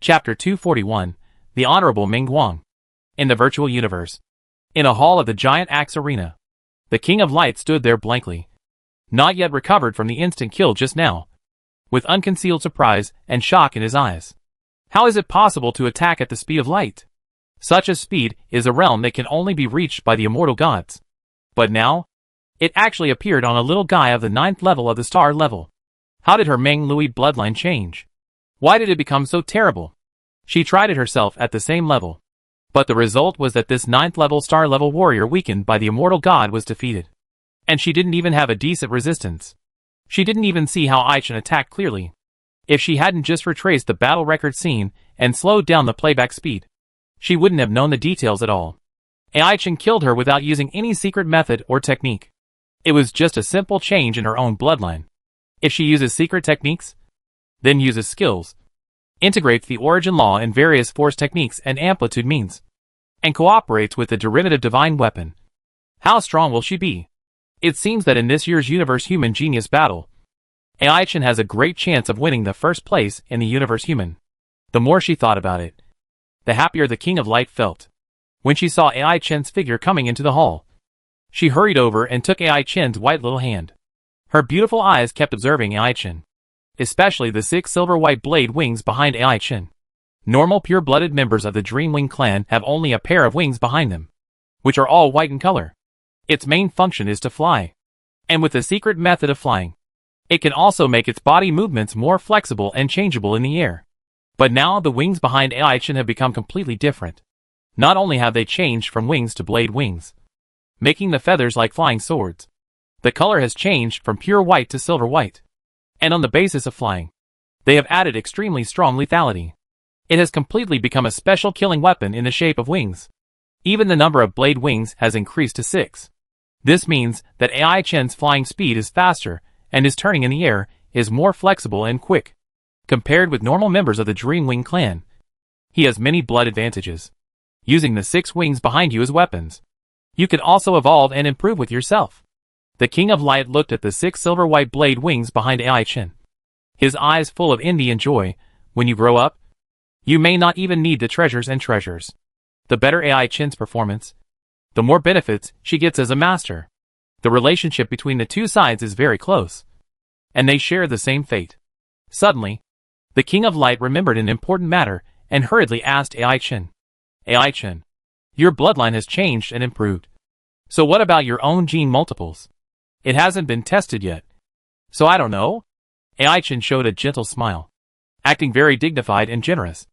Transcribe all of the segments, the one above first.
Chapter 241, The Honorable Ming Guang. In the virtual universe. In a hall of the giant axe arena. The King of Light stood there blankly. Not yet recovered from the instant kill just now. With unconcealed surprise and shock in his eyes. How is it possible to attack at the speed of light? Such a speed is a realm that can only be reached by the immortal gods. But now? It actually appeared on a little guy of the 9th level of the star level. How did her Meng Lui bloodline change? Why did it become so terrible? She tried it herself at the same level. But the result was that this 9th level star level warrior weakened by the immortal god was defeated. And she didn't even have a decent resistance. She didn't even see how Ai Chen attacked clearly. If she hadn't just retraced the battle record scene and slowed down the playback speed, she wouldn't have known the details at all. Ai Chen killed her without using any secret method or technique. It was just a simple change in her own bloodline. If she uses secret techniques, then uses skills, integrates the origin law and various force techniques and amplitude means, and cooperates with the derivative divine weapon, how strong will she be? It seems that in this year's Universe Human Genius battle, Ai Chen has a great chance of winning the first place in the Universe Human. The more she thought about it, the happier the King of Light felt. When she saw Ai Chen's figure coming into the hall, she hurried over and took Ai Chen's white little hand. Her beautiful eyes kept observing Ai Chen, especially the 6 silver-white blade wings behind Ai Chen. Normal pure-blooded members of the Dreamwing clan have only a pair of wings behind them, which are all white in color. Its main function is to fly. And with the secret method of flying, it can also make its body movements more flexible and changeable in the air. But now the wings behind Ai Chen have become completely different. Not only have they changed from wings to blade wings, making the feathers like flying swords, the color has changed from pure white to silver white. And on the basis of flying, they have added extremely strong lethality. It has completely become a special killing weapon in the shape of wings. Even the number of blade wings has increased to 6. This means that Ai Chen's flying speed is faster, and his turning in the air is more flexible and quick. Compared with normal members of the Dreamwing clan, he has many blood advantages. Using the 6 wings behind you as weapons, you can also evolve and improve with yourself. The King of Light looked at the 6 silver-white blade wings behind Ai Chen. His eyes full of envy and joy. When you grow up, you may not even need the treasures and treasures. The better Ai Chen's performance, the more benefits she gets as a master. The relationship between the two sides is very close, and they share the same fate. Suddenly, the King of Light remembered an important matter and hurriedly asked Ai Chen. Ai Chen, your bloodline has changed and improved. So what about your own gene multiples? It hasn't been tested yet. So I don't know? Ai Chen showed a gentle smile, acting very dignified and generous,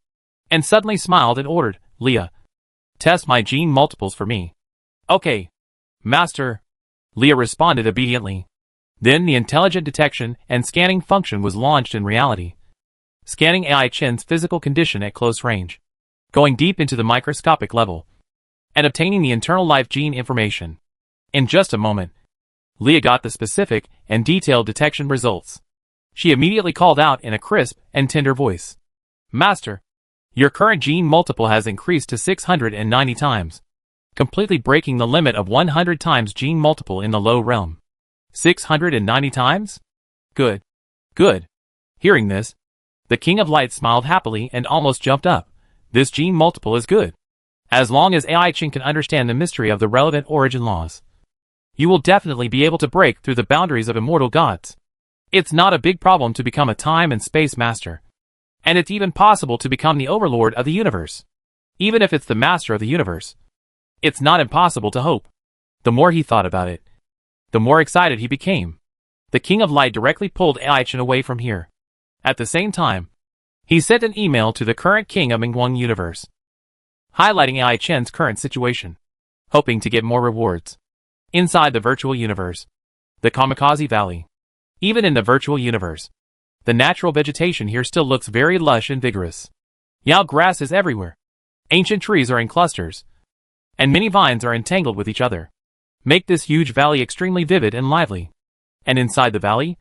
and suddenly smiled and ordered, Leah, test my gene multiples for me. Okay, Master. Leah responded obediently. Then the intelligent detection and scanning function was launched in reality, scanning Ai Chen's physical condition at close range, going deep into the microscopic level, and obtaining the internal life gene information. In just a moment, Leah got the specific and detailed detection results. She immediately called out in a crisp and tender voice. Master, your current gene multiple has increased to 690 times, completely breaking the limit of 100 times gene multiple in the low realm. 690 times? Good. Good. Hearing this, the King of Light smiled happily and almost jumped up. This gene multiple is good. As long as Ai Chen can understand the mystery of the relevant origin laws, you will definitely be able to break through the boundaries of immortal gods. It's not a big problem to become a time and space master. And it's even possible to become the overlord of the universe. Even if it's the master of the universe, it's not impossible to hope. The more he thought about it, the more excited he became. The King of Light directly pulled Ai Chen away from here. At the same time, he sent an email to the current king of Mingguang universe, highlighting Ai Chen's current situation, hoping to get more rewards. Inside the virtual universe, the Kamikaze Valley. Even in the virtual universe, the natural vegetation here still looks very lush and vigorous. Yao grass is everywhere. Ancient trees are in clusters, and many vines are entangled with each other, make this huge valley extremely vivid and lively. And inside the valley,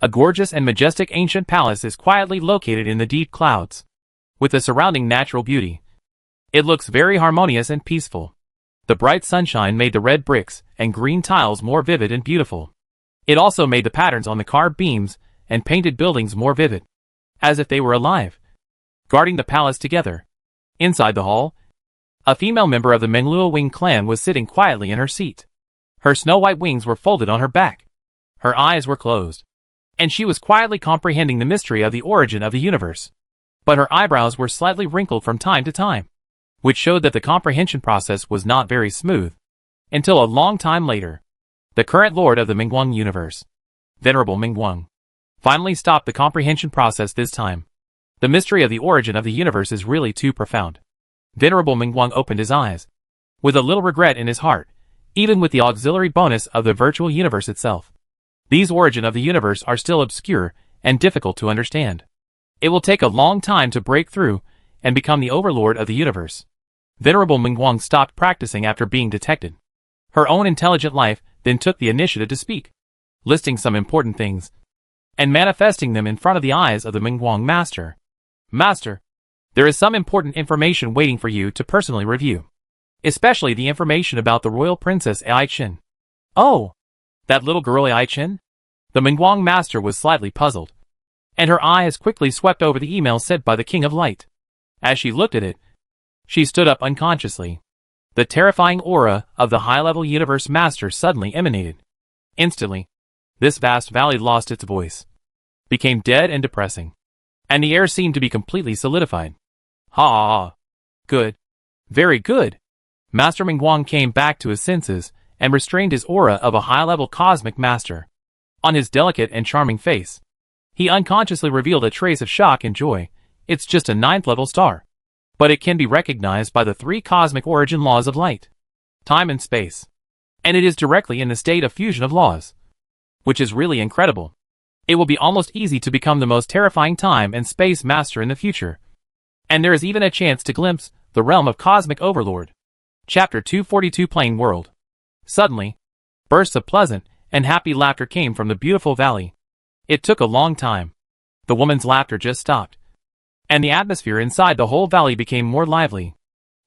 a gorgeous and majestic ancient palace is quietly located in the deep clouds, with the surrounding natural beauty. It looks very harmonious and peaceful. The bright sunshine made the red bricks and green tiles more vivid and beautiful. It also made the patterns on the carved beams and painted buildings more vivid, as if they were alive. guarding the palace together. Inside the hall, a female member of the Menglua Wing clan was sitting quietly in her seat. Her snow-white wings were folded on her back. Her eyes were closed, and she was quietly comprehending the mystery of the origin of the universe. But her eyebrows were slightly wrinkled from time to time, which showed that the comprehension process was not very smooth. Until a long time later, the current lord of the Mingguang universe, Venerable Mingguang, finally stopped the comprehension process this time. The mystery of the origin of the universe is really too profound. Venerable Mingguang opened his eyes, with a little regret in his heart, even with the auxiliary bonus of the virtual universe itself. These origin of the universe are still obscure and difficult to understand. It will take a long time to break through and become the overlord of the universe. Venerable Mingguang stopped practicing after being detected. Her own intelligent life then took the initiative to speak, listing some important things, and manifesting them in front of the eyes of the Mingguang master. Master, there is some important information waiting for you to personally review, especially the information about the royal princess Ai-Chin. Oh, that little girl Ai-Chin? The Mingguang master was slightly puzzled, and her eyes quickly swept over the email sent by the King of Light. As she looked at it, she stood up unconsciously. The terrifying aura of the high-level universe master suddenly emanated. Instantly, this vast valley lost its voice, became dead and depressing, and the air seemed to be completely solidified. Ha! Good. Very good. Master Mingguang came back to his senses and restrained his aura of a high-level cosmic master. On his delicate and charming face, he unconsciously revealed a trace of shock and joy. It's just a 9th-level star, but it can be recognized by the 3 cosmic origin laws of light, time and space, and it is directly in the state of fusion of laws, which is really incredible. It will be almost easy to become the most terrifying time and space master in the future, and there is even a chance to glimpse the realm of cosmic overlord. Chapter 242 Plain World. Suddenly, bursts of pleasant and happy laughter came from the beautiful valley. It took a long time. The woman's laughter just stopped, and the atmosphere inside the whole valley became more lively.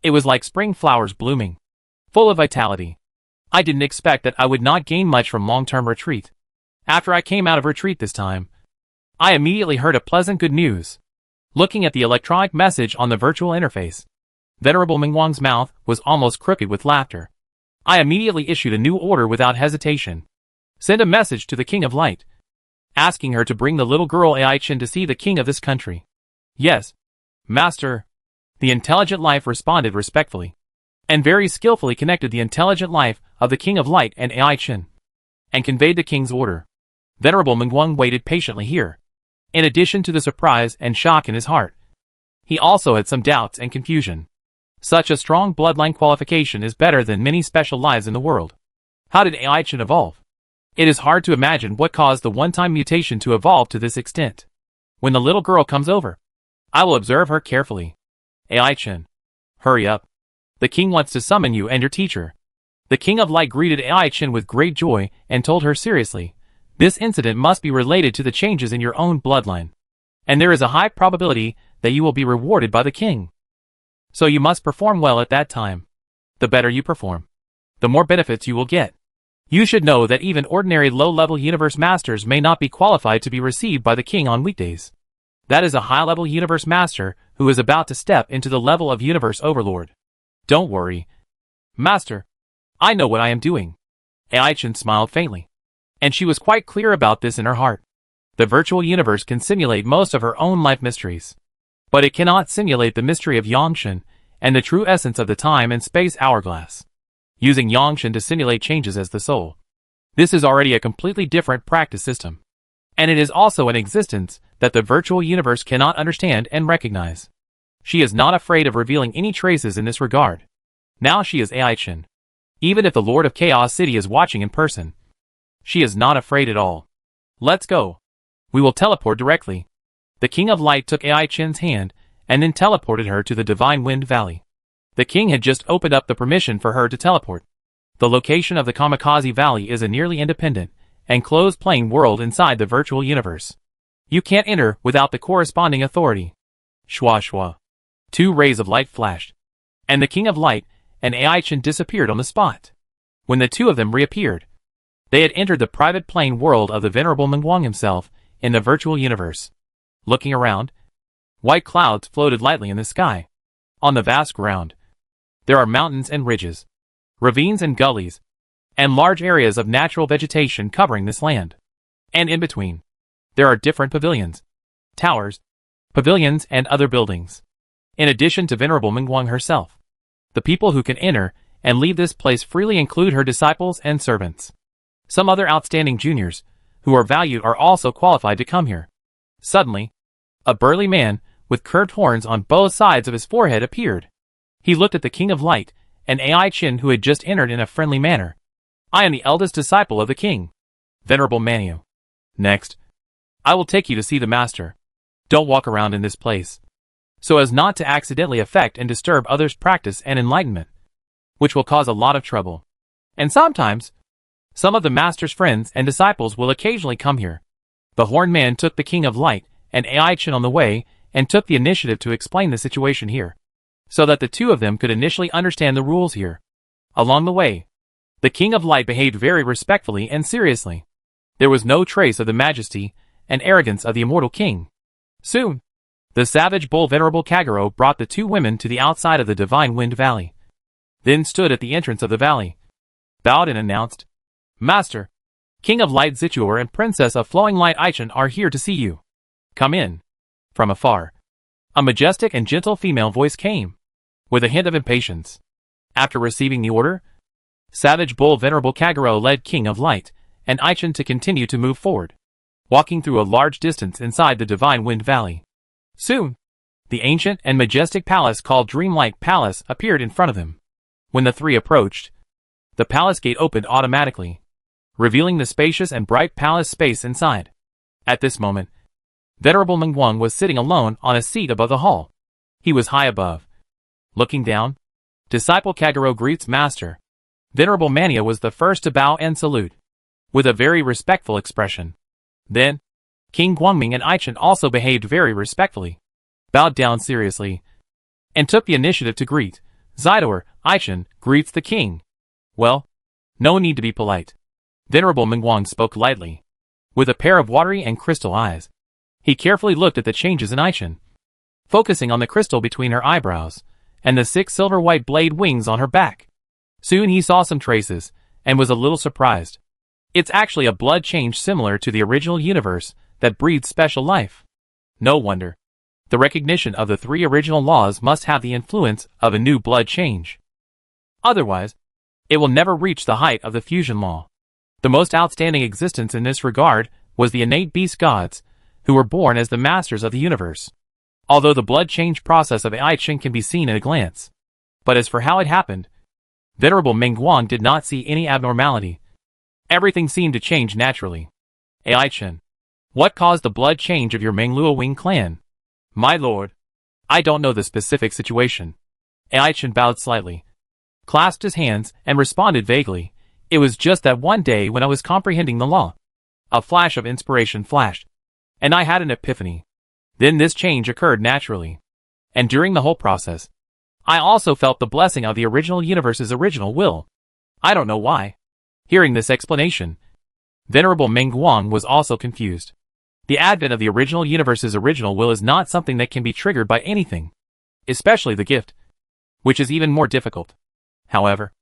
It was like spring flowers blooming, full of vitality. I didn't expect that I would not gain much from long-term retreat. After I came out of retreat this time, I immediately heard a pleasant good news. Looking at the electronic message on the virtual interface, Venerable Mingguang's mouth was almost crooked with laughter. I immediately issued a new order without hesitation. Send a message to the King of Light, asking her to bring the little girl Ai-Chin to see the king of this country. Yes, Master. The intelligent life responded respectfully, and very skillfully connected the intelligent life of the King of Light and Ai-Chin, and conveyed the king's order. Venerable Mingguang waited patiently here. In addition to the surprise and shock in his heart, he also had some doubts and confusion. Such a strong bloodline qualification is better than many special lives in the world. How did Ai-Chin evolve? It is hard to imagine what caused the one-time mutation to evolve to this extent. When the little girl comes over, I will observe her carefully. Ai-Chin, hurry up. The king wants to summon you and your teacher. The King of Light greeted Ai-Chin with great joy and told her seriously, this incident must be related to the changes in your own bloodline, and there is a high probability that you will be rewarded by the king. So you must perform well at that time. The better you perform, the more benefits you will get. You should know that even ordinary low-level universe masters may not be qualified to be received by the king on weekdays. That is a high-level universe master who is about to step into the level of universe overlord. Don't worry, Master. I know what I am doing. Ai-Chin smiled faintly, and she was quite clear about this in her heart. The virtual universe can simulate most of her own life mysteries, but it cannot simulate the mystery of Yangshan and the true essence of the time and space hourglass. Using Yangshan to simulate changes as the soul. This is already a completely different practice system, and it is also an existence that the virtual universe cannot understand and recognize. She is not afraid of revealing any traces in this regard. Now she is Ai-Chin. Even if the Lord of Chaos City is watching in person, she is not afraid at all. Let's go. We will teleport directly. The King of Light took Ai-Chin's hand and then teleported her to the Divine Wind Valley. The king had just opened up the permission for her to teleport. The location of the Kamikaze Valley is a nearly independent and closed plain world inside the virtual universe. You can't enter without the corresponding authority. Shwa shwa. 2 rays of light flashed, and the King of Light and Ai-Chin disappeared on the spot. When the 2 of them reappeared, they had entered the private plain world of the Venerable Mingguang himself in the virtual universe. Looking around, White clouds floated lightly in the sky. On the vast ground, there are mountains and ridges, ravines and gullies, and large areas of natural vegetation covering this land. And in between, there are different pavilions, towers, pavilions, and other buildings. In addition to Venerable Mingguang herself, the people who can enter and leave this place freely include her disciples and servants. Some other outstanding juniors, who are valued, are also qualified to come here. Suddenly, a burly man, with curved horns on both sides of his forehead, appeared. He looked at the King of Light, and Ai Chin, who had just entered, in a friendly manner. "I am the eldest disciple of the king, Venerable Manu. Next, I will take you to see the master. Don't walk around in this place, so as not to accidentally affect and disturb others' practice and enlightenment, which will cause a lot of trouble. And sometimes, some of the master's friends and disciples will occasionally come here." The horned man took the King of Light and Ai Chin on the way and took the initiative to explain the situation here, so that the two of them could initially understand the rules here. Along the way, the King of Light behaved very respectfully and seriously. There was no trace of the majesty and arrogance of the immortal king. Soon, the savage bull Venerable Kagero brought the two women to the outside of the Divine Wind Valley, then stood at the entrance of the valley, bowed and announced, "Master, King of Light Zituor and Princess of Flowing Light Aichen are here to see you. Come in." From afar, a majestic and gentle female voice came, with a hint of impatience. After receiving the order, Savage Bull Venerable Kagero led King of Light and Aichen to continue to move forward, walking through a large distance inside the Divine Wind Valley. Soon, the ancient and majestic palace called Dreamlight Palace appeared in front of them. When the three approached, the palace gate opened automatically, revealing the spacious and bright palace space inside. At this moment, Venerable Mingguang was sitting alone on a seat above the hall. He was high above. Looking down, Disciple Kagero greets Master. Venerable Mania was the first to bow and salute, with a very respectful expression. Then, King Guangming and Aichen also behaved very respectfully, bowed down seriously, and took the initiative to greet. Zidor, Aichen, greets the king. "Well, no need to be polite." Venerable Mingguang spoke lightly, with a pair of watery and crystal eyes. He carefully looked at the changes in Aichen, focusing on the crystal between her eyebrows, and the 6 silver-white blade wings on her back. Soon he saw some traces, and was a little surprised. It's actually a blood change similar to the original universe that breathes special life. No wonder. The recognition of the 3 original laws must have the influence of a new blood change. Otherwise, it will never reach the height of the fusion law. The most outstanding existence in this regard was the innate beast gods, who were born as the masters of the universe. Although the blood change process of Aichen can be seen at a glance. But as for how it happened, Venerable Mingguang did not see any abnormality. Everything seemed to change naturally. Aichen, what caused the blood change of your Mengluo Wing clan? My lord, I don't know the specific situation. Aichen bowed slightly, clasped his hands, and responded vaguely. It was just that one day when I was comprehending the law, a flash of inspiration flashed, and I had an epiphany. Then this change occurred naturally. And during the whole process, I also felt the blessing of the original universe's original will. I don't know why. Hearing this explanation, Venerable Mingguang was also confused. The advent of the original universe's original will is not something that can be triggered by anything, especially the gift, which is even more difficult. However,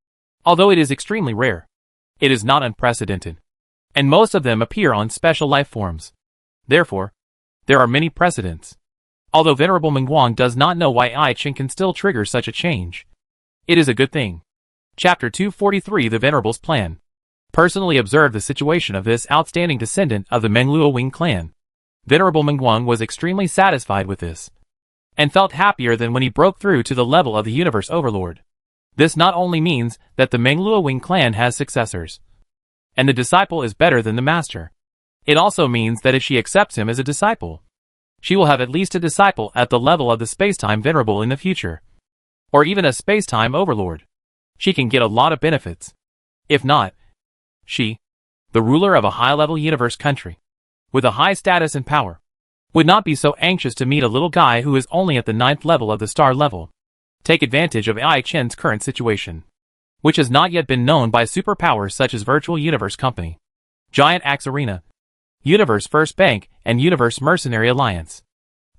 although it is extremely rare, it is not unprecedented, and most of them appear on special life forms. Therefore, there are many precedents. Although Venerable Mingguang does not know why Aichen can still trigger such a change, it is a good thing. Chapter 243, The Venerable's Plan. Personally observe the situation of this outstanding descendant of the Mengluo Wing clan. Venerable Mingguang was extremely satisfied with this, and felt happier than when he broke through to the level of the universe overlord. This not only means that the Mengluo Wing clan has successors, and the disciple is better than the master. It also means that if she accepts him as a disciple, she will have at least a disciple at the level of the space-time venerable in the future, or even a space-time overlord. She can get a lot of benefits. If not, she, the ruler of a high-level universe country, with a high status and power, would not be so anxious to meet a little guy who is only at the 9th level of the star level. Take advantage of Aichen's current situation, which has not yet been known by superpowers such as Virtual Universe Company, Giant Axe Arena, Universe First Bank, and Universe Mercenary Alliance.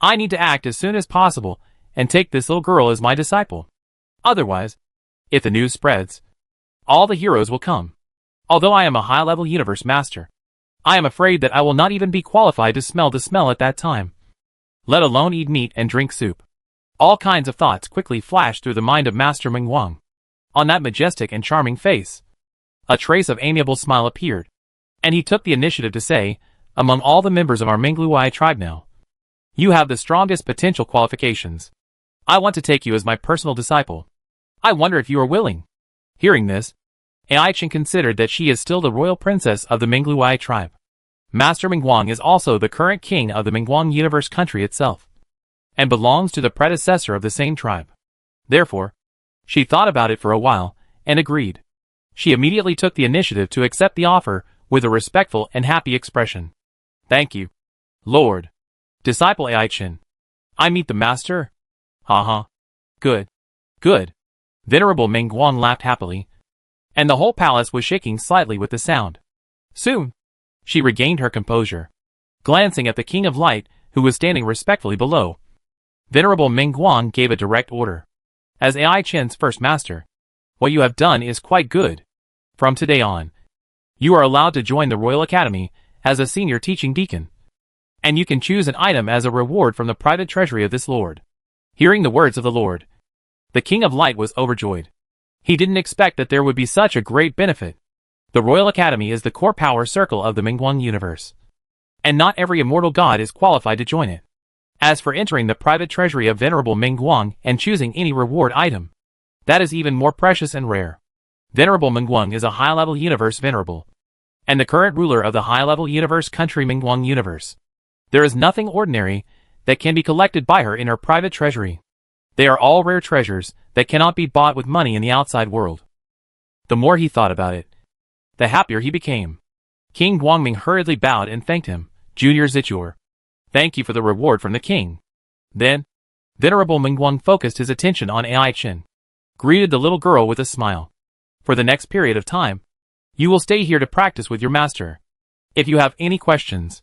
I need to act as soon as possible and take this little girl as my disciple. Otherwise, if the news spreads, all the heroes will come. Although I am a high-level universe master, I am afraid that I will not even be qualified to smell the smell at that time, let alone eat meat and drink soup. All kinds of thoughts quickly flashed through the mind of Master Ming Wang. On that majestic and charming face, a trace of amiable smile appeared, and he took the initiative to say, among all the members of our Mingluai tribe now, you have the strongest potential qualifications. I want to take you as my personal disciple. I wonder if you are willing. Hearing this, Ai-Chen considered that she is still the royal princess of the Mingluai tribe. Master Mingguang is also the current king of the Mingguang universe country itself, and belongs to the predecessor of the same tribe. Therefore, she thought about it for a while, and agreed. She immediately took the initiative to accept the offer with a respectful and happy expression. Thank you, Lord. Disciple Ai-Chen. I meet the master? Haha. Good. Good. Venerable Mingguang laughed happily, and the whole palace was shaking slightly with the sound. Soon, she regained her composure, glancing at the King of Light, who was standing respectfully below. Venerable Mingguang gave a direct order. As Ai-Chen's first master, what you have done is quite good. From today on, you are allowed to join the Royal Academy as a senior teaching deacon, and you can choose an item as a reward from the private treasury of this lord. Hearing the words of the Lord, the King of Light was overjoyed. He didn't expect that there would be such a great benefit. The Royal Academy is the core power circle of the Mingguang universe, and not every immortal god is qualified to join it. As for entering the private treasury of Venerable Mingguang and choosing any reward item, that is even more precious and rare. Venerable Mingguang is a high-level universe venerable, and the current ruler of the high-level universe country Mingguang universe. There is nothing ordinary that can be collected by her in her private treasury. They are all rare treasures that cannot be bought with money in the outside world. The more he thought about it, the happier he became. King Guangming hurriedly bowed and thanked him. Junior Zichur, thank you for the reward from the king. Then, Venerable Mingguang focused his attention on Ai-Chen, greeted the little girl with a smile. For the next period of time, you will stay here to practice with your master. If you have any questions,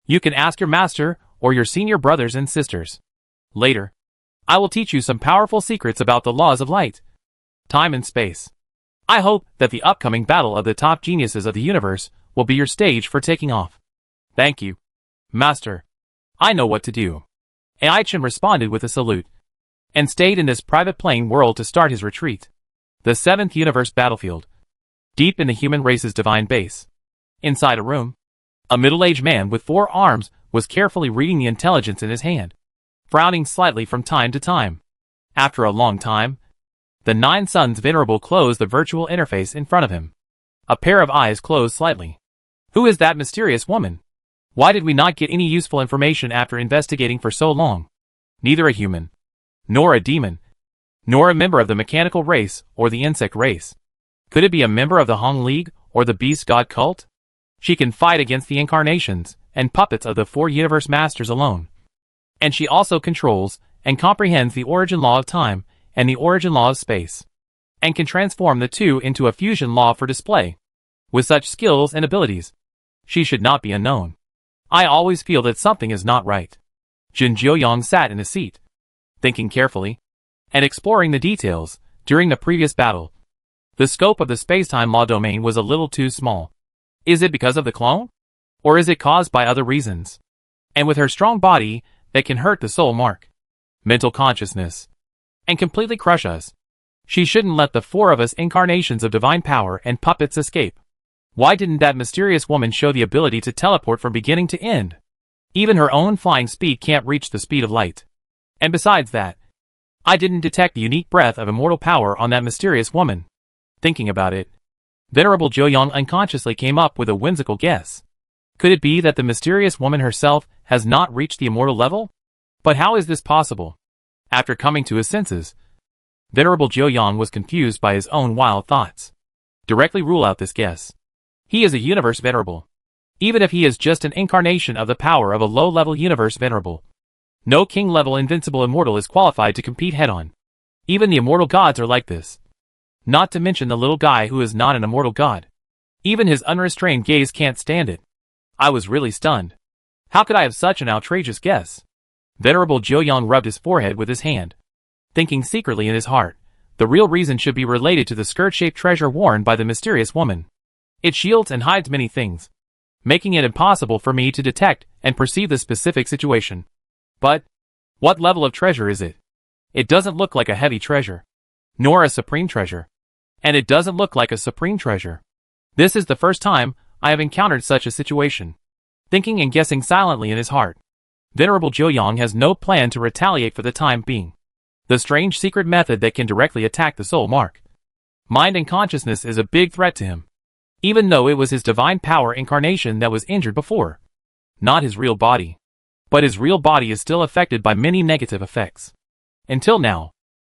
you can ask your master or your senior brothers and sisters. Later, I will teach you some powerful secrets about the laws of light, time and space. I hope that the upcoming battle of the top geniuses of the universe will be your stage for taking off. Thank you, Master. I know what to do. Ai-Chen responded with a salute, and stayed in this private plane world to start his retreat. The seventh universe battlefield, deep in the human race's divine base. Inside a room, a middle-aged man with 4 arms was carefully reading the intelligence in his hand, frowning slightly from time to time. After a long time, the 9 Suns Venerable closed the virtual interface in front of him. A pair of eyes closed slightly. Who is that mysterious woman? Why did we not get any useful information after investigating for so long? Neither a human, nor a demon, nor a member of the mechanical race or the insect race. Could it be a member of the Hong League or the Beast God cult? She can fight against the incarnations and puppets of the 4 universe masters alone. And she also controls and comprehends the origin law of time and the origin law of space, and can transform the two into a fusion law for display. With such skills and abilities, she should not be unknown. I always feel that something is not right. Jin Jiuyang sat in a seat, thinking carefully, and exploring the details. During the previous battle, the scope of the space-time law domain was a little too small. Is it because of the clone? Or is it caused by other reasons? And with her strong body, that can hurt the soul mark, mental consciousness, and completely crush us. She shouldn't let the 4 of us incarnations of divine power and puppets escape. Why didn't that mysterious woman show the ability to teleport from beginning to end? Even her own flying speed can't reach the speed of light. And besides that, I didn't detect the unique breath of immortal power on that mysterious woman. Thinking about it, Venerable Jiuyang unconsciously came up with a whimsical guess. Could it be that the mysterious woman herself has not reached the immortal level? But how is this possible? After coming to his senses, Venerable Jiuyang was confused by his own wild thoughts. Directly rule out this guess. He is a universe venerable. Even if he is just an incarnation of the power of a low-level universe venerable, no king-level invincible immortal is qualified to compete head-on. Even the immortal gods are like this. Not to mention the little guy who is not an immortal god. Even his unrestrained gaze can't stand it. I was really stunned. How could I have such an outrageous guess? Venerable Joyoung rubbed his forehead with his hand, thinking secretly in his heart, the real reason should be related to the skirt-shaped treasure worn by the mysterious woman. It shields and hides many things, making it impossible for me to detect and perceive the specific situation. But what level of treasure is it? It doesn't look like a heavy treasure, nor a supreme treasure. And it doesn't look like a supreme treasure. This is the first time I have encountered such a situation. Thinking and guessing silently in his heart, Venerable Joyoung has no plan to retaliate for the time being. The strange secret method that can directly attack the soul mark, mind and consciousness is a big threat to him. Even though it was his divine power incarnation that was injured before. Not his real body. But his real body is still affected by many negative effects. Until now,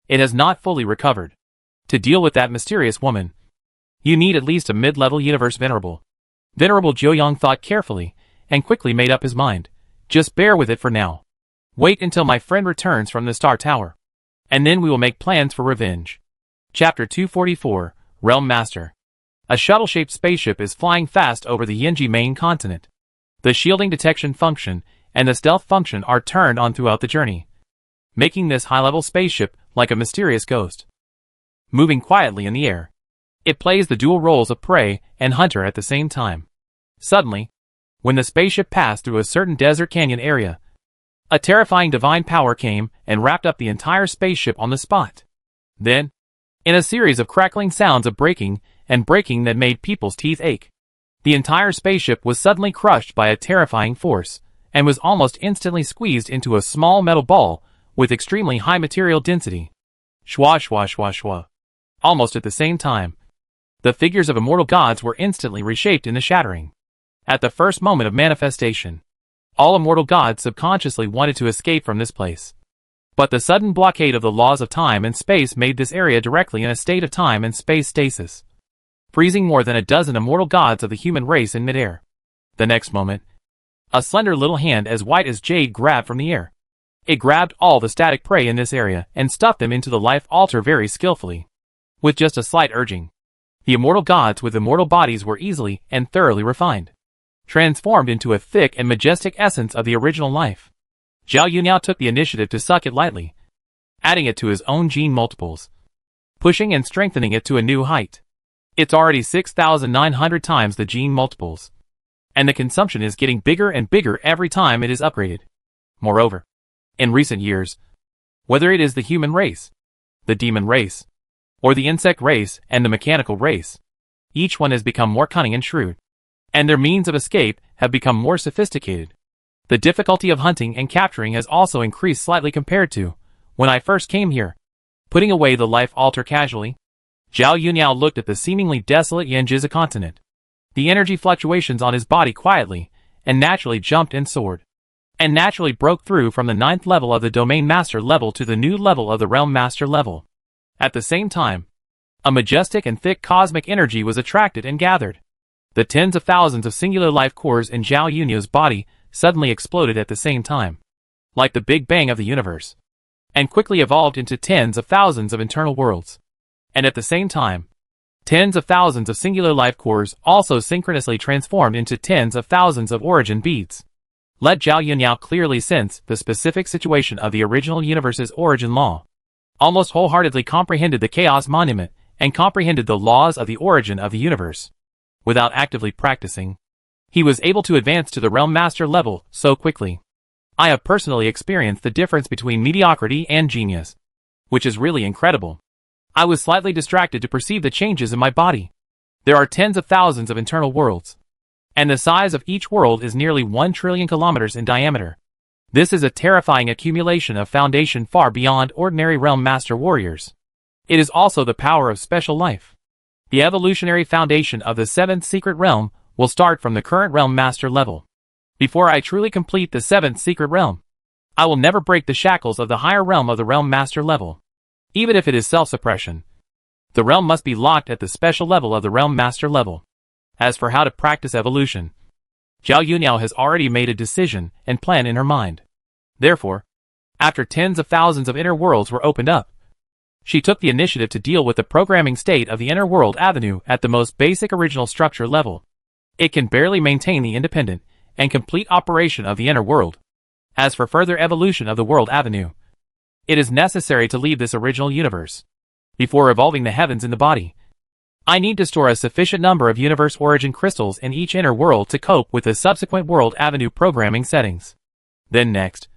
it has not fully recovered. To deal with that mysterious woman, you need at least a mid-level universe. Venerable Joyoung thought carefully, and quickly made up his mind. Just bear with it for now. Wait until my friend returns from the Star Tower. And then we will make plans for revenge. Chapter 244, Realm Master. A shuttle-shaped spaceship is flying fast over the Yinji main continent. The shielding detection function and the stealth function are turned on throughout the journey, making this high-level spaceship like a mysterious ghost, moving quietly in the air. It plays the dual roles of prey and hunter at the same time. Suddenly, when the spaceship passed through a certain desert canyon area, a terrifying divine power came and wrapped up the entire spaceship on the spot. Then, in a series of crackling sounds of breaking and breaking that made people's teeth ache, the entire spaceship was suddenly crushed by a terrifying force, and was almost instantly squeezed into a small metal ball with extremely high material density. Shwa shwa shwa shwa. Almost at the same time, the figures of immortal gods were instantly reshaped in the shattering. At the first moment of manifestation, all immortal gods subconsciously wanted to escape from this place. But the sudden blockade of the laws of time and space made this area directly in a state of time and space stasis, freezing more than a dozen immortal gods of the human race in midair. The next moment, a slender little hand as white as jade grabbed from the air. It grabbed all the static prey in this area and stuffed them into the life altar very skillfully. With just a slight urging, the immortal gods with immortal bodies were easily and thoroughly refined, transformed into a thick and majestic essence of the original life. Zhao Yunao took the initiative to suck it lightly, adding it to his own gene multiples, pushing and strengthening it to a new height. It's already 6,900 times the gene multiples, and the consumption is getting bigger and bigger every time it is upgraded. Moreover, in recent years, whether it is the human race, the demon race, or the insect race and the mechanical race, each one has become more cunning and shrewd, and their means of escape have become more sophisticated. The difficulty of hunting and capturing has also increased slightly compared to when I first came here. Putting away the life altar casually, Zhao Yunao looked at the seemingly desolate Yanjiza continent. The energy fluctuations on his body quietly and naturally jumped and soared, and naturally broke through from the 9th level of the Domain Master level to the new level of the Realm Master level. At the same time, a majestic and thick cosmic energy was attracted and gathered. The tens of thousands of singular life cores in Zhao Yunao's body suddenly exploded at the same time, like the Big Bang of the universe, and quickly evolved into tens of thousands of internal worlds. And at the same time, tens of thousands of singular life cores also synchronously transformed into tens of thousands of origin beads. Let Zhao Yunao clearly sense the specific situation of the original universe's origin law, almost wholeheartedly comprehended the chaos monument, and comprehended the laws of the origin of the universe. Without actively practicing, he was able to advance to the Realm Master level so quickly. I have personally experienced the difference between mediocrity and genius, which is really incredible. I was slightly distracted to perceive the changes in my body. There are tens of thousands of internal worlds, and the size of each world is nearly 1 trillion kilometers in diameter. This is a terrifying accumulation of foundation far beyond ordinary Realm Master warriors. It is also the power of special life. The evolutionary foundation of the 7th secret realm will start from the current Realm Master level. Before I truly complete the 7th secret realm, I will never break the shackles of the higher realm of the Realm Master level. Even if it is self-suppression, the realm must be locked at the special level of the Realm Master level. As for how to practice evolution, Zhao Yunao has already made a decision and plan in her mind. Therefore, after tens of thousands of inner worlds were opened up, she took the initiative to deal with the programming state of the inner world avenue at the most basic original structure level. It can barely maintain the independent and complete operation of the inner world. As for further evolution of the World Avenue, it is necessary to leave this original universe. Before evolving the heavens in the body, I need to store a sufficient number of universe origin crystals in each inner world to cope with the subsequent World Avenue programming settings. Then next,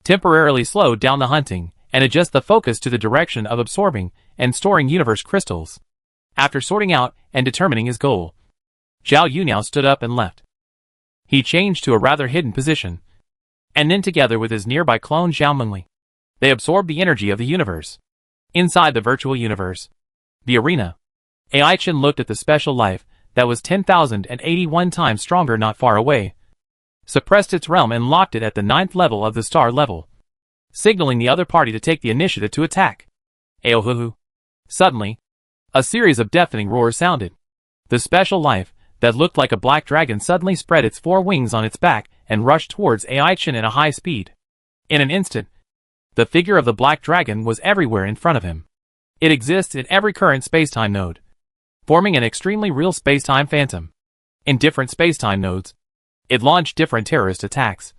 temporarily slow down the hunting and adjust the focus to the direction of absorbing and storing universe crystals. After sorting out and determining his goal, Zhao Yuniao stood up and left. He changed to a rather hidden position, and then together with his nearby clone Zhao Mengli, they absorbed the energy of the universe. Inside the virtual universe, the arena, AI Chen looked at the special life that was 10,081 times stronger not far away, suppressed its realm and locked it at the 9th level of the star level, signaling the other party to take the initiative to attack. Aohuhu. Suddenly, a series of deafening roars sounded. The special life, that looked like a black dragon, suddenly spread its 4 wings on its back and rushed towards AI Chen at a high speed. In an instant, the figure of the black dragon was everywhere in front of him. It exists in every current spacetime node, forming an extremely real spacetime phantom. In different spacetime nodes, it launched different terrorist attacks,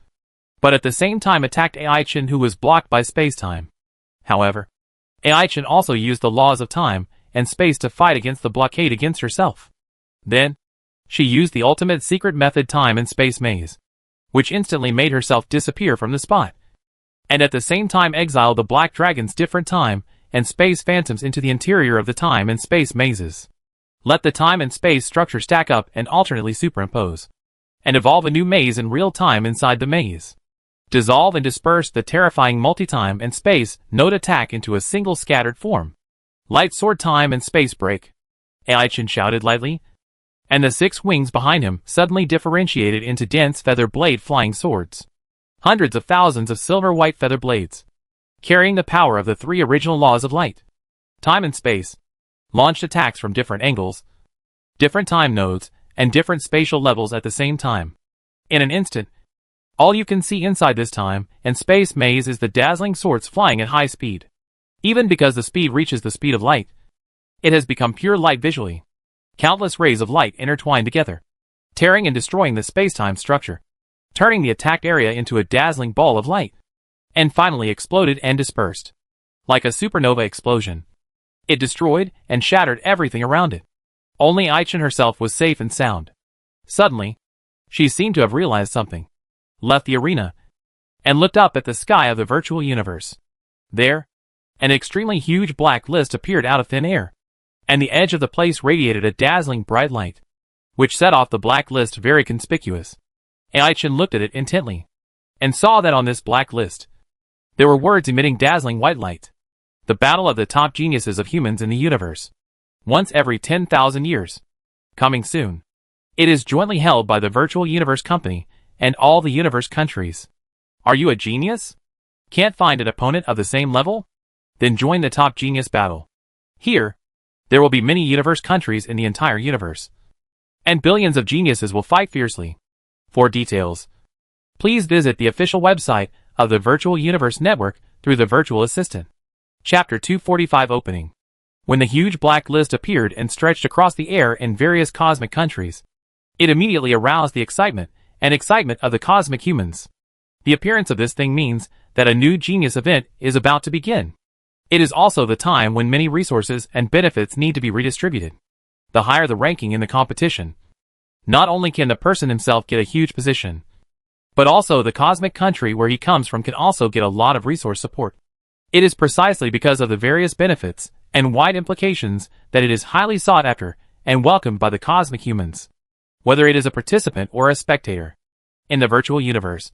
but at the same time attacked AI Chen, who was blocked by spacetime. However, AI Chen also used the laws of time and space to fight against the blockade against herself. Then, she used the ultimate secret method, time and space maze, which instantly made herself disappear from the spot, and at the same time exile the black dragon's different time and space phantoms into the interior of the time and space mazes. Let the time and space structure stack up and alternately superimpose, and evolve a new maze in real time inside the maze. Dissolve and disperse the terrifying multi-time and space node attack into a single scattered form. Light sword, time and space break, AI Chen shouted lightly, and the 6 wings behind him suddenly differentiated into dense feather blade flying swords. Hundreds of thousands of silver-white feather blades, carrying the power of the 3 original laws of light, time and space, launched attacks from different angles, different time nodes, and different spatial levels at the same time. In an instant, all you can see inside this time and space maze is the dazzling swords flying at high speed. Even because the speed reaches the speed of light, it has become pure light visually. Countless rays of light intertwined together, tearing and destroying the spacetime structure, turning the attacked area into a dazzling ball of light, and finally exploded and dispersed. Like a supernova explosion, it destroyed and shattered everything around it. Only AI Chen herself was safe and sound. Suddenly, she seemed to have realized something, left the arena, and looked up at the sky of the virtual universe. There, an extremely huge black list appeared out of thin air, and the edge of the place radiated a dazzling bright light, which set off the black list very conspicuous. AI Chen looked at it intently, and saw that on this black list, there were words emitting dazzling white light. The battle of the top geniuses of humans in the universe. Once every 10,000 years. Coming soon. It is jointly held by the Virtual Universe Company and all the universe countries. Are you a genius? Can't find an opponent of the same level? Then join the top genius battle. Here, there will be many universe countries in the entire universe, and billions of geniuses will fight fiercely. For details, please visit the official website of the Virtual Universe Network through the Virtual Assistant. Chapter 245 Opening. When the huge black list appeared and stretched across the air in various cosmic countries, it immediately aroused the excitement of the cosmic humans. The appearance of this thing means that a new genius event is about to begin. It is also the time when many resources and benefits need to be redistributed. The higher the ranking in the competition, not only can the person himself get a huge position, but also the cosmic country where he comes from can also get a lot of resource support. It is precisely because of the various benefits and wide implications that it is highly sought after and welcomed by the cosmic humans, whether it is a participant or a spectator. In the virtual universe,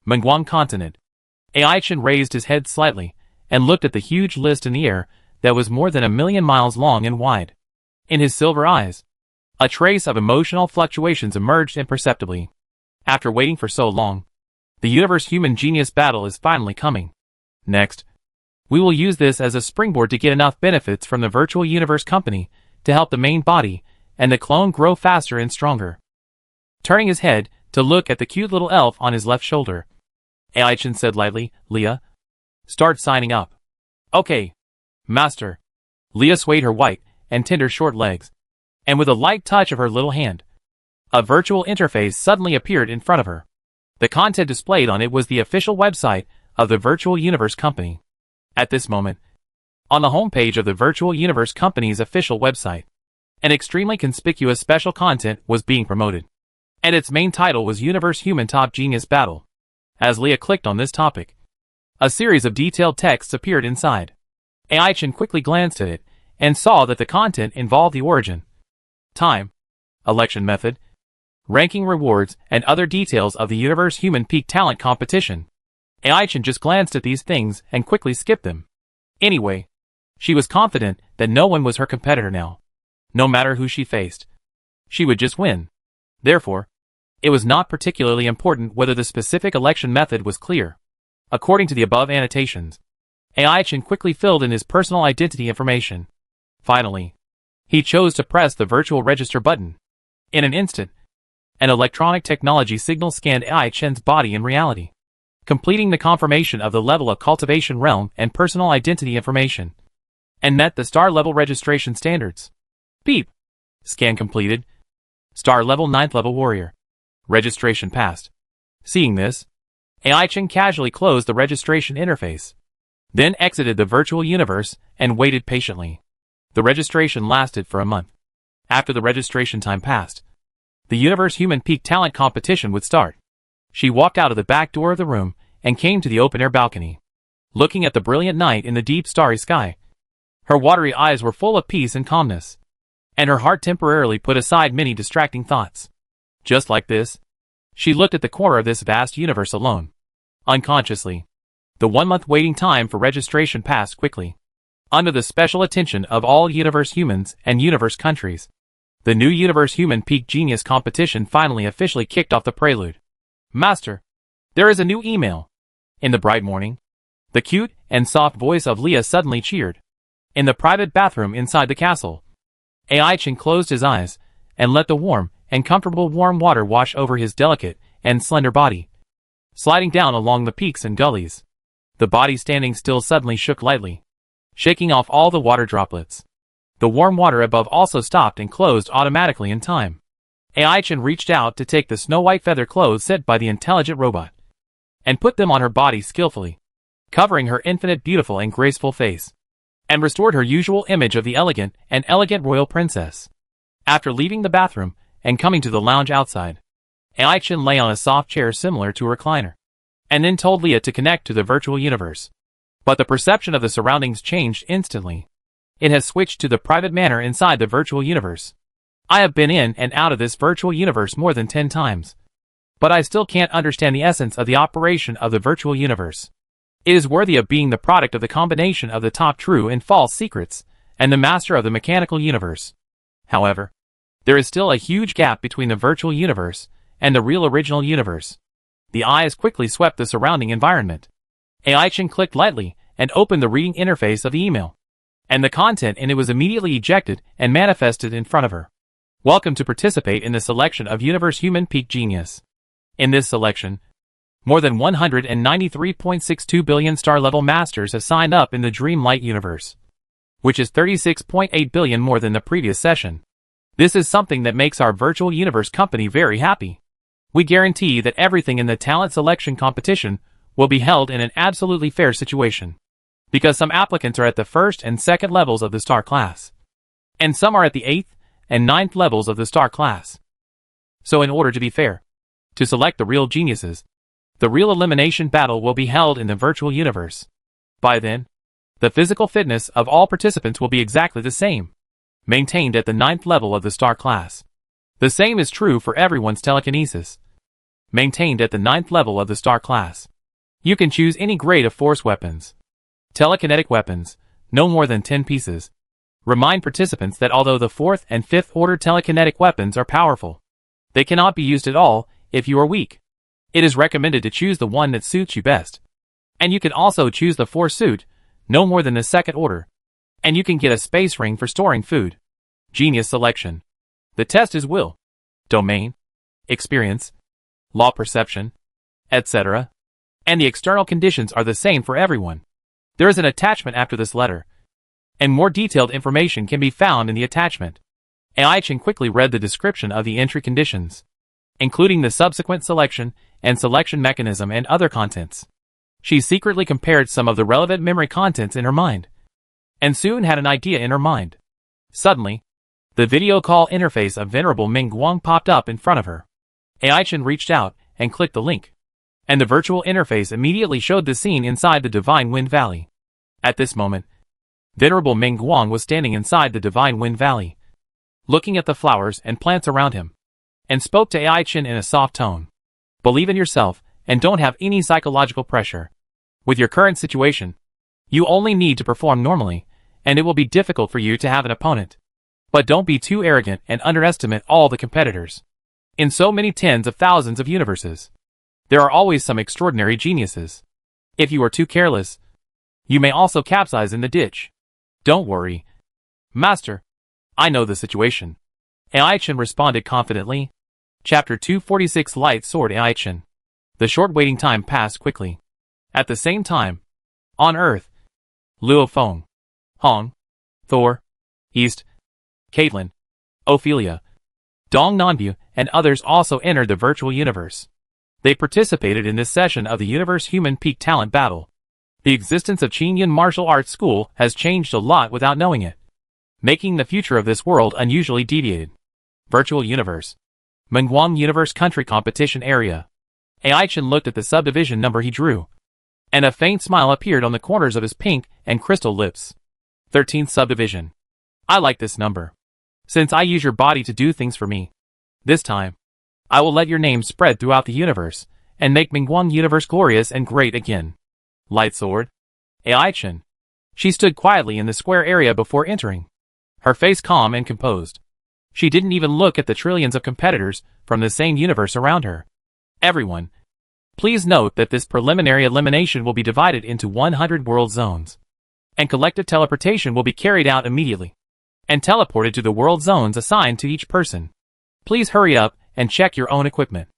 Mengguang continent, AI Chen raised his head slightly and looked at the huge list in the air that was more than 1,000,000 miles long and wide. In his silver eyes, a trace of emotional fluctuations emerged imperceptibly. After waiting for so long, the universe-human genius battle is finally coming. Next, we will use this as a springboard to get enough benefits from the Virtual Universe Company to help the main body and the clone grow faster and stronger. Turning his head to look at the cute little elf on his left shoulder, AI Chen said lightly, "Leah, start signing up." "Okay, Master." Leah swayed her white and tender short legs, and with a light touch of her little hand, a virtual interface suddenly appeared in front of her. The content displayed on it was the official website of the Virtual Universe Company. At this moment, on the homepage of the Virtual Universe Company's official website, an extremely conspicuous special content was being promoted, and its main title was Universe Human Top Genius Battle. As Leah clicked on this topic, a series of detailed texts appeared inside. Ai-chan quickly glanced at it and saw that the content involved the origin, time, election method, ranking rewards, and other details of the Universe Human Peak Talent Competition. Ai-chan just glanced at these things and quickly skipped them. Anyway, she was confident that no one was her competitor now. No matter who she faced, she would just win. Therefore, it was not particularly important whether the specific election method was clear. According to the above annotations, Ai-chan quickly filled in his personal identity information. Finally, he chose to press the virtual register button. In an instant, an electronic technology signal scanned Ai-chan's body in reality, completing the confirmation of the level of cultivation realm and personal identity information, and met the star level registration standards. Beep. Scan completed. Star level 9th level warrior. Registration passed. Seeing this, Ai-chan casually closed the registration interface, then exited the virtual universe and waited patiently. The registration lasted for a month. After the registration time passed, the Universe Human Peak Talent Competition would start. She walked out of the back door of the room and came to the open-air balcony, looking at the brilliant night in the deep starry sky. Her watery eyes were full of peace and calmness, and her heart temporarily put aside many distracting thoughts. Just like this, she looked at the corner of this vast universe alone. Unconsciously, the 1-month waiting time for registration passed quickly. Under the special attention of all universe humans and universe countries, the new Universe Human Peak Genius Competition finally officially kicked off the prelude. Master, there is a new email. In the bright morning, the cute and soft voice of Leah suddenly cheered. In the private bathroom inside the castle, Ai-chan closed his eyes and let the warm and comfortable warm water wash over his delicate and slender body, sliding down along the peaks and gullies. The body standing still suddenly shook lightly, shaking off all the water droplets. The warm water above also stopped and closed automatically in time. Ai-chan reached out to take the snow-white feather clothes sent by the intelligent robot, and put them on her body skillfully, covering her infinite beautiful and graceful face, and restored her usual image of the elegant royal princess. After leaving the bathroom and coming to the lounge outside, Ai-chan lay on a soft chair similar to a recliner, and then told Leah to connect to the virtual universe. But the perception of the surroundings changed instantly. It has switched to the private manner inside the virtual universe. I have been in and out of this virtual universe more than 10 times, but I still can't understand the essence of the operation of the virtual universe. It is worthy of being the product of the combination of the top true and false secrets, and the master of the mechanical universe. However, there is still a huge gap between the virtual universe and the real original universe. The eyes quickly swept the surrounding environment. Ai-chan clicked lightly and opened the reading interface of the email, and the content in it was immediately ejected and manifested in front of her. Welcome to participate in the selection of Universe Human Peak Genius. In this selection, more than 193.62 billion star-level masters have signed up in the Dream Light universe, which is 36.8 billion more than the previous session. This is something that makes our virtual universe company very happy. We guarantee that everything in the talent selection competition will be held in an absolutely fair situation, because some applicants are at the 1st and 2nd levels of the star class, and some are at the 8th and 9th levels of the star class. So in order to be fair, to select the real geniuses, the real elimination battle will be held in the virtual universe. By then, the physical fitness of all participants will be exactly the same, maintained at the 9th level of the star class. The same is true for everyone's telekinesis, maintained at the 9th level of the star class. You can choose any grade of force weapons. Telekinetic weapons, no more than 10 pieces. Remind participants that although the 4th and 5th order telekinetic weapons are powerful, they cannot be used at all if you are weak. It is recommended to choose the one that suits you best. And you can also choose the force suit, no more than the 2nd order. And you can get a space ring for storing food. Genius selection. The test is will, domain, experience, law perception, etc. And the external conditions are the same for everyone. There is an attachment after this letter, and more detailed information can be found in the attachment. Ai-chan quickly read the description of the entry conditions, including the subsequent selection and selection mechanism and other contents. She secretly compared some of the relevant memory contents in her mind, and soon had an idea in her mind. Suddenly, the video call interface of Venerable Ming Guang popped up in front of her. Ai-Chen reached out and clicked the link, and the virtual interface immediately showed the scene inside the Divine Wind Valley. At this moment, Venerable Ming Guang was standing inside the Divine Wind Valley, looking at the flowers and plants around him, and spoke to Ai-Chen in a soft tone. Believe in yourself and don't have any psychological pressure. With your current situation, you only need to perform normally, and it will be difficult for you to have an opponent. But don't be too arrogant and underestimate all the competitors. In so many tens of thousands of universes, there are always some extraordinary geniuses. If you are too careless, you may also capsize in the ditch. Don't worry, Master. I know the situation. Ai-Chen responded confidently. Chapter 246 Light Sword Ai-Chen. The short waiting time passed quickly. At the same time, on Earth, Luo Feng, Hong, Thor, East, Caitlin, Ophelia, Dong Nanbu, and others also entered the virtual universe. They participated in this session of the Universe Human Peak Talent Battle. The existence of Qingyun Martial Arts School has changed a lot without knowing it, making the future of this world unusually deviated. Virtual Universe. Mengguang Universe Country Competition Area. Ai-Chen looked at the subdivision number he drew, and a faint smile appeared on the corners of his pink and crystal lips. 13th Subdivision. I like this number. Since I use your body to do things for me, this time, I will let your name spread throughout the universe, and make Mengguang Universe glorious and great again. Light Sword. Ai-Chen. She stood quietly in the square area before entering, her face calm and composed. She didn't even look at the trillions of competitors from the same universe around her. Everyone, please note that this preliminary elimination will be divided into 100 world zones, and collective teleportation will be carried out immediately, and teleported to the world zones assigned to each person. Please hurry up and check your own equipment.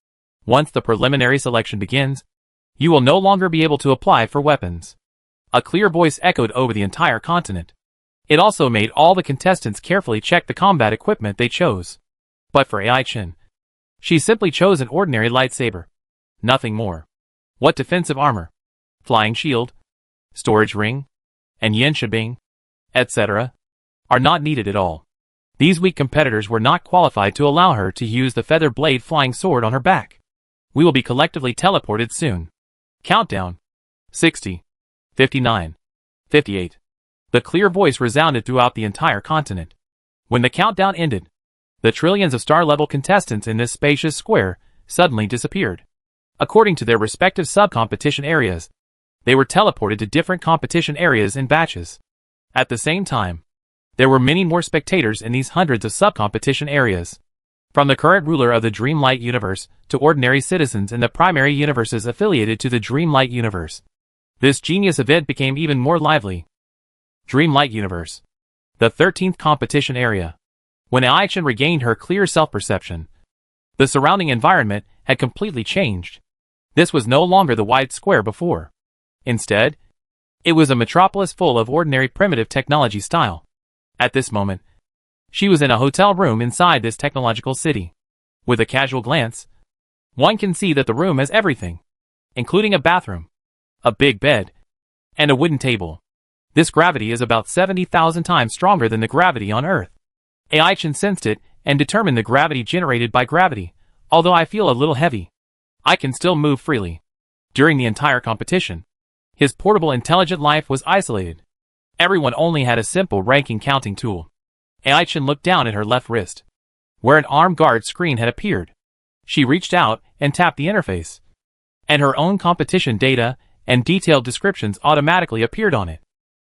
Once the preliminary selection begins, you will no longer be able to apply for weapons. A clear voice echoed over the entire continent. It also made all the contestants carefully check the combat equipment they chose. But for Ai-Chen, she simply chose an ordinary lightsaber. Nothing more. What defensive armor, flying shield, storage ring, and yin shabing, etc., are not needed at all. These weak competitors were not qualified to allow her to use the feather blade flying sword on her back. We will be collectively teleported soon. Countdown. 60. 59. 58. The clear voice resounded throughout the entire continent. When the countdown ended, the trillions of star-level contestants in this spacious square suddenly disappeared. According to their respective sub-competition areas, they were teleported to different competition areas in batches. At the same time, there were many more spectators in these hundreds of sub-competition areas. From the current ruler of the Dreamlight Universe to ordinary citizens in the primary universes affiliated to the Dreamlight Universe. This genius event became even more lively. Dreamlight Universe. The 13th competition area. When Ai-Chen regained her clear self-perception, the surrounding environment had completely changed. This was no longer the wide square before. Instead, it was a metropolis full of ordinary primitive technology style. At this moment, she was in a hotel room inside this technological city. With a casual glance, one can see that the room has everything, including a bathroom, a big bed, and a wooden table. This gravity is about 70,000 times stronger than the gravity on Earth. Ai-Chen sensed it and determined the gravity generated by gravity. Although I feel a little heavy, I can still move freely. During the entire competition, his portable intelligent life was isolated. Everyone only had a simple ranking counting tool. Ai-Chen looked down at her left wrist, where an arm guard screen had appeared. She reached out and tapped the interface, and her own competition data and detailed descriptions automatically appeared on it.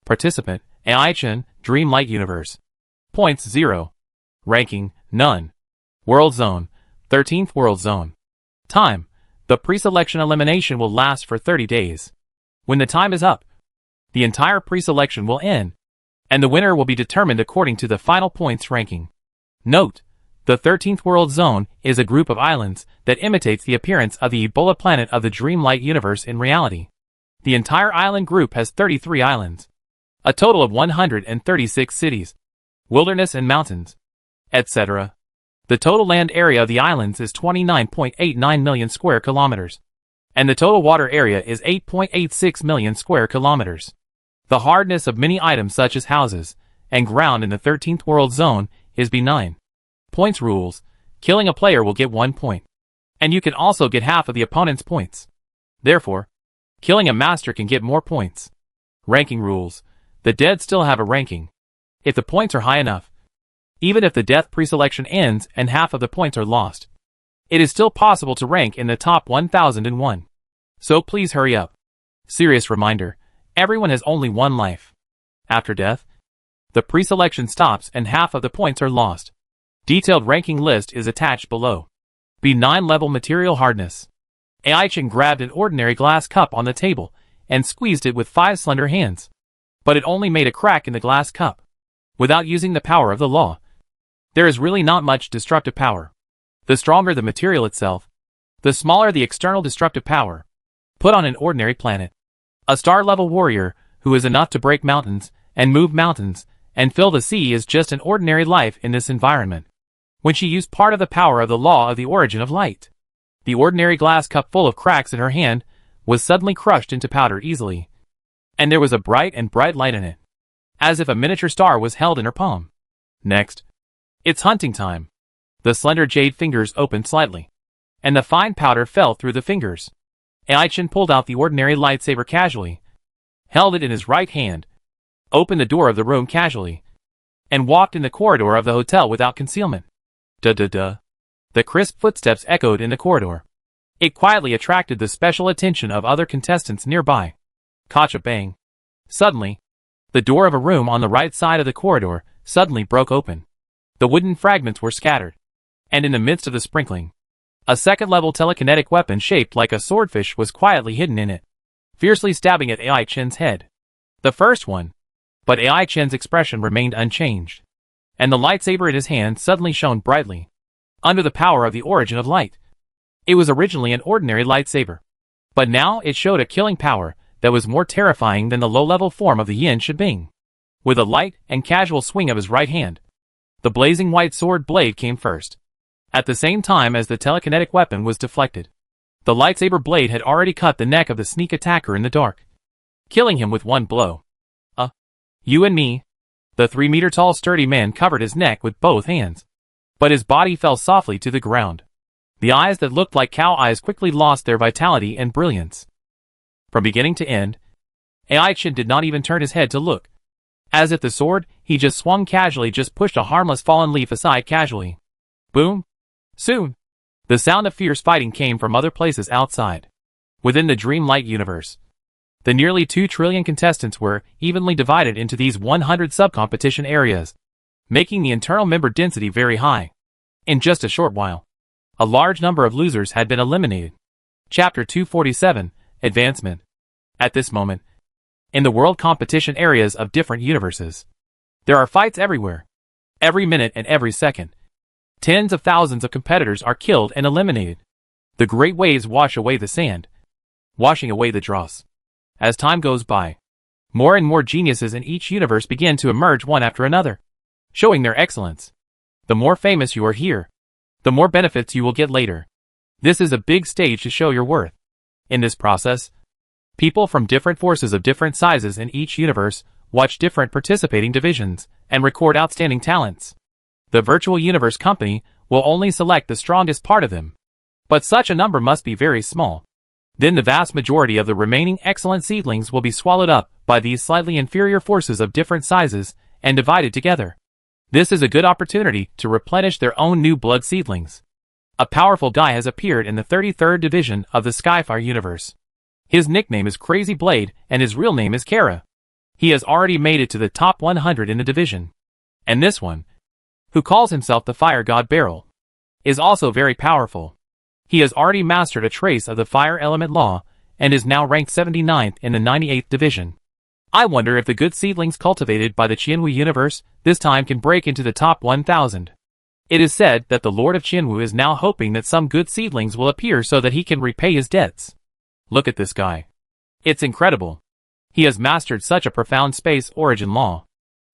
Participant, Ai-Chen, Dreamlight Universe. Points 0. Ranking, none. World Zone, 13th World Zone. Time. The pre-selection elimination will last for 30 days. When the time is up, the entire pre-selection will end, and the winner will be determined according to the final points ranking. Note, the 13th World Zone is a group of islands that imitates the appearance of the Ebola planet of the Dreamlight Universe in reality. The entire island group has 33 islands, a total of 136 cities, wilderness and mountains, etc. The total land area of the islands is 29.89 million square kilometers. And the total water area is 8.86 million square kilometers. The hardness of many items such as houses and ground in the 13th world zone is benign. Points rules. Killing a player will get 1 point. And you can also get half of the opponent's points. Therefore, killing a master can get more points. Ranking rules. The dead still have a ranking. If the points are high enough, even if the death preselection ends and half of the points are lost, it is still possible to rank in the top 1001. So please hurry up. Serious reminder, everyone has only one life. After death, the preselection stops and half of the points are lost. Detailed ranking list is attached below. B9 level material hardness. Ai-chan grabbed an ordinary glass cup on the table and squeezed it with 5 slender hands. But it only made a crack in the glass cup. Without using the power of the law, there is really not much destructive power. The stronger the material itself, the smaller the external destructive power. Put on an ordinary planet. A star-level warrior, who is enough to break mountains, and move mountains, and fill the sea is just an ordinary life in this environment. When she used part of the power of the law of the origin of light, the ordinary glass cup full of cracks in her hand was suddenly crushed into powder easily. And there was a bright light in it, as if a miniature star was held in her palm. Next, it's hunting time. The slender jade fingers opened slightly, and the fine powder fell through the fingers. Ai-chan pulled out the ordinary lightsaber casually, held it in his right hand, opened the door of the room casually, and walked in the corridor of the hotel without concealment. Duh. The crisp footsteps echoed in the corridor. It quietly attracted the special attention of other contestants nearby. Ka-cha-bang. Suddenly, the door of a room on the right side of the corridor suddenly broke open. The wooden fragments were scattered, and in the midst of the sprinkling, a second-level telekinetic weapon shaped like a swordfish was quietly hidden in it, fiercely stabbing at Ai-chan's head. The first one, but Ai-chan's expression remained unchanged, and the lightsaber in his hand suddenly shone brightly, under the power of the origin of light. It was originally an ordinary lightsaber, but now it showed a killing power that was more terrifying than the low-level form of the yin shibing. With a light and casual swing of his right hand, the blazing white sword blade came first. At the same time as the telekinetic weapon was deflected, the lightsaber blade had already cut the neck of the sneak attacker in the dark, killing him with one blow. You and me. The 3-meter-tall sturdy man covered his neck with both hands, but his body fell softly to the ground. The eyes that looked like cow eyes quickly lost their vitality and brilliance. From beginning to end, Ai-chan did not even turn his head to look. As if the sword he just swung casually just pushed a harmless fallen leaf aside casually. Boom. Soon, the sound of fierce fighting came from other places outside. Within the dreamlight universe, the nearly 2 trillion contestants were evenly divided into these 100 sub-competition areas, making the internal member density very high. In just a short while, a large number of losers had been eliminated. Chapter 247, Advancement. At this moment, in the world competition areas of different universes, there are fights everywhere. Every minute and every second, tens of thousands of competitors are killed and eliminated. The great waves wash away the sand, washing away the dross. As time goes by, more and more geniuses in each universe begin to emerge one after another, showing their excellence. The more famous you are here, the more benefits you will get later. This is a big stage to show your worth. In this process, people from different forces of different sizes in each universe watch different participating divisions and record outstanding talents. The Virtual Universe Company will only select the strongest part of them, but such a number must be very small. Then the vast majority of the remaining excellent seedlings will be swallowed up by these slightly inferior forces of different sizes and divided together. This is a good opportunity to replenish their own new blood seedlings. A powerful guy has appeared in the 33rd division of the Skyfire universe. His nickname is Crazy Blade and his real name is Kara. He has already made it to the top 100 in the division. And this one, who calls himself the Fire God Barrel, is also very powerful. He has already mastered a trace of the fire element law and is now ranked 79th in the 98th division. I wonder if the good seedlings cultivated by the Qianwu universe this time can break into the top 1000. It is said that the Lord of Qianwu is now hoping that some good seedlings will appear so that he can repay his debts. Look at this guy. It's incredible. He has mastered such a profound space origin law.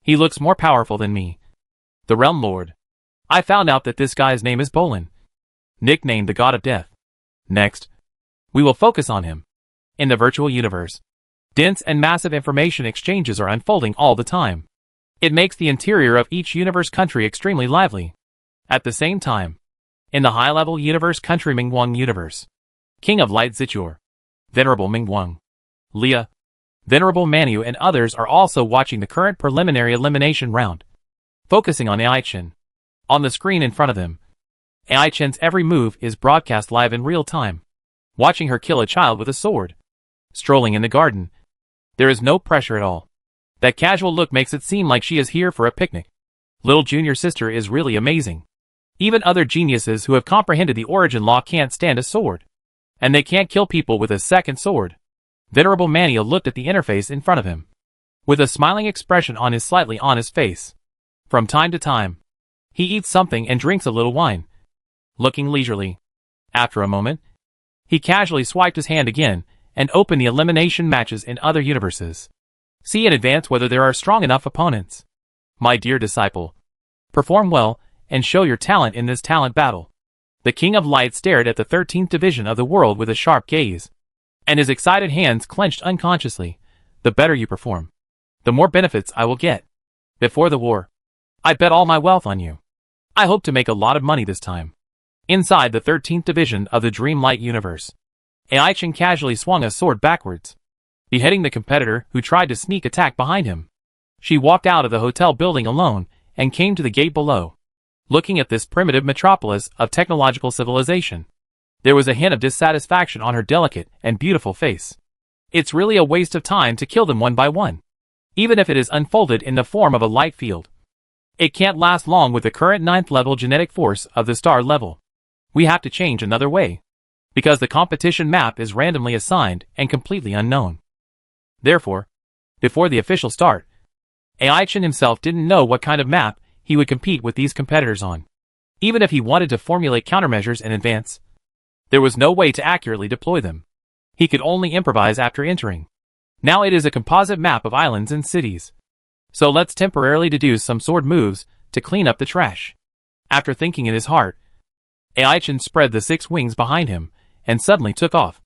He looks more powerful than me. The Realm Lord. I found out that this guy's name is Bolin, nicknamed the God of Death. Next, we will focus on him. In the virtual universe, dense and massive information exchanges are unfolding all the time. It makes the interior of each universe country extremely lively. At the same time, in the high-level universe country Mingguang universe, King of Light Zichur, Venerable Mingguang, Leah, Venerable Manu and others are also watching the current preliminary elimination round, focusing on AI Chen. On the screen in front of them, AI Chen's every move is broadcast live in real time. Watching her kill a child with a sword. Strolling in the garden. There is no pressure at all. That casual look makes it seem like she is here for a picnic. Little junior sister is really amazing. Even other geniuses who have comprehended the origin law can't stand a sword. And they can't kill people with a second sword. Venerable Mania looked at the interface in front of him, with a smiling expression on his slightly honest face. From time to time, he eats something and drinks a little wine, looking leisurely. After a moment, he casually swiped his hand again and opened the elimination matches in other universes. See in advance whether there are strong enough opponents. My dear disciple, perform well and show your talent in this talent battle. The King of Light stared at the 13th division of the world with a sharp gaze, and his excited hands clenched unconsciously. The better you perform, the more benefits I will get. Before the war, I bet all my wealth on you. I hope to make a lot of money this time. Inside the 13th division of the Dreamlight universe, AI Chen casually swung a sword backwards, beheading the competitor who tried to sneak attack behind him. She walked out of the hotel building alone and came to the gate below. Looking at this primitive metropolis of technological civilization, there was a hint of dissatisfaction on her delicate and beautiful face. It's really a waste of time to kill them one by one, even if it is unfolded in the form of a light field. It can't last long with the current 9th level genetic force of the star level. We have to change another way, because the competition map is randomly assigned and completely unknown. Therefore, before the official start, AI Chen himself didn't know what kind of map he would compete with these competitors on. Even if he wanted to formulate countermeasures in advance, there was no way to accurately deploy them. He could only improvise after entering. Now it is a composite map of islands and cities. So let's temporarily deduce some sword moves to clean up the trash. After thinking in his heart, AI Chen spread the 6 wings behind him and suddenly took off.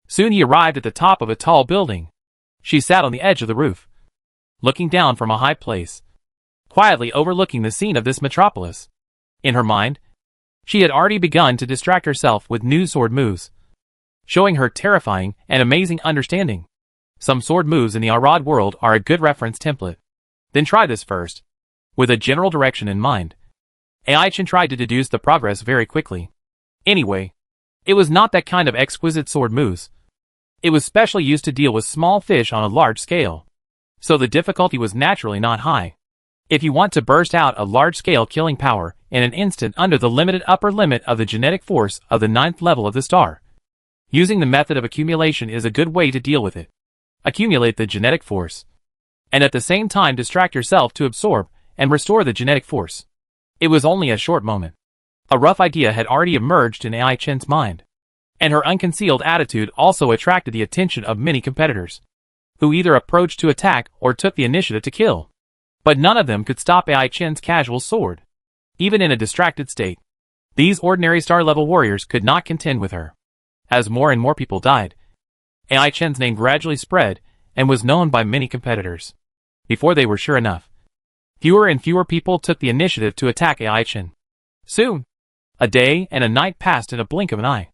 Soon he arrived at the top of a tall building. She sat on the edge of the roof, looking down from a high place, quietly overlooking the scene of this metropolis. In her mind, she had already begun to distract herself with new sword moves, showing her terrifying and amazing understanding. Some sword moves in the Arad world are a good reference template. Then try this first. With a general direction in mind, AI Chen tried to deduce the progress very quickly. Anyway, it was not that kind of exquisite sword moves. It was specially used to deal with small fish on a large scale, so the difficulty was naturally not high. If you want to burst out a large-scale killing power in an instant under the limited upper limit of the genetic force of the 9th level of the star, using the method of accumulation is a good way to deal with it. Accumulate the genetic force, and at the same time distract yourself to absorb and restore the genetic force. It was only a short moment. A rough idea had already emerged in AI Chen's mind, and her unconcealed attitude also attracted the attention of many competitors, who either approached to attack or took the initiative to kill. But none of them could stop AI Chen's casual sword. Even in a distracted state, these ordinary star-level warriors could not contend with her. As more and more people died, AI Chen's name gradually spread and was known by many competitors. Before they were sure enough, fewer and fewer people took the initiative to attack AI Chen. Soon, a day and a night passed in a blink of an eye.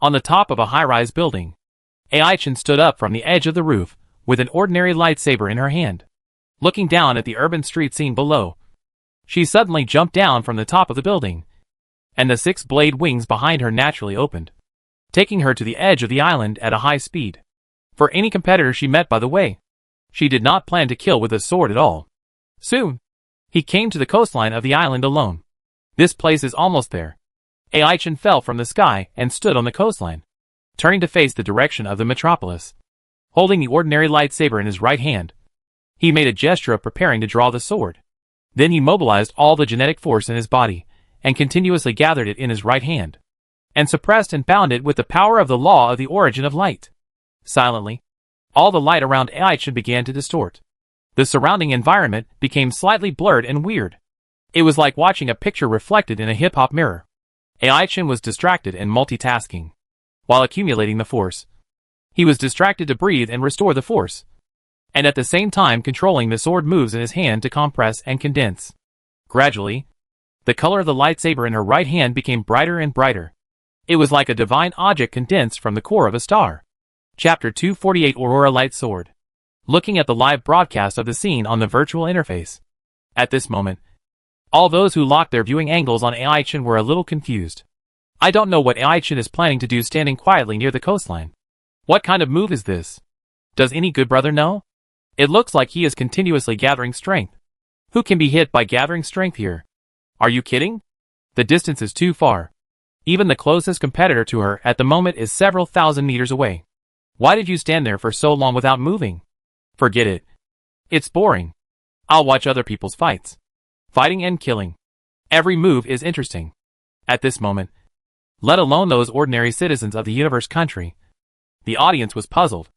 On the top of a high-rise building, AI Chen stood up from the edge of the roof with an ordinary lightsaber in her hand. Looking down at the urban street scene below, she suddenly jumped down from the top of the building, and the 6-blade wings behind her naturally opened, taking her to the edge of the island at a high speed. For any competitor she met by the way, she did not plan to kill with a sword at all. Soon, he came to the coastline of the island alone. This place is almost there. AI Chen fell from the sky and stood on the coastline, turning to face the direction of the metropolis. Holding the ordinary lightsaber in his right hand, he made a gesture of preparing to draw the sword. Then he mobilized all the genetic force in his body and continuously gathered it in his right hand, and suppressed and bound it with the power of the law of the origin of light. Silently, all the light around AI Chen began to distort. The surrounding environment became slightly blurred and weird. It was like watching a picture reflected in a hip-hop mirror. AI Chin was distracted and multitasking. While accumulating the force, he was distracted to breathe and restore the force, and at the same time controlling the sword moves in his hand to compress and condense. Gradually, the color of the lightsaber in her right hand became brighter and brighter. It was like a divine object condensed from the core of a star. Chapter 248 Aurora Light Sword. Looking at the live broadcast of the scene on the virtual interface. At this moment, all those who locked their viewing angles on AI Chin were a little confused. I don't know what AI Chin is planning to do standing quietly near the coastline. What kind of move is this? Does any good brother know? It looks like he is continuously gathering strength. Who can be hit by gathering strength here? Are you kidding? The distance is too far. Even the closest competitor to her at the moment is several thousand meters away. Why did you stand there for so long without moving? Forget it. It's boring. I'll watch other people's fights. Fighting and killing. Every move is interesting. At this moment, let alone those ordinary citizens of the universe country, the audience was puzzled.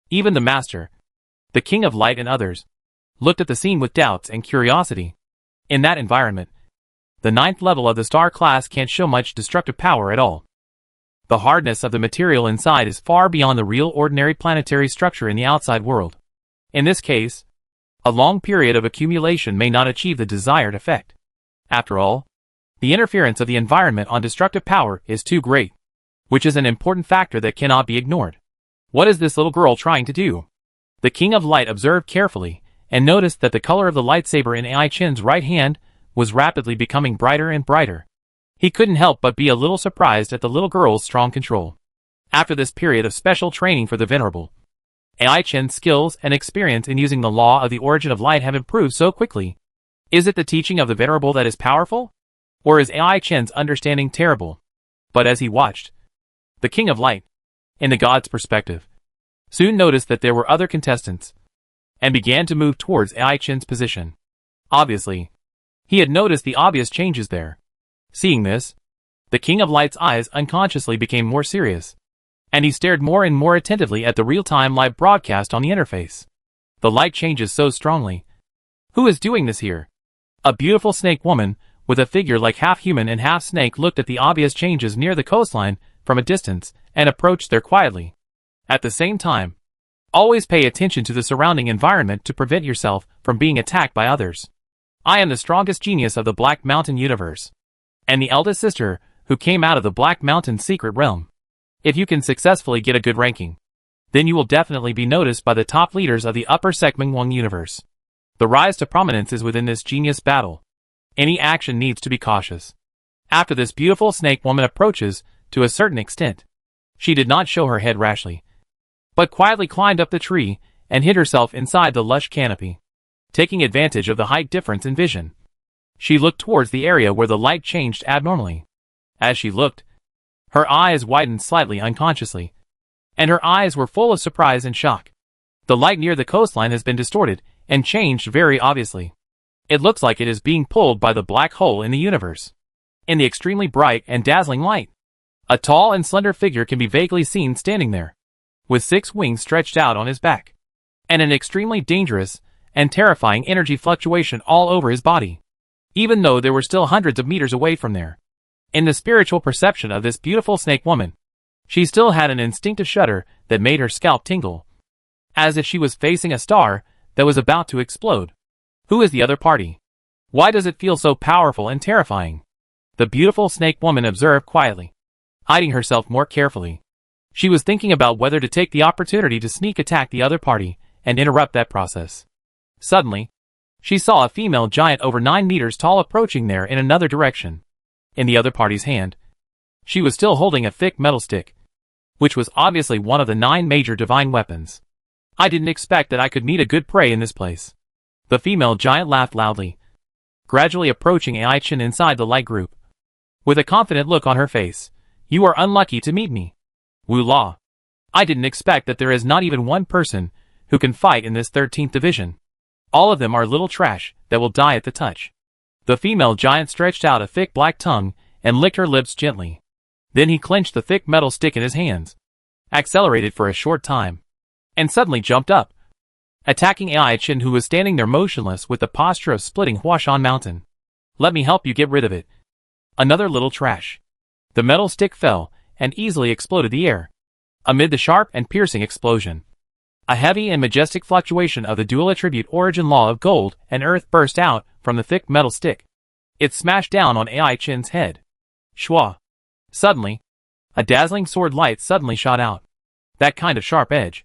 Even the master, the King of Light and others, looked at the scene with doubts and curiosity. In that environment, the 9th level of the star class can't show much destructive power at all. The hardness of the material inside is far beyond the real ordinary planetary structure in the outside world. In this case, a long period of accumulation may not achieve the desired effect. After all, the interference of the environment on destructive power is too great, which is an important factor that cannot be ignored. What is this little girl trying to do? The King of Light observed carefully, and noticed that the color of the lightsaber in AI Chin's right hand was rapidly becoming brighter and brighter. He couldn't help but be a little surprised at the little girl's strong control. After this period of special training for the Venerable, AI Chin's skills and experience in using the law of the origin of light have improved so quickly. Is it the teaching of the Venerable that is powerful? Or is AI Chin's understanding terrible? But as he watched, the King of Light, in the god's perspective, soon noticed that there were other contestants, and began to move towards AI Chin's position. Obviously, he had noticed the obvious changes there. Seeing this, the King of Light's eyes unconsciously became more serious, and he stared more and more attentively at the real-time live broadcast on the interface. The light changes so strongly. Who is doing this here? A beautiful snake woman, with a figure like half human and half snake, looked at the obvious changes near the coastline from a distance, and approached there quietly. At the same time, always pay attention to the surrounding environment to prevent yourself from being attacked by others. I am the strongest genius of the Black Mountain universe, and the eldest sister who came out of the Black Mountain secret realm. If you can successfully get a good ranking, then you will definitely be noticed by the top leaders of the upper Sekmengwang universe. The rise to prominence is within this genius battle. Any action needs to be cautious. After this beautiful snake woman approaches, to a certain extent, she did not show her head rashly, but quietly climbed up the tree and hid herself inside the lush canopy. Taking advantage of the height difference in vision, she looked towards the area where the light changed abnormally. As she looked, her eyes widened slightly unconsciously, and her eyes were full of surprise and shock. The light near the coastline has been distorted and changed very obviously. It looks like it is being pulled by the black hole in the universe. In the extremely bright and dazzling light, a tall and slender figure can be vaguely seen standing there, with 6 wings stretched out on his back, and an extremely dangerous and terrifying energy fluctuation all over his body, even though they were still hundreds of meters away from there. In the spiritual perception of this beautiful snake woman, she still had an instinctive shudder that made her scalp tingle, as if she was facing a star that was about to explode. Who is the other party? Why does it feel so powerful and terrifying? The beautiful snake woman observed quietly, hiding herself more carefully. She was thinking about whether to take the opportunity to sneak attack the other party and interrupt that process. Suddenly, she saw a female giant over 9 meters tall approaching there in another direction. In the other party's hand, she was still holding a thick metal stick, which was obviously one of the 9 major divine weapons. I didn't expect that I could meet a good prey in this place. The female giant laughed loudly, gradually approaching AI Chin inside the light group. With a confident look on her face, "You are unlucky to meet me. Wu La. I didn't expect that there is not even one person who can fight in this 13th division. All of them are little trash that will die at the touch." The female giant stretched out a thick black tongue and licked her lips gently. Then he clenched the thick metal stick in his hands, accelerated for a short time, and suddenly jumped up, attacking AI Chin, who was standing there motionless with the posture of splitting Huashan Mountain. Let me help you get rid of it. Another little trash. The metal stick fell and easily exploded the air. Amid the sharp and piercing explosion, a heavy and majestic fluctuation of the dual attribute origin law of gold and earth burst out from the thick metal stick. It smashed down on Ai Chin's head. Shwa. Suddenly, a dazzling sword light suddenly shot out. That kind of sharp edge,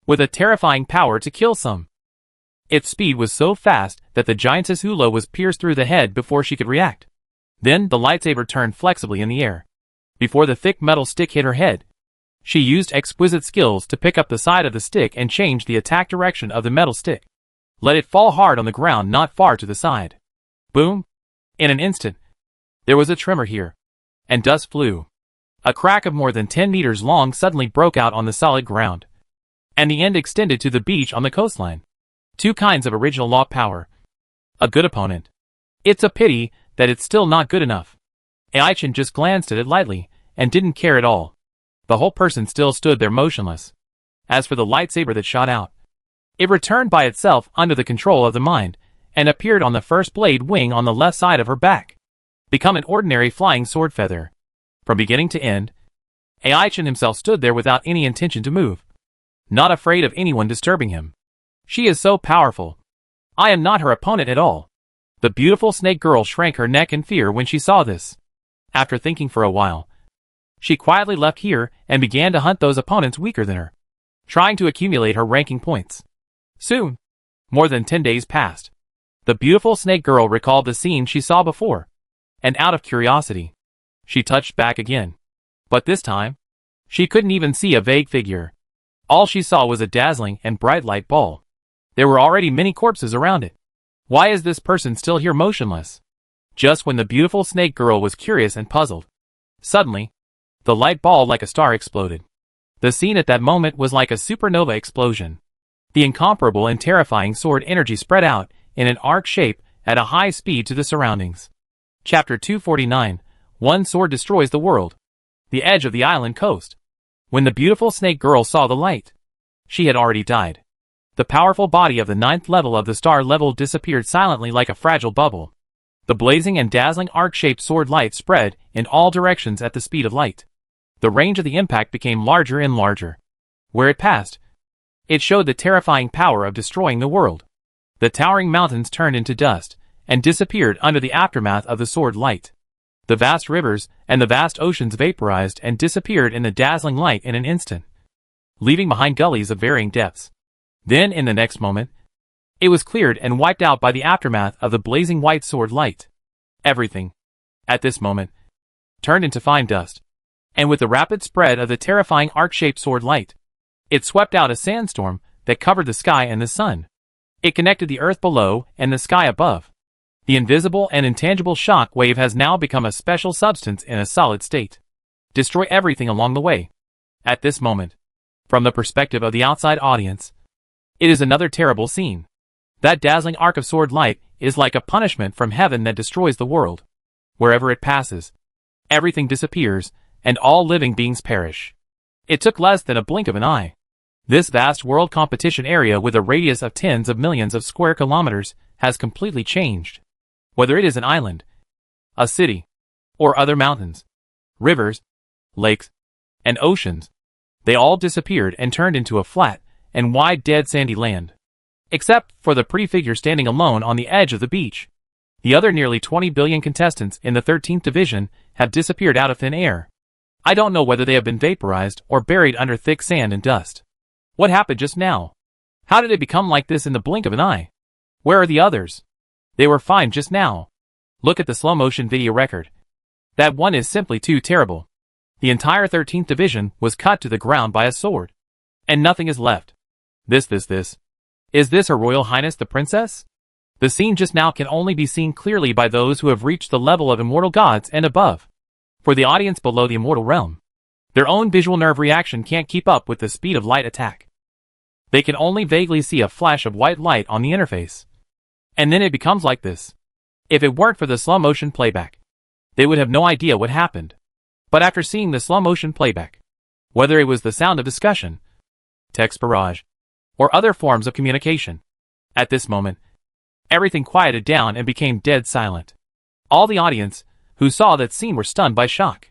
with a terrifying power to kill some. Its speed was so fast that the giantess Hula was pierced through the head before she could react. Then the lightsaber turned flexibly in the air. Before the thick metal stick hit her head, she used exquisite skills to pick up the side of the stick and change the attack direction of the metal stick. Let it fall hard on the ground not far to the side. Boom! In an instant, there was a tremor here, and dust flew. A crack of more than 10 meters long suddenly broke out on the solid ground, and the end extended to the beach on the coastline. Two kinds of original law power. A good opponent. It's a pity that it's still not good enough. Ai-Chin just glanced at it lightly, and didn't care at all. The whole person still stood there motionless. As for the lightsaber that shot out, it returned by itself under the control of the mind, and appeared on the first blade wing on the left side of her back. Become an ordinary flying sword feather. From beginning to end, Ai-Chin himself stood there without any intention to move. Not afraid of anyone disturbing him. She is so powerful. I am not her opponent at all. The beautiful snake girl shrank her neck in fear when she saw this. After thinking for a while, she quietly left here and began to hunt those opponents weaker than her, trying to accumulate her ranking points. Soon, more than 10 days passed. The beautiful snake girl recalled the scene she saw before, and out of curiosity, she touched back again. But this time, she couldn't even see a vague figure. All she saw was a dazzling and bright light ball. There were already many corpses around it. Why is this person still here motionless? Just when the beautiful snake girl was curious and puzzled, suddenly, the light ball like a star exploded. The scene at that moment was like a supernova explosion. The incomparable and terrifying sword energy spread out in an arc shape at a high speed to the surroundings. Chapter 249. One sword destroys the world. The edge of the island coast. When the beautiful snake girl saw the light, she had already died. The powerful body of the 9th level of the star level disappeared silently like a fragile bubble. The blazing and dazzling arc-shaped sword light spread in all directions at the speed of light. The range of the impact became larger and larger. Where it passed, it showed the terrifying power of destroying the world. The towering mountains turned into dust and disappeared under the aftermath of the sword light. The vast rivers and the vast oceans vaporized and disappeared in the dazzling light in an instant, leaving behind gullies of varying depths. Then, in the next moment, it was cleared and wiped out by the aftermath of the blazing white sword light. Everything, at this moment, turned into fine dust. And with the rapid spread of the terrifying arc-shaped sword light, it swept out a sandstorm that covered the sky and the sun. It connected the earth below and the sky above. The invisible and intangible shock wave has now become a special substance in a solid state. Destroy everything along the way. At this moment, from the perspective of the outside audience, it is another terrible scene. That dazzling arc of sword light is like a punishment from heaven that destroys the world. Wherever it passes, everything disappears, and all living beings perish. It took less than a blink of an eye. This vast world competition area with a radius of tens of millions of square kilometers has completely changed. Whether it is an island, a city, or other mountains, rivers, lakes, and oceans, they all disappeared and turned into a flat and wide dead sandy land. Except for the pretty figure standing alone on the edge of the beach. The other nearly 20 billion contestants in the 13th division have disappeared out of thin air. I don't know whether they have been vaporized or buried under thick sand and dust. What happened just now? How did it become like this in the blink of an eye? Where are the others? They were fine just now. Look at the slow-motion video record. That one is simply too terrible. The entire 13th division was cut to the ground by a sword. And nothing is left. This. Is this Her Royal Highness the Princess? The scene just now can only be seen clearly by those who have reached the level of immortal gods and above. For the audience below the immortal realm, their own visual nerve reaction can't keep up with the speed of light attack. They can only vaguely see a flash of white light on the interface. And then it becomes like this. If it weren't for the slow-motion playback, they would have no idea what happened. But after seeing the slow-motion playback, whether it was the sound of discussion, text barrage, or other forms of communication, at this moment, everything quieted down and became dead silent. All the audience, who saw that scene, were stunned by shock.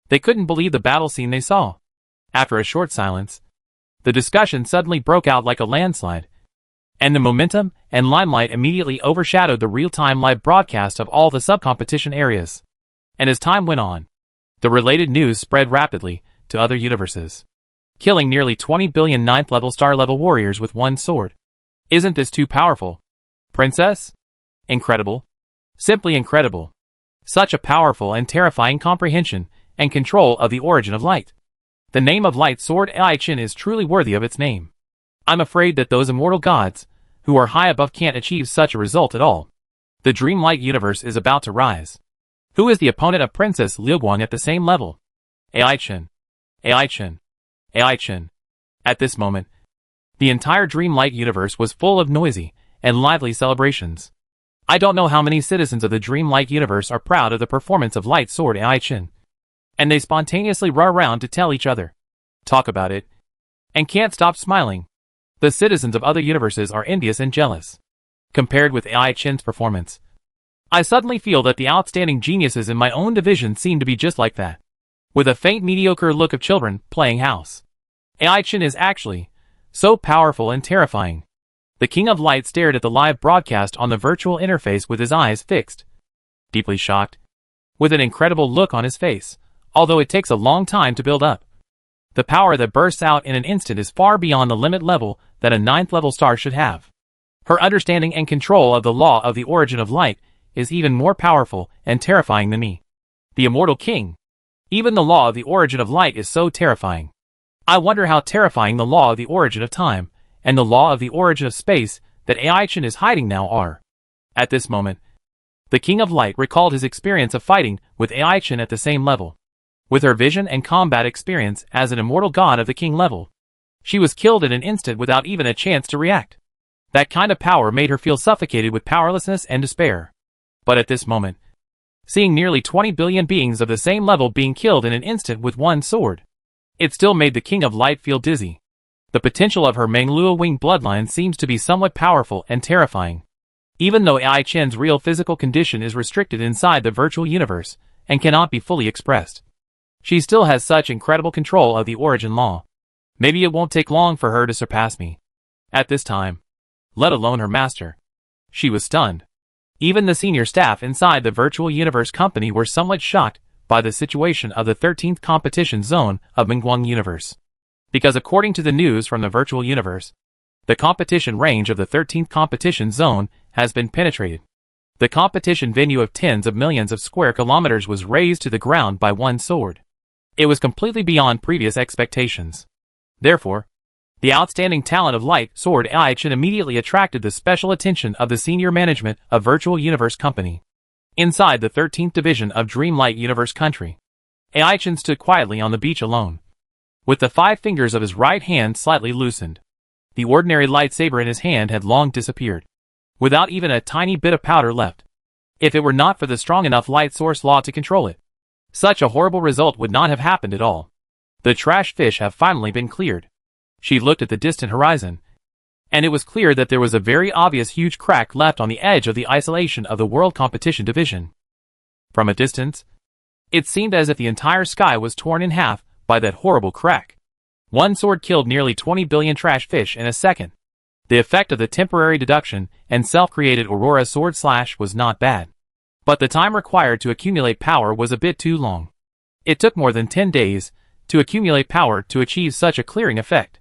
They couldn't believe the battle scene they saw. After a short silence, the discussion suddenly broke out like a landslide, and the momentum and limelight immediately overshadowed the real-time live broadcast of all the sub-competition areas. And as time went on, the related news spread rapidly to other universes, killing nearly 20 billion 9th level star level warriors with one sword. Isn't this too powerful, Princess? Incredible. Simply incredible. Such a powerful and terrifying comprehension and control of the origin of light. The name of Light Sword Ai Chin is truly worthy of its name. I'm afraid that those immortal gods, who are high above, can't achieve such a result at all. The dreamlike universe is about to rise. Who is the opponent of Princess Liu Guang at the same level? Ai Chin. Ai Chin. Ai Chin. At this moment, the entire dreamlike universe was full of noisy and lively celebrations. I don't know how many citizens of the dreamlike universe are proud of the performance of Light Sword Ai Chin, and they spontaneously run around to tell each other, talk about it, and can't stop smiling. The citizens of other universes are envious and jealous. Compared with Ai Chin's performance, I suddenly feel that the outstanding geniuses in my own division seem to be just like that, with a faint mediocre look of children playing house. Ai Chin is actually so powerful and terrifying. The King of Light stared at the live broadcast on the virtual interface with his eyes fixed, deeply shocked, with an incredible look on his face, although it takes a long time to build up. The power that bursts out in an instant is far beyond the limit level that a 9th level star should have. Her understanding and control of the law of the origin of light is even more powerful and terrifying than me, the immortal king. Even the law of the origin of light is so terrifying. I wonder how terrifying the law of the origin of time and the law of the origin of space that Ai Chin is hiding now are. At this moment, the King of Light recalled his experience of fighting with Ai Chin at the same level. With her vision and combat experience as an immortal god of the king level, she was killed in an instant without even a chance to react. That kind of power made her feel suffocated with powerlessness and despair. But at this moment, seeing nearly 20 billion beings of the same level being killed in an instant with one sword, it still made the King of Light feel dizzy. The potential of her Mengluo Wing bloodline seems to be somewhat powerful and terrifying. Even though Ai Chin's real physical condition is restricted inside the virtual universe and cannot be fully expressed, she still has such incredible control of the origin law. Maybe it won't take long for her to surpass me. At this time, let alone her master. She was stunned. Even the senior staff inside the virtual universe company were somewhat shocked by the situation of the 13th competition zone of Mingguang Universe. Because according to the news from the virtual universe, the competition range of the 13th competition zone has been penetrated. The competition venue of tens of millions of square kilometers was razed to the ground by one sword. It was completely beyond previous expectations. Therefore, the outstanding talent of Light Sword Ai Chin immediately attracted the special attention of the senior management of Virtual Universe Company. Inside the 13th division of Dreamlight Universe Country, Ai Chin stood quietly on the beach alone, with the 5 fingers of his right hand slightly loosened. The ordinary lightsaber in his hand had long disappeared, without even a tiny bit of powder left. If it were not for the strong enough light source law to control it, such a horrible result would not have happened at all. The trash fish have finally been cleared. She looked at the distant horizon, and it was clear that there was a very obvious huge crack left on the edge of the isolation of the World Competition Division. From a distance, it seemed as if the entire sky was torn in half by that horrible crack. One sword killed nearly 20 billion trash fish in a second. The effect of the temporary deduction and self-created Aurora sword slash was not bad, but the time required to accumulate power was a bit too long. It took more than 10 days to accumulate power to achieve such a clearing effect.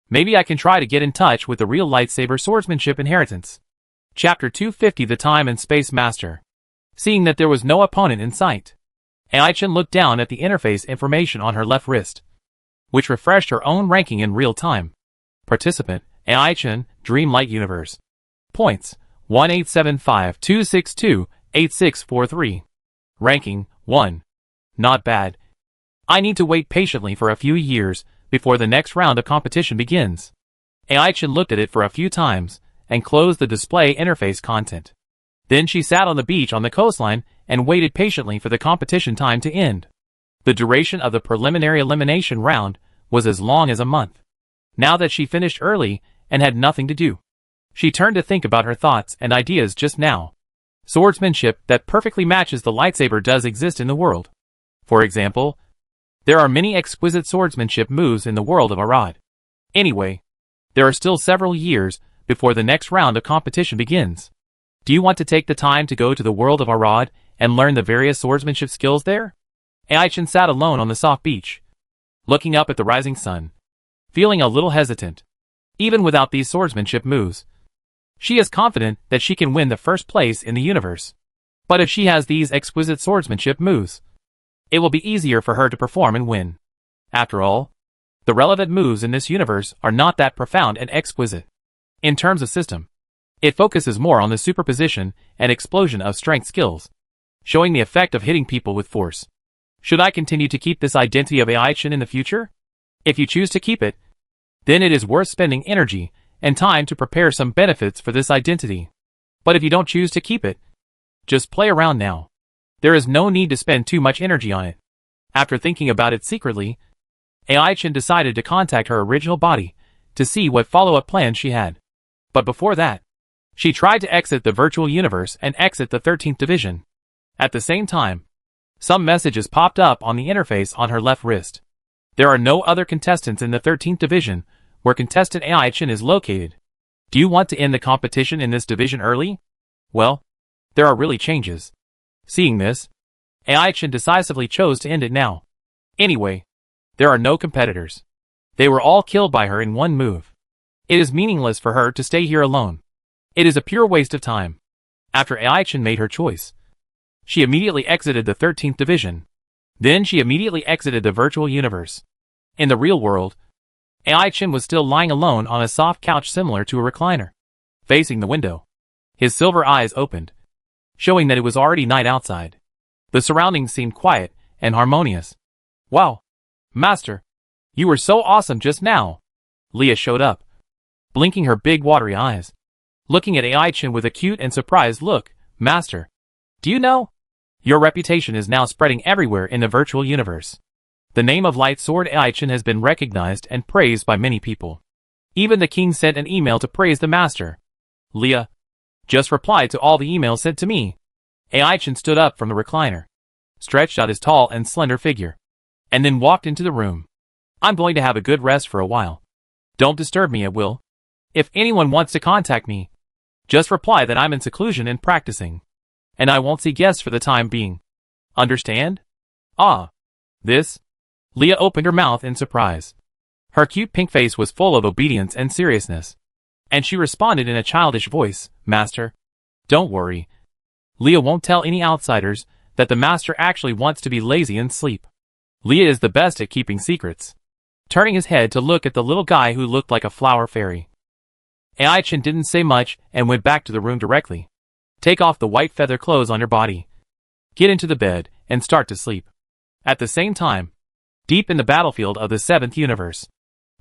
Maybe I can try to get in touch with the real lightsaber swordsmanship inheritance. Chapter 250 The Time and Space Master. Seeing that there was no opponent in sight, Ai Chin looked down at the interface information on her left wrist, which refreshed her own ranking in real time. Participant, Ai Chin, Dreamlight Universe. Points, 18752628643. Ranking, 1. Not bad. I need to wait patiently for a few years before the next round of competition begins. Ai Chin looked at it for a few times and closed the display interface content. Then she sat on the beach on the coastline and waited patiently for the competition time to end. The duration of the preliminary elimination round was as long as a month. Now that she finished early and had nothing to do, she turned to think about her thoughts and ideas just now. Swordsmanship that perfectly matches the lightsaber does exist in the world. For example, there are many exquisite swordsmanship moves in the world of Arad. Anyway, there are still several years before the next round of competition begins. Do you want to take the time to go to the world of Arad and learn the various swordsmanship skills there? Aichin sat alone on the soft beach, looking up at the rising sun, feeling a little hesitant. Even without these swordsmanship moves, she is confident that she can win the first place in the universe. But if she has these exquisite swordsmanship moves, it will be easier for her to perform and win. After all, the relevant moves in this universe are not that profound and exquisite. In terms of system, it focuses more on the superposition and explosion of strength skills, showing the effect of hitting people with force. Should I continue to keep this identity of Aichin in the future? If you choose to keep it, then it is worth spending energy and time to prepare some benefits for this identity. But if you don't choose to keep it, just play around now. There is no need to spend too much energy on it. After thinking about it secretly, Aichin decided to contact her original body to see what follow-up plans she had. But before that, she tried to exit the virtual universe and exit the 13th division. At the same time, some messages popped up on the interface on her left wrist. There are no other contestants in the 13th division where contestant Aichin is located. Do you want to end the competition in this division early? Well, there are really changes. Seeing this, Aichin decisively chose to end it now. Anyway, there are no competitors. They were all killed by her in one move. It is meaningless for her to stay here alone. It is a pure waste of time. After Aichin made her choice, she immediately exited the 13th division. Then she immediately exited the virtual universe. In the real world, Aichin was still lying alone on a soft couch similar to a recliner, facing the window. His silver eyes opened, showing that it was already night outside. The surroundings seemed quiet and harmonious. Wow, Master, you were so awesome just now. Leah showed up, blinking her big watery eyes, looking at Aichin with a cute and surprised look. Master, do you know? Your reputation is now spreading everywhere in the virtual universe. The name of Light Sword Aichin has been recognized and praised by many people. Even the king sent an email to praise the master. Leah just replied to all the emails sent to me. Aichin stood up from the recliner, stretched out his tall and slender figure, and then walked into the room. I'm going to have a good rest for a while. Don't disturb me at will. If anyone wants to contact me, just reply that I'm in seclusion and practicing, and I won't see guests for the time being. Understand? Ah. This? Leah opened her mouth in surprise. Her cute pink face was full of obedience and seriousness, and she responded in a childish voice, Master, don't worry. Leah won't tell any outsiders that the master actually wants to be lazy and sleep. Leah is the best at keeping secrets. Turning his head to look at the little guy who looked like a flower fairy, Aichin didn't say much and went back to the room directly. Take off the white feather clothes on your body. Get into the bed and start to sleep. At the same time, deep in the battlefield of the 7th universe,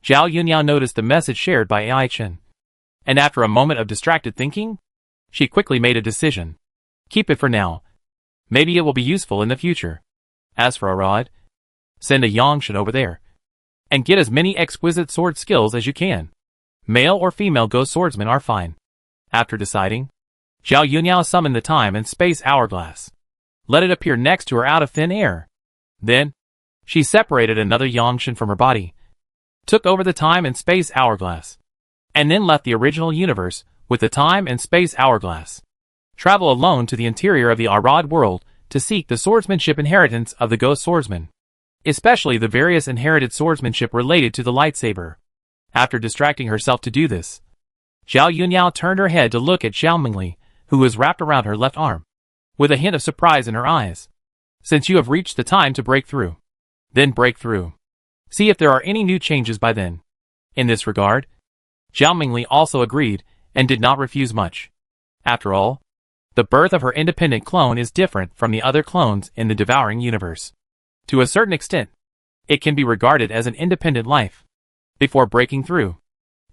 Zhao Yunyao noticed the message shared by Aichin. And after a moment of distracted thinking, she quickly made a decision. Keep it for now. Maybe it will be useful in the future. As for Arad, send a Yangshan over there, and get as many exquisite sword skills as you can. Male or female ghost swordsmen are fine. After deciding, Zhao Yunyao summoned the time and space hourglass. Let it appear next to her out of thin air. Then, she separated another Yangshan from her body, took over the time and space hourglass, and then left the original universe with the time and space hourglass. Travel alone to the interior of the Arad world to seek the swordsmanship inheritance of the ghost swordsman, especially the various inherited swordsmanship related to the lightsaber. After distracting herself to do this, Zhao Yunyao turned her head to look at Xiao Mingli, who was wrapped around her left arm, with a hint of surprise in her eyes. Since you have reached the time to break through, then break through. See if there are any new changes by then. In this regard, Xiao Mingli also agreed and did not refuse much. After all, the birth of her independent clone is different from the other clones in the devouring universe. To a certain extent, it can be regarded as an independent life. Before breaking through,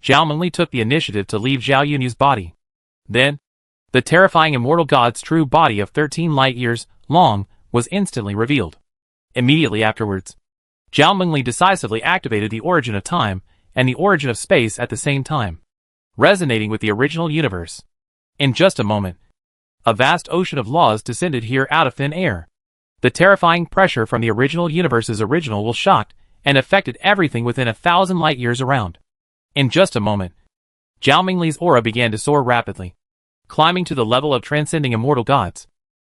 Zhao Mingli took the initiative to leave Zhao Yunyu's body. Then, the terrifying immortal god's true body of 13 light years long was instantly revealed. Immediately afterwards, Zhao Mingli decisively activated the origin of time and the origin of space at the same time, resonating with the original universe. In just a moment, A vast ocean of laws descended here out of thin air. The terrifying pressure from the original universe's original will shocked and affected everything within 1,000 light years around. In just a moment, Zhao Mingli's aura began to soar rapidly, climbing to the level of transcending immortal gods.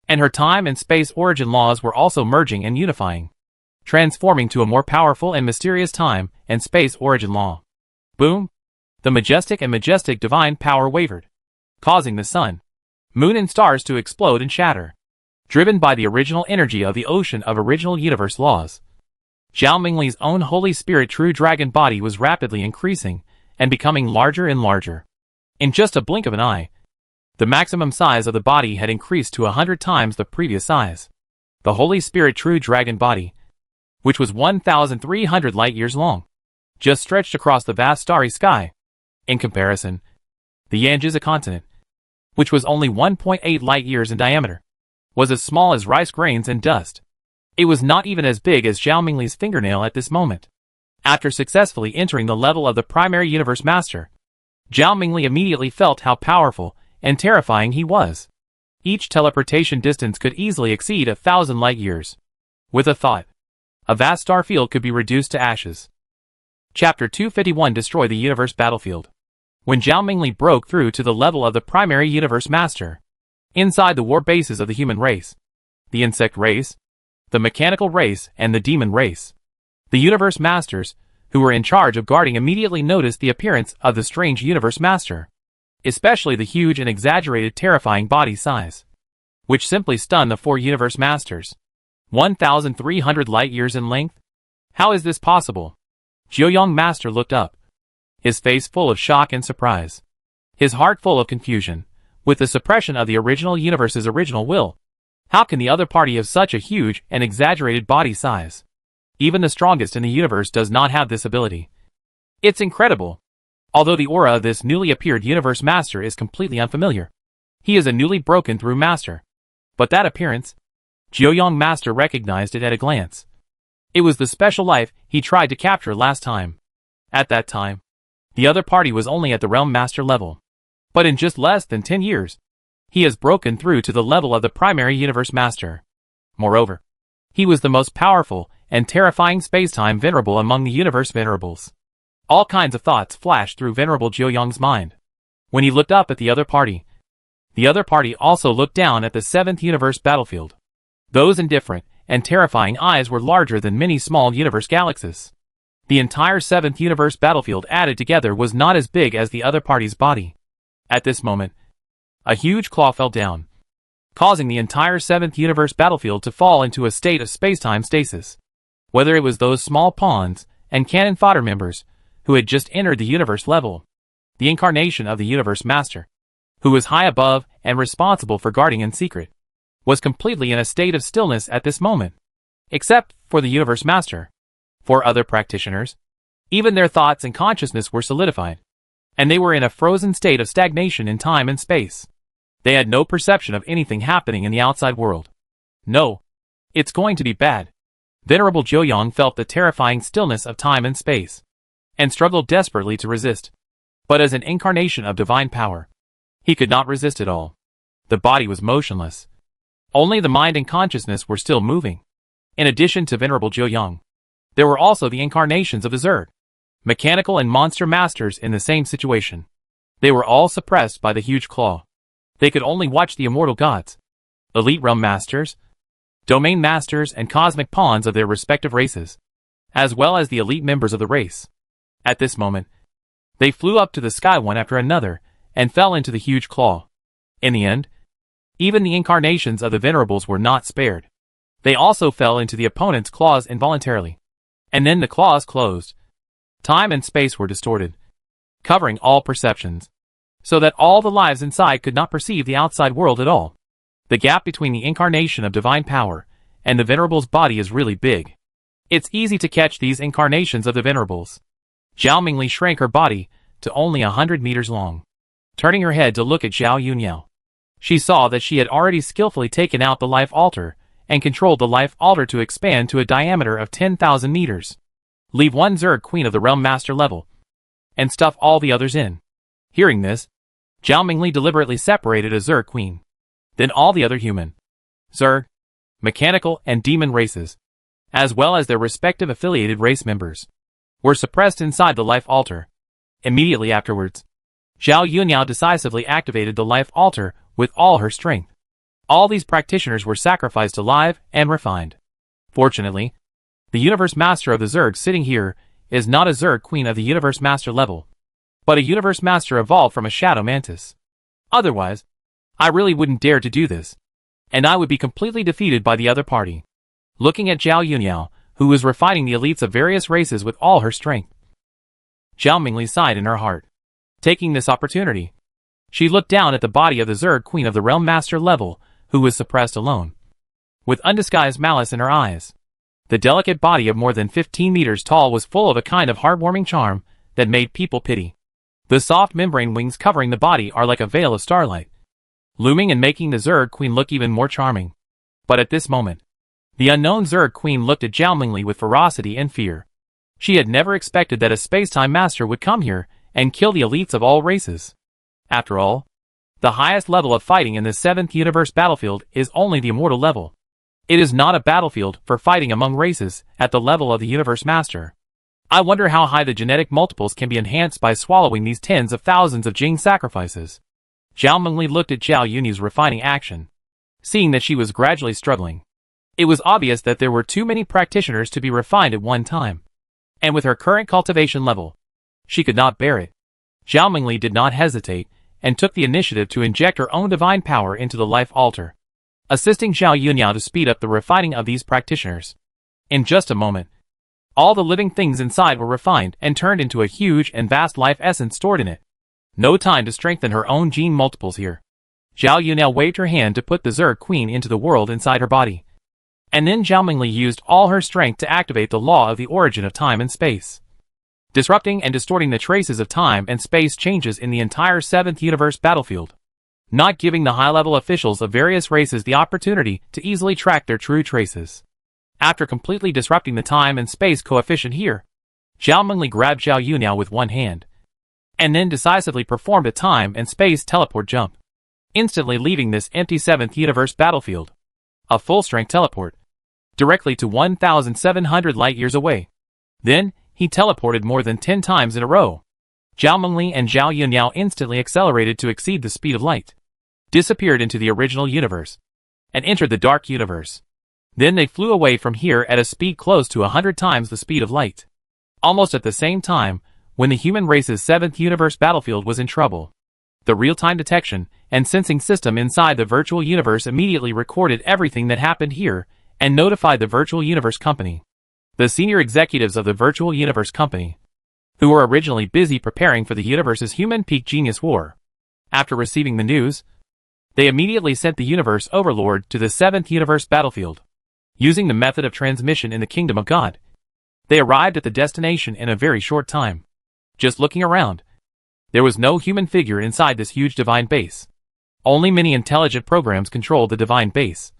And her time and space origin laws were also merging and unifying, transforming to a more powerful and mysterious time and space origin law. Boom! The majestic divine power wavered, causing the sun, moon and stars to explode and shatter. Driven by the original energy of the ocean of original universe laws, Zhao Mingli's own Holy Spirit true dragon body was rapidly increasing and becoming larger and larger. In just a blink of an eye, the maximum size of the body had increased to 100 times the previous size. The Holy Spirit true dragon body, which was 1,300 light years long, just stretched across the vast starry sky. In comparison, the Yanjiza continent, which was only 1.8 light years in diameter, was as small as rice grains and dust. It was not even as big as Zhao Mingli's fingernail at this moment. After successfully entering the level of the primary universe master, Zhao Mingli immediately felt how powerful and terrifying he was. Each teleportation distance could easily exceed 1,000 light years. With a thought, a vast star field could be reduced to ashes. Chapter 251 Destroy the Universe Battlefield. When Zhao Mingli broke through to the level of the primary universe master, inside the war bases of the human race, the insect race, the mechanical race, and the demon race, the universe masters, who were in charge of guarding, immediately noticed the appearance of the strange universe master, especially the huge and exaggerated terrifying body size, which simply stunned the four universe masters. 1,300 light years in length? How is this possible? Jiuyang Master looked up, his face full of shock and surprise, his heart full of confusion. With the suppression of the original universe's original will, how can the other party have such a huge and exaggerated body size? Even the strongest in the universe does not have this ability. It's incredible. Although the aura of this newly appeared universe master is completely unfamiliar, he is a newly broken through master. But that appearance, Jiuyang Master recognized it at a glance. It was the special life he tried to capture last time. At that time, the other party was only at the realm master level. But in just less than 10 years, he has broken through to the level of the primary universe master. Moreover, he was the most powerful and terrifying space-time venerable among the universe venerables. All kinds of thoughts flashed through Venerable Jiuyang's mind. When he looked up at the other party also looked down at the 7th universe battlefield. Those indifferent and terrifying eyes were larger than many small universe galaxies. The entire 7th universe battlefield added together was not as big as the other party's body. At this moment, a huge claw fell down, causing the entire 7th universe battlefield to fall into a state of space-time stasis. Whether it was those small pawns and cannon fodder members who had just entered the universe level, the incarnation of the universe master, who was high above and responsible for guarding in secret, was completely in a state of stillness at this moment. Except for the universe master. For other practitioners, even their thoughts and consciousness were solidified, and they were in a frozen state of stagnation in time and space. They had no perception of anything happening in the outside world. No. It's going to be bad. Venerable Jiuyang felt the terrifying stillness of time and space, and struggled desperately to resist. But as an incarnation of divine power, he could not resist at all. The body was motionless. Only the mind and consciousness were still moving. In addition to Venerable Jiuyang, there were also the incarnations of the Zerg, mechanical and monster masters in the same situation. They were all suppressed by the huge claw. They could only watch the immortal gods, elite realm masters, domain masters and cosmic pawns of their respective races, as well as the elite members of the race. At this moment, they flew up to the sky one after another and fell into the huge claw. In the end, even the incarnations of the venerables were not spared. They also fell into the opponent's claws involuntarily. And then the claws closed. Time and space were distorted, covering all perceptions, so that all the lives inside could not perceive the outside world at all. The gap between the incarnation of divine power and the venerable's body is really big. It's easy to catch these incarnations of the venerables. Zhao Mingli shrank her body to only 100 meters long. Turning her head to look at Zhao Yunyao, she saw that she had already skillfully taken out the life altar and controlled the life altar to expand to a diameter of 10,000 meters. Leave one Zerg queen of the realm master level, and stuff all the others in. Hearing this, Zhao Mingli deliberately separated a Zerg queen. Then all the other human, Zerg, mechanical, and demon races, as well as their respective affiliated race members, were suppressed inside the life altar. Immediately afterwards, Zhao Yunyan decisively activated the life altar with all her strength. All these practitioners were sacrificed alive and refined. Fortunately, the Universe Master of the Zerg sitting here is not a Zerg Queen of the Universe Master level, but a Universe Master evolved from a Shadow Mantis. Otherwise, I really wouldn't dare to do this, and I would be completely defeated by the other party. Looking at Zhao Yunyan, who was refining the elites of various races with all her strength, Zhao Mingli sighed in her heart. Taking this opportunity, she looked down at the body of the Zerg Queen of the Realm Master level, who was suppressed alone. With undisguised malice in her eyes, the delicate body of more than 15 meters tall was full of a kind of heartwarming charm that made people pity. The soft membrane wings covering the body are like a veil of starlight, looming and making the Zerg Queen look even more charming. But at this moment, the unknown Zerg Queen looked at Zhao Mingli with ferocity and fear. She had never expected that a space-time master would come here and kill the elites of all races. After all, the highest level of fighting in the 7th universe battlefield is only the immortal level. It is not a battlefield for fighting among races at the level of the Universe Master. I wonder how high the genetic multiples can be enhanced by swallowing these tens of thousands of Jing sacrifices. Zhao Mingli looked at Zhao Yunyan's refining action, seeing that she was gradually struggling. It was obvious that there were too many practitioners to be refined at one time, and with her current cultivation level, she could not bear it. Zhao Mingli did not hesitate, and took the initiative to inject her own divine power into the life altar, assisting Zhao Yunyan to speed up the refining of these practitioners. In just a moment, all the living things inside were refined and turned into a huge and vast life essence stored in it. No time to strengthen her own gene multiples here. Zhao Yunyan waved her hand to put the Zerg Queen into the world inside her body. And then Zhao Mingli used all her strength to activate the law of the origin of time and space, disrupting and distorting the traces of time and space changes in the entire 7th universe battlefield, not giving the high-level officials of various races the opportunity to easily track their true traces. After completely disrupting the time and space coefficient here, Zhao Mingli grabbed Zhao Yunyan with one hand, and then decisively performed a time and space teleport jump, instantly leaving this empty 7th universe battlefield, a full-strength teleport, directly to 1,700 light-years away. Then, he teleported more than 10 times in a row. Zhao Mingli and Zhao Yunyan instantly accelerated to exceed the speed of light, disappeared into the original universe, and entered the dark universe. Then they flew away from here at a speed close to 100 times the speed of light. Almost at the same time, when the human race's 7th universe battlefield was in trouble, the real-time detection and sensing system inside the virtual universe immediately recorded everything that happened here and notified the virtual universe company. The senior executives of the virtual universe company, who were originally busy preparing for the universe's human peak genius war, after receiving the news, they immediately sent the universe overlord to the 7th universe battlefield. Using the method of transmission in the kingdom of God, they arrived at the destination in a very short time. Just looking around, there was no human figure inside this huge divine base. Only many intelligent programs controlled the divine base,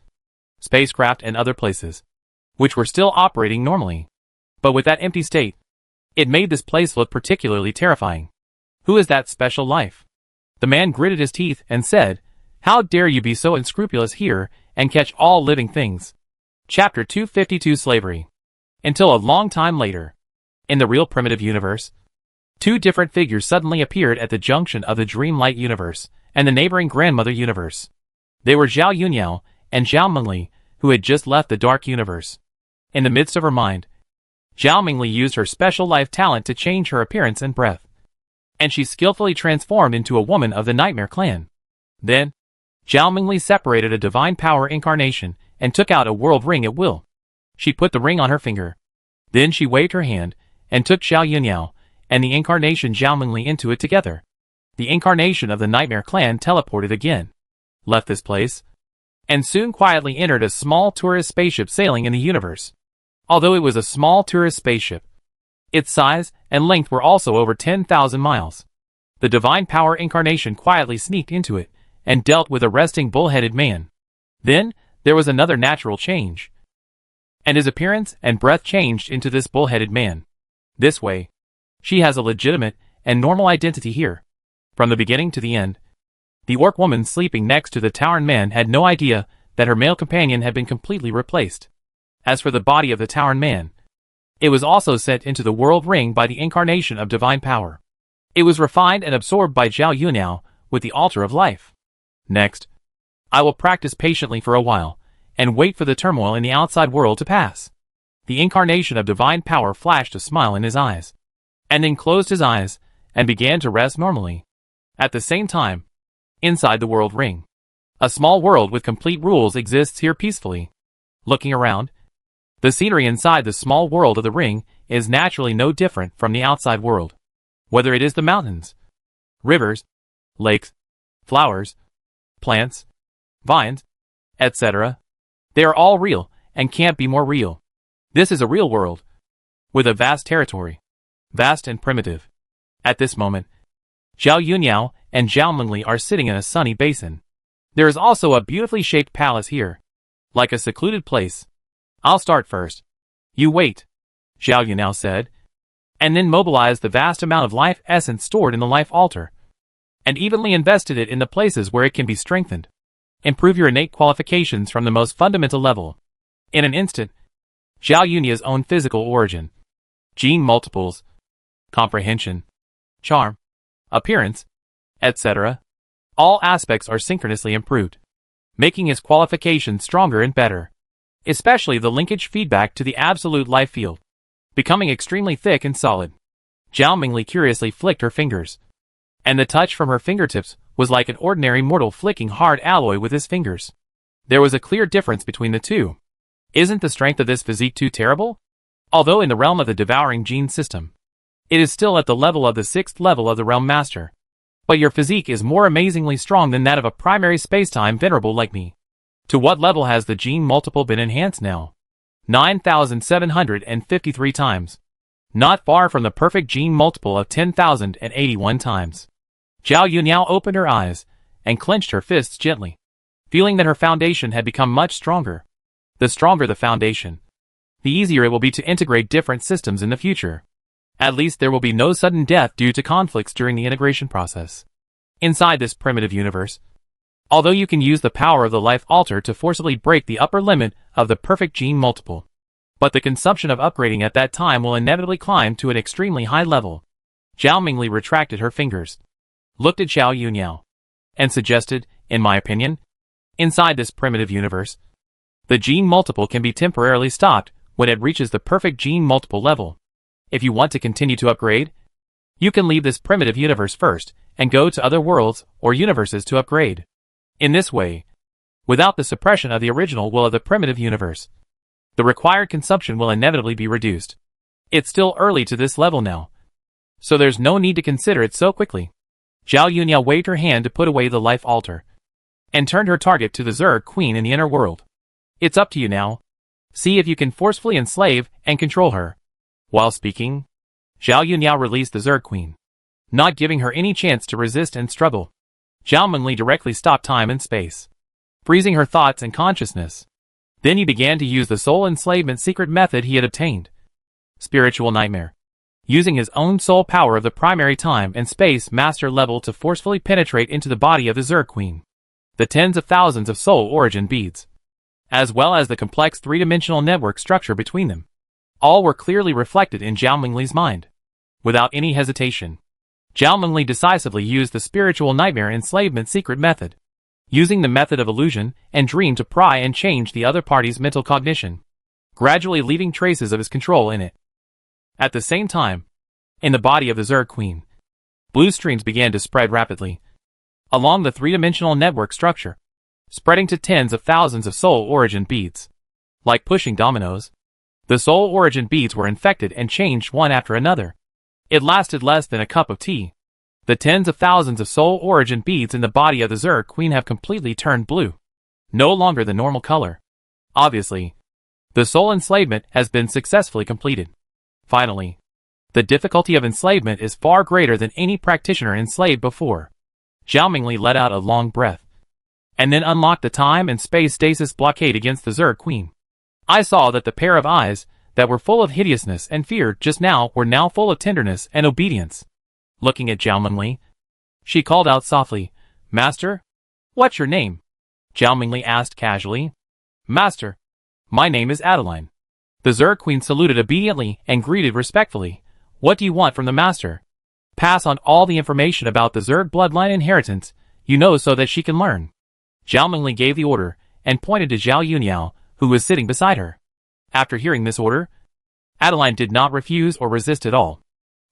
spacecraft and other places, which were still operating normally. But with that empty state, it made this place look particularly terrifying. Who is that special life? The man gritted his teeth and said, "How dare you be so unscrupulous here and catch all living things?" Chapter 252 Slavery. Until a long time later, in the real primitive universe, two different figures suddenly appeared at the junction of the Dreamlight universe and the neighboring Grandmother universe. They were Zhao Yunyan and Zhao Mingli, who had just left the Dark universe. In the midst of her mind, Zhao Mingli used her special life talent to change her appearance and breath, and she skillfully transformed into a woman of the Nightmare clan. Then, Zhao Mingli separated a divine power incarnation and took out a world ring at will. She put the ring on her finger. Then she waved her hand and took Zhao Yunyan and the incarnation Zhao Mingli into it together. The incarnation of the Nightmare clan teleported again, left this place, and soon quietly entered a small tourist spaceship sailing in the universe. Although it was a small tourist spaceship, its size and length were also over 10,000 miles. The divine power incarnation quietly sneaked into it and dealt with a resting bull-headed man. Then, there was another natural change, and his appearance and breath changed into this bull-headed man. This way, she has a legitimate and normal identity here. From the beginning to the end, The orc woman sleeping next to the Tauren man had no idea that her male companion had been completely replaced. As for the body of the Tauren man, it was also sent into the world ring by the incarnation of divine power. It was refined and absorbed by Zhao Yuniao with the altar of life. Next, I will practice patiently for a while, and wait for the turmoil in the outside world to pass. The incarnation of divine power flashed a smile in his eyes, and then closed his eyes, and began to rest normally. At the same time, inside the world ring, a small world with complete rules exists here peacefully. Looking around, the scenery inside the small world of the ring is naturally no different from the outside world. Whether it is the mountains, rivers, lakes, flowers, plants, vines, etc., they are all real and can't be more real. This is a real world, with a vast territory, vast and primitive. At this moment, Zhao Yuniao and Zhao Mengli are sitting in a sunny basin. There is also a beautifully shaped palace here, like a secluded place. I'll start first. You wait, Zhao Yuniao said, and then mobilized the vast amount of life essence stored in the life altar, and evenly invested it in the places where it can be strengthened. Improve your innate qualifications from the most fundamental level. In an instant, Zhao Yunia's own physical origin, gene multiples, comprehension, charm, appearance, etc., all aspects are synchronously improved, making his qualifications stronger and better, especially the linkage feedback to the absolute life field, becoming extremely thick and solid. Zhao Mingli curiously flicked her fingers, and the touch from her fingertips was like an ordinary mortal flicking hard alloy with his fingers. There was a clear difference between the two. Isn't the strength of this physique too terrible? Although in the realm of the devouring gene system, it is still at the level of the 6th level of the realm master. But your physique is more amazingly strong than that of a primary spacetime venerable like me. To what level has the gene multiple been enhanced now? 9,753 times. Not far from the perfect gene multiple of 10,081 times. Zhao Yuniao opened her eyes and clenched her fists gently, feeling that her foundation had become much stronger. The stronger the foundation, the easier it will be to integrate different systems in the future. At least there will be no sudden death due to conflicts during the integration process. Inside this primitive universe, although you can use the power of the life altar to forcibly break the upper limit of the perfect gene multiple, but the consumption of upgrading at that time will inevitably climb to an extremely high level. Zhao Mingli retracted her fingers, looked at Zhao Yuniao, and suggested, in my opinion, inside this primitive universe, the gene multiple can be temporarily stopped when it reaches the perfect gene multiple level. If you want to continue to upgrade, you can leave this primitive universe first and go to other worlds or universes to upgrade. In this way, without the suppression of the original will of the primitive universe, the required consumption will inevitably be reduced. It's still early to this level now, so there's no need to consider it so quickly. Zhao Yuniao waved her hand to put away the life altar, and turned her target to the Zerg Queen in the inner world. It's up to you now. See if you can forcefully enslave and control her. While speaking, Zhao Yuniao released the Zerg Queen, not giving her any chance to resist and struggle. Zhao Mengli directly stopped time and space, freezing her thoughts and consciousness. Then he began to use the soul enslavement secret method he had obtained. Spiritual Nightmare. Using his own soul power of the primary time and space master level to forcefully penetrate into the body of the Zerg Queen. The tens of thousands of soul origin beads, as well as the complex three-dimensional network structure between them, all were clearly reflected in Zhao Mengli's mind. Without any hesitation, Zhao Mengli decisively used the spiritual nightmare enslavement secret method, using the method of illusion and dream to pry and change the other party's mental cognition, gradually leaving traces of his control in it. At the same time, in the body of the Zerg Queen, blue streams began to spread rapidly along the three-dimensional network structure, spreading to tens of thousands of soul origin beads. Like pushing dominoes, the soul origin beads were infected and changed one after another. It lasted less than a cup of tea. The tens of thousands of soul origin beads in the body of the Zerg Queen have completely turned blue, no longer the normal color. Obviously, the soul enslavement has been successfully completed. Finally, the difficulty of enslavement is far greater than any practitioner enslaved before. Zhao Mingli let out a long breath, and then unlocked the time and space stasis blockade against the Zerg Queen. I saw that the pair of eyes that were full of hideousness and fear just now were now full of tenderness and obedience. Looking at Zhao Mingli, she called out softly, Master? What's your name? Zhao Mingli asked casually. Master, my name is Adeline. The Zerg Queen saluted obediently and greeted respectfully. What do you want from the Master? Pass on all the information about the Zerg bloodline inheritance, so that she can learn. Zhao Mingli gave the order and pointed to Zhao Yuniao, who was sitting beside her. After hearing this order, Adeline did not refuse or resist at all.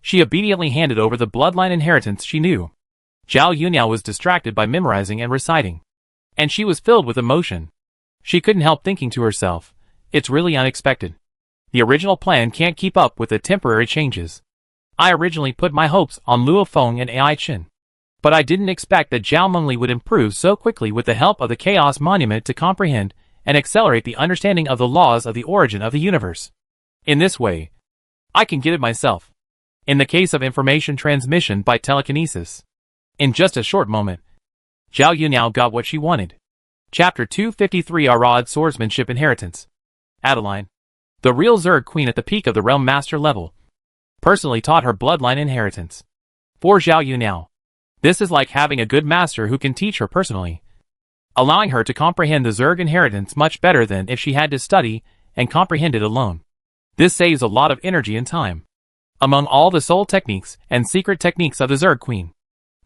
She obediently handed over the bloodline inheritance she knew. Zhao Yuniao was distracted by memorizing and reciting, and she was filled with emotion. She couldn't help thinking to herself, it's really unexpected. The original plan can't keep up with the temporary changes. I originally put my hopes on Luo Feng and Ai Qin, but I didn't expect that Zhao Mengli would improve so quickly with the help of the Chaos Monument to comprehend and accelerate the understanding of the laws of the origin of the universe. In this way, I can get it myself. In the case of information transmission by telekinesis, in just a short moment, Zhao Yuniao got what she wanted. Chapter 253 Arad Swordsmanship Inheritance. Adeline, the real Zerg Queen at the peak of the Realm Master level, personally taught her bloodline inheritance. For Zhao Yuniao, this is like having a good master who can teach her personally, allowing her to comprehend the Zerg inheritance much better than if she had to study and comprehend it alone. This saves a lot of energy and time. Among all the soul techniques and secret techniques of the Zerg Queen,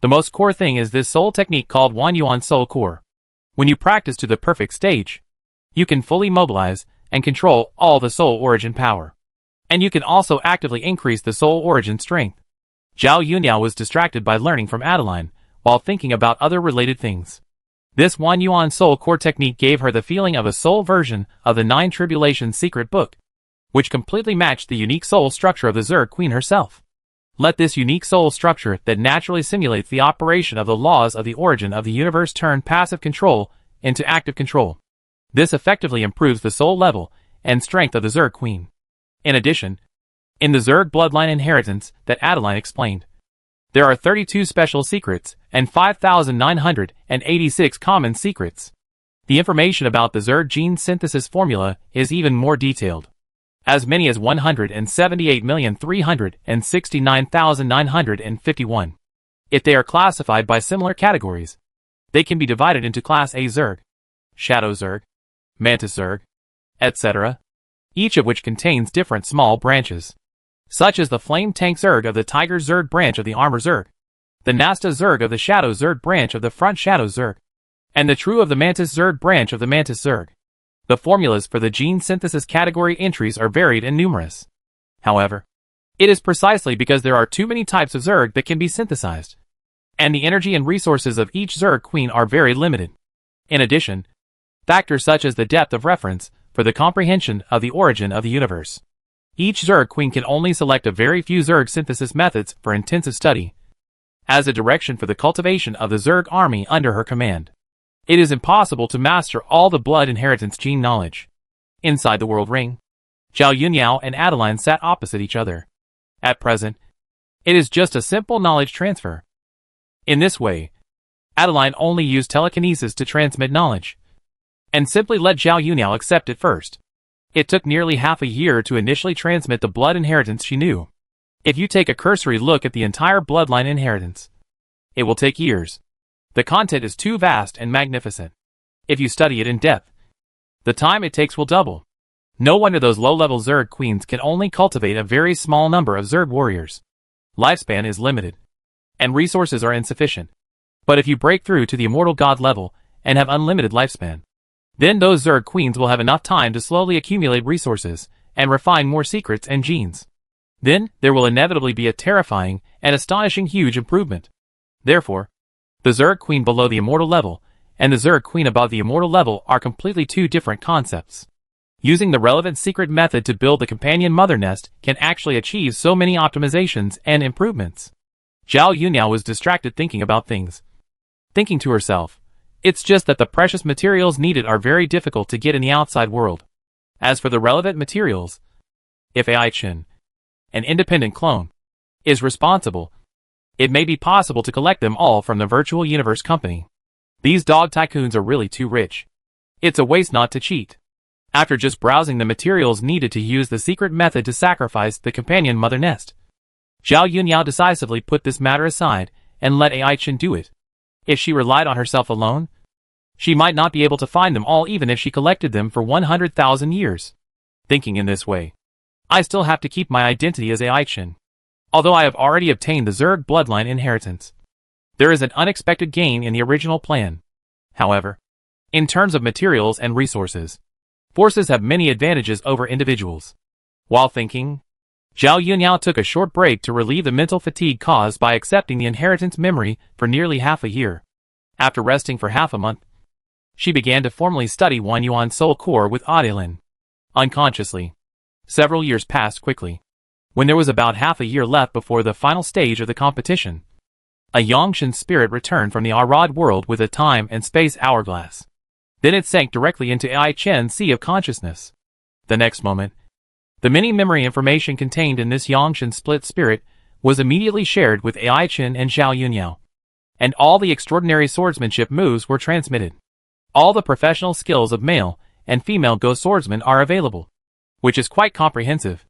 the most core thing is this soul technique called Wan Yuan Soul Core. When you practice to the perfect stage, you can fully mobilize and control all the soul origin power. And you can also actively increase the soul origin strength. Zhao Yuniao was distracted by learning from Adeline, while thinking about other related things. This Wan Yuan Soul Core technique gave her the feeling of a soul version of the Nine Tribulations secret book, which completely matched the unique soul structure of the Zerg Queen herself. Let this unique soul structure that naturally simulates the operation of the laws of the origin of the universe turn passive control into active control. This effectively improves the soul level and strength of the Zerg Queen. In addition, in the Zerg bloodline inheritance that Adeline explained, there are 32 special secrets and 5,986 common secrets. The information about the Zerg gene synthesis formula is even more detailed. As many as 178,369,951. If they are classified by similar categories, they can be divided into Class A Zerg, Shadow Zerg, Mantis Zerg, etc., each of which contains different small branches, such as the Flame Tank Zerg of the Tiger Zerg branch of the Armor Zerg, the Nasta Zerg of the Shadow Zerg branch of the Front Shadow Zerg, and the True of the Mantis Zerg branch of the Mantis Zerg. The formulas for the gene synthesis category entries are varied and numerous. However, it is precisely because there are too many types of Zerg that can be synthesized, and the energy and resources of each Zerg Queen are very limited. In addition, factors such as the depth of reference for the comprehension of the origin of the universe. Each Zerg Queen can only select a very few Zerg synthesis methods for intensive study, as a direction for the cultivation of the Zerg army under her command. It is impossible to master all the blood inheritance gene knowledge. Inside the World Ring, Zhao Yuniao and Adeline sat opposite each other. At present, it is just a simple knowledge transfer. In this way, Adeline only used telekinesis to transmit knowledge, and simply let Zhao Yuniao accept it first. It took nearly half a year to initially transmit the blood inheritance she knew. If you take a cursory look at the entire bloodline inheritance, it will take years. The content is too vast and magnificent. If you study it in depth, the time it takes will double. No wonder those low-level Zerg Queens can only cultivate a very small number of Zerg warriors. Lifespan is limited, and resources are insufficient. But if you break through to the Immortal God level and have unlimited lifespan, then those Zerg Queens will have enough time to slowly accumulate resources and refine more secrets and genes. Then, there will inevitably be a terrifying and astonishing huge improvement. Therefore, the Zerg Queen below the Immortal level and the Zerg Queen above the Immortal level are completely two different concepts. Using the relevant secret method to build the companion mother nest can actually achieve so many optimizations and improvements. Zhao Yuniao was distracted thinking about things. Thinking to herself, it's just that the precious materials needed are very difficult to get in the outside world. As for the relevant materials, if Ai Qin, an independent clone, is responsible, it may be possible to collect them all from the Virtual Universe Company. These dog tycoons are really too rich. It's a waste not to cheat. After just browsing the materials needed to use the secret method to sacrifice the companion mother nest, Zhao Yuniao decisively put this matter aside and let Ai Qin do it. If she relied on herself alone, she might not be able to find them all even if she collected them for 100,000 years. Thinking in this way, I still have to keep my identity as Aichin. Although I have already obtained the Zerg bloodline inheritance, there is an unexpected gain in the original plan. However, in terms of materials and resources, forces have many advantages over individuals. While thinking, Zhao Yunyao took a short break to relieve the mental fatigue caused by accepting the inheritance memory for nearly half a year. After resting for half a month, she began to formally study Wan Yuan's soul core with Adelin. Unconsciously, several years passed quickly. When there was about half a year left before the final stage of the competition, a Yongshan spirit returned from the Arad world with a time and space hourglass. Then it sank directly into Aichen's sea of consciousness. The next moment, the mini memory information contained in this Yongshan split spirit was immediately shared with Aichin and Zhao Yunyao. And all the extraordinary swordsmanship moves were transmitted. All the professional skills of male and female ghost swordsmen are available, which is quite comprehensive.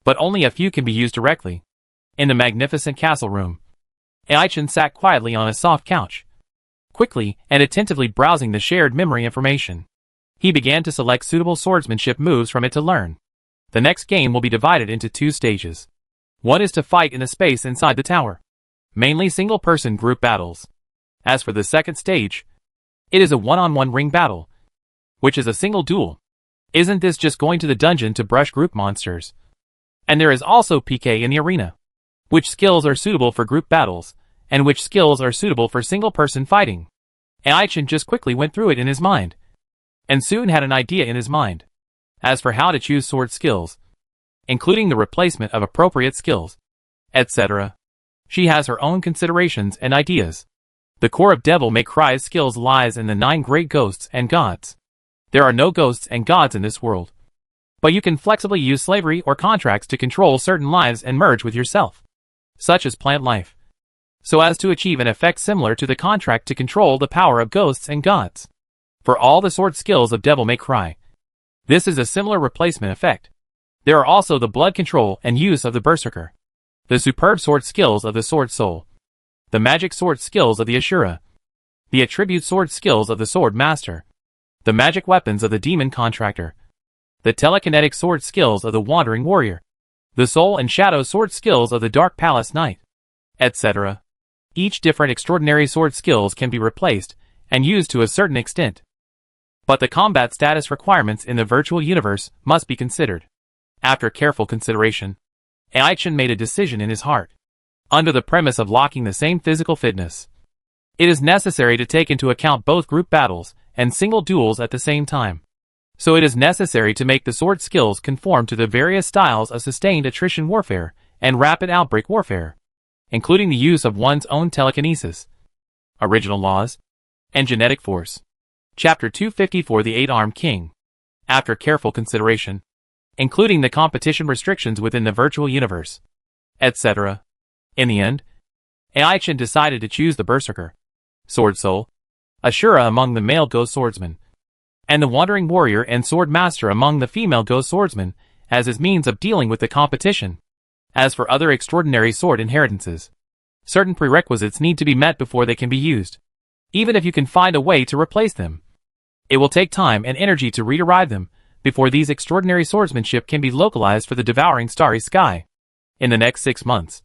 But only a few can be used directly. In the magnificent castle room, Aichin sat quietly on a soft couch, quickly and attentively browsing the shared memory information. He began to select suitable swordsmanship moves from it to learn. The next game will be divided into 2 stages. One is to fight in the space inside the tower, mainly single-person group battles. As for the second stage, it is a one-on-one ring battle, which is a single duel. Isn't this just going to the dungeon to brush group monsters? And there is also PK in the arena. Which skills are suitable for group battles, and which skills are suitable for single-person fighting? Aichin just quickly went through it in his mind, and soon had an idea in his mind. As for how to choose sword skills, including the replacement of appropriate skills, etc., she has her own considerations and ideas. The core of Devil May Cry's skills lies in the 9 great ghosts and gods. There are no ghosts and gods in this world, but you can flexibly use slavery or contracts to control certain lives and merge with yourself, such as plant life, so as to achieve an effect similar to the contract to control the power of ghosts and gods. For all the sword skills of Devil May Cry, this is a similar replacement effect. There are also the blood control and use of the Berserker, the superb sword skills of the Sword Soul, the magic sword skills of the Ashura, the attribute sword skills of the Sword Master, the magic weapons of the Demon Contractor, the telekinetic sword skills of the Wandering Warrior, the soul and shadow sword skills of the Dark Palace Knight, etc. Each different extraordinary sword skills can be replaced and used to a certain extent. But the combat status requirements in the virtual universe must be considered. After careful consideration, Aichin made a decision in his heart. Under the premise of locking the same physical fitness, it is necessary to take into account both group battles and single duels at the same time. So it is necessary to make the sword skills conform to the various styles of sustained attrition warfare and rapid outbreak warfare, including the use of one's own telekinesis, original laws, and genetic force. Chapter 254 The Eight-Armed King. After careful consideration, including the competition restrictions within the virtual universe, etc., in the end, Aichin decided to choose the Berserker, Sword Soul, Ashura among the male ghost swordsmen, and the Wandering Warrior and Sword Master among the female ghost swordsmen as his means of dealing with the competition. As for other extraordinary sword inheritances, certain prerequisites need to be met before they can be used. Even if you can find a way to replace them, it will take time and energy to re-derive them before these extraordinary swordsmanship can be localized for the devouring starry sky. In the next 6 months,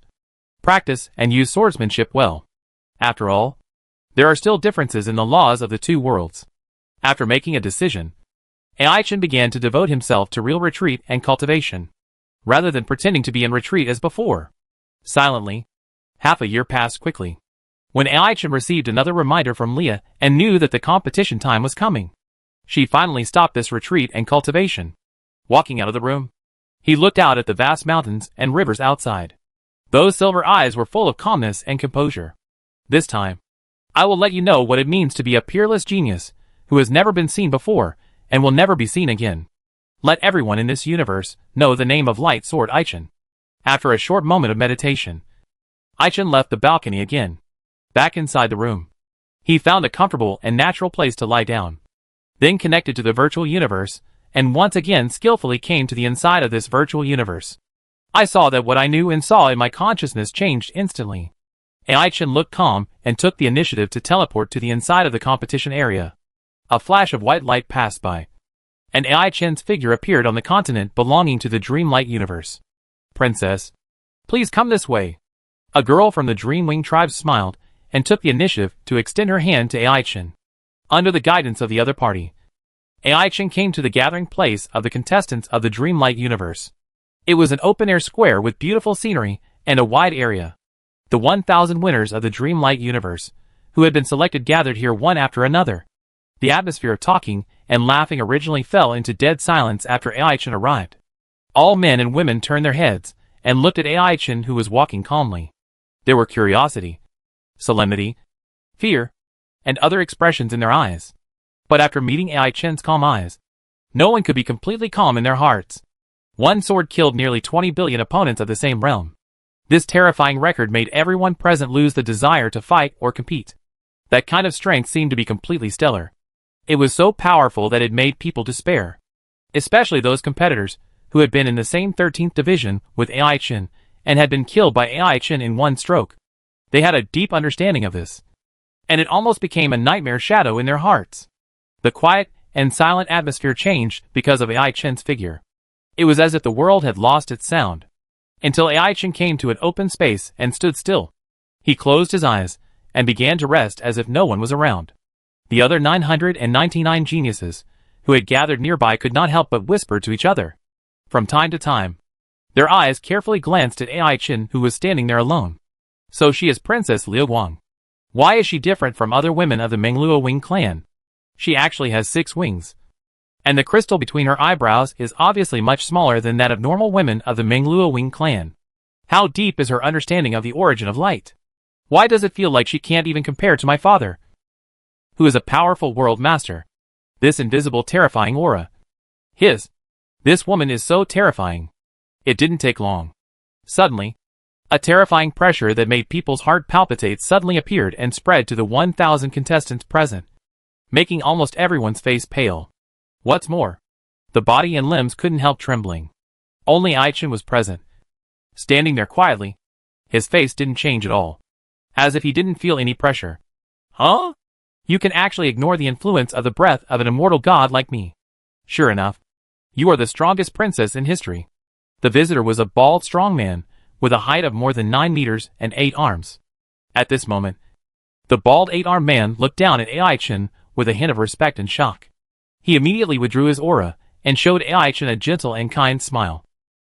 practice and use swordsmanship well. After all, there are still differences in the laws of the 2 worlds. After making a decision, Aichin began to devote himself to real retreat and cultivation, rather than pretending to be in retreat as before. Silently, half a year passed quickly, when Aichin received another reminder from Leah and knew that the competition time was coming. She finally stopped this retreat and cultivation. Walking out of the room, he looked out at the vast mountains and rivers outside. Those silver eyes were full of calmness and composure. This time, I will let you know what it means to be a peerless genius who has never been seen before and will never be seen again. Let everyone in this universe know the name of Light Sword Aichin. After a short moment of meditation, Aichin left the balcony again. Back inside the room, he found a comfortable and natural place to lie down. Then connected to the virtual universe, and once again skillfully came to the inside of this virtual universe. I saw that what I knew and saw in my consciousness changed instantly. Ai-Chen looked calm and took the initiative to teleport to the inside of the competition area. A flash of white light passed by, and Ai-Chen's figure appeared on the continent belonging to the Dreamlight universe. "Princess, please come this way." A girl from the Dreamwing tribe smiled and took the initiative to extend her hand to Ai-Chen. Under the guidance of the other party, Ai-Chen came to the gathering place of the contestants of the Dreamlight universe. It was an open-air square with beautiful scenery and a wide area. The 1,000 winners of the Dreamlight universe, who had been selected, gathered here one after another. The atmosphere of talking and laughing originally fell into dead silence after Ai-Chen arrived. All men and women turned their heads and looked at Ai-Chen, who was walking calmly. There were curiosity, solemnity, fear, and other expressions in their eyes. But after meeting Ai-Chen's calm eyes, no one could be completely calm in their hearts. One sword killed nearly 20 billion opponents of the same realm. This terrifying record made everyone present lose the desire to fight or compete. That kind of strength seemed to be completely stellar. It was so powerful that it made people despair. Especially those competitors who had been in the same 13th division with Ai-Chen and had been killed by Ai-Chen in one stroke. They had a deep understanding of this, and it almost became a nightmare shadow in their hearts. The quiet and silent atmosphere changed because of Ai-Chen's figure. It was as if the world had lost its sound, until Ai-Chen came to an open space and stood still. He closed his eyes and began to rest as if no one was around. The other 999 geniuses who had gathered nearby could not help but whisper to each other. From time to time, their eyes carefully glanced at Ai-Chen, who was standing there alone. So she is Princess Liu Guang. Why is she different from other women of the Mengluo Wing clan? She actually has 6 wings. And the crystal between her eyebrows is obviously much smaller than that of normal women of the Mengluo Wing clan. How deep is her understanding of the origin of light? Why does it feel like she can't even compare to my father, who is a powerful world master? This invisible terrifying aura. This woman is so terrifying. It didn't take long. Suddenly, a terrifying pressure that made people's heart palpitate suddenly appeared and spread to the 1,000 contestants present, making almost everyone's face pale. What's more, the body and limbs couldn't help trembling. Only Ai-Chen was present, standing there quietly. His face didn't change at all, as if he didn't feel any pressure. Huh? You can actually ignore the influence of the breath of an immortal god like me. Sure enough, you are the strongest princess in history. The visitor was a bald, strong man, with a height of more than 9 meters and 8 arms. At this moment, the bald 8-armed man looked down at Ai-Chen with a hint of respect and shock. He immediately withdrew his aura and showed Ai-Chen a gentle and kind smile.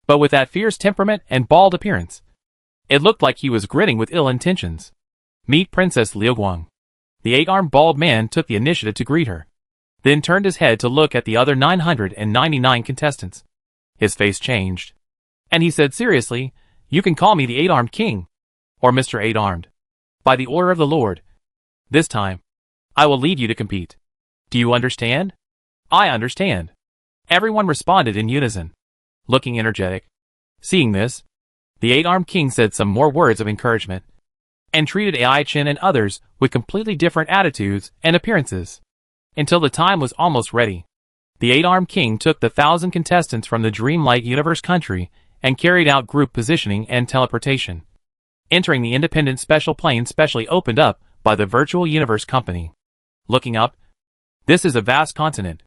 But with that fierce temperament and bald appearance, it looked like he was grinning with ill intentions. Meet Princess Liu Guang. The 8-armed bald man took the initiative to greet her, then turned his head to look at the other 999 contestants. His face changed, and he said seriously, "You can call me the 8-armed king, or Mr. 8-armed. By the order of the Lord. This time, I will lead you to compete. Do you understand?" "I understand." Everyone responded in unison, looking energetic. Seeing this, the 8-armed king said some more words of encouragement, and treated Ai-Chen and others with completely different attitudes and appearances. Until the time was almost ready, the 8-armed king took the 1,000 contestants from the Dreamlight Universe country and carried out group positioning and teleportation, entering the independent special plane specially opened up by the Virtual Universe Company. Looking up, this is a vast continent.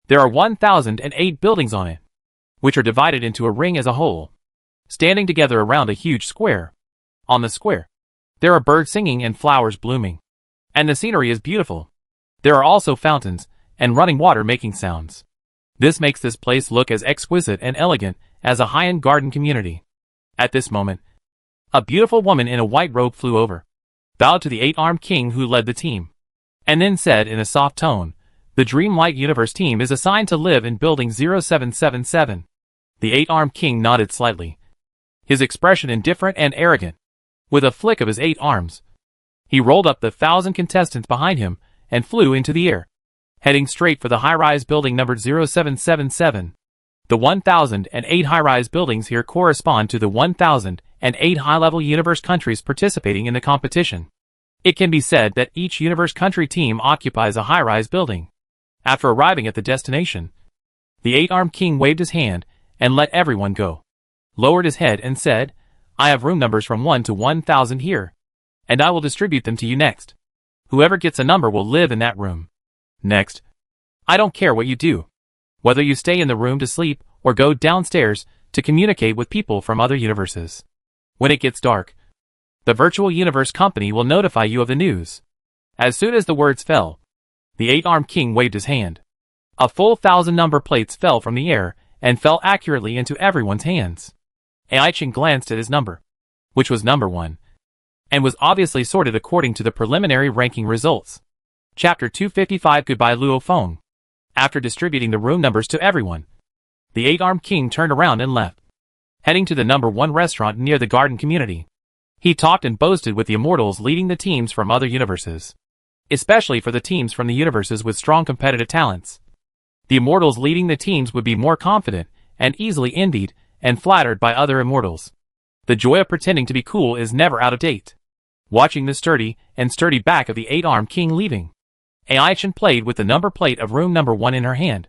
There are 1,008 buildings on it, which are divided into a ring as a whole, standing together around a huge square. On the square, there are birds singing and flowers blooming, and the scenery is beautiful. There are also fountains and running water making sounds. This makes this place look as exquisite and elegant as a high-end garden community. At this moment, a beautiful woman in a white robe flew over, bowed to the 8-armed king who led the team, and then said in a soft tone, "The Dreamlight Universe team is assigned to live in building 0777. The 8-armed king nodded slightly, his expression indifferent and arrogant. With a flick of his 8 arms, he rolled up the 1,000 contestants behind him and flew into the air, heading straight for the high-rise building numbered 0777. The 1,008 high-rise buildings here correspond to the 1,008 high-level universe countries participating in the competition. It can be said that each universe country team occupies a high-rise building. After arriving at the destination, the 8-armed king waved his hand and let everyone go, lowered his head and said, "I have room numbers from 1 to 1,000 here." and I will distribute them to you next. Whoever gets a number will live in that room. Next. I don't care what you do. Whether you stay in the room to sleep or go downstairs to communicate with people from other universes. When it gets dark, the virtual universe company will notify you of the news. As soon as the words fell, the eight-armed king waved his hand. A full 1,000 number plates fell from the air and fell accurately into everyone's hands. Ai-Chin glanced at his number, which was number 1, and was obviously sorted according to the preliminary ranking results. Chapter 255 Goodbye Luo Feng. After distributing the room numbers to everyone, the eight-armed king turned around and left, heading to the number 1 restaurant near the garden community. He talked and boasted with the immortals leading the teams from other universes, especially for the teams from the universes with strong competitive talents. The immortals leading the teams would be more confident and easily envied and flattered by other immortals. The joy of pretending to be cool is never out of date. Watching the sturdy back of the eight-armed king leaving, Ai-Chin played with the number plate of room number 1 in her hand,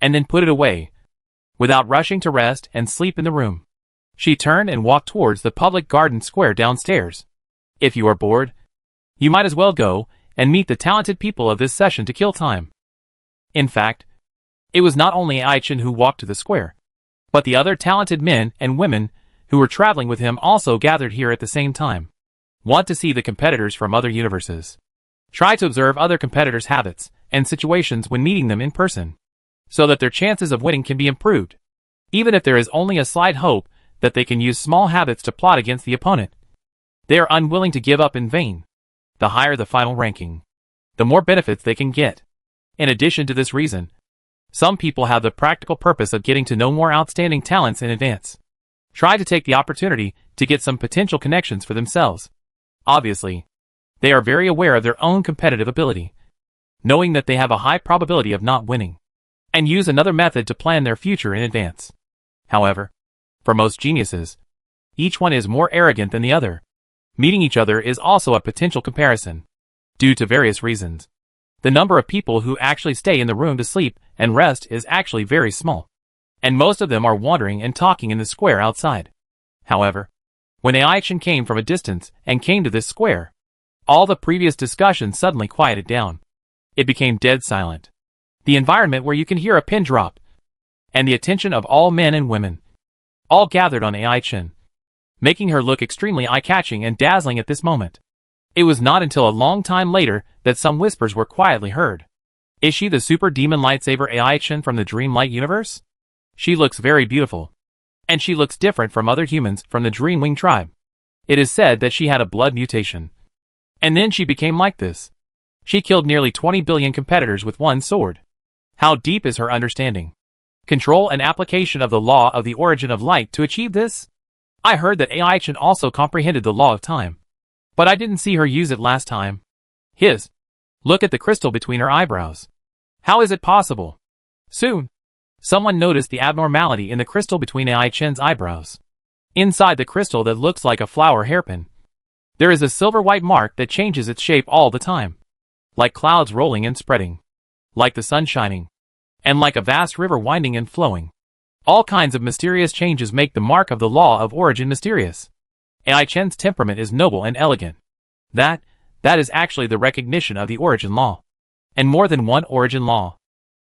and then put it away, without rushing to rest and sleep in the room. She turned and walked towards the public garden square downstairs. If you are bored, you might as well go and meet the talented people of this session to kill time. In fact, it was not only Ai-Chin who walked to the square, but the other talented men and women who were traveling with him also gathered here at the same time. Want to see the competitors from other universes. Try to observe other competitors' habits and situations when meeting them in person, so that their chances of winning can be improved, even if there is only a slight hope that they can use small habits to plot against the opponent. They are unwilling to give up in vain. The higher the final ranking, the more benefits they can get. In addition to this reason, some people have the practical purpose of getting to know more outstanding talents in advance. Try to take the opportunity to get some potential connections for themselves. Obviously, they are very aware of their own competitive ability, knowing that they have a high probability of not winning, and use another method to plan their future in advance. However, for most geniuses, each one is more arrogant than the other. Meeting each other is also a potential comparison, due to various reasons. The number of people who actually stay in the room to sleep and rest is actually very small, and most of them are wandering and talking in the square outside. However, when Ai-Chin came from a distance and came to this square, all the previous discussion suddenly quieted down. It became dead silent. The environment where you can hear a pin drop, and the attention of all men and women, all gathered on Ai-Chin, making her look extremely eye-catching and dazzling at this moment. It was not until a long time later that some whispers were quietly heard. Is she the super demon lightsaber Ai-Chin from the Dream Light universe? She looks very beautiful, and she looks different from other humans from the Dreamwing tribe. It is said that she had a blood mutation, and then she became like this. She killed nearly 20 billion competitors with one sword. How deep is her understanding? Control and application of the law of the origin of light to achieve this? I heard that Ai-Chin also comprehended the law of time, but I didn't see her use it last time. Look at the crystal between her eyebrows. How is it possible? Soon, someone noticed the abnormality in the crystal between Ai-Chin's eyebrows. Inside the crystal that looks like a flower hairpin, there is a silver-white mark that changes its shape all the time, like clouds rolling and spreading, like the sun shining, and like a vast river winding and flowing. All kinds of mysterious changes make the mark of the law of origin mysterious. Ai-Chin's temperament is noble and elegant. That is actually the recognition of the origin law. And more than one origin law.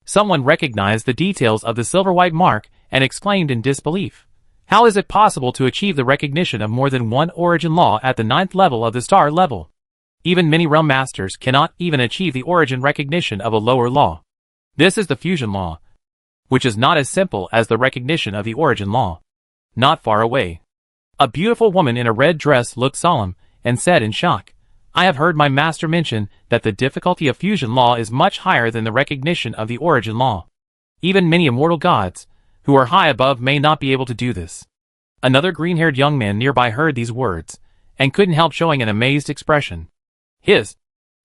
Someone recognized the details of the silver-white mark and exclaimed in disbelief. How is it possible to achieve the recognition of more than one origin law at the 9th level of the star level? Even many realm masters cannot even achieve the origin recognition of a lower law. This is the fusion law, which is not as simple as the recognition of the origin law. Not far away, a beautiful woman in a red dress looked solemn and said in shock, I have heard my master mention that the difficulty of fusion law is much higher than the recognition of the origin law. Even many immortal gods, who are high above, may not be able to do this. Another green-haired young man nearby heard these words, and couldn't help showing an amazed expression.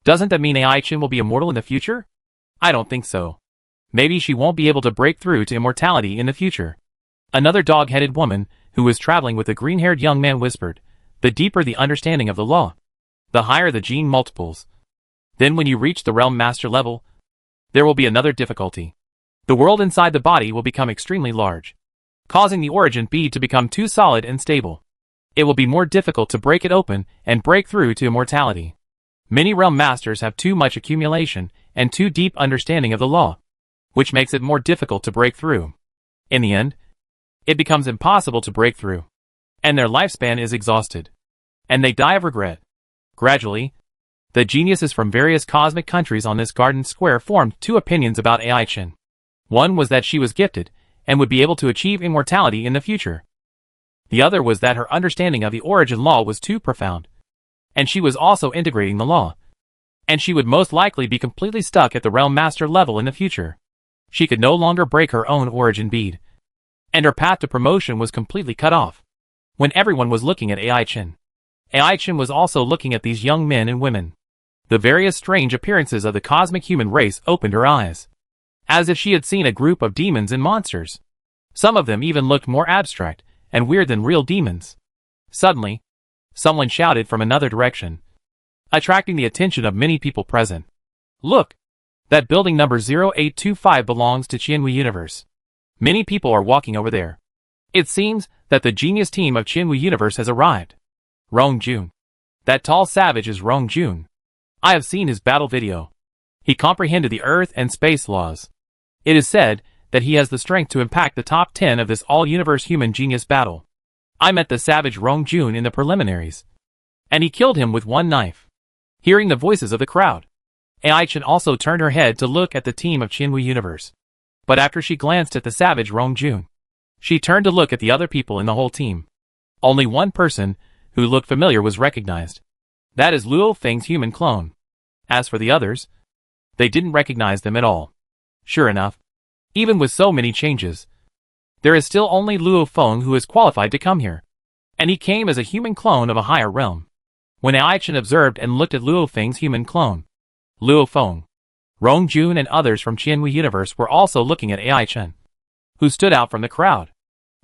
Doesn't that mean Ai-Chin will be immortal in the future? I don't think so. Maybe she won't be able to break through to immortality in the future. Another dog-headed woman, who was traveling with the green-haired young man, whispered, the deeper the understanding of the law, the higher the gene multiples. Then when you reach the realm master level, there will be another difficulty. The world inside the body will become extremely large, causing the origin bead to become too solid and stable. it will be more difficult to break it open and break through to immortality. Many realm masters have too much accumulation and too deep understanding of the law, which makes it more difficult to break through. In the end, it becomes impossible to break through, and their lifespan is exhausted, and they die of regret. Gradually, the geniuses from various cosmic countries on this garden square formed two opinions about Ai-Chin. One was that she was gifted and would be able to achieve immortality in the future. The other was that her understanding of the origin law was too profound, and she was also integrating the law, and she would most likely be completely stuck at the realm master level in the future. She could no longer break her own origin bead, and her path to promotion was completely cut off. When everyone was looking at Ai-Chin, Ai-Chin was also looking at these young men and women. The various strange appearances of the cosmic human race opened her eyes, as if she had seen a group of demons and monsters. Some of them even looked more abstract and weird than real demons. Suddenly, someone shouted from another direction, attracting the attention of many people present. "Look! That building number 0825 belongs to Qianwu Universe. Many people are walking over there. It seems that the genius team of Qianwu Universe has arrived. Rong Jun. That tall savage is Rong Jun. I have seen his battle video. He comprehended the Earth and space laws. It is said that he has the strength to impact the top 10 of this all-universe human genius battle. I met the savage Rong Jun in the preliminaries, and he killed him with one knife." Hearing the voices of the crowd, Ai-Chin also turned her head to look at the team of Qianwu Universe. But after she glanced at the savage Rong Jun, she turned to look at the other people in the whole team. Only one person who looked familiar was recognized. That is Luo Feng's human clone. As for the others, they didn't recognize them at all. Sure enough, even with so many changes, there is still only Luo Feng who is qualified to come here, and he came as a human clone of a higher realm. When Ai-Chin observed and looked at Luo Feng's human clone, Luo Feng, Rong Jun and others from Qianwu Universe were also looking at Ai-Chin, who stood out from the crowd.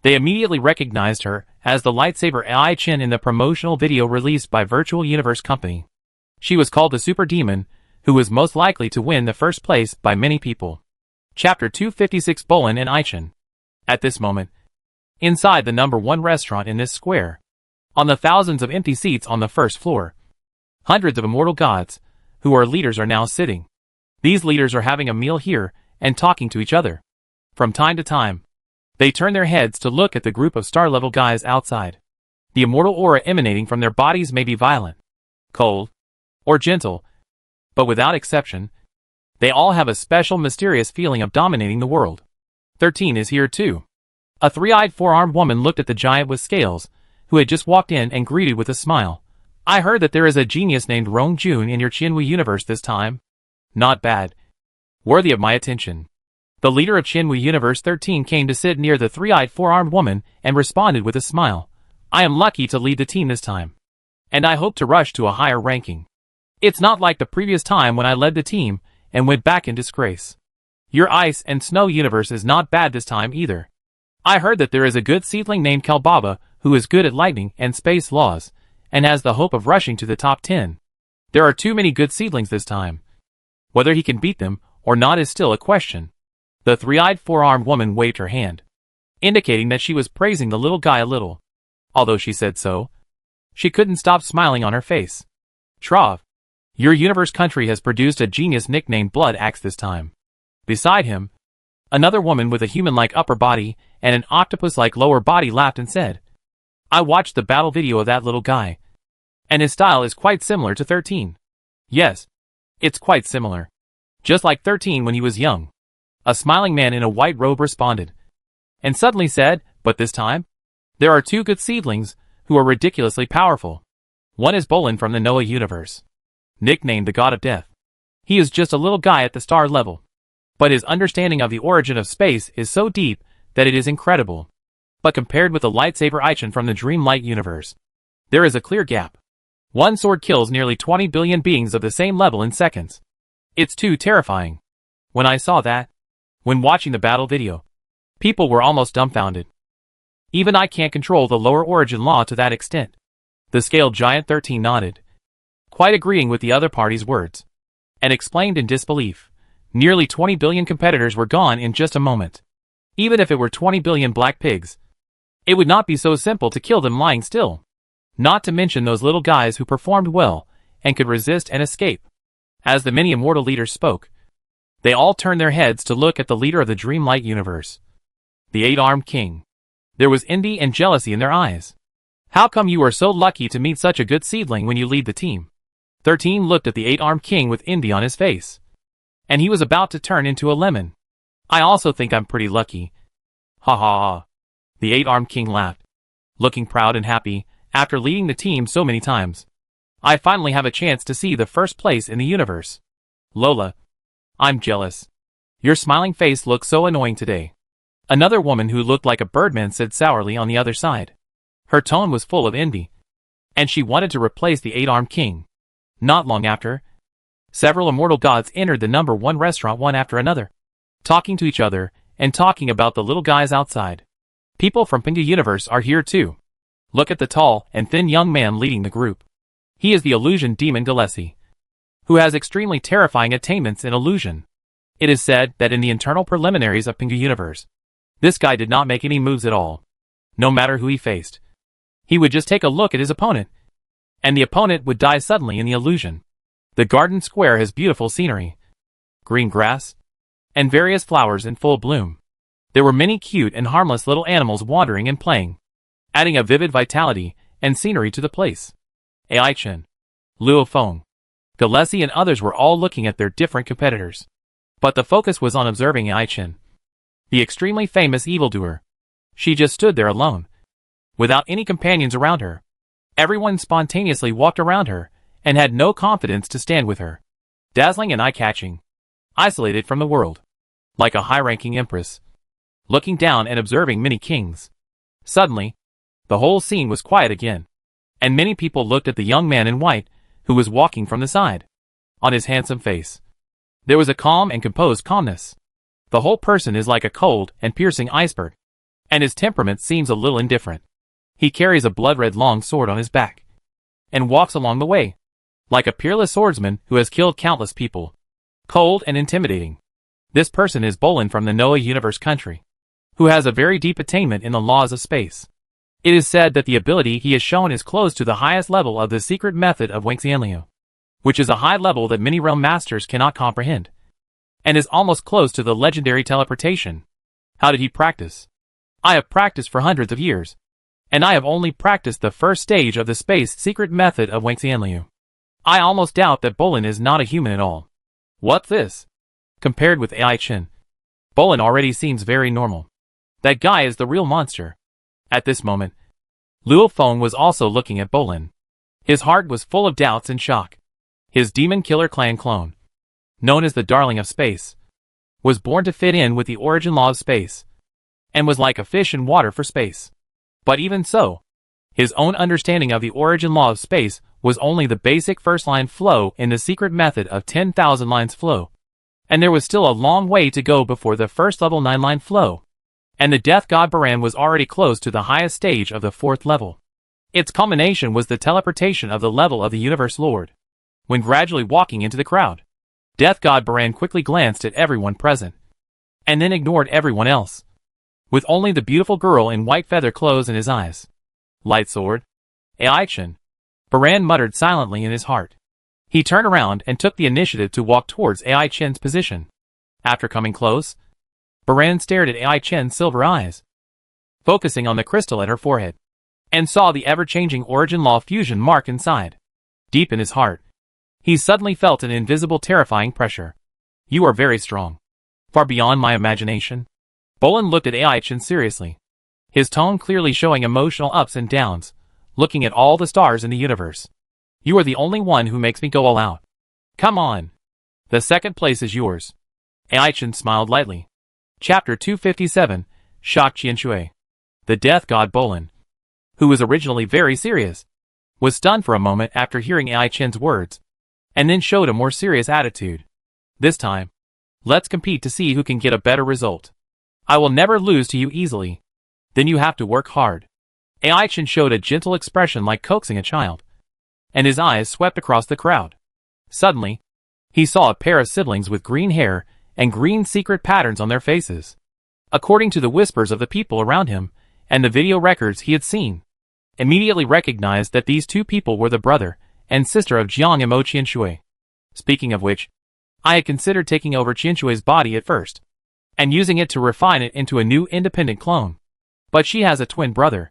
They immediately recognized her as the lightsaber Ai-Chin in the promotional video released by Virtual Universe Company. She was called the Super Demon, who was most likely to win the first place by many people. Chapter 256 Bolin and Ai-Chin. At this moment, inside the number 1 restaurant in this square, on the thousands of empty seats on the first floor, hundreds of immortal gods, who are leaders, are now sitting. These leaders are having a meal here and talking to each other. From time to time, they turn their heads to look at the group of star-level guys outside. The immortal aura emanating from their bodies may be violent, cold, or gentle, but without exception, they all have a special mysterious feeling of dominating the world. 13 is here too. A three-eyed four-armed woman looked at the giant with scales, who had just walked in and greeted with a smile. "I heard that there is a genius named Rong Jun in your Qianwu Universe this time. Not bad. Worthy of my attention." The leader of Qianwu Universe 13 came to sit near the three-eyed four-armed woman and responded with a smile. "I am lucky to lead the team this time, and I hope to rush to a higher ranking. It's not like the previous time when I led the team and went back in disgrace. Your ice and snow universe is not bad this time either. I heard that there is a good seedling named Kalbaba who is good at lightning and space laws, and has the hope of rushing to the top 10. There are too many good seedlings this time. Whether he can beat them or not is still a question." The three-eyed four-armed woman waved her hand, indicating that she was praising the little guy a little. Although she said so, she couldn't stop smiling on her face. "Trav, your universe country has produced a genius nicknamed Blood Axe this time." Beside him, another woman with a human-like upper body and an octopus-like lower body laughed and said, "I watched the battle video of that little guy, and his style is quite similar to 13. Yes, it's quite similar. Just like 13 when he was young." A smiling man in a white robe responded, and suddenly said, "But this time, there are two good seedlings who are ridiculously powerful. One is Bolin from the Noah universe, nicknamed the God of Death. He is just a little guy at the star level, but his understanding of the origin of space is so deep that it is incredible. But compared with the lightsaber Ai-Chin from the Dream Light universe, there is a clear gap. One sword kills nearly 20 billion beings of the same level in seconds. It's too terrifying." When I saw that, when watching the battle video, people were almost dumbfounded. Even I can't control the lower origin law to that extent. The scaled giant 13 nodded, quite agreeing with the other party's words, and explained in disbelief. Nearly 20 billion competitors were gone in just a moment. Even if it were 20 billion black pigs, it would not be so simple to kill them lying still. Not to mention those little guys who performed well and could resist and escape. As the many immortal leaders spoke, they all turned their heads to look at the leader of the Dreamlight universe, the eight-armed king. There was envy and jealousy in their eyes. How come you are so lucky to meet such a good seedling when you lead the team? 13 looked at the eight-armed king with envy on his face. And he was about to turn into a lemon. I also think I'm pretty lucky. Ha ha ha. The eight-armed king laughed, looking proud and happy after leading the team so many times. I finally have a chance to see the first place in the universe. Lola. I'm jealous. Your smiling face looks so annoying today. Another woman who looked like a birdman said sourly on the other side. Her tone was full of envy. And she wanted to replace the eight-armed king. Not long after, several immortal gods entered the number 1 restaurant one after another, talking to each other and talking about the little guys outside. People from Pinga Universe are here too. Look at the tall and thin young man leading the group. He is the illusion demon Gillespie, who has extremely terrifying attainments in illusion. It is said that in the internal preliminaries of Pinga Universe, this guy did not make any moves at all. No matter who he faced, he would just take a look at his opponent, and the opponent would die suddenly in the illusion. The garden square has beautiful scenery, green grass, and various flowers in full bloom. There were many cute and harmless little animals wandering and playing, adding a vivid vitality and scenery to the place. Ai Chen, Luo Feng, Gillespie and others were all looking at their different competitors. But the focus was on observing Ai Chen, the extremely famous evildoer. She just stood there alone, without any companions around her. Everyone spontaneously walked around her, and had no confidence to stand with her. Dazzling and eye-catching, isolated from the world, like a high-ranking empress, looking down and observing many kings. Suddenly, the whole scene was quiet again, and many people looked at the young man in white, who was walking from the side. On his handsome face, there was a calm and composed calmness. The whole person is like a cold and piercing iceberg, and his temperament seems a little indifferent. He carries a blood-red long sword on his back, and walks along the way, like a peerless swordsman who has killed countless people. Cold and intimidating. This person is Bolin from the Noah Universe country, who has a very deep attainment in the laws of space. It is said that the ability he has shown is close to the highest level of the secret method of Wengxianliu, which is a high level that many realm masters cannot comprehend, and is almost close to the legendary teleportation. How did he practice? I have practiced for hundreds of years, and I have only practiced the first stage of the space secret method of Wengxianliu. I almost doubt that Bolin is not a human at all. What's this? Compared with Ai Chen, Bolin already seems very normal. That guy is the real monster. At this moment, Luo Feng was also looking at Bolin. His heart was full of doubts and shock. His demon killer clan clone, known as the Darling of Space, was born to fit in with the origin law of space, and was like a fish in water for space. But even so, his own understanding of the origin law of space was only the basic first line flow in the secret method of 10,000 lines flow, and there was still a long way to go before the first level 9-line flow. And the death god Baran was already close to the highest stage of the 4th level. Its culmination was the teleportation of the level of the Universe Lord. When gradually walking into the crowd, death god Baran quickly glanced at everyone present, and then ignored everyone else, with only the beautiful girl in white feather clothes in his eyes. Light sword? Ai Chen, Baran muttered silently in his heart. He turned around and took the initiative to walk towards Ai Chen's position. After coming close, Baran stared at Ai Chen's silver eyes, focusing on the crystal at her forehead, and saw the ever-changing origin law fusion mark inside. Deep in his heart, he suddenly felt an invisible terrifying pressure. You are very strong. Far beyond my imagination. Bolin looked at Ai Chen seriously, his tone clearly showing emotional ups and downs, looking at all the stars in the universe. You are the only one who makes me go all out. Come on. The second place is yours. Ai Chen smiled lightly. Chapter 257, Shock Qianshui. The death god Bolin, who was originally very serious, was stunned for a moment after hearing Ai Chen's words, and then showed a more serious attitude. This time, let's compete to see who can get a better result. I will never lose to you easily. Then you have to work hard. Ai Chen showed a gentle expression like coaxing a child, and his eyes swept across the crowd. Suddenly, he saw a pair of siblings with green hair and green secret patterns on their faces. According to the whispers of the people around him, and the video records he had seen, immediately recognized that these two people were the brother and sister of Jiang and Mo Qianshui. Speaking of which, I had considered taking over Qianshui's body at first, and using it to refine it into a new independent clone. But she has a twin brother,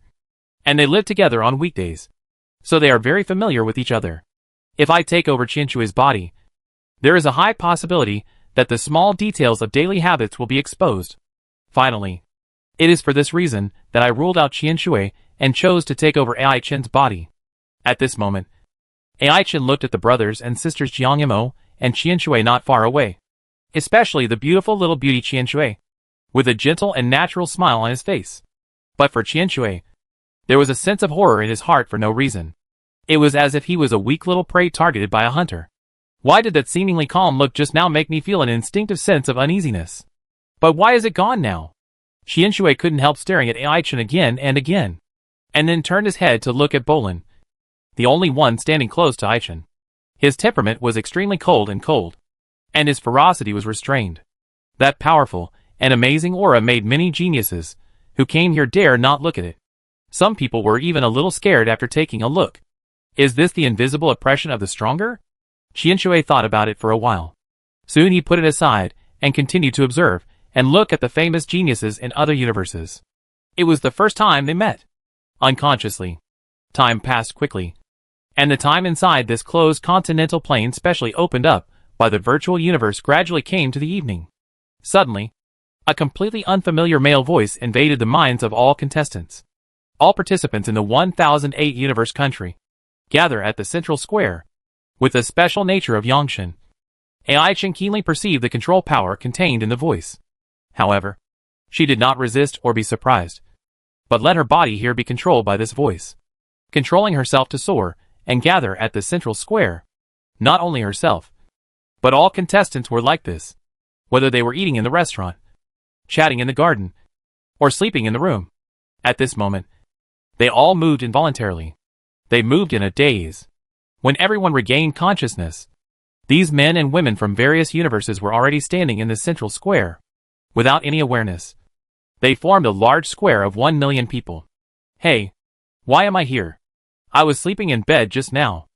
and they live together on weekdays, so they are very familiar with each other. If I take over Qianshui's body, there is a high possibility that the small details of daily habits will be exposed. Finally, it is for this reason that I ruled out Qianshui and chose to take over Ai Chen's body. At this moment, Ai Chen looked at the brothers and sisters Jiang and Mo and Qianshui not far away, especially the beautiful little beauty Qianshui, with a gentle and natural smile on his face. But for Qianshui, there was a sense of horror in his heart for no reason. It was as if he was a weak little prey targeted by a hunter. Why did that seemingly calm look just now make me feel an instinctive sense of uneasiness? But why is it gone now? Qianshui couldn't help staring at Ai Chen again, and then turned his head to look at Bolin, the only one standing close to Ai Chen. His temperament was extremely cold, and his ferocity was restrained. That powerful and amazing aura made many geniuses who came here dare not look at it. Some people were even a little scared after taking a look. Is this the invisible oppression of the stronger? Qianshui thought about it for a while. Soon he put it aside and continued to observe and look at the famous geniuses in other universes. It was the first time they met. Unconsciously, time passed quickly, and the time inside this closed continental plane specially opened up by the virtual universe gradually came to the evening. Suddenly, a completely unfamiliar male voice invaded the minds of all contestants. All participants in the 1008 universe country gather at the central square. With the special nature of Yangshan, Ai Chen keenly perceived the control power contained in the voice. However, she did not resist or be surprised, but let her body here be controlled by this voice, controlling herself to soar and gather at the central square. Not only herself, but all contestants were like this, whether they were eating in the restaurant, chatting in the garden, or sleeping in the room. At this moment, they all moved involuntarily. They moved in a daze. When everyone regained consciousness, these men and women from various universes were already standing in the central square. Without any awareness, they formed a large square of 1 million people. Hey, why am I here? I was sleeping in bed just now.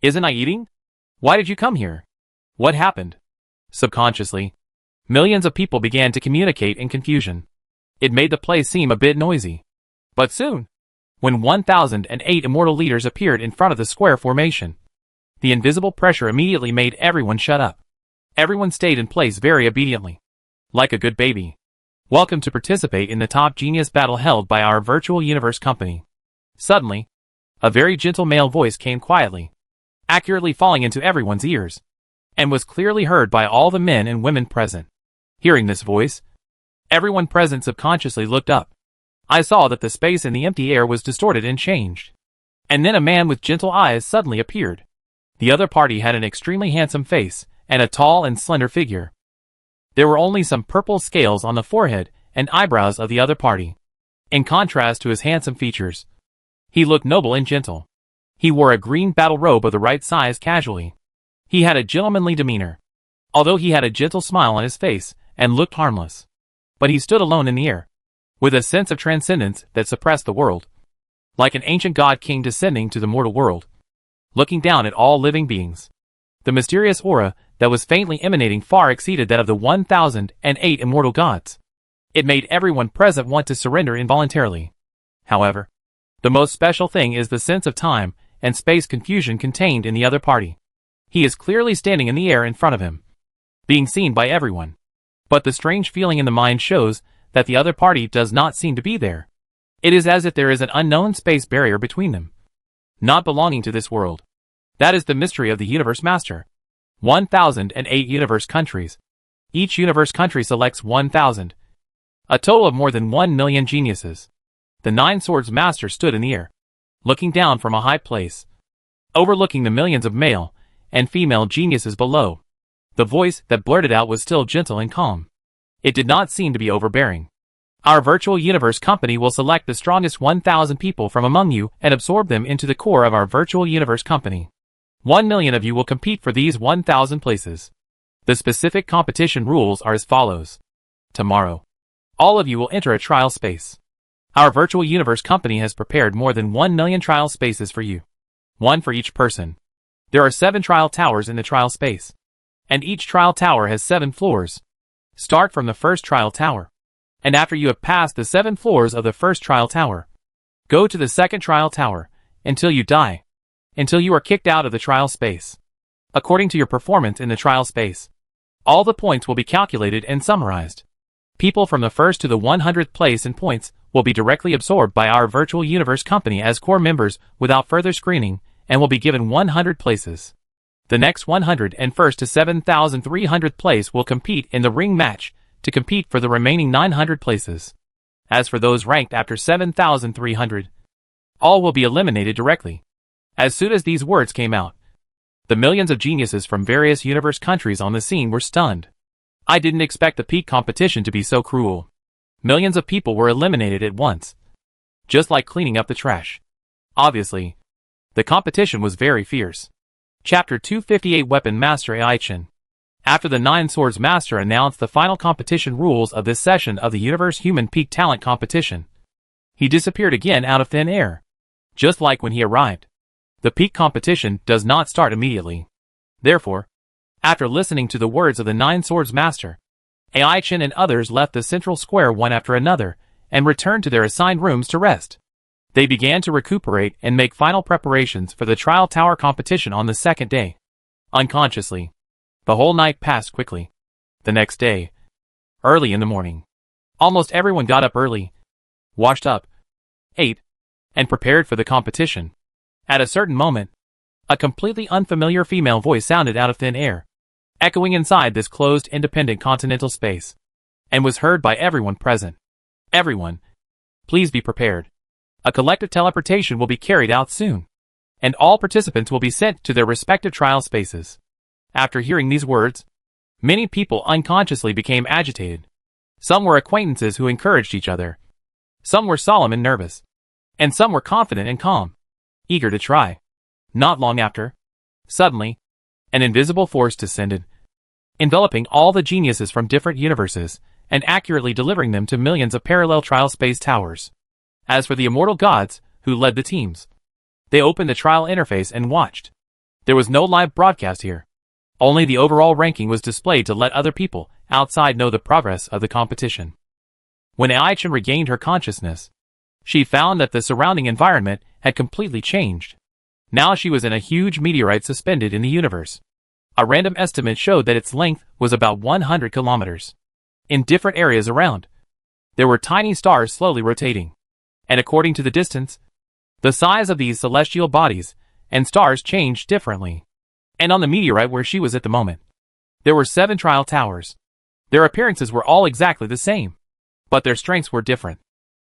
Isn't I eating? Why did you come here? What happened? Subconsciously, millions of people began to communicate in confusion. It made the place seem a bit noisy. But soon, when 1008 immortal leaders appeared in front of the square formation, the invisible pressure immediately made everyone shut up. Everyone stayed in place very obediently, like a good baby. Welcome to participate in the top genius battle held by our virtual universe company. Suddenly, a very gentle male voice came quietly, accurately falling into everyone's ears, and was clearly heard by all the men and women present. Hearing this voice, everyone present subconsciously looked up. I saw that the space in the empty air was distorted and changed. And then a man with gentle eyes suddenly appeared. The other party had an extremely handsome face and a tall and slender figure. There were only some purple scales on the forehead and eyebrows of the other party. In contrast to his handsome features, he looked noble and gentle. He wore a green battle robe of the right size casually. He had a gentlemanly demeanor, although he had a gentle smile on his face and looked harmless. But he stood alone in the air, with a sense of transcendence that suppressed the world, like an ancient god king descending to the mortal world, looking down at all living beings. The mysterious aura that was faintly emanating far exceeded that of the 1008 immortal gods. It made everyone present want to surrender involuntarily. However, the most special thing is the sense of time and space confusion contained in the other party. He is clearly standing in the air in front of him, being seen by everyone. But the strange feeling in the mind shows that the other party does not seem to be there. It is as if there is an unknown space barrier between them, not belonging to this world. That is the mystery of the Universe Master. 1008 universe countries. Each universe country selects 1000. A total of more than 1 million geniuses. The Nine Swords Master stood in the air, looking down from a high place, overlooking the millions of male and female geniuses below. The voice that blurted out was still gentle and calm. It did not seem to be overbearing. Our virtual universe company will select the strongest 1000 people from among you and absorb them into the core of our virtual universe company. 1 million of you will compete for these 1000 places. The specific competition rules are as follows. Tomorrow, all of you will enter a trial space. Our virtual universe company has prepared more than 1 million trial spaces for you. One for each person. There are 7 trial towers in the trial space. And each trial tower has 7 floors. Start from the first trial tower. And after you have passed the 7 floors of the first trial tower, go to the second trial tower, until you die. Until you are kicked out of the trial space. According to your performance in the trial space, all the points will be calculated and summarized. People from the first to the 100th place in points will be directly absorbed by our virtual universe company as core members without further screening and will be given 100 places. The next 101st to 7,300th place will compete in the ring match to compete for the remaining 900 places. As for those ranked after 7,300, all will be eliminated directly. As soon as these words came out, the millions of geniuses from various universe countries on the scene were stunned. I didn't expect the peak competition to be so cruel. Millions of people were eliminated at once. Just like cleaning up the trash. Obviously, the competition was very fierce. Chapter 258 Weapon Master Aichin. After the 9 Swords Master announced the final competition rules of this session of the Universe Human Peak Talent Competition, he disappeared again out of thin air. Just like when he arrived. The peak competition does not start immediately. Therefore, after listening to the words of the 9 Swords Master, Aichin and others left the central square one after another and returned to their assigned rooms to rest. They began to recuperate and make final preparations for the trial tower competition on the second day. Unconsciously, the whole night passed quickly. The next day, early in the morning, almost everyone got up early, washed up, ate, and prepared for the competition. At a certain moment, a completely unfamiliar female voice sounded out of thin air, echoing inside this closed independent continental space, and was heard by everyone present. Everyone, please be prepared. A collective teleportation will be carried out soon, and all participants will be sent to their respective trial spaces. After hearing these words, many people unconsciously became agitated. Some were acquaintances who encouraged each other. Some were solemn and nervous, and some were confident and calm, eager to try. Not long after, suddenly, an invisible force descended, enveloping all the geniuses from different universes, and accurately delivering them to millions of parallel trial space towers. As for the immortal gods, who led the teams, they opened the trial interface and watched. There was no live broadcast here. Only the overall ranking was displayed to let other people outside know the progress of the competition. When Aichin regained her consciousness, she found that the surrounding environment had completely changed. Now she was in a huge meteorite suspended in the universe. A random estimate showed that its length was about 100 kilometers. In different areas around, there were tiny stars slowly rotating. And according to the distance, the size of these celestial bodies and stars changed differently. And on the meteorite where she was at the moment, there were 7 trial towers. Their appearances were all exactly the same, but their strengths were different.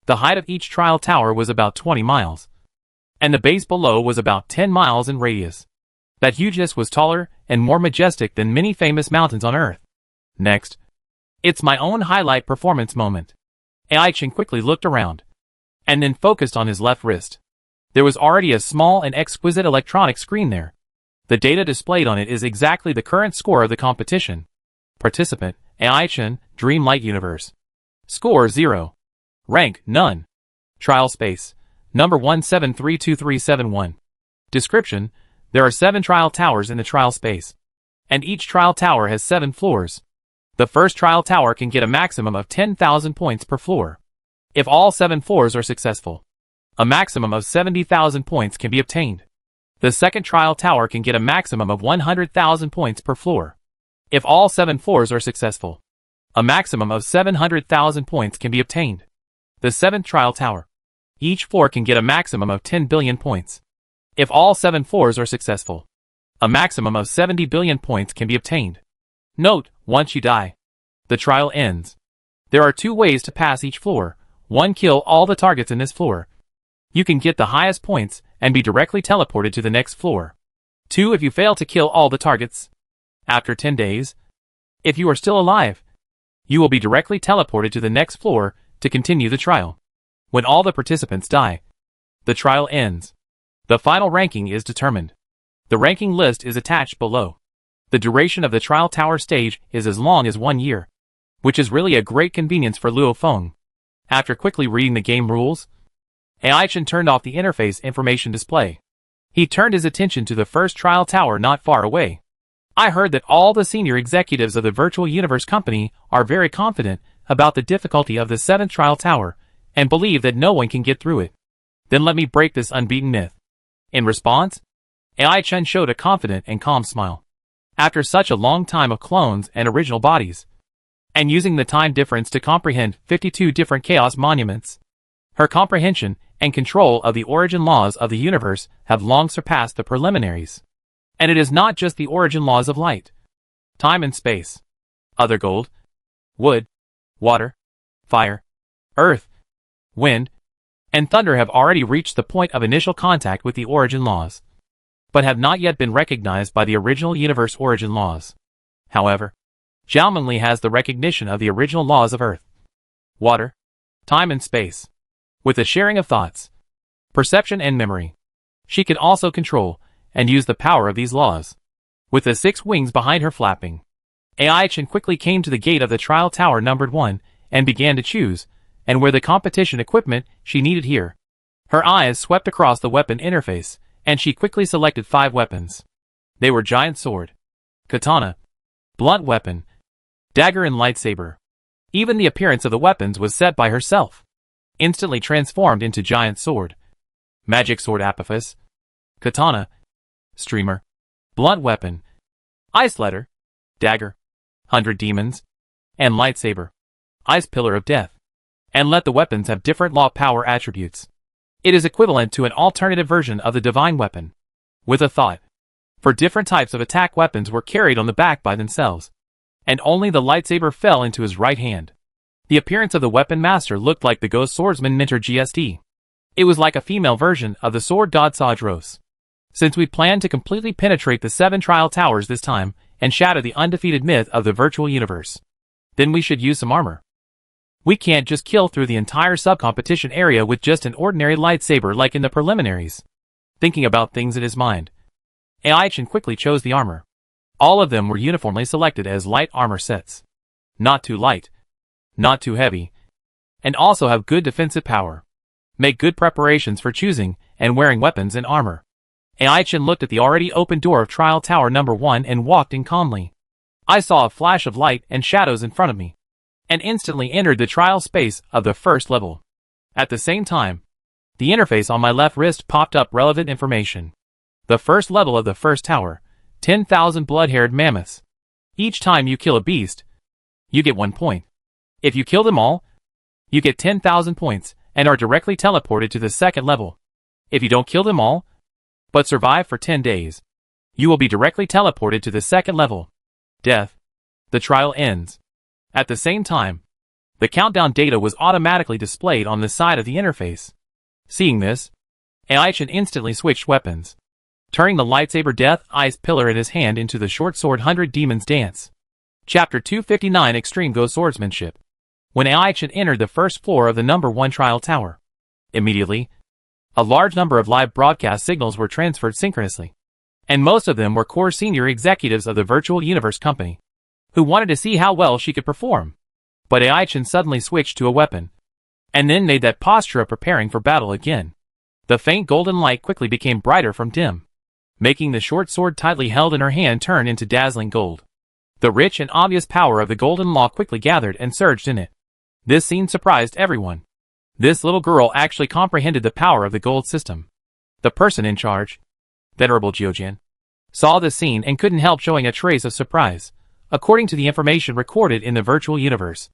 The height of each trial tower was about 20 miles, and the base below was about 10 miles in radius. That hugeness was taller and more majestic than many famous mountains on Earth. Next, it's my own highlight performance moment. Aichin quickly looked around, and then focused on his left wrist. There was already a small and exquisite electronic screen there. The data displayed on it is exactly the current score of the competition. Participant, Aichin, Dream Light Universe. Score 0. Rank, none. Trial space, number 1732371. Description, there are 7 trial towers in the trial space, and each trial tower has 7 floors. The first trial tower can get a maximum of 10,000 points per floor. If all 7 floors are successful, a maximum of 70,000 points can be obtained. The second trial tower can get a maximum of 100,000 points per floor. If all 7 floors are successful, a maximum of 700,000 points can be obtained. The 7th trial tower, each floor can get a maximum of 10 billion points. If all 7 floors are successful, a maximum of 70 billion points can be obtained. Note, once you die, the trial ends. There are 2 ways to pass each floor. 1. Kill all the targets in this floor. You can get the highest points and be directly teleported to the next floor. 2. If you fail to kill all the targets, after 10 days, if you are still alive, you will be directly teleported to the next floor to continue the trial. When all the participants die, the trial ends. The final ranking is determined. The ranking list is attached below. The duration of the trial tower stage is as long as 1 year, which is really a great convenience for Luo Feng. After quickly reading the game rules, Ai-Chen turned off the interface information display. He turned his attention to the first trial tower not far away. I heard that all the senior executives of the Virtual Universe company are very confident about the difficulty of the 7th trial tower, and believe that no one can get through it. Then let me break this unbeaten myth. In response, Ai-Chen showed a confident and calm smile. After such a long time of clones and original bodies, and using the time difference to comprehend 52 different chaos monuments, her comprehension and control of the origin laws of the universe have long surpassed the preliminaries. And it is not just the origin laws of light, time and space. Other gold, wood, water, fire, earth, wind, and thunder have already reached the point of initial contact with the origin laws, but have not yet been recognized by the original universe origin laws. However, Xiaomenli has the recognition of the original laws of earth, water, time and space. With the sharing of thoughts, perception and memory, she can also control and use the power of these laws. With the 6 wings behind her flapping, Ai-Chen quickly came to the gate of the trial tower numbered 1 and began to choose, and where the competition equipment she needed here. Her eyes swept across the weapon interface, and she quickly selected 5 weapons. They were giant sword, katana, blunt weapon, dagger and lightsaber. Even the appearance of the weapons was set by herself. Instantly transformed into giant sword, magic sword apophis, katana, streamer, blunt weapon, ice letter, dagger, 100 demons, and lightsaber, ice pillar of death. And let the weapons have different law power attributes. It is equivalent to an alternative version of the divine weapon. With a thought, for different types of attack weapons were carried on the back by themselves, and only the lightsaber fell into his right hand. The appearance of the weapon master looked like the Ghost Swordsman Minter GSD. It was like a female version of the sword god Sadros. Since we plan to completely penetrate the 7 trial towers this time, and shatter the undefeated myth of the virtual universe, then we should use some armor. We can't just kill through the entire sub-competition area with just an ordinary lightsaber like in the preliminaries. Thinking about things in his mind, Ai-Chen quickly chose the armor. All of them were uniformly selected as light armor sets. Not too light, not too heavy, and also have good defensive power. Make good preparations for choosing and wearing weapons and armor. Ai-Chen looked at the already open door of trial tower number 1 and walked in calmly. I saw a flash of light and shadows in front of me, and instantly entered the trial space of the first level. At the same time, the interface on my left wrist popped up relevant information. The first level of the first tower, 10,000 blood-haired mammoths. Each time you kill a beast, you get 1 point. If you kill them all, you get 10,000 points and are directly teleported to the second level. If you don't kill them all, but survive for 10 days, you will be directly teleported to the second level. Death. The trial ends. At the same time, the countdown data was automatically displayed on the side of the interface. Seeing this, Ai-Chen instantly switched weapons, turning the lightsaber Death Ice Pillar in his hand into the short sword 100 Demons Dance. Chapter 259 Extreme Ghost Swordsmanship. When Ai-Chen entered the first floor of the number 1 trial tower, immediately, a large number of live broadcast signals were transferred synchronously, and most of them were core senior executives of the Virtual Universe company, who wanted to see how well she could perform. But Ai-Chen suddenly switched to a weapon, and then made that posture of preparing for battle again. The faint golden light quickly became brighter from dim, making the short sword tightly held in her hand turn into dazzling gold. The rich and obvious power of the golden law quickly gathered and surged in it. This scene surprised everyone. This little girl actually comprehended the power of the gold system. The person in charge, Venerable Jiujian, saw this scene and couldn't help showing a trace of surprise. According to the information recorded in the virtual universe,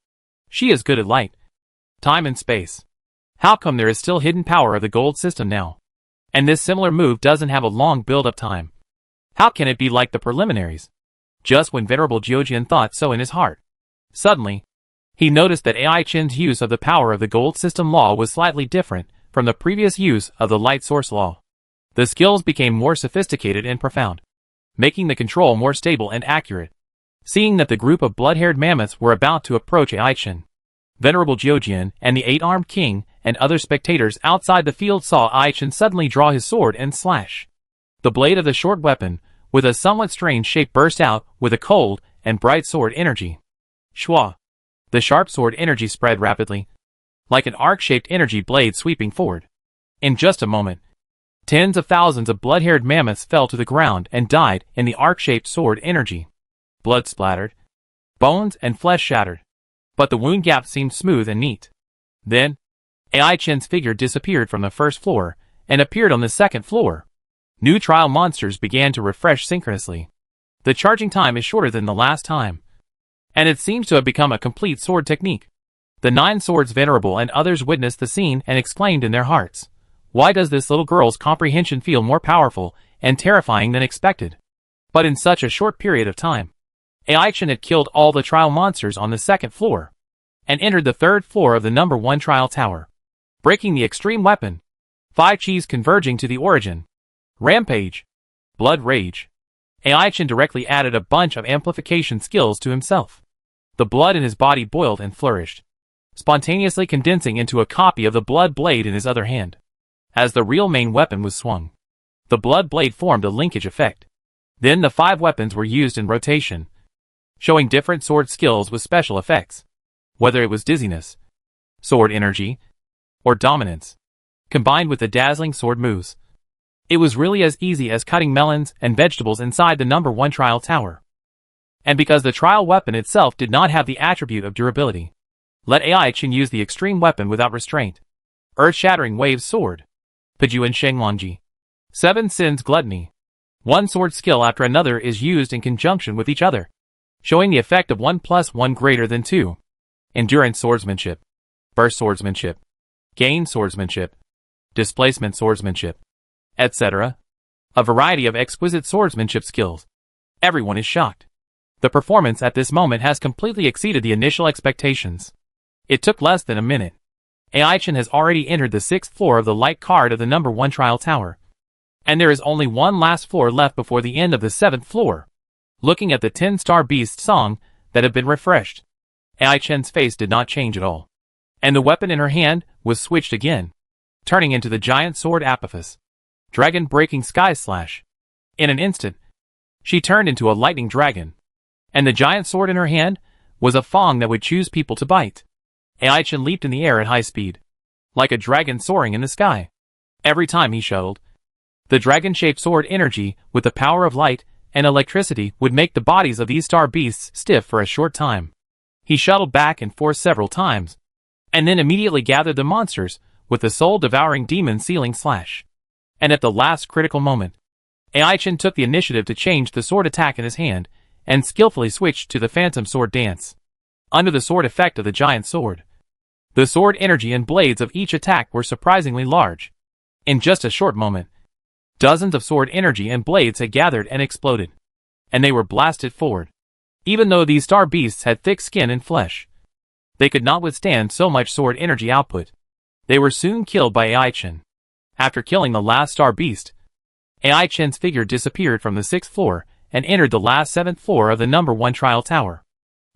she is good at light, time and space. How come there is still hidden power of the gold system now? And this similar move doesn't have a long build-up time. How can it be like the preliminaries? Just when Venerable Jiujian thought so in his heart, suddenly, he noticed that Ai-Chen's use of the power of the gold system law was slightly different from the previous use of the light source law. The skills became more sophisticated and profound, making the control more stable and accurate. Seeing that the group of blood-haired mammoths were about to approach Ai-Chen, Venerable Jiujian and the 8-armed king and other spectators outside the field saw Ai-Chen suddenly draw his sword and slash. The blade of the short weapon, with a somewhat strange shape, burst out with a cold and bright sword energy. Shua! The sharp sword energy spread rapidly, like an arc-shaped energy blade sweeping forward. In just a moment, tens of thousands of blood-haired mammoths fell to the ground and died in the arc-shaped sword energy. Blood splattered, bones and flesh shattered, but the wound gap seemed smooth and neat. Then, AI Chen's figure disappeared from the first floor and appeared on the second floor. New trial monsters began to refresh synchronously. The charging time is shorter than the last time, and it seems to have become a complete sword technique. The 9 swords venerable and others witnessed the scene and exclaimed in their hearts, "Why does this little girl's comprehension feel more powerful and terrifying than expected?" But in such a short period of time, AI Chen had killed all the trial monsters on the second floor, and entered the third floor of the number 1 trial tower, breaking the extreme weapon. 5 Qis converging to the origin. Rampage. Blood Rage. AI Chen directly added a bunch of amplification skills to himself. The blood in his body boiled and flourished, spontaneously condensing into a copy of the blood blade in his other hand. As the real main weapon was swung, the blood blade formed a linkage effect. Then the 5 weapons were used in rotation, showing different sword skills with special effects. Whether it was dizziness, sword energy, or dominance, combined with the dazzling sword moves, it was really as easy as cutting melons and vegetables inside the number 1 trial tower. And because the trial weapon itself did not have the attribute of durability, let AI Chen use the extreme weapon without restraint. Earth-shattering waves sword. Pejuan Shengwanji. 7 Sins Gluttony. One sword skill after another is used in conjunction with each other, showing the effect of 1 + 1 greater than 2. Endurance swordsmanship. Burst swordsmanship. Gain swordsmanship. Displacement swordsmanship, etc. A variety of exquisite swordsmanship skills. Everyone is shocked. The performance at this moment has completely exceeded the initial expectations. It took less than a minute. AI Chen has already entered the 6th floor of the light card of the number 1 trial tower, and there is only one last floor left before the end of the 7th floor. Looking at the 10-star beast song that had been refreshed, AI Chen's face did not change at all, and the weapon in her hand was switched again, turning into the giant sword Apophis, dragon-breaking sky slash. In an instant, she turned into a lightning dragon, and the giant sword in her hand was a fang that would choose people to bite. AI Chen leaped in the air at high speed, like a dragon soaring in the sky. Every time he shuttled, the dragon-shaped sword energy with the power of light and electricity would make the bodies of these star beasts stiff for a short time. He shuttled back and forth several times, and then immediately gathered the monsters with the soul-devouring demon sealing slash. And at the last critical moment, AI Chen took the initiative to change the sword attack in his hand and skillfully switched to the phantom sword dance. Under the sword effect of the giant sword, the sword energy and blades of each attack were surprisingly large. In just a short moment, dozens of sword energy and blades had gathered and exploded, and they were blasted forward. Even though these star beasts had thick skin and flesh, they could not withstand so much sword energy output. They were soon killed by AI Chen. After killing the last star beast, AI Chen's figure disappeared from the 6th floor and entered the last 7th floor of the number 1 trial tower.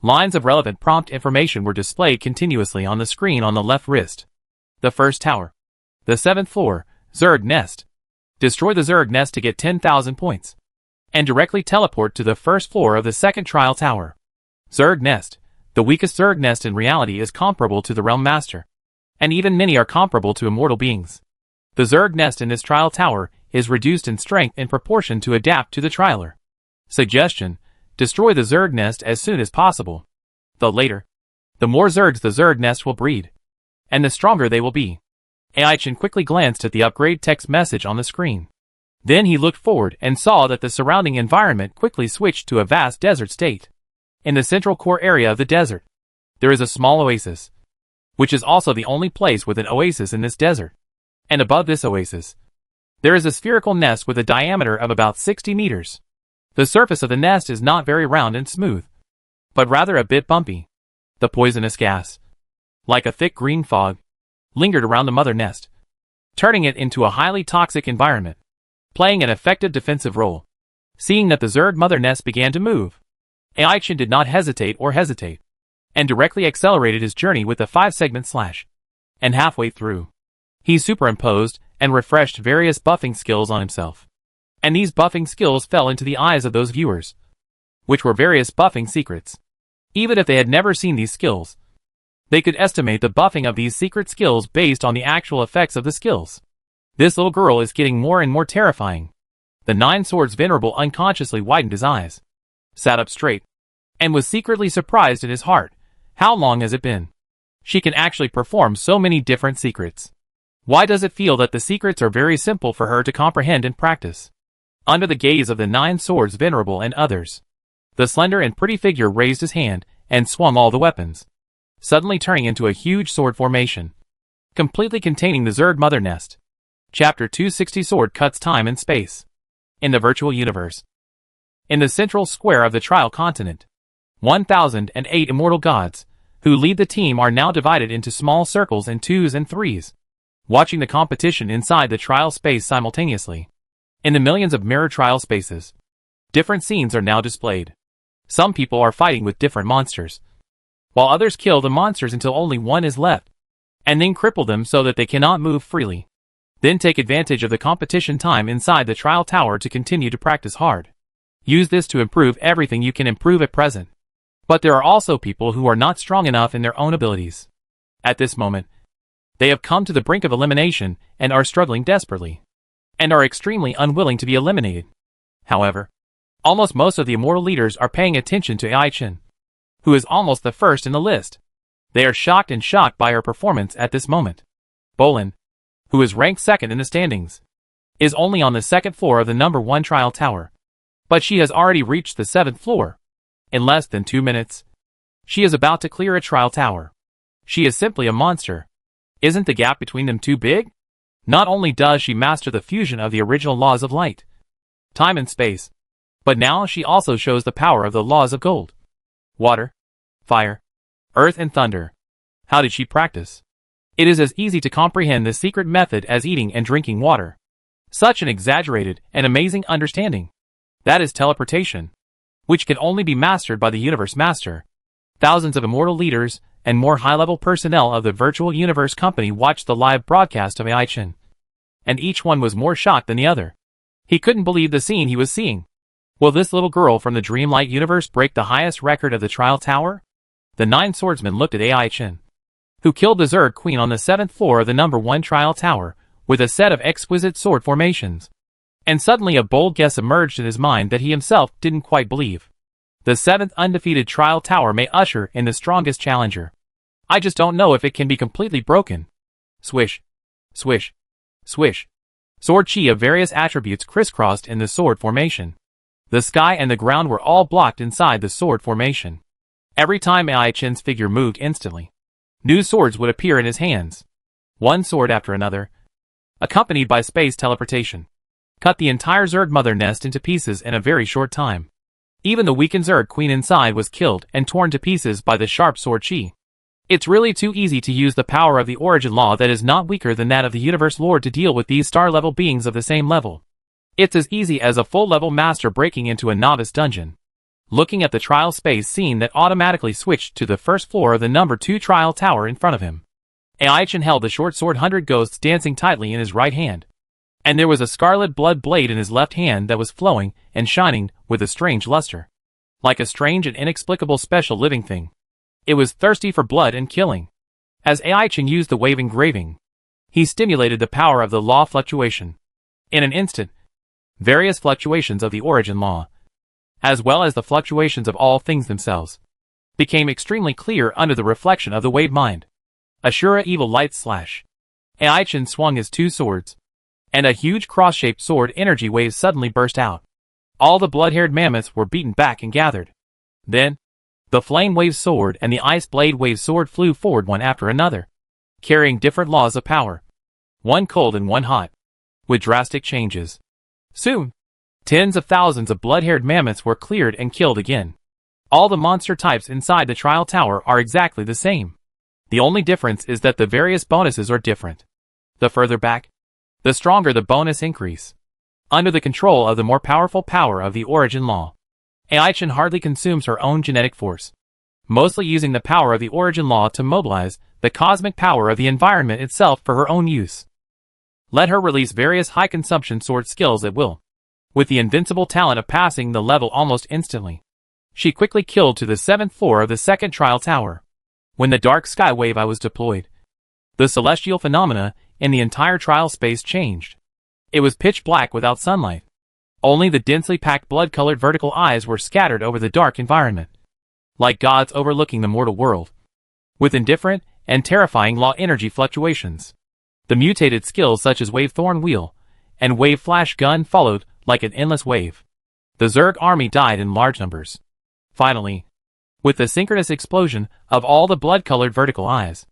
Lines of relevant prompt information were displayed continuously on the screen on the left wrist. The first tower. The 7th floor, Zerg Nest. Destroy the Zerg Nest to get 10,000 points, and directly teleport to the first floor of the 2nd trial tower. Zerg Nest. The weakest Zerg Nest in reality is comparable to the Realm Master, and even many are comparable to immortal beings. The Zerg Nest in this trial tower is reduced in strength in proportion to adapt to the trialer. Suggestion: destroy the Zerg Nest as soon as possible. The later, the more Zergs the Zerg Nest will breed, and the stronger they will be. AI Chen quickly glanced at the upgrade text message on the screen. Then he looked forward and saw that the surrounding environment quickly switched to a vast desert state. In the central core area of the desert, there is a small oasis, which is also the only place with an oasis in this desert. And above this oasis, there is a spherical nest with a diameter of about 60 meters. The surface of the nest is not very round and smooth, but rather a bit bumpy. The poisonous gas, like a thick green fog, lingered around the mother nest, turning it into a highly toxic environment, playing an effective defensive role. Seeing that the Zerg mother nest began to move, AI Chen did not hesitate, and directly accelerated his journey with a 5-segment slash. And halfway through, he superimposed and refreshed various buffing skills on himself. And these buffing skills fell into the eyes of those viewers, which were various buffing secrets. Even if they had never seen these skills, They could estimate the buffing of these secret skills based on the actual effects of the skills. This little girl is getting more and more terrifying. The Nine Swords Venerable unconsciously widened his eyes, sat up straight, and was secretly surprised in his heart. How long has it been? She can actually perform so many different secrets. Why does it feel that the secrets are very simple for her to comprehend and practice? Under the gaze of the Nine Swords Venerable and others, the slender and pretty figure raised his hand and swung all the weapons, suddenly turning into a huge sword formation, completely containing the Zerg Mother Nest. Chapter 260 Sword Cuts Time and Space. In the Virtual Universe. In the central square of the Trial Continent, 1,008 immortal gods, who lead the team, are now divided into small circles in 2s and 3s, watching the competition inside the trial space simultaneously. In the millions of mirror trial spaces, different scenes are now displayed. Some people are fighting with different monsters, while others kill the monsters until only one is left, and then cripple them so that they cannot move freely. Then take advantage of the competition time inside the trial tower to continue to practice hard. Use this to improve everything you can improve at present. But there are also people who are not strong enough in their own abilities. At this moment, they have come to the brink of elimination and are struggling desperately, and are extremely unwilling to be eliminated. However, almost most of the immortal leaders are paying attention to Ai Chen, who is almost the first in the list. They are shocked by her performance at this moment. Bolin, who is ranked second in the standings, is only on the second floor of the number 1 trial tower. But she has already reached the 7th floor. In less than 2 minutes, she is about to clear a trial tower. She is simply a monster. Isn't the gap between them too big? Not only does she master the fusion of the original laws of light, time and space, but now she also shows the power of the laws of gold, water, fire, earth and thunder. How did she practice? It is as easy to comprehend the secret method as eating and drinking water. Such an exaggerated and amazing understanding. That is teleportation, which can only be mastered by the Universe Master. Thousands of immortal leaders and more high-level personnel of the Virtual Universe Company watched the live broadcast of Ai Chen, and each one was more shocked than the other. He couldn't believe the scene he was seeing. Will this little girl from the Dreamlight Universe break the highest record of the Trial Tower? The 9 swordsmen looked at Ai Chen, who killed the Zerg Queen on the 7th floor of the number 1 trial tower, with a set of exquisite sword formations. And suddenly a bold guess emerged in his mind that he himself didn't quite believe. The 7th undefeated trial tower may usher in the strongest challenger. I just don't know if it can be completely broken. Swish. Swish. Swish. Sword chi of various attributes crisscrossed in the sword formation. The sky and the ground were all blocked inside the sword formation. Every time Ai Chen's figure moved instantly, new swords would appear in his hands. One sword after another, accompanied by space teleportation, cut the entire Zerg Mother Nest into pieces in a very short time. Even the weakened Zerg Queen inside was killed and torn to pieces by the sharp sword chi. It's really too easy to use the power of the origin law that is not weaker than that of the Universe Lord to deal with these star-level beings of the same level. It's as easy as a full-level master breaking into a novice dungeon. Looking at the trial space scene that automatically switched to the first floor of the number 2 trial tower in front of him, Ai Chen held the short sword 100 Ghosts dancing tightly in his right hand, and there was a scarlet blood blade in his left hand that was flowing and shining with a strange luster, like a strange and inexplicable special living thing. It was thirsty for blood and killing. As Ai Chen used the wave engraving, he stimulated the power of the law fluctuation. In an instant, various fluctuations of the origin law, as well as the fluctuations of all things themselves, became extremely clear under the reflection of the wave mind. Ashura evil light slash. Ai Chen swung his 2 swords, and a huge cross-shaped sword energy wave suddenly burst out. All the blood-haired mammoths were beaten back and gathered. Then, the flame wave sword and the ice blade wave sword flew forward one after another, carrying different laws of power, one cold and one hot, with drastic changes. Soon, tens of thousands of blood-haired mammoths were cleared and killed again. All the monster types inside the trial tower are exactly the same. The only difference is that the various bonuses are different. The further back, the stronger the bonus increase. Under the control of the more powerful power of the origin law, Ai Chen hardly consumes her own genetic force, mostly using the power of the origin law to mobilize the cosmic power of the environment itself for her own use. Let her release various high-consumption sword skills at will, with the invincible talent of passing the level almost instantly. She quickly killed to the 7th floor of the 2nd trial tower. When the dark sky wave I was deployed, the celestial phenomena in the entire trial space changed. It was pitch black without sunlight. Only the densely packed blood-colored vertical eyes were scattered over the dark environment, like gods overlooking the mortal world, with indifferent and terrifying law energy fluctuations. The mutated skills such as Wave Thorn Wheel and Wave Flash Gun followed like an endless wave. The Zerg army died in large numbers. Finally, with the synchronous explosion of all the blood-colored vertical eyes,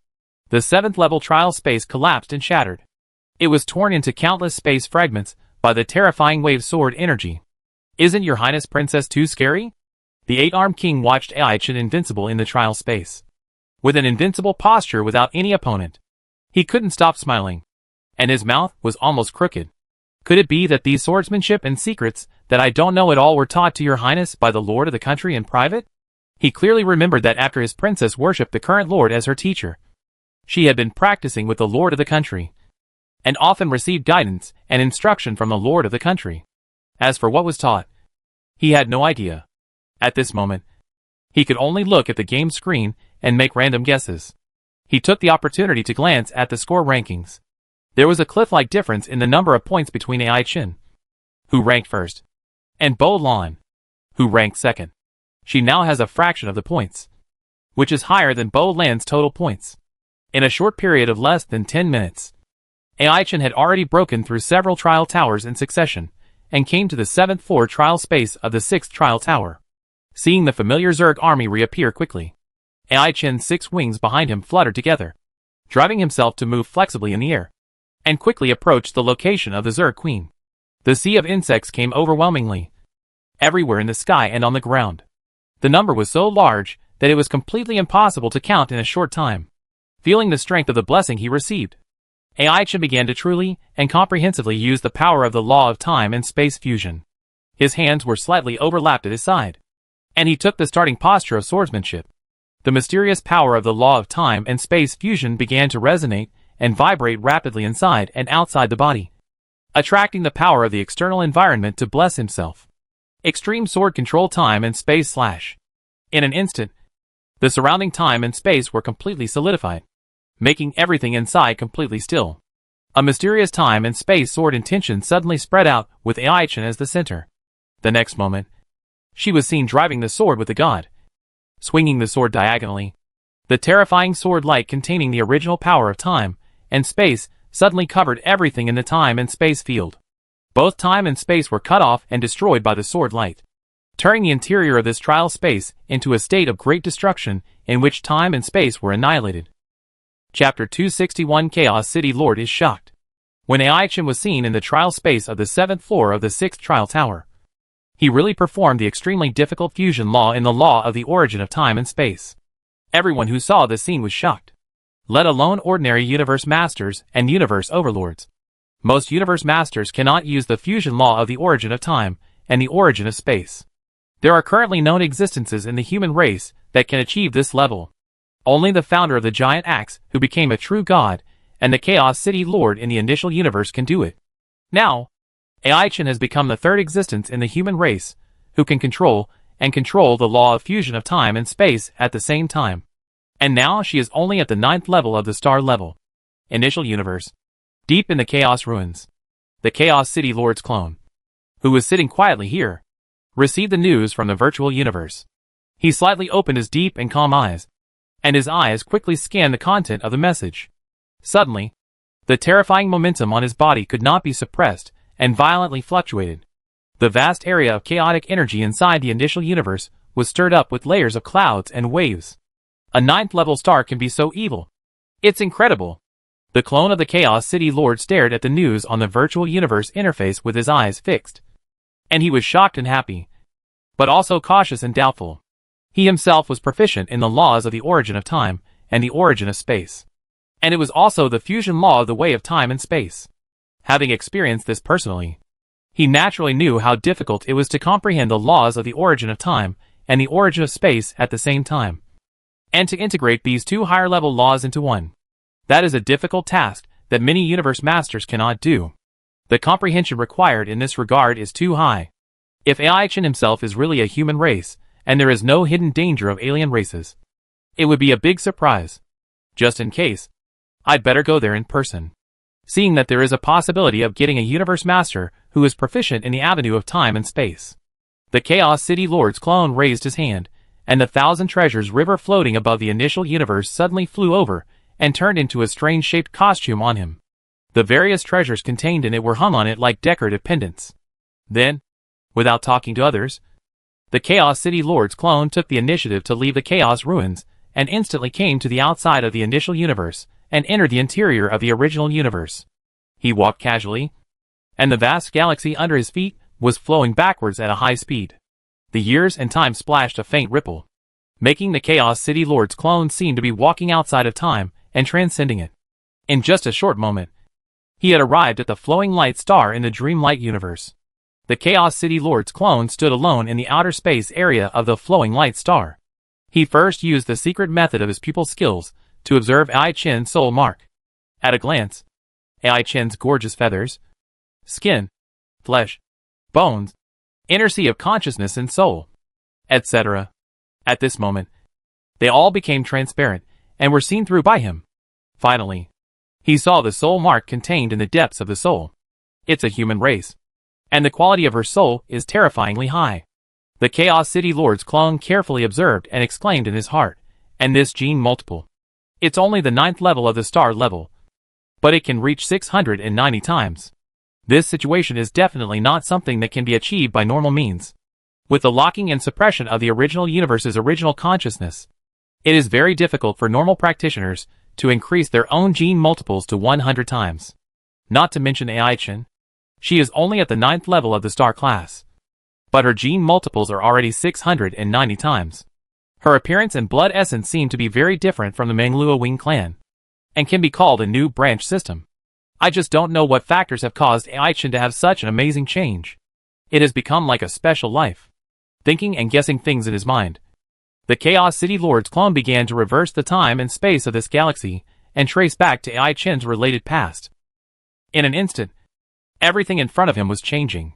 the 7th level trial space collapsed and shattered. It was torn into countless space fragments by the terrifying wave sword energy. Isn't your highness princess too scary? The 8-armed king watched Aichin invincible in the trial space. With an invincible posture without any opponent, he couldn't stop smiling, and his mouth was almost crooked. Could it be that these swordsmanship and secrets that I don't know at all were taught to your highness by the lord of the country in private? He clearly remembered that after his princess worshipped the current lord as her teacher, she had been practicing with the lord of the country, and often received guidance and instruction from the lord of the country. As for what was taught, he had no idea. At this moment, he could only look at the game screen and make random guesses. He took the opportunity to glance at the score rankings. There was a cliff-like difference in the number of points between Aichin, who ranked first, and Bo Lan, who ranked second. She now has a fraction of the points, which is higher than Bo Lan's total points. In a short period of less than 10 minutes, Aichin had already broken through several trial towers in succession, and came to the 7th floor trial space of the 6th trial tower. Seeing the familiar Zerg army reappear quickly, Aichin's 6 wings behind him fluttered together, driving himself to move flexibly in the air, and quickly approached the location of the Zerg queen. The sea of insects came overwhelmingly, everywhere in the sky and on the ground. The number was so large that it was completely impossible to count in a short time. Feeling the strength of the blessing he received, Aichin began to truly and comprehensively use the power of the law of time and space fusion. His hands were slightly overlapped at his side, and he took the starting posture of swordsmanship. The mysterious power of the law of time and space fusion began to resonate and vibrate rapidly inside and outside the body, attracting the power of the external environment to bless himself. Extreme sword control time and space slash. In an instant, the surrounding time and space were completely solidified, making everything inside completely still. A mysterious time and space sword intention suddenly spread out with Aichin as the center. The next moment, she was seen driving the sword with the god, swinging the sword diagonally. The terrifying sword light containing the original power of time and space suddenly covered everything in the time and space field. Both time and space were cut off and destroyed by the sword light, turning the interior of this trial space into a state of great destruction in which time and space were annihilated. Chapter 261 Chaos City Lord is shocked. When Aichin was seen in the trial space of the 7th floor of the 6th trial tower, he really performed the extremely difficult fusion law in the law of the origin of time and space. Everyone who saw this scene was shocked, let alone ordinary universe masters and universe overlords. Most universe masters cannot use the fusion law of the origin of time and the origin of space. There are currently known existences in the human race that can achieve this level. Only the founder of the giant axe, who became a true god, and the Chaos City Lord in the initial universe can do it. Now, Aichin has become the third existence in the human race who can control the law of fusion of time and space at the same time. And now she is only at the 9th level of the star level. Initial universe. Deep in the Chaos ruins, the Chaos City Lord's clone, who was sitting quietly here, received the news from the virtual universe. He slightly opened his deep and calm eyes, and his eyes quickly scanned the content of the message. Suddenly, the terrifying momentum on his body could not be suppressed and violently fluctuated. The vast area of chaotic energy inside the initial universe was stirred up with layers of clouds and waves. A 9th level star can be so evil. It's incredible. The clone of the Chaos City Lord stared at the news on the virtual universe interface with his eyes fixed. And he was shocked and happy, but also cautious and doubtful. He himself was proficient in the laws of the origin of time and the origin of space. And it was also the fusion law of the way of time and space. Having experienced this personally, he naturally knew how difficult it was to comprehend the laws of the origin of time and the origin of space at the same time, and to integrate these two higher-level laws into one. That is a difficult task that many universe masters cannot do. The comprehension required in this regard is too high. If Aichin himself is really a human race, and there is no hidden danger of alien races, It would be a big surprise. Just in case, I'd better go there in person. Seeing that there is a possibility of getting a universe master who is proficient in the avenue of time and space. The Chaos City Lord's clone raised his hand, and the 1,000 treasures river floating above the initial universe suddenly flew over and turned into a strange-shaped costume on him. The various treasures contained in it were hung on it like decorative pendants. Then, without talking to others, the Chaos City Lord's clone took the initiative to leave the Chaos Ruins and instantly came to the outside of the initial universe and entered the interior of the original universe. He walked casually, and the vast galaxy under his feet was flowing backwards at a high speed. The years and time splashed a faint ripple, making the Chaos City Lord's clone seem to be walking outside of time and transcending it. In just a short moment, he had arrived at the flowing light star in the Dreamlight universe. The Chaos City Lord's clone stood alone in the outer space area of the flowing light star. He first used the secret method of his pupil skills to observe Ai Chen's soul mark. At a glance, Ai Chen's gorgeous feathers, skin, flesh, bones, inner sea of consciousness and soul, etc. At this moment, they all became transparent and were seen through by him. Finally, he saw the soul mark contained in the depths of the soul. It's a human race, and the quality of her soul is terrifyingly high. The Chaos City Lord's clone carefully observed and exclaimed in his heart, and this gene multiple. It's only the 9th level of the star level, but it can reach 690 times. This situation is definitely not something that can be achieved by normal means. With the locking and suppression of the original universe's original consciousness, it is very difficult for normal practitioners to increase their own gene multiples to 100 times. Not to mention Ai Chen. She is only at the 9th level of the star class, but her gene multiples are already 690 times. Her appearance and blood essence seem to be very different from the Menglua Wing clan, and can be called a new branch system. I just don't know what factors have caused Ai Chen to have such an amazing change. It has become like a special life. Thinking and guessing things in his mind, the Chaos City Lord's clone began to reverse the time and space of this galaxy and trace back to Ai Chen's related past. In an instant, everything in front of him was changing.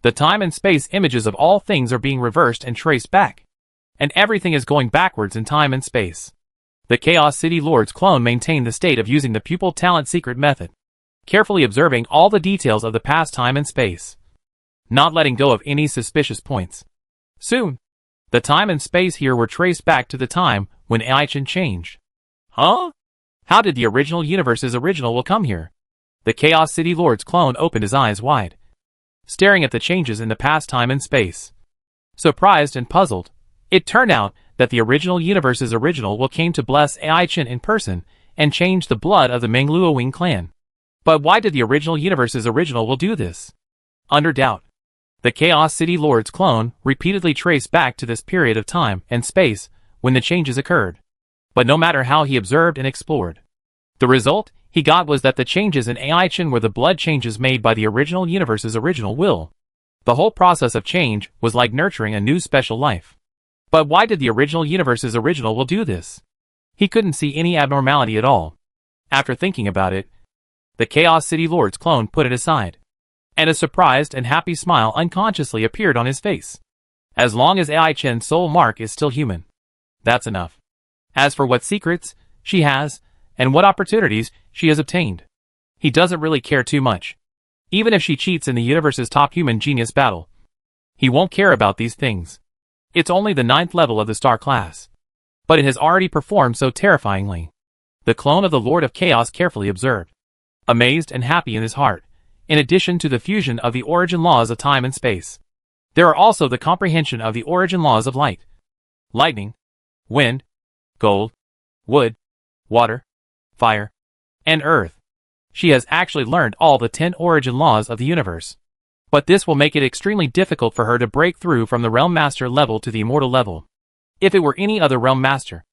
The time and space images of all things are being reversed and traced back, and everything is going backwards in time and space. The Chaos City Lord's clone maintained the state of using the pupil talent secret method, carefully observing all the details of the past time and space, not letting go of any suspicious points. Soon, the time and space here were traced back to the time when Ai Chen changed. Huh? How did the original universe's original will come here? The Chaos City Lord's clone opened his eyes wide, staring at the changes in the past time and space. Surprised and puzzled, it turned out that the original universe's original will came to bless Ai Chen in person and change the blood of the Menglua Wing clan. But why did the original universe's original will do this? Under doubt, the Chaos City Lord's clone repeatedly traced back to this period of time and space when the changes occurred. But no matter how he observed and explored, the result he got was that the changes in Ai Chen were the blood changes made by the original universe's original will. The whole process of change was like nurturing a new special life. But why did the original universe's original will do this? He couldn't see any abnormality at all. After thinking about it, the Chaos City Lord's clone put it aside, and a surprised and happy smile unconsciously appeared on his face. As long as Ai Chen's soul mark is still human, that's enough. As for what secrets she has, and what opportunities she has obtained, he doesn't really care too much. Even if she cheats in the universe's top human genius battle, he won't care about these things. It's only the 9th level of the star class, but it has already performed so terrifyingly. The clone of the Lord of Chaos carefully observed, amazed and happy in his heart. In addition to the fusion of the origin laws of time and space, there are also the comprehension of the origin laws of light, lightning, wind, gold, wood, water, fire, and earth. She has actually learned all the 10 origin laws of the universe. But this will make it extremely difficult for her to break through from the Realm Master level to the Immortal level. If it were any other Realm Master,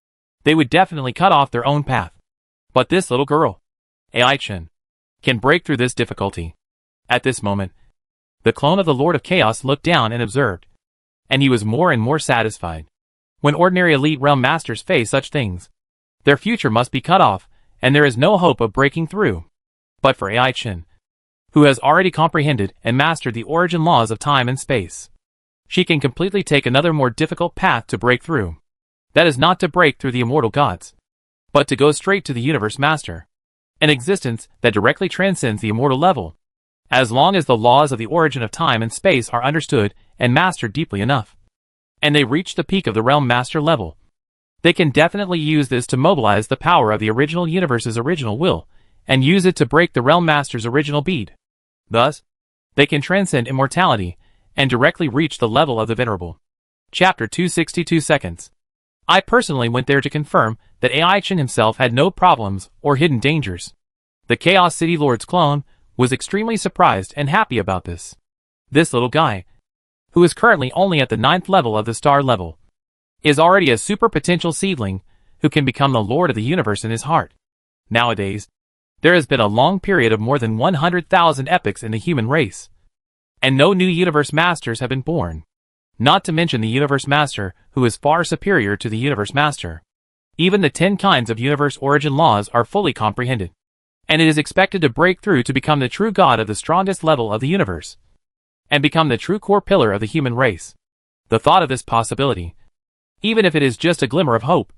they would definitely cut off their own path. But this little girl, Ai Chen, can break through this difficulty. At this moment, the clone of the Lord of Chaos looked down and observed, and he was more and more satisfied. When ordinary elite Realm Masters face such things, their future must be cut off, and there is no hope of breaking through. But for Ai Chen, who has already comprehended and mastered the origin laws of time and space, she can completely take another more difficult path to break through. That is not to break through the immortal gods, but to go straight to the universe master, an existence that directly transcends the immortal level, as long as the laws of the origin of time and space are understood and mastered deeply enough, and they reach the peak of the realm master level. They can definitely use this to mobilize the power of the original universe's original will, and use it to break the realm master's original bead. Thus, they can transcend immortality, and directly reach the level of the venerable. Chapter 262 Seconds. I personally went there to confirm that Ai-Chen himself had no problems or hidden dangers. The Chaos City Lord's clone was extremely surprised and happy about this. This little guy, who is currently only at the 9th level of the star level, is already a super potential seedling who can become the Lord of the universe in his heart. Nowadays, there has been a long period of more than 100,000 epochs in the human race, and no new universe masters have been born. Not to mention the universe master, who is far superior to the universe master. Even the 10 kinds of universe origin laws are fully comprehended, and it is expected to break through to become the true god of the strongest level of the universe, and become the true core pillar of the human race. The thought of this possibility, even if it is just a glimmer of hope,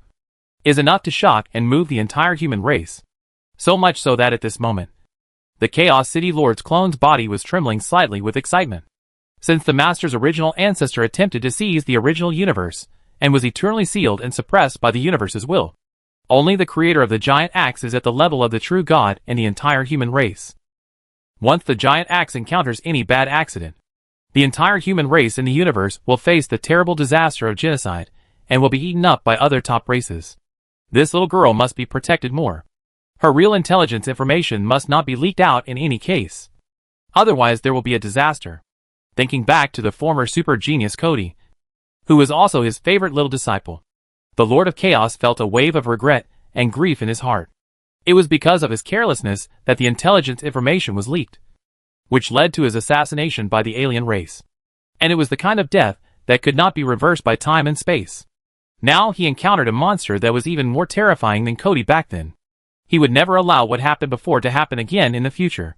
is enough to shock and move the entire human race. So much so that at this moment, the Chaos City Lord's clone's body was trembling slightly with excitement, since the Master's original ancestor attempted to seize the original universe, and was eternally sealed and suppressed by the universe's will. Only the creator of the giant axe is at the level of the true God in the entire human race. Once the giant axe encounters any bad accident, the entire human race in the universe will face the terrible disaster of genocide, and will be eaten up by other top races. This little girl must be protected more. Her real intelligence information must not be leaked out in any case. Otherwise there will be a disaster. Thinking back to the former super genius Cody, who was also his favorite little disciple, the Lord of Chaos felt a wave of regret and grief in his heart. It was because of his carelessness that the intelligence information was leaked, which led to his assassination by the alien race. And it was the kind of death that could not be reversed by time and space. Now he encountered a monster that was even more terrifying than Cody back then. He would never allow what happened before to happen again in the future.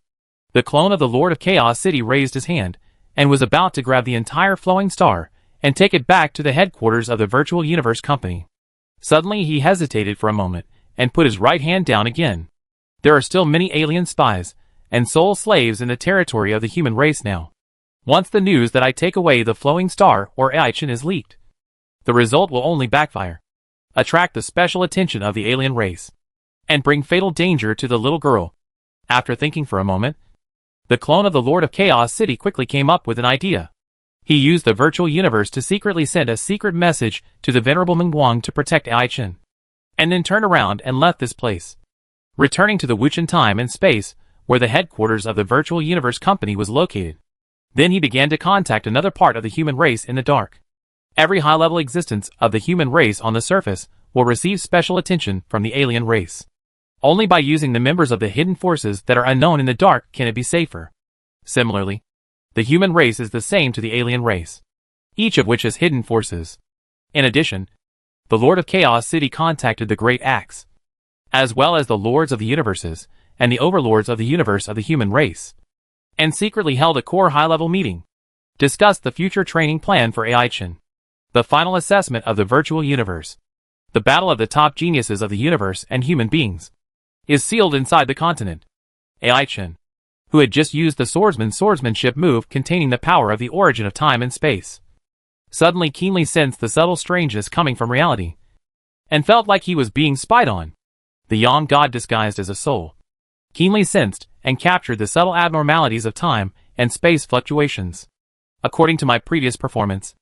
The clone of the Lord of Chaos City raised his hand, and was about to grab the entire flowing star, and take it back to the headquarters of the Virtual Universe Company. Suddenly he hesitated for a moment, and put his right hand down again. There are still many alien spies, and soul slaves in the territory of the human race now. Once the news that I take away the flowing star or Ai-Chen is leaked, the result will only backfire, attract the special attention of the alien race, and bring fatal danger to the little girl. After thinking for a moment, the clone of the Lord of Chaos City quickly came up with an idea. He used the virtual universe to secretly send a secret message to the venerable Mingguang to protect Ai-Chen, and then turned around and left this place, returning to the Wuchen time and space, where the headquarters of the Virtual Universe Company was located. Then he began to contact another part of the human race in the dark. Every high-level existence of the human race on the surface will receive special attention from the alien race. Only by using the members of the hidden forces that are unknown in the dark can it be safer. Similarly, the human race is the same to the alien race, each of which has hidden forces. In addition, the Lord of Chaos City contacted the Great Axe, as well as the Lords of the Universes, and the Overlords of the universe of the human race, and secretly held a core high-level meeting, discussed the future training plan for Ai-Chen, the final assessment of the virtual universe, the battle of the top geniuses of the universe and human beings, is sealed inside the continent. Ai-Chen, who had just used the swordsmanship move containing the power of the origin of time and space, suddenly keenly sensed the subtle strangeness coming from reality, and felt like he was being spied on. The young god disguised as a soul keenly sensed and captured the subtle abnormalities of time and space fluctuations. According to my previous performance,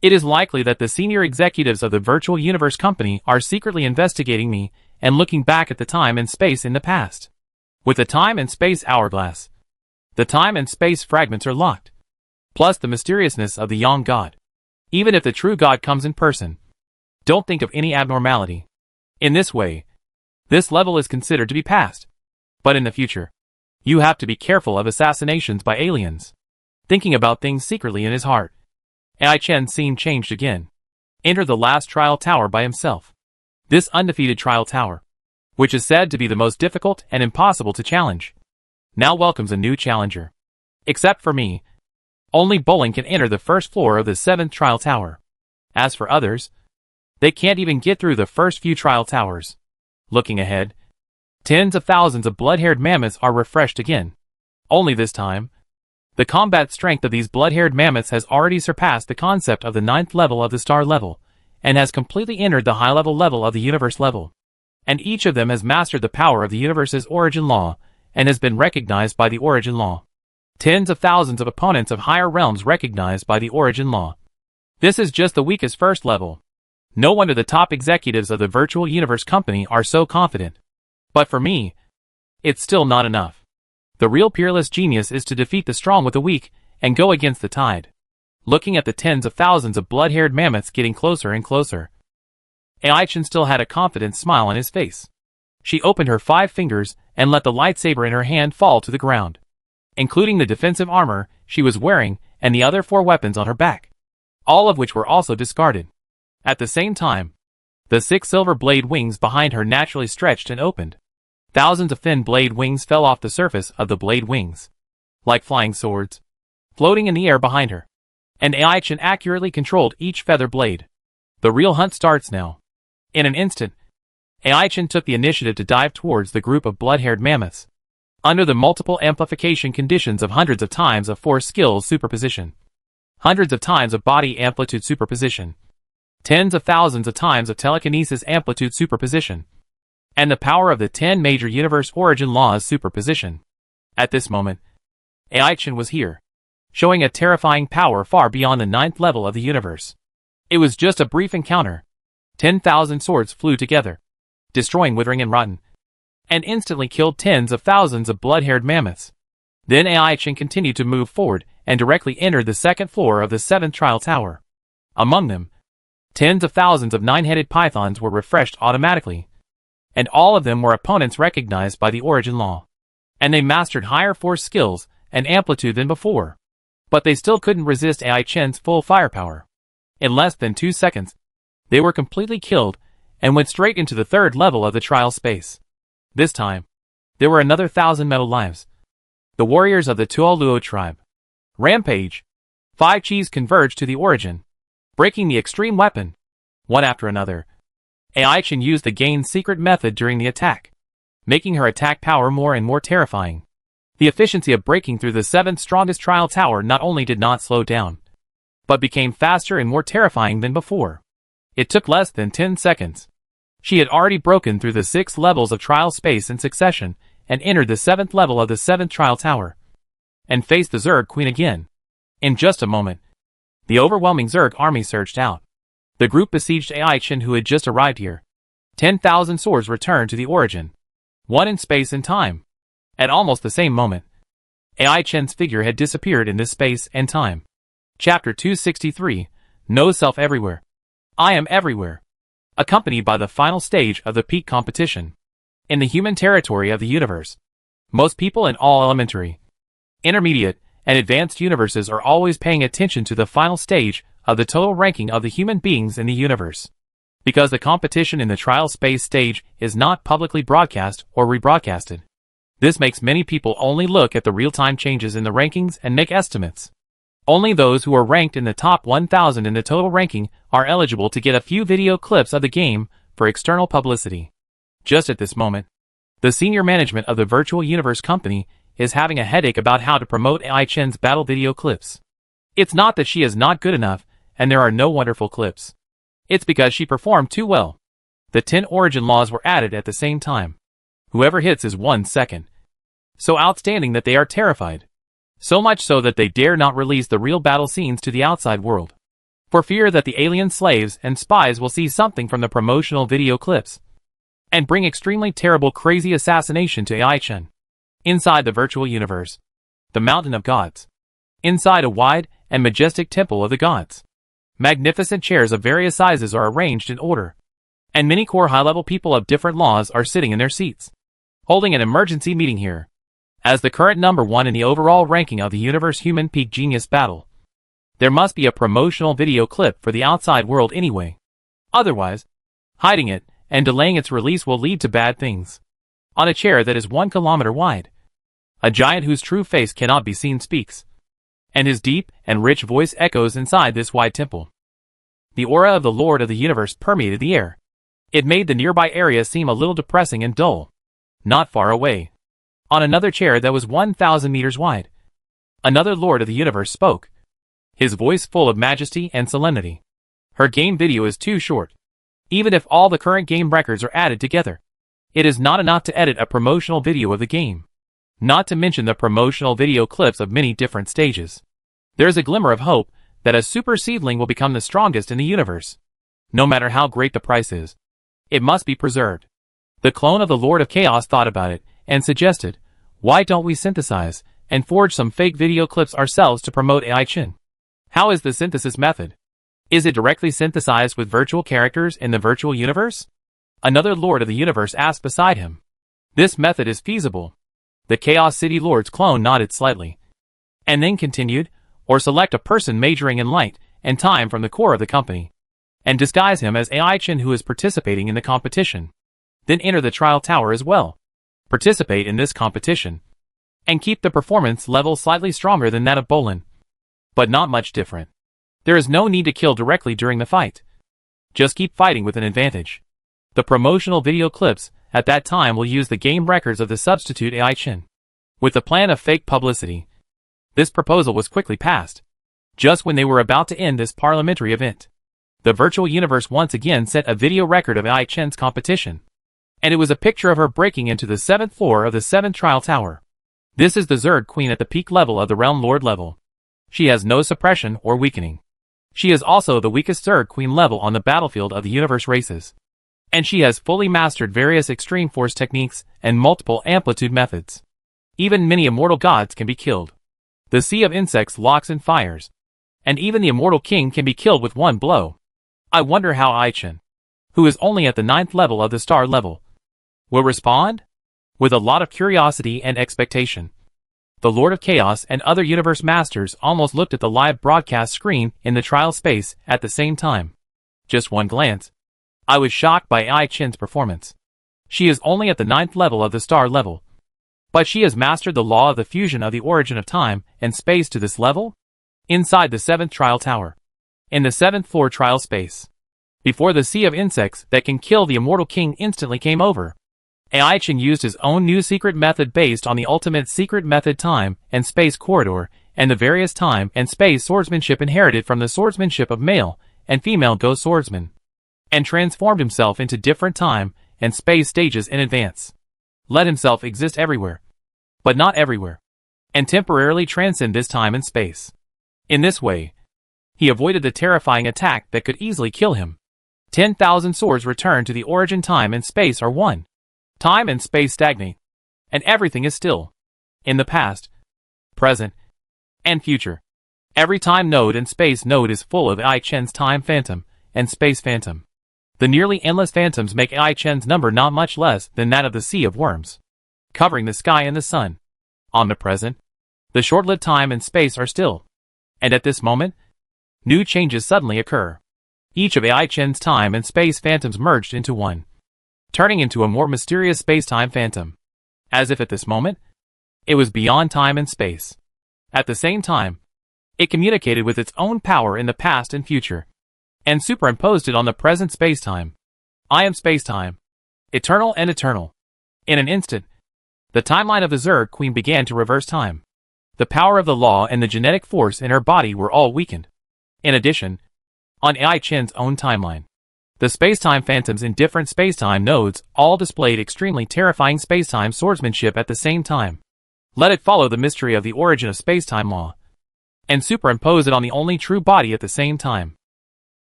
it is likely that the senior executives of the Virtual Universe Company are secretly investigating me and looking back at the time and space in the past. With the time and space hourglass, the time and space fragments are locked, plus the mysteriousness of the young god. Even if the true god comes in person, don't think of any abnormality. In this way, this level is considered to be past. But in the future, you have to be careful of assassinations by aliens. Thinking about things secretly in his heart, Ai-Chen's scene changed again. Entered the last trial tower by himself. This undefeated trial tower, which is said to be the most difficult and impossible to challenge, now welcomes a new challenger. Except for me, only Bowling can enter the first floor of the 7th trial tower. As for others, They can't even get through the first few trial towers. Looking ahead, tens of thousands of blood-haired mammoths are refreshed again. Only this time, the combat strength of these blood-haired mammoths has already surpassed the concept of the 9th level of the star level, and has completely entered the high-level level of the universe level. And each of them has mastered the power of the universe's origin law, and has been recognized by the origin law. Tens of thousands of opponents of higher realms recognized by the origin law. This is just the weakest first level. No wonder the top executives of the virtual universe company are so confident. But for me, it's still not enough. The real peerless genius is to defeat the strong with the weak, and go against the tide. Looking at the tens of thousands of blood-haired mammoths getting closer and closer, Ai-Chen still had a confident smile on his face. She opened her 5 fingers and let the lightsaber in her hand fall to the ground, including the defensive armor she was wearing and the other 4 weapons on her back, all of which were also discarded. At the same time, the 6 silver blade wings behind her naturally stretched and opened. Thousands of thin blade wings fell off the surface of the blade wings, like flying swords, floating in the air behind her. And Ai-Chen accurately controlled each feather blade. The real hunt starts now. In an instant, Ai-Chen took the initiative to dive towards the group of blood-haired mammoths, under the multiple amplification conditions of hundreds of times of force skills superposition, hundreds of times of body amplitude superposition, tens of thousands of times of telekinesis amplitude superposition, and the power of the 10 major universe origin laws superposition. At this moment, Ai-Chen was here, showing a terrifying power far beyond the 9th level of the universe. It was just a brief encounter. 10,000 swords flew together, destroying withering and rotten, and instantly killed tens of thousands of blood-haired mammoths. Then Ai-Chen continued to move forward and directly entered the 2nd floor of the 7th trial tower. Among them, tens of thousands of 9-headed pythons were refreshed automatically, and all of them were opponents recognized by the origin law. And they mastered higher force skills and amplitude than before. But they still couldn't resist Ai-Chen's full firepower. In less than 2 seconds, they were completely killed and went straight into the 3rd level of the trial space. This time, there were another 1,000 metal lives. The warriors of the Tuoluo tribe. Rampage. 5 Chis converged to the origin, breaking the extreme weapon. One after another, Ai-Chen used the gained secret method during the attack, making her attack power more and more terrifying. The efficiency of breaking through the 7th strongest trial tower not only did not slow down, but became faster and more terrifying than before. It took less than 10 seconds. She had already broken through the 6 levels of trial space in succession and entered the 7th level of the 7th trial tower, and faced the Zerg Queen again. In just a moment, the overwhelming Zerg army surged out. The group besieged Ai-Chen, who had just arrived here. 10,000 swords returned to the origin, one in space and time. At almost the same moment, Ai-Chen's figure had disappeared in this space and time. Chapter 263, No Self Everywhere. I am everywhere. Accompanied by the final stage of the peak competition. In the human territory of the universe, most people in all elementary, intermediate, and advanced universes are always paying attention to the final stage of the total ranking of the human beings in the universe. Because the competition in the trial space stage is not publicly broadcast or rebroadcasted. This makes many people only look at the real-time changes in the rankings and make estimates. Only those who are ranked in the top 1,000 in the total ranking are eligible to get a few video clips of the game for external publicity. Just at this moment, the senior management of the virtual universe company is having a headache about how to promote Ai-Chen's battle video clips. It's not that she is not good enough and there are no wonderful clips. It's because she performed too well. The 10 origin laws were added at the same time. Whoever hits is 1 second. So outstanding that they are terrified. So much so that they dare not release the real battle scenes to the outside world, for fear that the alien slaves and spies will see something from the promotional video clips, and bring extremely terrible crazy assassination to Ai-Chen. Inside the virtual universe, the Mountain of Gods. Inside a wide and majestic temple of the gods. Magnificent chairs of various sizes are arranged in order, and many core high-level people of different laws are sitting in their seats, holding an emergency meeting here. As the current number 1 in the overall ranking of the Universe Human Peak Genius Battle, there must be a promotional video clip for the outside world anyway. Otherwise, hiding it and delaying its release will lead to bad things. On a chair that is 1 kilometer wide, a giant whose true face cannot be seen speaks, and his deep and rich voice echoes inside this wide temple. The aura of the Lord of the Universe permeated the air. It made the nearby area seem a little depressing and dull. Not far away, on another chair that was 1,000 meters wide, another Lord of the Universe spoke, his voice full of majesty and solemnity. Her game video is too short. Even if all the current game records are added together, it is not enough to edit a promotional video of the game. Not to mention the promotional video clips of many different stages. There's a glimmer of hope that a super seedling will become the strongest in the universe. No matter how great the price is, it must be preserved. The clone of the Lord of Chaos thought about it and suggested, why don't we synthesize and forge some fake video clips ourselves to promote AI Chin? How is the synthesis method? Is it directly synthesized with virtual characters in the virtual universe? Another Lord of the Universe asked beside him. This method is feasible. The Chaos City Lord's clone nodded slightly, and then continued, or select a person majoring in light and time from the core of the company, and disguise him as AI Chin who is participating in the competition. Then enter the trial tower as well. Participate in this competition, and keep the performance level slightly stronger than that of Bolin, but not much different. There is no need to kill directly during the fight. Just keep fighting with an advantage. The promotional video clips at that time will use the game records of the substitute AI Chin. With the plan of fake publicity, this proposal was quickly passed. Just when they were about to end this parliamentary event, the virtual universe once again set a video record of AI Chin's competition. And it was a picture of her breaking into the 7th floor of the 7th trial tower. This is the Zerg Queen at the peak level of the Realm Lord level. She has no suppression or weakening. She is also the weakest Zerg Queen level on the battlefield of the universe races. And she has fully mastered various extreme force techniques and multiple amplitude methods. Even many immortal gods can be killed. The Sea of Insects locks and fires. And even the immortal king can be killed with one blow. I wonder how AI Chin, who is only at the 9th level of the star level, will respond? With a lot of curiosity and expectation. The Lord of Chaos and other universe masters almost looked at the live broadcast screen in the trial space at the same time. Just one glance. I was shocked by AI Chin's performance. She is only at the 9th level of the star level. But she has mastered the law of the fusion of the origin of time and space to this level? Inside the 7th trial tower. In the 7th floor trial space. Before the Sea of Insects that can kill the immortal king instantly came over, AI Chin used his own new secret method based on the ultimate secret method time and space corridor and the various time and space swordsmanship inherited from the swordsmanship of male and female ghost swordsmen, and transformed himself into different time and space stages in advance. Let himself exist everywhere, but not everywhere, and temporarily transcend this time and space. In this way, he avoided the terrifying attack that could easily kill him. 10,000 swords return to the origin time and space are one. Time and space stagnate, and everything is still. In the past, present, and future, every time node and space node is full of AI Chen's time phantom and space phantom. The nearly endless phantoms make AI Chen's number not much less than that of the sea of worms, covering the sky and the sun. On the present, the short-lived time and space are still, and at this moment, new changes suddenly occur. Each of AI Chen's time and space phantoms merged into one, turning into a more mysterious space-time phantom. As if at this moment, it was beyond time and space. At the same time, it communicated with its own power in the past and future, and superimposed it on the present space-time. I am space-time, eternal and eternal. In an instant, the timeline of the Zerg Queen began to reverse time. The power of the law and the genetic force in her body were all weakened. In addition, on AI Chen's own timeline, the space-time phantoms in different space-time nodes all displayed extremely terrifying space-time swordsmanship at the same time. Let it follow the mystery of the origin of space-time law, and superimpose it on the only true body at the same time.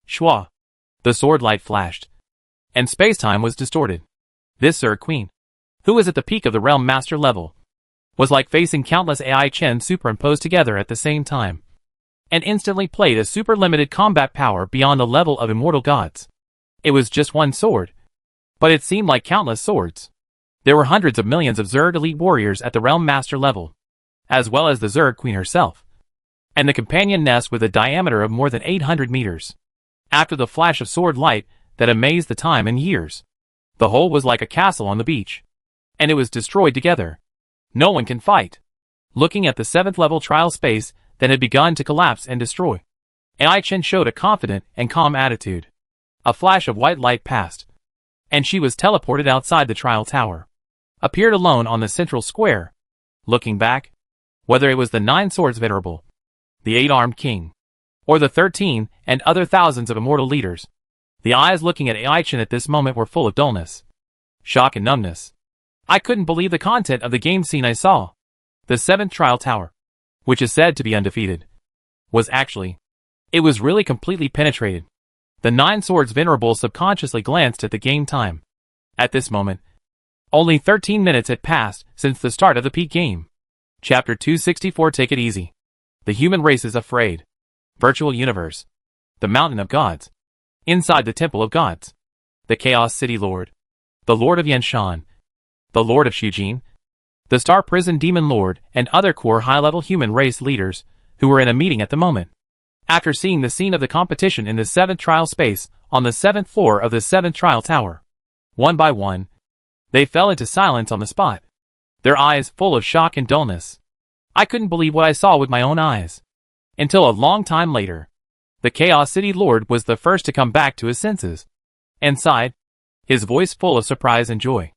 Shwa. The sword light flashed, and space-time was distorted. This Zerg Queen, who was at the peak of the Realm Master level, was like facing countless AI Chen superimposed together at the same time, and instantly played a super-limited combat power beyond the level of immortal gods. It was just one sword, but it seemed like countless swords. There were hundreds of millions of Zerg elite warriors at the Realm Master level, as well as the Zerg Queen herself, and the companion nest with a diameter of more than 800 meters. After the flash of sword light that amazed the time and years, the whole was like a castle on the beach, and it was destroyed together. No one can fight. Looking at the 7th level trial space that had begun to collapse and destroy, Ai Chen showed a confident and calm attitude. A flash of white light passed, and she was teleported outside the trial tower. Appeared alone on the central square. Looking back, whether it was the 9 swords venerable, the 8-armed king, or the 13 and other thousands of immortal leaders, the eyes looking at Ai Chen at this moment were full of dullness, shock and numbness. I couldn't believe the content of the game scene I saw. The 7th trial tower, which is said to be undefeated, was actually, it was really completely penetrated. The 9 swords venerable subconsciously glanced at the game time. At this moment, only 13 minutes had passed since the start of the peak game. Chapter 264. Take it easy. The human race is afraid. Virtual universe. The mountain of gods. Inside the temple of gods. The Chaos City Lord. The Lord of Yanshan. The Lord of Shujin. The Star Prison Demon Lord and other core high-level human race leaders who were in a meeting at the moment. After seeing the scene of the competition in the 7th trial space on the 7th floor of the 7th trial tower, one by one, they fell into silence on the spot, their eyes full of shock and dullness. I couldn't believe what I saw with my own eyes. Until a long time later, the Chaos City Lord was the first to come back to his senses, and sighed, his voice full of surprise and joy.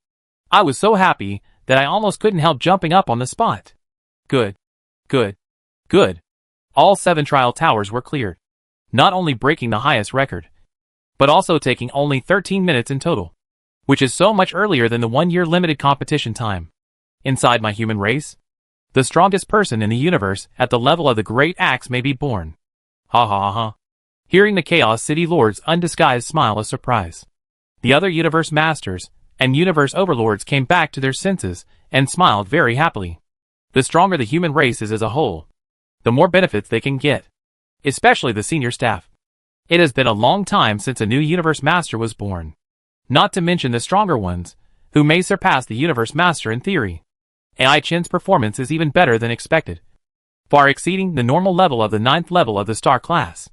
I was so happy that I almost couldn't help jumping up on the spot. Good. Good. Good. All 7 trial towers were cleared, not only breaking the highest record, but also taking only 13 minutes in total, which is so much earlier than the 1-year limited competition time. Inside my human race, the strongest person in the universe at the level of the Great Axe may be born. Ha ha ha. Hearing the Chaos City Lord's undisguised smile of surprise, the other universe masters and universe overlords came back to their senses and smiled very happily. The stronger the human race is as a whole, the more benefits they can get, especially the senior staff. It has been a long time since a new universe master was born, not to mention the stronger ones, who may surpass the universe master in theory. Ai Chen's performance is even better than expected, far exceeding the normal level of the 9th level of the star class.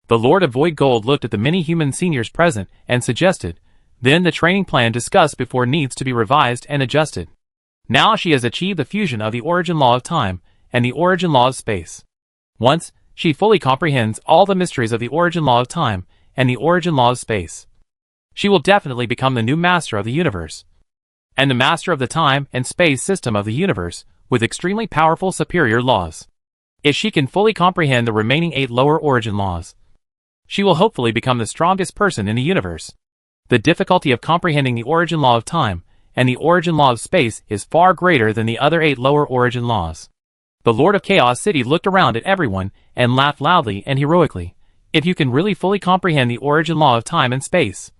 The Lord of Void Gold looked at the many human seniors present and suggested, then the training plan discussed before needs to be revised and adjusted. Now she has achieved the fusion of the origin law of time and the origin law of space. Once she fully comprehends all the mysteries of the origin law of time and the origin law of space, she will definitely become the new master of the universe, and the master of the time and space system of the universe, with extremely powerful superior laws. If she can fully comprehend the remaining 8 lower origin laws, she will hopefully become the strongest person in the universe. The difficulty of comprehending the origin law of time and the origin law of space is far greater than the other 8 lower origin laws. The Lord of Chaos City looked around at everyone and laughed loudly and heroically. If you can really fully comprehend the origin law of time and space,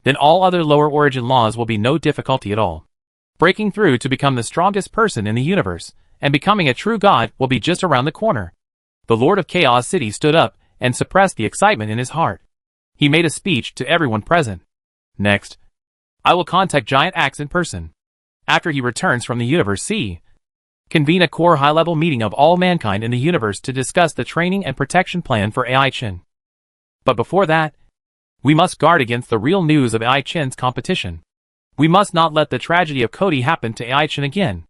then all other lower origin laws will be no difficulty at all. Breaking through to become the strongest person in the universe and becoming a true god will be just around the corner. The Lord of Chaos City stood up and suppressed the excitement in his heart. He made a speech to everyone present. Next, I will contact Giant Axe in person. After he returns from the universe C, convene a core high-level meeting of all mankind in the universe to discuss the training and protection plan for Ai Chen. But before that, we must guard against the real news of Ai Chen's competition. We must not let the tragedy of Cody happen to Ai Chen again.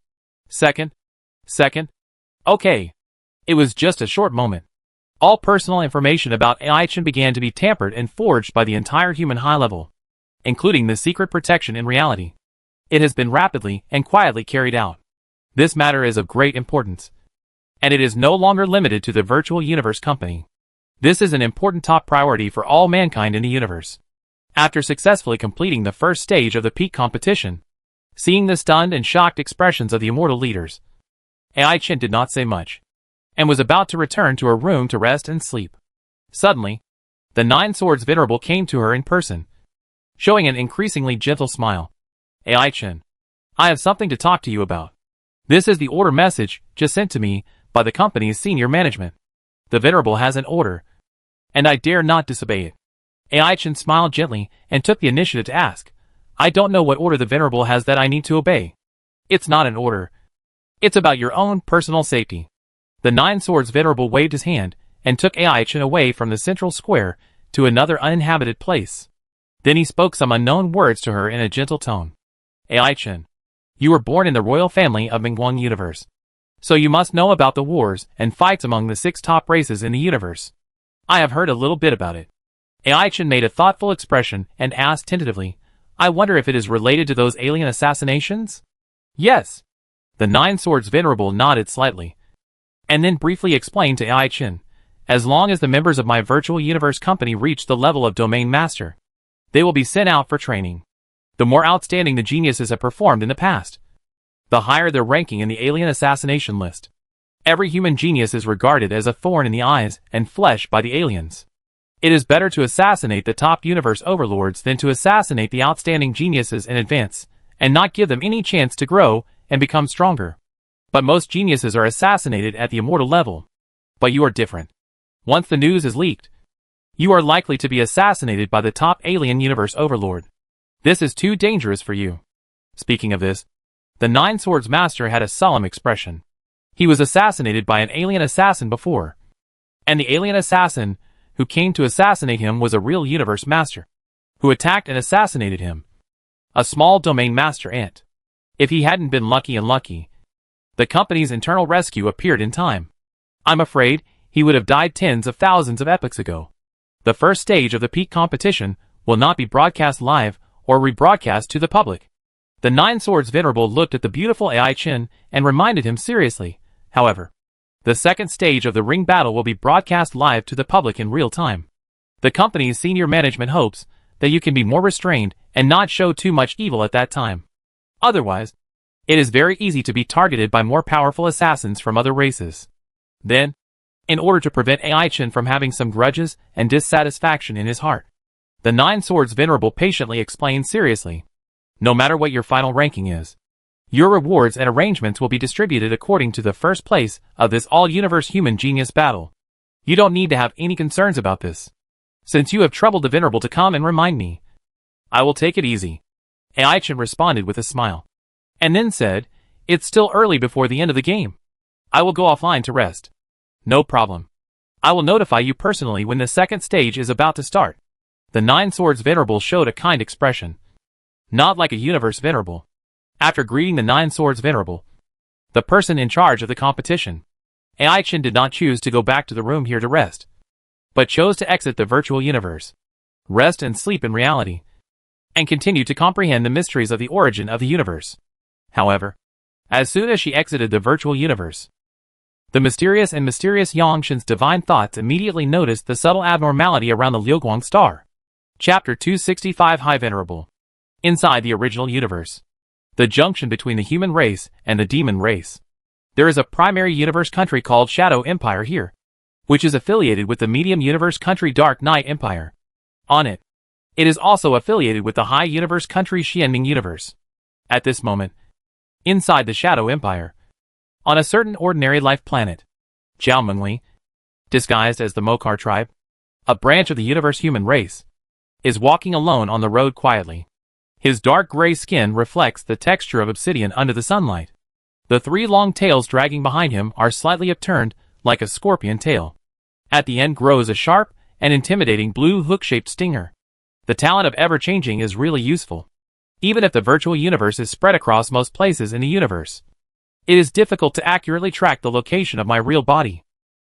Second. Okay. It was just a short moment. All personal information about Ai Chen began to be tampered and forged by the entire human high level, including the secret protection in reality. It has been rapidly and quietly carried out. This matter is of great importance, and it is no longer limited to the virtual universe company. This is an important top priority for all mankind in the universe. After successfully completing the first stage of the peak competition, seeing the stunned and shocked expressions of the immortal leaders, Ai Chen did not say much, and was about to return to her room to rest and sleep. Suddenly, the 9 swords venerable came to her in person, showing an increasingly gentle smile. Ai Chen, I have something to talk to you about. This is the order message just sent to me by the company's senior management. The venerable has an order, and I dare not disobey it. Ai Chen smiled gently and took the initiative to ask, I don't know what order the venerable has that I need to obey. It's not an order. It's about your own personal safety. The 9 swords venerable waved his hand and took Ai Chen away from the central square to another uninhabited place. Then he spoke some unknown words to her in a gentle tone. Ai Chen, you were born in the royal family of Mingguang Universe, so you must know about the wars and fights among the 6 top races in the universe. I have heard a little bit about it. Ai-Chen made a thoughtful expression and asked tentatively, I wonder if it is related to those alien assassinations? Yes. The Nine Swords Venerable nodded slightly, and then briefly explained to Ai-Chen, as long as the members of my virtual universe company reach the level of Domain Master, they will be sent out for training. The more outstanding the geniuses have performed in the past, the higher their ranking in the alien assassination list. Every human genius is regarded as a thorn in the eyes and flesh by the aliens. It is better to assassinate the top universe overlords than to assassinate the outstanding geniuses in advance, and not give them any chance to grow and become stronger. But most geniuses are assassinated at the immortal level. But you are different. Once the news is leaked, you are likely to be assassinated by the top alien universe overlord. This is too dangerous for you. Speaking of this, the Nine Swords Master had a solemn expression. He was assassinated by an alien assassin before, and the alien assassin who came to assassinate him was a real universe master, who attacked and assassinated him. A small domain master ant. If he hadn't been lucky, the company's internal rescue appeared in time. I'm afraid he would have died tens of thousands of epochs ago. The first stage of the peak competition will not be broadcast live or rebroadcast to the public. The Nine Swords Venerable looked at the beautiful Ai-Chen and reminded him seriously, however, the second stage of the ring battle will be broadcast live to the public in real time. The company's senior management hopes that you can be more restrained and not show too much evil at that time. Otherwise, it is very easy to be targeted by more powerful assassins from other races. Then, in order to prevent Ai-Chen from having some grudges and dissatisfaction in his heart, the Nine Swords Venerable patiently explained seriously, no matter what your final ranking is, your rewards and arrangements will be distributed according to the first place of this all-universe human genius battle. You don't need to have any concerns about this. Since you have troubled the Venerable to come and remind me, I will take it easy. Ai-Chen responded with a smile, and then said, it's still early before the end of the game. I will go offline to rest. No problem. I will notify you personally when the second stage is about to start. The Nine Swords Venerable showed a kind expression. Not like a universe venerable. After greeting the Nine Swords Venerable, the person in charge of the competition, Ai-Chen did not choose to go back to the room here to rest, but chose to exit the virtual universe, rest and sleep in reality, and continue to comprehend the mysteries of the origin of the universe. However, as soon as she exited the virtual universe, the mysterious Yang-Shen's divine thoughts immediately noticed the subtle abnormality around the Liuguang star. Chapter 265 High Venerable. Inside the original universe, the junction between the human race and the demon race, there is a primary universe country called Shadow Empire here, which is affiliated with the medium universe country Dark Knight Empire. On it, it is also affiliated with the high universe country Xianming Universe. At this moment, inside the Shadow Empire, on a certain ordinary life planet, Jiao Mengli, disguised as the Mokar tribe, a branch of the universe human race, is walking alone on the road quietly. His dark gray skin reflects the texture of obsidian under the sunlight. The three long tails dragging behind him are slightly upturned, like a scorpion tail. At the end grows a sharp and intimidating blue hook-shaped stinger. The talent of ever-changing is really useful. Even if the virtual universe is spread across most places in the universe, it is difficult to accurately track the location of my real body.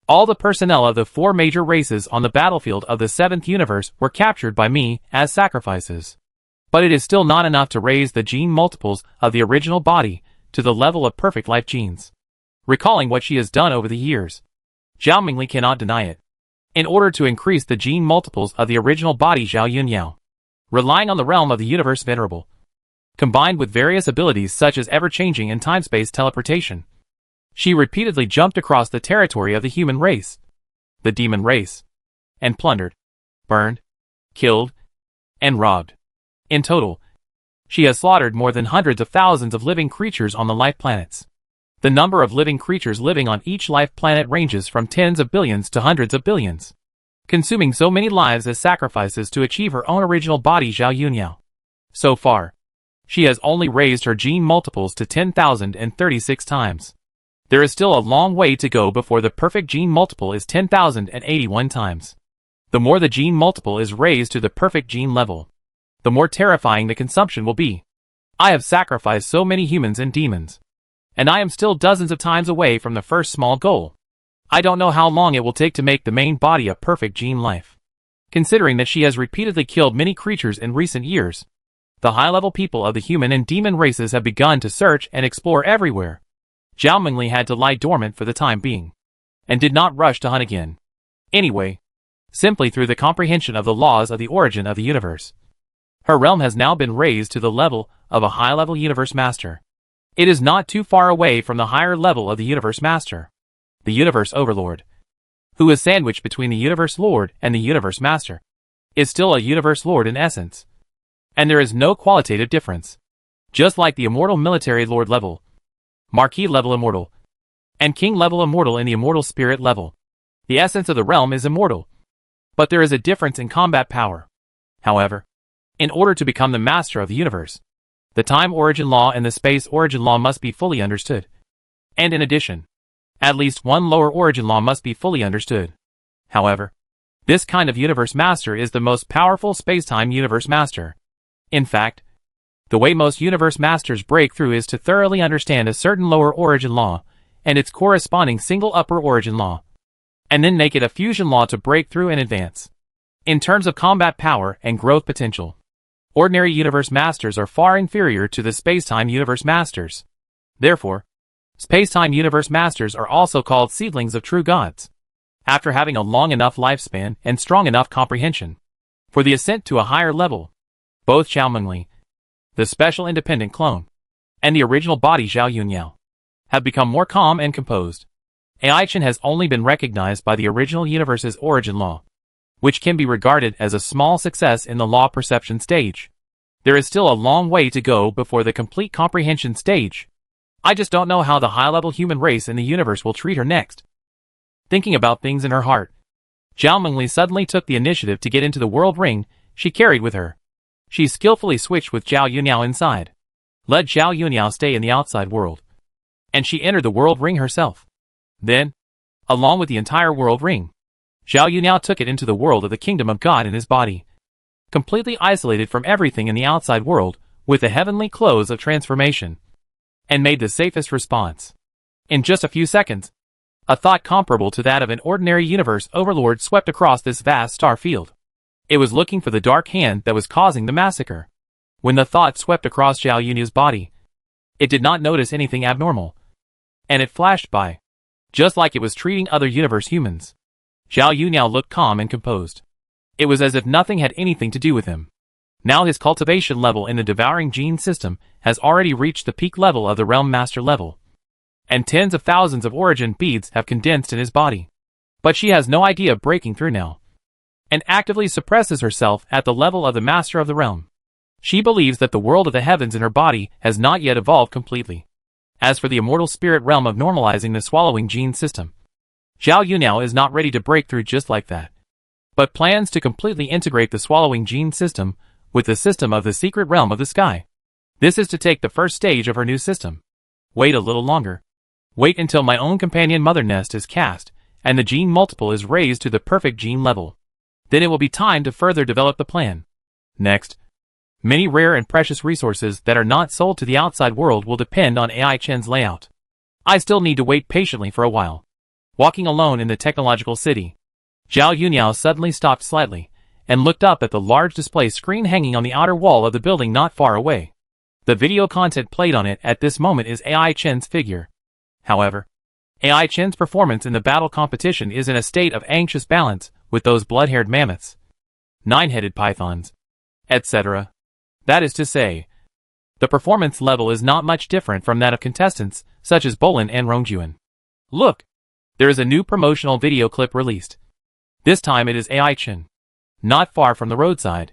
All the personnel of the four major races on the battlefield of the seventh universe were captured by me as sacrifices. But it is still not enough to raise the gene multiples of the original body to the level of perfect life genes. Recalling what she has done over the years, Zhao Mingli cannot deny it. In order to increase the gene multiples of the original body Zhao Yunyao, relying on the realm of the universe venerable, combined with various abilities such as ever-changing and time-space teleportation, she repeatedly jumped across the territory of the human race, the demon race, and plundered, burned, killed, and robbed. In total, she has slaughtered more than hundreds of thousands of living creatures on the life planets. The number of living creatures living on each life planet ranges from tens of billions to hundreds of billions, consuming so many lives as sacrifices to achieve her own original body Zhao Yunyao. So far, she has only raised her gene multiples to 10,036 times. There is still a long way to go before the perfect gene multiple is 10,081 times. The more the gene multiple is raised to the perfect gene level, the more terrifying the consumption will be. I have sacrificed so many humans and demons, and I am still dozens of times away from the first small goal. I don't know how long it will take to make the main body a perfect gene life. Considering that she has repeatedly killed many creatures in recent years, the high-level people of the human and demon races have begun to search and explore everywhere. Zhao Mingli had to lie dormant for the time being, and did not rush to hunt again. Anyway, simply through the comprehension of the laws of the origin of the universe, her realm has now been raised to the level of a high-level universe master. It is not too far away from the higher level of the universe master, the universe overlord, who is sandwiched between the universe lord and the universe master, is still a universe lord in essence. And there is no qualitative difference. Just like the immortal military lord level, marquis level immortal, and king level immortal in the immortal spirit level, the essence of the realm is immortal. But there is a difference in combat power. However, in order to become the master of the universe, the time origin law and the space origin law must be fully understood. And in addition, at least one lower origin law must be fully understood. However, this kind of universe master is the most powerful space-time universe master. In fact, the way most universe masters break through is to thoroughly understand a certain lower origin law and its corresponding single upper origin law, and then make it a fusion law to break through and advance. In terms of combat power and growth potential, ordinary universe masters are far inferior to the space-time universe masters. Therefore, space-time universe masters are also called seedlings of true gods, after having a long enough lifespan and strong enough comprehension for the ascent to a higher level. Both Zhao Mingli, the special independent clone, and the original body Zhao Yunyao, have become more calm and composed. AI Chen has only been recognized by the original universe's origin law, which can be regarded as a small success in the law perception stage. There is still a long way to go before the complete comprehension stage. I just don't know how the high-level human race in the universe will treat her next. Thinking about things in her heart, Zhao Mingli suddenly took the initiative to get into the world ring she carried with her. She skillfully switched with Zhao Yunyao inside, let Zhao Yunyao stay in the outside world, and she entered the world ring herself. Then, along with the entire world ring, Zhao Yunyao took it into the world of the kingdom of God in his body, completely isolated from everything in the outside world with the heavenly clothes of transformation, and made the safest response. In just a few seconds, a thought comparable to that of an ordinary universe overlord swept across this vast star field. It was looking for the dark hand that was causing the massacre. When the thought swept across Zhao Yunyao's body, it did not notice anything abnormal, and it flashed by, just like it was treating other universe humans. Zhao Yunyao looked calm and composed. It was as if nothing had anything to do with him. Now his cultivation level in the devouring gene system has already reached the peak level of the realm master level, and tens of thousands of origin beads have condensed in his body. But she has no idea of breaking through now, and actively suppresses herself at the level of the master of the realm. She believes that the world of the heavens in her body has not yet evolved completely. As for the immortal spirit realm of normalizing the swallowing gene system, Zhao Yunyao is not ready to break through just like that, but plans to completely integrate the swallowing gene system with the system of the secret realm of the sky. This is to take the first stage of her new system. Wait a little longer. Wait until my own companion mother nest is cast, and the gene multiple is raised to the perfect gene level. Then it will be time to further develop the plan. Next, many rare and precious resources that are not sold to the outside world will depend on AI Chen's layout. I still need to wait patiently for a while. Walking alone in the technological city, Zhao Yunyao suddenly stopped slightly, and looked up at the large display screen hanging on the outer wall of the building not far away. The video content played on it at this moment is AI Chen's figure. However, AI Chen's performance in the battle competition is in a state of anxious balance with those blood-haired mammoths, nine-headed pythons, etc. That is to say, the performance level is not much different from that of contestants such as Bolin and Rongjuan. Look, there is a new promotional video clip released. This time it is AI Chen. Not far from the roadside,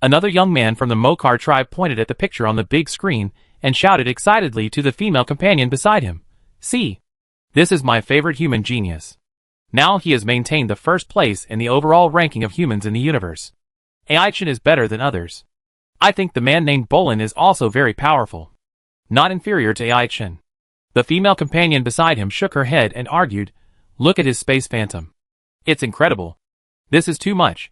another young man from the Mokar tribe pointed at the picture on the big screen and shouted excitedly to the female companion beside him, "See, this is my favorite human genius." Now he has maintained the first place in the overall ranking of humans in the universe. AI Chen is better than others. I think the man named Bolin is also very powerful, not inferior to AI Chen. The female companion beside him shook her head and argued, "Look at his space phantom. It's incredible. This is too much.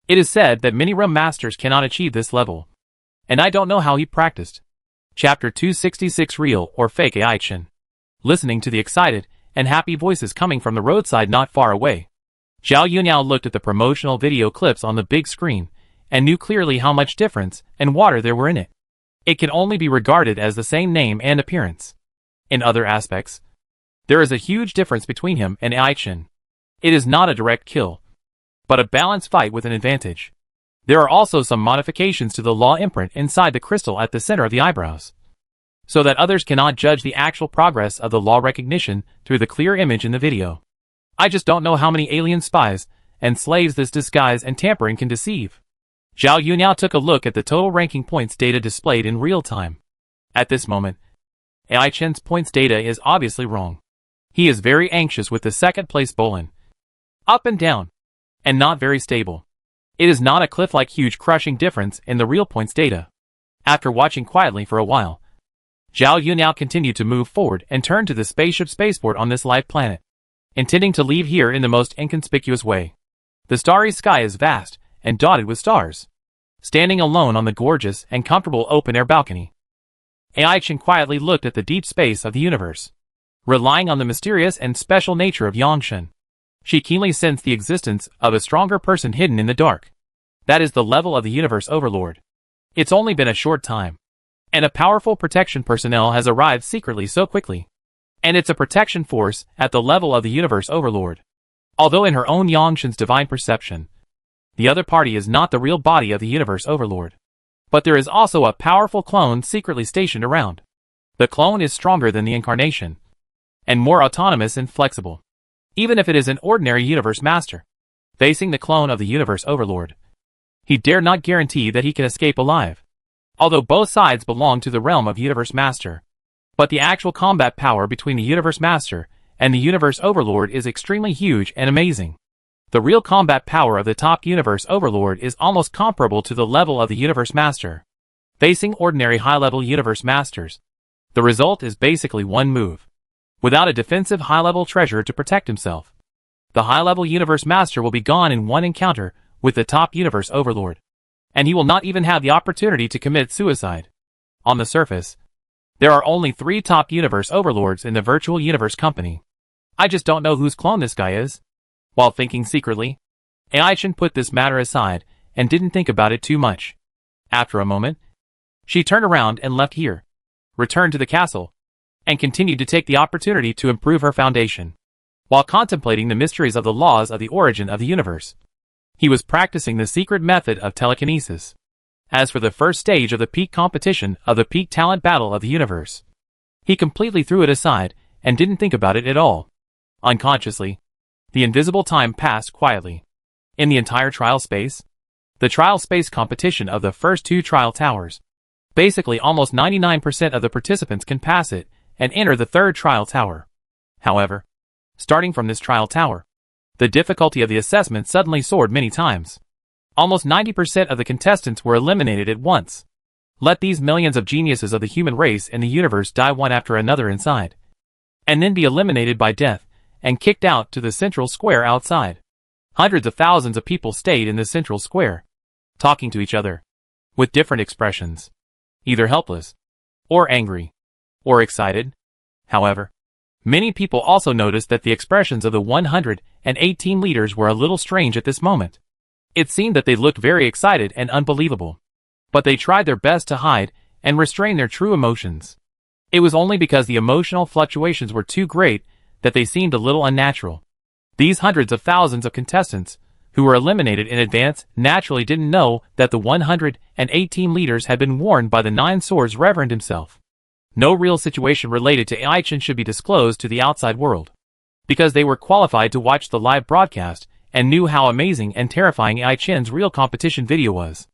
It is said that many realm masters cannot achieve this level, and I don't know how he practiced." Chapter 266 Real or Fake AI Chen. Listening to the excited and happy voices coming from the roadside not far away. Zhao Yunao looked at the promotional video clips on the big screen, and knew clearly how much difference and water there were in it. It can only be regarded as the same name and appearance. In other aspects, there is a huge difference between him and Aichen. It is not a direct kill, but a balanced fight with an advantage. There are also some modifications to the law imprint inside the crystal at the center of the eyebrows, so that others cannot judge the actual progress of the law recognition through the clear image in the video. I just don't know how many alien spies and slaves this disguise and tampering can deceive. Zhao Yunao took a look at the total ranking points data displayed in real time. At this moment, Ai Chen's points data is obviously wrong. He is very anxious with the second place Bolin. Up and down, and not very stable. It is not a cliff-like huge crushing difference in the real points data. After watching quietly for a while, Zhao Yunao continued to move forward and turned to the spaceship spaceport on this live planet, intending to leave here in the most inconspicuous way. The starry sky is vast and dotted with stars. Standing alone on the gorgeous and comfortable open-air balcony, Ai Chen quietly looked at the deep space of the universe. Relying on the mysterious and special nature of Yangshen, she keenly sensed the existence of a stronger person hidden in the dark. That is the level of the universe overlord. It's only been a short time, and a powerful protection personnel has arrived secretly so quickly. And it's a protection force at the level of the universe overlord. Although in her own Yangshen's divine perception, the other party is not the real body of the universe overlord. But there is also a powerful clone secretly stationed around. The clone is stronger than the incarnation, and more autonomous and flexible. Even if it is an ordinary universe master, facing the clone of the universe overlord, he dare not guarantee that he can escape alive. Although both sides belong to the realm of universe master, but the actual combat power between the universe master and the universe overlord is extremely huge and amazing. The real combat power of the top universe overlord is almost comparable to the level of the universe master. Facing ordinary high-level universe masters, the result is basically one move. Without a defensive high-level treasure to protect himself, the high-level universe master will be gone in one encounter with the top universe overlord. And he will not even have the opportunity to commit suicide. On the surface, there are only 3 top universe overlords in the virtual universe company. I just don't know whose clone this guy is. While thinking secretly, Ai Chen put this matter aside and didn't think about it too much. After a moment, she turned around and left here, returned to the castle, and continued to take the opportunity to improve her foundation. While contemplating the mysteries of the laws of the origin of the universe, he was practicing the secret method of telekinesis. As for the first stage of the peak competition of the peak talent battle of the universe, he completely threw it aside and didn't think about it at all. Unconsciously, the invisible time passed quietly. In the entire trial space, the trial space competition of the first 2 trial towers, basically almost 99% of the participants can pass it and enter the 3rd trial tower. However, starting from this trial tower, the difficulty of the assessment suddenly soared many times. Almost 90% of the contestants were eliminated at once. Let these millions of geniuses of the human race and the universe die one after another inside, and then be eliminated by death and kicked out to the central square outside. Hundreds of thousands of people stayed in the central square, talking to each other, with different expressions, either helpless, or angry, or excited. However, many people also noticed that the expressions of the 118 leaders were a little strange at this moment. It seemed that they looked very excited and unbelievable, but they tried their best to hide and restrain their true emotions. It was only because the emotional fluctuations were too great that they seemed a little unnatural. These hundreds of thousands of contestants, who were eliminated in advance, naturally didn't know that the 118 leaders had been warned by the 9 Swords Reverend himself. No real situation related to Ai Chen should be disclosed to the outside world, because they were qualified to watch the live broadcast and knew how amazing and terrifying Ai Chen's real competition video was.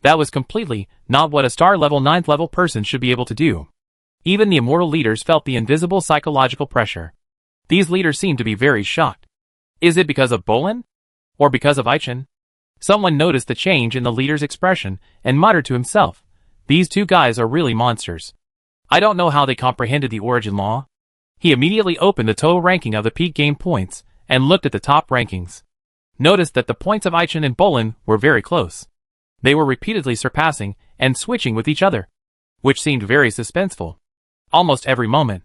That was completely not what a star-level 9th level person should be able to do. Even the immortal leaders felt the invisible psychological pressure. These leaders seemed to be very shocked. Is it because of Bolin? Or because of Ai Chen? Someone noticed the change in the leader's expression and muttered to himself, "These 2 guys are really monsters. I don't know how they comprehended the origin law." He immediately opened the total ranking of the peak game points and looked at the top rankings. Noticed that the points of Ai Chen and Bolin were very close. They were repeatedly surpassing and switching with each other, which seemed very suspenseful. Almost every moment,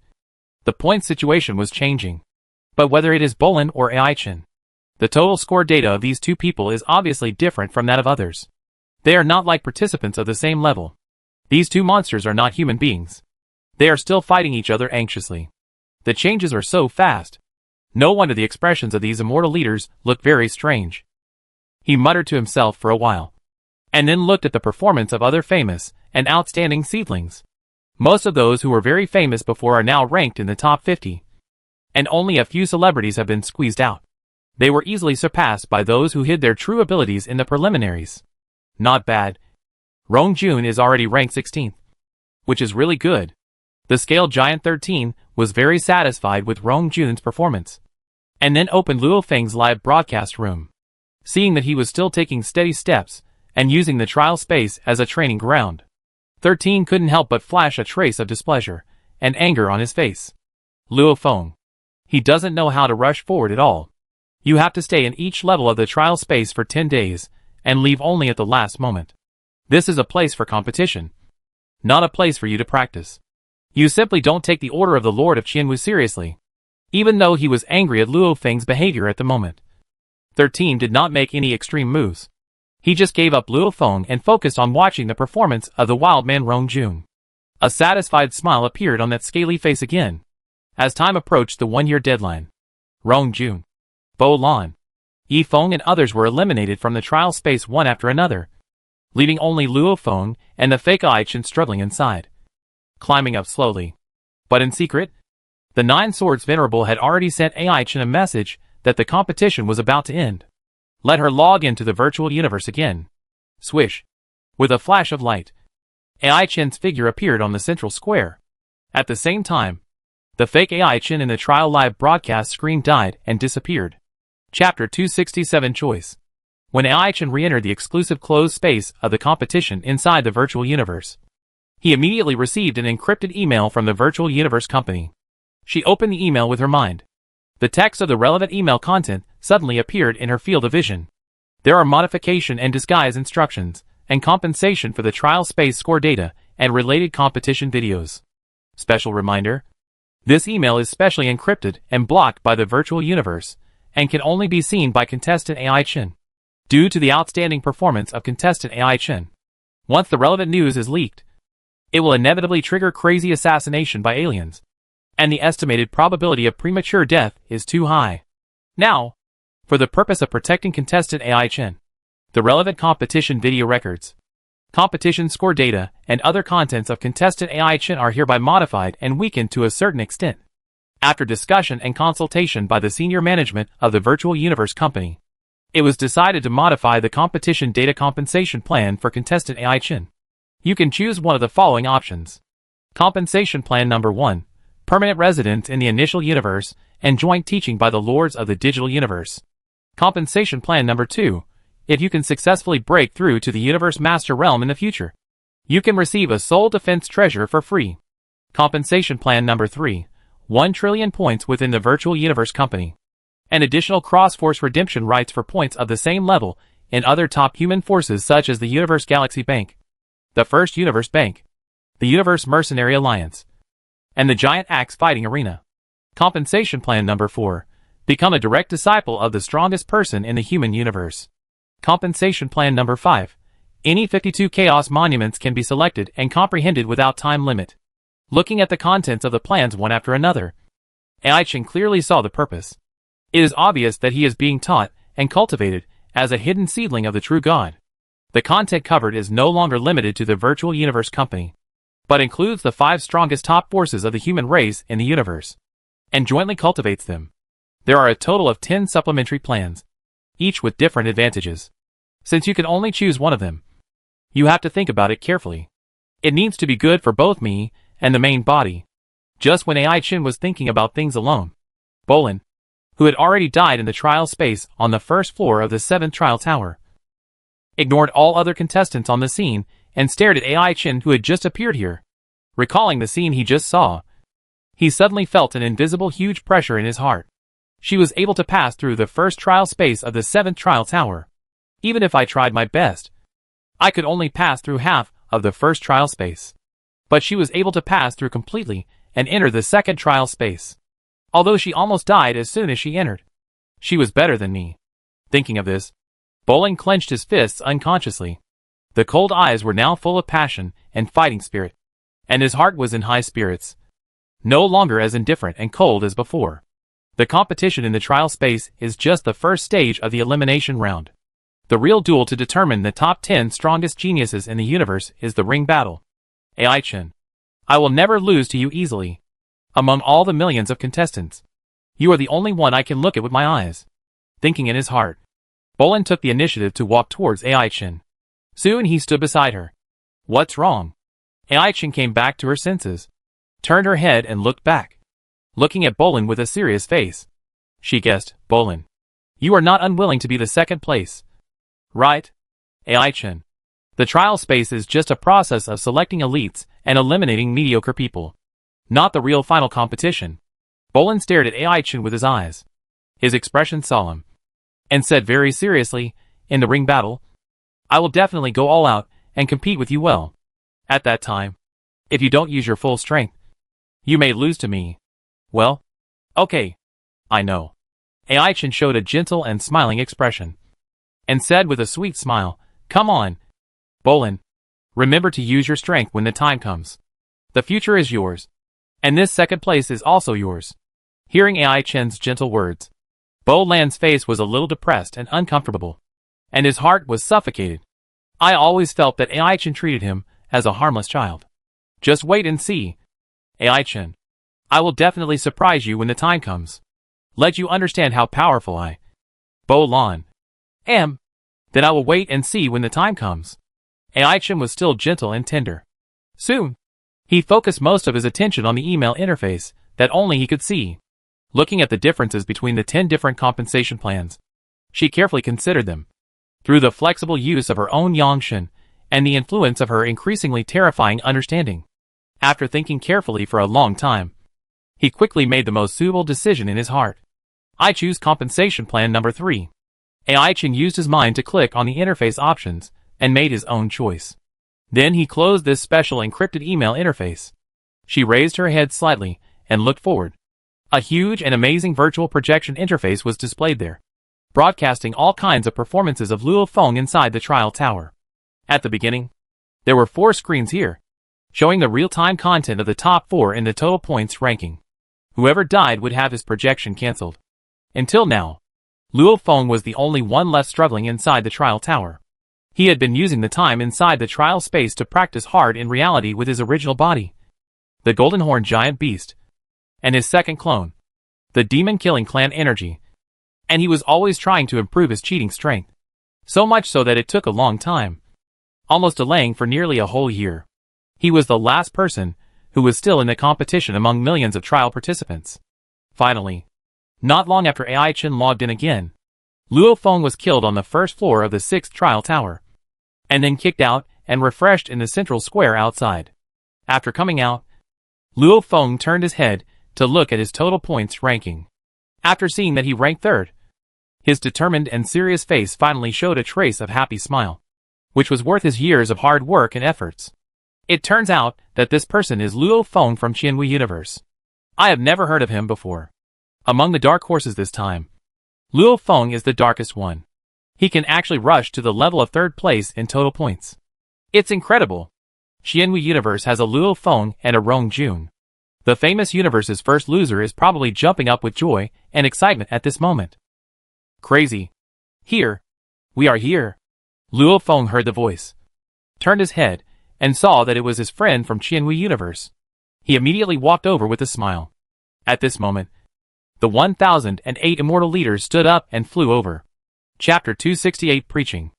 the point situation was changing. But whether it is Bolin or Ai-Chin, the total score data of these two people is obviously different from that of others. They are not like participants of the same level. These two monsters are not human beings. They are still fighting each other anxiously. The changes are so fast. No wonder the expressions of these immortal leaders look very strange. He muttered to himself for a while, and then looked at the performance of other famous and outstanding seedlings. Most of those who were very famous before are now ranked in the top 50. And only a few celebrities have been squeezed out. They were easily surpassed by those who hid their true abilities in the preliminaries. Not bad. Rongjun is already ranked 16th, which is really good. The Scale Giant 13 was very satisfied with Rongjun's performance, and then opened Luo Feng's live broadcast room. Seeing that he was still taking steady steps and using the trial space as a training ground, 13 couldn't help but flash a trace of displeasure and anger on his face. Luo Feng. He doesn't know how to rush forward at all. You have to stay in each level of the trial space for 10 days and leave only at the last moment. This is a place for competition, not a place for you to practice. You simply don't take the order of the Lord of Qianwu seriously. Even though he was angry at Luo Feng's behavior at the moment, 13 did not make any extreme moves. He just gave up Luo Feng and focused on watching the performance of the wild man Rongjun. A satisfied smile appeared on that scaly face again as time approached the 1-year deadline. Rongjun, Bo Lan, Yi Feng and others were eliminated from the trial space one after another, leaving only Luo Feng and the fake Ai-Chin struggling inside. Climbing up slowly, but in secret, the Nine Swords Venerable had already sent Ai-Chin a message that the competition was about to end. Let her log into the virtual universe again. Swish. With a flash of light, Ai-Chin's figure appeared on the central square. At the same time, the fake Ai-Chin in the trial live broadcast screen died and disappeared. Chapter 267 Choice. When Ai-Chin re-entered the exclusive closed space of the competition inside the virtual universe, he immediately received an encrypted email from the virtual universe company. She opened the email with her mind. The text of the relevant email content suddenly appeared in her field of vision. There are modification and disguise instructions, and compensation for the trial space score data and related competition videos. Special reminder: this email is specially encrypted and blocked by the virtual universe, and can only be seen by contestant Ai-Chin. Due to the outstanding performance of contestant Ai-Chin, once the relevant news is leaked, it will inevitably trigger crazy assassination by aliens, and the estimated probability of premature death is too high. Now, for the purpose of protecting contestant Ai-Chin, the relevant competition video records, competition score data, and other contents of contestant Ai-Chin are hereby modified and weakened to a certain extent. After discussion and consultation by the senior management of the Virtual Universe Company, it was decided to modify the competition data compensation plan for contestant Ai-Chin. You can choose one of the following options. Compensation Plan Number 1. Permanent residence in the initial universe and joint teaching by the Lords of the Digital Universe. Compensation Plan Number 2. If you can successfully break through to the Universe Master Realm in the future, you can receive a Soul Defense Treasure for free. Compensation Plan Number 3. 1 trillion points within the Virtual Universe Company, and additional cross-force redemption rights for points of the same level in other top human forces such as the Universe Galaxy Bank, the First Universe Bank, the Universe Mercenary Alliance, and the Giant Axe Fighting Arena. Compensation Plan Number 4. Become a direct disciple of the strongest person in the human universe. Compensation Plan Number 5. Any 52 Chaos Monuments can be selected and comprehended without time limit. Looking at the contents of the plans one after another, Ai-Chin clearly saw the purpose. It is obvious that he is being taught and cultivated as a hidden seedling of the true God. The content covered is no longer limited to the Virtual Universe Company, but includes the 5 strongest top forces of the human race in the universe, and jointly cultivates them. There are a total of 10 supplementary plans, each with different advantages. Since you can only choose one of them, you have to think about it carefully. It needs to be good for both me and the main body. Just when Ai-Chin was thinking about things alone, Bolin, who had already died in the trial space on the first floor of the 7th trial tower, ignored all other contestants on the scene and stared at Ai-Chin, who had just appeared here. Recalling the scene he just saw, he suddenly felt an invisible huge pressure in his heart. She was able to pass through the first trial space of the 7th trial tower. Even if I tried my best, I could only pass through half of the first trial space. But she was able to pass through completely and enter the 2nd trial space. although she almost died as soon as she entered. She was better than me. Thinking of this, Bolin clenched his fists unconsciously. The cold eyes were now full of passion and fighting spirit, and his heart was in high spirits, no longer as indifferent and cold as before. The competition in the trial space is just the first stage of the elimination round. The real duel to determine the top 10 strongest geniuses in the universe is the ring battle. Ai-Chen, I will never lose to you easily. Among all the millions of contestants, you are the only one I can look at with my eyes. Thinking in his heart, Bolin took the initiative to walk towards Ai-Chen. Soon he stood beside her. What's wrong? Ai-Chen came back to her senses, turned her head and looked back, looking at Bolin with a serious face. She guessed, Bolin, you are not unwilling to be the second place, right? Ai-Chen, the trial space is just a process of selecting elites and eliminating mediocre people, not the real final competition. Bolin stared at Ai-Chen with his eyes, his expression solemn, and said very seriously, in the ring battle, I will definitely go all out and compete with you well. At that time, if you don't use your full strength, you may lose to me. Well, okay, I know. Ai-Chen showed a gentle and smiling expression, and said with a sweet smile, come on, Bolin, remember to use your strength when the time comes. The future is yours, and this second place is also yours. Hearing Ai-Chen's gentle words, Bolin's face was a little depressed and uncomfortable, and his heart was suffocated. I always felt that Ai-Chen treated him as a harmless child. Just wait and see. Ai-Chen, I will definitely surprise you when the time comes. Let you understand how powerful I, Bolin, am. Then I will wait and see when the time comes. Ai-Chen was still gentle and tender. Soon, he focused most of his attention on the email interface that only he could see. Looking at the differences between the 10 different compensation plans, she carefully considered them. Through the flexible use of her own Yangshan and the influence of her increasingly terrifying understanding. After thinking carefully for a long time, he quickly made the most suitable decision in his heart. I choose compensation plan number 3. Ai-Chen used his mind to click on the interface options and made his own choice. Then he closed this special encrypted email interface. She raised her head slightly and looked forward. A huge and amazing virtual projection interface was displayed there, broadcasting all kinds of performances of Luo Feng inside the trial tower. At the beginning, there were 4 screens here, showing the real-time content of the top 4 in the total points ranking. Whoever died would have his projection cancelled. Until now, Luo Feng was the only one left struggling inside the trial tower. He had been using the time inside the trial space to practice hard in reality with his original body, the Golden Horn Giant Beast, and his second clone, the Demon Killing Clan Energy. And he was always trying to improve his cheating strength. So much so that it took a long time, almost delaying for nearly a whole year. He was the last person who was still in the competition among millions of trial participants. Finally, not long after Ai-Chen logged in again, Luo Feng was killed on the first floor of the 6th trial tower, and then kicked out and refreshed in the central square outside. After coming out, Luo Feng turned his head to look at his total points ranking. After seeing that he ranked 3rd, his determined and serious face finally showed a trace of happy smile, which was worth his years of hard work and efforts. It turns out that this person is Luo Feng from Qianhui Universe. I have never heard of him before. Among the dark horses this time, Luo Feng is the darkest one. He can actually rush to the level of 3rd place in total points. It's incredible. Qianhui Universe has a Luo Feng and a Rong Jun. The famous universe's first loser is probably jumping up with joy and excitement at this moment. Crazy. Here. We are here. Luo Feng heard the voice, turned his head, and saw that it was his friend from Qianhui Universe. He immediately walked over with a smile. At this moment, the 1008 immortal leaders stood up and flew over. Chapter 268 Preaching.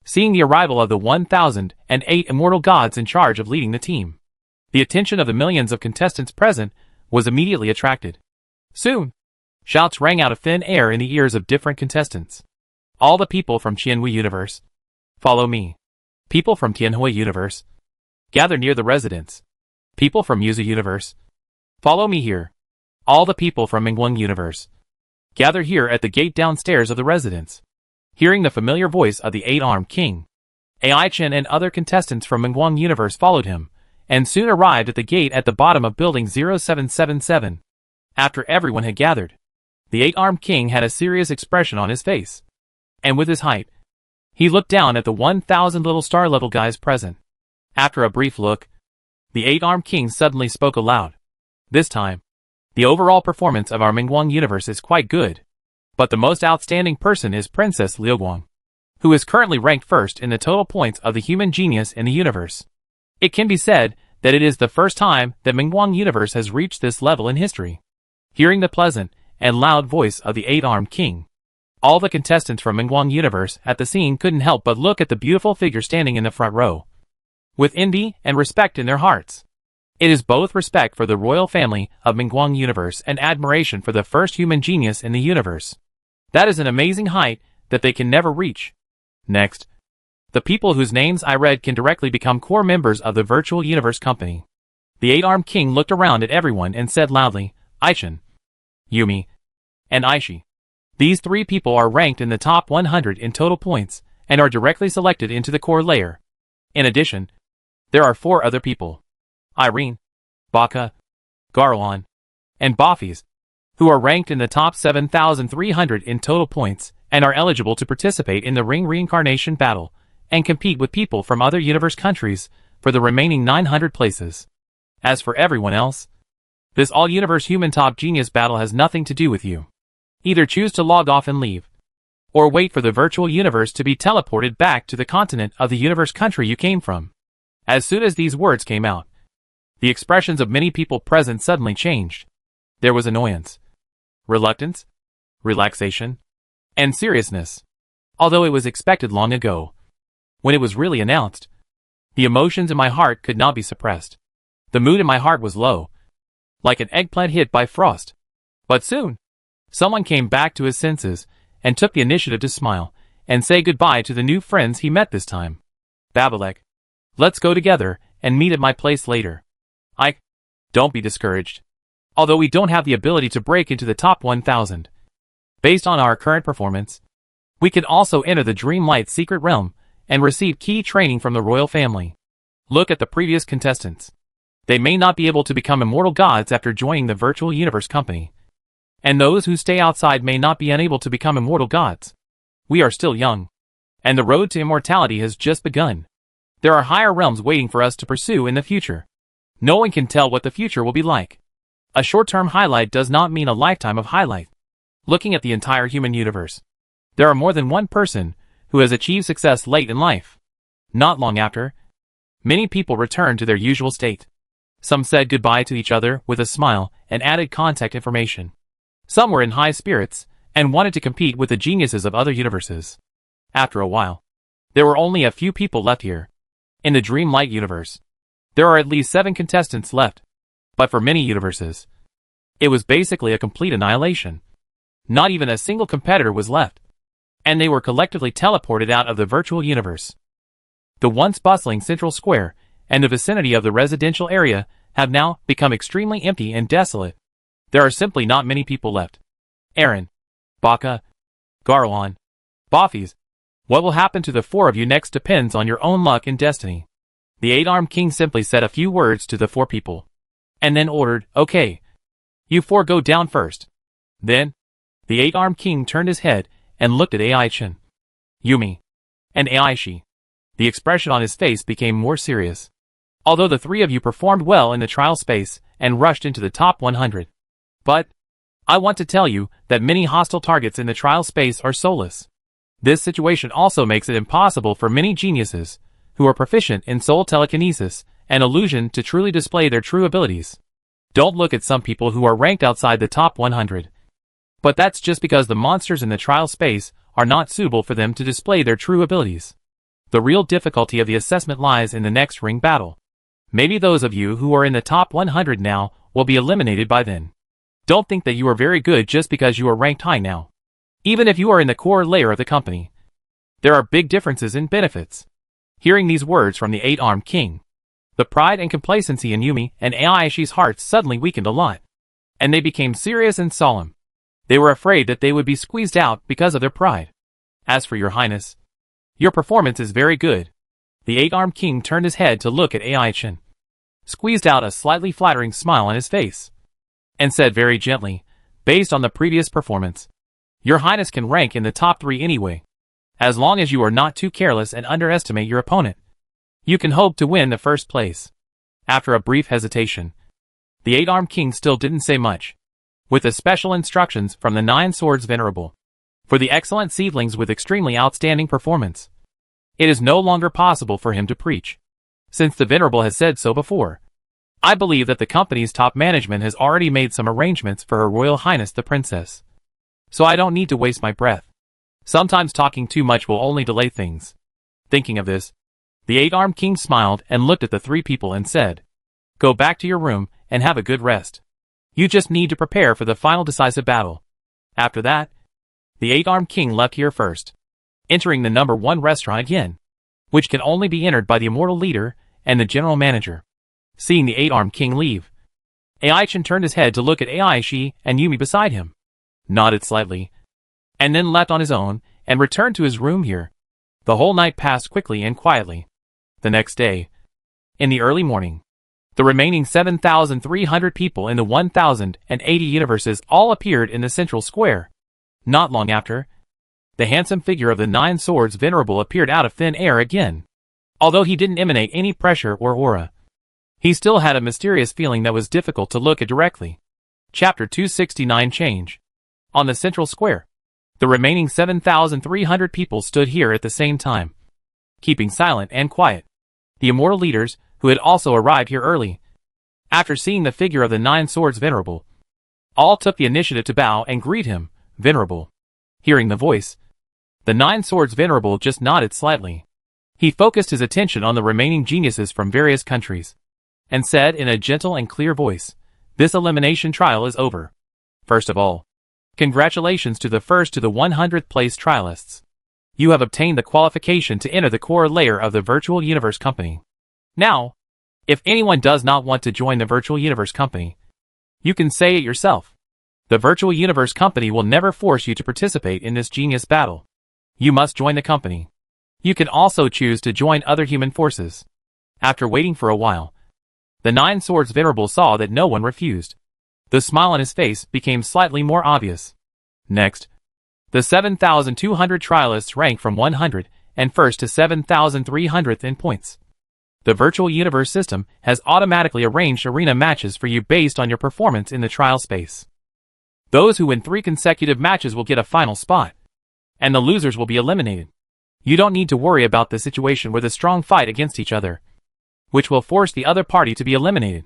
Seeing the arrival of the 1008 immortal gods in charge of leading the team, the attention of the millions of contestants present was immediately attracted. Soon, shouts rang out of thin air in the ears of different contestants. All the people from Qianhui Universe, follow me. People from Tianhui Universe, gather near the residence. People from Yuzu Universe, follow me here. All the people from Mingguang Universe, gather here at the gate downstairs of the residence. Hearing the familiar voice of the 8-armed king, Ai-Chen and other contestants from Mingguang Universe followed him, and soon arrived at the gate at the bottom of building 0777. After everyone had gathered, the eight-armed king had a serious expression on his face. And with his height, he looked down at the 1,000 little star-level guys present. After a brief look, the eight-armed king suddenly spoke aloud. This time, the overall performance of our Mingguang universe is quite good. But the most outstanding person is Princess Liuguang, who is currently ranked first in the total points of the human genius in the universe. It can be said that it is the first time that Mingguang universe has reached this level in history. Hearing the pleasant and loud voice of the eight-armed king, all the contestants from Mingguang universe at the scene couldn't help but look at the beautiful figure standing in the front row, with envy and respect in their hearts. It is both respect for the royal family of Mingguang universe and admiration for the first human genius in the universe. That is an amazing height that they can never reach. Next, the people whose names I read can directly become core members of the virtual universe company. The eight-armed king looked around at everyone and said loudly, Aichin, Yumi, and Aishi. These three people are ranked in the top 100 in total points and are directly selected into the core layer. In addition, there are 4 other people, Irene, Baka, Garwan, and Boffies, who are ranked in the top 7,300 in total points and are eligible to participate in the ring reincarnation battle and compete with people from other universe countries for the remaining 900 places. As for everyone else, this all-universe human top genius battle has nothing to do with you. Either choose to log off and leave, or wait for the virtual universe to be teleported back to the continent of the universe country you came from. As soon as these words came out, the expressions of many people present suddenly changed. There was annoyance, reluctance, relaxation, and seriousness. Although it was expected long ago, when it was really announced, the emotions in my heart could not be suppressed. The mood in my heart was low, like an eggplant hit by frost. But soon, someone came back to his senses and took the initiative to smile and say goodbye to the new friends he met this time. Babalek, let's go together and meet at my place later. Don't be discouraged. Although we don't have the ability to break into the top 1,000, based on our current performance, we can also enter the Dreamlight secret realm and receive key training from the royal family. Look at the previous contestants. They may not be able to become immortal gods after joining the virtual universe company. And those who stay outside may not be unable to become immortal gods. We are still young, and the road to immortality has just begun. There are higher realms waiting for us to pursue in the future. No one can tell what the future will be like. A short-term highlight does not mean a lifetime of highlight. Looking at the entire human universe, there are more than one person who has achieved success late in life. Not long after, many people returned to their usual state. Some said goodbye to each other with a smile and added contact information. Some were in high spirits and wanted to compete with the geniuses of other universes. After a while, there were only a few people left here. In the Dreamlight universe, there are at least 7 contestants left. But for many universes, it was basically a complete annihilation. Not even a single competitor was left, and they were collectively teleported out of the virtual universe. The once bustling central square and the vicinity of the residential area have now become extremely empty and desolate. There are simply not many people left. Aaron, Baka, Garwan, Boffies, what will happen to the 4 of you next depends on your own luck and destiny. The eight-armed king simply said a few words to the 4 people, and then ordered, okay, you 4 go down first. Then, the eight-armed king turned his head and looked at Aichin, Yumi, and Aishi. The expression on his face became more serious. Although the 3 of you performed well in the trial space and rushed into the top 100. But, I want to tell you that many hostile targets in the trial space are soulless. This situation also makes it impossible for many geniuses, who are proficient in soul telekinesis and illusion to truly display their true abilities. Don't look at some people who are ranked outside the top 100. But that's just because the monsters in the trial space are not suitable for them to display their true abilities. The real difficulty of the assessment lies in the next ring battle. Maybe those of you who are in the top 100 now will be eliminated by then. Don't think that you are very good just because you are ranked high now. Even if you are in the core layer of the company, there are big differences in benefits. Hearing these words from the eight-armed king, the pride and complacency in Yumi and Aishi's hearts suddenly weakened a lot, and they became serious and solemn. They were afraid that they would be squeezed out because of their pride. As for your highness, your performance is very good. The eight-armed king turned his head to look at Aichin, squeezed out a slightly flattering smile on his face. and said very gently, based on the previous performance, Your Highness can rank in the top 3 anyway. As long as you are not too careless and underestimate your opponent, you can hope to win the first place. After a brief hesitation, the 8-armed king still didn't say much. With the special instructions from the 9 swords venerable for the excellent seedlings with extremely outstanding performance, it is no longer possible for him to preach, since the venerable has said so before. I believe that the company's top management has already made some arrangements for Her Royal Highness the Princess, so I don't need to waste my breath. Sometimes talking too much will only delay things. Thinking of this, the 8-armed king smiled and looked at the 3 people and said, Go back to your room and have a good rest. You just need to prepare for the final decisive battle. After that, the 8-armed king left here first, entering the number 1 restaurant again, which can only be entered by the immortal leader and the general manager. Seeing the 8-armed king leave, Aichin turned his head to look at Aishi and Yumi beside him, nodded slightly, and then left on his own and returned to his room here. The whole night passed quickly and quietly. The next day, in the early morning, the remaining 7,300 people in the 1,080 universes all appeared in the central square. Not long after, the handsome figure of the 9 swords venerable appeared out of thin air again. Although he didn't emanate any pressure or aura, he still had a mysterious feeling that was difficult to look at directly. Chapter 269 Change. On the central square, the remaining 7,300 people stood here at the same time, keeping silent and quiet. The immortal leaders, who had also arrived here early, after seeing the figure of the 9 swords venerable, all took the initiative to bow and greet him, Venerable. Hearing the voice, the 9 swords venerable just nodded slightly. He focused his attention on the remaining geniuses from various countries, and said in a gentle and clear voice, This elimination trial is over. First of all, congratulations to the first to the 100th place trialists. You have obtained the qualification to enter the core layer of the Virtual Universe Company. Now, if anyone does not want to join the Virtual Universe Company, you can say it yourself. The Virtual Universe Company will never force you to participate in this genius battle. You must join the company. You can also choose to join other human forces. After waiting for a while, the 9 swords venerable saw that no one refused. The smile on his face became slightly more obvious. Next, the 7,200 trialists ranked from 101st to 7,300th in points. The Virtual Universe system has automatically arranged arena matches for you based on your performance in the trial space. Those who win 3 consecutive matches will get a final spot, and the losers will be eliminated. You don't need to worry about the situation with a strong fight against each other, which will force the other party to be eliminated.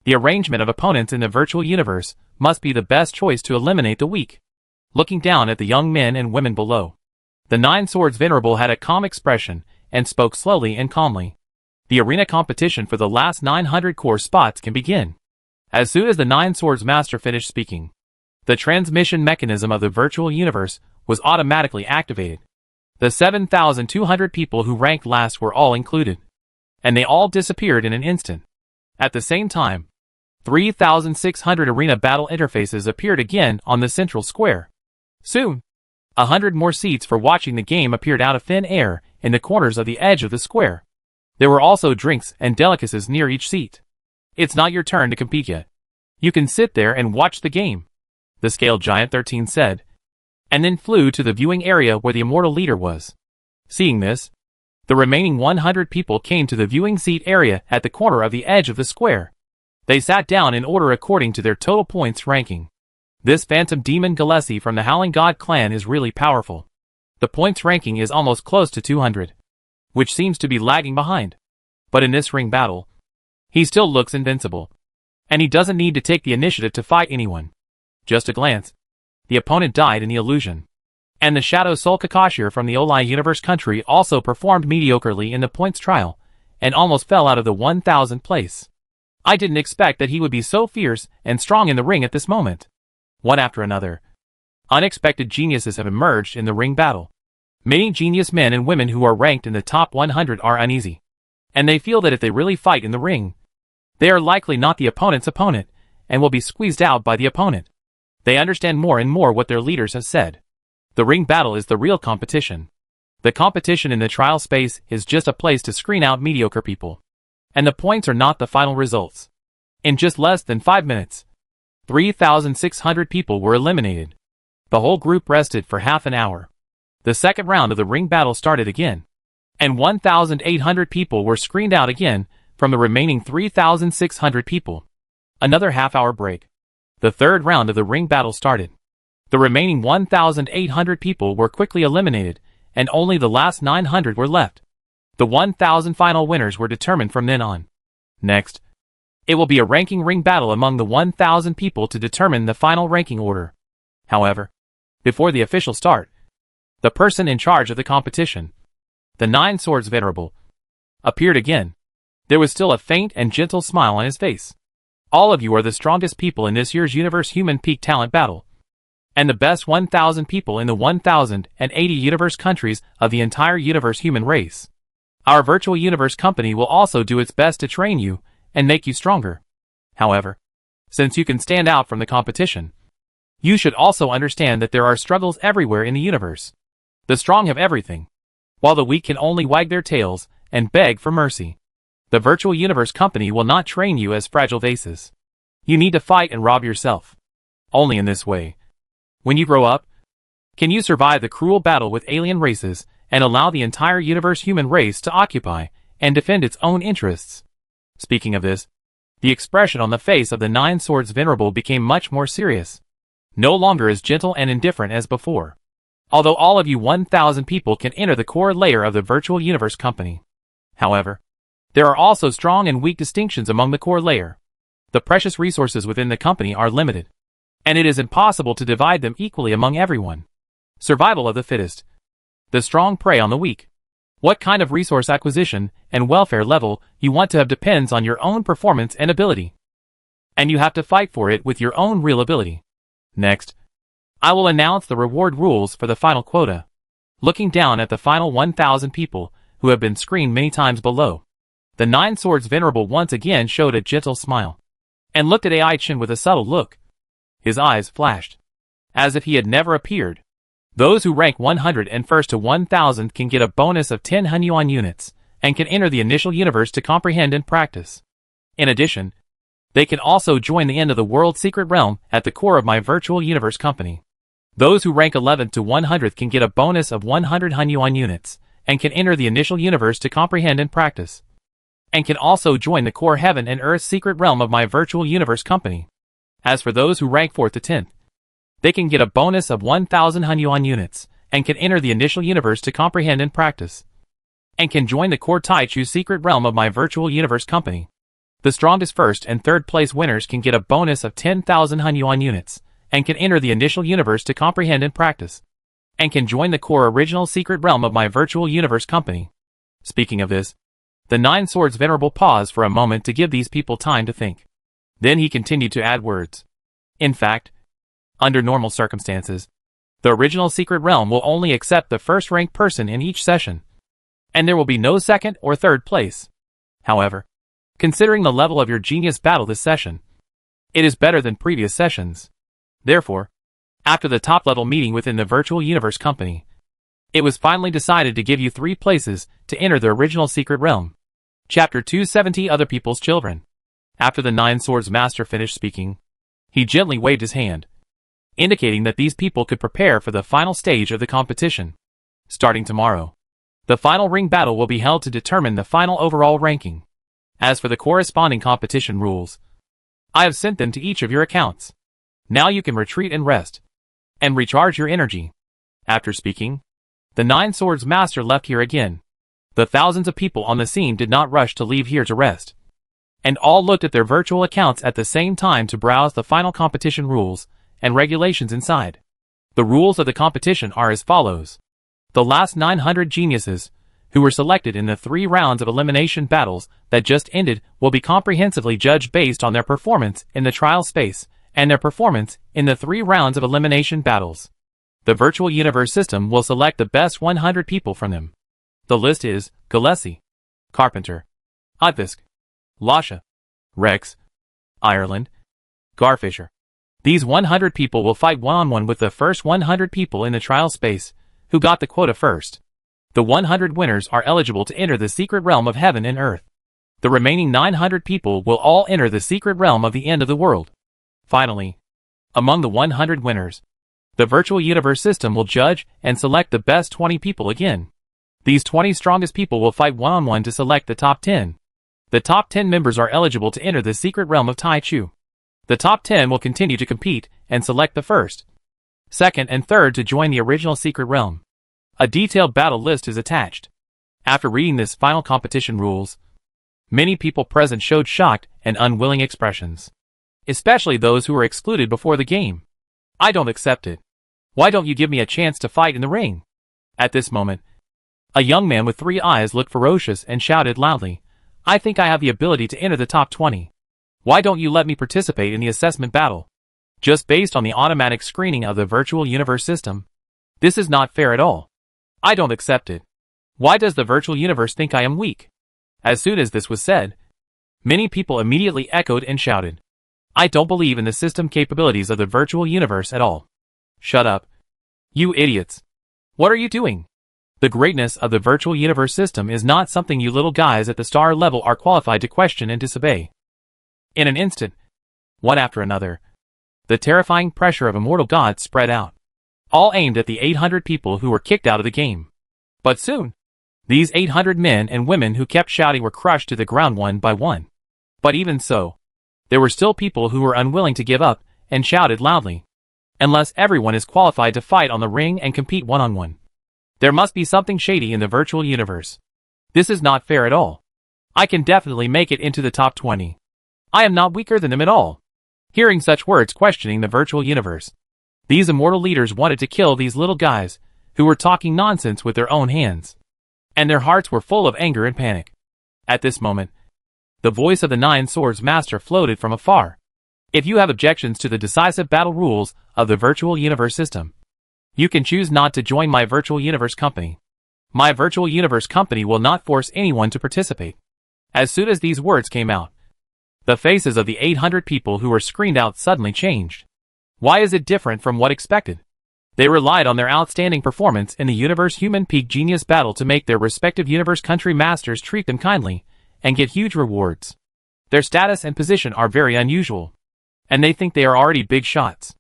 The arrangement of opponents in the virtual universe must be the best choice to eliminate the weak. Looking down at the young men and women below, the 9 swords venerable had a calm expression and spoke slowly and calmly. The arena competition for the last 900 core spots can begin. As soon as the 9 swords master finished speaking, the transmission mechanism of the virtual universe was automatically activated. The 7,200 people who ranked last were all included, and they all disappeared in an instant. At the same time, 3,600 arena battle interfaces appeared again on the central square. Soon, 100 more seats for watching the game appeared out of thin air in the corners of the edge of the square. There were also drinks and delicacies near each seat. It's not your turn to compete yet. You can sit there and watch the game, the Scale Giant 13 said, and then flew to the viewing area where the immortal leader was. Seeing this, the remaining 100 people came to the viewing seat area at the corner of the edge of the square. They sat down in order according to their total points ranking. This phantom demon Gillespie from the Howling God clan is really powerful. The points ranking is almost close to 200, which seems to be lagging behind. But in this ring battle, he still looks invincible, and he doesn't need to take the initiative to fight anyone. Just a glance, the opponent died in the illusion. And the Shadow Soul Kakashir from the Olai Universe country also performed mediocrely in the points trial, and almost fell out of the 1,000th place. I didn't expect that he would be so fierce and strong in the ring at this moment. One after another, unexpected geniuses have emerged in the ring battle. Many genius men and women who are ranked in the top 100 are uneasy, and they feel that if they really fight in the ring, they are likely not the opponent's opponent, and will be squeezed out by the opponent. They understand more and more what their leaders have said. The ring battle is the real competition. The competition in the trial space is just a place to screen out mediocre people. And the points are not the final results. In just less than 5 minutes, 3,600 people were eliminated. The whole group rested for half an hour. The second round of the ring battle started again, and 1,800 people were screened out again from the remaining 3,600 people. Another half-hour break. The third round of the ring battle started. The remaining 1,800 people were quickly eliminated, and only the last 900 were left. The 1,000 final winners were determined from then on. Next, it will be a ranking ring battle among the 1,000 people to determine the final ranking order. However, before the official start, the person in charge of the competition, the Nine Swords Venerable, appeared again. There was still a faint and gentle smile on his face. All of you are the strongest people in this year's Universe Human Peak Talent Battle, and the best 1,000 people in the 1,080 universe countries of the entire universe human race. Our virtual universe company will also do its best to train you and make you stronger. However, since you can stand out from the competition, you should also understand that there are struggles everywhere in the universe. The strong have everything, while the weak can only wag their tails and beg for mercy. The virtual universe company will not train you as fragile vases. You need to fight and rob yourself. Only in this way, when you grow up, can you survive the cruel battle with alien races and allow the entire universe human race to occupy and defend its own interests. Speaking of this, the expression on the face of the Nine Swords Venerable became much more serious, no longer as gentle and indifferent as before. Although all of you 1,000 people can enter the core layer of the virtual universe company. However, there are also strong and weak distinctions among the core layer. The precious resources within the company are limited, and it is impossible to divide them equally among everyone. Survival of the fittest. The strong prey on the weak. What kind of resource acquisition and welfare level you want to have depends on your own performance and ability. And you have to fight for it with your own real ability. Next, I will announce the reward rules for the final quota. Looking down at the final 1,000 people who have been screened many times below, the Nine Swords Venerable once again showed a gentle smile, and looked at Ai Chen with a subtle look. His eyes flashed, as if he had never appeared. Those who rank 101st to 1,000 can get a bonus of 10 Hunyuan units, and can enter the initial universe to comprehend and practice. In addition, they can also join the end of the world secret realm at the core of my virtual universe company. Those who rank 11th to 100th can get a bonus of 100 Hunyuan units, and can enter the initial universe to comprehend and practice. And can also join the core heaven and earth secret realm of my virtual universe company. As for those who rank 4th to 10th, they can get a bonus of 1,000 Hunyuan units, and can enter the initial universe to comprehend and practice. And can join the core Taichu secret realm of my virtual universe company. The strongest first and third place winners can get a bonus of 10,000 Hunyuan units, and can enter the initial universe to comprehend and practice. And can join the core original secret realm of my virtual universe company. Speaking of this, the Nine Swords Venerable paused for a moment to give these people time to think. Then he continued to add words. In fact, under normal circumstances, the original secret realm will only accept the first-ranked person in each session, and there will be no second or third place. However, considering the level of your genius battle this session, it is better than previous sessions. Therefore, after the top-level meeting within the virtual universe company, it was finally decided to give you 3 places to enter the original secret realm. Chapter 270 Other People's Children. After the Nine Swords Master finished speaking, he gently waved his hand, indicating that these people could prepare for the final stage of the competition. Starting tomorrow, the final ring battle will be held to determine the final overall ranking. As for the corresponding competition rules, I have sent them to each of your accounts. Now you can retreat and rest, and recharge your energy. After speaking, the Nine Swords Master left here again. The thousands of people on the scene did not rush to leave here to rest, and all looked at their virtual accounts at the same time to browse the final competition rules and regulations inside. The rules of the competition are as follows. The last 900 geniuses, who were selected in the 3 rounds of elimination battles that just ended, will be comprehensively judged based on their performance in the trial space and their performance in the 3 rounds of elimination battles. The virtual universe system will select the best 100 people from them. The list is Gillespie, Carpenter, Utvisk, Lasha, Rex, Ireland, Garfisher. These 100 people will fight one-on-one with the first 100 people in the trial space, who got the quota first. The 100 winners are eligible to enter the secret realm of heaven and earth. The remaining 900 people will all enter the secret realm of the end of the world. Finally, among the 100 winners, the virtual universe system will judge and select the best 20 people again. These 20 strongest people will fight one-on-one to select the top 10. The top 10 members are eligible to enter the secret realm of Tai Chu. The top 10 will continue to compete and select the first, second, and third to join the original secret realm. A detailed battle list is attached. After reading this final competition rules, many people present showed shocked and unwilling expressions, especially those who were excluded before the game. I don't accept it. Why don't you give me a chance to fight in the ring? At this moment, a young man with 3 eyes looked ferocious and shouted loudly, I think I have the ability to enter the top 20. Why don't you let me participate in the assessment battle? Just based on the automatic screening of the virtual universe system. This is not fair at all. I don't accept it. Why does the virtual universe think I am weak? As soon as this was said, many people immediately echoed and shouted, I don't believe in the system capabilities of the virtual universe at all. Shut up. You idiots. What are you doing? The greatness of the virtual universe system is not something you little guys at the star level are qualified to question and disobey. In an instant, one after another, the terrifying pressure of immortal gods spread out, all aimed at the 800 people who were kicked out of the game. But soon, these 800 men and women who kept shouting were crushed to the ground one by one. But even so, there were still people who were unwilling to give up and shouted loudly, unless everyone is qualified to fight on the ring and compete one-on-one. There must be something shady in the virtual universe. This is not fair at all. I can definitely make it into the top 20. I am not weaker than them at all. Hearing such words questioning the virtual universe, these immortal leaders wanted to kill these little guys who were talking nonsense with their own hands. And their hearts were full of anger and panic. At this moment, the voice of the 9 Swords Master floated from afar. If you have objections to the decisive battle rules of the virtual universe system, you can choose not to join my virtual universe company. My virtual universe company will not force anyone to participate. As soon as these words came out, the faces of the 800 people who were screened out suddenly changed. Why is it different from what expected? They relied on their outstanding performance in the Universe Human Peak Genius Battle to make their respective universe country masters treat them kindly and get huge rewards. Their status and position are very unusual, and they think they are already big shots.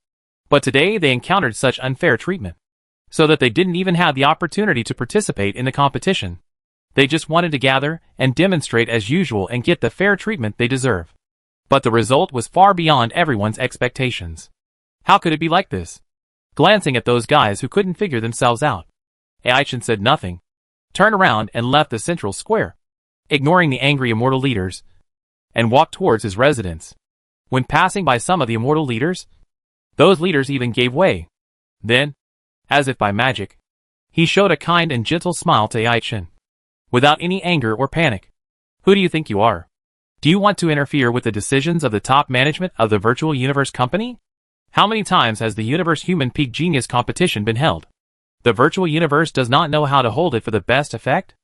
But today they encountered such unfair treatment, so that they didn't even have the opportunity to participate in the competition. They just wanted to gather and demonstrate as usual and get the fair treatment they deserve. But the result was far beyond everyone's expectations. How could it be like this? Glancing at those guys who couldn't figure themselves out, Aichin said nothing, turned around and left the central square, ignoring the angry immortal leaders, and walked towards his residence. When passing by some of the immortal leaders, those leaders even gave way. Then, as if by magic, he showed a kind and gentle smile to Aichin, without any anger or panic. Who do you think you are? Do you want to interfere with the decisions of the top management of the virtual universe company? How many times has the Universe Human Peak Genius competition been held? The virtual universe does not know how to hold it for the best effect?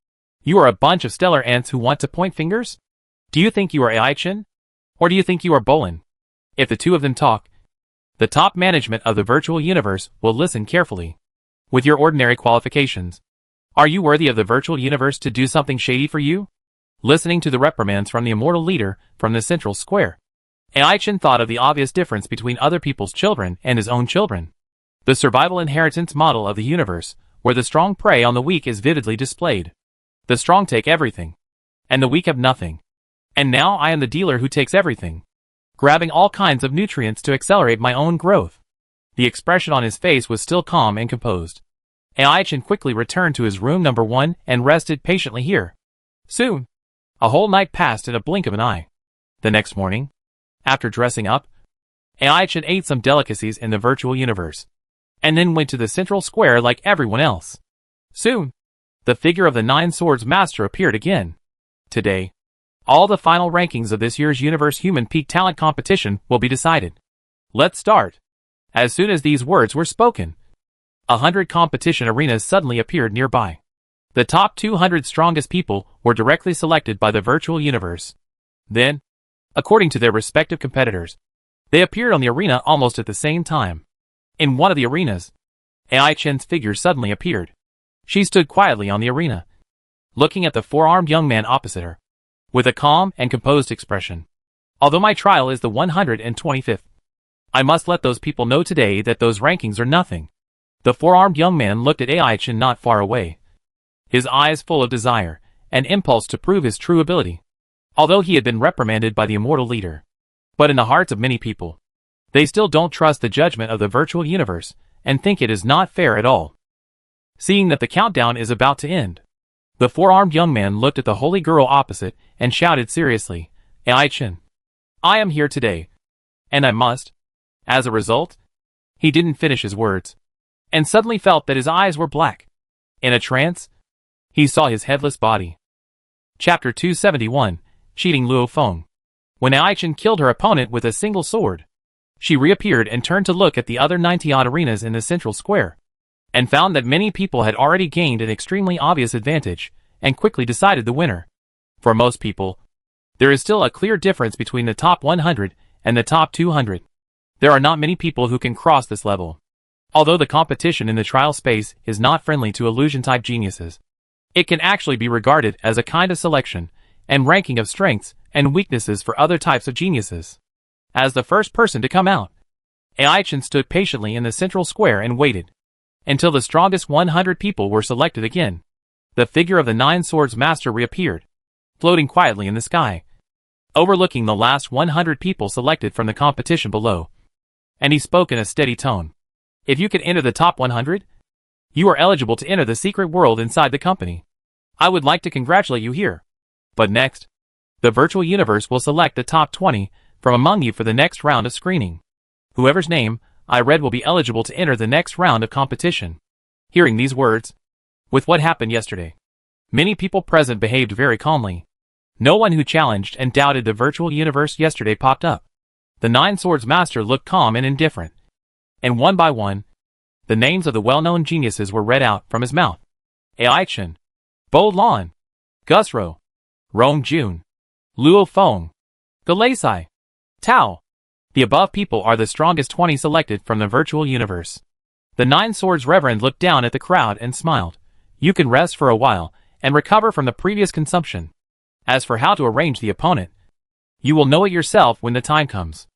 You are a bunch of stellar ants who want to point fingers? Do you think you are Aichin? Or do you think you are Bolin? If the two of them talk, the top management of the virtual universe will listen carefully. With your ordinary qualifications, are you worthy of the virtual universe to do something shady for you? Listening to the reprimands from the immortal leader from the central square, Aichin thought of the obvious difference between other people's children and his own children. The survival inheritance model of the universe, where the strong prey on the weak is vividly displayed. The strong take everything, and the weak have nothing. And now I am the dealer who takes everything, grabbing all kinds of nutrients to accelerate my own growth. The expression on his face was still calm and composed. Aichin quickly returned to his room number 1 and rested patiently here. Soon, a whole night passed in a blink of an eye. The next morning, after dressing up, Aichin ate some delicacies in the virtual universe, and then went to the central square like everyone else. Soon, the figure of the 9 Swords Master appeared again. Today, all the final rankings of this year's Universe Human Peak Talent Competition will be decided. Let's start. As soon as these words were spoken, 100 competition arenas suddenly appeared nearby. The top 200 strongest people were directly selected by the virtual universe. Then, according to their respective competitors, they appeared on the arena almost at the same time. In one of the arenas, Aichin's figure suddenly appeared. She stood quietly on the arena, looking at the 4-armed young man opposite her, with a calm and composed expression. Although my trial is the 125th, I must let those people know today that those rankings are nothing. The four-armed young man looked at Ai-chin not far away, his eyes full of desire, an impulse to prove his true ability. Although he had been reprimanded by the immortal leader, but in the hearts of many people, they still don't trust the judgment of the virtual universe, and think it is not fair at all. Seeing that the countdown is about to end, the four-armed young man looked at the holy girl opposite and shouted seriously, Ai-chin, I am here today, and I must. As a result, he didn't finish his words, and suddenly felt that his eyes were black. In a trance, he saw his headless body. Chapter 271, Cheating Luo Feng. When Ai-chin killed her opponent with a single sword, she reappeared and turned to look at the other 90-odd arenas in the central square, and found that many people had already gained an extremely obvious advantage, and quickly decided the winner. For most people, there is still a clear difference between the top 100 and the top 200. There are not many people who can cross this level. Although the competition in the trial space is not friendly to illusion-type geniuses, it can actually be regarded as a kind of selection and ranking of strengths and weaknesses for other types of geniuses. As the first person to come out, Ai-chin stood patiently in the central square and waited until the strongest 100 people were selected again. The figure of the Nine Swords Master reappeared, floating quietly in the sky, overlooking the last 100 people selected from the competition below, and he spoke in a steady tone. If you can enter the top 100, you are eligible to enter the secret world inside the company. I would like to congratulate you here. But next, the virtual universe will select the top 20 from among you for the next round of screening. Whoever's name I read will be eligible to enter the next round of competition. Hearing these words, with what happened yesterday, many people present behaved very calmly. No one who challenged and doubted the virtual universe yesterday popped up. The Nine Swords Master looked calm and indifferent, and one by one, the names of the well-known geniuses were read out from his mouth. Ai-chin, Bo Lan, Gus Ro, Rong Jun, Luo Feng, Galaisai, Tao. The above people are the strongest 20 selected from the virtual universe. The Nine Swords Reverend looked down at the crowd and smiled. You can rest for a while and recover from the previous consumption. As for how to arrange the opponent, you will know it yourself when the time comes.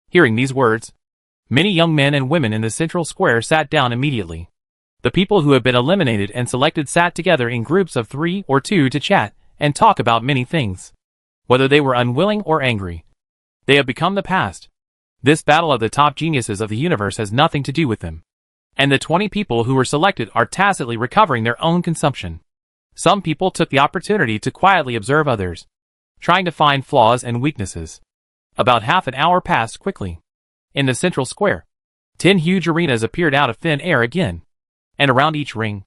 Hearing these words, many young men and women in the central square sat down immediately. The people who have been eliminated and selected sat together in groups of 3 or 2 to chat and talk about many things. Whether they were unwilling or angry, they have become the past. This battle of the top geniuses of the universe has nothing to do with them. And the 20 people who were selected are tacitly recovering their own consumption. Some people took the opportunity to quietly observe others, trying to find flaws and weaknesses. About half an hour passed quickly. In the central square, 10 huge arenas appeared out of thin air again, and around each ring,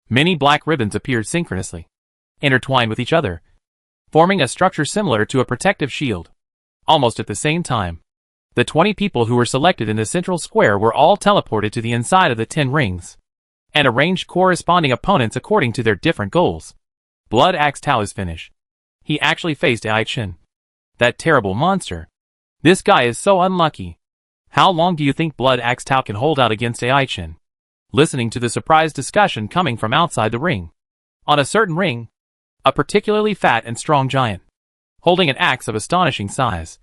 many black ribbons appeared synchronously, intertwined with each other, forming a structure similar to a protective shield. Almost at the same time, the 20 people who were selected in the central square were all teleported to the inside of the 10 rings, and arranged corresponding opponents according to their different goals. Blood Axe Tao's finish. He actually faced Ai-chin, that terrible monster. This guy is so unlucky. How long do you think Blood Axe Tao can hold out against Ai-chin? Listening to the surprise discussion coming from outside the ring. On a certain ring, a particularly fat and strong giant, holding an axe of astonishing size,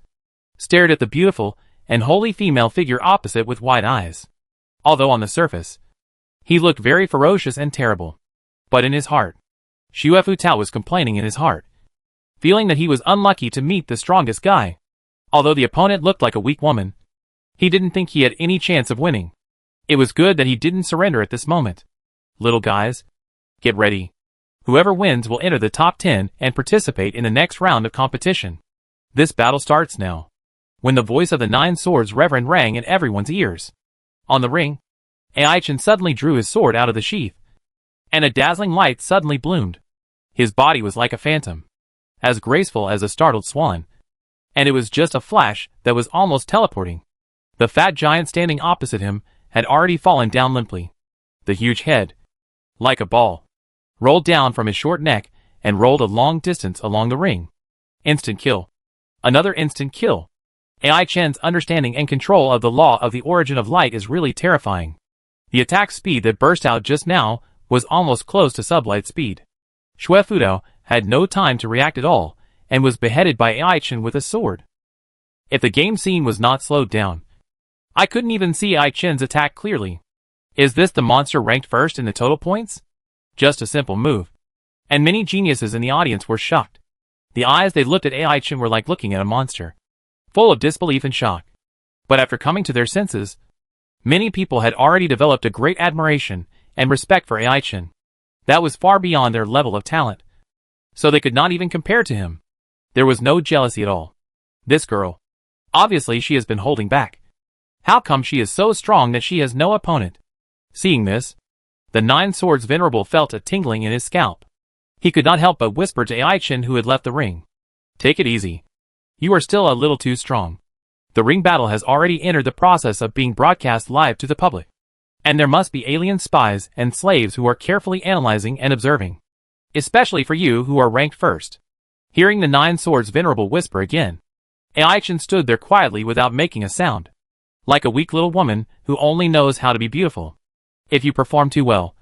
stared at the beautiful and holy female figure opposite with wide eyes. Although on the surface, he looked very ferocious and terrible. But in his heart, Xuefu Tao was complaining in his heart, feeling that he was unlucky to meet the strongest guy. Although the opponent looked like a weak woman, he didn't think he had any chance of winning. It was good that he didn't surrender at this moment. Little guys, get ready. Whoever wins will enter the top 10 and participate in the next round of competition. This battle starts now. When the voice of the Nine Swords Reverend rang in everyone's ears. On the ring, Ai-chin suddenly drew his sword out of the sheath, and a dazzling light suddenly bloomed. His body was like a phantom, as graceful as a startled swan, and it was just a flash that was almost teleporting. The fat giant standing opposite him had already fallen down limply. The huge head, like a ball, rolled down from his short neck and rolled a long distance along the ring. Instant kill. Another instant kill. Ai-chin's understanding and control of the law of the origin of light is really terrifying. The attack speed that burst out just now was almost close to sublight speed. Xuefu Tao had no time to react at all, and was beheaded by Ai-chin with a sword. If the game scene was not slowed down, I couldn't even see Ai Chen's attack clearly. Is this the monster ranked first in the total points? Just a simple move. And many geniuses in the audience were shocked. The eyes they looked at Ai Chen were like looking at a monster, full of disbelief and shock. But after coming to their senses, many people had already developed a great admiration and respect for Ai Chen. That was far beyond their level of talent, so they could not even compare to him. There was no jealousy at all. This girl, obviously she has been holding back. How come she is so strong that she has no opponent? Seeing this, the Nine Swords Venerable felt a tingling in his scalp. He could not help but whisper to Ai Chen, who had left the ring. Take it easy. You are still a little too strong. The ring battle has already entered the process of being broadcast live to the public. And there must be alien spies and slaves who are carefully analyzing and observing. Especially for you who are ranked first. Hearing the Nine Swords Venerable whisper again, Ai Chen stood there quietly without making a sound. Like a weak little woman who only knows how to be beautiful. If you perform too well,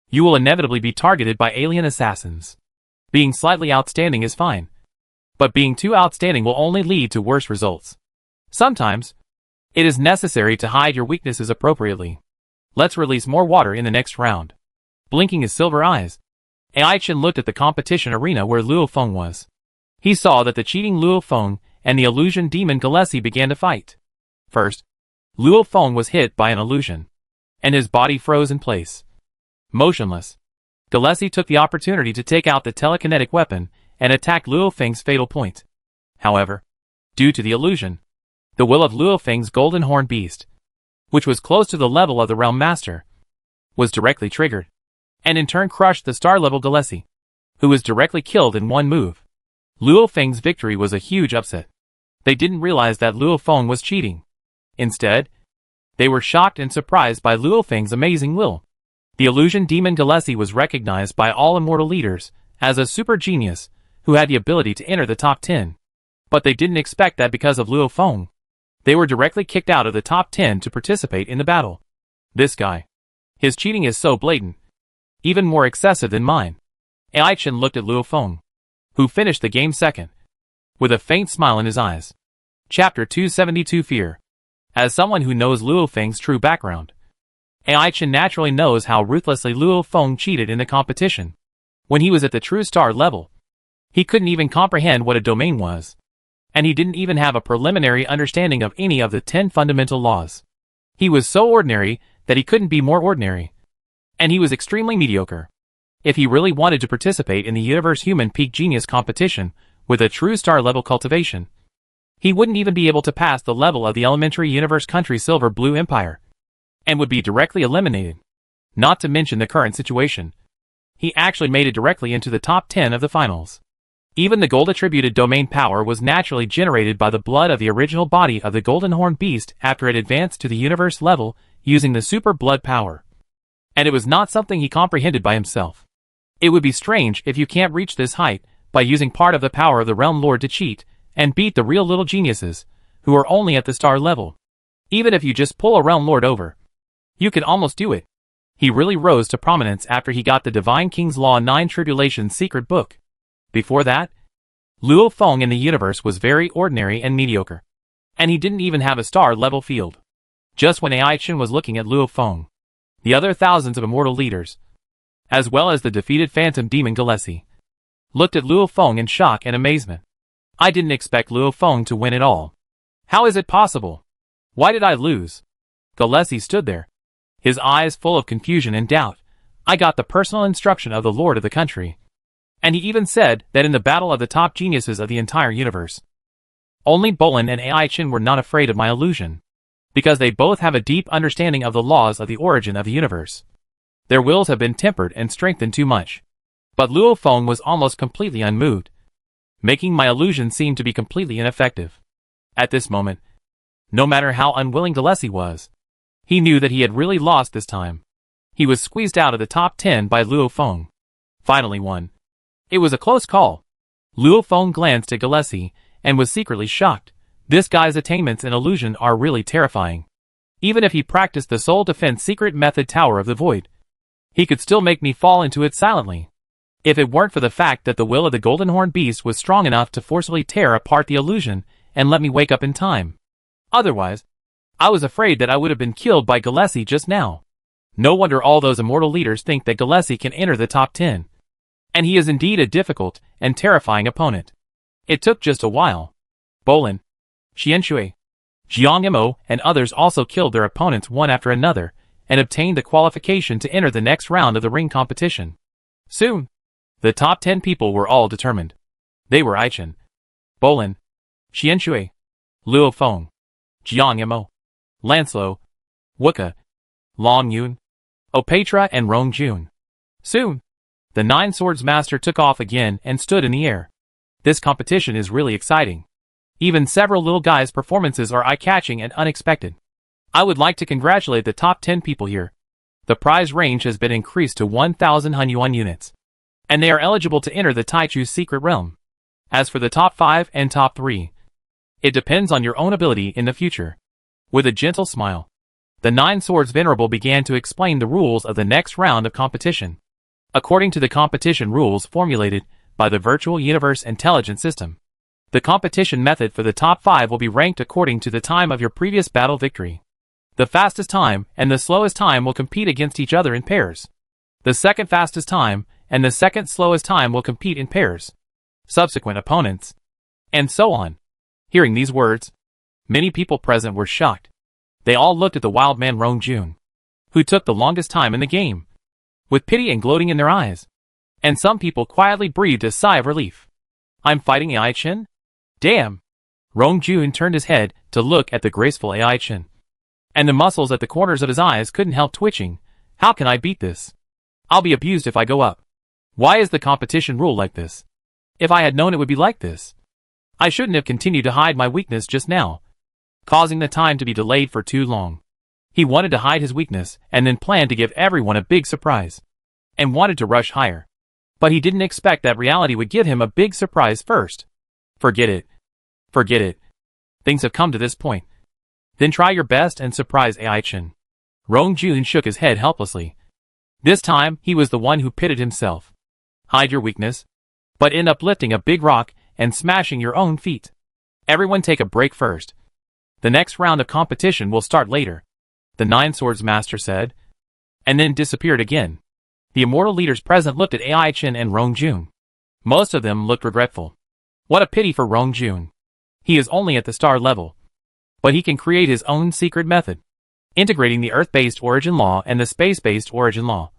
you will inevitably be targeted by alien assassins. Being slightly outstanding is fine, but being too outstanding will only lead to worse results. Sometimes, it is necessary to hide your weaknesses appropriately. Let's release more water in the next round. Blinking his silver eyes, Ai Chen looked at the competition arena where Luo Feng was. He saw that the cheating Luo Feng and the illusion demon Gillespie began to fight. First, Luo Feng was hit by an illusion, and his body froze in place. Motionless, Gillespie took the opportunity to take out the telekinetic weapon and attack Luo Feng's fatal point. However, due to the illusion, the will of Luo Feng's golden horn beast, which was close to the level of the realm master, was directly triggered, and in turn crushed the star-level Gillespie, who was directly killed in one move. Luo Feng's victory was a huge upset. They didn't realize that Luo Feng was cheating. Instead, they were shocked and surprised by Luo Feng's amazing will. The illusion demon Gillespie was recognized by all immortal leaders as a super genius who had the ability to enter the top 10. But they didn't expect that because of Luo Feng. They were directly kicked out of the top 10 to participate in the battle. This guy. His cheating is so blatant. Even more excessive than mine. Ai Chen looked at Luo Feng, who finished the game second, with a faint smile in his eyes. Chapter 272 Fear. As someone who knows Luo Feng's true background, Ai Chen naturally knows how ruthlessly Luo Feng cheated in the competition. When he was at the true star level, he couldn't even comprehend what a domain was. And he didn't even have a preliminary understanding of any of the 10 fundamental laws. He was so ordinary that he couldn't be more ordinary. And he was extremely mediocre. If he really wanted to participate in the Universe Human Peak Genius competition with a true star level cultivation, he wouldn't even be able to pass the level of the elementary universe country Silver Blue Empire, and would be directly eliminated. Not to mention the current situation. He actually made it directly into the top 10 of the finals. Even the gold-attributed domain power was naturally generated by the blood of the original body of the Golden Horn Beast after it advanced to the universe level using the super blood power. And it was not something he comprehended by himself. It would be strange if you can't reach this height by using part of the power of the Realm Lord to cheat and beat the real little geniuses, who are only at the star level. Even if you just pull a Realm Lord over, you could almost do it. He really rose to prominence after he got the Divine King's Law 9 Tribulations secret book. Before that, Luo Feng in the universe was very ordinary and mediocre. And he didn't even have a star-level field. Just when Ai Chen was looking at Luo Feng, the other thousands of immortal leaders, as well as the defeated phantom demon Gillespie, looked at Luo Feng in shock and amazement. I didn't expect Luo Feng to win at all. How is it possible? Why did I lose? Gillespie stood there, his eyes full of confusion and doubt. I got the personal instruction of the Lord of the country. And he even said that in the battle of the top geniuses of the entire universe, only Bolin and Ai Chen were not afraid of my illusion, because they both have a deep understanding of the laws of the origin of the universe. Their wills have been tempered and strengthened too much. But Luo Feng was almost completely unmoved, making my illusion seem to be completely ineffective. At this moment, no matter how unwilling Gillespie was, he knew that he had really lost this time. He was squeezed out of the top 10 by Luo Feng. Finally won. It was a close call. Luo Feng glanced at Gillespie and was secretly shocked. This guy's attainments in illusion are really terrifying. Even if he practiced the Soul Defense secret method Tower of the Void, he could still make me fall into it silently. If it weren't for the fact that the will of the Golden Horn Beast was strong enough to forcibly tear apart the illusion and let me wake up in time. Otherwise, I was afraid that I would have been killed by Gillespie just now. No wonder all those immortal leaders think that Gillespie can enter the top 10. And he is indeed a difficult and terrifying opponent. It took just a while. Bolin, Xianshui, Jiang Imo, and others also killed their opponents one after another, and obtained the qualification to enter the next round of the ring competition. Soon, the top 10 people were all determined. They were Aichen, Bolin, Xianshui, Luo Feng, Jiang Imo, Lancelot, Wuka, Long Yun, Opatra, and Rong Jun. Soon, the Nine Swords Master took off again and stood in the air. This competition is really exciting. Even several little guys' performances are eye-catching and unexpected. I would like to congratulate the top 10 people here. The prize range has been increased to 1,000 Hunyuan units, and they are eligible to enter the Taichu's secret realm. As for the top 5 and top 3, it depends on your own ability in the future. With a gentle smile, the Nine Swords Venerable began to explain the rules of the next round of competition. According to the competition rules formulated by the Virtual Universe Intelligence System, the competition method for the top 5 will be ranked according to the time of your previous battle victory. The fastest time and the slowest time will compete against each other in pairs. The second fastest time and the second slowest time will compete in pairs. Subsequent opponents, and so on. Hearing these words, many people present were shocked. They all looked at the wild man Rong Jun, who took the longest time in the game, with pity and gloating in their eyes. And some people quietly breathed a sigh of relief. I'm fighting AI Chen? Damn! Rong Jun turned his head to look at the graceful AI Chen, and the muscles at the corners of his eyes couldn't help twitching. How can I beat this? I'll be abused if I go up. Why is the competition rule like this? If I had known it would be like this, I shouldn't have continued to hide my weakness just now, causing the time to be delayed for too long. He wanted to hide his weakness and then planned to give everyone a big surprise, and wanted to rush higher. But he didn't expect that reality would give him a big surprise first. Forget it. Forget it. Things have come to this point. Then try your best and surprise AI Chen. Rong Jun shook his head helplessly. This time, he was the one who pitted himself. Hide your weakness, but end up lifting a big rock and smashing your own feet. Everyone take a break first. The next round of competition will start later, the Nine Swords Master said, and then disappeared again. The immortal leaders present looked at AI Chen and Rong Jun. Most of them looked regretful. What a pity for Rong Jun. He is only at the star level, but he can create his own secret method, integrating the Earth-based origin law and the space-based origin law.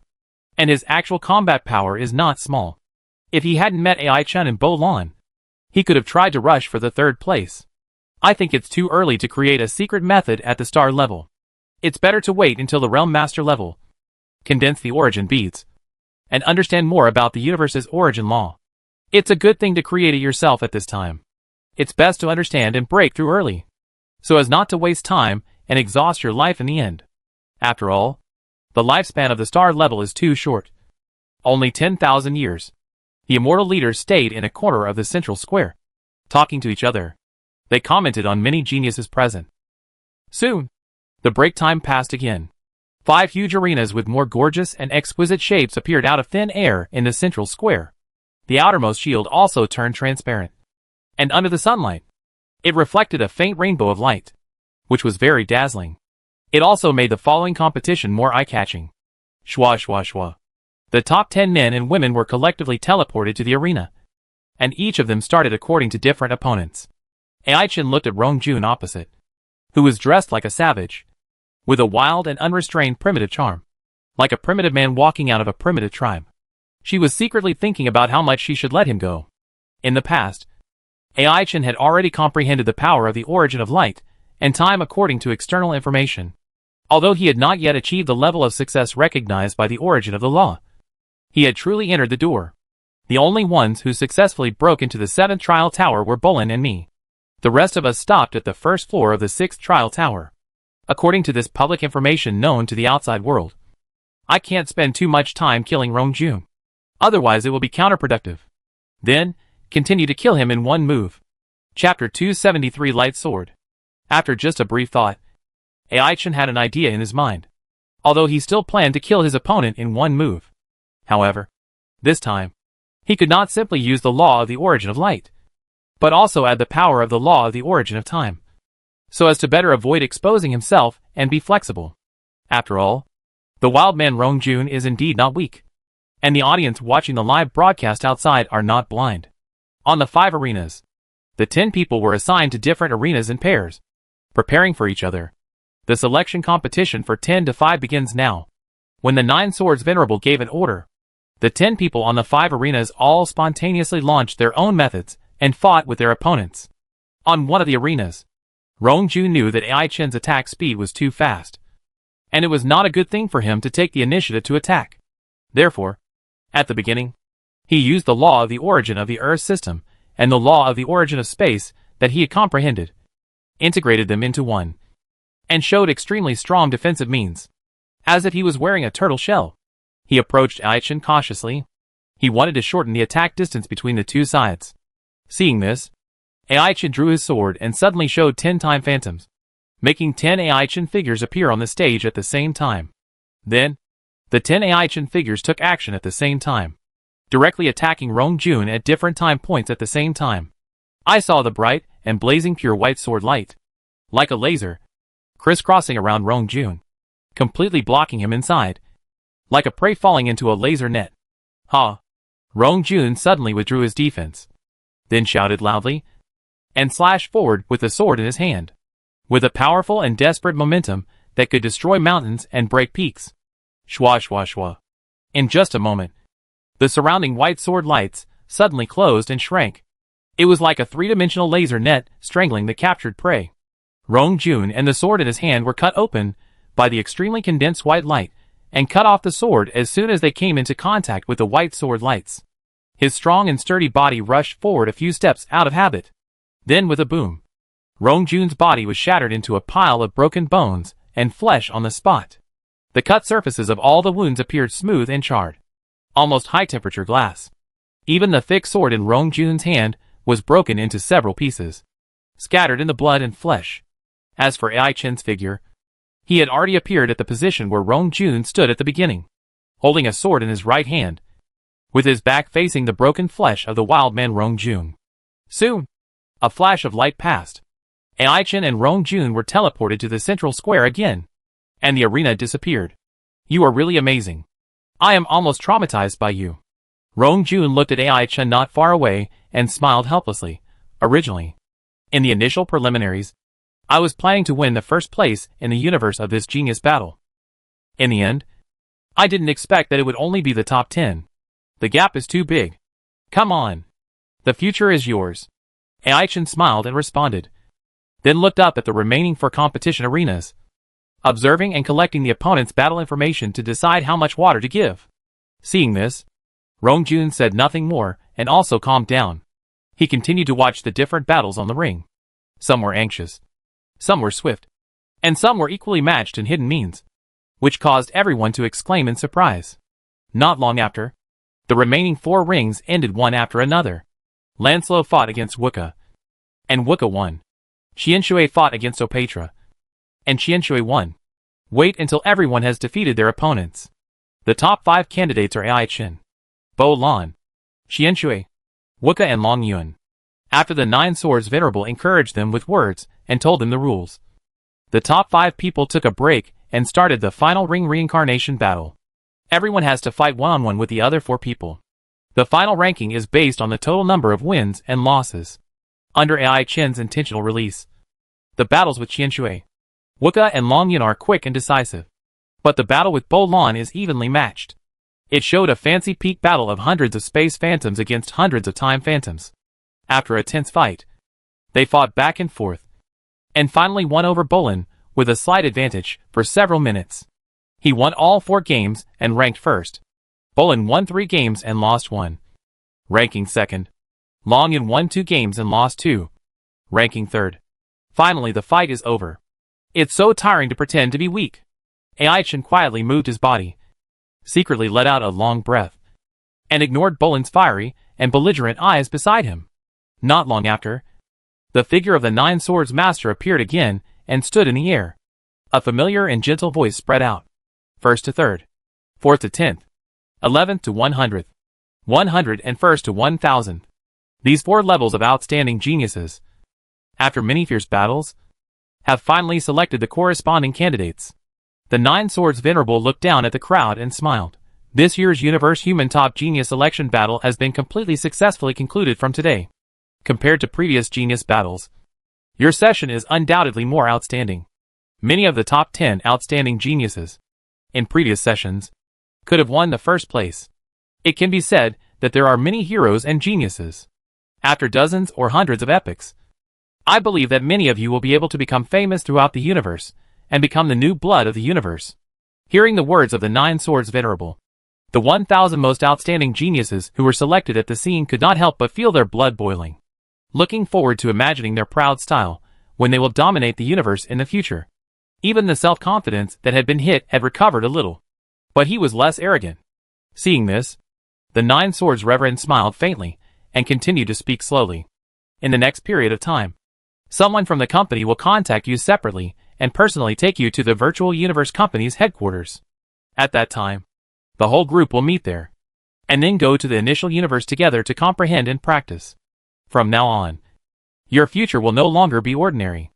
And his actual combat power is not small. If he hadn't met AI Chen and Bo Lan, he could have tried to rush for the third place. I think it's too early to create a secret method at the star level. It's better to wait until the Realm Master level, condense the origin beads, and understand more about the universe's origin law. It's a good thing to create it yourself at this time. It's best to understand and break through early, so as not to waste time and exhaust your life in the end. After all, the lifespan of the star level is too short. Only 10,000 years. The immortal leaders stayed in a corner of the central square, talking to each other. They commented on many geniuses present. Soon, the break time passed again. 5 huge arenas with more gorgeous and exquisite shapes appeared out of thin air in the central square. The outermost shield also turned transparent, and under the sunlight, it reflected a faint rainbow of light, which was very dazzling. It also made the following competition more eye-catching. Shwa shwa shwa. The top 10 men and women were collectively teleported to the arena, and each of them started according to different opponents. AI Chen looked at Rong Jun opposite, who was dressed like a savage, with a wild and unrestrained primitive charm, like a primitive man walking out of a primitive tribe. She was secretly thinking about how much she should let him go. In the past, AI Chen had already comprehended the power of the origin of light and time according to external information, although he had not yet achieved the level of success recognized by the origin of the law. He had truly entered the door. The only ones who successfully broke into the 7th trial tower were Bolin and me. The rest of us stopped at the first floor of the 6th trial tower. According to this public information known to the outside world, I can't spend too much time killing Rong Jun. Otherwise it will be counterproductive. Then, continue to kill him in one move. Chapter 273 Light Sword. After just a brief thought, AI Chen had an idea in his mind, although he still planned to kill his opponent in one move. However, this time, he could not simply use the law of the origin of light, but also add the power of the law of the origin of time. so as to better avoid exposing himself and be flexible. After all, the wild man Rongjun is indeed not weak, and the audience watching the live broadcast outside are not blind. On the 5 arenas, the 10 people were assigned to different arenas in pairs, preparing for each other. The selection competition for 10 to 5 begins now. When the 9 Swords Venerable gave an order, the 10 people on the 5 arenas all spontaneously launched their own methods and fought with their opponents. On one of the arenas, Rongjun knew that Ai Chen's attack speed was too fast, and it was not a good thing for him to take the initiative to attack. Therefore, at the beginning, he used the law of the origin of the Earth system and the law of the origin of space that he had comprehended, integrated them into one, and showed extremely strong defensive means. As if he was wearing a turtle shell, he approached Ai Chen cautiously. He wanted to shorten the attack distance between the two sides. Seeing this, Ai Chen drew his sword and suddenly showed 10 time phantoms, making 10 Ai Chen figures appear on the stage at the same time. Then, the 10 Ai Chen figures took action at the same time, directly attacking Rongjun at different time points at the same time. I saw the bright and blazing pure white sword light, like a laser, crisscrossing around Rongjun, completely blocking him inside, like a prey falling into a laser net. Ha! Rongjun suddenly withdrew his defense, then shouted loudly, and slashed forward with the sword in his hand, with a powerful and desperate momentum that could destroy mountains and break peaks. Shwa shwa shwa. In just a moment, the surrounding white sword lights suddenly closed and shrank. It was like a 3-dimensional laser net strangling the captured prey. Rongjun and the sword in his hand were cut open by the extremely condensed white light, and cut off the sword as soon as they came into contact with the white sword lights. His strong and sturdy body rushed forward a few steps out of habit. Then with a boom, Rongjun's body was shattered into a pile of broken bones and flesh on the spot. The cut surfaces of all the wounds appeared smooth and charred, almost high-temperature glass. Even the thick sword in Rongjun's hand was broken into several pieces, scattered in the blood and flesh. As for Ai Chen's figure, he had already appeared at the position where Rongjun stood at the beginning, holding a sword in his right hand, with his back facing the broken flesh of the wild man Rongjun. Soon, a flash of light passed. Ai Chen and Rongjun were teleported to the central square again, and the arena disappeared. You are really amazing. I am almost traumatized by you. Rongjun looked at Ai Chen not far away and smiled helplessly. Originally, in the initial preliminaries, I was planning to win the first place in the universe of this genius battle. In the end, I didn't expect that it would only be the top 10. The gap is too big. Come on. The future is yours. Ai Chen smiled and responded, then looked up at the remaining 4 competition arenas, observing and collecting the opponent's battle information to decide how much water to give. Seeing this, Rongjun said nothing more and also calmed down. He continued to watch the different battles on the ring. Some were anxious, some were swift, and some were equally matched in hidden means, which caused everyone to exclaim in surprise. Not long after, the remaining 4 rings ended one after another. Lancelot fought against Wuka, and Wuka won. Qianshui fought against Opatra, and Qianshui won. Wait until everyone has defeated their opponents. The top 5 candidates are Ai Chen, Bo Lan, Qianshui, Wuka and Long Yuan. After the 9 Swords Venerable encouraged them with words and told them the rules, the top 5 people took a break and started the final ring reincarnation battle. Everyone has to fight one-on-one with the other 4 people. The final ranking is based on the total number of wins and losses. Under Ai Chen's intentional release, the battles with Qianshui, Wuka and Long Yuan are quick and decisive, but the battle with Bo Lan is evenly matched. It showed a fancy peak battle of hundreds of space phantoms against hundreds of time phantoms. After a tense fight, they fought back and forth, and finally won over Bolin with a slight advantage for several minutes. He won all 4 games and ranked first. Bolin won 3 games and lost 1, ranking second. Long Yuan won 2 games and lost 2, ranking third. Finally, the fight is over. It's so tiring to pretend to be weak. Ai Chen quietly moved his body, secretly let out a long breath, and ignored Bolin's fiery and belligerent eyes beside him. Not long after, the figure of the 9 Swords Master appeared again and stood in the air. A familiar and gentle voice spread out. 1st to 3rd, 4th to 10th, 11th to 100th, 101st to 1000th. These 4 levels of outstanding geniuses. After many fierce battles, have finally selected the corresponding candidates. The Nine Swords Venerable looked down at the crowd and smiled. This year's Universe Human Top Genius Election Battle has been completely successfully concluded from today. Compared to previous genius battles, your session is undoubtedly more outstanding. Many of the top 10 outstanding geniuses in previous sessions could have won the first place. It can be said that there are many heroes and geniuses. After dozens or hundreds of epics, I believe that many of you will be able to become famous throughout the universe and become the new blood of the universe. Hearing the words of the Nine Swords Venerable, the 1,000 most outstanding geniuses who were selected at the scene could not help but feel their blood boiling, looking forward to imagining their proud style when they will dominate the universe in the future. Even the self-confidence that had been hit had recovered a little, but he was less arrogant. Seeing this, the Nine Swords Reverend smiled faintly and continued to speak slowly. In the next period of time, someone from the company will contact you separately and personally take you to the Virtual Universe Company's headquarters. At that time, the whole group will meet there, and then go to the initial universe together to comprehend and practice. From now on, your future will no longer be ordinary.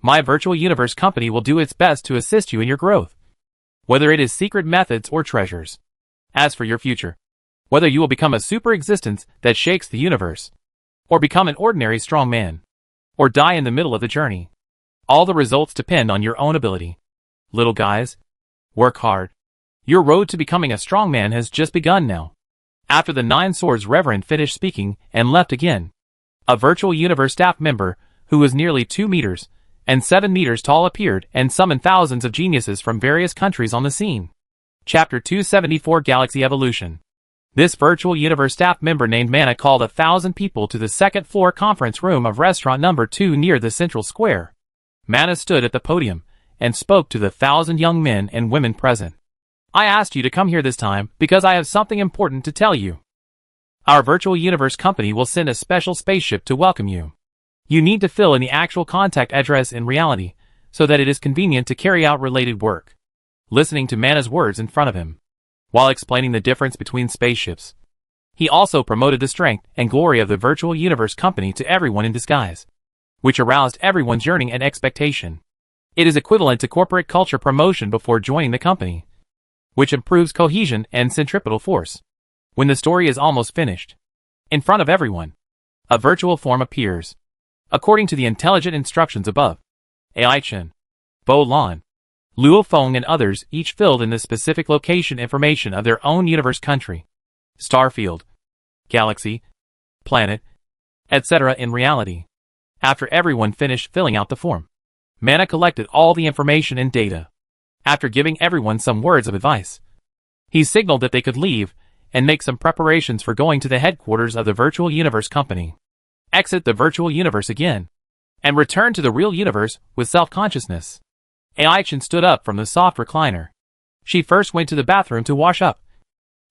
My Virtual Universe Company will do its best to assist you in your growth, whether it is secret methods or treasures. As for your future, whether you will become a super existence that shakes the universe, or become an ordinary strong man, or die in the middle of the journey, all the results depend on your own ability. Little guys, work hard. Your road to becoming a strong man has just begun now. After the Nine Swords Reverend finished speaking and left again, a Virtual Universe staff member, who was nearly 2 meters and 7 meters tall, appeared and summoned thousands of geniuses from various countries on the scene. Chapter 274, Galaxy Evolution. This Virtual Universe staff member named Mana called 1,000 people to the second-floor conference room of restaurant number 2 near the central square. Mana stood at the podium and spoke to the 1,000 young men and women present. I asked you to come here this time because I have something important to tell you. Our Virtual Universe Company will send a special spaceship to welcome you. You need to fill in the actual contact address in reality, so that it is convenient to carry out related work. Listening to Mana's words in front of him, while explaining the difference between spaceships, he also promoted the strength and glory of the Virtual Universe Company to everyone in disguise, which aroused everyone's yearning and expectation. It is equivalent to corporate culture promotion before joining the company, which improves cohesion and centripetal force. When the story is almost finished, in front of everyone, a virtual form appears. According to the intelligent instructions above, AI Chen, Bo Lan, Luo Feng and others each filled in the specific location information of their own universe, country, star field, galaxy, planet, etc. in reality. After everyone finished filling out the form, Mana collected all the information and data. After giving everyone some words of advice, he signaled that they could leave and make some preparations for going to the headquarters of the Virtual Universe Company. Exit the virtual universe again, and return to the real universe with self-consciousness. AI Chen stood up from the soft recliner. She first went to the bathroom to wash up,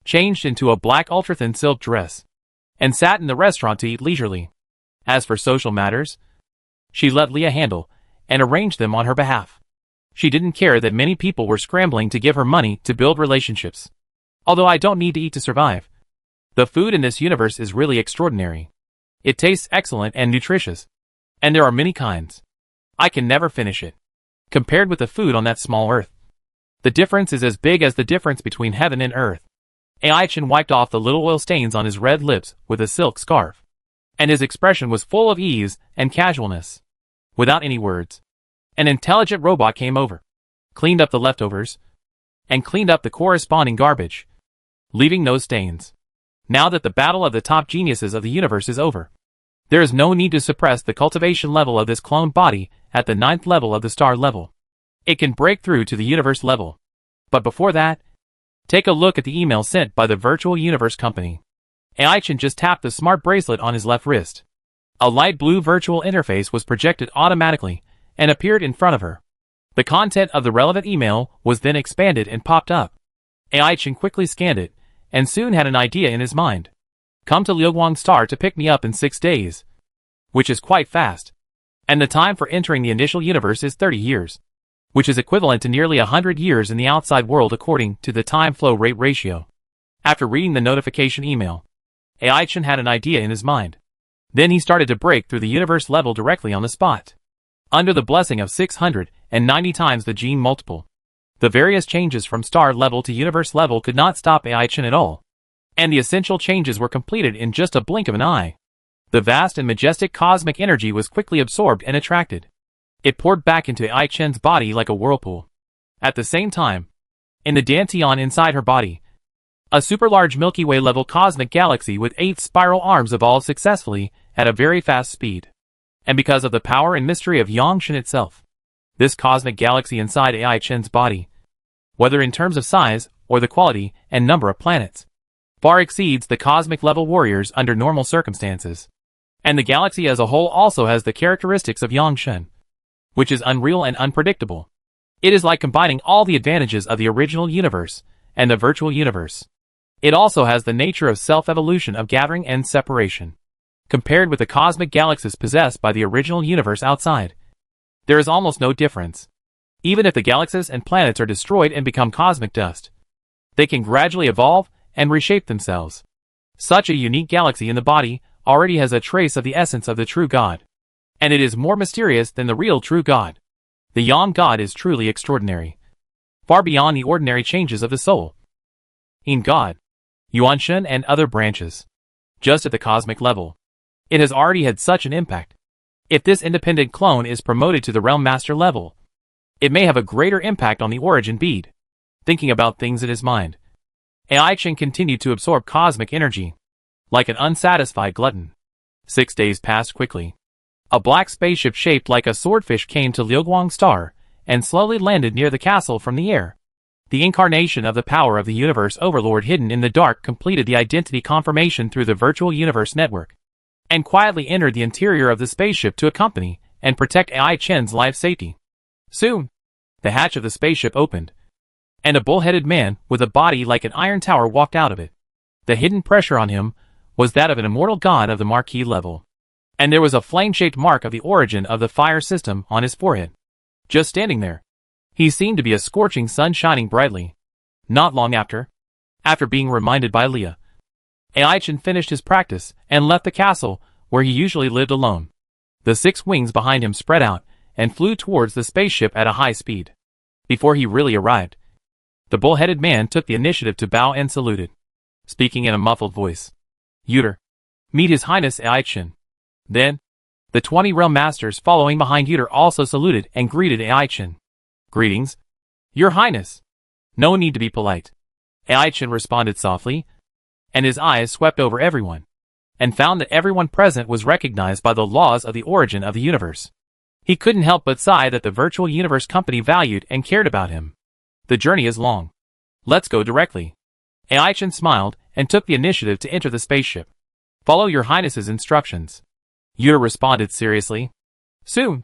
changed into a black ultra-thin silk dress, and sat in the restaurant to eat leisurely. As for social matters, she let Leah handle and arrange them on her behalf. She didn't care that many people were scrambling to give her money to build relationships. Although I don't need to eat to survive, the food in this universe is really extraordinary. It tastes excellent and nutritious, and there are many kinds. I can never finish it. Compared with the food on that small earth, the difference is as big as the difference between heaven and earth. AI Chen wiped off the little oil stains on his red lips with a silk scarf, and his expression was full of ease and casualness. Without any words, an intelligent robot came over, cleaned up the leftovers, and cleaned up the corresponding garbage, leaving no stains. Now that the battle of the top geniuses of the universe is over, there is no need to suppress the cultivation level of this cloned body at the 9th level of the star level. It can break through to the universe level. But before that, take a look at the email sent by the Virtual Universe Company. AI Chen just tapped the smart bracelet on his left wrist. A light blue virtual interface was projected automatically and appeared in front of her. The content of the relevant email was then expanded and popped up. AI Chen quickly scanned it and soon had an idea in his mind. Come to Liuguang Star to pick me up in 6 days, which is quite fast. And the time for entering the initial universe is 30 years, which is equivalent to nearly 100 years in the outside world according to the time flow rate ratio. After reading the notification email, AI Chen had an idea in his mind. Then he started to break through the universe level directly on the spot. under the blessing of 690 times the gene multiple. The various changes from star level to universe level could not stop Ai-Chen at all. And the essential changes were completed in just a blink of an eye. The vast and majestic cosmic energy was quickly absorbed and attracted. It poured back into Ai-Chen's body like a whirlpool. At the same time, in the Dantian inside her body, a super-large Milky Way-level cosmic galaxy with 8 spiral arms evolved successfully at a very fast speed. And because of the power and mystery of Yangshan itself, this cosmic galaxy inside Ai-Chen's body, whether in terms of size or the quality and number of planets, far exceeds the cosmic-level warriors under normal circumstances. And the galaxy as a whole also has the characteristics of Yangshan, which is unreal and unpredictable. It is like combining all the advantages of the original universe and the virtual universe. It also has the nature of self-evolution of gathering and separation. Compared with the cosmic galaxies possessed by the original universe outside, there is almost no difference. Even if the galaxies and planets are destroyed and become cosmic dust, they can gradually evolve and reshape themselves. Such a unique galaxy in the body already has a trace of the essence of the true God. And it is more mysterious than the real true God. The Yang God is truly extraordinary, far beyond the ordinary changes of the soul. In God, Yuanshan and other branches, just at the cosmic level, it has already had such an impact. If this independent clone is promoted to the Realm Master level, it may have a greater impact on the origin bead. Thinking about things in his mind, Ai-Chen continued to absorb cosmic energy, like an unsatisfied glutton. 6 days passed quickly. A black spaceship shaped like a swordfish came to Liuguang Star and slowly landed near the castle from the air. The incarnation of the power of the universe overlord hidden in the dark completed the identity confirmation through the virtual universe network, and quietly entered the interior of the spaceship to accompany and protect Ai-Chen's life safety. Soon, the hatch of the spaceship opened, and a bull-headed man with a body like an iron tower walked out of it. The hidden pressure on him was that of an immortal god of the marquee level, and there was a flame-shaped mark of the origin of the fire system on his forehead. Just standing there, he seemed to be a scorching sun shining brightly. Not long after being reminded by Leah, Ai-Chen finished his practice and left the castle where he usually lived alone. The 6 wings behind him spread out and flew towards the spaceship at a high speed. Before he really arrived, the bull-headed man took the initiative to bow and saluted, speaking in a muffled voice. Yuter, meet His Highness Ai-Chen. Then, the 20 realm masters following behind Yuter also saluted and greeted Ai-Chen. Greetings, Your Highness. No need to be polite. Ai-Chen responded softly, and his eyes swept over everyone, and found that everyone present was recognized by the laws of the origin of the universe. He couldn't help but sigh that the virtual universe company valued and cared about him. The journey is long. Let's go directly. Ai-Chen smiled and took the initiative to enter the spaceship. Follow Your Highness's instructions. Yuta responded seriously. Soon,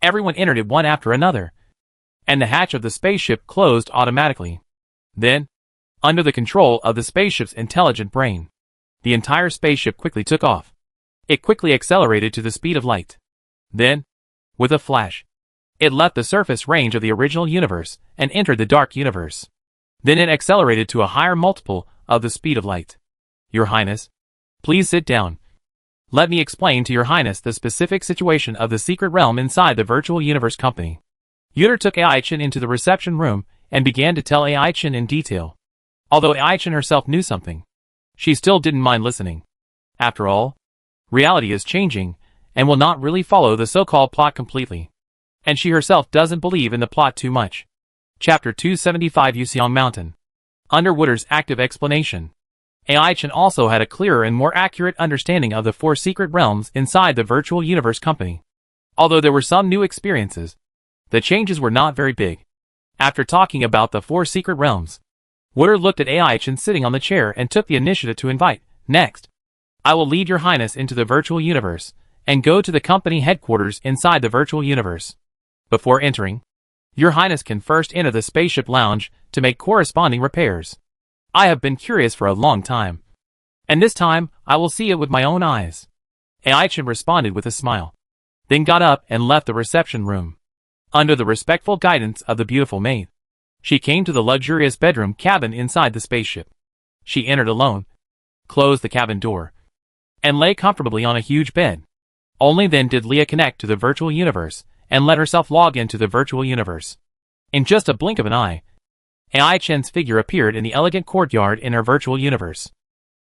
everyone entered it one after another, and the hatch of the spaceship closed automatically. Then, under the control of the spaceship's intelligent brain, the entire spaceship quickly took off. It quickly accelerated to the speed of light. Then, with a flash, it left the surface range of the original universe and entered the dark universe. Then it accelerated to a higher multiple of the speed of light. Your Highness, please sit down. Let me explain to Your Highness the specific situation of the secret realm inside the virtual universe company. Yuter took Ai-Chen into the reception room and began to tell Ai-Chen in detail. Although Ai-Chen herself knew something, she still didn't mind listening. After all, reality is changing and will not really follow the so-called plot completely. And she herself doesn't believe in the plot too much. Chapter 275 Yuxiang Mountain. Under Wooder's active explanation, Ai-Chen also had a clearer and more accurate understanding of the 4 secret realms inside the virtual universe company. Although there were some new experiences, the changes were not very big. After talking about the 4 secret realms, Wooder looked at Ai-Chen sitting on the chair and took the initiative to invite. Next, I will lead Your Highness into the virtual universe and go to the company headquarters inside the virtual universe. Before entering, Your Highness can first enter the spaceship lounge to make corresponding repairs. I have been curious for a long time, and this time I will see it with my own eyes. Ai-Chen responded with a smile, then got up and left the reception room. Under the respectful guidance of the beautiful maid, she came to the luxurious bedroom cabin inside the spaceship. She entered alone, closed the cabin door, and lay comfortably on a huge bed. Only then did Leah connect to the virtual universe and let herself log into the virtual universe. In just a blink of an eye, AI Chen's figure appeared in the elegant courtyard in her virtual universe.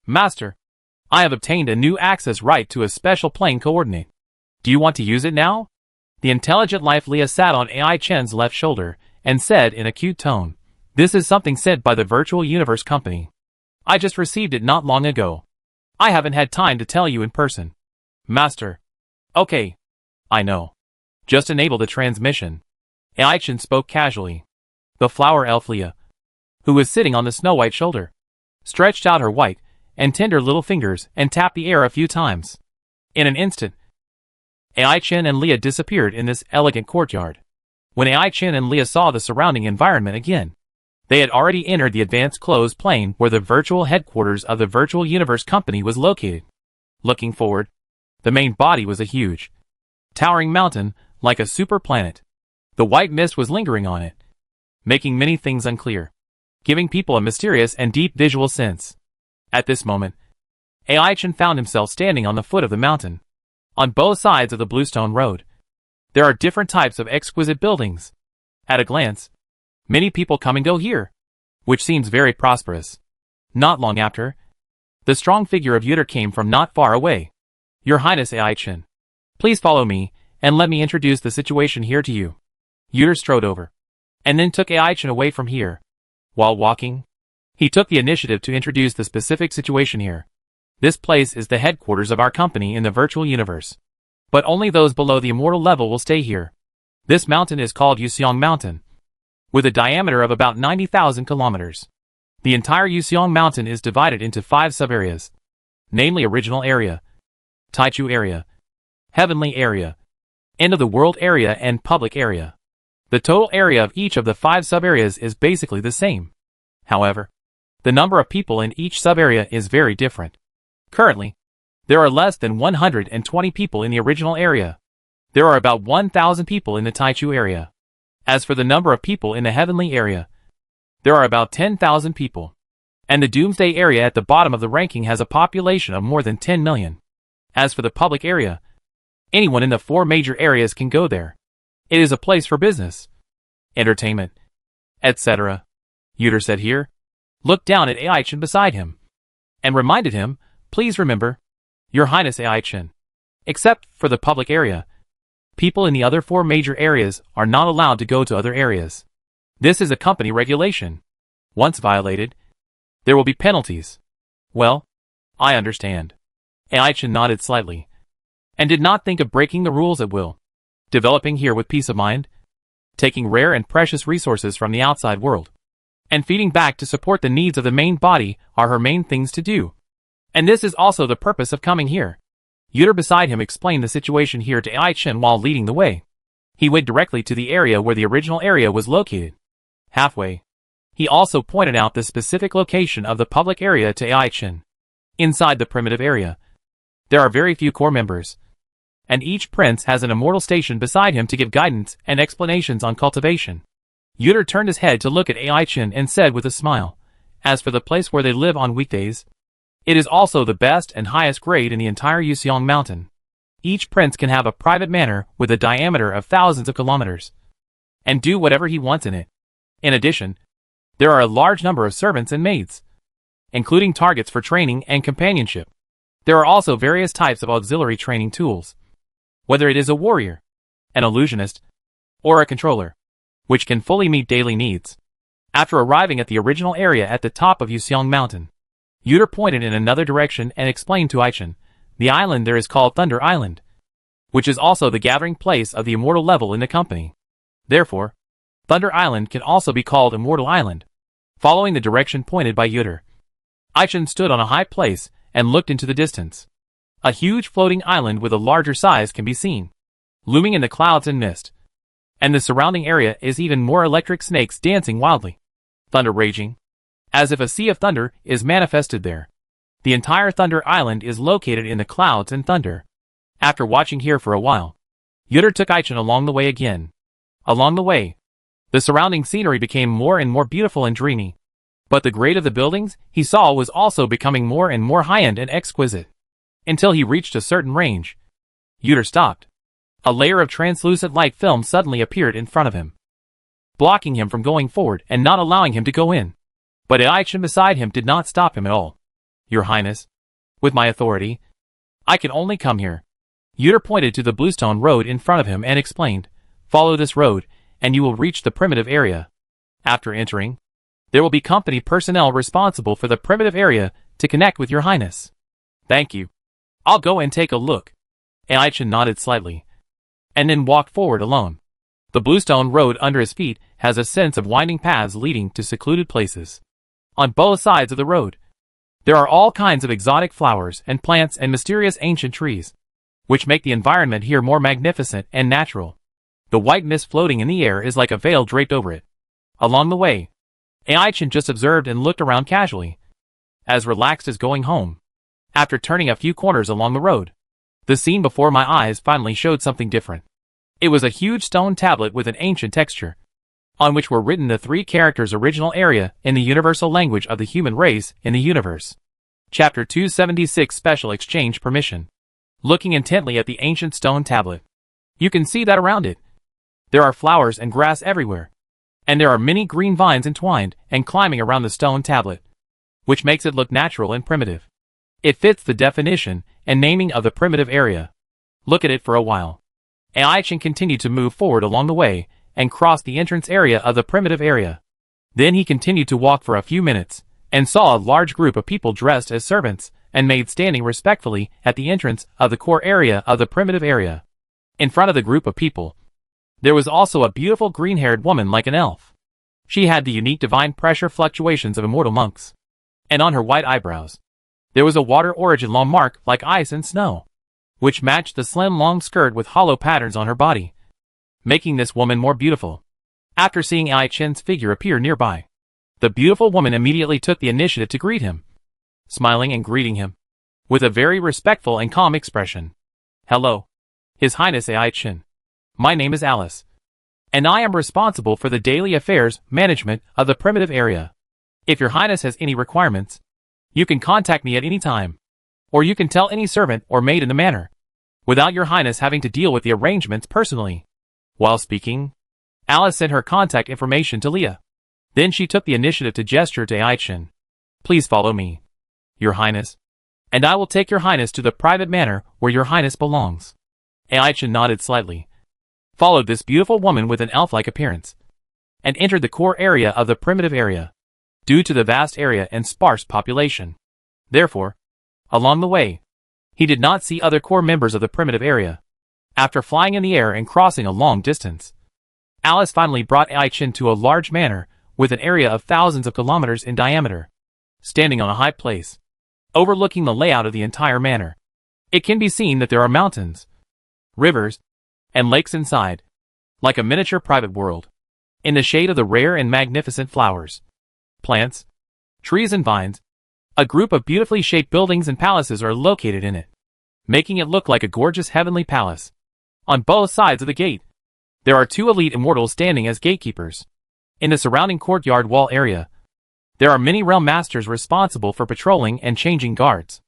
Master, I have obtained a new access right to a special plane coordinate. Do you want to use it now? The intelligent life Leah sat on AI Chen's left shoulder and said in a cute tone, "This is something sent by the virtual universe company. I just received it not long ago. I haven't had time to tell you in person." Master. Okay. I know. Just enable the transmission. AI Chen spoke casually. The flower elf Leah, who was sitting on the snow-white shoulder, stretched out her white and tender little fingers and tapped the air a few times. In an instant, AI Chen and Leah disappeared in this elegant courtyard. When AI Chen and Leah saw the surrounding environment again, they had already entered the advanced closed plane where the virtual headquarters of the virtual universe company was located. Looking forward, the main body was a huge, towering mountain like a super planet. The white mist was lingering on it, making many things unclear, giving people a mysterious and deep visual sense. At this moment, AI Chen found himself standing on the foot of the mountain. On both sides of the bluestone road, there are different types of exquisite buildings. At a glance, many people come and go here, which seems very prosperous. Not long after, the strong figure of Yuter came from not far away. Your Highness AI Chen, please follow me and let me introduce the situation here to you. Yuter strode over, and then took AI Chen away from here. While walking, he took the initiative to introduce the specific situation here. This place is the headquarters of our company in the virtual universe. But only those below the immortal level will stay here. This mountain is called Yuseong Mountain, with a diameter of about 90,000 kilometers. The entire Yuseong Mountain is divided into 5 sub-areas, namely Original Area, Taichu Area, Heavenly Area, End of the World Area and Public Area. The total area of each of the 5 sub-areas is basically the same. However, the number of people in each sub-area is very different. Currently, there are less than 120 people in the original area. There are about 1,000 people in the Taichu area. As for the number of people in the Heavenly area, there are about 10,000 people. And the Doomsday area at the bottom of the ranking has a population of more than 10 million. As for the public area, anyone in the 4 major areas can go there. It is a place for business, entertainment, etc. Yuter said here, looked down at AI Chen beside him, and reminded him, please remember, Your Highness AI Chen, except for the public area, people in the other 4 major areas are not allowed to go to other areas. This is a company regulation. Once violated, there will be penalties. Well, I understand. AI Chen nodded slightly, and did not think of breaking the rules at will. Developing here with peace of mind, taking rare and precious resources from the outside world, and feeding back to support the needs of the main body are her main things to do. And this is also the purpose of coming here. Yuter beside him explained the situation here to AI Chen while leading the way. He went directly to the area where the original area was located. Halfway, he also pointed out the specific location of the public area to AI Chen. Inside the primitive area, there are very few core members, and each prince has an immortal station beside him to give guidance and explanations on cultivation. Yuter turned his head to look at AI Chen and said with a smile, as for the place where they live on weekdays, it is also the best and highest grade in the entire Yuseong Mountain. Each prince can have a private manor with a diameter of thousands of kilometers, and do whatever he wants in it. In addition, there are a large number of servants and maids, including targets for training and companionship. There are also various types of auxiliary training tools, whether it is a warrior, an illusionist, or a controller, which can fully meet daily needs. After arriving at the original area at the top of Yuseong Mountain, Yuter pointed in another direction and explained to Aichen, the island there is called Thunder Island, which is also the gathering place of the immortal level in the company. Therefore, Thunder Island can also be called Immortal Island. Following the direction pointed by Yuter, Aichen stood on a high place and looked into the distance. A huge floating island with a larger size can be seen, looming in the clouds and mist. And the surrounding area is even more electric snakes dancing wildly. Thunder raging, as if a sea of thunder is manifested there. The entire Thunder Island is located in the clouds and thunder. After watching here for a while, Yuter took Aichen along the way again. Along the way, the surrounding scenery became more and more beautiful and dreamy. But the grade of the buildings he saw was also becoming more and more high-end and exquisite. Until he reached a certain range, Yuter stopped. A layer of translucent light film suddenly appeared in front of him, blocking him from going forward and not allowing him to go in. But Ai-Chen beside him did not stop him at all. Your Highness, with my authority, I can only come here. Yuter pointed to the bluestone road in front of him and explained, follow this road, and you will reach the primitive area. After entering, there will be company personnel responsible for the primitive area to connect with your Highness. Thank you. I'll go and take a look. Ai-Chen nodded slightly, and then walked forward alone. The bluestone road under his feet has a sense of winding paths leading to secluded places. On both sides of the road, there are all kinds of exotic flowers and plants and mysterious ancient trees, which make the environment here more magnificent and natural. The white mist floating in the air is like a veil draped over it. Along the way, Ai-Chen just observed and looked around casually, as relaxed as going home. After turning a few corners along the road, the scene before my eyes finally showed something different. It was a huge stone tablet with an ancient texture, on which were written the 3 characters original area in the universal language of the human race in the universe. Chapter 276 Special Exchange Permission. Looking intently at the ancient stone tablet, you can see that around it, there are flowers and grass everywhere, and there are many green vines entwined and climbing around the stone tablet, which makes it look natural and primitive. It fits the definition and naming of the primitive area. Look at it for a while. Ai-Chen continued to move forward along the way and crossed the entrance area of the primitive area. Then he continued to walk for a few minutes and saw a large group of people dressed as servants and maids standing respectfully at the entrance of the core area of the primitive area. In front of the group of people, there was also a beautiful green-haired woman like an elf. She had the unique divine pressure fluctuations of immortal monks, and on her white eyebrows, there was a water origin long mark like ice and snow, which matched the slim long skirt with hollow patterns on her body, making this woman more beautiful. After seeing Ai-Chen's figure appear nearby, the beautiful woman immediately took the initiative to greet him, smiling and greeting him with a very respectful and calm expression. Hello, His Highness Ai-Chen. My name is Alice, and I am responsible for the daily affairs management of the primitive area. If your Highness has any requirements, you can contact me at any time, or you can tell any servant or maid in the manner, without your Highness having to deal with the arrangements personally. While speaking, Alice sent her contact information to Leah. Then she took the initiative to gesture to Ai-Chen. Please follow me, Your Highness, and I will take your Highness to the private manor where your Highness belongs. Ai-Chen nodded slightly, followed this beautiful woman with an elf-like appearance, and entered the core area of the primitive area. Due to the vast area and sparse population, therefore, along the way, he did not see other core members of the primitive area. After flying in the air and crossing a long distance, Alice finally brought Ai-Chen to a large manor with an area of thousands of kilometers in diameter, standing on a high place, overlooking the layout of the entire manor. It can be seen that there are mountains, rivers, and lakes inside, like a miniature private world, in the shade of the rare and magnificent flowers, plants, trees and vines. A group of beautifully shaped buildings and palaces are located in it, making it look like a gorgeous heavenly palace. On both sides of the gate, there are 2 elite immortals standing as gatekeepers. In the surrounding courtyard wall area, there are many realm masters responsible for patrolling and changing guards,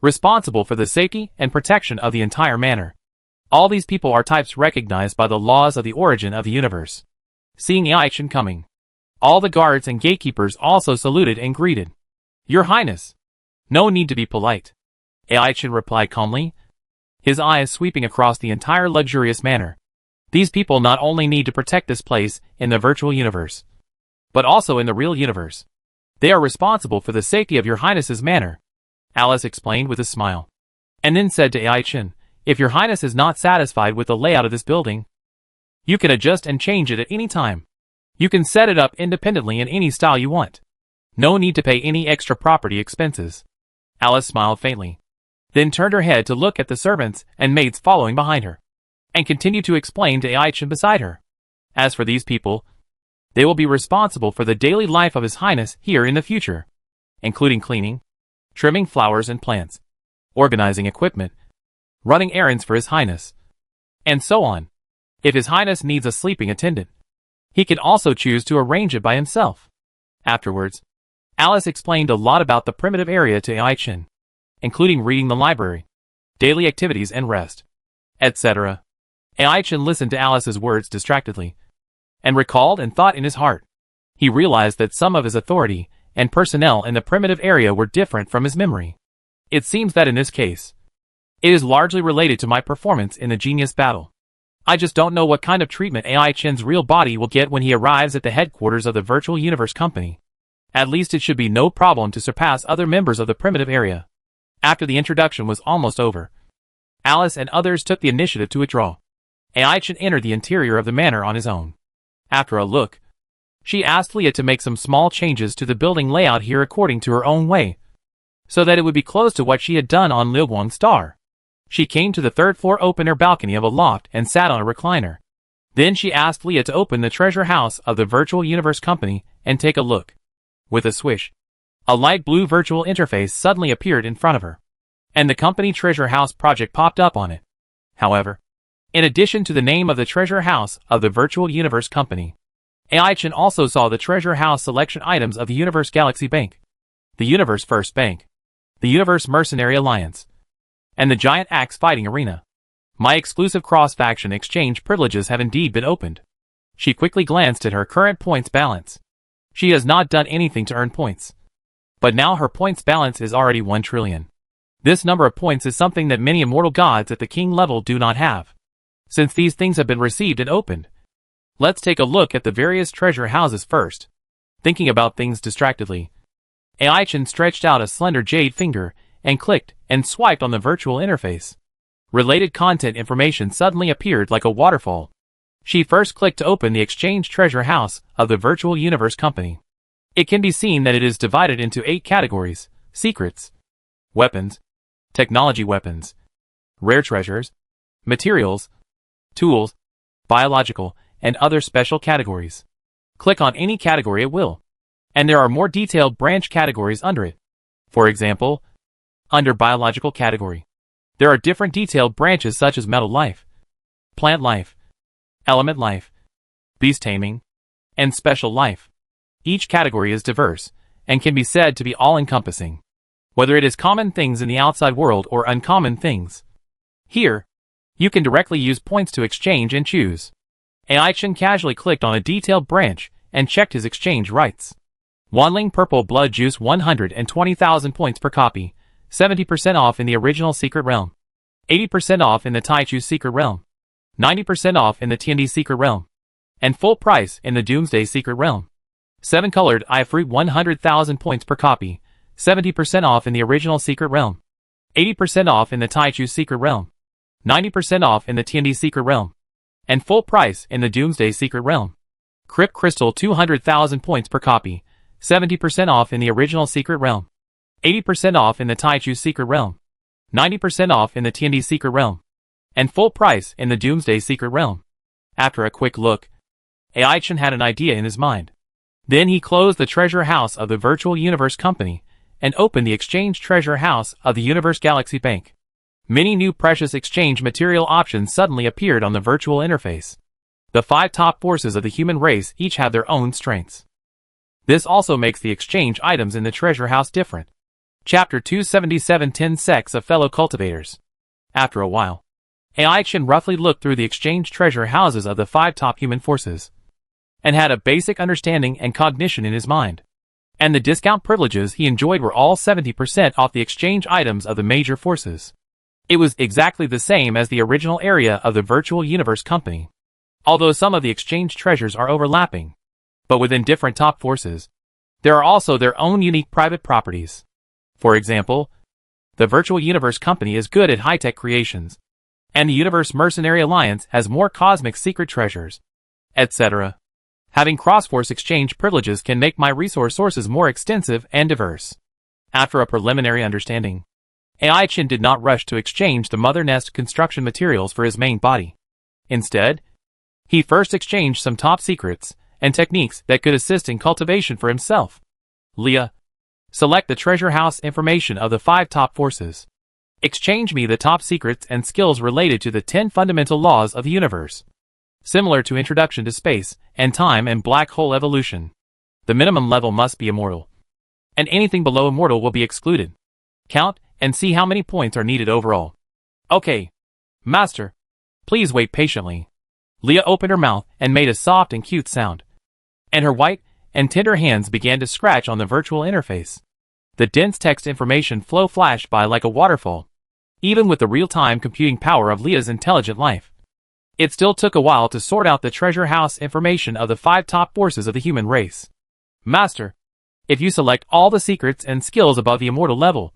responsible for the safety and protection of the entire manor. All these people are types recognized by the laws of the origin of the universe. Seeing Ai-Chen coming, all the guards and gatekeepers also saluted and greeted. Your Highness, no need to be polite, Ai-Chen replied calmly, his eyes sweeping across the entire luxurious manor. These people not only need to protect this place in the virtual universe, but also in the real universe. They are responsible for the safety of your Highness's manor, Alice explained with a smile, and then said to Ai-Chen, if your Highness is not satisfied with the layout of this building, you can adjust and change it at any time. You can set it up independently in any style you want. No need to pay any extra property expenses. Alice smiled faintly, then turned her head to look at the servants and maids following behind her, and continued to explain to Ai-Chen beside her. As for these people, they will be responsible for the daily life of His Highness here in the future, including cleaning, trimming flowers and plants, organizing equipment, running errands for His Highness, and so on. If His Highness needs a sleeping attendant, he can also choose to arrange it by himself. Afterwards, Alice explained a lot about the primitive area to Ai-Chen, including reading the library, daily activities and rest, etc. Ai-chan listened to Alice's words distractedly, and recalled and thought in his heart. He realized that some of his authority and personnel in the primitive area were different from his memory. It seems that in this case, it is largely related to my performance in the genius battle. I just don't know what kind of treatment Ai-chan's real body will get when he arrives at the headquarters of the Virtual Universe Company. At least it should be no problem to surpass other members of the primitive area. After the introduction was almost over, Alice and others took the initiative to withdraw. Ai-chan entered the interior of the manor on his own. After a look, she asked Leah to make some small changes to the building layout here according to her own way, so that it would be close to what she had done on Liuguang Star. She came to the third-floor open-air balcony of a loft and sat on a recliner. Then she asked Leah to open the treasure house of the Virtual Universe Company and take a look. With a swish, a light blue virtual interface suddenly appeared in front of her, and the company treasure house project popped up on it. However, in addition to the name of the treasure house of the Virtual Universe Company, Ai-chan also saw the treasure house selection items of the Universe Galaxy Bank, the Universe First Bank, the Universe Mercenary Alliance, and the Giant Axe Fighting Arena. My exclusive cross-faction exchange privileges have indeed been opened. She quickly glanced at her current points balance. She has not done anything to earn points, but now her points balance is already 1 trillion. This number of points is something that many immortal gods at the king level do not have. Since these things have been received and opened, let's take a look at the various treasure houses first. Thinking about things distractedly, Ai-chan stretched out a slender jade finger and clicked and swiped on the virtual interface. Related content information suddenly appeared like a waterfall. She first clicked to open the exchange treasure house of the Virtual Universe Company. It can be seen that it is divided into 8 categories: secrets, weapons, technology weapons, rare treasures, materials, tools, biological, and other special categories. Click on any category at will, and there are more detailed branch categories under it. For example, under biological category, there are different detailed branches such as metal life, plant life, element life, beast taming, and special life. Each category is diverse and can be said to be all-encompassing, whether it is common things in the outside world or uncommon things. Here, you can directly use points to exchange and choose. Ai-chan casually clicked on a detailed branch and checked his exchange rights. Wanling Purple Blood Juice 120,000 points per copy, 70% off in the original Secret Realm, 80% off in the Taichu Secret Realm, 90% off in the Tiandi Secret Realm, and full price in the Doomsday Secret Realm. 7 Colored Eye Fruit 100,000 points per copy, 70% off in the original Secret Realm, 80% off in the Taichu Secret Realm, 90% off in the Tiandi Secret Realm, and full price in the Doomsday Secret Realm. Crypt Crystal 200,000 points per copy, 70% off in the original Secret Realm, 80% off in the Taichu Secret Realm, 90% off in the Tiandi Secret Realm, and full price in the Doomsday Secret Realm. After a quick look, Ai-chan had an idea in his mind. Then he closed the treasure house of the Virtual Universe Company and opened the exchange treasure house of the Universe Galaxy Bank. Many new precious exchange material options suddenly appeared on the virtual interface. The 5 top forces of the human race each have their own strengths. This also makes the exchange items in the treasure house different. Chapter 277 10 Sects of Fellow Cultivators. After a while, Ai-chan roughly looked through the exchange treasure houses of the 5 top human forces, and had a basic understanding and cognition in his mind. And the discount privileges he enjoyed were all 70% off the exchange items of the major forces. It was exactly the same as the original area of the Virtual Universe Company, although some of the exchange treasures are overlapping. But within different top forces, there are also their own unique private properties. For example, the Virtual Universe Company is good at high-tech creations, and the Universe Mercenary Alliance has more cosmic secret treasures, etc. Having cross-force exchange privileges can make my resource sources more extensive and diverse. After a preliminary understanding, Ai-chan did not rush to exchange the Mother Nest construction materials for his main body. Instead, he first exchanged some top secrets and techniques that could assist in cultivation for himself. Leah, select the treasure house information of the 5 top forces. Exchange me the top secrets and skills related to the 10 fundamental laws of the universe. Similar to Introduction to Space and Time and Black Hole Evolution, the minimum level must be immortal, and anything below immortal will be excluded. Count and see how many points are needed overall. Okay, Master. Please wait patiently. Leah opened her mouth and made a soft and cute sound. And her white and tender hands began to scratch on the virtual interface. The dense text information flow flashed by like a waterfall. Even with the real-time computing power of Leah's intelligent life, it still took a while to sort out the treasure house information of the 5 top forces of the human race. Master, if you select all the secrets and skills above the immortal level,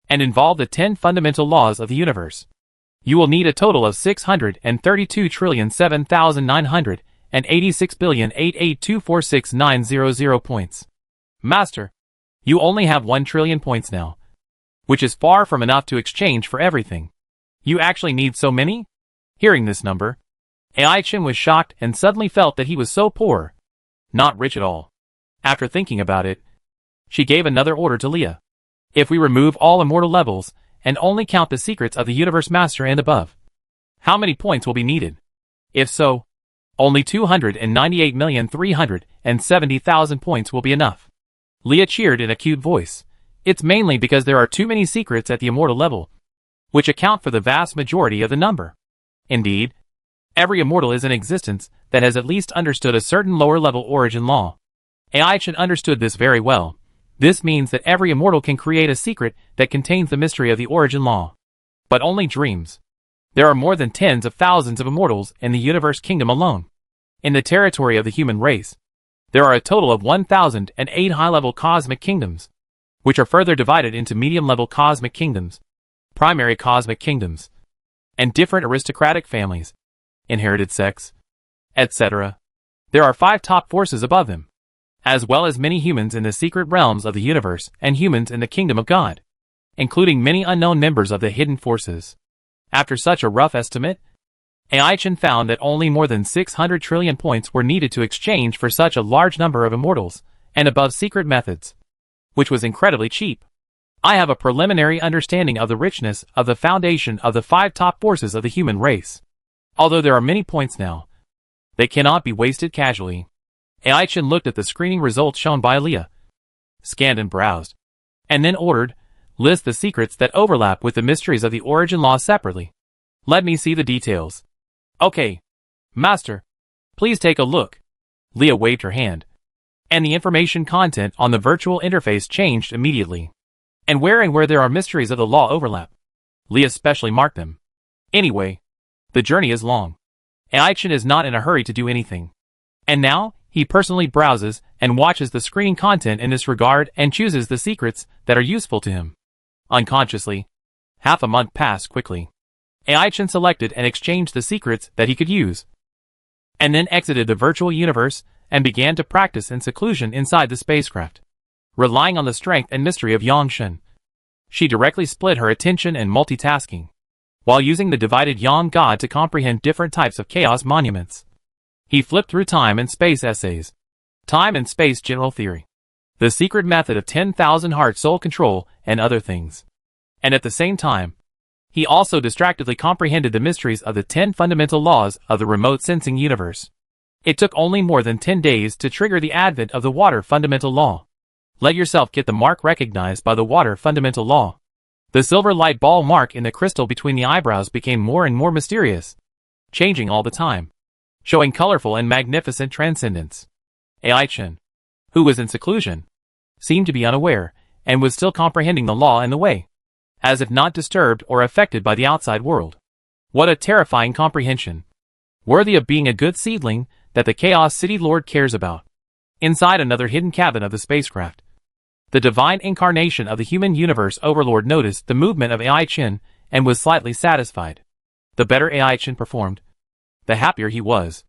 and involve the 10 fundamental laws of the universe, you will need a total of 632,7,986,882,46900 points. Master, you only have 1 trillion points now, which is far from enough to exchange for everything. You actually need so many? Hearing this number, AI Chin was shocked and suddenly felt that he was so poor. Not rich at all. After thinking about it, she gave another order to Leah. If we remove all immortal levels, and only count the secrets of the Universe Master and above, how many points will be needed? If so, only 298,370,000 points will be enough. Leah cheered in a cute voice. It's mainly because there are too many secrets at the immortal level, which account for the vast majority of the number. Indeed, every immortal is in existence that has at least understood a certain lower-level origin law. AI Chin understood this very well. This means that every immortal can create a secret that contains the mystery of the origin law. But only dreams. There are more than tens of thousands of immortals in the universe kingdom alone. In the territory of the human race, there are a total of 1,008 high-level cosmic kingdoms, which are further divided into medium-level cosmic kingdoms, primary cosmic kingdoms, and different aristocratic families, inherited sex, etc. There are 5 top forces above them, as well as many humans in the secret realms of the universe and humans in the kingdom of God, including many unknown members of the hidden forces. After such a rough estimate, AI Chin found that only more than 600 trillion points were needed to exchange for such a large number of immortals and above secret methods, which was incredibly cheap. I have a preliminary understanding of the richness of the foundation of the 5 top forces of the human race. Although there are many points now, they cannot be wasted casually. AI Chin looked at the screening results shown by Leah, scanned and browsed, and then ordered, list the secrets that overlap with the mysteries of the origin law separately. Let me see the details. Okay. Master, please take a look. Leah waved her hand, and the information content on the virtual interface changed immediately. And where there are mysteries of the law overlap, Leah specially marked them. Anyway, the journey is long. AI Chin is not in a hurry to do anything. And now, he personally browses and watches the screening content in this regard and chooses the secrets that are useful to him. Unconsciously, half a month passed quickly. AI Chin selected and exchanged the secrets that he could use, and then exited the virtual universe and began to practice in seclusion inside the spacecraft. Relying on the strength and mystery of Yang Shen, she directly split her attention and multitasking, while using the divided Yang God to comprehend different types of chaos monuments. He flipped through time and space essays, time and space general theory, the secret method of 10,000 heart soul control, and other things. And at the same time, he also distractedly comprehended the mysteries of the 10 fundamental laws of the remote sensing universe. It took only more than 10 days to trigger the advent of the water fundamental law. Let yourself get the mark recognized by the water fundamental law. The silver light ball mark in the crystal between the eyebrows became more and more mysterious, changing all the time, showing colorful and magnificent transcendence. AI Chin, who was in seclusion, seemed to be unaware, and was still comprehending the law and the way, as if not disturbed or affected by the outside world. What a terrifying comprehension, worthy of being a good seedling that the Chaos City Lord cares about. Inside another hidden cabin of the spacecraft, the divine incarnation of the human universe overlord noticed the movement of AI Chin and was slightly satisfied. The better AI Chin performed, the happier he was.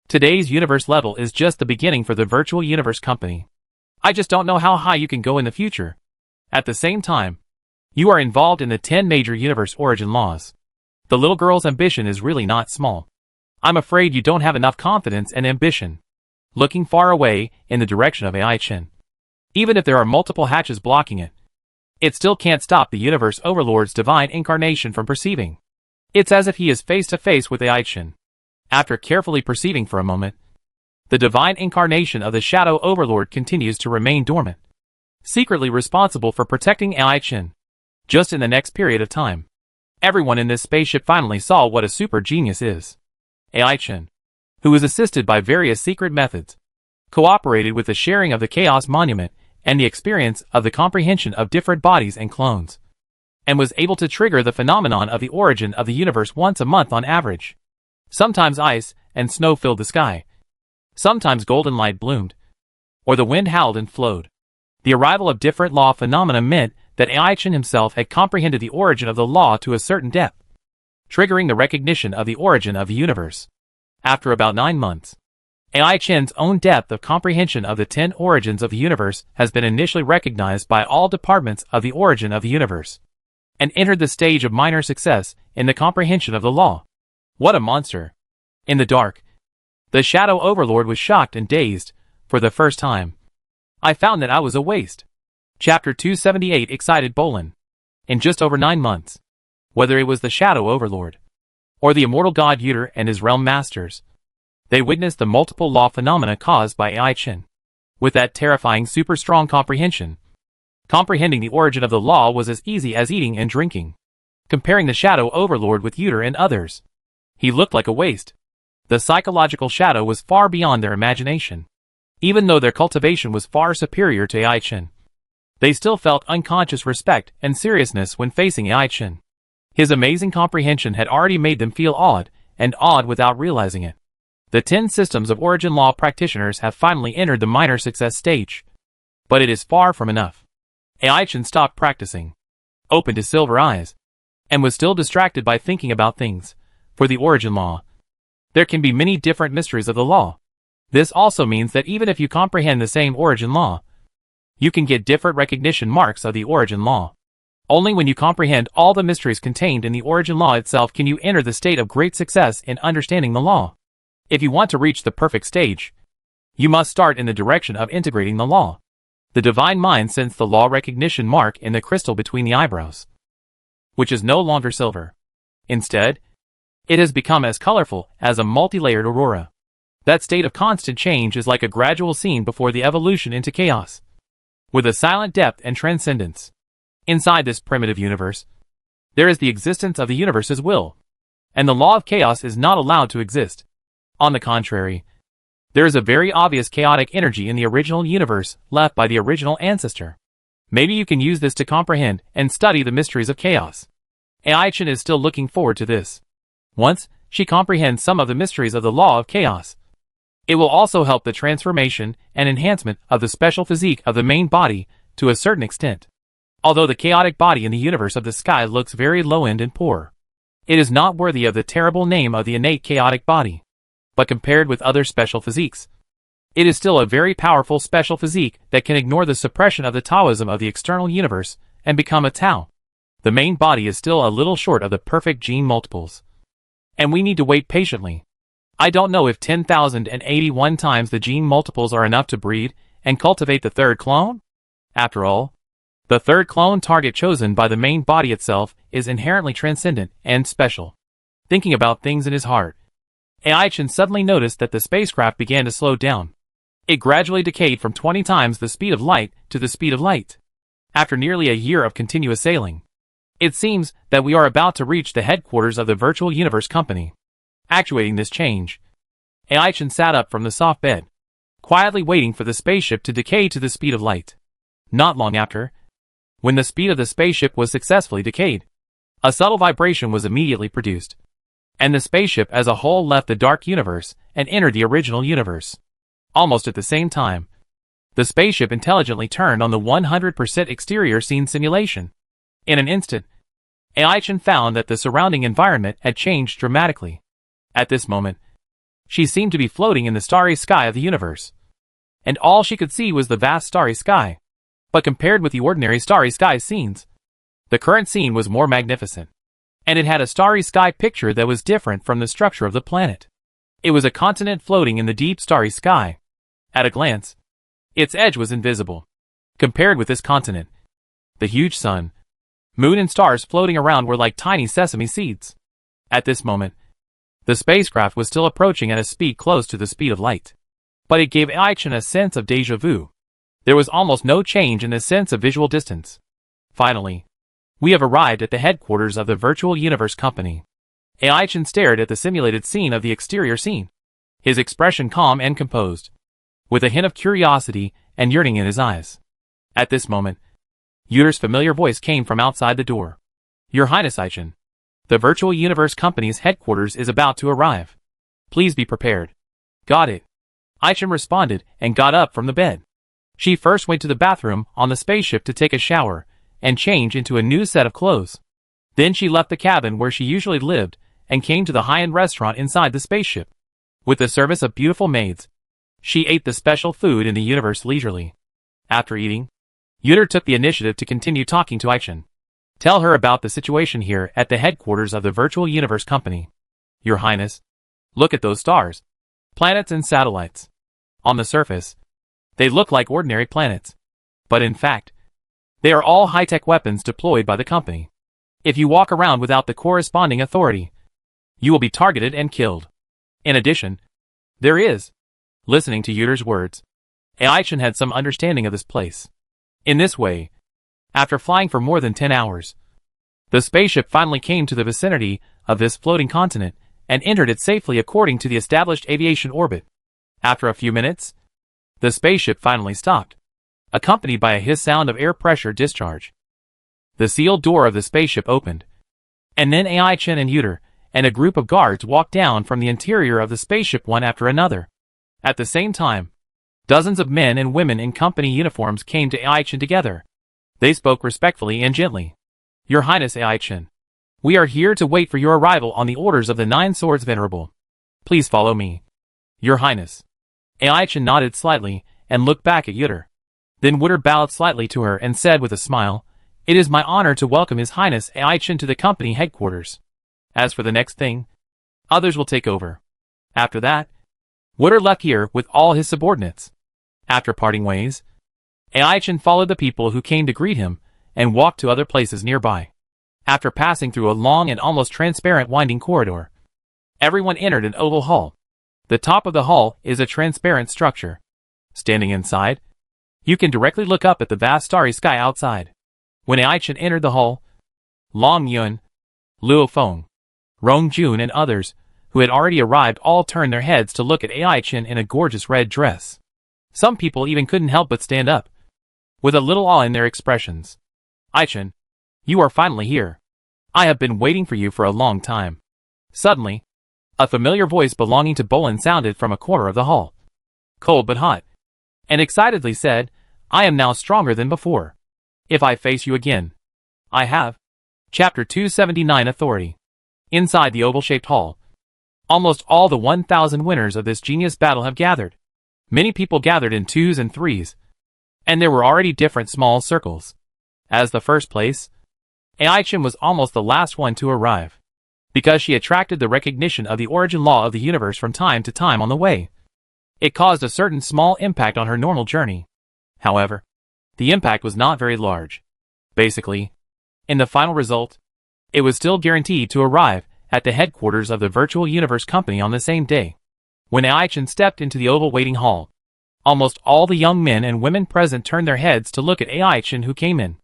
Today's universe level is just the beginning for the virtual universe company. I just don't know how high you can go in the future. At the same time, you are involved in the 10 major universe origin laws. The little girl's ambition is really not small. I'm afraid you don't have enough confidence and ambition. Looking far away in the direction of AI Chin, even if there are multiple hatches blocking it, it still can't stop the universe overlord's divine incarnation from perceiving. It's as if he is face to face with AI Chin. After carefully perceiving for a moment, the divine incarnation of the shadow overlord continues to remain dormant, secretly responsible for protecting AI Chin, just in the next period of time. Everyone in this spaceship finally saw what a super genius is. AI Chen, who was assisted by various secret methods, cooperated with the sharing of the Chaos Monument and the experience of the comprehension of different bodies and clones, and was able to trigger the phenomenon of the origin of the universe once a month on average. Sometimes ice and snow filled the sky. Sometimes golden light bloomed, or the wind howled and flowed. The arrival of different law phenomena meant that AI Chen himself had comprehended the origin of the law to a certain depth, triggering the recognition of the origin of the universe. After about 9 months, AI Chen's own depth of comprehension of the 10 origins of the universe has been initially recognized by all departments of the origin of the universe, and entered the stage of minor success in the comprehension of the law. What a monster! In the dark, the Shadow Overlord was shocked and dazed. For the first time, I found that I was a waste. Chapter 278 excited Bolin. In just over 9 months, whether it was the Shadow Overlord, or the immortal god Yuter and his realm masters, they witnessed the multiple law phenomena caused by AI Chen. With that terrifying super strong comprehension, comprehending the origin of the law was as easy as eating and drinking. Comparing the Shadow Overlord with Yuter and others, he looked like a waste. The psychological shadow was far beyond their imagination. Even though their cultivation was far superior to AI Chen, they still felt unconscious respect and seriousness when facing AI Chen. His amazing comprehension had already made them feel awed, and awed without realizing it. The 10 systems of origin law practitioners have finally entered the minor success stage. But it is far from enough. AI Chen stopped practicing, opened his silver eyes, and was still distracted by thinking about things. For the origin law, there can be many different mysteries of the law. This also means that even if you comprehend the same origin law, you can get different recognition marks of the origin law. Only when you comprehend all the mysteries contained in the origin law itself can you enter the state of great success in understanding the law. If you want to reach the perfect stage, you must start in the direction of integrating the law. The divine mind sensed the law recognition mark in the crystal between the eyebrows, which is no longer silver. Instead, it has become as colorful as a multi-layered aurora. That state of constant change is like a gradual scene before the evolution into chaos, with a silent depth and transcendence. Inside this primitive universe, there is the existence of the universe's will, and the law of chaos is not allowed to exist. On the contrary, there is a very obvious chaotic energy in the original universe left by the original ancestor. Maybe you can use this to comprehend and study the mysteries of chaos. AI Chen is still looking forward to this. Once she comprehends some of the mysteries of the law of chaos, it will also help the transformation and enhancement of the special physique of the main body to a certain extent. Although the chaotic body in the universe of the sky looks very low-end and poor, it is not worthy of the terrible name of the innate chaotic body. But compared with other special physiques, it is still a very powerful special physique that can ignore the suppression of the Taoism of the external universe and become a Tao. The main body is still a little short of the perfect gene multiples, and we need to wait patiently. I don't know if 10,081 times the gene multiples are enough to breed and cultivate the third clone. After all, the third clone target chosen by the main body itself is inherently transcendent and special. Thinking about things in his heart, AI Chen suddenly noticed that the spacecraft began to slow down. It gradually decayed from 20 times the speed of light to the speed of light. After nearly a year of continuous sailing, it seems that we are about to reach the headquarters of the Virtual Universe Company. Actuating this change, AI Chen sat up from the soft bed, quietly waiting for the spaceship to decay to the speed of light. Not long after, when the speed of the spaceship was successfully decayed, a subtle vibration was immediately produced, and the spaceship as a whole left the dark universe and entered the original universe. Almost at the same time, the spaceship intelligently turned on the 100% exterior scene simulation. In an instant, AI Chen found that the surrounding environment had changed dramatically. At this moment, she seemed to be floating in the starry sky of the universe, and all she could see was the vast starry sky. But compared with the ordinary starry sky scenes, the current scene was more magnificent, and it had a starry sky picture that was different from the structure of the planet. It was a continent floating in the deep starry sky. At a glance, its edge was invisible. Compared with this continent, the huge sun, moon and stars floating around were like tiny sesame seeds. At this moment, the spacecraft was still approaching at a speed close to the speed of light. But it gave AI Chen a sense of déjà vu. There was almost no change in the sense of visual distance. Finally, We have arrived at the headquarters of the Virtual Universe Company. Ai-chan stared at the simulated scene of the exterior scene, his expression calm and composed, with a hint of curiosity and yearning in his eyes. At this moment, Yuder's familiar voice came from outside the door. Your Highness Ai-chan, the Virtual Universe Company's headquarters is about to arrive. Please be prepared. Got it. Ai-chan responded and got up from the bed. She first went to the bathroom on the spaceship to take a shower and change into a new set of clothes. Then she left the cabin where she usually lived and came to the high-end restaurant inside the spaceship. With the service of beautiful maids, she ate the special food in the universe leisurely. After eating, Yuder took the initiative to continue talking to Ai-chan. Tell her about the situation here at the headquarters of the Virtual Universe Company. Your Highness, look at those stars, planets and satellites. On the surface, they look like ordinary planets. But in fact, they are all high-tech weapons deployed by the company. If you walk around without the corresponding authority, you will be targeted and killed. In addition, there is, listening to Yuder's words, Ai-chan had some understanding of this place. In this way, after flying for more than 10 hours, the spaceship finally came to the vicinity of this floating continent and entered it safely according to the established aviation orbit. After a few minutes, the spaceship finally stopped, accompanied by a hiss sound of air pressure discharge. The sealed door of the spaceship opened, and then Ai-chan and Yuder and a group of guards walked down from the interior of the spaceship one after another. At the same time, dozens of men and women in company uniforms came to Ai-chan together. They spoke respectfully and gently. Your Highness Ai-chan, we are here to wait for your arrival on the orders of the Nine Swords Venerable. Please follow me. Your Highness. Ai-chan nodded slightly and looked back at Yuder. Then Yuder bowed slightly to her and said with a smile, It is my honor to welcome His Highness Ai-chan to the company headquarters. As for the next thing, others will take over. After that, Yuder left here with all his subordinates. After parting ways, Ai-chan followed the people who came to greet him and walked to other places nearby. After passing through a long and almost transparent winding corridor, everyone entered an oval hall. The top of the hall is a transparent structure. Standing inside, you can directly look up at the vast starry sky outside. When Ai-chan entered the hall, Long Yun, Luo Feng, Rong Jun and others, who had already arrived, all turned their heads to look at Ai-chan in a gorgeous red dress. Some people even couldn't help but stand up, with a little awe in their expressions. Ai-chan, you are finally here. I have been waiting for you for a long time. Suddenly, a familiar voice belonging to Bolin sounded from a corner of the hall. Cold but hot. And excitedly said, I am now stronger than before. If I face you again, I have. Chapter 279 Authority. Inside the oval-shaped hall, almost all the 1,000 winners of this genius battle have gathered. Many people gathered in twos and threes, and there were already different small circles. As the first place, Ai-chan was almost the last one to arrive, because she attracted the recognition of the origin law of the universe from time to time on the way. It caused a certain small impact on her normal journey. However, the impact was not very large. Basically, in the final result, it was still guaranteed to arrive at the headquarters of the Virtual Universe Company on the same day. When Ai-chan stepped into the oval waiting hall, almost all the young men and women present turned their heads to look at Ai-chan who came in.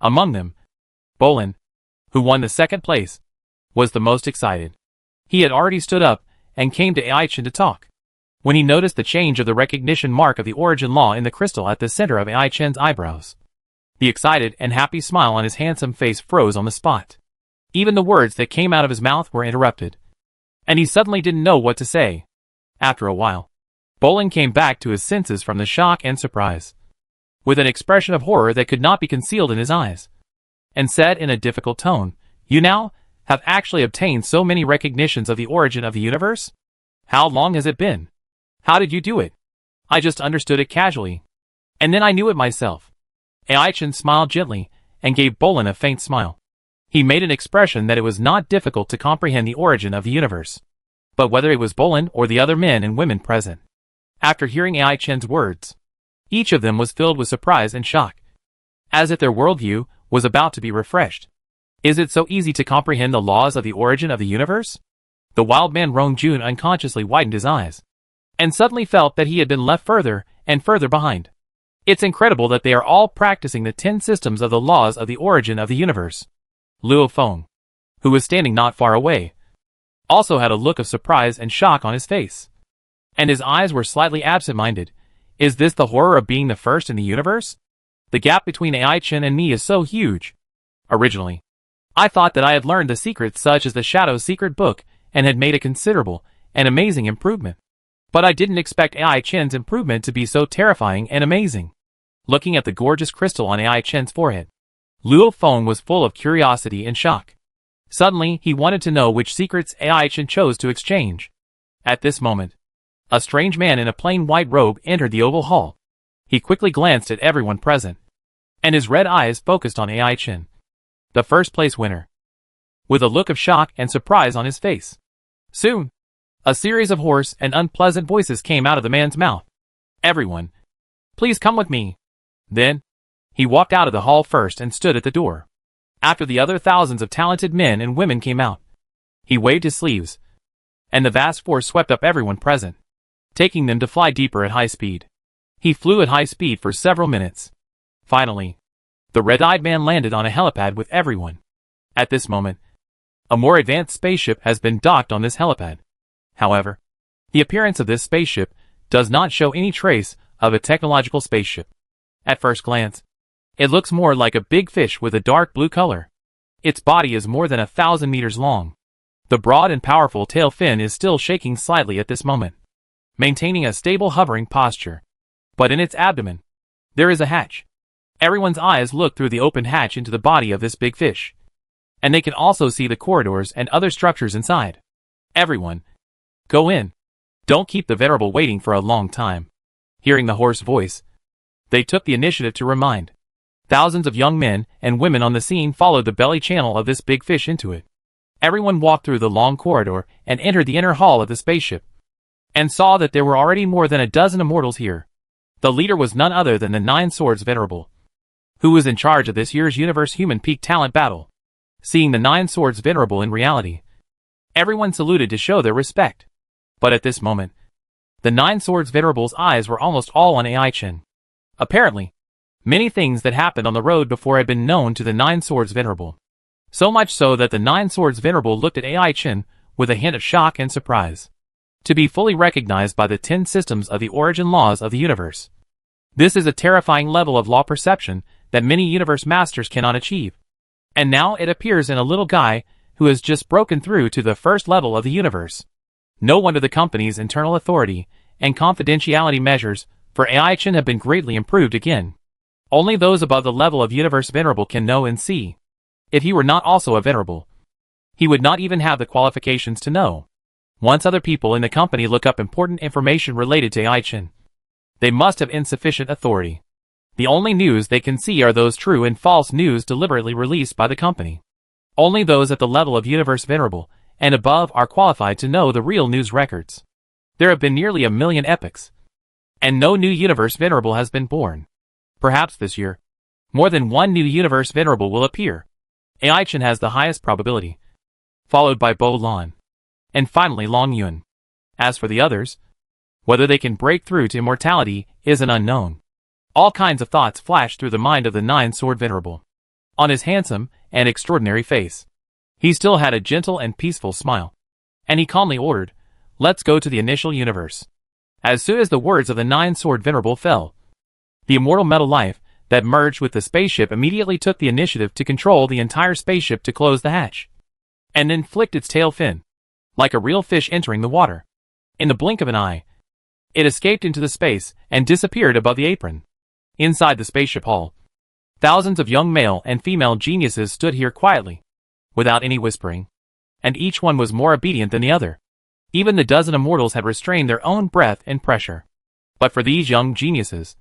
Among them, Bolin, who won the second place, was the most excited. He had already stood up and came to Ai-chan to talk. When he noticed the change of the recognition mark of the origin law in the crystal at the center of Ai-chan's eyebrows, the excited and happy smile on his handsome face froze on the spot. Even the words that came out of his mouth were interrupted, and he suddenly didn't know what to say. After a while, Bolin came back to his senses from the shock and surprise, with an expression of horror that could not be concealed in his eyes, and said in a difficult tone, You now have actually obtained so many recognitions of the origin of the universe? How long has it been? How did you do it? I just understood it casually, and then I knew it myself. Ai-chan smiled gently and gave Bolin a faint smile. He made an expression that it was not difficult to comprehend the origin of the universe, but whether it was Bolin or the other men and women present. After hearing Ai-chan's words, each of them was filled with surprise and shock, as if their worldview was about to be refreshed. Is it so easy to comprehend the laws of the origin of the universe? The wild man Rong Jun unconsciously widened his eyes, and suddenly felt that he had been left further and further behind. It's incredible that they are all practicing the 10 systems of the laws of the origin of the universe. Luo Feng, who was standing not far away, also had a look of surprise and shock on his face. And his eyes were slightly absent-minded. Is this the horror of being the first in the universe? The gap between AI Chen and me is so huge. Originally, I thought that I had learned the secrets such as the Shadow's secret book and had made a considerable and amazing improvement. But I didn't expect AI Chen's improvement to be so terrifying and amazing. Looking at the gorgeous crystal on AI Chen's forehead, Luo Feng was full of curiosity and shock. Suddenly, he wanted to know which secrets AI Chen chose to exchange. At this moment, a strange man in a plain white robe entered the oval hall. He quickly glanced at everyone present, and his red eyes focused on AI Chen, the first place winner, with a look of shock and surprise on his face. Soon, a series of hoarse and unpleasant voices came out of the man's mouth. Everyone, please come with me. Then, he walked out of the hall first and stood at the door. After the other thousands of talented men and women came out, he waved his sleeves, and the vast force swept up everyone present, taking them to fly deeper at high speed. He flew at high speed for several minutes. Finally, the red-eyed man landed on a helipad with everyone. At this moment, a more advanced spaceship has been docked on this helipad. However, the appearance of this spaceship does not show any trace of a technological spaceship. At first glance, it looks more like a big fish with a dark blue color. Its body is more than 1,000 meters long. The broad and powerful tail fin is still shaking slightly at this moment, maintaining a stable hovering posture. But in its abdomen, there is a hatch. Everyone's eyes look through the open hatch into the body of this big fish, and they can also see the corridors and other structures inside. Everyone, go in. Don't keep the venerable waiting for a long time. Hearing the hoarse voice, they took the initiative to remind. Thousands of young men and women on the scene followed the belly channel of this big fish into it. Everyone walked through the long corridor and entered the inner hall of the spaceship, and saw that there were already more than a dozen immortals here. The leader was none other than the Nine Swords Venerable, who was in charge of this year's Universe Human Peak Talent Battle. Seeing the Nine Swords Venerable in reality, everyone saluted to show their respect. But at this moment, the Nine Swords Venerable's eyes were almost all on AI Chen. Apparently, many things that happened on the road before had been known to the Nine Swords Venerable. So much so that the Nine Swords Venerable looked at AI Chen with a hint of shock and surprise. To be fully recognized by the 10 systems of the origin laws of the universe. This is a terrifying level of law perception that many universe masters cannot achieve. And now it appears in a little guy who has just broken through to the first level of the universe. No wonder the company's internal authority and confidentiality measures for AI Chen have been greatly improved again. Only those above the level of Universe Venerable can know and see. If he were not also a Venerable, he would not even have the qualifications to know. Once other people in the company look up important information related to AI Chen, they must have insufficient authority. The only news they can see are those true and false news deliberately released by the company. Only those at the level of Universe Venerable and above are qualified to know the real news records. There have been nearly 1 million epochs, and no new Universe Venerable has been born. Perhaps this year, more than one new Universe Venerable will appear. AI Chen has the highest probability, followed by Bo Lan, and finally Long Yun. As for the others, whether they can break through to immortality is an unknown. All kinds of thoughts flashed through the mind of the Nine-Sword Venerable. On his handsome and extraordinary face, he still had a gentle and peaceful smile, and he calmly ordered, "Let's go to the initial universe." As soon as the words of the Nine-Sword Venerable fell, the immortal metal life that merged with the spaceship immediately took the initiative to control the entire spaceship to close the hatch, and then flicked its tail fin, like a real fish entering the water. In the blink of an eye, it escaped into the space and disappeared above the apron. Inside the spaceship hall, thousands of young male and female geniuses stood here quietly, without any whispering, and each one was more obedient than the other. Even the dozen immortals had restrained their own breath and pressure. But for these young geniuses,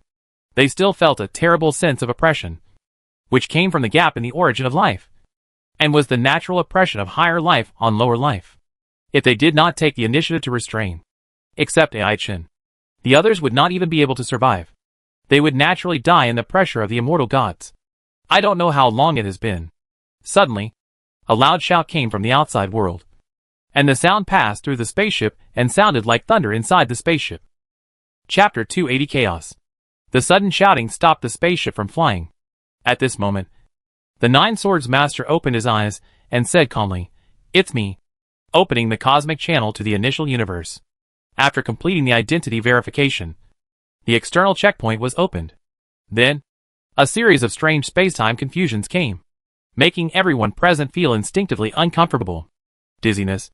they still felt a terrible sense of oppression, which came from the gap in the origin of life, and was the natural oppression of higher life on lower life. If they did not take the initiative to restrain, except AI Chen, the others would not even be able to survive. They would naturally die in the pressure of the immortal gods. I don't know how long it has been. Suddenly, a loud shout came from the outside world, and the sound passed through the spaceship and sounded like thunder inside the spaceship. Chapter 280 Chaos. The sudden shouting stopped the spaceship from flying. At this moment, The Nine Swords Master opened his eyes and said calmly, "It's me," opening the cosmic channel to the initial universe. After completing the identity verification, the external checkpoint was opened. Then, a series of strange space-time confusions came, making everyone present feel instinctively uncomfortable. Dizziness,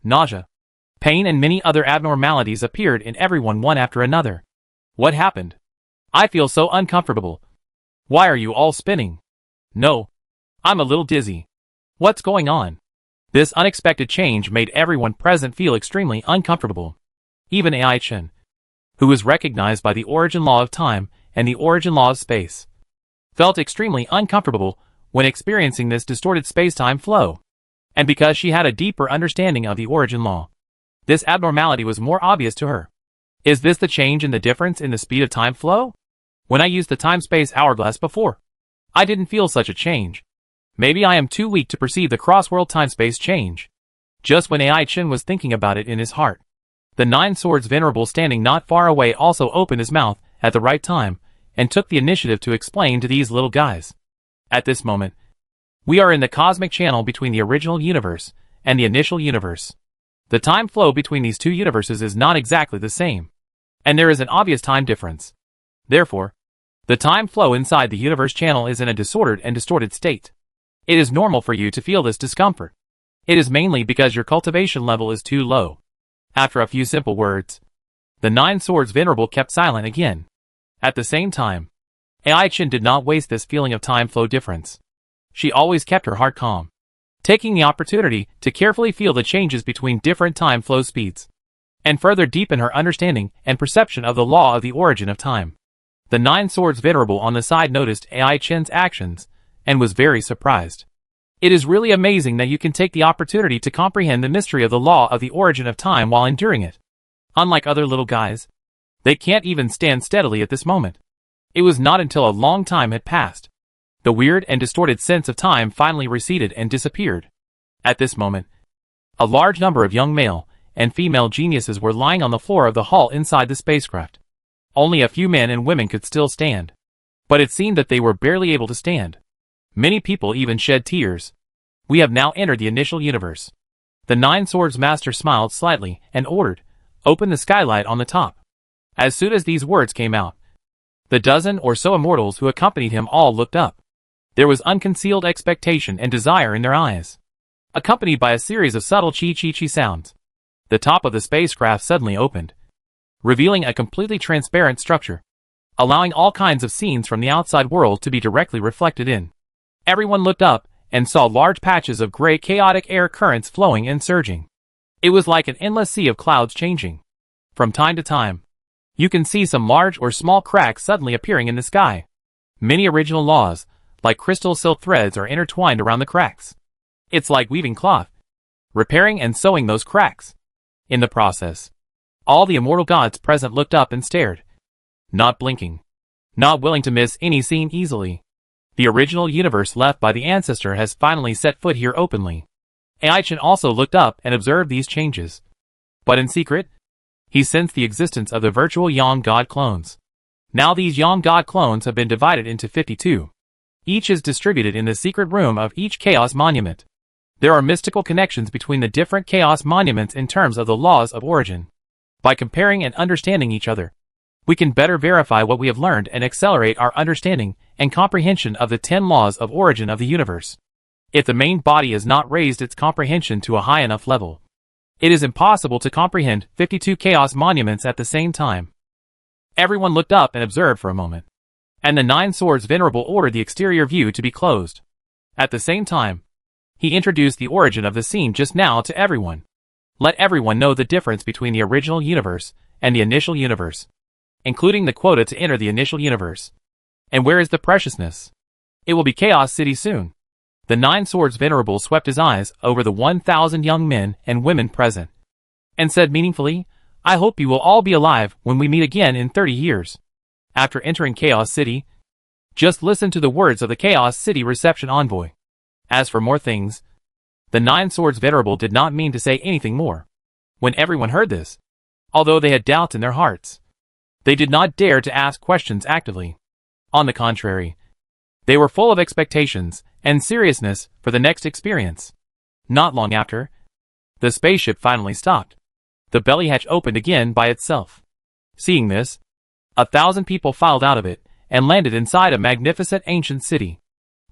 nausea, pain and many other abnormalities appeared in everyone one after another. What happened? I feel so uncomfortable. Why are you all spinning? No. I'm a little dizzy. What's going on? This unexpected change made everyone present feel extremely uncomfortable. Even AI Chen, who was recognized by the origin law of time and the origin law of space, felt extremely uncomfortable when experiencing this distorted space-time flow. And because she had a deeper understanding of the origin law, this abnormality was more obvious to her. Is this the change in the difference in the speed of time flow? When I used the time-space hourglass before, I didn't feel such a change. Maybe I am too weak to perceive the cross-world time-space change. Just when AI Chen was thinking about it in his heart, the Nine Swords Venerable standing not far away also opened his mouth at the right time and took the initiative to explain to these little guys. At this moment, we are in the cosmic channel between the original universe and the initial universe. The time flow between these two universes is not exactly the same, and there is an obvious time difference. Therefore, the time flow inside the universe channel is in a disordered and distorted state. It is normal for you to feel this discomfort. It is mainly because your cultivation level is too low. After a few simple words, the Nine Swords Venerable kept silent again. At the same time, AI Chen did not waste this feeling of time flow difference. She always kept her heart calm, taking the opportunity to carefully feel the changes between different time flow speeds, and further deepen her understanding and perception of the law of the origin of time. The Nine Swords Venerable on the side noticed AI Chen's actions and was very surprised. It is really amazing that you can take the opportunity to comprehend the mystery of the law of the origin of time while enduring it. Unlike other little guys, they can't even stand steadily at this moment. It was not until a long time had passed. The weird and distorted sense of time finally receded and disappeared. At this moment, a large number of young male and female geniuses were lying on the floor of the hall inside the spacecraft. Only a few men and women could still stand, but it seemed that they were barely able to stand. Many people even shed tears. We have now entered the initial universe. The Nine Swords Master smiled slightly and ordered, "Open the skylight on the top." As soon as these words came out, the dozen or so immortals who accompanied him all looked up. There was unconcealed expectation and desire in their eyes, accompanied by a series of subtle chi-chi-chi sounds. The top of the spacecraft suddenly opened, revealing a completely transparent structure, allowing all kinds of scenes from the outside world to be directly reflected in. Everyone looked up and saw large patches of gray chaotic air currents flowing and surging. It was like an endless sea of clouds changing. From time to time, you can see some large or small cracks suddenly appearing in the sky. Many original laws, like crystal silk threads, are intertwined around the cracks. It's like weaving cloth, repairing and sewing those cracks. In the process, all the immortal gods present looked up and stared, not blinking, not willing to miss any scene easily. The original universe left by the ancestor has finally set foot here openly. AI Chen also looked up and observed these changes. But in secret, he sensed the existence of the virtual Yang God clones. Now these Yang God clones have been divided into 52. Each is distributed in the secret room of each Chaos Monument. There are mystical connections between the different Chaos Monuments in terms of the laws of origin. By comparing and understanding each other, we can better verify what we have learned and accelerate our understanding and comprehension of the 10 laws of origin of the universe. If the main body has not raised its comprehension to a high enough level, it is impossible to comprehend 52 Chaos Monuments at the same time. Everyone looked up and observed for a moment, and the Nine Swords Venerable ordered the exterior view to be closed. At the same time, he introduced the origin of the scene just now to everyone. Let everyone know the difference between the original universe and the initial universe, including the quota to enter the initial universe. And where is the preciousness? It will be Chaos City soon. The Nine Swords Venerable swept his eyes over the 1,000 young men and women present, and said meaningfully, "I hope you will all be alive when we meet again in 30 years. After entering Chaos City, just listen to the words of the Chaos City reception envoy." As for more things, the Nine Swords Venerable did not mean to say anything more. When everyone heard this, although they had doubts in their hearts, they did not dare to ask questions actively. On the contrary, they were full of expectations and seriousness for the next experience. Not long after, the spaceship finally stopped. The belly hatch opened again by itself. Seeing this, 1,000 people filed out of it and landed inside a magnificent ancient city.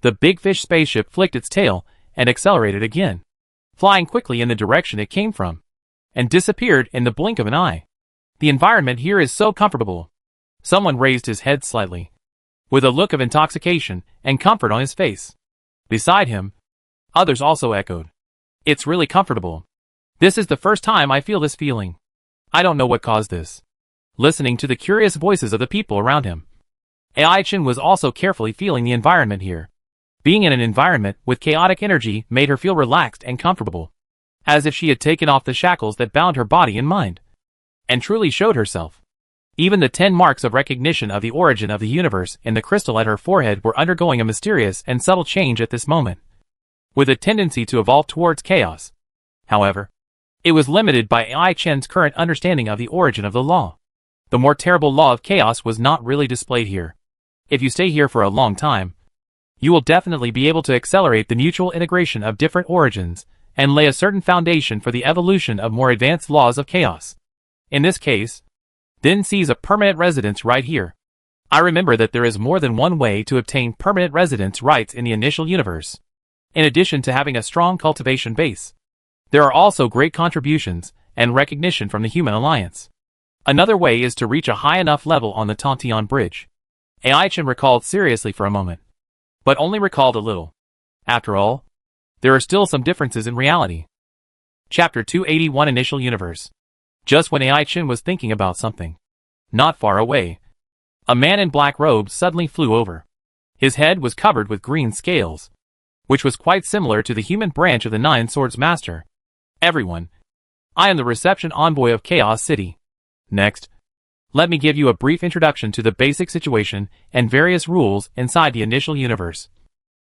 The big fish spaceship flicked its tail and accelerated again, flying quickly in the direction it came from, and disappeared in the blink of an eye. The environment here is so comfortable. Someone raised his head slightly, with a look of intoxication and comfort on his face. Beside him, others also echoed. It's really comfortable. This is the first time I feel this feeling. I don't know what caused this. Listening to the curious voices of the people around him, Ai-Chen was also carefully feeling the environment here. Being in an environment with chaotic energy made her feel relaxed and comfortable, as if she had taken off the shackles that bound her body and mind, and truly showed herself. Even the 10 marks of recognition of the origin of the universe in the crystal at her forehead were undergoing a mysterious and subtle change at this moment, with a tendency to evolve towards chaos. However, it was limited by Ai-Chen's current understanding of the origin of the law. The more terrible law of chaos was not really displayed here. If you stay here for a long time, you will definitely be able to accelerate the mutual integration of different origins and lay a certain foundation for the evolution of more advanced laws of chaos. In this case, Din sees a permanent residence right here. I remember that there is more than one way to obtain permanent residence rights in the initial universe. In addition to having a strong cultivation base, there are also great contributions and recognition from the Human Alliance. Another way is to reach a high enough level on the Tantian Bridge. Ai-Chen recalled seriously for a moment, but only recalled a little. After all, there are still some differences in reality. Chapter 281 Initial Universe. Just when Ai-Chen was thinking about something, not far away, a man in black robes suddenly flew over. His head was covered with green scales, which was quite similar to the human branch of the Nine Swords Master. Everyone, I am the reception envoy of Chaos City. Next, let me give you a brief introduction to the basic situation and various rules inside the initial universe,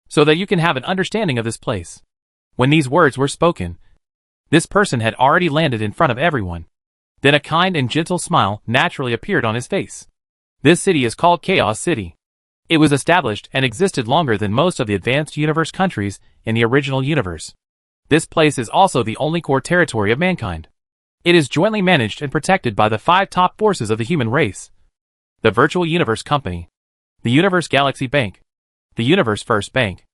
so that you can have an understanding of this place. When these words were spoken, this person had already landed in front of everyone. Then a kind and gentle smile naturally appeared on his face. This city is called Chaos City. It was established and existed longer than most of the advanced universe countries in the original universe. This place is also the only core territory of mankind. It is jointly managed and protected by the 5 top forces of the human race: the Virtual Universe Company, the Universe Galaxy Bank, the Universe First Bank,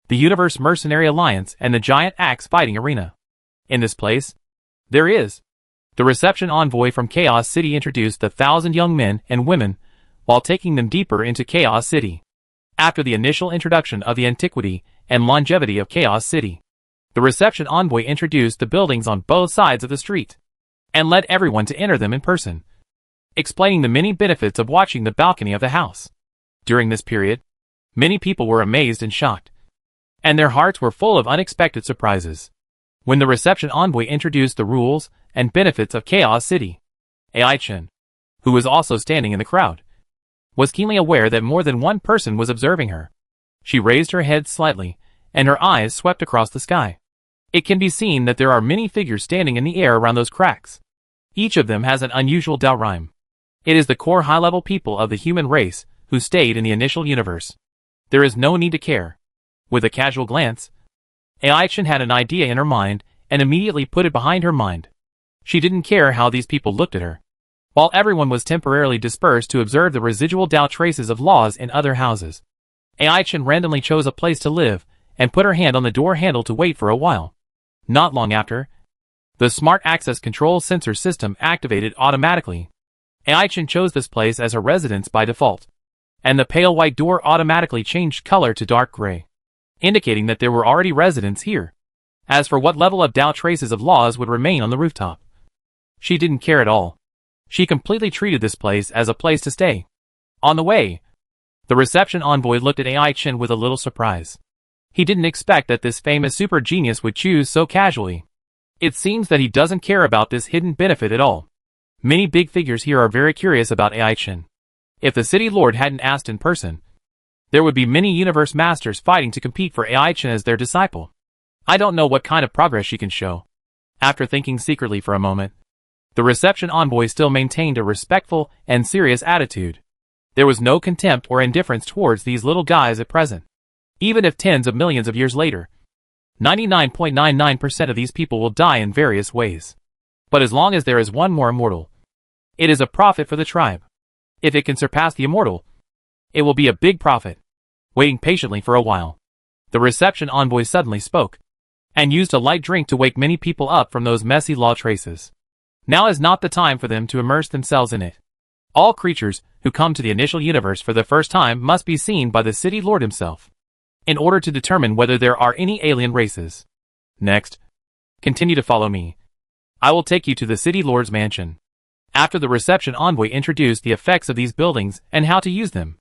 the Universe Mercenary Alliance, and the Giant Axe Fighting Arena. In this place, there is the reception envoy from Chaos City introduced the 1,000 young men and women while taking them deeper into Chaos City. After the initial introduction of the antiquity and longevity of Chaos City, the reception envoy introduced the buildings on both sides of the street and led everyone to enter them in person, explaining the many benefits of watching the balcony of the house. During this period, many people were amazed and shocked, and their hearts were full of unexpected surprises. When the reception envoy introduced the rules and benefits of Chaos City, Ai-Chen, who was also standing in the crowd, was keenly aware that more than one person was observing her. She raised her head slightly, and her eyes swept across the sky. It can be seen that there are many figures standing in the air around those cracks. Each of them has an unusual Dao rhyme. It is the core high-level people of the human race who stayed in the initial universe. There is no need to care. With a casual glance, Ai-Chen had an idea in her mind and immediately put it behind her mind. She didn't care how these people looked at her. While everyone was temporarily dispersed to observe the residual Dao traces of laws in other houses, Ai-Chen randomly chose a place to live and put her hand on the door handle to wait for a while. Not long after, the smart access control sensor system activated automatically. Ai-Chen chose this place as her residence by default, and the pale white door automatically changed color to dark gray, indicating that there were already residents here. As for what level of Dao traces of laws would remain on the rooftop, she didn't care at all. She completely treated this place as a place to stay. On the way, the reception envoy looked at Ai-Chen with a little surprise. He didn't expect that this famous super genius would choose so casually. It seems that he doesn't care about this hidden benefit at all. Many big figures here are very curious about Ai-Chen. If the city lord hadn't asked in person, there would be many universe masters fighting to compete for Ai-Chen as their disciple. I don't know what kind of progress she can show. After thinking secretly for a moment, the reception envoy still maintained a respectful and serious attitude. There was no contempt or indifference towards these little guys at present. Even if tens of millions of years later, 99.99% of these people will die in various ways. But as long as there is one more immortal, it is a profit for the tribe. If it can surpass the immortal, it will be a big profit. Waiting patiently for a while, the reception envoy suddenly spoke, and used a light drink to wake many people up from those messy law traces. Now is not the time for them to immerse themselves in it. All creatures who come to the initial universe for the first time must be seen by the city lord himself, in order to determine whether there are any alien races. Next, continue to follow me. I will take you to the city lord's mansion. After the reception envoy introduced the effects of these buildings and how to use them,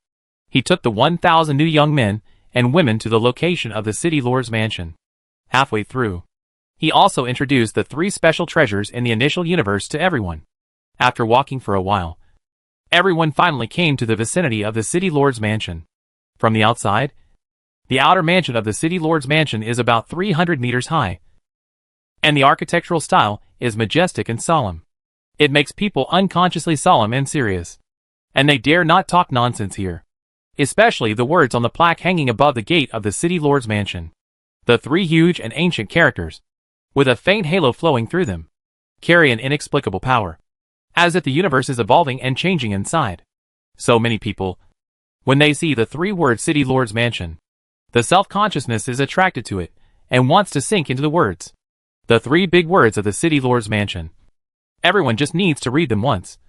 he took the 1,000 new young men and women to the location of the city lord's mansion. Halfway through, he also introduced the 3 special treasures in the initial universe to everyone. After walking for a while, everyone finally came to the vicinity of the city lord's mansion. From the outside, the outer mansion of the city lord's mansion is about 300 meters high, and the architectural style is majestic and solemn. It makes people unconsciously solemn and serious, and they dare not talk nonsense here. Especially the words on the plaque hanging above the gate of the city lord's mansion. The 3 huge and ancient characters, with a faint halo flowing through them, carry an inexplicable power, as if the universe is evolving and changing inside. So many people, when they see the 3 words city lord's mansion, the self-consciousness is attracted to it, and wants to sink into the words. The 3 big words of the city lord's mansion. Everyone just needs to read them once,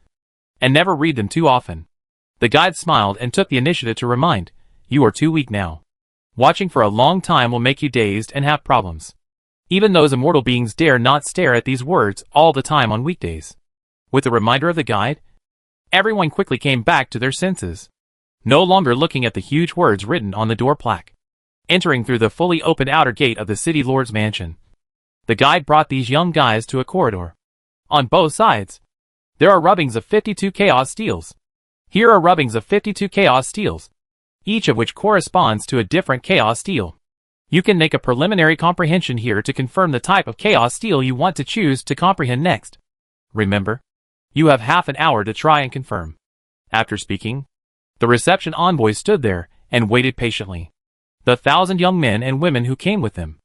and never read them too often. The guide smiled and took the initiative to remind, you are too weak now. Watching for a long time will make you dazed and have problems. Even those immortal beings dare not stare at these words all the time on weekdays. With the reminder of the guide, everyone quickly came back to their senses, no longer looking at the huge words written on the door plaque. Entering through the fully opened outer gate of the city lord's mansion, the guide brought these young guys to a corridor. On both sides, there are rubbings of 52 chaos steels. Here are rubbings of 52 chaos steels, each of which corresponds to a different chaos steel. You can make a preliminary comprehension here to confirm the type of chaos steel you want to choose to comprehend next. Remember, you have half an hour to try and confirm. After speaking, the reception envoy stood there and waited patiently. The 1,000 young men and women who came with them,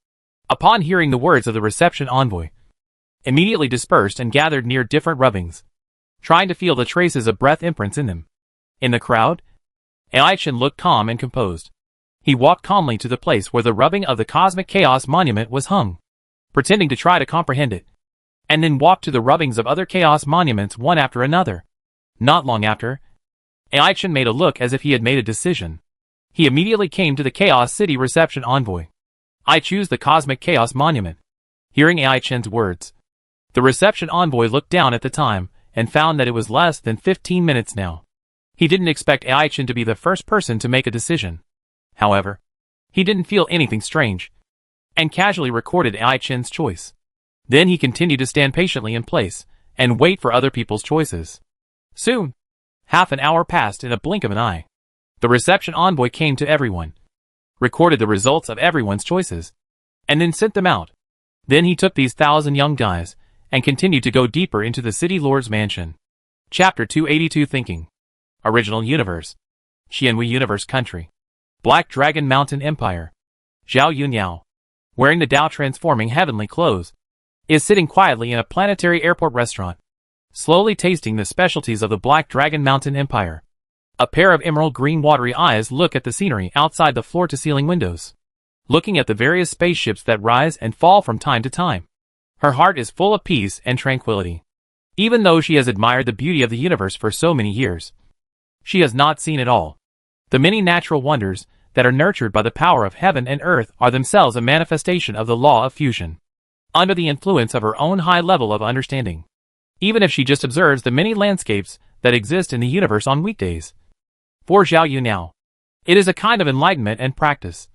upon hearing the words of the reception envoy, immediately dispersed and gathered near different rubbings, trying to feel the traces of breath imprints in them. In the crowd, Aichin looked calm and composed. He walked calmly to the place where the rubbing of the Cosmic Chaos Monument was hung, pretending to try to comprehend it, and then walked to the rubbings of other Chaos Monuments one after another. Not long after, Aichin made a look as if he had made a decision. He immediately came to the Chaos City reception envoy. I choose the Cosmic Chaos Monument. Hearing Aichin's words, the reception envoy looked down at the time and found that it was less than 15 minutes now. He didn't expect Aichin to be the first person to make a decision. However, he didn't feel anything strange, and casually recorded Aichin's choice. Then he continued to stand patiently in place and wait for other people's choices. Soon, half an hour passed in a blink of an eye. The reception envoy came to everyone, recorded the results of everyone's choices, and then sent them out. Then he took these 1,000 young guys and continued to go deeper into the city lord's mansion. Chapter 282 Thinking. Original Universe. Xianhui Universe Country. Black Dragon Mountain Empire. Zhao Yunyao, wearing the Dao transforming heavenly clothes, is sitting quietly in a planetary airport restaurant, slowly tasting the specialties of the Black Dragon Mountain Empire. A pair of emerald green watery eyes look at the scenery outside the floor-to-ceiling windows, looking at the various spaceships that rise and fall from time to time. Her heart is full of peace and tranquility. Even though she has admired the beauty of the universe for so many years, she has not seen it all. The many natural wonders that are nurtured by the power of heaven and earth are themselves a manifestation of the law of fusion, under the influence of her own high level of understanding. Even if she just observes the many landscapes that exist in the universe on weekdays. For Zhao Yunyao, it is a kind of enlightenment and practice,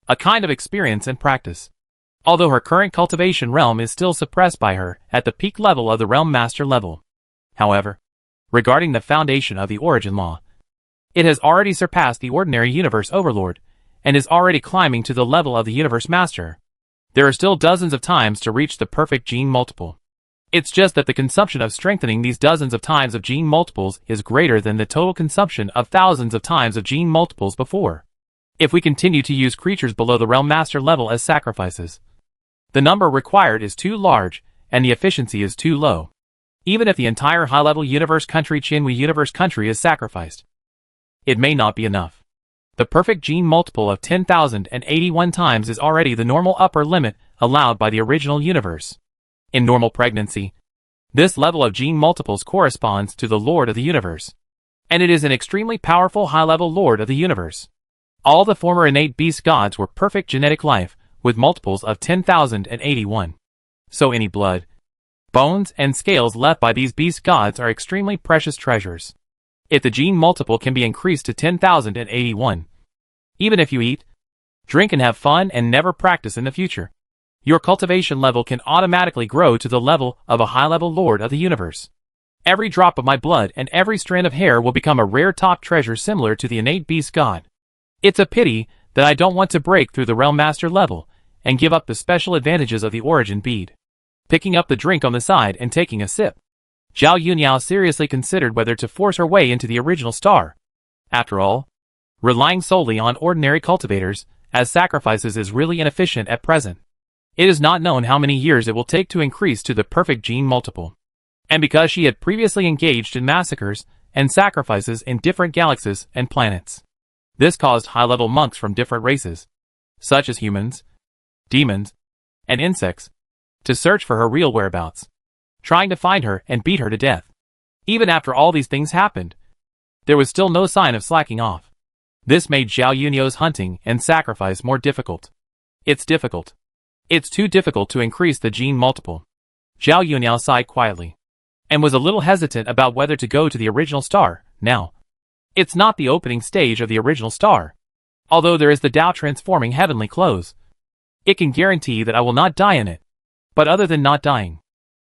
a kind of experience and practice. Although her current cultivation realm is still suppressed by her at the peak level of the realm master level. However, regarding the foundation of the origin law, it has already surpassed the ordinary universe overlord, and is already climbing to the level of the universe master. There are still dozens of times to reach the perfect gene multiple. It's just that the consumption of strengthening these dozens of times of gene multiples is greater than the total consumption of thousands of times of gene multiples before. if we continue to use creatures below the Realm Master level as sacrifices. The number required is too large, and the efficiency is too low. Even if the entire high-level Universe Country Chinwi Universe Country is sacrificed, it may not be enough. The perfect gene multiple of 10,081 times is already the normal upper limit allowed by the original universe. In normal pregnancy, this level of gene multiples corresponds to the Lord of the Universe. And it is an extremely powerful high-level Lord of the Universe. All the former innate beast gods were perfect genetic life, with multiples of 10,081. So any blood, bones, and scales left by these beast gods are extremely precious treasures. If the gene multiple can be increased to 10,081, even if you eat, drink and have fun and never practice in the future, your cultivation level can automatically grow to the level of a high-level Lord of the Universe. Every drop of my blood and every strand of hair will become a rare top treasure similar to the innate beast god. It's a pity that I don't want to break through the Realm Master level and give up the special advantages of the origin bead. Picking up the drink on the side and taking a sip, Zhao Yuniao seriously considered whether to force her way into the original star. After all, relying solely on ordinary cultivators as sacrifices is really inefficient at present. It is not known how many years it will take to increase to the perfect gene multiple. And because she had previously engaged in massacres and sacrifices in different galaxies and planets, this caused high-level monks from different races, such as humans, demons, and insects, to search for her real whereabouts, trying to find her and beat her to death. Even after all these things happened, there was still no sign of slacking off. This made Zhao Yuniao's hunting and sacrifice more difficult. It's difficult. It's too difficult to increase the gene multiple. Zhao Yuniao sighed quietly, and was a little hesitant about whether to go to the original star now. It's not the opening stage of the original star. Although there is the Tao transforming heavenly clothes, it can guarantee that I will not die in it. But other than not dying,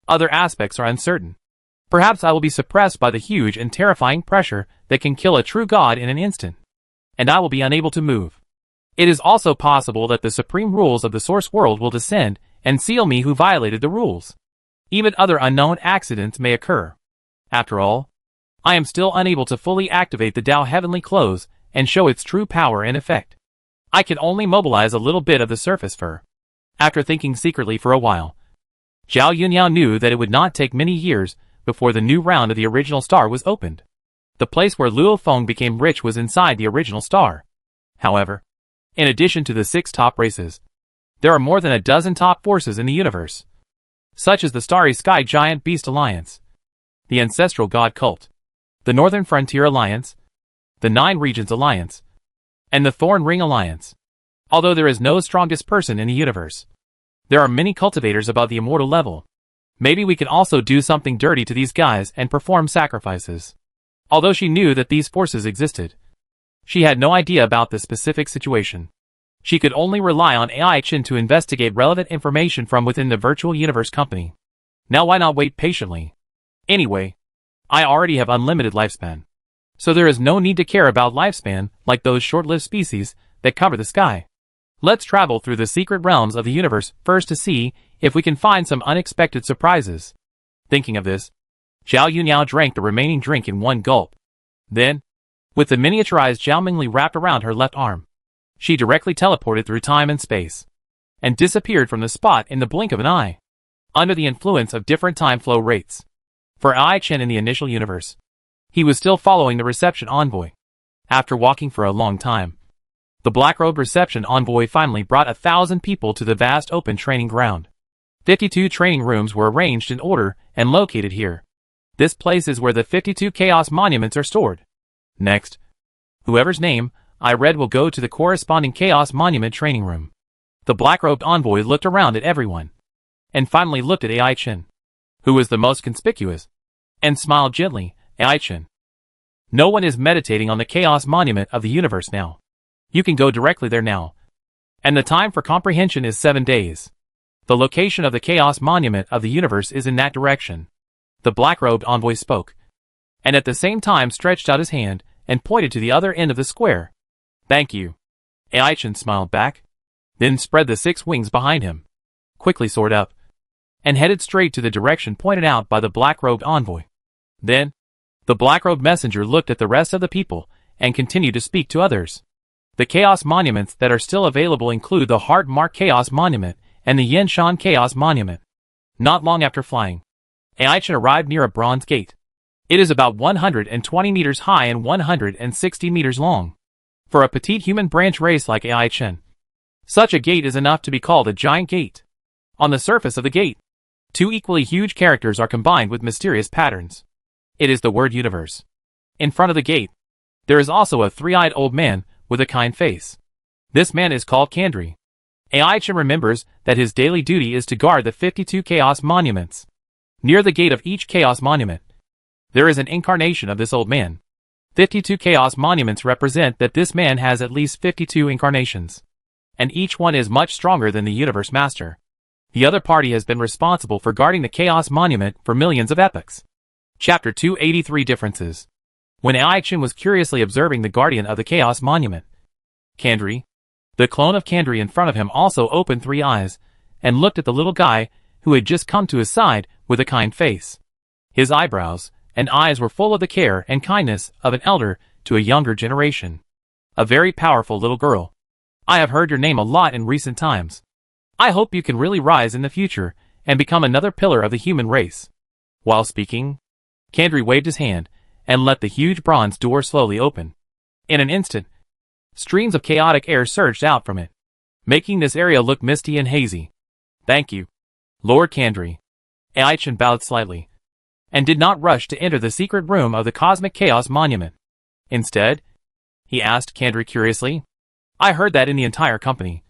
other aspects are uncertain. Perhaps I will be suppressed by the huge and terrifying pressure that can kill a true god in an instant, and I will be unable to move. It is also possible that the supreme rules of the source world will descend and seal me who violated the rules. Even other unknown accidents may occur. After all, I am still unable to fully activate the Tao heavenly clothes and show its true power and effect. I can only mobilize a little bit of the surface fur. After thinking secretly for a while, Zhao Yuniao knew that it would not take many years before the new round of the original star was opened. The place where Luo Feng became rich was inside the original star. However, in addition to the 6 top races, there are more than a dozen top forces in the universe, such as the Starry Sky Giant Beast Alliance, the Ancestral God Cult, the Northern Frontier Alliance, the 9 Regions Alliance, and the Thorn Ring Alliance. Although there is no strongest person in the universe, there are many cultivators above the immortal level. Maybe we can also do something dirty to these guys and perform sacrifices. Although she knew that these forces existed, she had no idea about the specific situation. She could only rely on AI Chin to investigate relevant information from within the virtual universe company. Now why not wait patiently? Anyway, I already have unlimited lifespan, so there is no need to care about lifespan like those short-lived species that cover the sky. Let's travel through the secret realms of the universe first to see if we can find some unexpected surprises. Thinking of this, Zhao Yuniao drank the remaining drink in one gulp. Then, with the miniaturized Zhao Mingli wrapped around her left arm, she directly teleported through time and space, and disappeared from the spot in the blink of an eye, under the influence of different time flow rates. For Ai Chen in the initial universe, he was still following the reception envoy. After walking for a long time, the black-robed reception envoy finally brought 1,000 people to the vast open training ground. 52 training rooms were arranged in order and located here. This place is where the 52 Chaos Monuments are stored. Next, whoever's name I read will go to the corresponding Chaos Monument training room. The black-robed envoy looked around at everyone, and finally looked at Ai Chen, who was the most conspicuous, and smiled gently. Ai Chen, no one is meditating on the Chaos Monument of the universe now. You can go directly there now. And the time for comprehension is 7 days. The location of the Chaos Monument of the universe is in that direction. The black-robed envoy spoke, and at the same time stretched out his hand and pointed to the other end of the square. Thank you. Ai Chen smiled back, then spread the 6 wings behind him, quickly soared up, and headed straight to the direction pointed out by the black-robed envoy. Then, the black-robed messenger looked at the rest of the people and continued to speak to others. The Chaos Monuments that are still available include the Heart Mark Chaos Monument and the Yenshan Chaos Monument. Not long after flying, Ai-Chen arrived near a bronze gate. It is about 120 meters high and 160 meters long. For a petite human branch race like Ai-Chen, such a gate is enough to be called a giant gate. On the surface of the gate, two equally huge characters are combined with mysterious patterns. It is the word universe. In front of the gate, there is also a three-eyed old man with a kind face. This man is called Kandri. Ai-Chen remembers that his daily duty is to guard the 52 Chaos Monuments. Near the gate of each Chaos Monument, there is an incarnation of this old man. 52 Chaos Monuments represent that this man has at least 52 incarnations, and each one is much stronger than the Universe Master. The other party has been responsible for guarding the Chaos Monument for millions of epochs. Chapter 283 Differences. When Ai-Chen was curiously observing the guardian of the Chaos Monument, Kandri, the clone of Kandri in front of him, also opened three eyes and looked at the little guy who had just come to his side with a kind face. His eyebrows and eyes were full of the care and kindness of an elder to a younger generation. A very powerful little girl. I have heard your name a lot in recent times. I hope you can really rise in the future and become another pillar of the human race. While speaking, Kandri waved his hand and let the huge bronze door slowly open. In an instant, streams of chaotic air surged out from it, making this area look misty and hazy. Thank you, Lord Kandri. Ai-Chen bowed slightly, and did not rush to enter the secret room of the Cosmic Chaos Monument. Instead, he asked Kandri curiously, I heard that in the entire company,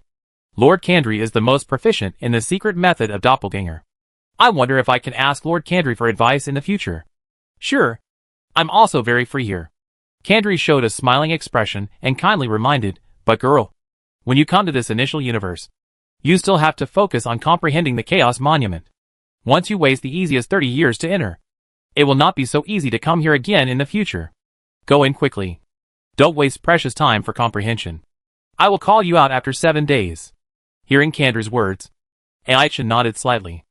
Lord Kandri is the most proficient in the secret method of doppelganger. I wonder if I can ask Lord Kandri for advice in the future. Sure. I'm also very free here. Kandri showed a smiling expression and kindly reminded, but girl, when you come to this initial universe, you still have to focus on comprehending the Chaos Monument. Once you waste the easiest 30 years to enter, it will not be so easy to come here again in the future. Go in quickly. Don't waste precious time for comprehension. I will call you out after 7 days. Hearing Kandri's words, Ai-Chen nodded slightly.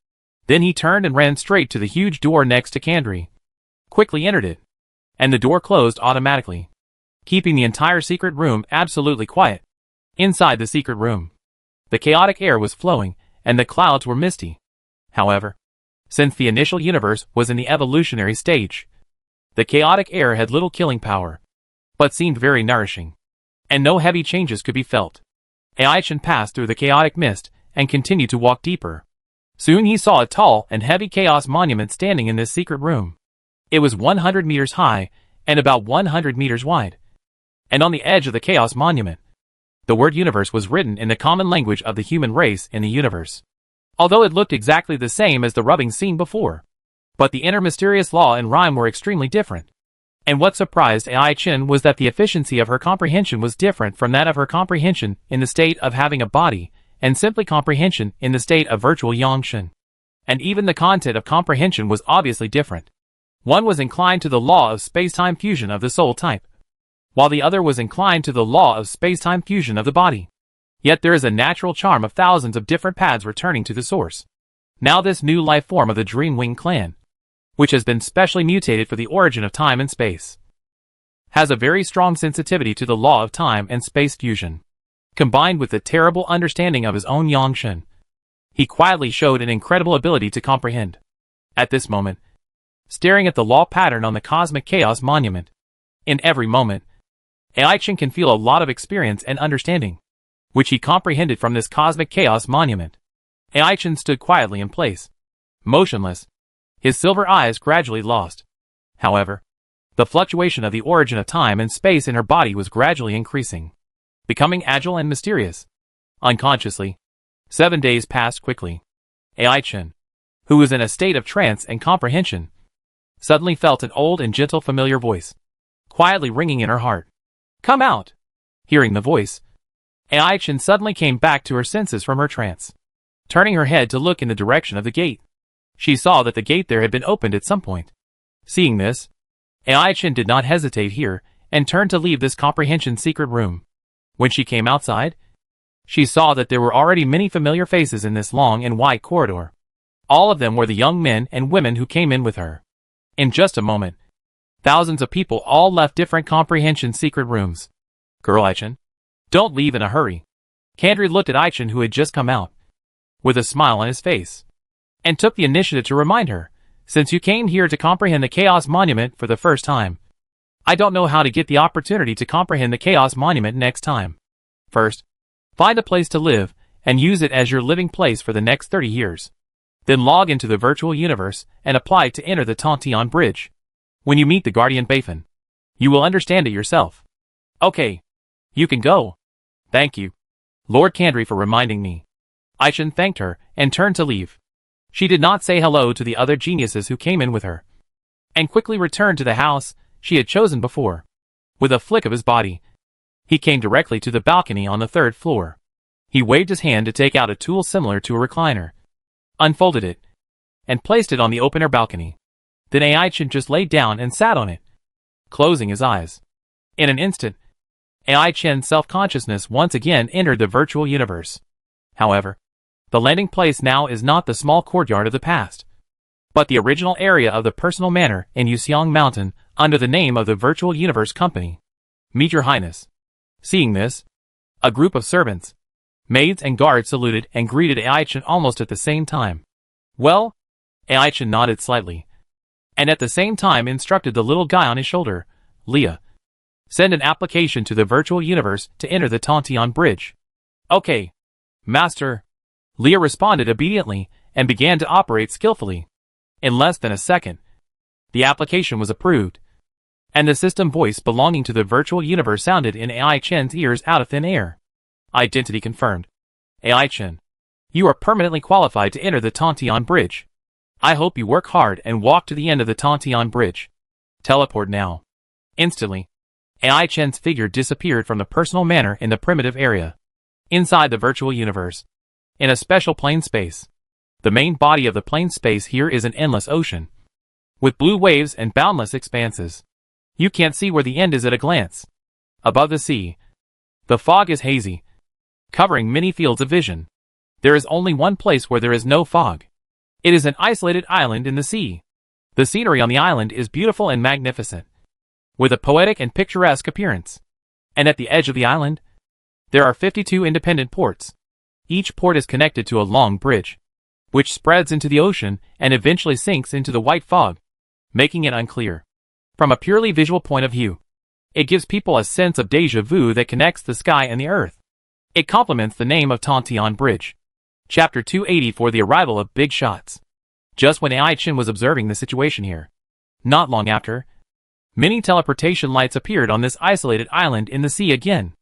Then he turned and ran straight to the huge door next to Kandri. Quickly entered it, and the door closed automatically, keeping the entire secret room absolutely quiet. Inside the secret room, the chaotic air was flowing, and the clouds were misty. However, since the initial universe was in the evolutionary stage, the chaotic air had little killing power, but seemed very nourishing, and no heavy changes could be felt. Ai-Chen passed through the chaotic mist and continued to walk deeper. Soon he saw a tall and heavy chaos monument standing in this secret room. It was 100 meters high and about 100 meters wide. And on the edge of the chaos monument, the word universe was written in the common language of the human race in the universe. Although it looked exactly the same as the rubbing seen before, but the inner mysterious law and rhyme were extremely different. And what surprised Ai-Chen was that the efficiency of her comprehension was different from that of her comprehension in the state of having a body, and simply comprehension in the state of virtual Yangshen. And even the content of comprehension was obviously different. One was inclined to the law of space-time fusion of the soul type, while the other was inclined to the law of space-time fusion of the body. Yet there is a natural charm of thousands of different paths returning to the source. Now this new life form of the Dreamwing clan, which has been specially mutated for the origin of time and space, has a very strong sensitivity to the law of time and space fusion. Combined with the terrible understanding of his own Yangshen, he quietly showed an incredible ability to comprehend. At this moment, staring at the law pattern on the Cosmic Chaos Monument, in every moment, Ai-Chen can feel a lot of experience and understanding, which he comprehended from this Cosmic Chaos Monument. Ai-Chen stood quietly in place, motionless, his silver eyes gradually lost. However, the fluctuation of the origin of time and space in her body was gradually increasing, becoming agile and mysterious. Unconsciously, 7 days passed quickly. Ai-Chen, who was in a state of trance and comprehension, suddenly felt an old and gentle familiar voice, quietly ringing in her heart. Come out! Hearing the voice, Ai-Chen suddenly came back to her senses from her trance. Turning her head to look in the direction of the gate, she saw that the gate there had been opened at some point. Seeing this, Ai-Chen did not hesitate here and turned to leave this comprehension secret room. When she came outside, she saw that there were already many familiar faces in this long and wide corridor. All of them were the young men and women who came in with her. In just a moment, thousands of people all left different comprehension secret rooms. Girl Ai-Chen, Don't leave in a hurry. Kandri looked at Aichin, who had just come out, with a smile on his face, and took the initiative to remind her, since you came here to comprehend the Chaos Monument for the first time, I don't know how to get the opportunity to comprehend the Chaos Monument next time. First, find a place to live, and use it as your living place for the next 30 years. Then log into the virtual universe, and apply to enter the Tantion Bridge. When you meet the Guardian Bafin, you will understand it yourself. Okay. You can go. Thank you, Lord Kandri, for reminding me. Aichin thanked her, and turned to leave. She did not say hello to the other geniuses who came in with her, and quickly returned to the house she had chosen before. With a flick of his body, he came directly to the balcony on the 3rd floor. He waved his hand to take out a tool similar to a recliner, unfolded it, and placed it on the open-air balcony. Then Aichin just laid down and sat on it, closing his eyes. In an instant, Aichin's self-consciousness once again entered the virtual universe. However, the landing place now is not the small courtyard of the past, but the original area of the personal manor in Yuseong Mountain under the name of the Virtual Universe Company. Meet your highness. Seeing this, a group of servants, maids and guards saluted and greeted Aichin almost at the same time. Well, Aichin nodded slightly, and at the same time instructed the little guy on his shoulder, Leah, send an application to the virtual universe to enter the Tantion Bridge. Okay, master. Leah responded obediently and began to operate skillfully. In less than a second, the application was approved, and the system voice belonging to the virtual universe sounded in Aichin's ears out of thin air. Identity confirmed. Aichin, you are permanently qualified to enter the Tantion Bridge. I hope you work hard and walk to the end of the Tantion Bridge. Teleport now. Instantly, Aichin's figure disappeared from the personal manor in the primitive area, inside the virtual universe, in a special plane space. The main body of the plane space here is an endless ocean, with blue waves and boundless expanses. You can't see where the end is at a glance. Above the sea, the fog is hazy, covering many fields of vision. There is only one place where there is no fog. It is an isolated island in the sea. The scenery on the island is beautiful and magnificent, with a poetic and picturesque appearance. And at the edge of the island, there are 52 independent ports. Each port is connected to a long bridge, which spreads into the ocean and eventually sinks into the white fog, making it unclear. From a purely visual point of view, it gives people a sense of déjà vu that connects the sky and the earth. It complements the name of Tantion Bridge. Chapter 284: The Arrival of Big Shots. Just when Aichin was observing the situation here, not long after, many teleportation lights appeared on this isolated island in the sea again.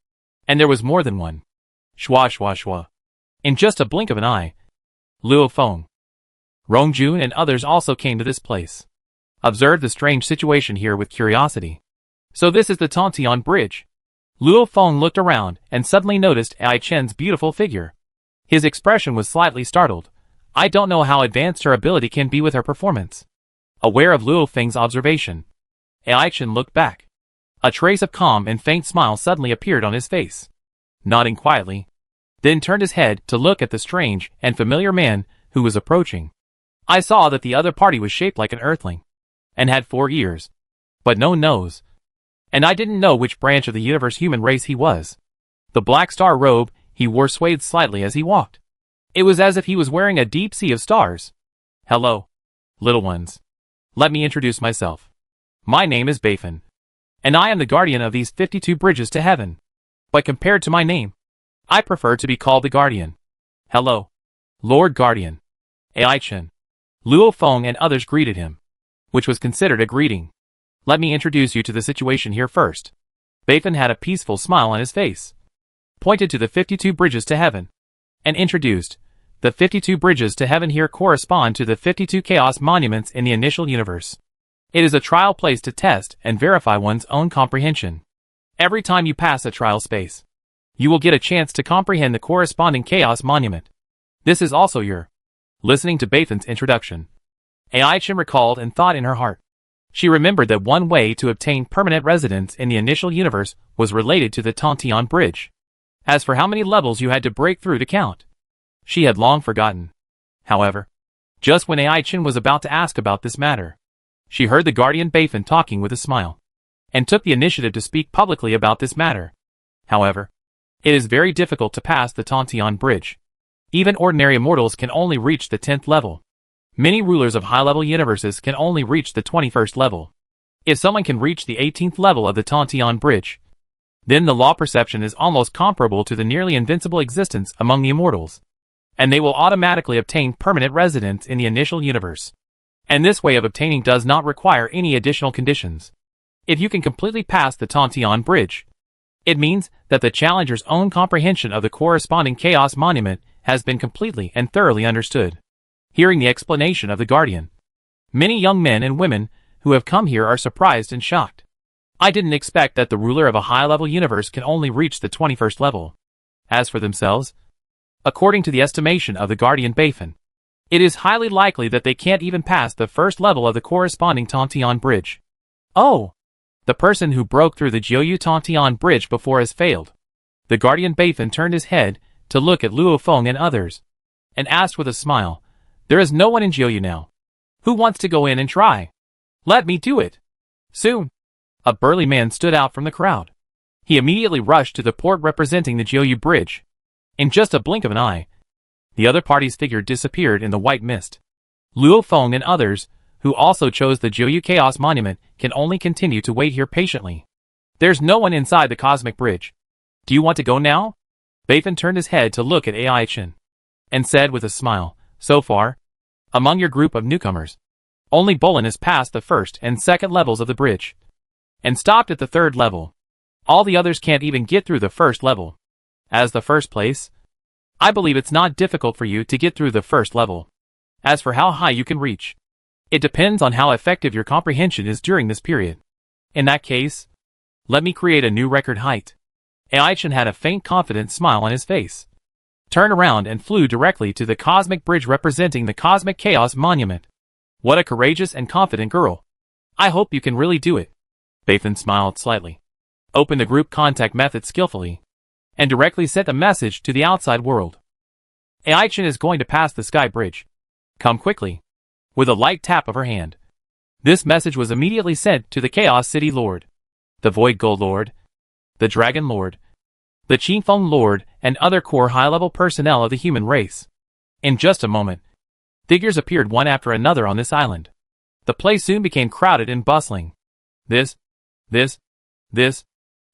And there was more than one. Shwa shwa shwa. In just a blink of an eye, Luo Feng, Rongjun and others also came to this place, observed the strange situation here with curiosity. So this is the Tantion Bridge. Luo Feng looked around and suddenly noticed Aichin's beautiful figure. His expression was slightly startled. I don't know how advanced her ability can be with her performance. Aware of Luo Feng's observation, Aichin looked back. A trace of calm and faint smile suddenly appeared on his face. Nodding quietly, then turned his head to look at the strange and familiar man who was approaching. I saw that the other party was shaped like an earthling, and had 4 ears, but no nose. And I didn't know which branch of the universe human race he was. The black star robe he wore swayed slightly as he walked. It was as if he was wearing a deep sea of stars. Hello, little ones. Let me introduce myself. My name is Bafin, and I am the guardian of these 52 bridges to heaven. But compared to my name, I prefer to be called the Guardian. Hello, Lord Guardian. Aichin, Luo Feng and others greeted him, which was considered a greeting. Let me introduce you to the situation here first. Bafin had a peaceful smile on his face, pointed to the 52 bridges to heaven, and introduced. The 52 bridges to heaven here correspond to the 52 chaos monuments in the initial universe. It is a trial place to test and verify one's own comprehension. Every time you pass a trial space, you will get a chance to comprehend the corresponding chaos monument. This is also your. Listening to Bafin's introduction, Aichin recalled and thought in her heart. She remembered that one way to obtain permanent residence in the initial universe was related to the Tantion Bridge. As for how many levels you had to break through to count, she had long forgotten. However, just when Aichin was about to ask about this matter, she heard the Guardian Bafin talking with a smile, and took the initiative to speak publicly about this matter. However, It is very difficult to pass the Tantian Bridge. Even ordinary immortals can only reach the 10th level. Many rulers of high-level universes can only reach the 21st level. If someone can reach the 18th level of the Tantian Bridge, then the law perception is almost comparable to the nearly invincible existence among the immortals, and they will automatically obtain permanent residence in the initial universe. And this way of obtaining does not require any additional conditions. If you can completely pass the Tantian Bridge, it means that the challenger's own comprehension of the corresponding chaos monument has been completely and thoroughly understood. Hearing the explanation of the Guardian, many young men and women who have come here are surprised and shocked. I didn't expect that the ruler of a high-level universe can only reach the 21st level. As for themselves, according to the estimation of the Guardian Bafin, it is highly likely that they can't even pass the first level of the corresponding Tantian Bridge. Oh! The person who broke through the Jiuyu Tantian Bridge before has failed. The Guardian Bafin turned his head to look at Luo Feng and others, and asked with a smile, "There is no one in Jiuyu now. Who wants to go in and try? Let me do it." Soon, a burly man stood out from the crowd. He immediately rushed to the port representing the Jiuyu Bridge. In just a blink of an eye, the other party's figure disappeared in the white mist. Luo Feng and others, who also chose the Jiuyu Chaos Monument, can only continue to wait here patiently. There's no one inside the Cosmic Bridge. Do you want to go now? Bafin turned his head to look at Ai Chen, and said with a smile, "So far, among your group of newcomers, only Bolin has passed the first and second levels of the bridge, and stopped at the third level. All the others can't even get through the first level. As the first place, I believe it's not difficult for you to get through the first level. As for how high you can reach, it depends on how effective your comprehension is during this period. In that case, let me create a new record height." Ai Chen had a faint confident smile on his face, turned around and flew directly to the Cosmic Bridge representing the Cosmic Chaos Monument. What a courageous and confident girl. I hope you can really do it. Bafin smiled slightly, opened the group contact method skillfully, and directly sent a message to the outside world. Ai Chen is going to pass the Sky Bridge. Come quickly. With a light tap of her hand, this message was immediately sent to the Chaos City Lord, the Void Gold Lord, the Dragon Lord, the Qingfeng Lord, and other core high-level personnel of the human race. In just a moment, figures appeared one after another on this island. The place soon became crowded and bustling. This.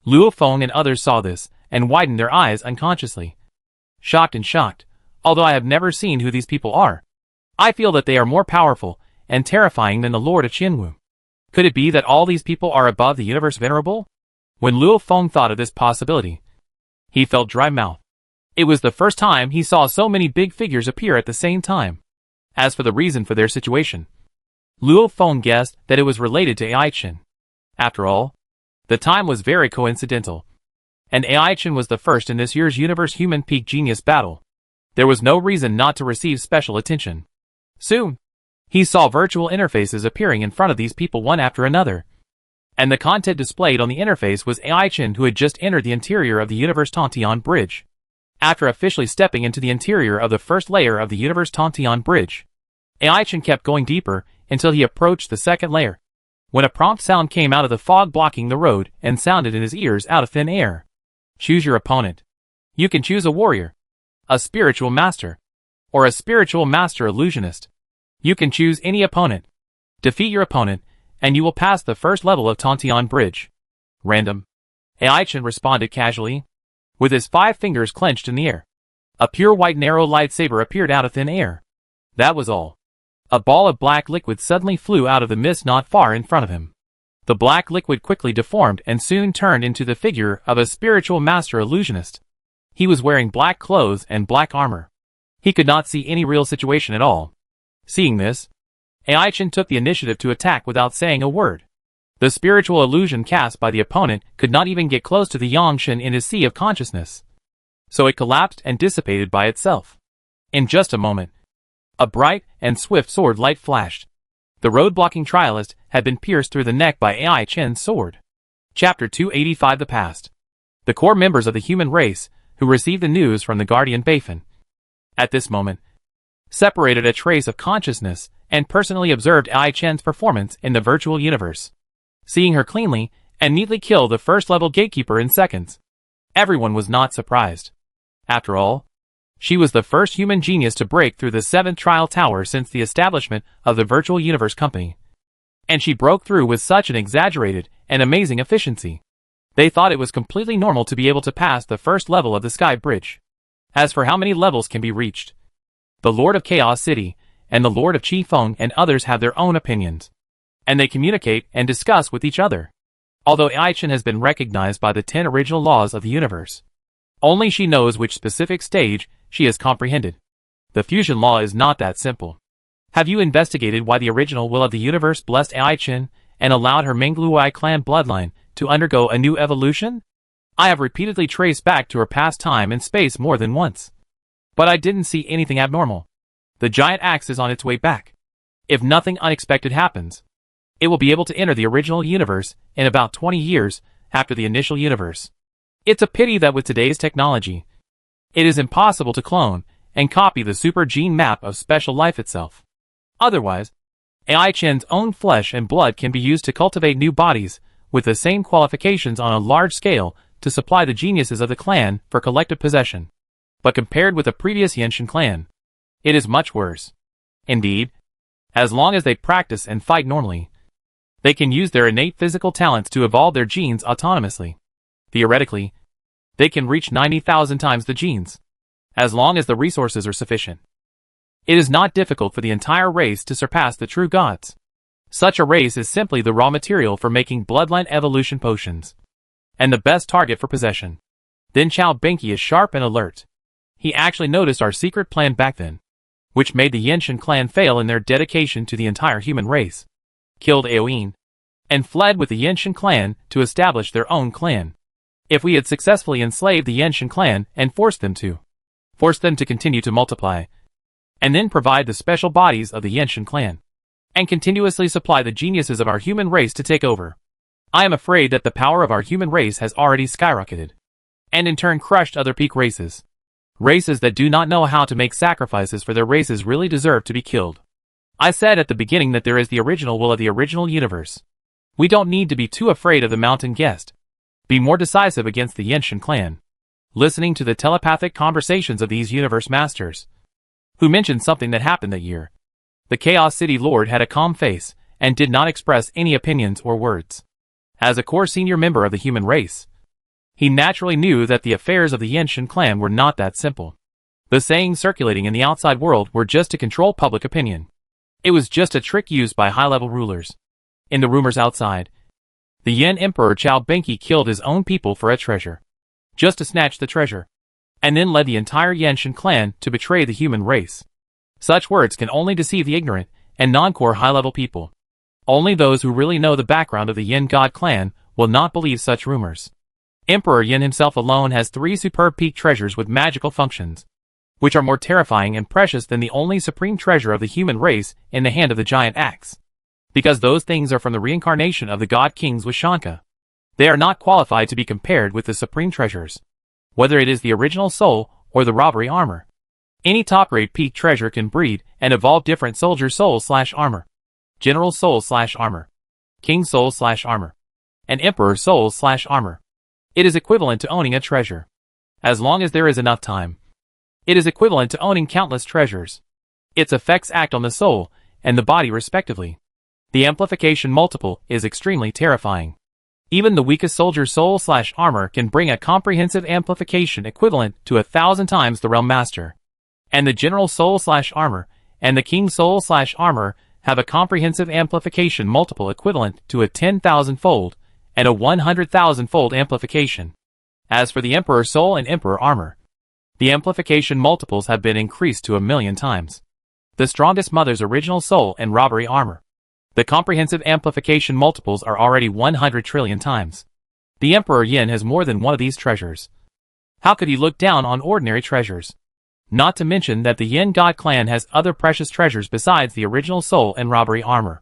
Luo Feng and others saw this, and widened their eyes unconsciously. Shocked, although I have never seen who these people are. I feel that they are more powerful and terrifying than the Lord of Qinwu. Could it be that all these people are above the universe venerable? When Luo Feng thought of this possibility, he felt dry mouth. It was the first time he saw so many big figures appear at the same time. As for the reason for their situation, Luo Feng guessed that it was related to Ai Chen. After all, the time was very coincidental, and Ai Chen was the first in this year's Universe Human Peak Genius Battle. There was no reason not to receive special attention. Soon, he saw virtual interfaces appearing in front of these people one after another, and the content displayed on the interface was Ai Chen, who had just entered the interior of the Universe Tantian Bridge. After officially stepping into the interior of the first layer of the Universe Tantian Bridge, Ai Chen kept going deeper until he approached the second layer, when a prompt sound came out of the fog blocking the road and sounded in his ears out of thin air. Choose your opponent. You can choose a warrior, a spiritual master, or a spiritual master illusionist. You can choose any opponent. Defeat your opponent, and you will pass the first level of Tantian Bridge. Random. Ai Chen responded casually, with his 5 fingers clenched in the air. A pure white narrow lightsaber appeared out of thin air. That was all. A ball of black liquid suddenly flew out of the mist not far in front of him. The black liquid quickly deformed and soon turned into the figure of a spiritual master illusionist. He was wearing black clothes and black armor. He could not see any real situation at all. Seeing this, Ai Chen took the initiative to attack without saying a word. The spiritual illusion cast by the opponent could not even get close to the Yangshen in his sea of consciousness, so it collapsed and dissipated by itself. In just a moment, a bright and swift sword light flashed. The road-blocking trialist had been pierced through the neck by Ai Chen's sword. Chapter 285 The Past. The core members of the human race, who received the news from the Guardian Bafin, at this moment, separated a trace of consciousness and personally observed Ai Chen's performance in the virtual universe, seeing her cleanly and neatly kill the first-level gatekeeper in seconds. Everyone was not surprised. After all, she was the first human genius to break through the 7th trial tower since the establishment of the Virtual Universe Company. And she broke through with such an exaggerated and amazing efficiency. They thought it was completely normal to be able to pass the first level of the Sky Bridge. As for how many levels can be reached, the Lord of Chaos City and the Lord of Chi Feng and others have their own opinions, and they communicate and discuss with each other. Although Ai-Chen has been recognized by the 10 original laws of the universe, only she knows which specific stage she has comprehended. The fusion law is not that simple. Have you investigated why the original will of the universe blessed Ai-Chen and allowed her Mingluai clan bloodline to undergo a new evolution? I have repeatedly traced back to her past time and space more than once, but I didn't see anything abnormal. The giant axe is on its way back. If nothing unexpected happens, it will be able to enter the original universe in about 20 years after the initial universe. It's a pity that with today's technology, it is impossible to clone and copy the super gene map of special life itself. Otherwise, Ai-Chen's own flesh and blood can be used to cultivate new bodies with the same qualifications on a large scale to supply the geniuses of the clan for collective possession. But compared with the previous Yenshin clan, it is much worse. Indeed, as long as they practice and fight normally, they can use their innate physical talents to evolve their genes autonomously. Theoretically, they can reach 90,000 times the genes, as long as the resources are sufficient. It is not difficult for the entire race to surpass the true gods. Such a race is simply the raw material for making bloodline evolution potions, and the best target for possession. Then Chao Benki is sharp and alert. He actually noticed our secret plan back then, which made the Yenshin clan fail in their dedication to the entire human race, killed Aoin, and fled with the Yenshin clan to establish their own clan. If we had successfully enslaved the Yenshin clan and forced them to continue to multiply, and then provide the special bodies of the Yenshin clan, and continuously supply the geniuses of our human race to take over, I am afraid that the power of our human race has already skyrocketed, and in turn crushed other peak races. Races that do not know how to make sacrifices for their races really deserve to be killed. I said at the beginning that there is the original will of the original universe. We don't need to be too afraid of the mountain guest. Be more decisive against the Yenshin clan. Listening to the telepathic conversations of these universe masters, who mentioned something that happened that year, the Chaos City Lord had a calm face and did not express any opinions or words. As a core senior member of the human race, he naturally knew that the affairs of the Yenshin clan were not that simple. The sayings circulating in the outside world were just to control public opinion. It was just a trick used by high-level rulers. In the rumors outside, the Yen Emperor Chao Benki killed his own people for a treasure, just to snatch the treasure, and then led the entire Yenshin clan to betray the human race. Such words can only deceive the ignorant and non-core high-level people. Only those who really know the background of the Yen God clan will not believe such rumors. Emperor Yin himself alone has 3 superb peak treasures with magical functions, which are more terrifying and precious than the only supreme treasure of the human race in the hand of the giant axe. Because those things are from the reincarnation of the god kings with Shanka. They are not qualified to be compared with the supreme treasures, whether it is the original soul or the robbery armor. Any top-grade peak treasure can breed and evolve different soldier soul/armor, general soul/armor, king soul/armor, and emperor soul/armor. It is equivalent to owning a treasure. As long as there is enough time, it is equivalent to owning countless treasures. Its effects act on the soul and the body respectively. The amplification multiple is extremely terrifying. Even the weakest soldier soul/armor can bring a comprehensive amplification equivalent to 1,000 times the Realm Master. And the general soul/armor and the king soul/armor have a comprehensive amplification multiple equivalent to a 10,000-fold and a 100,000-fold amplification. As for the Emperor Soul and Emperor Armor, the amplification multiples have been increased to 1,000,000 times. The strongest Mother's original soul and robbery armor, the comprehensive amplification multiples are already 100 trillion times. The Emperor Yin has more than one of these treasures. How could he look down on ordinary treasures? Not to mention that the Yin God clan has other precious treasures besides the original soul and robbery armor.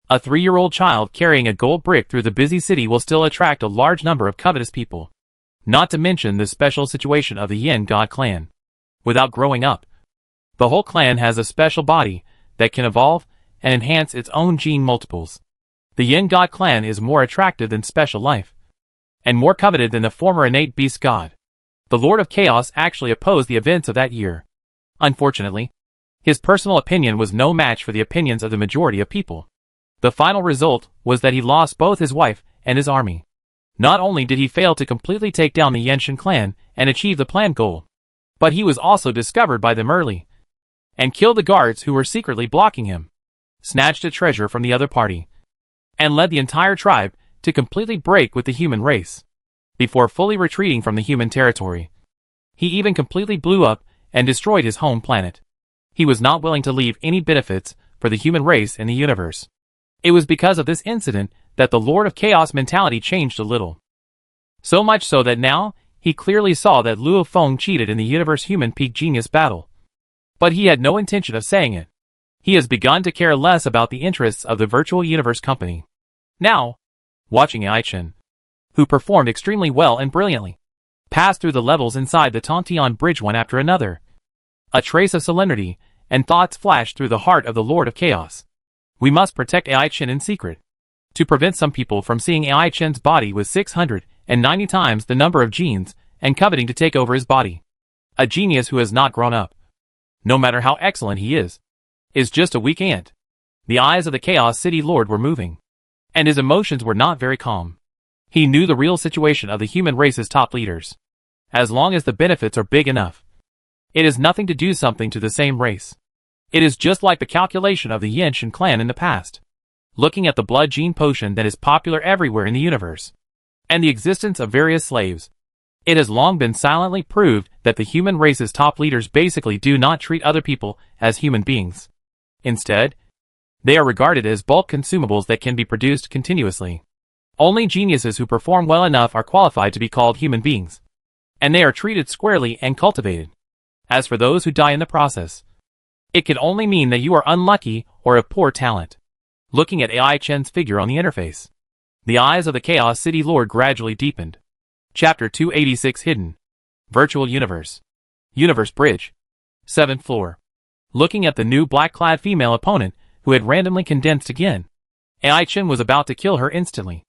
A 3-year-old child carrying a gold brick through the busy city will still attract a large number of covetous people. Not to mention the special situation of the Yin God clan. Without growing up, the whole clan has a special body that can evolve and enhance its own gene multiples. The Yin God clan is more attractive than special life, and more coveted than the former innate beast god. The Lord of Chaos actually opposed the events of that year. Unfortunately, his personal opinion was no match for the opinions of the majority of people. The final result was that he lost both his wife and his army. Not only did he fail to completely take down the Yenshin clan and achieve the planned goal, but he was also discovered by them early and killed the guards who were secretly blocking him, snatched a treasure from the other party, and led the entire tribe to completely break with the human race. Before fully retreating from the human territory, he even completely blew up and destroyed his home planet. He was not willing to leave any benefits for the human race in the universe. It was because of this incident that the Lord of Chaos mentality changed a little. So much so that now, he clearly saw that Luo Feng cheated in the universe human peak genius battle. But he had no intention of saying it. He has begun to care less about the interests of the virtual universe company. Now, watching Ai-Chen, who performed extremely well and brilliantly, passed through the levels inside the Tontian Bridge one after another. A trace of solemnity and thoughts flashed through the heart of the Lord of Chaos. We must protect Ai-Chen in secret, to prevent some people from seeing Ai-Chen's body with 690 times the number of genes and coveting to take over his body. A genius who has not grown up, no matter how excellent he is just a weak ant. The eyes of the Chaos City Lord were moving, and his emotions were not very calm. He knew the real situation of the human race's top leaders. As long as the benefits are big enough, it is nothing to do something to the same race. It is just like the calculation of the Yenshin clan in the past. Looking at the blood gene potion that is popular everywhere in the universe, and the existence of various slaves, it has long been silently proved that the human race's top leaders basically do not treat other people as human beings. Instead, they are regarded as bulk consumables that can be produced continuously. Only geniuses who perform well enough are qualified to be called human beings, and they are treated squarely and cultivated. As for those who die in the process, it can only mean that you are unlucky or of poor talent. Looking at Ai-Chen's figure on the interface, the eyes of the Chaos City Lord gradually deepened. Chapter 286 Hidden. Virtual Universe. Universe Bridge. 7th floor. Looking at the new black-clad female opponent who had randomly condensed again, Ai-Chen was about to kill her instantly,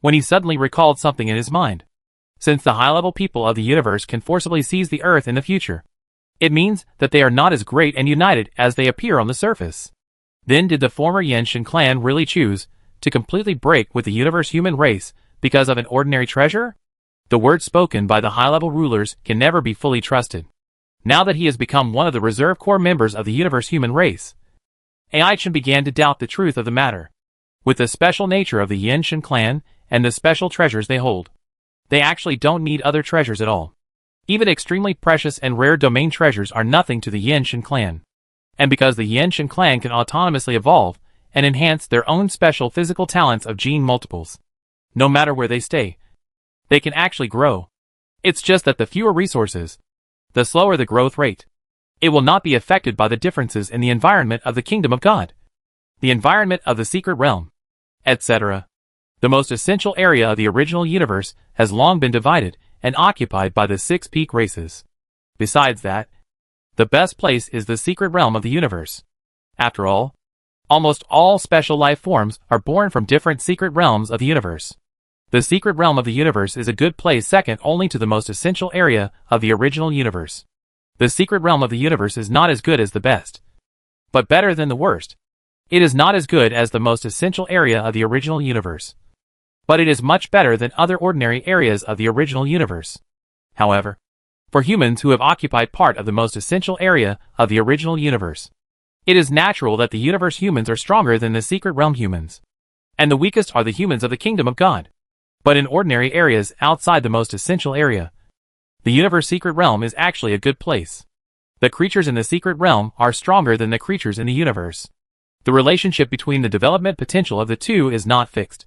when he suddenly recalled something in his mind. Since the high-level people of the universe can forcibly seize the Earth in the future, it means that they are not as great and united as they appear on the surface. Then did the former Yenshin clan really choose to completely break with the universe human race because of an ordinary treasure? The words spoken by the high-level rulers can never be fully trusted. Now that he has become one of the reserve core members of the universe human race, Ai-Chen began to doubt the truth of the matter. With the special nature of the Yenshin clan and the special treasures they hold, they actually don't need other treasures at all. Even extremely precious and rare domain treasures are nothing to the Yenshin clan. And because the Yenshin clan can autonomously evolve and enhance their own special physical talents of gene multiples, no matter where they stay, they can actually grow. It's just that the fewer resources, the slower the growth rate. It will not be affected by the differences in the environment of the Kingdom of God, the environment of the Secret Realm, etc. The most essential area of the original universe has long been divided and occupied by the 6 peak races. Besides that, the best place is the Secret Realm of the universe. After all, almost all special life forms are born from different secret realms of the universe. The Secret Realm of the universe is a good place second only to the most essential area of the original universe. The Secret Realm of the universe is not as good as the best, but better than the worst. It is not as good as the most essential area of the original universe, but it is much better than other ordinary areas of the original universe. However, for humans who have occupied part of the most essential area of the original universe, it is natural that the universe humans are stronger than the Secret Realm humans, and the weakest are the humans of the Kingdom of God. But in ordinary areas outside the most essential area, the universe Secret Realm is actually a good place. The creatures in the Secret Realm are stronger than the creatures in the universe. The relationship between the development potential of the two is not fixed,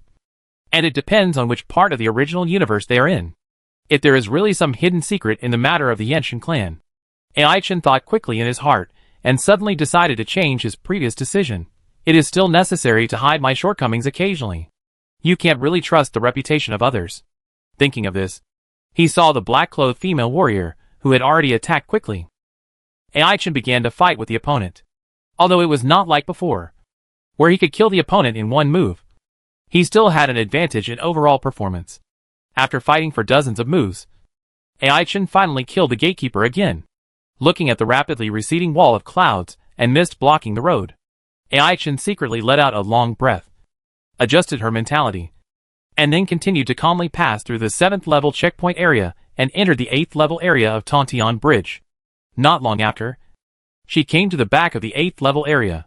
and it depends on which part of the original universe they are in. If there is really some hidden secret in the matter of the Yenshin clan, Ai-Chen thought quickly in his heart and suddenly decided to change his previous decision. It is still necessary to hide my shortcomings occasionally. You can't really trust the reputation of others. Thinking of this, he saw the black-clothed female warrior who had already attacked quickly. Ai-Chen began to fight with the opponent. Although it was not like before, where he could kill the opponent in one move, he still had an advantage in overall performance. After fighting for dozens of moves, AI-Chen finally killed the gatekeeper again. Looking at the rapidly receding wall of clouds and mist blocking the road, AI-Chen secretly let out a long breath, adjusted her mentality, and then continued to calmly pass through the 7th level checkpoint area and entered the 8th level area of Tontian Bridge. Not long after, she came to the back of the 8th level area.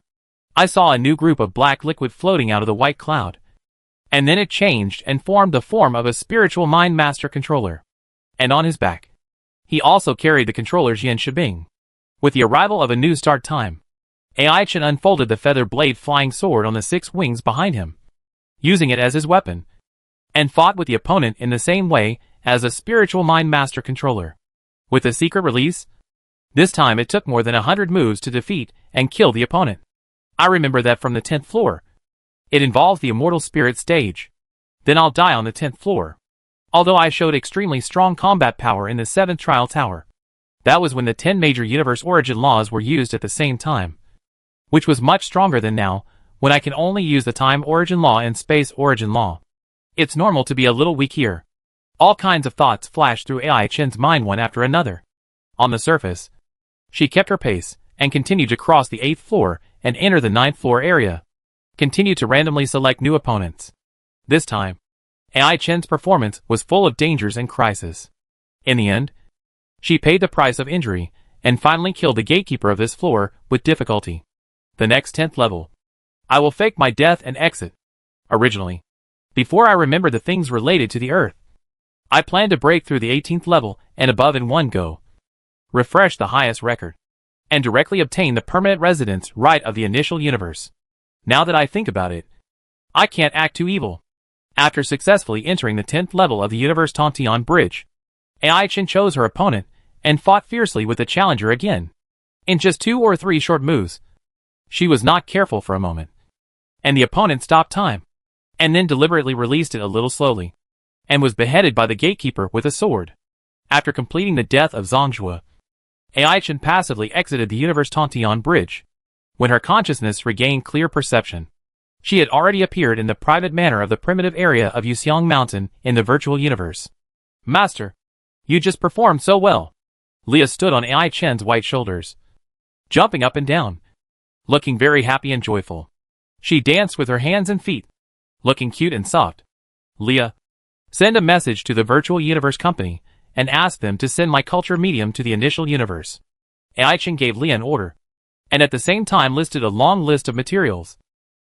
I saw a new group of black liquid floating out of the white cloud. And then it changed and formed the form of a spiritual mind master controller. And on his back, he also carried the controller's Yin Shibing. With the arrival of a new start time, AI-Chen unfolded the feather blade flying sword on the 6 wings behind him, using it as his weapon, and fought with the opponent in the same way as a spiritual mind master controller. With a secret release, this time it took more than 100 moves to defeat and kill the opponent. I remember that from the 10th floor. It involves the immortal spirit stage. Then I'll die on the 10th floor. Although I showed extremely strong combat power in the 7th trial tower. That was when the 10 major universe origin laws were used at the same time, which was much stronger than now, when I can only use the time origin law and space origin law. It's normal to be a little weak here. All kinds of thoughts flashed through AI-Chen's mind one after another. On the surface, she kept her pace and continued to cross the 8th floor and enter the 9th floor area. Continued to randomly select new opponents. This time, AI-Chen's performance was full of dangers and crises. In the end, she paid the price of injury and finally killed the gatekeeper of this floor with difficulty. The next 10th level. I will fake my death and exit. Originally, before I remembered the things related to the Earth, I planned to break through the 18th level and above in one go, refresh the highest record, and directly obtain the permanent residence right of the initial universe. Now that I think about it, I can't act too evil. After successfully entering the 10th level of the universe Tontian Bridge, AI-Chen chose her opponent and fought fiercely with the challenger again. In just 2 or 3 short moves, she was not careful for a moment, and the opponent stopped time, and then deliberately released it a little slowly, and was beheaded by the gatekeeper with a sword. After completing the death of Zhongjue, AI-Chen passively exited the universe Tontian Bridge. When her consciousness regained clear perception, she had already appeared in the private manor of the primitive area of Yuxiang Mountain in the virtual universe. Master, you just performed so well. Leah stood on AI-Chen's white shoulders, jumping up and down, looking very happy and joyful. She danced with her hands and feet, looking cute and soft. Leah, send a message to the virtual universe company and ask them to send my culture medium to the initial universe. AI-Chen gave Leah an order, and at the same time listed a long list of materials,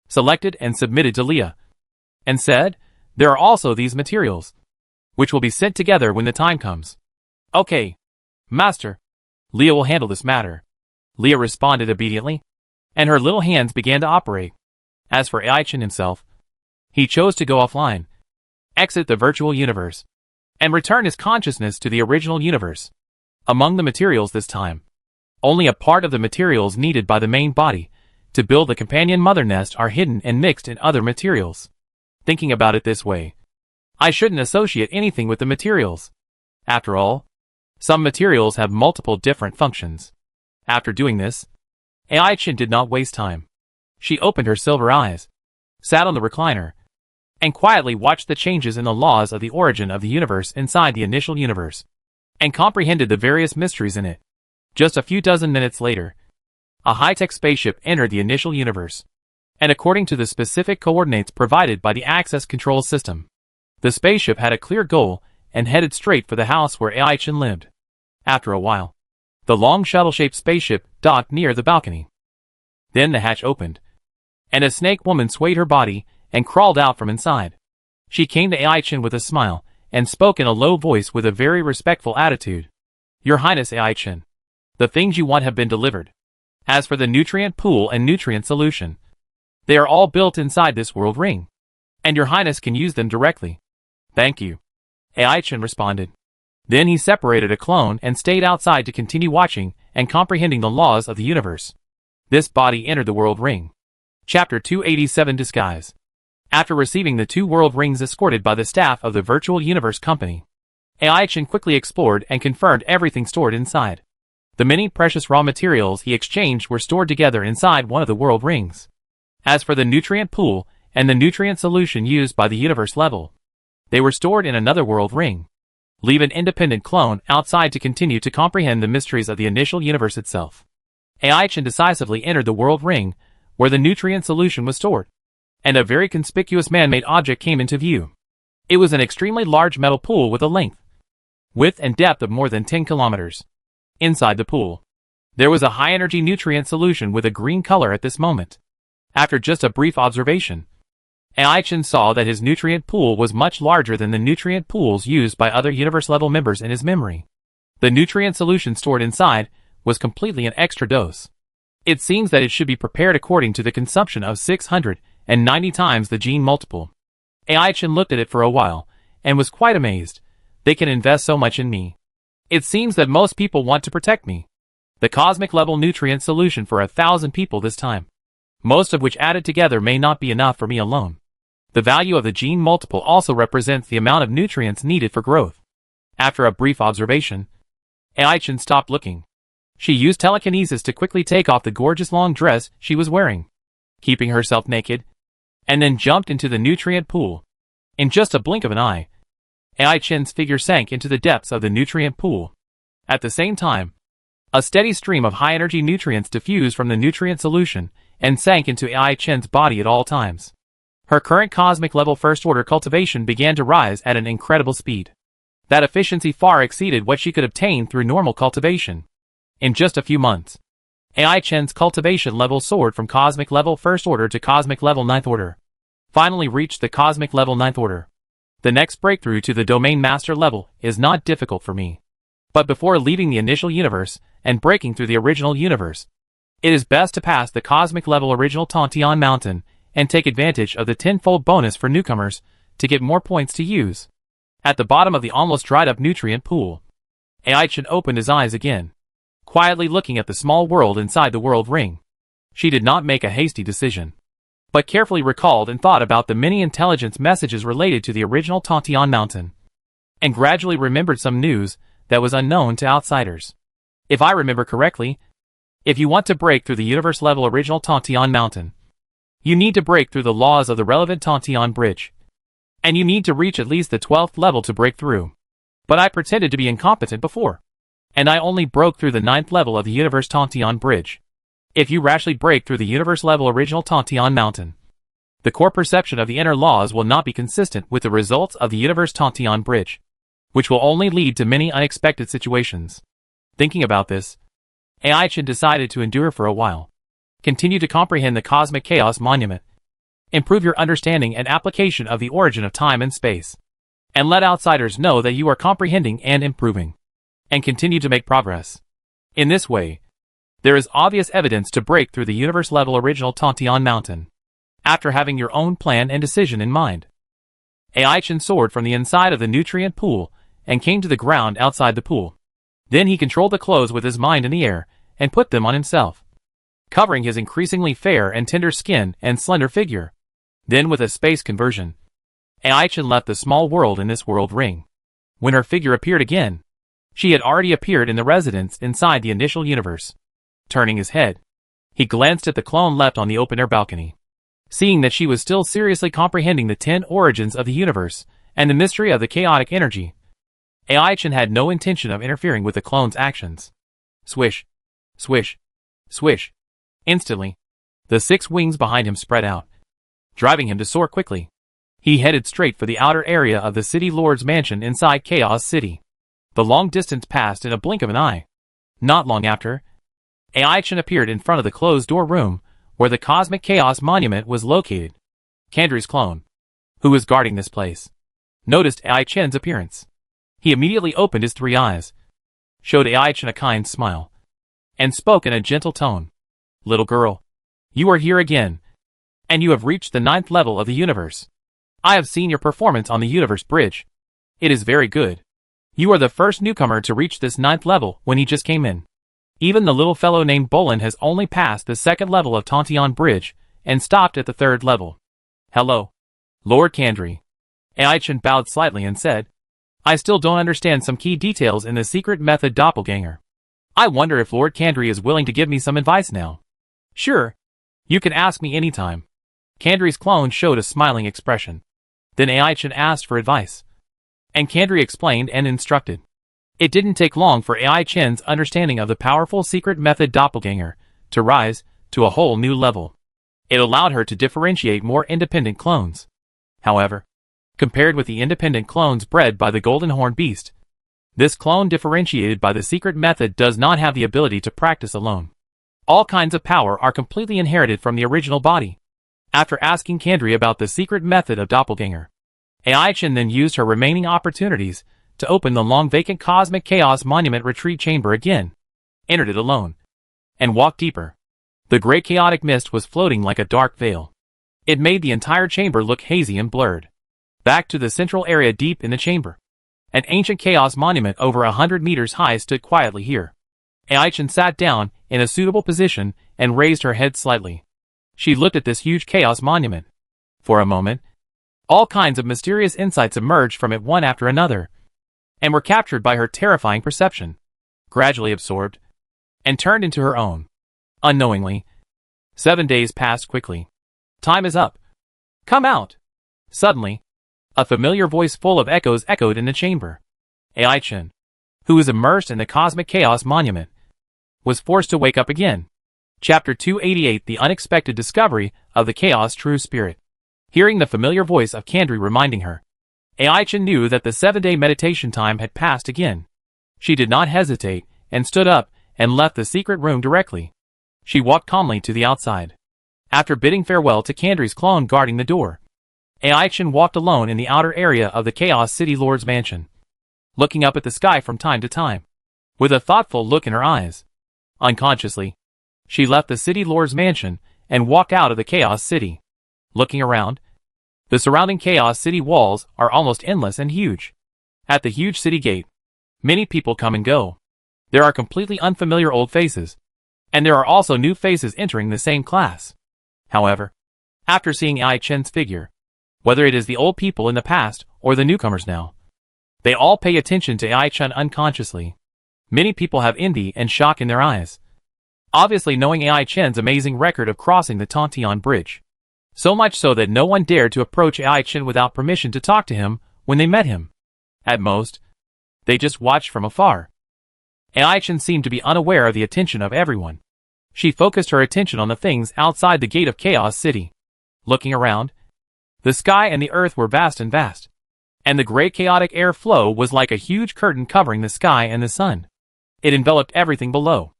selected and submitted to Leah, and said, there are also these materials, which will be sent together when the time comes. Okay, Master. Leah will handle this matter. Leah responded obediently, and her little hands began to operate. As for AI-Chen himself, he chose to go offline, exit the virtual universe, and return his consciousness to the original universe. Among the materials this time, only a part of the materials needed by the main body to build the companion mother nest are hidden and mixed in other materials. Thinking about it this way, I shouldn't associate anything with the materials. After all, some materials have multiple different functions. After doing this, AI-Chen did not waste time. She opened her silver eyes, sat on the recliner, and quietly watched the changes in the laws of the origin of the universe inside the initial universe, and comprehended the various mysteries in it. Just a few dozen minutes later, a high-tech spaceship entered the initial universe, and according to the specific coordinates provided by the access control system, the spaceship had a clear goal and headed straight for the house where AI-Chen lived. After a while, the long shuttle-shaped spaceship docked near the balcony. Then the hatch opened, and a snake woman swayed her body and crawled out from inside. She came to AI-Chen with a smile and spoke in a low voice with a very respectful attitude. Your Highness AI-Chen, the things you want have been delivered. As for the nutrient pool and nutrient solution, they are all built inside this world ring, and your Highness can use them directly. Thank you. AI-Chen responded. Then he separated a clone and stayed outside to continue watching and comprehending the laws of the universe. This body entered the world ring. Chapter 287 Disguise. After receiving the 2 world rings escorted by the staff of the virtual universe company, AI-Chen quickly explored and confirmed everything stored inside. The many precious raw materials he exchanged were stored together inside one of the world rings. As for the nutrient pool and the nutrient solution used by the universe level, they were stored in another world ring. Leave an independent clone outside to continue to comprehend the mysteries of the initial universe itself. AI Chen decisively entered the world ring, where the nutrient solution was stored, and a very conspicuous man-made object came into view. It was an extremely large metal pool with a length, width and depth of more than 10 kilometers. Inside the pool, there was a high-energy nutrient solution with a green color at this moment. After just a brief observation, AI Chen saw that his nutrient pool was much larger than the nutrient pools used by other universe-level members in his memory. The nutrient solution stored inside was completely an extra dose. It seems that it should be prepared according to the consumption of 690 times the gene multiple. AI Chen looked at it for a while, and was quite amazed. They can invest so much in me. It seems that most people want to protect me. The cosmic level nutrient solution for 1,000 people this time, most of which added together may not be enough for me alone. The value of the gene multiple also represents the amount of nutrients needed for growth. After a brief observation, AI Chen stopped looking. She used telekinesis to quickly take off the gorgeous long dress she was wearing, keeping herself naked, and then jumped into the nutrient pool. In just a blink of an eye, AI Chen's figure sank into the depths of the nutrient pool. At the same time, a steady stream of high-energy nutrients diffused from the nutrient solution and sank into AI Chen's body at all times. Her current cosmic level first-order cultivation began to rise at an incredible speed. That efficiency far exceeded what she could obtain through normal cultivation. In just a few months, AI Chen's cultivation level soared from cosmic level first order to cosmic level ninth order. Finally reached the cosmic level ninth order. The next breakthrough to the domain master level is not difficult for me. But before leaving the initial universe and breaking through the original universe, it is best to pass the cosmic level original Tantian Mountain and take advantage of the 10-fold bonus for newcomers to get more points to use. At the bottom of the almost dried up nutrient pool, AI Chen opened his eyes again, quietly looking at the small world inside the world ring. She did not make a hasty decision, but carefully recalled and thought about the many intelligence messages related to the original Tantian Mountain, and gradually remembered some news that was unknown to outsiders. If I remember correctly, if you want to break through the universe-level original Tantian Mountain, you need to break through the laws of the relevant Tantian Bridge, and you need to reach at least the 12th level to break through. But I pretended to be incompetent before, and I only broke through the 9th level of the universe Tantian Bridge. If you rashly break through the universe-level original Tantian Mountain, the core perception of the inner laws will not be consistent with the results of the universe Tantian Bridge, which will only lead to many unexpected situations. Thinking about this, AI Chen decided to endure for a while. Continue to comprehend the cosmic chaos monument. Improve your understanding and application of the origin of time and space. And let outsiders know that you are comprehending and improving. And continue to make progress. In this way, there is obvious evidence to break through the universe-level original Tantian Mountain. After having your own plan and decision in mind, AI Chen soared from the inside of the nutrient pool and came to the ground outside the pool. Then he controlled the clothes with his mind in the air and put them on himself, covering his increasingly fair and tender skin and slender figure. Then with a space conversion, AI Chen left the small world in this world ring. When her figure appeared again, she had already appeared in the residence inside the initial universe. Turning his head, he glanced at the clone left on the open-air balcony. Seeing that she was still seriously comprehending the 10 origins of the universe and the mystery of the chaotic energy, AI Chen had no intention of interfering with the clone's actions. Swish, swish, swish. Instantly, the 6 wings behind him spread out, driving him to soar quickly. He headed straight for the outer area of the City Lord's mansion inside Chaos City. The long distance passed in a blink of an eye. Not long after, AI Chen appeared in front of the closed-door room where the Cosmic Chaos Monument was located. Kandri's clone, who was guarding this place, noticed AI Chen's appearance. He immediately opened his 3 eyes, showed AI Chen a kind smile, and spoke in a gentle tone. Little girl, you are here again, and you have reached the 9th level of the universe. I have seen your performance on the universe bridge. It is very good. You are the first newcomer to reach this 9th level when he just came in. Even the little fellow named Bolin has only passed the 2nd level of Tantian Bridge and stopped at the 3rd level. Hello, Lord Kandri. AI Chen bowed slightly and said, I still don't understand some key details in the secret method doppelganger. I wonder if Lord Kandri is willing to give me some advice now. Sure. You can ask me anytime. Kandri's clone showed a smiling expression. Then AI Chen asked for advice. and Kandri explained and instructed. It didn't take long for AI Chen's understanding of the powerful secret method doppelganger to rise to a whole new level. It allowed her to differentiate more independent clones. However, compared with the independent clones bred by the Golden Horn Beast, this clone differentiated by the secret method does not have the ability to practice alone. All kinds of power are completely inherited from the original body. After asking Kandri about the secret method of doppelganger, AI Chen then used her remaining opportunities to open the long-vacant Cosmic Chaos Monument retreat chamber again, entered it alone, and walked deeper. The great chaotic mist was floating like a dark veil. It made the entire chamber look hazy and blurred. Back to the central area deep in the chamber. An ancient chaos monument over 100 meters high stood quietly here. AI Chen sat down in a suitable position and raised her head slightly. She looked at this huge chaos monument. For a moment, all kinds of mysterious insights emerged from it one after another, and were captured by her terrifying perception, gradually absorbed, and turned into her own. Unknowingly, 7 days passed quickly. Time is up. Come out. Suddenly, a familiar voice full of echoes echoed in the chamber. AI Chen, who was immersed in the Cosmic Chaos Monument, was forced to wake up again. Chapter 288: The Unexpected Discovery of the Chaos True Spirit. Hearing the familiar voice of Kandri reminding her, AI Chen knew that the 7-day meditation time had passed again. She did not hesitate, and stood up, and left the secret room directly. She walked calmly to the outside. After bidding farewell to Kandri's clone guarding the door, AI Chen walked alone in the outer area of the Chaos City Lord's mansion, looking up at the sky from time to time, with a thoughtful look in her eyes. Unconsciously, she left the City Lord's mansion and walked out of the Chaos City. Looking around, the surrounding Chaos City walls are almost endless and huge. At the huge city gate, many people come and go. There are completely unfamiliar old faces, and there are also new faces entering the same class. However, after seeing AI Chen's figure, whether it is the old people in the past or the newcomers now, they all pay attention to AI Chen unconsciously. Many people have envy and shock in their eyes, obviously knowing AI Chen's amazing record of crossing the Tontian Bridge. So much so that no one dared to approach AI Chen without permission to talk to him when they met him. At most, they just watched from afar. AI Chen seemed to be unaware of the attention of everyone. She focused her attention on the things outside the gate of Chaos City. Looking around, the sky and the earth were vast, and the great chaotic air flow was like a huge curtain covering the sky and the sun. It enveloped everything below.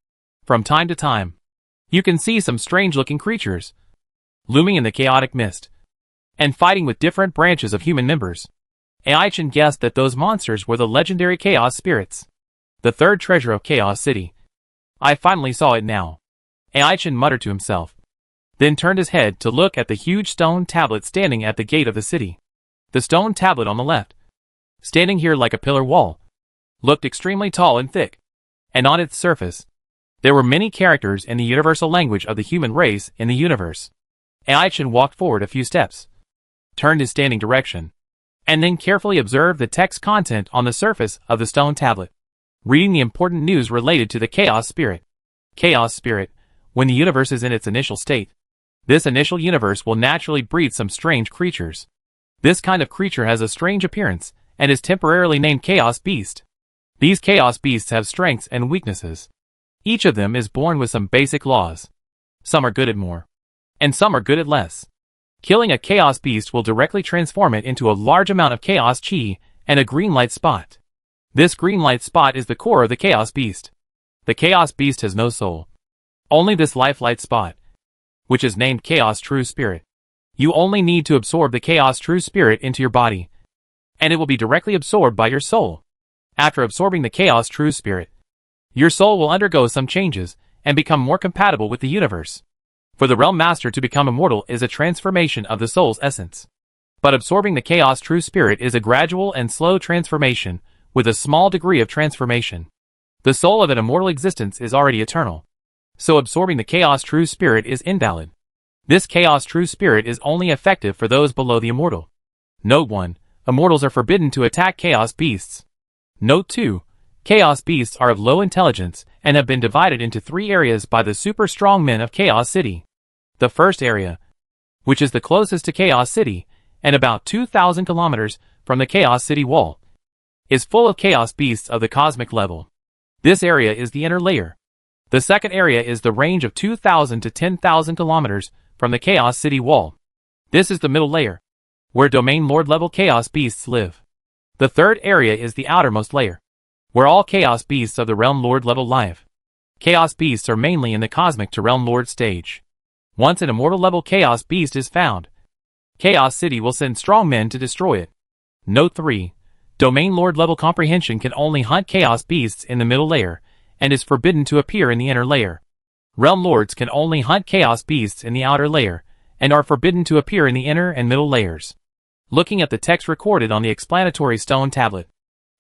From time to time, you can see some strange-looking creatures looming in the chaotic mist, and fighting with different branches of human members. AI Chen guessed that those monsters were the legendary Chaos Spirits, the third treasure of Chaos City. I finally saw it now, AI Chen muttered to himself, then turned his head to look at the huge stone tablet standing at the gate of the city. The stone tablet on the left, standing here like a pillar wall, looked extremely tall and thick, and on its surface, there were many characters in the universal language of the human race in the universe. AI Chen walked forward a few steps, turned his standing direction, and then carefully observed the text content on the surface of the stone tablet, reading the important news related to the Chaos Spirit. Chaos Spirit, when the universe is in its initial state, this initial universe will naturally breed some strange creatures. This kind of creature has a strange appearance, and is temporarily named Chaos Beast. These Chaos Beasts have strengths and weaknesses. Each of them is born with some basic laws. Some are good at more, and some are good at less. Killing a Chaos Beast will directly transform it into a large amount of Chaos Chi and a green light spot. This green light spot is the core of the Chaos Beast. The Chaos Beast has no soul, only this life light spot, which is named Chaos True Spirit. You only need to absorb the Chaos True Spirit into your body, and it will be directly absorbed by your soul. After absorbing the Chaos True Spirit, your soul will undergo some changes and become more compatible with the universe. For the Realm Master to become immortal is a transformation of the soul's essence. But absorbing the Chaos True Spirit is a gradual and slow transformation with a small degree of transformation. The soul of an immortal existence is already eternal, so absorbing the Chaos True Spirit is invalid. This Chaos True Spirit is only effective for those below the immortal. Note 1. Immortals are forbidden to attack Chaos Beasts. Note 2. Chaos Beasts are of low intelligence and have been divided into 3 areas by the super strong men of Chaos City. The first area, which is the closest to Chaos City, and about 2,000 kilometers from the Chaos City wall, is full of chaos beasts of the cosmic level. This area is the inner layer. The second area is the range of 2,000 to 10,000 kilometers from the Chaos City wall. This is the middle layer, where Domain Lord level chaos beasts live. The third area is the outermost layer, where all chaos beasts of the Realm Lord level live. Chaos beasts are mainly in the cosmic to Realm Lord stage. Once an immortal level chaos beast is found, Chaos City will send strong men to destroy it. Note 3. Domain Lord level comprehension can only hunt chaos beasts in the middle layer, and is forbidden to appear in the inner layer. Realm Lords can only hunt chaos beasts in the outer layer, and are forbidden to appear in the inner and middle layers. Looking at the text recorded on the explanatory stone tablet,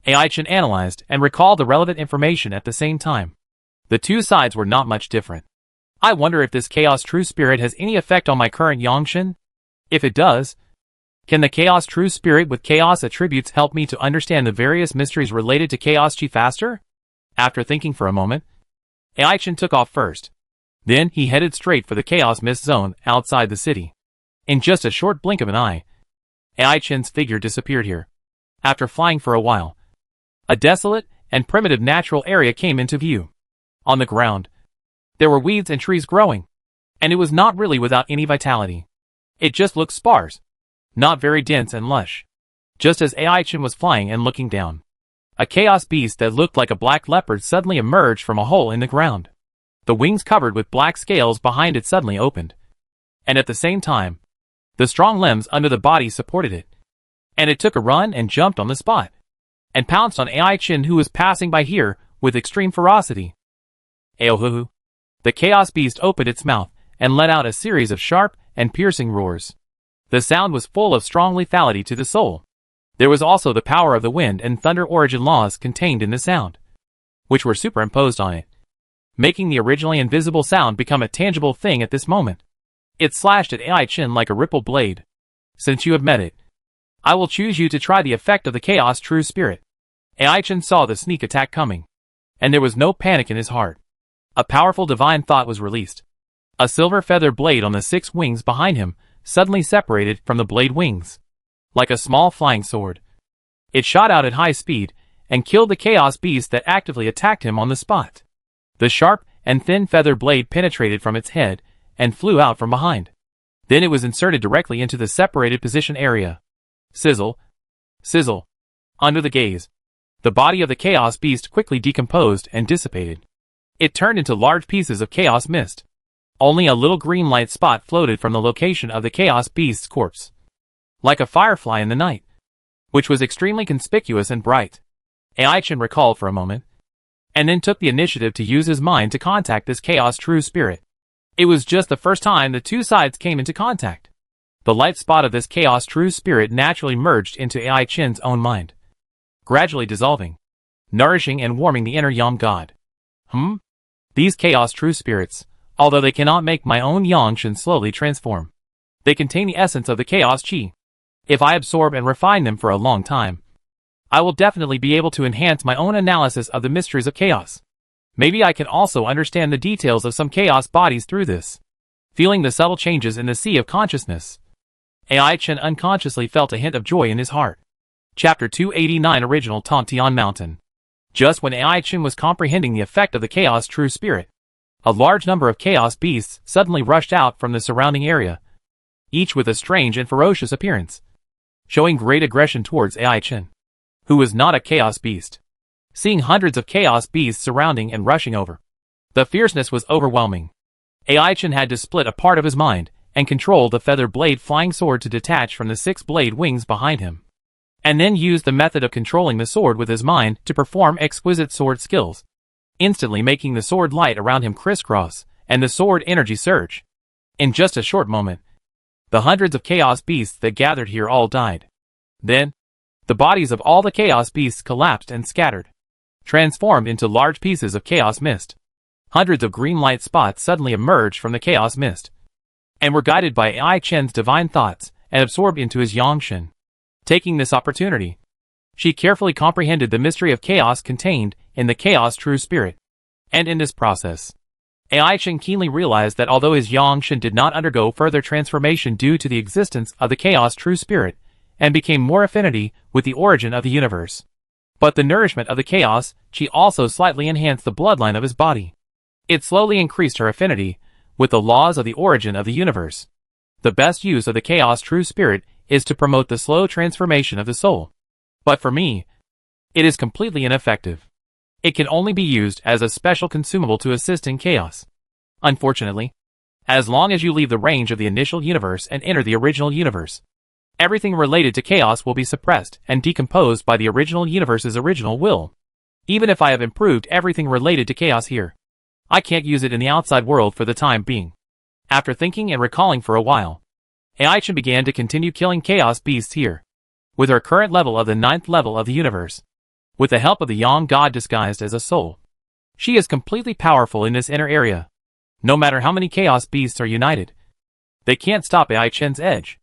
Ai-Chen analyzed and recalled the relevant information at the same time. The two sides were not much different. I wonder if this Chaos True Spirit has any effect on my current Yangshan? If it does, can the Chaos True Spirit with Chaos attributes help me to understand the various mysteries related to Chaos Chi faster? After thinking for a moment, Ai-Chen took off first. Then he headed straight for the Chaos Mist Zone outside the city. In just a short blink of an eye, Ai-Chen's figure disappeared here. After flying for a while, a desolate and primitive natural area came into view. On the ground, there were weeds and trees growing, and it was not really without any vitality. It just looked sparse, not very dense and lush. Just as Ai-Chen was flying and looking down, a chaos beast that looked like a black leopard suddenly emerged from a hole in the ground. The wings covered with black scales behind it suddenly opened, and at the same time, the strong limbs under the body supported it, and it took a run and jumped on the spot, and pounced on Ai-Chen who was passing by here with extreme ferocity. Aohuhu. The chaos beast opened its mouth and let out a series of sharp and piercing roars. The sound was full of strong lethality to the soul. There was also the power of the wind and thunder origin laws contained in the sound, which were superimposed on it, making the originally invisible sound become a tangible thing at this moment. It slashed at Ai-Chen like a ripple blade. Since you have met it, I will choose you to try the effect of the Chaos True Spirit. Ai-Chen saw the sneak attack coming, and there was no panic in his heart. A powerful divine thought was released. A silver feather blade on the 6 wings behind him suddenly separated from the blade wings, like a small flying sword. It shot out at high speed and killed the chaos beast that actively attacked him on the spot. The sharp and thin feather blade penetrated from its head and flew out from behind. Then it was inserted directly into the separated position area. Sizzle. Sizzle. Under the gaze, the body of the chaos beast quickly decomposed and dissipated. It turned into large pieces of chaos mist. Only a little green light spot floated from the location of the chaos beast's corpse, like a firefly in the night, which was extremely conspicuous and bright. Ai-Chen recalled for a moment, and then took the initiative to use his mind to contact this Chaos True Spirit. It was just the first time the two sides came into contact. The light spot of this Chaos True Spirit naturally merged into Ai-Chen's own mind, gradually dissolving, nourishing and warming the inner Yang God. These Chaos True Spirits, although they cannot make my own Yangshan slowly transform, they contain the essence of the Chaos Chi. If I absorb and refine them for a long time, I will definitely be able to enhance my own analysis of the mysteries of chaos. Maybe I can also understand the details of some chaos bodies through this. Feeling the subtle changes in the sea of consciousness, Ai-Chen unconsciously felt a hint of joy in his heart. Chapter 289 Original Tongtian Mountain. Just when Ai-Chen was comprehending the effect of the Chaos True Spirit, a large number of chaos beasts suddenly rushed out from the surrounding area, each with a strange and ferocious appearance, showing great aggression towards Ai-Chen, who was not a chaos beast. Seeing hundreds of chaos beasts surrounding and rushing over, the fierceness was overwhelming. Ai-Chen had to split a part of his mind and control the feather blade flying sword to detach from the 6 blade wings behind him, and then use the method of controlling the sword with his mind to perform exquisite sword skills, instantly making the sword light around him crisscross and the sword energy surge. In just a short moment, the hundreds of chaos beasts that gathered here all died. Then, the bodies of all the chaos beasts collapsed and scattered, transformed into large pieces of chaos mist. Hundreds of green light spots suddenly emerged from the chaos mist, and were guided by Ai-Chen's divine thoughts and absorbed into his Yangshan. Taking this opportunity, she carefully comprehended the mystery of chaos contained in the Chaos True Spirit. And in this process, Ai-Chen keenly realized that although his Yangshan did not undergo further transformation due to the existence of the Chaos True Spirit, and became more affinity with the origin of the universe, But the nourishment of the chaos chi also slightly enhanced the bloodline of his body. It slowly increased her affinity with the laws of the origin of the universe. The best use of the chaos true spirit is to promote the slow transformation of the soul. But for me, it is completely ineffective. It can only be used as a special consumable to assist in chaos. Unfortunately, as long as you leave the range of the initial universe and enter the original universe, everything related to chaos will be suppressed and decomposed by the original universe's original will. Even if I have improved everything related to chaos here, I can't use it in the outside world for the time being. After thinking and recalling for a while, Aichin began to continue killing chaos beasts here. With her current level of the 9th level of the universe, with the help of the Yang God disguised as a soul, she is completely powerful in this inner area. No matter how many chaos beasts are united, they can't stop Aichin's edge,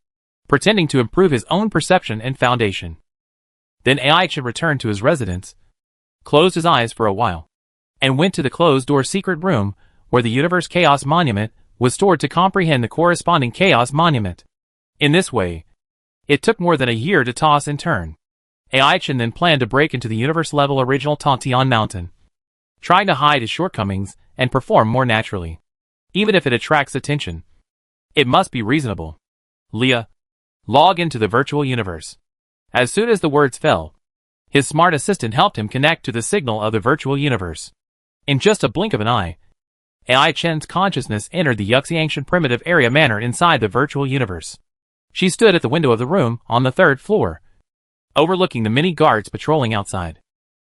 pretending to improve his own perception and foundation. Then Aichin returned to his residence, closed his eyes for a while, and went to the closed-door secret room where the Universe Chaos Monument was stored to comprehend the corresponding Chaos Monument. In this way, it took more than a year to toss and turn. Aichin then planned to break into the universe-level original Tantian Mountain, trying to hide his shortcomings and perform more naturally. Even if it attracts attention, it must be reasonable. Leah, log into the virtual universe. As soon as the words fell, his smart assistant helped him connect to the signal of the virtual universe. In just a blink of an eye, Aichin's consciousness entered the Yuxiangshan primitive area manor inside the virtual universe. She stood at the window of the room on the 3rd floor, overlooking the many guards patrolling outside.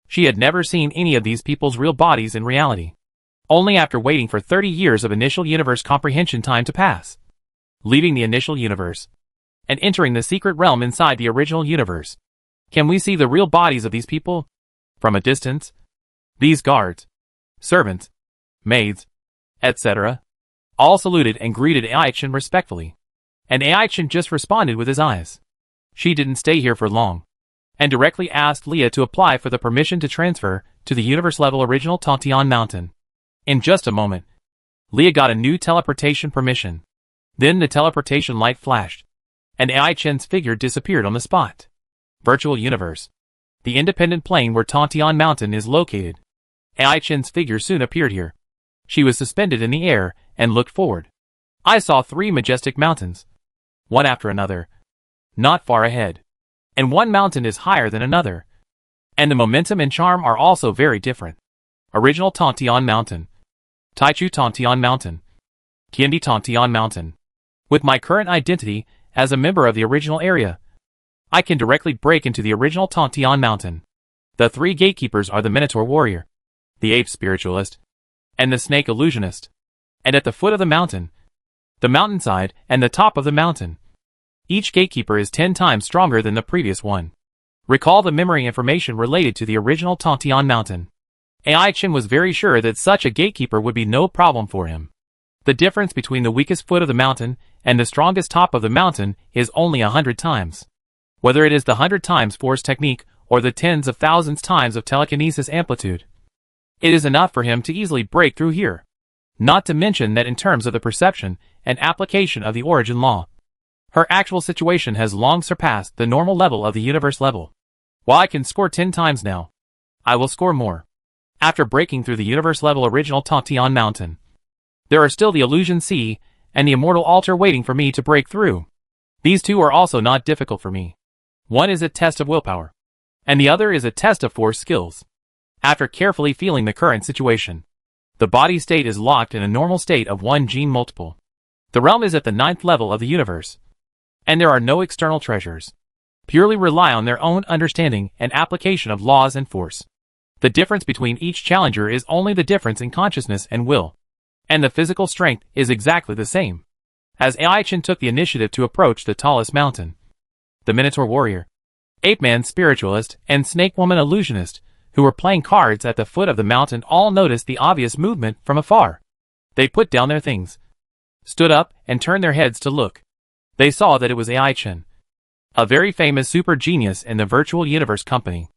She had never seen any of these people's real bodies in reality. Only after waiting for 30 years of initial universe comprehension time to pass, leaving the initial universe, and entering the secret realm inside the original universe, can we see the real bodies of these people? From a distance, these guards, servants, maids, etc., all saluted and greeted Aichin respectfully. And Aichin just responded with his eyes. She didn't stay here for long, and directly asked Leah to apply for the permission to transfer to the universe-level original Tantian Mountain. In just a moment, Leah got a new teleportation permission. Then the teleportation light flashed, and Aichin's figure disappeared on the spot. Virtual universe, the independent plane where Tantian Mountain is located. Aichin's figure soon appeared here. She was suspended in the air and looked forward. I saw 3 majestic mountains, one after another, not far ahead. And one mountain is higher than another. And the momentum and charm are also very different. Original Tantian Mountain, Taichu Tantian Mountain, Kindi Tantian Mountain. With my current identity as a member of the original area, I can directly break into the original Tantian Mountain. The 3 gatekeepers are the Minotaur Warrior, the Ape Spiritualist, and the Snake Illusionist. And at the foot of the mountain, the mountainside, and the top of the mountain, each gatekeeper is 10 times stronger than the previous one. Recall the memory information related to the original Tantian Mountain. Aichin was very sure that such a gatekeeper would be no problem for him. The difference between the weakest foot of the mountain and the strongest top of the mountain is only 100 times. Whether it is the 100 times force technique or the tens of thousands times of telekinesis amplitude, it is enough for him to easily break through here. Not to mention that in terms of the perception and application of the origin law, her actual situation has long surpassed the normal level of the universe level. While I can score 10 times now, I will score more. After breaking through the universe level original Tantian Mountain, there are still the Illusion Sea and the Immortal Altar waiting for me to break through. These 2 are also not difficult for me. One is a test of willpower, and the other is a test of force skills. After carefully feeling the current situation, the body state is locked in a normal state of 1 gene multiple. The realm is at the 9th level of the universe, and there are no external treasures. Purely rely on their own understanding and application of laws and force. The difference between each challenger is only the difference in consciousness and will, and the physical strength is exactly the same. As Aichin took the initiative to approach the tallest mountain, the Minotaur Warrior, Ape Man Spiritualist, and Snake Woman Illusionist, who were playing cards at the foot of the mountain, all noticed the obvious movement from afar. They put down their things, stood up, and turned their heads to look. They saw that it was Aichin, a very famous super genius in the virtual universe company.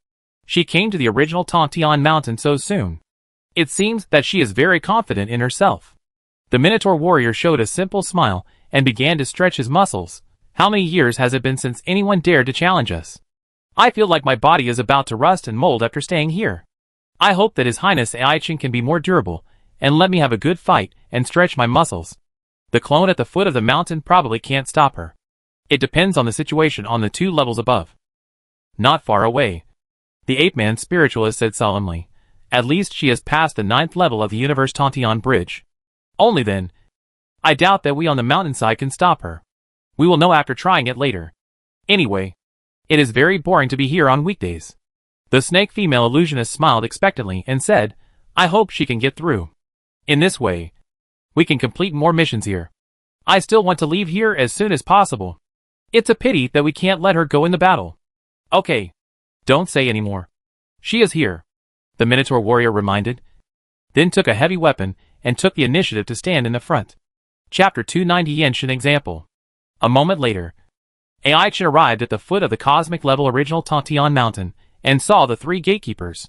She came to the original Tantian Mountain so soon. It seems that she is very confident in herself. The Minotaur Warrior showed a simple smile and began to stretch his muscles. How many years has it been since anyone dared to challenge us? I feel like my body is about to rust and mold after staying here. I hope that His Highness Ai-Chin can be more durable, and let me have a good fight and stretch my muscles. The clone at the foot of the mountain probably can't stop her. It depends on the situation on the 2 levels above. Not far away. The ape-man spiritualist said solemnly. At least she has passed the 9th level of the universe Tontian Bridge. Only then. I doubt that we on the mountainside can stop her. We will know after trying it later. Anyway, it is very boring to be here on weekdays. The snake female illusionist smiled expectantly and said, I hope she can get through. In this way, we can complete more missions here. I still want to leave here as soon as possible. It's a pity that we can't let her go in the battle. Okay. Don't say any more. She is here, the Minotaur warrior reminded, then took a heavy weapon and took the initiative to stand in the front. Chapter 290 Yenshin Example. A moment later, Ai-Chin arrived at the foot of the cosmic level original Tontian Mountain and saw the 3 gatekeepers.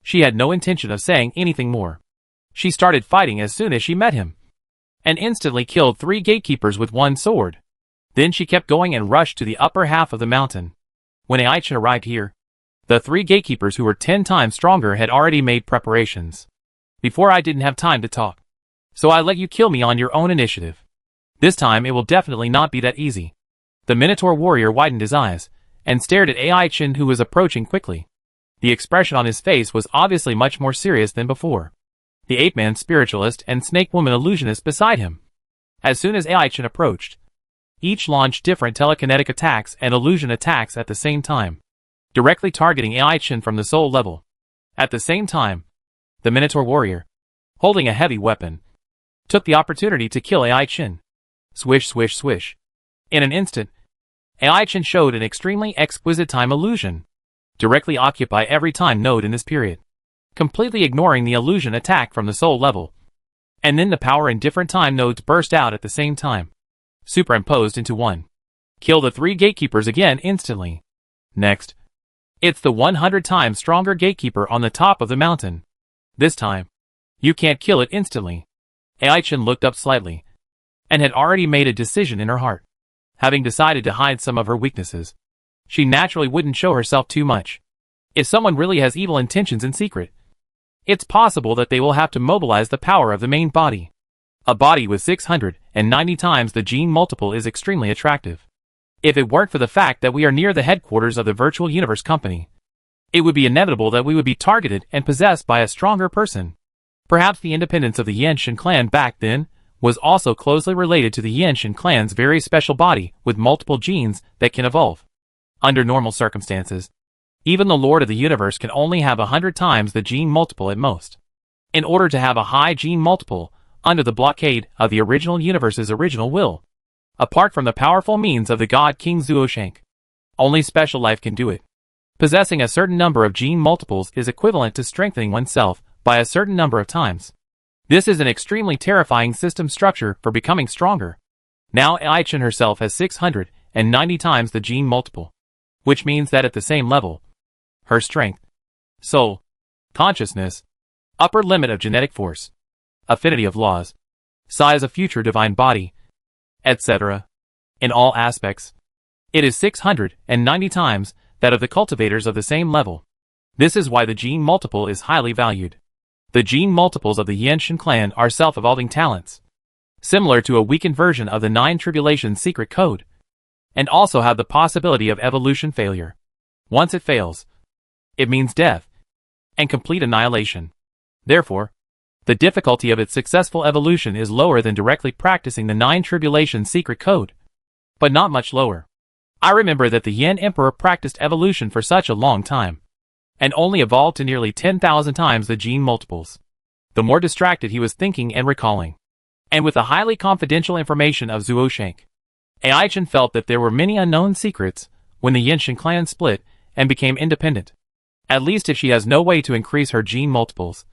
She had no intention of saying anything more. She started fighting as soon as she met him, and instantly killed 3 gatekeepers with 1 sword. Then she kept going and rushed to the upper half of the mountain. When Ai-Chin arrived here, the 3 gatekeepers who were 10 times stronger had already made preparations. Before I didn't have time to talk. So I let you kill me on your own initiative. This time it will definitely not be that easy. The Minotaur warrior widened his eyes, and stared at Ai-Chin who was approaching quickly. The expression on his face was obviously much more serious than before. The ape-man spiritualist and snake-woman illusionist beside him. As soon as Ai-Chin approached, each launched different telekinetic attacks and illusion attacks at the same time, directly targeting Ai-Chin from the soul level. At the same time, the Minotaur warrior, holding a heavy weapon, took the opportunity to kill Ai-Chin. Swish, swish, swish. In an instant, Ai-Chin showed an extremely exquisite time illusion, directly occupy every time node in this period, completely ignoring the illusion attack from the soul level. And then the power in different time nodes burst out at the same time, superimposed into one. Kill the 3 gatekeepers again instantly. Next, it's the 100 times stronger gatekeeper on the top of the mountain. This time, you can't kill it instantly. Ai-Chin looked up slightly, and had already made a decision in her heart. Having decided to hide some of her weaknesses, she naturally wouldn't show herself too much. If someone really has evil intentions in secret, it's possible that they will have to mobilize the power of the main body. A body with 690 times the gene multiple is extremely attractive. If it weren't for the fact that we are near the headquarters of the Virtual Universe Company, it would be inevitable that we would be targeted and possessed by a stronger person. Perhaps the independence of the Yenshin clan back then was also closely related to the Yenshin clan's very special body with multiple genes that can evolve. Under normal circumstances, even the Lord of the Universe can only have 100 times the gene multiple at most. In order to have a high gene multiple, under the blockade of the original universe's original will, apart from the powerful means of the god King Zuoshank, only special life can do it. Possessing a certain number of gene multiples is equivalent to strengthening oneself by a certain number of times. This is an extremely terrifying system structure for becoming stronger. Now Ai-Chin herself has 690 times the gene multiple, which means that at the same level, her strength, soul, consciousness, upper limit of genetic force, affinity of laws, size of future divine body, etc., in all aspects, it is 690 times that of the cultivators of the same level. This is why the gene multiple is highly valued. The gene multiples of the Yenshin clan are self-evolving talents, similar to a weakened version of the 9 Tribulations secret code, and also have the possibility of evolution failure. Once it fails, it means death and complete annihilation. Therefore, the difficulty of its successful evolution is lower than directly practicing the 9 Tribulations secret code, but not much lower. I remember that the Yen Emperor practiced evolution for such a long time, and only evolved to nearly 10,000 times the gene multiples. The more distracted he was thinking and recalling, and with the highly confidential information of Zuoshank, Ai-Chin felt that there were many unknown secrets when the Yenshin clan split and became independent. At least if she has no way to increase her gene multiples,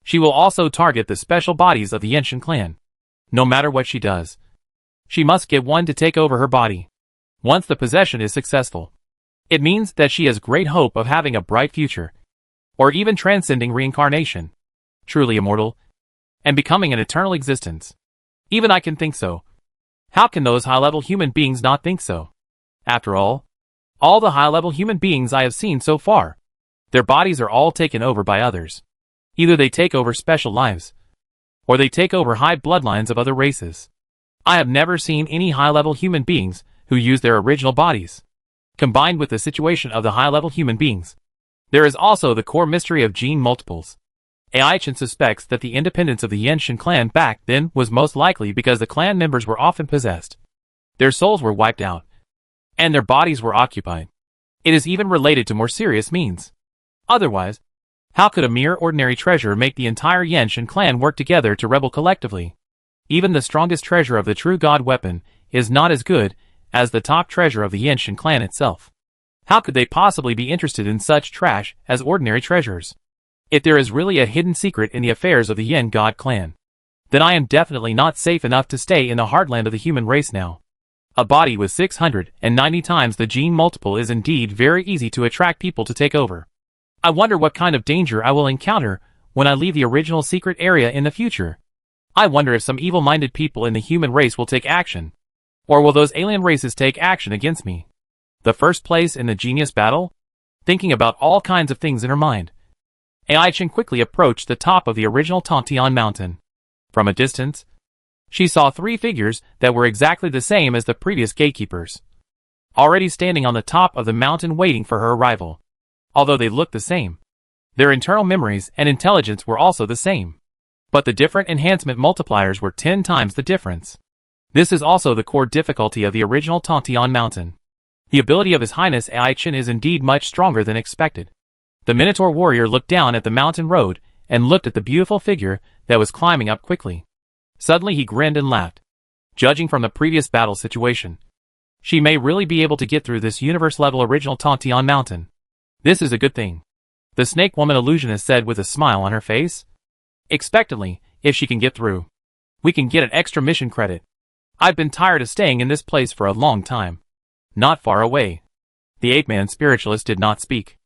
she will also target the special bodies of the Yenshin clan. No matter what she does, she must get one to take over her body. Once the possession is successful, it means that she has great hope of having a bright future, or even transcending reincarnation, truly immortal, and becoming an eternal existence. Even I can think so. How can those high-level human beings not think so? After all, All the high-level human beings I have seen so far, their bodies are all taken over by others. Either they take over special lives, or they take over high bloodlines of other races. I have never seen any high-level human beings who use their original bodies. Combined with the situation of the high-level human beings, there is also the core mystery of gene multiples. Ai-chan suspects that the independence of the Yenshin clan back then was most likely because the clan members were often possessed. Their souls were wiped out, and their bodies were occupied. It is even related to more serious means. Otherwise, how could a mere ordinary treasure make the entire Yenshin clan work together to rebel collectively? Even the strongest treasure of the true god weapon is not as good as the top treasure of the Yenshin clan itself. How could they possibly be interested in such trash as ordinary treasures? If there is really a hidden secret in the affairs of the Yen god clan, then I am definitely not safe enough to stay in the heartland of the human race now. A body with 690 times the gene multiple is indeed very easy to attract people to take over. I wonder what kind of danger I will encounter when I leave the original secret area in the future. I wonder if some evil-minded people in the human race will take action. Or will those alien races take action against me? The first place in the genius battle? Thinking about all kinds of things in her mind, Ai-chan quickly approached the top of the original Tontian mountain. From a distance, she saw 3 figures that were exactly the same as the previous gatekeepers, already standing on the top of the mountain waiting for her arrival. Although they looked the same, their internal memories and intelligence were also the same. But the different enhancement multipliers were 10 times the difference. This is also the core difficulty of the original Tontian mountain. The ability of His Highness Ai-chan is indeed much stronger than expected. The Minotaur warrior looked down at the mountain road and looked at the beautiful figure that was climbing up quickly. Suddenly he grinned and laughed. Judging from the previous battle situation, she may really be able to get through this universe-level original Tontian mountain. This is a good thing, the snake woman illusionist said with a smile on her face. Expectantly, if she can get through, we can get an extra mission credit. I've been tired of staying in this place for a long time. Not far away. The ape-man spiritualist did not speak.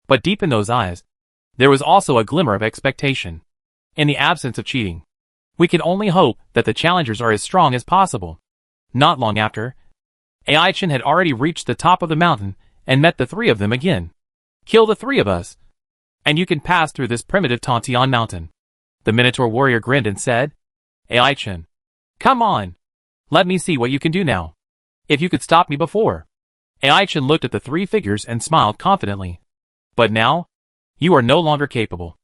But deep in those eyes, there was also a glimmer of expectation. In the absence of cheating, we can only hope that the challengers are as strong as possible. Not long after, Ai-chan had already reached the top of the mountain and met the 3 of them again. Kill the 3 of us, and you can pass through this primitive Tontian mountain. The Minotaur warrior grinned and said, Ai-chan, come on. Let me see what you can do now. If you could stop me before. Ai-chan looked at the 3 figures and smiled confidently. But now, you are no longer capable.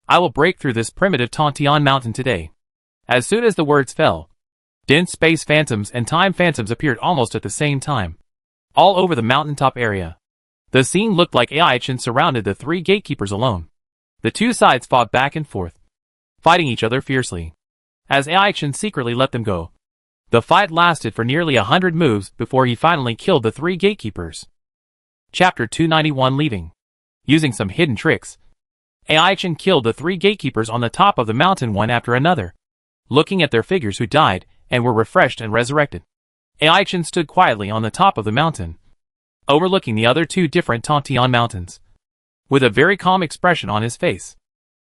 I will break through this primitive Tontian mountain today. As soon as the words fell, dense space phantoms and time phantoms appeared almost at the same time, all over the mountaintop area. The scene looked like Ai-chan surrounded the 3 gatekeepers alone. The 2 sides fought back and forth, fighting each other fiercely, as Ai-chan secretly let them go. The fight lasted for nearly 100 moves before he finally killed the 3 gatekeepers. Chapter 291 Leaving. Using some hidden tricks, Ai-chan killed the 3 gatekeepers on the top of the mountain one after another, looking at their figures who died and were refreshed and resurrected. Ai-chan stood quietly on the top of the mountain, overlooking the other 2 different Tontian mountains, with a very calm expression on his face,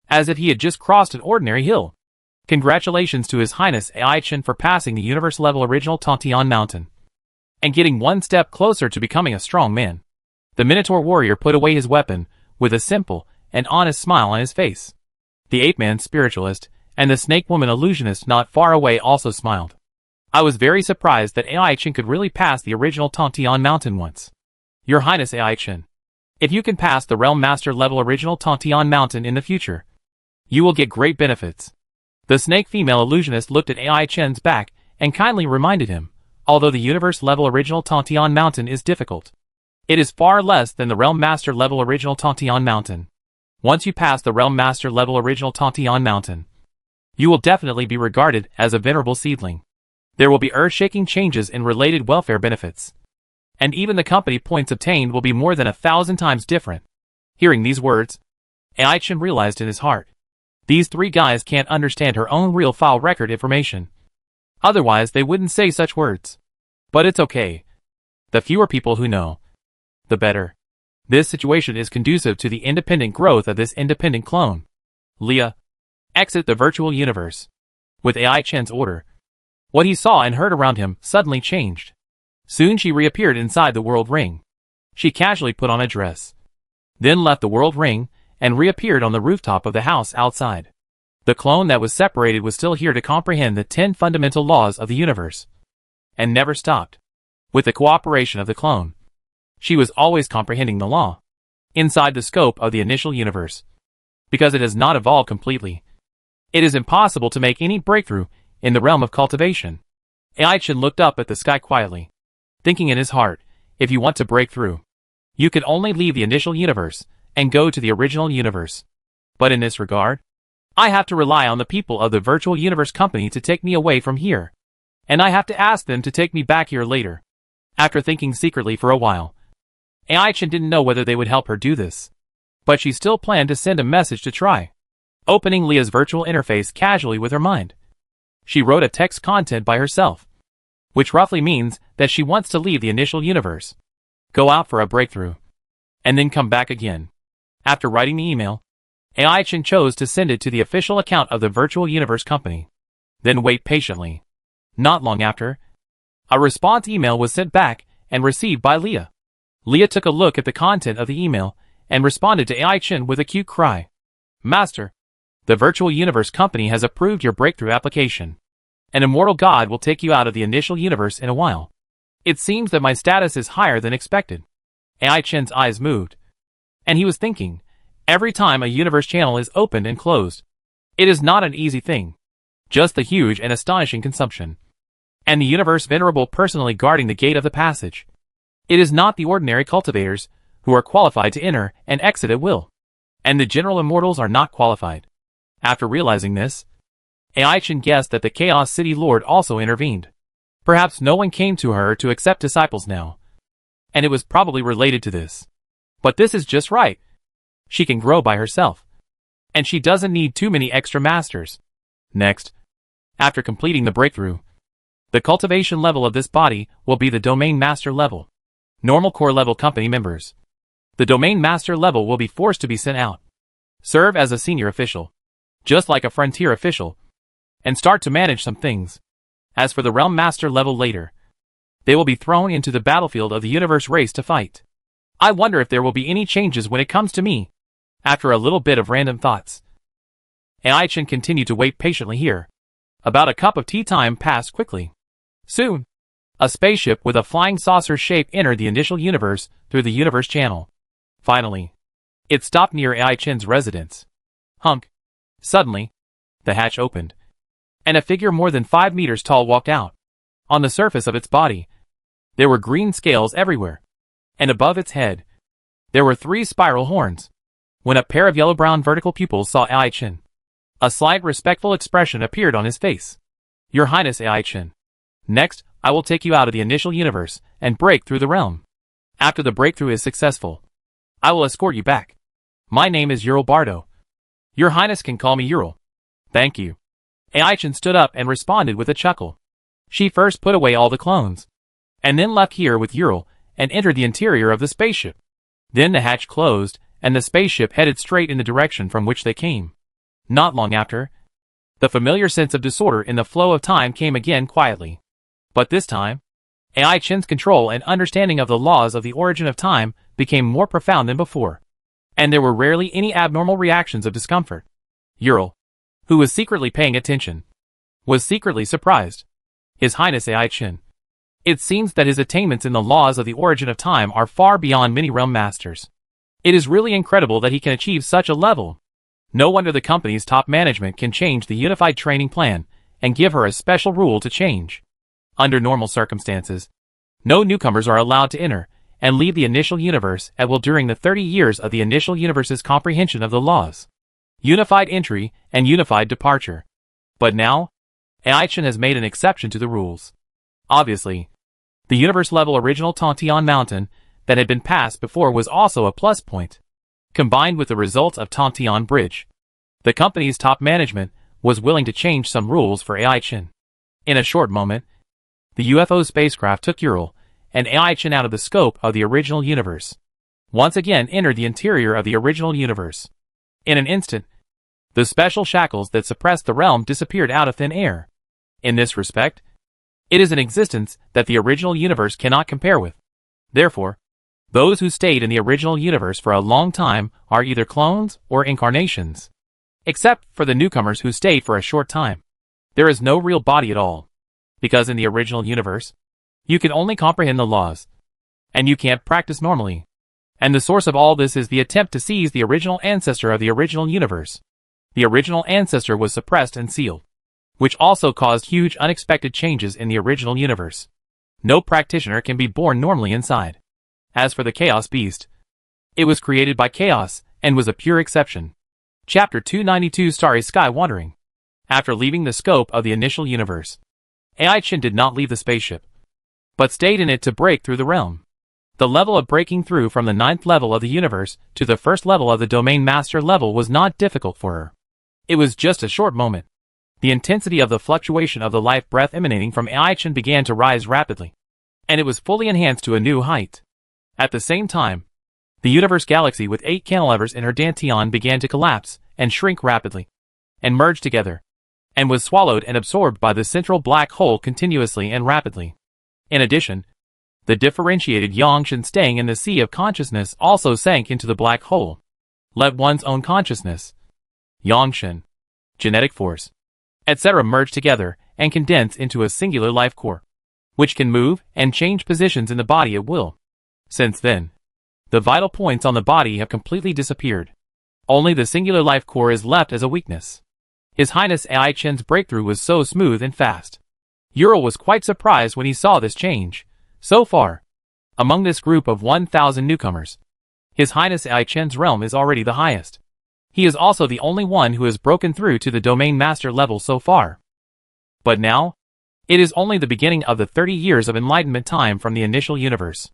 as if he had just crossed an ordinary hill. Congratulations to His Highness Ai-chan for passing the universe-level original Tontian mountain, and getting 1 step closer to becoming a strong man. The Minotaur warrior put away his weapon, with a simple and honest smile on his face. The ape-man spiritualist and the snake woman illusionist not far away also smiled. I was very surprised that Ai-chan could really pass the original Tontian mountain once. Your Highness Ai-chan, if you can pass the Realm Master level original Tontian mountain in the future, you will get great benefits. The snake female illusionist looked at Ai-chan's back and kindly reminded him, although the universe level original Tontian mountain is difficult, it is far less than the Realm Master level original Tontian mountain. Once you pass the Realm Master level original Tontian mountain, you will definitely be regarded as a venerable seedling. There will be earth-shaking changes in related welfare benefits, and even the company points obtained will be more than 1,000 times different. Hearing these words, Ai-chan realized in his heart, these 3 guys can't understand her own real file record information. Otherwise they wouldn't say such words. But it's okay. The fewer people who know, the better. This situation is conducive to the independent growth of this independent clone. Leah, exit the virtual universe. With Ai-chan's order, what he saw and heard around him suddenly changed. Soon she reappeared inside the world ring. She casually put on a dress, then left the world ring and reappeared on the rooftop of the house outside. The clone that was separated was still here to comprehend the 10 fundamental laws of the universe, and never stopped. With the cooperation of the clone, she was always comprehending the law inside the scope of the initial universe. Because it has not evolved completely, it is impossible to make any breakthrough in the realm of cultivation. Ai-Chen looked up at the sky quietly, thinking in his heart, if you want to break through, you can only leave the initial universe and go to the original universe. But in this regard, I have to rely on the people of the virtual universe company to take me away from here, and I have to ask them to take me back here later. After thinking secretly for a while, Ai-Chen didn't know whether they would help her do this, but she still planned to send a message to try. Opening Leah's virtual interface casually with her mind, she wrote a text content by herself, which roughly means that she wants to leave the initial universe, go out for a breakthrough, and then come back again. After writing the email, Ai-Chen chose to send it to the official account of the virtual universe company, then wait patiently. Not long after, a response email was sent back and received by Leah. Leah took a look at the content of the email and responded to Ai-Chen with a cute cry. Master, the virtual universe company has approved your breakthrough application. An immortal god will take you out of the initial universe in a while. It seems that my status is higher than expected. Ai-Chen's eyes moved, and he was thinking, every time a universe channel is opened and closed, it is not an easy thing. Just the huge and astonishing consumption, and the universe venerable personally guarding the gate of the passage. It is not the ordinary cultivators who are qualified to enter and exit at will, and the general immortals are not qualified. After realizing this, Ai-Chen guessed that the Chaos City Lord also intervened. Perhaps no one came to her to accept disciples now, and it was probably related to this. But this is just right. She can grow by herself, and she doesn't need too many extra masters. Next, after completing the breakthrough, the cultivation level of this body will be the Domain Master level. Normal core level company members, the Domain Master level will be forced to be sent out, serve as a senior official, just like a frontier official, and start to manage some things. As for the Realm Master level later, they will be thrown into the battlefield of the universe race to fight. I wonder if there will be any changes when it comes to me. After a little bit of random thoughts, Ai-Chen continued to wait patiently here. About a cup of tea time passed quickly. Soon, a spaceship with a flying saucer shape entered the initial universe through the universe channel. Finally, it stopped near Ai-Chen's residence. Hunk. Suddenly, the hatch opened, and a figure more than 5 meters tall walked out. On the surface of its body, there were green scales everywhere, and above its head, there were 3 spiral horns. When a pair of yellow-brown vertical pupils saw Ai-Chen, a slight respectful expression appeared on his face. Your Highness Ai-Chen, next, I will take you out of the initial universe and break through the realm. After the breakthrough is successful, I will escort you back. My name is Ural Bardo. Your Highness can call me Ural. Thank you. Ai-Chen stood up and responded with a chuckle. She first put away all the clones, and then left here with Ural and entered the interior of the spaceship. Then the hatch closed, and the spaceship headed straight in the direction from which they came. Not long after, the familiar sense of disorder in the flow of time came again quietly. But this time, Ai-Chen's control and understanding of the laws of the origin of time became more profound than before, and there were rarely any abnormal reactions of discomfort. Ural, who was secretly paying attention, was secretly surprised. His Highness Ai-Chen. It seems that his attainments in the laws of the origin of time are far beyond many realm masters. It is really incredible that he can achieve such a level. No wonder the company's top management can change the unified training plan and give her a special rule to change. Under normal circumstances, no newcomers are allowed to enter and leave the initial universe at will during the 30 years of the initial universe's comprehension of the laws. Unified entry and unified departure. But now, Ai-Chen has made an exception to the rules. Obviously, the universe-level original Tontian Mountain that had been passed before was also a plus point. Combined with the results of Tontian Bridge, the company's top management was willing to change some rules for Ai-Chen. In a short moment, the UFO spacecraft took Ural and Ai-Chen out of the scope of the original universe. Once again entered the interior of the original universe. In an instant, the special shackles that suppressed the realm disappeared out of thin air. In this respect, it is an existence that the original universe cannot compare with. Therefore, Those who stayed in the original universe for a long time are either clones or incarnations. Except for the newcomers who stayed for a short time. There is no real body at all. Because in the original universe, you can only comprehend the laws. And you can't practice normally. And the source of all this is the attempt to seize the original ancestor of the original universe. The original ancestor was suppressed and sealed, which also caused huge unexpected changes in the original universe. No practitioner can be born normally inside. As for the Chaos Beast, it was created by Chaos and was a pure exception. Chapter 292 Starry Sky Wandering. After leaving the scope of the initial universe, AI-Chin did not leave the spaceship, but stayed in it to break through the realm. The level of breaking through from the 9th level of the universe to the 1st level of the Domain Master level was not difficult for her. It was just a short moment. The intensity of the fluctuation of the life breath emanating from AI-Chin began to rise rapidly, and it was fully enhanced to a new height. At the same time, the universe galaxy with 8 cantilevers in her dantian began to collapse and shrink rapidly, and merge together, and was swallowed and absorbed by the central black hole continuously and rapidly. In addition, the differentiated Yangshan staying in the sea of consciousness also sank into the black hole. Let one's own consciousness, Yangshan, genetic force, etc. merge together and condense into a singular life core, which can move and change positions in the body at will. Since then, the vital points on the body have completely disappeared. Only the singular life core is left as a weakness. His Highness AI-Chen's breakthrough was so smooth and fast. Ural was quite surprised when he saw this change. So far, among this group of 1,000 newcomers, His Highness AI-Chen's realm is already the highest. He is also the only one who has broken through to the Domain Master level so far. But now, it is only the beginning of the 30 years of enlightenment time from the initial universe.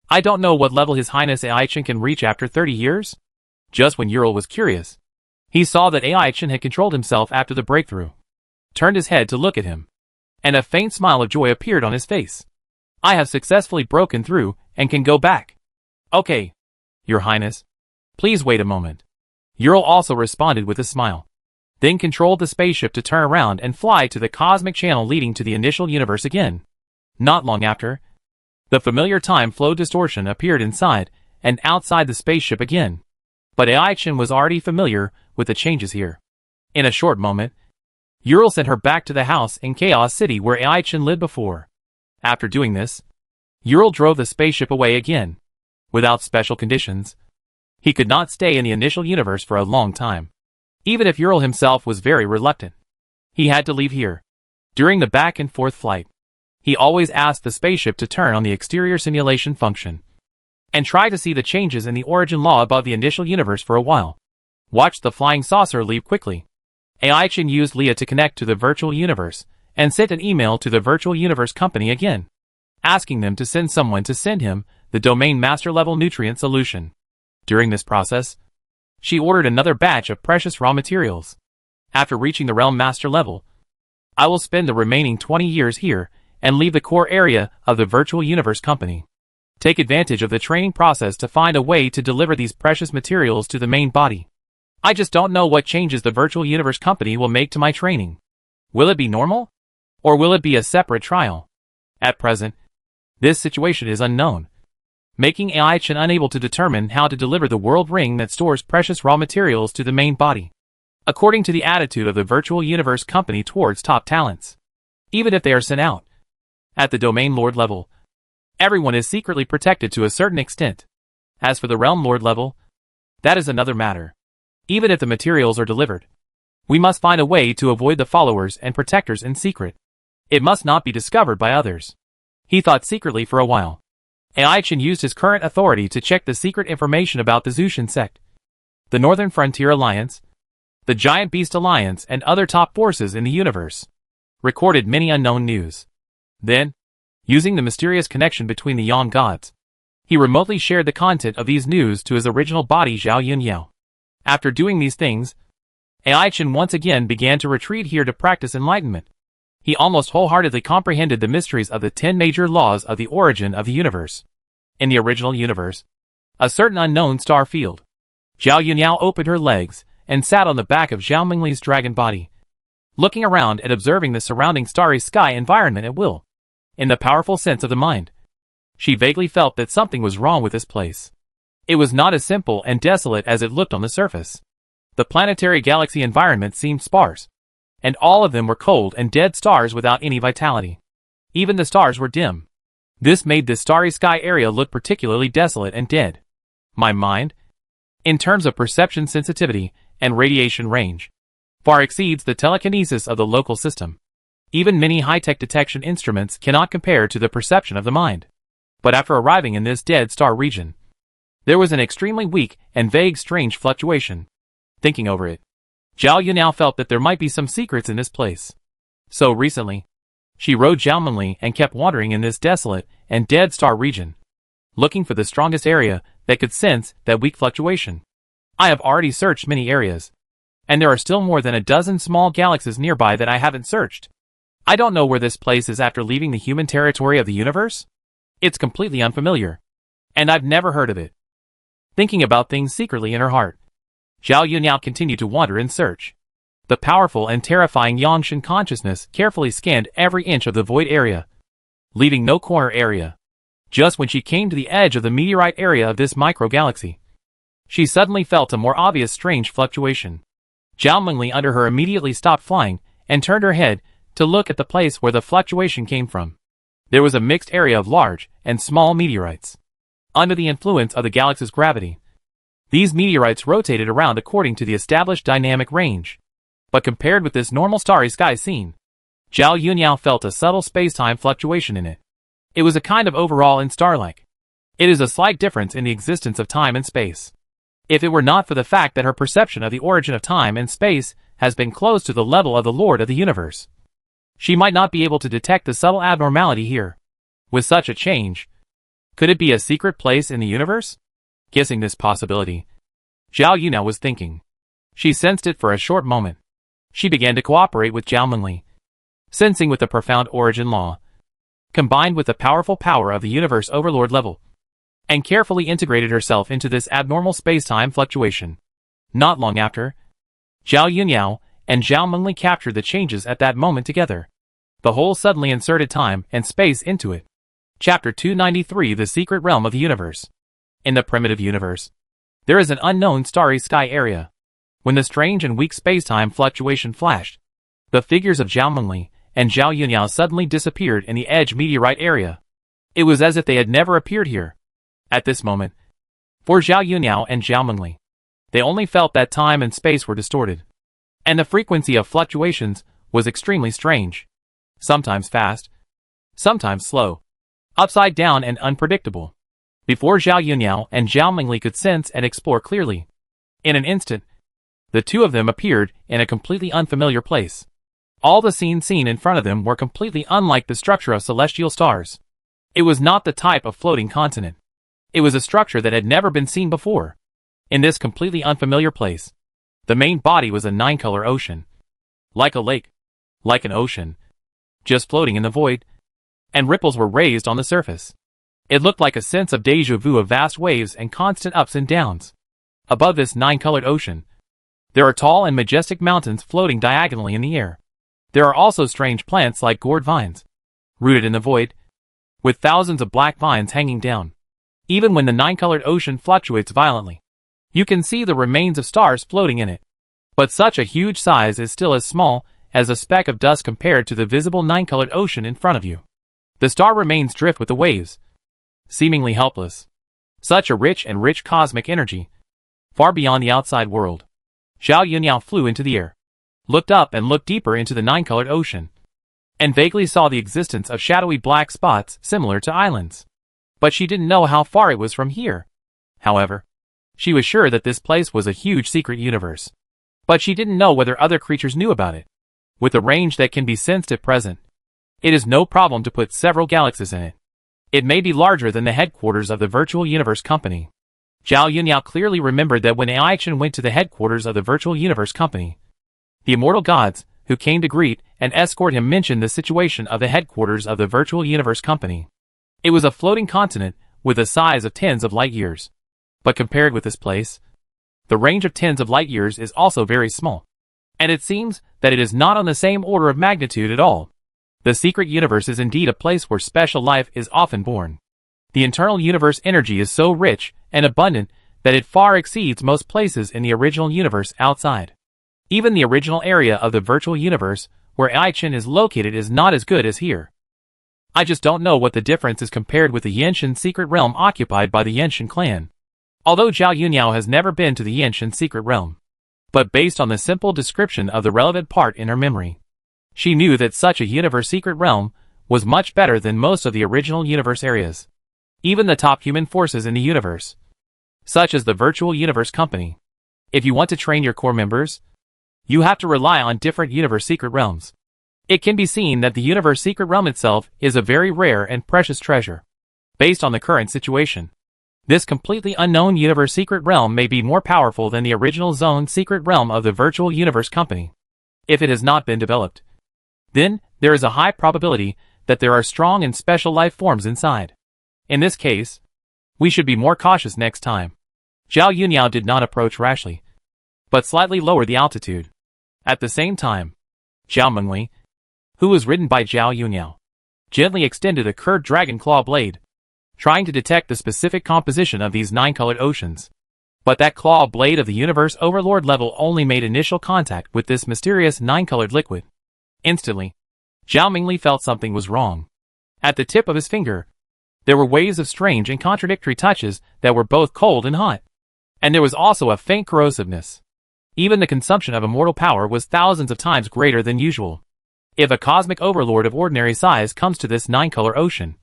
I don't know what level His Highness AI-Chen can reach after 30 years. Just when Ural was curious, he saw that AI-Chen had controlled himself after the breakthrough, turned his head to look at him, and a faint smile of joy appeared on his face. I have successfully broken through and can go back. Okay, Your Highness. Please wait a moment. Ural also responded with a smile, then controlled the spaceship to turn around and fly to the cosmic channel leading to the initial universe again. Not long after, the familiar time flow distortion appeared inside and outside the spaceship again. But AI-Chen was already familiar with the changes here. In a short moment, Ural sent her back to the house in Chaos City where AI-Chen lived before. After doing this, Ural drove the spaceship away again. Without special conditions, he could not stay in the initial universe for a long time. Even if Ural himself was very reluctant, he had to leave here. During the back and forth flight, he always asked the spaceship to turn on the exterior simulation function and try to see the changes in the origin law above the initial universe for a while. Watch the flying saucer leave quickly. AI-Chen used Leah to connect to the virtual universe and sent an email to the virtual universe company again, asking them to send someone to send him the Domain Master level nutrient solution. During this process, she ordered another batch of precious raw materials. After reaching the Realm Master level, I will spend the remaining 20 years here and leave the core area of the virtual universe company. Take advantage of the training process to find a way to deliver these precious materials to the main body. I just don't know what changes the virtual universe company will make to my training. Will it be normal? Or will it be a separate trial? At present, this situation is unknown, making AI-Chen unable to determine how to deliver the world ring that stores precious raw materials to the main body, according to the attitude of the virtual universe company towards top talents. Even if they are sent out at the Domain Lord level, everyone is secretly protected to a certain extent. As for the Realm Lord level, that is another matter. Even if the materials are delivered, we must find a way to avoid the followers and protectors in secret. It must not be discovered by others. He thought secretly for a while. AI-Chen used his current authority to check the secret information about the Zushin sect, the Northern Frontier Alliance, the Giant Beast Alliance, and other top forces in the universe. Recorded many unknown news. Then, using the mysterious connection between the Yang gods, he remotely shared the content of these news to his original body Zhao Yunyao. After doing these things, AI-Chen once again began to retreat here to practice enlightenment. He almost wholeheartedly comprehended the mysteries of the 10 major laws of the origin of the universe. In the original universe, a certain unknown star field, Zhao Yunyao opened her legs and sat on the back of Zhao Mingli's dragon body, looking around and observing the surrounding starry sky environment at will. In the powerful sense of the mind, She vaguely felt that something was wrong with this place. It was not as simple and desolate as it looked on the surface. The planetary galaxy environment seemed sparse, and all of them were cold and dead stars without any vitality. Even the stars were dim. This made this starry sky area look particularly desolate and dead. My mind, in terms of perception sensitivity and radiation range, far exceeds the telekinesis of the local system. Even many high-tech detection instruments cannot compare to the perception of the mind. But after arriving in this dead star region, there was an extremely weak and vague strange fluctuation. Thinking over it, Zhao Yu now felt that there might be some secrets in this place. So recently, she rode Xiaomenli and kept wandering in this desolate and dead star region, looking for the strongest area that could sense that weak fluctuation. I have already searched many areas, and there are still more than a dozen small galaxies nearby that I haven't searched. I don't know where this place is after leaving the human territory of the universe. It's completely unfamiliar, and I've never heard of it. Thinking about things secretly in her heart, Zhao Yu now continued to wander in search. The powerful and terrifying Yangshan consciousness carefully scanned every inch of the void area, leaving no corner area. Just when she came to the edge of the meteorite area of this microgalaxy, she suddenly felt a more obvious strange fluctuation. Xiaomenli under her immediately stopped flying and turned her head to look at the place where the fluctuation came from. There was a mixed area of large and small meteorites. Under the influence of the galaxy's gravity, these meteorites rotated around according to the established dynamic range. But compared with this normal starry sky scene, Zhao Yunyao felt a subtle space-time fluctuation in it. It was a kind of overall and star-like. It is a slight difference in the existence of time and space. If it were not for the fact that her perception of the origin of time and space has been close to the level of the Lord of the Universe, she might not be able to detect the subtle abnormality here. With such a change, could it be a secret place in the universe? Guessing this possibility, Zhao Yunao was thinking. She sensed it for a short moment. She began to cooperate with Xiaomenli, sensing with the profound origin law, combined with the powerful power of the universe overlord level, and carefully integrated herself into this abnormal space-time fluctuation. Not long after, Zhao Yunyao and Xiaomenli captured the changes at that moment together. The whole suddenly inserted time and space into it. Chapter 293: The Secret Realm of the Universe. In the primitive universe, there is an unknown starry sky area. When the strange and weak space-time fluctuation flashed, the figures of Xiaomenli and Zhao Yunyao suddenly disappeared in the edge meteorite area. It was as if they had never appeared here. At this moment, for Zhao Yunyao and Xiaomenli, they only felt that time and space were distorted, and the frequency of fluctuations was extremely strange. Sometimes fast, sometimes slow, upside down and unpredictable. Before Zhao Yunyao and Xiaomenli could sense and explore clearly, in an instant, the two of them appeared in a completely unfamiliar place. All the scenes seen in front of them were completely unlike the structure of celestial stars. It was not the type of floating continent. It was a structure that had never been seen before. In this completely unfamiliar place, the main body was a 9-color ocean. Like a lake, like an ocean, just floating in the void, and ripples were raised on the surface. It looked like a sense of déjà vu of vast waves and constant ups and downs. Above this 9-colored ocean, there are tall and majestic mountains floating diagonally in the air. There are also strange plants like gourd vines, rooted in the void, with thousands of black vines hanging down. Even when the 9-colored ocean fluctuates violently, you can see the remains of stars floating in it. But such a huge size is still as small as a speck of dust compared to the visible 9-colored ocean in front of you. The star remains drift with the waves, seemingly helpless. Such a rich cosmic energy, far beyond the outside world. Zhao Yunyao flew into the air, looked up and looked deeper into the 9-colored ocean, and vaguely saw the existence of shadowy black spots similar to islands. But she didn't know how far it was from here. However, she was sure that this place was a huge secret universe. But she didn't know whether other creatures knew about it. With a range that can be sensed at present, it is no problem to put several galaxies in it. It may be larger than the headquarters of the Virtual Universe Company. Zhao Yunyao clearly remembered that when Aichen went to the headquarters of the Virtual Universe Company, the immortal gods, who came to greet and escort him, mentioned the situation of the headquarters of the Virtual Universe Company. It was a floating continent with a size of tens of light years. But compared with this place, the range of tens of light years is also very small. And it seems that it is not on the same order of magnitude at all. The secret universe is indeed a place where special life is often born. The internal universe energy is so rich and abundant that it far exceeds most places in the original universe outside. Even the original area of the virtual universe where Aichin is located is not as good as here. I just don't know what the difference is compared with the Yenshin secret realm occupied by the Yenshin clan. Although Zhao Yuniao has never been to the Yenshin secret realm, but based on the simple description of the relevant part in her memory, she knew that such a universe secret realm was much better than most of the original universe areas. Even the top human forces in the universe, such as the Virtual Universe Company. If you want to train your core members, you have to rely on different universe secret realms. It can be seen that the universe secret realm itself is a very rare and precious treasure. Based on the current situation, this completely unknown universe secret realm may be more powerful than the original zone secret realm of the Virtual Universe Company. If it has not been developed, then there is a high probability that there are strong and special life forms inside. In this case, we should be more cautious next time. Zhao Yuniao did not approach rashly, but slightly lowered the altitude. At the same time, Zhao Mengli, who was ridden by Zhao Yuniao, gently extended a curved dragon claw blade, trying to detect the specific composition of these nine-colored oceans. But that claw blade of the Universe Overlord level only made initial contact with this mysterious nine-colored liquid. Instantly, Zhao Mengli felt something was wrong. At the tip of his finger, there were waves of strange and contradictory touches that were both cold and hot. And there was also a faint corrosiveness. Even the consumption of immortal power was thousands of times greater than usual. If a cosmic overlord of ordinary size comes to this nine-color ocean,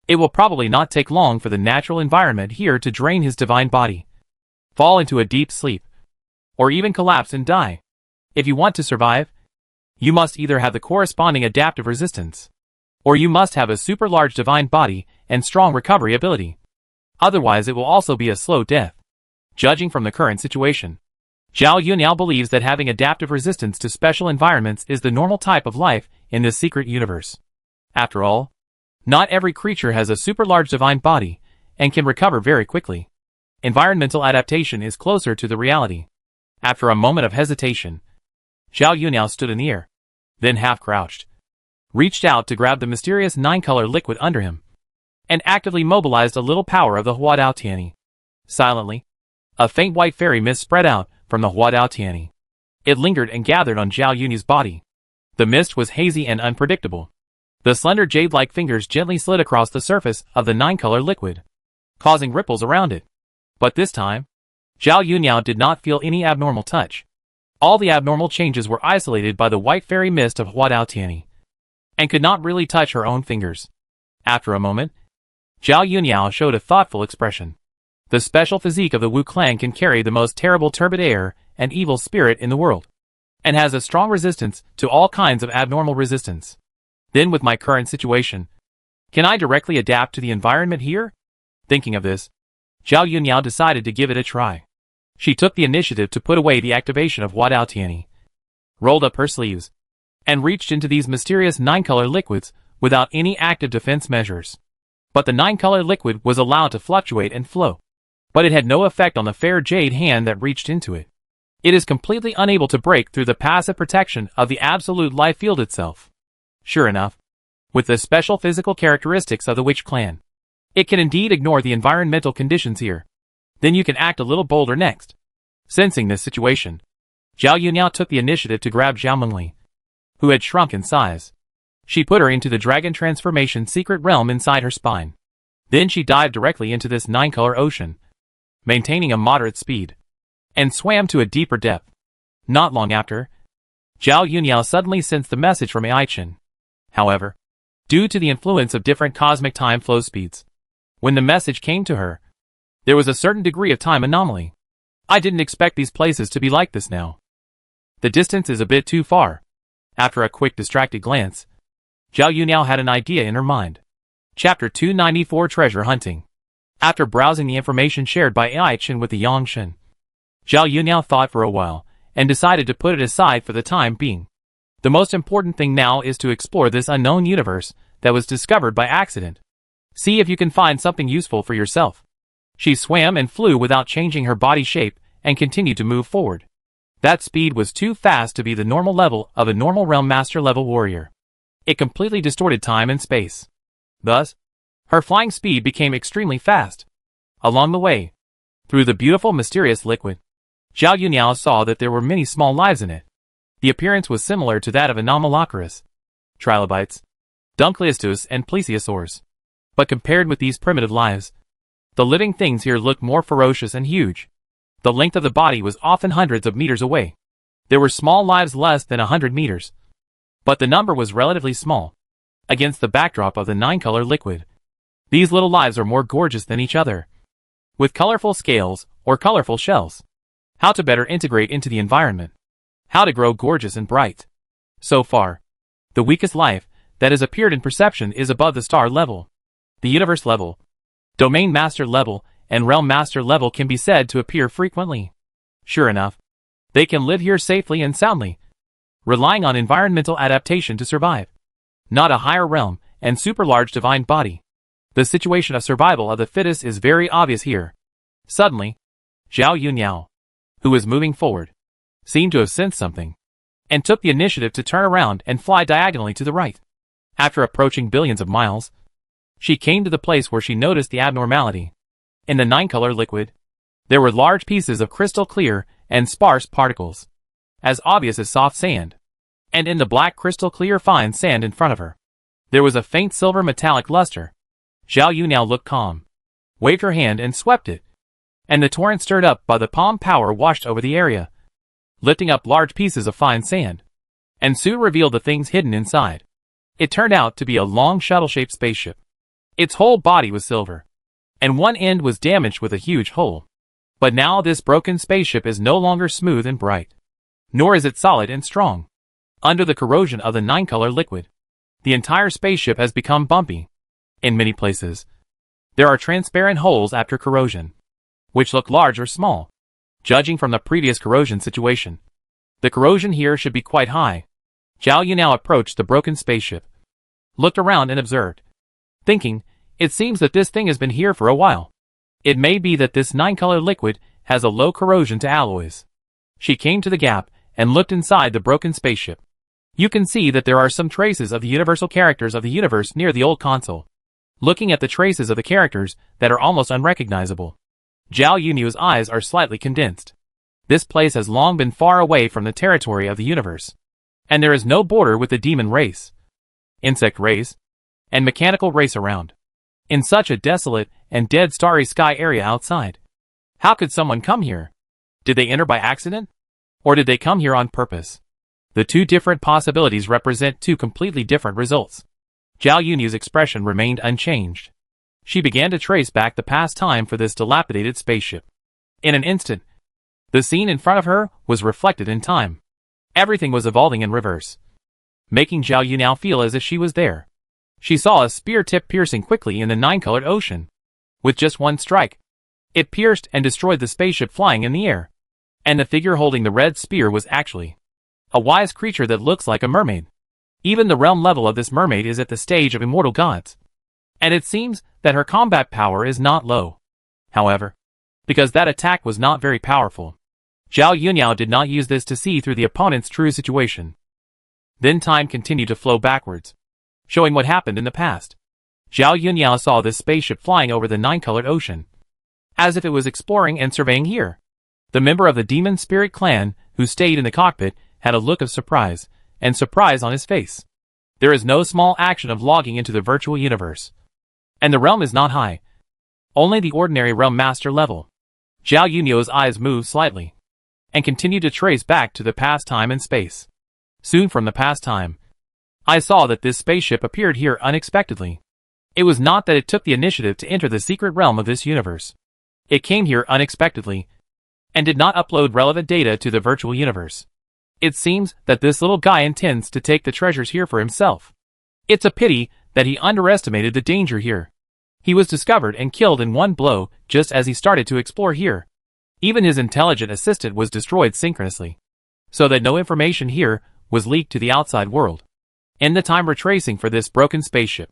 it will probably not take long for the natural environment here to drain his divine body, fall into a deep sleep, or even collapse and die. If you want to survive, you must either have the corresponding adaptive resistance, or you must have a super large divine body and strong recovery ability. Otherwise it will also be a slow death. Judging from the current situation, Zhao Yuniao believes that having adaptive resistance to special environments is the normal type of life in this secret universe. After all, not every creature has a super large divine body and can recover very quickly. Environmental adaptation is closer to the reality. After a moment of hesitation, Zhao Yuniao stood in the air, then half-crouched, reached out to grab the mysterious nine-color liquid under him, and actively mobilized a little power of the Huadao Tianyi. Silently, a faint white fairy mist spread out from the Huadao Tianyi. It lingered and gathered on Zhao Yuni's body. The mist was hazy and unpredictable. The slender jade-like fingers gently slid across the surface of the nine-color liquid, causing ripples around it. But this time, Zhao Yuniao did not feel any abnormal touch. All the abnormal changes were isolated by the white fairy mist of Huadao Tianyi, and could not really touch her own fingers. After a moment, Zhao Yuniao showed a thoughtful expression. The special physique of the Wu clan can carry the most terrible turbid air and evil spirit in the world, and has a strong resistance to all kinds of abnormal resistance. Then with my current situation, can I directly adapt to the environment here? Thinking of this, Zhao Yuniao decided to give it a try. She took the initiative to put away the activation of Huadao Tianyi, rolled up her sleeves, and reached into these mysterious nine-color liquids without any active defense measures. But the nine-color liquid was allowed to fluctuate and flow. But it had no effect on the fair jade hand that reached into it. It is completely unable to break through the passive protection of the absolute life field itself. Sure enough, with the special physical characteristics of the witch clan, it can indeed ignore the environmental conditions here. Then you can act a little bolder next. Sensing this situation, Zhao Yuniao took the initiative to grab Zhao Mengli, who had shrunk in size. She put her into the dragon transformation secret realm inside her spine. Then she dived directly into this nine-color ocean, maintaining a moderate speed, and swam to a deeper depth. Not long after, Zhao Yuniao suddenly sensed the message from Aichin. However, due to the influence of different cosmic time flow speeds, when the message came to her, there was a certain degree of time anomaly. I didn't expect these places to be like this now. The distance is a bit too far. After a quick distracted glance, Zhao Yuniao had an idea in her mind. Chapter 294 Treasure Hunting. After browsing the information shared by Aichin with the Yongshen, Zhao Yuniao thought for a while, and decided to put it aside for the time being. The most important thing now is to explore this unknown universe that was discovered by accident. See if you can find something useful for yourself. She swam and flew without changing her body shape and continued to move forward. That speed was too fast to be the normal level of a normal realm master level warrior. It completely distorted time and space. Thus, Her flying speed became extremely fast. Along the way, through the beautiful mysterious liquid, Zhao Yuniao saw that there were many small lives in it. The appearance was similar to that of Anomalocaris, trilobites, Dunkleosteus and plesiosaurs. But compared with these primitive lives, the living things here looked more ferocious and huge. The length of the body was often hundreds of meters away. There were small lives less than 100 meters. But the number was relatively small. Against the backdrop of the 9-color liquid, these little lives are more gorgeous than each other, with colorful scales or colorful shells. How to better integrate into the environment. How to grow gorgeous and bright. So far, the weakest life that has appeared in perception is above the star level. The universe level, domain master level, and realm master level can be said to appear frequently. Sure enough, they can live here safely and soundly, relying on environmental adaptation to survive. Not a higher realm and super large divine body. The situation of survival of the fittest is very obvious here. Suddenly, Zhao Yuniao, who was moving forward, seemed to have sensed something, and took the initiative to turn around and fly diagonally to the right. After approaching billions of miles, she came to the place where she noticed the abnormality. In the 9-color liquid, there were large pieces of crystal clear and sparse particles, as obvious as soft sand. And in the black crystal clear fine sand in front of her, there was a faint silver metallic luster. Zhao Yuniao looked calm, waved her hand and swept it, and the torrent stirred up by the palm power washed over the area, lifting up large pieces of fine sand, and soon revealed the things hidden inside. It turned out to be a long shuttle-shaped spaceship. Its whole body was silver, and one end was damaged with a huge hole. But now this broken spaceship is no longer smooth and bright, nor is it solid and strong. Under the corrosion of the 9-color liquid, the entire spaceship has become bumpy. In many places, there are transparent holes after corrosion, which look large or small. Judging from the previous corrosion situation, the corrosion here should be quite high. Zhao Yuniao approached the broken spaceship, looked around and observed, thinking, it seems that this thing has been here for a while. It may be that this 9-color liquid has a low corrosion to alloys. She came to the gap and looked inside the broken spaceship. You can see that there are some traces of the universal characters of the universe near the old console. Looking at the traces of the characters that are almost unrecognizable, Zhao Yuniao's eyes are slightly condensed. This place has long been far away from the territory of the universe, and there is no border with the demon race, insect race, and mechanical race around. In such a desolate and dead starry sky area outside, how could someone come here? Did they enter by accident? Or did they come here on purpose? The two different possibilities represent two completely different results. Zhao Yuniao's expression remained unchanged. She began to trace back the past time for this dilapidated spaceship. In an instant, the scene in front of her was reflected in time. Everything was evolving in reverse, making Zhao Yuniao feel as if she was there. She saw a spear tip piercing quickly in the 9-colored ocean. With just one strike, it pierced and destroyed the spaceship flying in the air. And the figure holding the red spear was actually a wise creature that looks like a mermaid. Even the realm level of this mermaid is at the stage of immortal gods. And it seems that her combat power is not low. However, because that attack was not very powerful, Zhao Yuniao did not use this to see through the opponent's true situation. Then time continued to flow backwards, showing what happened in the past. Zhao Yuniao saw this spaceship flying over the 9-colored ocean, as if it was exploring and surveying here. The member of the demon spirit clan who stayed in the cockpit had a look of surprise on his face. There is no small action of logging into the virtual universe. And the realm is not high, only the ordinary realm master level. Zhao Yuniao's eyes moved slightly, and continued to trace back to the past time and space. Soon from the past time, I saw that this spaceship appeared here unexpectedly. It was not that it took the initiative to enter the secret realm of this universe. It came here unexpectedly, and did not upload relevant data to the virtual universe. It seems that this little guy intends to take the treasures here for himself. It's a pity that he underestimated the danger here. He was discovered and killed in one blow just as he started to explore here. Even his intelligent assistant was destroyed synchronously, so that no information here was leaked to the outside world. In the time retracing for this broken spaceship,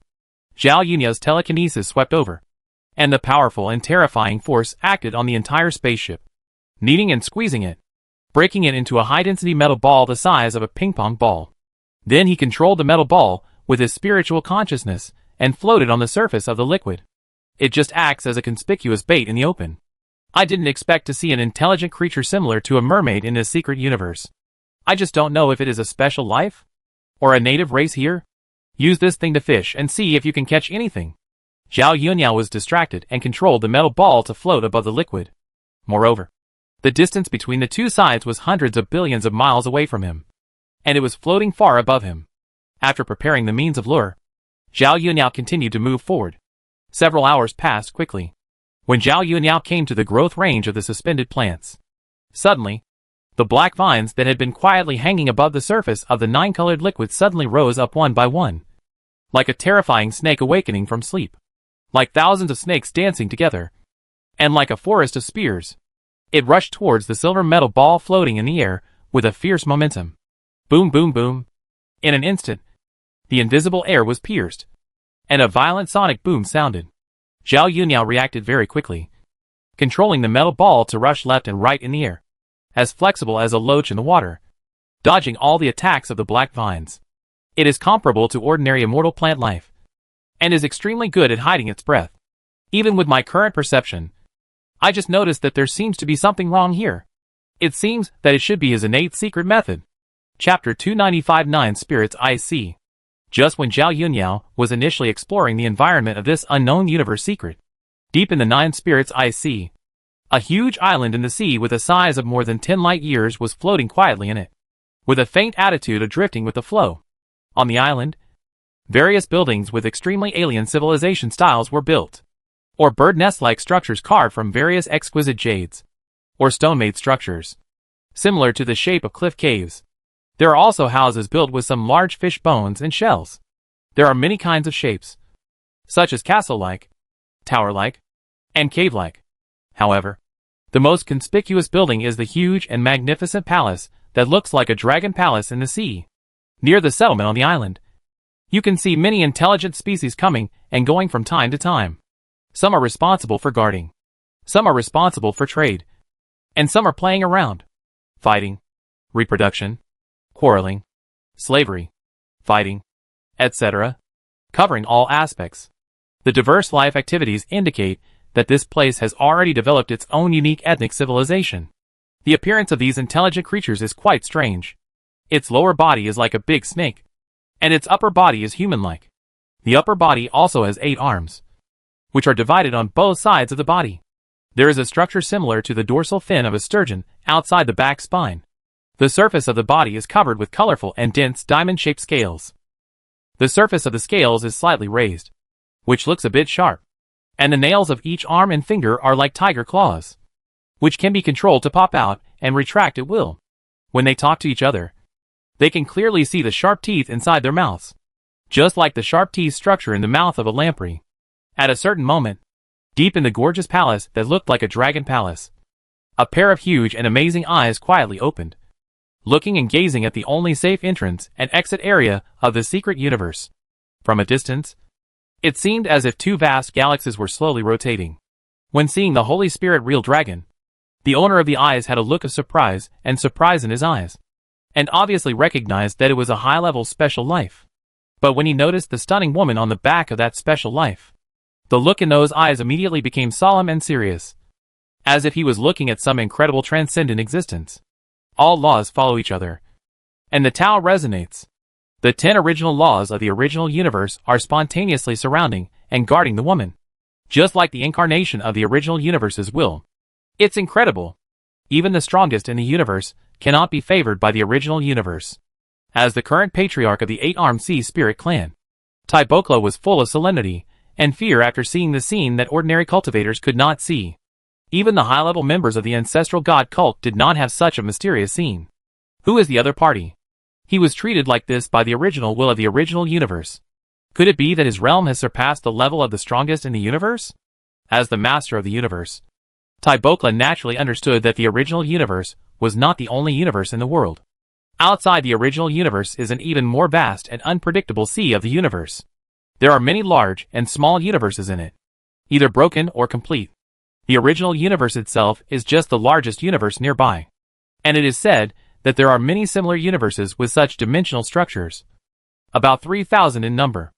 Zhao Yuniao's telekinesis swept over, and the powerful and terrifying force acted on the entire spaceship, kneading and squeezing it, breaking it into a high-density metal ball the size of a ping-pong ball. Then he controlled the metal ball with his spiritual consciousness and floated on the surface of the liquid. It just acts as a conspicuous bait in the open. I didn't expect to see an intelligent creature similar to a mermaid in this secret universe. I just don't know if it is a special life? Or a native race here? Use this thing to fish and see if you can catch anything. Zhao Yunyan was distracted and controlled the metal ball to float above the liquid. Moreover, the distance between the two sides was hundreds of billions of miles away from him. And it was floating far above him. After preparing the means of lure, Zhao Yunyan continued to move forward. Several hours passed quickly. When Zhao Yunyan came to the growth range of the suspended plants, suddenly, the black vines that had been quietly hanging above the surface of the nine-colored liquid suddenly rose up one by one. Like a terrifying snake awakening from sleep. Like thousands of snakes dancing together. And like a forest of spears, it rushed towards the silver metal ball floating in the air with a fierce momentum. Boom, boom, boom. In an instant, the invisible air was pierced, and a violent sonic boom sounded. Zhao Yunyan reacted very quickly, controlling the metal ball to rush left and right in the air, as flexible as a loach in the water, dodging all the attacks of the black vines. It is comparable to ordinary immortal plant life, and is extremely good at hiding its breath. Even with my current perception, I just noticed that there seems to be something wrong here. It seems that it should be his innate secret method. Chapter 295 9 Spirits IC. Just when Zhao Yunyan was initially exploring the environment of this unknown universe secret, deep in the 9 Spirits IC, a huge island in the sea with a size of more than 10 light years was floating quietly in it, with a faint attitude of drifting with the flow. On the island, various buildings with extremely alien civilization styles were built, or bird nest-like structures carved from various exquisite jades, or stone-made structures, similar to the shape of cliff caves. There are also houses built with some large fish bones and shells. There are many kinds of shapes, such as castle-like, tower-like, and cave-like. However, the most conspicuous building is the huge and magnificent palace that looks like a dragon palace in the sea. Near the settlement on the island, you can see many intelligent species coming and going from time to time. Some are responsible for guarding, some are responsible for trade, and some are playing around, fighting, reproduction, quarreling, slavery, fighting, etc., covering all aspects. The diverse life activities indicate that this place has already developed its own unique ethnic civilization. The appearance of these intelligent creatures is quite strange. Its lower body is like a big snake, and its upper body is human-like. The upper body also has 8 arms, which are divided on both sides of the body. There is a structure similar to the dorsal fin of a sturgeon outside the back spine. The surface of the body is covered with colorful and dense diamond-shaped scales. The surface of the scales is slightly raised, which looks a bit sharp, and the nails of each arm and finger are like tiger claws, which can be controlled to pop out and retract at will. When they talk to each other, they can clearly see the sharp teeth inside their mouths, just like the sharp teeth structure in the mouth of a lamprey. At a certain moment, deep in the gorgeous palace that looked like a dragon palace, a pair of huge and amazing eyes quietly opened, looking and gazing at the only safe entrance and exit area of the secret universe. From a distance, it seemed as if 2 vast galaxies were slowly rotating. When seeing the Holy Spirit real dragon, the owner of the eyes had a look of surprise in his eyes, and obviously recognized that it was a high-level special life. But when he noticed the stunning woman on the back of that special life, the look in those eyes immediately became solemn and serious, as if he was looking at some incredible transcendent existence. All laws follow each other, and the Tao resonates. The 10 original laws of the original universe are spontaneously surrounding and guarding the woman, just like the incarnation of the original universe's will. It's incredible. Even the strongest in the universe cannot be favored by the original universe. As the current patriarch of the 8-armed sea spirit clan, Taibokla was full of solemnity and fear after seeing the scene that ordinary cultivators could not see. Even the high-level members of the ancestral god cult did not have such a mysterious scene. Who is the other party? He was treated like this by the original will of the original universe. Could it be that his realm has surpassed the level of the strongest in the universe? As the master of the universe, Taibokla naturally understood that the original universe was not the only universe in the world. Outside the original universe is an even more vast and unpredictable sea of the universe. There are many large and small universes in it, either broken or complete. The original universe itself is just the largest universe nearby. And it is said that there are many similar universes with such dimensional structures, about 3,000 in number.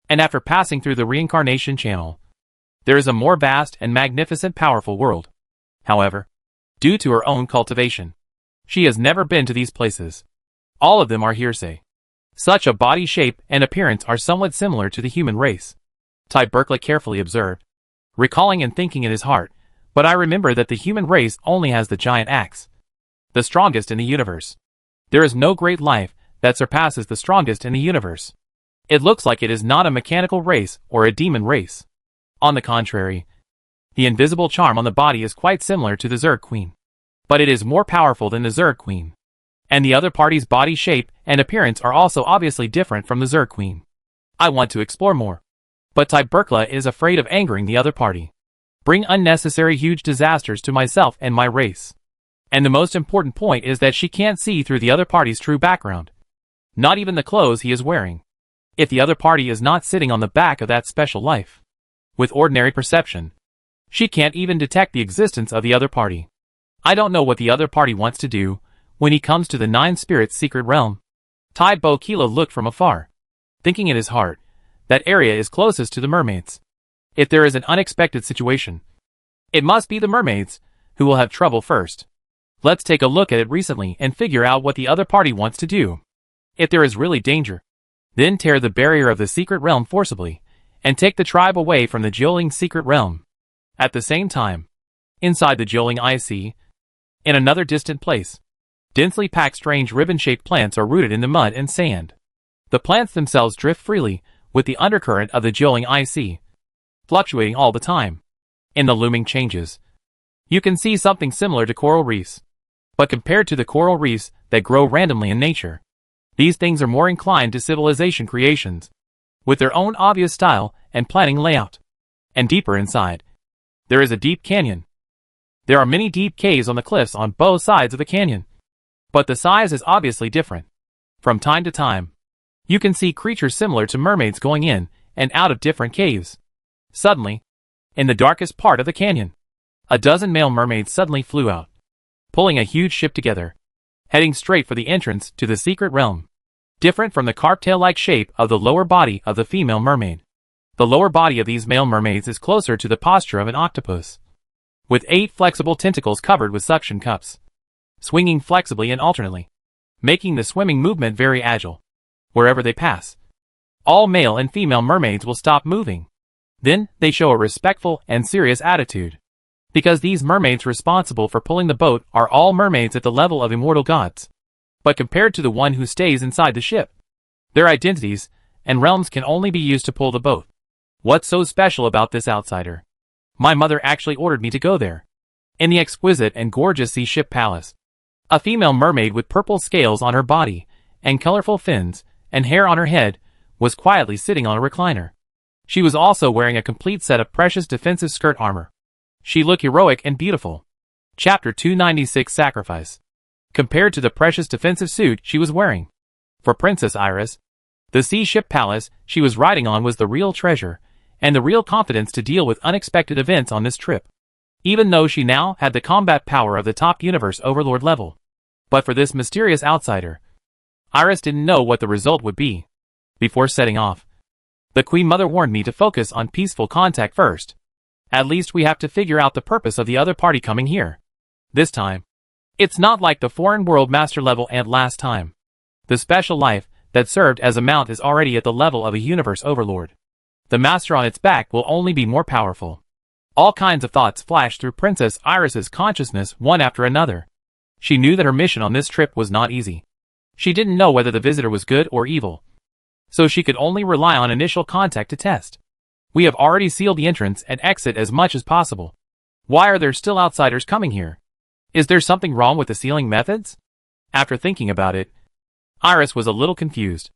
And after passing through the reincarnation channel, there is a more vast and magnificent powerful world. However, due to her own cultivation, she has never been to these places. All of them are hearsay. Such a body shape and appearance are somewhat similar to the human race. Ty Berkeley carefully observed, recalling and thinking in his heart, but I remember that the human race only has the giant axe, the strongest in the universe. There is no great life that surpasses the strongest in the universe. It looks like it is not a mechanical race or a demon race. On the contrary, the invisible charm on the body is quite similar to the Zerg Queen. But it is more powerful than the Zerg Queen. And the other party's body shape and appearance are also obviously different from the Zerg Queen. I want to explore more. But Ty Berkeley is afraid of angering the other party. Bring unnecessary huge disasters to myself and my race. And the most important point is that she can't see through the other party's true background. Not even the clothes he is wearing. If the other party is not sitting on the back of that special life, with ordinary perception, she can't even detect the existence of the other party. I don't know what the other party wants to do when he comes to the Nine Spirits' secret realm. Tai Bo Kila looked from afar, thinking in his heart, that area is closest to the mermaids. If there is an unexpected situation, it must be the mermaids who will have trouble first. Let's take a look at it recently and figure out what the other party wants to do. If there is really danger, then tear the barrier of the secret realm forcibly, and take the tribe away from the Jioling secret realm. At the same time, inside the Jioling IC, in another distant place, densely packed strange ribbon-shaped plants are rooted in the mud and sand. The plants themselves drift freely with the undercurrent of the Jioling IC, fluctuating all the time. In the looming changes, you can see something similar to coral reefs. But compared to the coral reefs that grow randomly in nature, these things are more inclined to civilization creations, with their own obvious style and planning layout. And deeper inside, there is a deep canyon. There are many deep caves on the cliffs on both sides of the canyon. But the size is obviously different. From time to time, you can see creatures similar to mermaids going in and out of different caves. Suddenly, in the darkest part of the canyon, a dozen male mermaids suddenly flew out, pulling a huge ship together, heading straight for the entrance to the secret realm. Different from the carp tail-like shape of the lower body of the female mermaid, the lower body of these male mermaids is closer to the posture of an octopus, with 8 flexible tentacles covered with suction cups, swinging flexibly and alternately, making the swimming movement very agile. Wherever they pass, all male and female mermaids will stop moving. Then, they show a respectful and serious attitude, because these mermaids responsible for pulling the boat are all mermaids at the level of immortal gods. But compared to the one who stays inside the ship, their identities and realms can only be used to pull the boat. What's so special about this outsider? My mother actually ordered me to go there. In the exquisite and gorgeous sea ship palace, a female mermaid with purple scales on her body and colorful fins and hair on her head was quietly sitting on a recliner. She was also wearing a complete set of precious defensive skirt armor. She looked heroic and beautiful. Chapter 296 Sacrifice. Compared to the precious defensive suit she was wearing, for Princess Iris, the sea ship palace she was riding on was the real treasure, and the real confidence to deal with unexpected events on this trip. Even though she now had the combat power of the top universe overlord level. But for this mysterious outsider, Iris didn't know what the result would be. Before setting off, the Queen Mother warned me to focus on peaceful contact first. At least we have to figure out the purpose of the other party coming here. This time, it's not like the foreign world master level and last time. The special life that served as a mount is already at the level of a universe overlord. The master on its back will only be more powerful. All kinds of thoughts flashed through Princess Iris's consciousness one after another. She knew that her mission on this trip was not easy. She didn't know whether the visitor was good or evil, so she could only rely on initial contact to test. We have already sealed the entrance and exit as much as possible. Why are there still outsiders coming here? Is there something wrong with the sealing methods? After thinking about it, Iris was a little confused.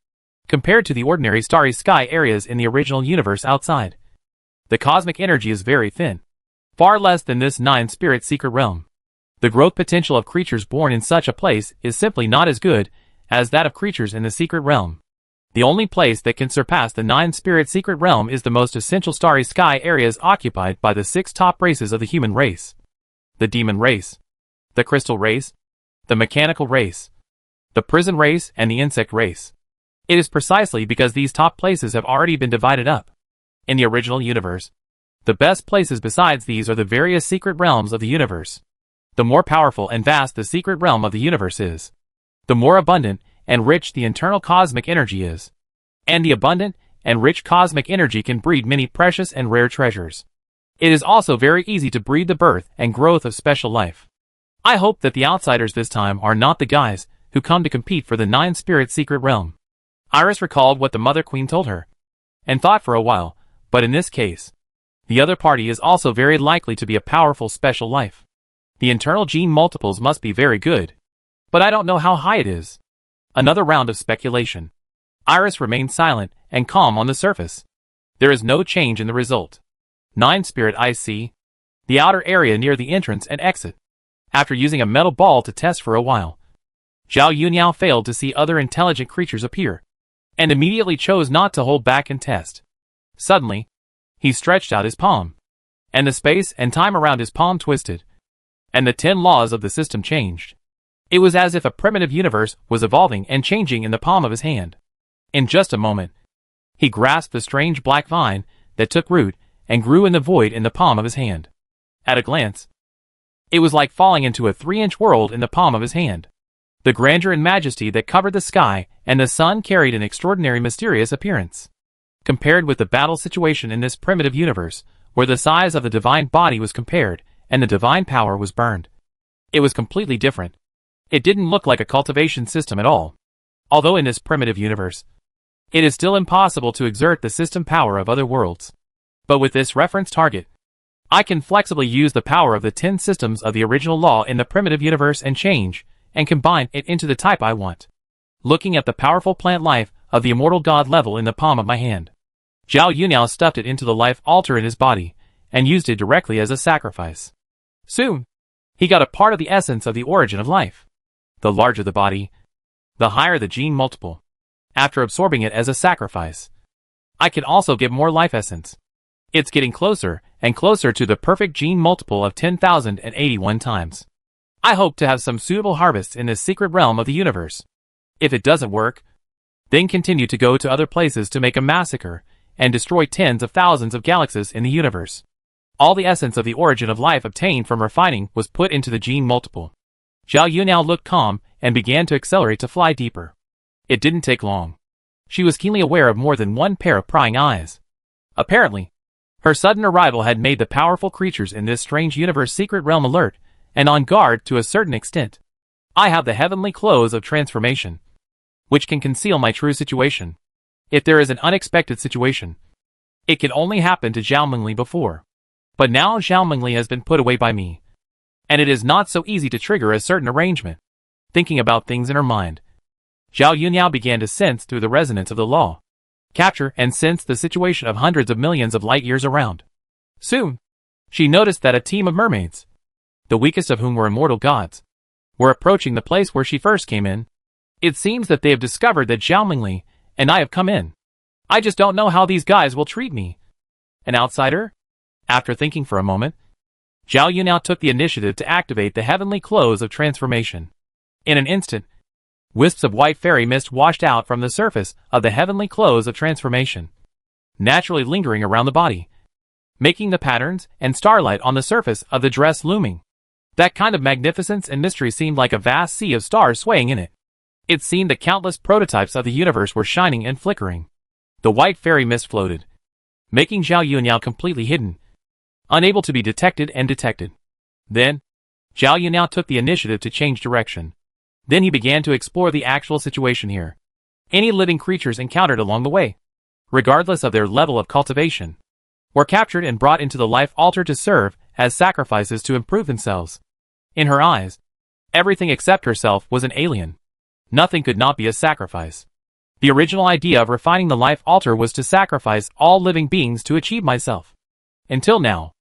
Compared to the ordinary starry sky areas in the original universe outside, the cosmic energy is very thin, far less than this 9-spirit secret realm. The growth potential of creatures born in such a place is simply not as good as that of creatures in the secret realm. The only place that can surpass the 9-spirit secret realm is the most essential starry sky areas occupied by the 6 top races of the human race. The demon race, the crystal race, the mechanical race, the prison race and the insect race. It is precisely because these top places have already been divided up. In the original universe, the best places besides these are the various secret realms of the universe. The more powerful and vast the secret realm of the universe is, the more abundant and rich the internal cosmic energy is. And the abundant and rich cosmic energy can breed many precious and rare treasures. It is also very easy to breed the birth and growth of special life. I hope that the outsiders this time are not the guys who come to compete for the nine-spirit secret realm. Iris recalled what the Mother Queen told her, and thought for a while, but in this case, the other party is also very likely to be a powerful special life. The internal gene multiples must be very good, but I don't know how high it is. Another round of speculation. Iris remained silent and calm on the surface. There is no change in the result. 9-spirit I see. The outer area near the entrance and exit. After using a metal ball to test for a while, Zhao Yuniao failed to see other intelligent creatures appear, and immediately chose not to hold back and test. Suddenly, he stretched out his palm, and the space and time around his palm twisted, and the 10 laws of the system changed. It was as if a primitive universe was evolving and changing in the palm of his hand. In just a moment, he grasped the strange black vine that took root and grew in the void in the palm of his hand. At a glance, it was like falling into a 3-inch world in the palm of his hand. The grandeur and majesty that covered the sky and the sun carried an extraordinary mysterious appearance. Compared with the battle situation in this primitive universe, where the size of the divine body was compared and the divine power was burned, it was completely different. It didn't look like a cultivation system at all. Although in this primitive universe, it is still impossible to exert the system power of other worlds. But with this reference target, I can flexibly use the power of the 10 systems of the original law in the primitive universe and change and combine it into the type I want. Looking at the powerful plant life of the immortal god level in the palm of my hand, Zhao Yuniao stuffed it into the life altar in his body and used it directly as a sacrifice. Soon, he got a part of the essence of the origin of life. The larger the body, the higher the gene multiple. After absorbing it as a sacrifice, I can also get more life essence. It's getting closer and closer to the perfect gene multiple of 10,081 times. I hope to have some suitable harvests in this secret realm of the universe. If it doesn't work, then continue to go to other places to make a massacre and destroy tens of thousands of galaxies in the universe. All the essence of the origin of life obtained from refining was put into the gene multiple. Zhao Yuniao looked calm and began to accelerate to fly deeper. It didn't take long. She was keenly aware of more than one pair of prying eyes. Apparently, her sudden arrival had made the powerful creatures in this strange universe secret realm alert and on guard to a certain extent. I have the heavenly clothes of transformation, which can conceal my true situation. If there is an unexpected situation, it can only happen to Zhao Mengli before. But now Zhao Mengli has been put away by me, and it is not so easy to trigger a certain arrangement. Thinking about things in her mind, Zhao Yuniao began to sense through the resonance of the law, capture and sense the situation of hundreds of millions of light years around. Soon, she noticed that a team of mermaids, the weakest of whom were immortal gods, were approaching the place where she first came in. It seems that they have discovered that Zhao Mengli and I have come in. I just don't know how these guys will treat me. An outsider? After thinking for a moment, Zhao Yuniao took the initiative to activate the heavenly clothes of transformation. In an instant, wisps of white fairy mist washed out from the surface of the heavenly clothes of transformation, naturally lingering around the body, making the patterns and starlight on the surface of the dress looming. That kind of magnificence and mystery seemed like a vast sea of stars swaying in it. It seemed that countless prototypes of the universe were shining and flickering. The white fairy mist floated, making Zhao Yuniao completely hidden, unable to be detected and detected. Then, Zhao Yuniao took the initiative to change direction. Then he began to explore the actual situation here. Any living creatures encountered along the way, regardless of their level of cultivation, were captured and brought into the life altar to serve as sacrifices to improve themselves. In her eyes, everything except herself was an alien. Nothing could not be a sacrifice. The original idea of refining the life altar was to sacrifice all living beings to achieve myself. Until now,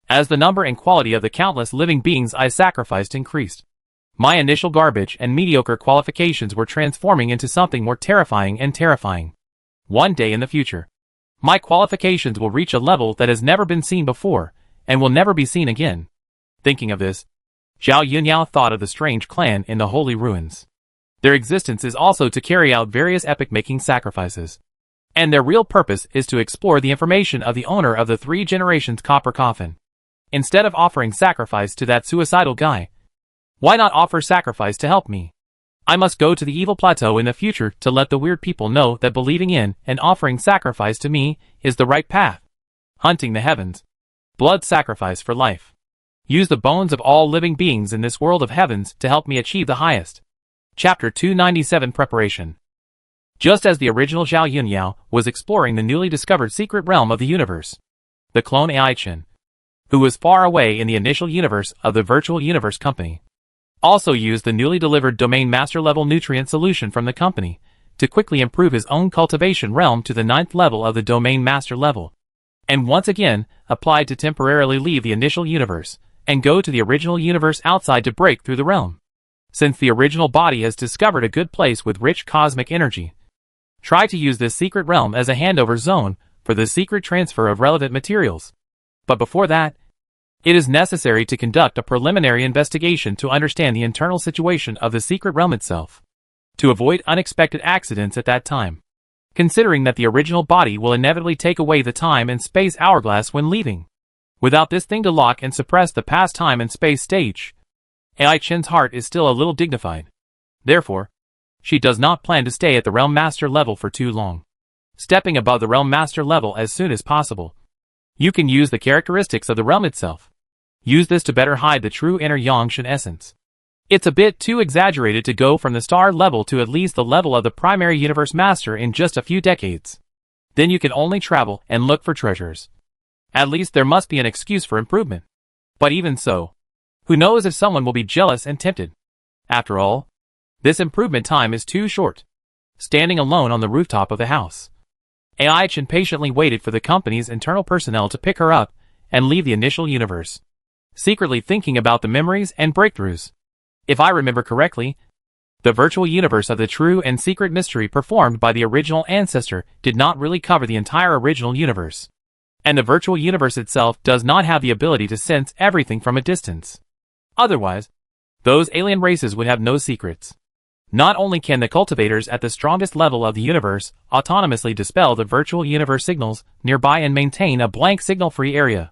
as the number and quality of the countless living beings I sacrificed increased, my initial garbage and mediocre qualifications were transforming into something more terrifying and terrifying. One day in the future, my qualifications will reach a level that has never been seen before and will never be seen again. Thinking of this, Zhao Yuniao thought of the strange clan in the holy ruins. Their existence is also to carry out various epoch-making sacrifices. And their real purpose is to explore the information of the owner of the 3 generations copper coffin. Instead of offering sacrifice to that suicidal guy, why not offer sacrifice to help me? I must go to the evil plateau in the future to let the weird people know that believing in and offering sacrifice to me is the right path. Hunting the heavens. Blood sacrifice for life. Use the bones of all living beings in this world of heavens to help me achieve the highest. Chapter 297 Preparation. Just as the original Zhao Yunyao was exploring the newly discovered secret realm of the universe, the clone AI Chen, who was far away in the initial universe of the Virtual Universe Company, also used the newly delivered Domain Master level nutrient solution from the company to quickly improve his own cultivation realm to the 9th level of the Domain Master level, and once again applied to temporarily leave the initial universe and go to the original universe outside to break through the realm. Since the original body has discovered a good place with rich cosmic energy, try to use this secret realm as a handover zone for the secret transfer of relevant materials. But before that, it is necessary to conduct a preliminary investigation to understand the internal situation of the secret realm itself, to avoid unexpected accidents at that time, considering that the original body will inevitably take away the time and space hourglass when leaving. Without this thing to lock and suppress the past time and space stage, AI Chen's heart is still a little dignified. Therefore, she does not plan to stay at the Realm Master level for too long, stepping above the Realm Master level as soon as possible. You can use the characteristics of the realm itself. Use this to better hide the true inner Yangshan essence. It's a bit too exaggerated to go from the star level to at least the level of the primary universe master in just a few decades. Then you can only travel and look for treasures. At least there must be an excuse for improvement. But even so, who knows if someone will be jealous and tempted? After all, this improvement time is too short. Standing alone on the rooftop of the house, AI Chen patiently waited for the company's internal personnel to pick her up and leave the initial universe, secretly thinking about the memories and breakthroughs. If I remember correctly, the virtual universe of the true and secret mystery performed by the original ancestor did not really cover the entire original universe. And the virtual universe itself does not have the ability to sense everything from a distance. Otherwise, those alien races would have no secrets. Not only can the cultivators at the strongest level of the universe autonomously dispel the virtual universe signals nearby and maintain a blank signal-free area,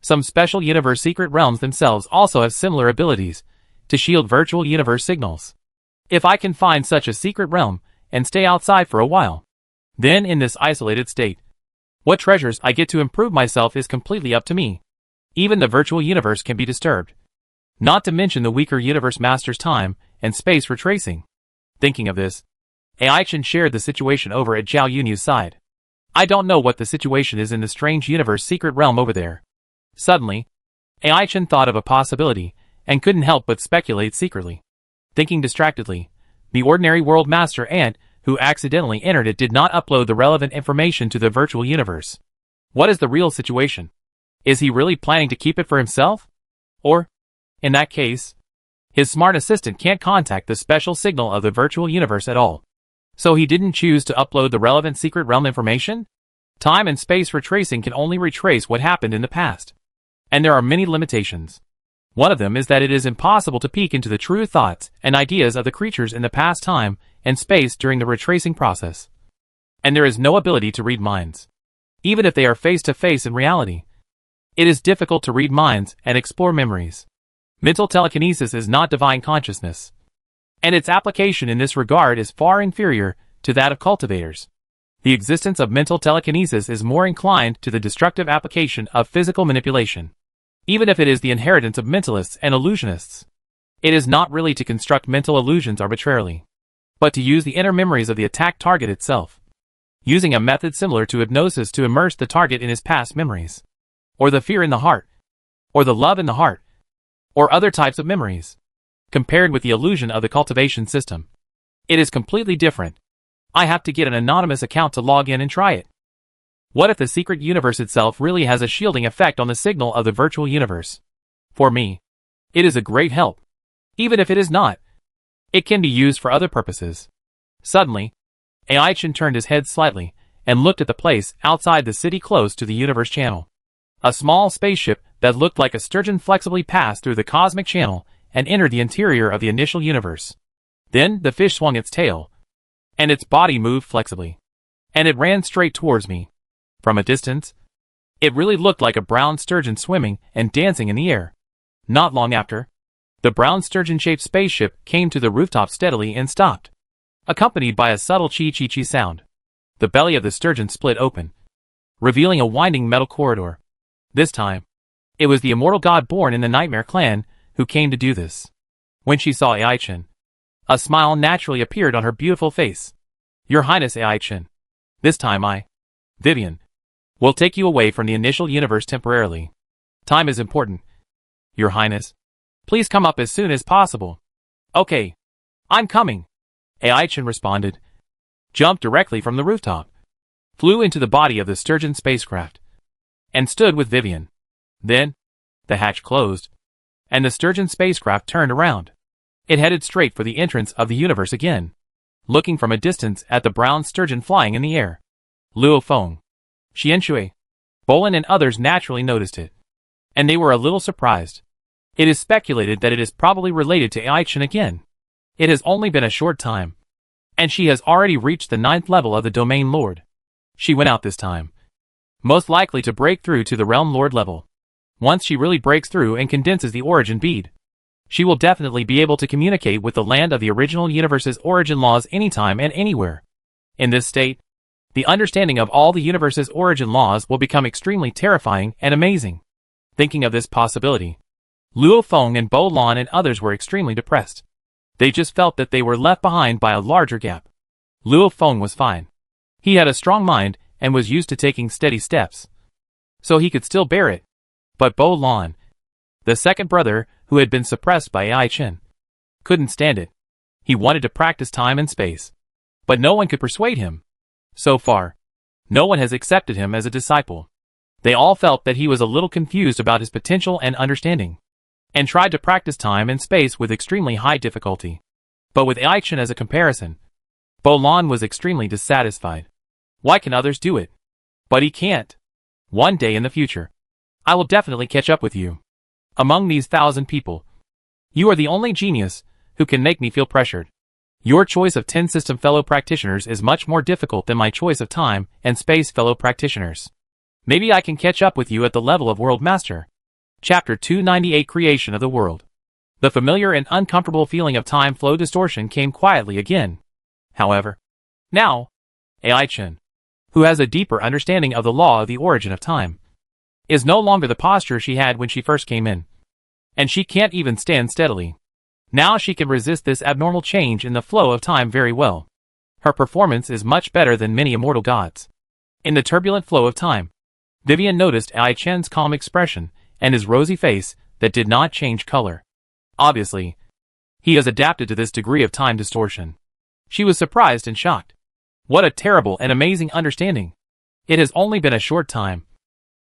some special universe secret realms themselves also have similar abilities to shield virtual universe signals. If I can find such a secret realm and stay outside for a while, then in this isolated state, what treasures I get to improve myself is completely up to me. Even the virtual universe can be disturbed. Not to mention the weaker universe master's time and space retracing. Thinking of this, AI Chen shared the situation over at Zhao Yunyu's side. I don't know what the situation is in the strange universe secret realm over there. Suddenly, AI Chen thought of a possibility and couldn't help but speculate secretly. Thinking distractedly, the ordinary world master ant who accidentally entered it did not upload the relevant information to the virtual universe. What is the real situation? Is he really planning to keep it for himself? Or, in that case, his smart assistant can't contact the special signal of the virtual universe at all. So he didn't choose to upload the relevant secret realm information? Time and space retracing can only retrace what happened in the past. And there are many limitations. One of them is that it is impossible to peek into the true thoughts and ideas of the creatures in the past time and space during the retracing process. And there is no ability to read minds. Even if they are face to face in reality, it is difficult to read minds and explore memories. Mental telekinesis is not divine consciousness, and its application in this regard is far inferior to that of cultivators. The existence of mental telekinesis is more inclined to the destructive application of physical manipulation. Even if it is the inheritance of mentalists and illusionists, it is not really to construct mental illusions arbitrarily, but to use the inner memories of the attacked target itself, using a method similar to hypnosis to immerse the target in his past memories, or the fear in the heart, or the love in the heart, or other types of memories. Compared with the illusion of the cultivation system, it is completely different. I have to get an anonymous account to log in and try it. What if the secret universe itself really has a shielding effect on the signal of the virtual universe? For me, it is a great help. Even if it is not, it can be used for other purposes. Suddenly, AI Chen turned his head slightly and looked at the place outside the city close to the universe channel. A small spaceship that looked like a sturgeon flexibly passed through the cosmic channel and entered the interior of the initial universe. Then the fish swung its tail, and its body moved flexibly, and it ran straight towards me. From a distance, it really looked like a brown sturgeon swimming and dancing in the air. Not long after, the brown sturgeon-shaped spaceship came to the rooftop steadily and stopped, accompanied by a subtle chee-chee-chee sound. The belly of the sturgeon split open, revealing a winding metal corridor. This time, it was the immortal god born in the Nightmare Clan who came to do this. When she saw Ai-Chin, a smile naturally appeared on her beautiful face. Your Highness Ai-Chin, this time I, Vivian, will take you away from the initial universe temporarily. Time is important. Your Highness, please come up as soon as possible. Okay, I'm coming. Ai-Chin responded, jumped directly from the rooftop, flew into the body of the sturgeon spacecraft, and stood with Vivian. Then, the hatch closed, and the sturgeon spacecraft turned around. It headed straight for the entrance of the universe again, looking from a distance at the brown sturgeon flying in the air. Luo Feng, Xianshui, Bolin and others naturally noticed it, and they were a little surprised. It is speculated that it is probably related to Ai-Chin again. It has only been a short time, and she has already reached the 9th level of the Domain Lord. She went out this time, most likely to break through to the Realm Lord level. Once she really breaks through and condenses the origin bead, she will definitely be able to communicate with the land of the original universe's origin laws anytime and anywhere. In this state, the understanding of all the universe's origin laws will become extremely terrifying and amazing. Thinking of this possibility, Luo Feng and Bo Lan and others were extremely depressed. They just felt that they were left behind by a larger gap. Luo Feng was fine. He had a strong mind and was used to taking steady steps, so he could still bear it. But Bo Lan, the second brother who had been suppressed by Ai-Chin, couldn't stand it. He wanted to practice time and space, but no one could persuade him. So far, no one has accepted him as a disciple. They all felt that he was a little confused about his potential and understanding, and tried to practice time and space with extremely high difficulty. But with Ai-Chin as a comparison, Bo Lan was extremely dissatisfied. Why can others do it? But he can't. One day in the future, I will definitely catch up with you. Among these 1,000 people, you are the only genius who can make me feel pressured. Your choice of 10 system fellow practitioners is much more difficult than my choice of time and space fellow practitioners. Maybe I can catch up with you at the level of World Master. Chapter 298 Creation of the World. The familiar and uncomfortable feeling of time flow distortion came quietly again. However, now, Ai-Chin, who has a deeper understanding of the law of the origin of time, is no longer the posture she had when she first came in. And she can't even stand steadily. Now she can resist this abnormal change in the flow of time very well. Her performance is much better than many immortal gods. In the turbulent flow of time, Vivian noticed Ai-Chin's calm expression and his rosy face that did not change color. Obviously, he has adapted to this degree of time distortion. She was surprised and shocked. What a terrible and amazing understanding. It has only been a short time,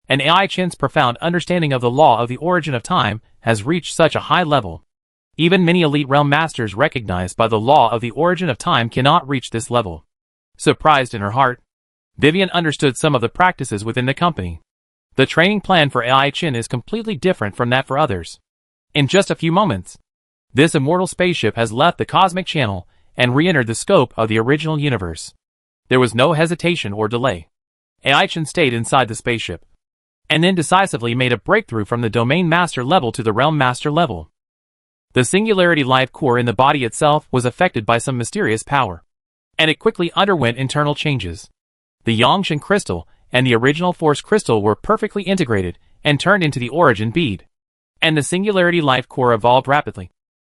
and Ai-Chin's profound understanding of the law of the origin of time has reached such a high level. Even many elite realm masters recognized by the law of the origin of time cannot reach this level. Surprised in her heart, Vivian understood some of the practices within the company. The training plan for Ai-Chin is completely different from that for others. In just a few moments, this immortal spaceship has left the cosmic channel and re-entered the scope of the original universe. There was no hesitation or delay. Ai-Chin stayed inside the spaceship, and then decisively made a breakthrough from the Domain Master level to the Realm Master level. The Singularity Life Core in the body itself was affected by some mysterious power, and it quickly underwent internal changes. The Yangshan Crystal and the original Force Crystal were perfectly integrated and turned into the origin bead, and the Singularity Life Core evolved rapidly,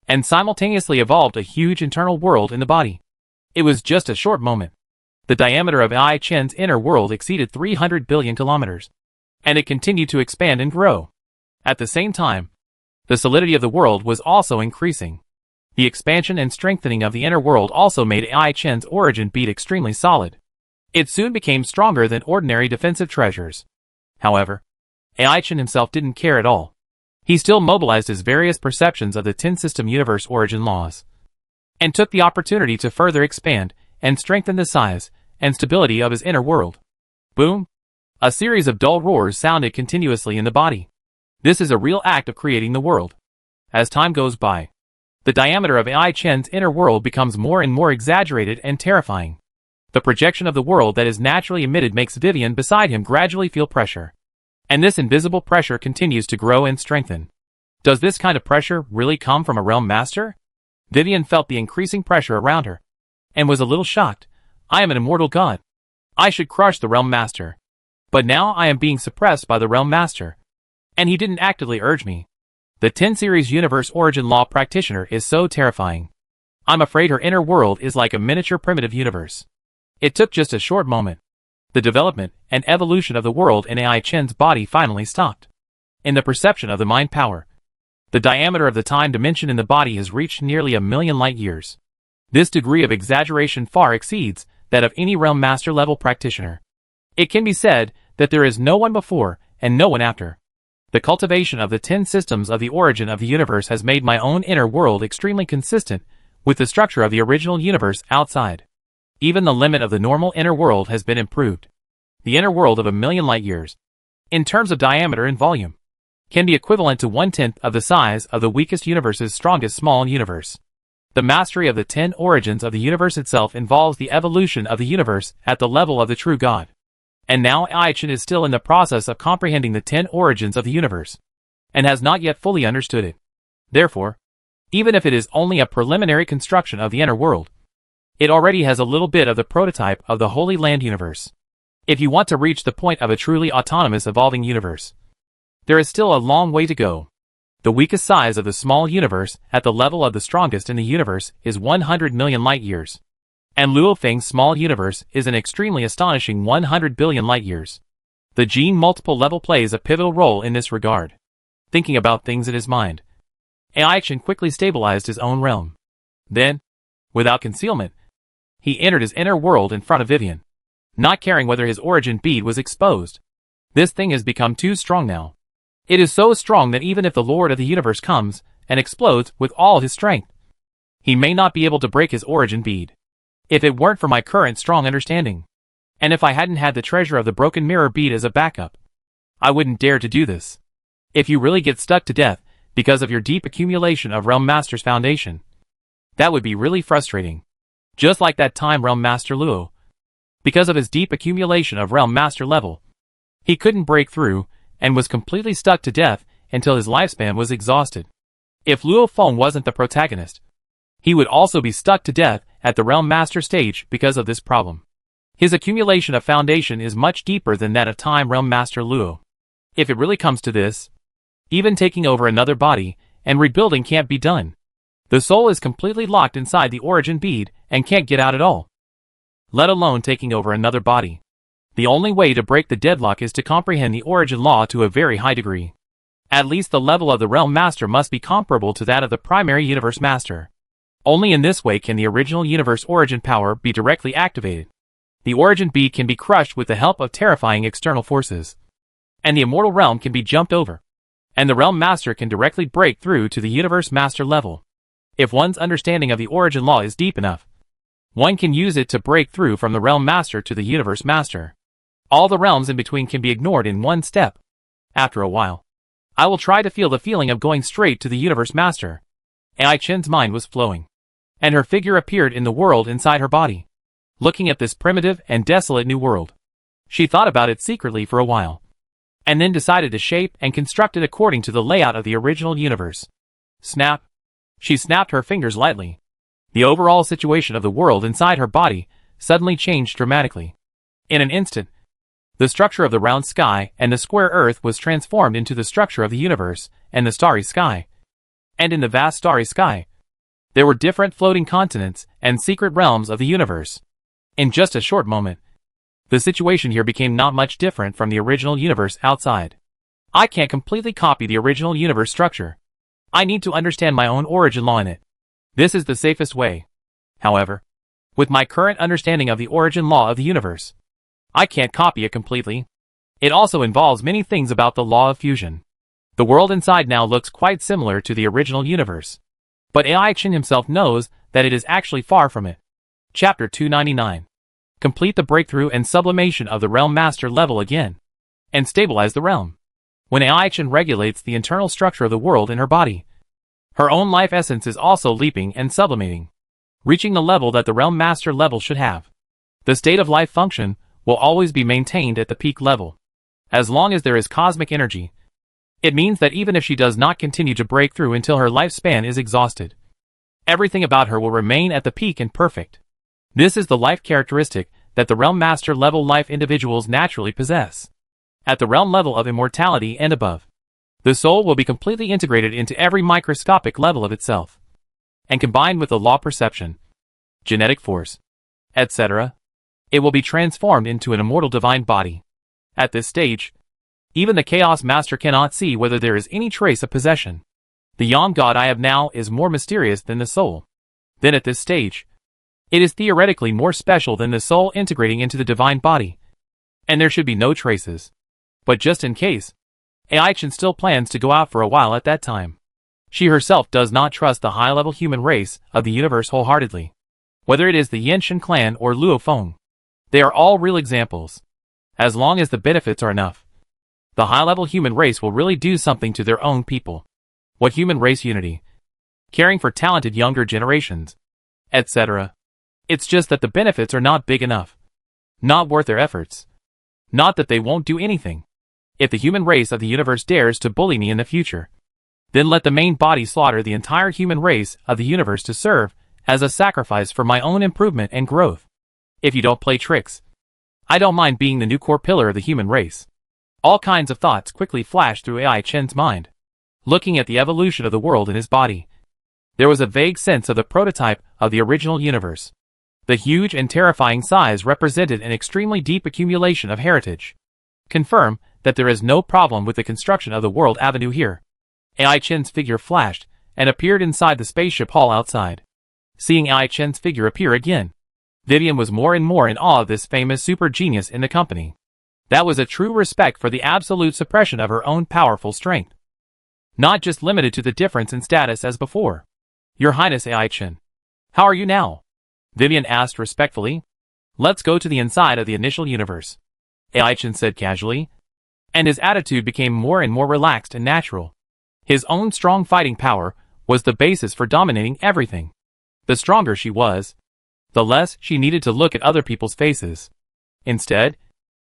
and simultaneously evolved a huge internal world in the body. It was just a short moment. The diameter of Ai-Chin's inner world exceeded 300 billion kilometers, and it continued to expand and grow. At the same time, the solidity of the world was also increasing. The expansion and strengthening of the inner world also made Ai-Chin's origin bead extremely solid. It soon became stronger than ordinary defensive treasures. However, Ai-Chin himself didn't care at all. He still mobilized his various perceptions of the 10-system universe origin laws, and took the opportunity to further expand and strengthen the size and stability of his inner world. Boom! A series of dull roars sounded continuously in the body. This is a real act of creating the world. As time goes by, The diameter of AI Chen's inner world becomes more and more exaggerated and terrifying. The projection of the world that is naturally emitted makes Vivian beside him gradually feel pressure. And this invisible pressure continues to grow and strengthen. Does this kind of pressure really come from a realm master? Vivian felt the increasing pressure around her, and was a little shocked. I am an immortal god. I should crush the realm master. But now I am being suppressed by the realm master. And he didn't actively urge me. The 10 series universe origin law practitioner is so terrifying. I'm afraid her inner world is like a miniature primitive universe. It took just a short moment. The development and evolution of the world in AI Chen's body finally stopped. In the perception of the mind power, the diameter of the time dimension in the body has reached nearly 1,000,000 light years. This degree of exaggeration far exceeds that of any realm master level practitioner. It can be said that there is no one before and no one after. The cultivation of the 10 systems of the origin of the universe has made my own inner world extremely consistent with the structure of the original universe outside. Even the limit of the normal inner world has been improved. The inner world of 1,000,000 light years, in terms of diameter and volume, can be equivalent to 1/10 of the size of the weakest universe's strongest small universe. The mastery of the 10 origins of the universe itself involves the evolution of the universe at the level of the true God. And now AI Chen is still in the process of comprehending the 10 origins of the universe, and has not yet fully understood it. Therefore, even if it is only a preliminary construction of the inner world, it already has a little bit of the prototype of the Holy Land universe. If you want to reach the point of a truly autonomous evolving universe, there is still a long way to go. The weakest size of the small universe at the level of the strongest in the universe is 100 million light years. And Luo Feng's small universe is an extremely astonishing 100 billion light years. The gene multiple level plays a pivotal role in this regard. Thinking about things in his mind, AI Chen quickly stabilized his own realm. Then, without concealment, he entered his inner world in front of Vivian, not caring whether his origin bead was exposed. This thing has become too strong now. It is so strong that even if the Lord of the Universe comes and explodes with all his strength, he may not be able to break his origin bead. If it weren't for my current strong understanding, and if I hadn't had the treasure of the broken mirror bead as a backup, I wouldn't dare to do this. If you really get stuck to death because of your deep accumulation of Realm Master's foundation, that would be really frustrating. Just like that time Realm Master Luo. Because of his deep accumulation of Realm Master level, he couldn't break through, and was completely stuck to death until his lifespan was exhausted. If Luo Feng wasn't the protagonist, he would also be stuck to death at the Realm Master stage because of this problem. His accumulation of foundation is much deeper than that of Time Realm Master Luo. If it really comes to this, even taking over another body and rebuilding can't be done. The soul is completely locked inside the origin bead and can't get out at all, let alone taking over another body. The only way to break the deadlock is to comprehend the origin law to a very high degree. At least the level of the Realm Master must be comparable to that of the primary Universe Master. Only in this way can the original Universe origin power be directly activated. The origin bead can be crushed with the help of terrifying external forces, and the immortal realm can be jumped over, and the Realm Master can directly break through to the Universe Master level. If one's understanding of the origin law is deep enough, one can use it to break through from the Realm Master to the Universe Master. All the realms in between can be ignored in one step. After a while, I will try to feel the feeling of going straight to the Universe Master. AI Chen's mind was flowing, and her figure appeared in the world inside her body. Looking at this primitive and desolate new world, she thought about it secretly for a while, and then decided to shape and construct it according to the layout of the original universe. Snap! She snapped her fingers lightly. The overall situation of the world inside her body suddenly changed dramatically. In an instant, the structure of the round sky and the square earth was transformed into the structure of the universe and the starry sky. And in the vast starry sky, there were different floating continents and secret realms of the universe. In just a short moment, the situation here became not much different from the original universe outside. I can't completely copy the original universe structure. I need to understand my own origin law in it. This is the safest way. However, with my current understanding of the origin law of the universe, I can't copy it completely. It also involves many things about the law of fusion. The world inside now looks quite similar to the original universe, but AI Chen himself knows that it is actually far from it. Chapter 299. Complete the breakthrough and sublimation of the Realm Master level again, and stabilize the realm. When AI Chen regulates the internal structure of the world in her body, Her own life essence is also leaping and sublimating, reaching the level that the Realm Master level should have. The state of life function will always be maintained at the peak level. As long as there is cosmic energy, it means that even if she does not continue to break through until her lifespan is exhausted, everything about her will remain at the peak and perfect. This is the life characteristic that the Realm Master level life individuals naturally possess. At the realm level of immortality and above, the soul will be completely integrated into every microscopic level of itself, and combined with the law perception, genetic force, etc., it will be transformed into an immortal divine body. At this stage, even the Chaos Master cannot see whether there is any trace of possession. The Yom God I have now is more mysterious than the soul. Then at this stage, it is theoretically more special than the soul integrating into the divine body, and there should be no traces. But just in case, Ai-Chen still plans to go out for a while at that time. She herself does not trust the high-level human race of the universe wholeheartedly. Whether it is the Yenshin clan or Luo Feng, they are all real examples. As long as the benefits are enough, the high-level human race will really do something to their own people. What human race unity? Caring for talented younger generations, etc. It's just that the benefits are not big enough. Not worth their efforts. Not that they won't do anything. If the human race of the universe dares to bully me in the future, then let the main body slaughter the entire human race of the universe to serve as a sacrifice for my own improvement and growth. If you don't play tricks, I don't mind being the new core pillar of the human race. All kinds of thoughts quickly flashed through Ai-Chen's mind. Looking at the evolution of the world in his body, there was a vague sense of the prototype of the original universe. The huge and terrifying size represented an extremely deep accumulation of heritage. Confirm that there is no problem with the construction of the World Avenue here. Ai-Chen's figure flashed and appeared inside the spaceship hall outside. Seeing Ai-Chen's figure appear again, Vivian was more and more in awe of this famous super genius in the company. That was a true respect for the absolute suppression of her own powerful strength. Not just limited to the difference in status as before. Your Highness Ai-Chen, how are you now? Vivian asked respectfully. Let's go to the inside of the initial universe, Ai-Chen said casually, and his attitude became more and more relaxed and natural. His own strong fighting power was the basis for dominating everything. The stronger she was, the less she needed to look at other people's faces. Instead,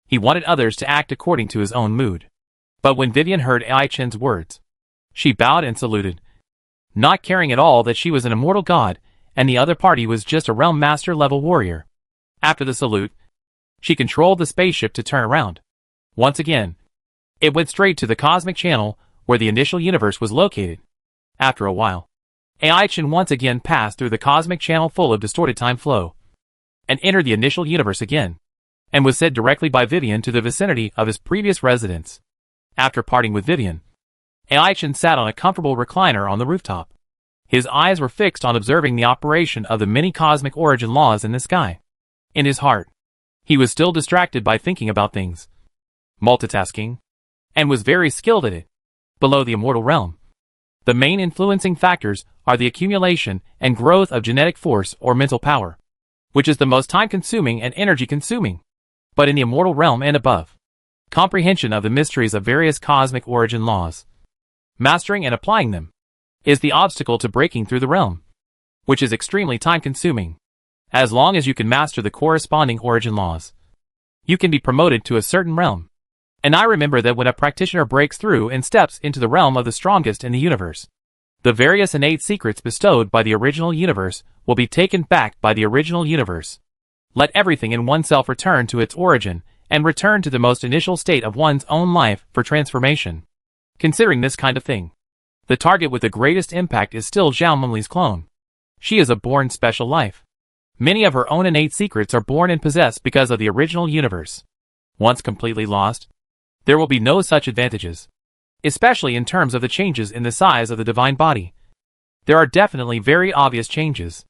he wanted others to act according to his own mood. But when Vivian heard Ai-Chen's words, she bowed and saluted, not caring at all that she was an immortal god and the other party was just a Realm Master level warrior. After the salute, she controlled the spaceship to turn around. Once again, it went straight to the cosmic channel where the initial universe was located. After a while, Ai-Chen once again passed through the cosmic channel full of distorted time flow, and entered the initial universe again, and was sent directly by Vivian to the vicinity of his previous residence. After parting with Vivian, Ai-Chen sat on a comfortable recliner on the rooftop. His eyes were fixed on observing the operation of the many cosmic origin laws in the sky. In his heart, he was still distracted by thinking about things, multitasking, and was very skilled at it. Below the immortal realm, the main influencing factors are the accumulation and growth of genetic force or mental power, which is the most time-consuming and energy-consuming. But in the immortal realm and above, comprehension of the mysteries of various cosmic origin laws, mastering and applying them, is the obstacle to breaking through the realm, which is extremely time-consuming. As long as you can master the corresponding origin laws, you can be promoted to a certain realm. And I remember that when a practitioner breaks through and steps into the realm of the strongest in the universe, the various innate secrets bestowed by the original universe will be taken back by the original universe. Let everything in oneself return to its origin and return to the most initial state of one's own life for transformation. Considering this kind of thing, the target with the greatest impact is still Zhao Mengli's clone. She is a born special life. Many of her own innate secrets are born and possessed because of the original universe. Once completely lost, there will be no such advantages, especially in terms of the changes in the size of the divine body. There are definitely very obvious changes.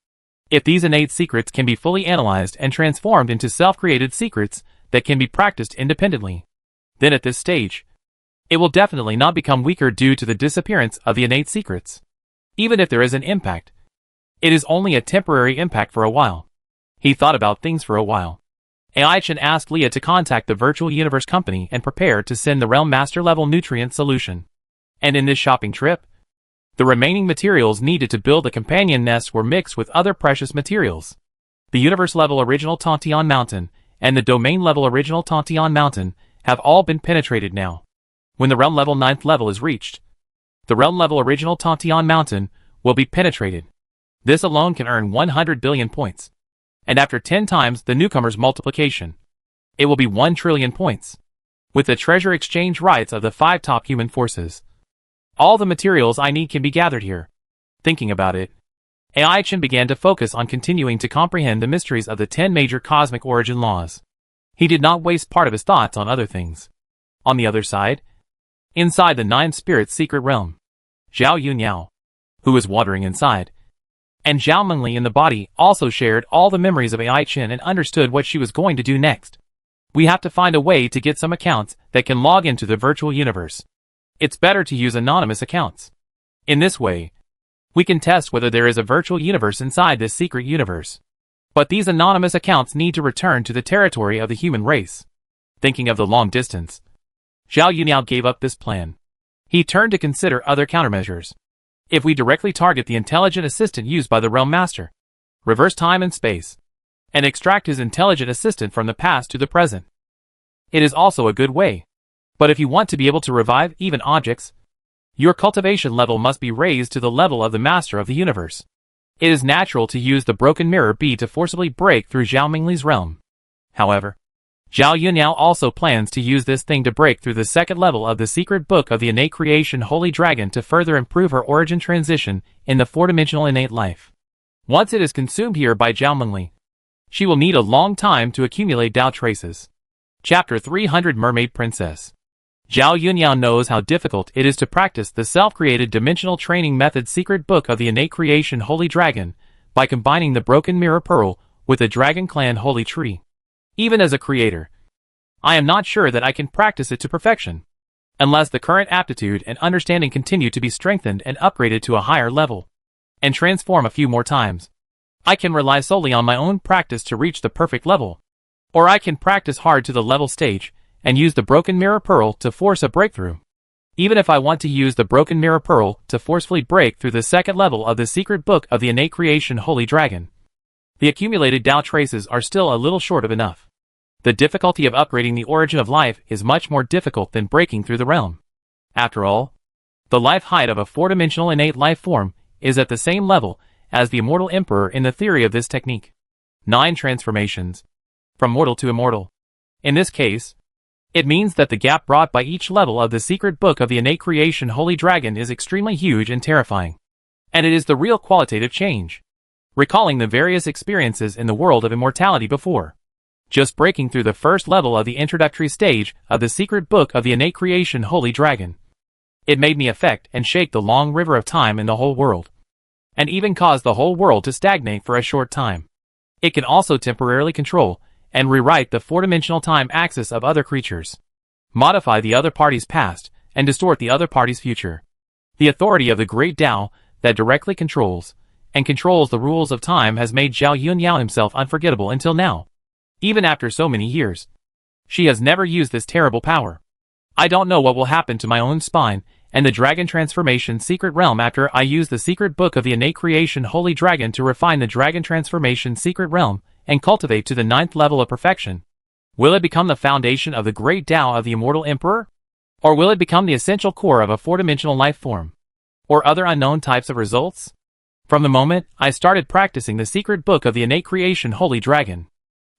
If these innate secrets can be fully analyzed and transformed into self-created secrets that can be practiced independently, then at this stage, it will definitely not become weaker due to the disappearance of the innate secrets. Even if there is an impact, it is only a temporary impact for a while. He thought about things for a while. Ai-Chen asked Leah to contact the Virtual Universe Company and prepare to send the Realm Master level nutrient solution. And in this shopping trip, The remaining materials needed to build the companion nest were mixed with other precious materials. The universe-level original Tantion Mountain and the domain-level original Tantion Mountain have all been penetrated now. When the realm-level 9th level is reached, the realm-level original Tantion Mountain will be penetrated. This alone can earn 100 billion points. And after 10 times the newcomer's multiplication, it will be 1 trillion points. With the treasure exchange rights of the 5 top human forces, all the materials I need can be gathered here. Thinking about it, Ai-Chen began to focus on continuing to comprehend the mysteries of the 10 major cosmic origin laws. He did not waste part of his thoughts on other things. On the other side, inside the 9 spirits' secret realm, Zhao Yunyao, who was wandering inside, and Zhao Mengli in the body also shared all the memories of Ai-Chen and understood what she was going to do next. We have to find a way to get some accounts that can log into the virtual universe. It's better to use anonymous accounts. In this way, we can test whether there is a virtual universe inside this secret universe. But these anonymous accounts need to return to the territory of the human race. Thinking of the long distance, Zhao Yunyao gave up this plan. He turned to consider other countermeasures. If we directly target the intelligent assistant used by the Realm Master, reverse time and space, and extract his intelligent assistant from the past to the present, it is also a good way. But if you want to be able to revive even objects, your cultivation level must be raised to the level of the Master of the Universe. It is natural to use the Broken Mirror B to forcibly break through Zhao Mengli's realm. However, Zhao Yunyao also plans to use this thing to break through the second level of the secret book of the innate creation Holy Dragon to further improve her origin transition in the 4-dimensional innate life. Once it is consumed here by Zhao Mengli, she will need a long time to accumulate Dao traces. Chapter 300 Mermaid Princess. Zhao Yunyao knows how difficult it is to practice the self-created dimensional training method secret book of the innate creation Holy Dragon by combining the Broken Mirror Pearl with the Dragon Clan Holy Tree. Even as a creator, I am not sure that I can practice it to perfection, unless the current aptitude and understanding continue to be strengthened and upgraded to a higher level, and transform a few more times. I can rely solely on my own practice to reach the perfect level, or I can practice hard to the level stage and use the Broken Mirror Pearl to force a breakthrough. Even if I want to use the Broken Mirror Pearl to forcefully break through the second level of the secret book of the innate creation Holy Dragon, the accumulated Dao traces are still a little short of enough. The difficulty of upgrading the origin of life is much more difficult than breaking through the realm. After all, the life height of a 4-dimensional innate life form is at the same level as the immortal emperor in the theory of this technique. 9 transformations, from mortal to immortal. In this case, it means that the gap brought by each level of the secret book of the innate creation Holy Dragon is extremely huge and terrifying. And it is the real qualitative change. Recalling the various experiences in the world of immortality before, just breaking through the first level of the introductory stage of the secret book of the innate creation Holy Dragon, it made me affect and shake the long river of time in the whole world, and even cause the whole world to stagnate for a short time. It can also temporarily control and rewrite the 4-dimensional time axis of other creatures, modify the other party's past, and distort the other party's future. The authority of the great Tao that directly controls the rules of time has made Zhao Yunyao himself unforgettable until now. Even after so many years, she has never used this terrible power. I don't know what will happen to my own spine and the Dragon Transformation Secret Realm after I use the secret book of the innate creation Holy Dragon to refine the Dragon Transformation Secret Realm and cultivate to the 9th level of perfection. Will it become the foundation of the great Tao of the immortal emperor? Or will it become the essential core of a 4-dimensional life form? Or other unknown types of results? From the moment I started practicing the secret book of the innate creation Holy Dragon,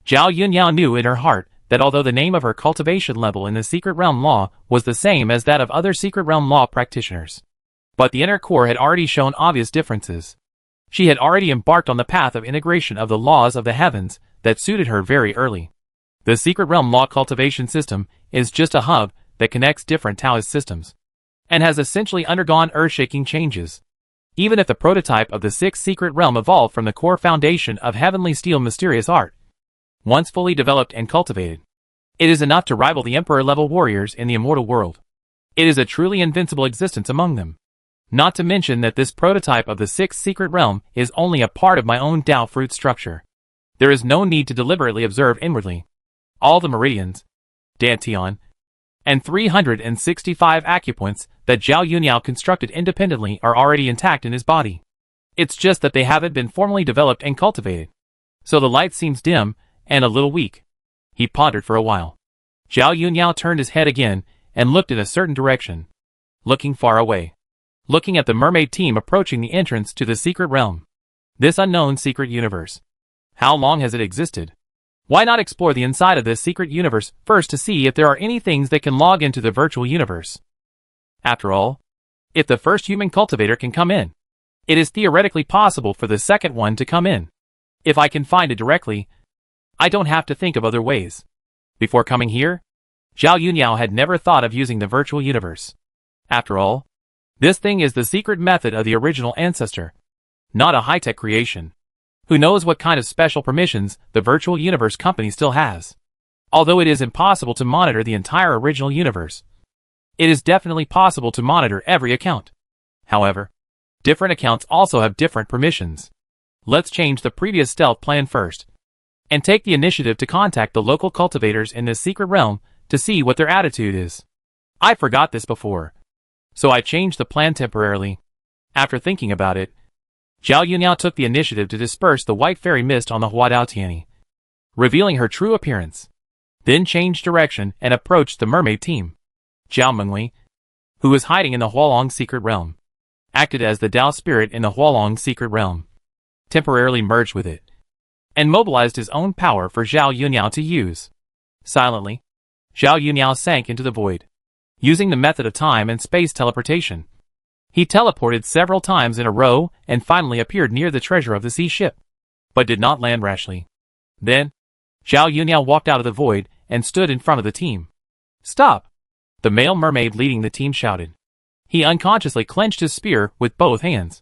Zhao Yunyao knew in her heart that although the name of her cultivation level in the secret realm law was the same as that of other secret realm law practitioners, but the inner core had already shown obvious differences. She had already embarked on the path of integration of the laws of the heavens that suited her very early. The secret realm law cultivation system is just a hub that connects different Taoist systems, and has essentially undergone earth-shaking changes. Even if the prototype of the 6th secret realm evolved from the core foundation of heavenly steel mysterious art, once fully developed and cultivated, it is enough to rival the emperor-level warriors in the immortal world. It is a truly invincible existence among them. Not to mention that this prototype of the 6th secret realm is only a part of my own Tao fruit structure. There is no need to deliberately observe inwardly. All the meridians, Dantian, and 365 acupoints that Zhao Yunyan constructed independently are already intact in his body. It's just that they haven't been formally developed and cultivated. So the light seems dim and a little weak. He pondered for a while. Zhao Yunyan turned his head again and looked in a certain direction. Looking far away. Looking at the mermaid team approaching the entrance to the secret realm. This unknown secret universe. How long has it existed? Why not explore the inside of this secret universe first to see if there are any things that can log into the virtual universe? After all, if the first human cultivator can come in, it is theoretically possible for the second one to come in. If I can find it directly, I don't have to think of other ways. Before coming here, Zhao Yunyan had never thought of using the virtual universe. After all, this thing is the secret method of the original ancestor, not a high-tech creation. Who knows what kind of special permissions the virtual universe company still has? Although it is impossible to monitor the entire original universe, it is definitely possible to monitor every account. However, different accounts also have different permissions. Let's change the previous stealth plan first, and take the initiative to contact the local cultivators in this secret realm to see what their attitude is. I forgot this before, so I changed the plan temporarily. After thinking about it, Zhao Yunyan took the initiative to disperse the white fairy mist on the Huadao Tianyi, revealing her true appearance. Then changed direction and approached the mermaid team. Zhao Mengli, who was hiding in the Hualong secret realm, acted as the Dao spirit in the Hualong secret realm, temporarily merged with it, and mobilized his own power for Zhao Yunyan to use. Silently, Zhao Yunyan sank into the void, using the method of time and space teleportation. He teleported several times in a row and finally appeared near the treasure of the sea ship, but did not land rashly. Then, Zhao Yunyan walked out of the void and stood in front of the team. "Stop!" the male mermaid leading the team shouted. He unconsciously clenched his spear with both hands,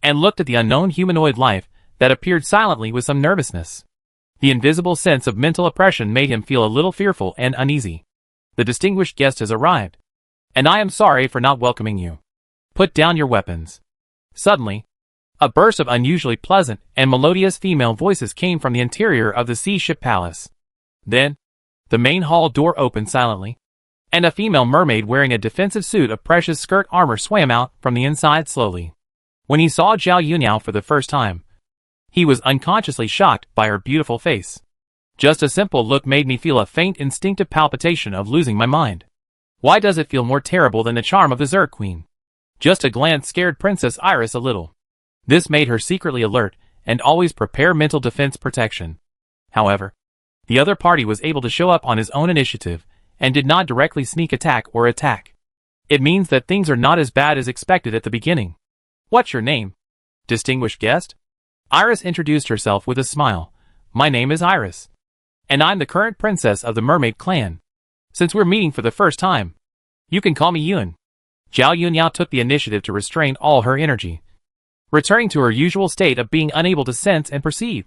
and looked at the unknown humanoid life that appeared silently with some nervousness. The invisible sense of mental oppression made him feel a little fearful and uneasy. "The distinguished guest has arrived, and I am sorry for not welcoming you. Put down your weapons." Suddenly, a burst of unusually pleasant and melodious female voices came from the interior of the sea ship palace. Then, the main hall door opened silently, and a female mermaid wearing a defensive suit of precious skirt armor swam out from the inside slowly. When he saw Zhao Yunyan for the first time, he was unconsciously shocked by her beautiful face. Just a simple look made me feel a faint instinctive palpitation of losing my mind. Why does it feel more terrible than the charm of the Zerg Queen? Just a glance scared Princess Iris a little. This made her secretly alert and always prepare mental defense protection. However, the other party was able to show up on his own initiative and did not directly sneak attack or attack. It means that things are not as bad as expected at the beginning. "What's your name, distinguished guest?" Iris introduced herself with a smile. "My name is Iris, and I'm the current princess of the mermaid clan. Since we're meeting for the first time, you can call me Yun." Zhao Yunyan took the initiative to restrain all her energy, returning to her usual state of being unable to sense and perceive,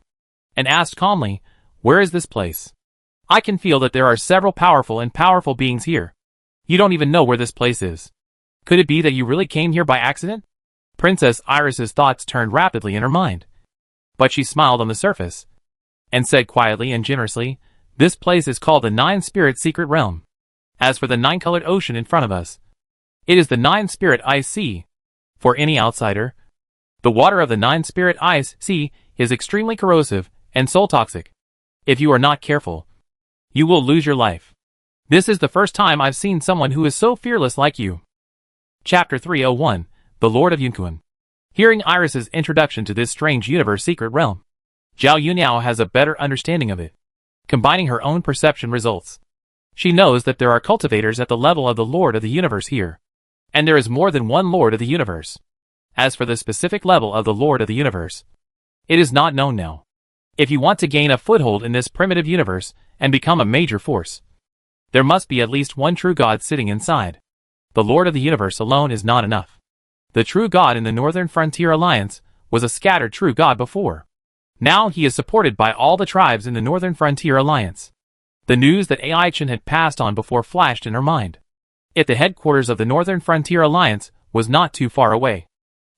and asked calmly, "Where is this place? I can feel that there are several powerful beings here. You don't even know where this place is. Could it be that you really came here by accident?" Princess Iris's thoughts turned rapidly in her mind, but she smiled on the surface, and said quietly and generously, "This place is called the Nine-Spirit Secret Realm. As for the nine-colored ocean in front of us, it is the Nine-Spirit Ice Sea. For any outsider, the water of the Nine-Spirit Ice Sea is extremely corrosive and soul-toxic. If you are not careful, you will lose your life. This is the first time I've seen someone who is so fearless like you." Chapter 301, The Lord of Yunkuan. Hearing Iris's introduction to this strange universe secret realm, Zhao Yunyan has a better understanding of it. Combining her own perception results, she knows that there are cultivators at the level of the Lord of the Universe here, and there is more than one Lord of the Universe. As for the specific level of the Lord of the Universe, it is not known now. If you want to gain a foothold in this primitive universe and become a major force, there must be at least one true God sitting inside. The Lord of the Universe alone is not enough. The true God in the Northern Frontier Alliance was a scattered true God before. Now he is supported by all the tribes in the Northern Frontier Alliance. The news that Ai Chen had passed on before flashed in her mind. If the headquarters of the Northern Frontier Alliance was not too far away,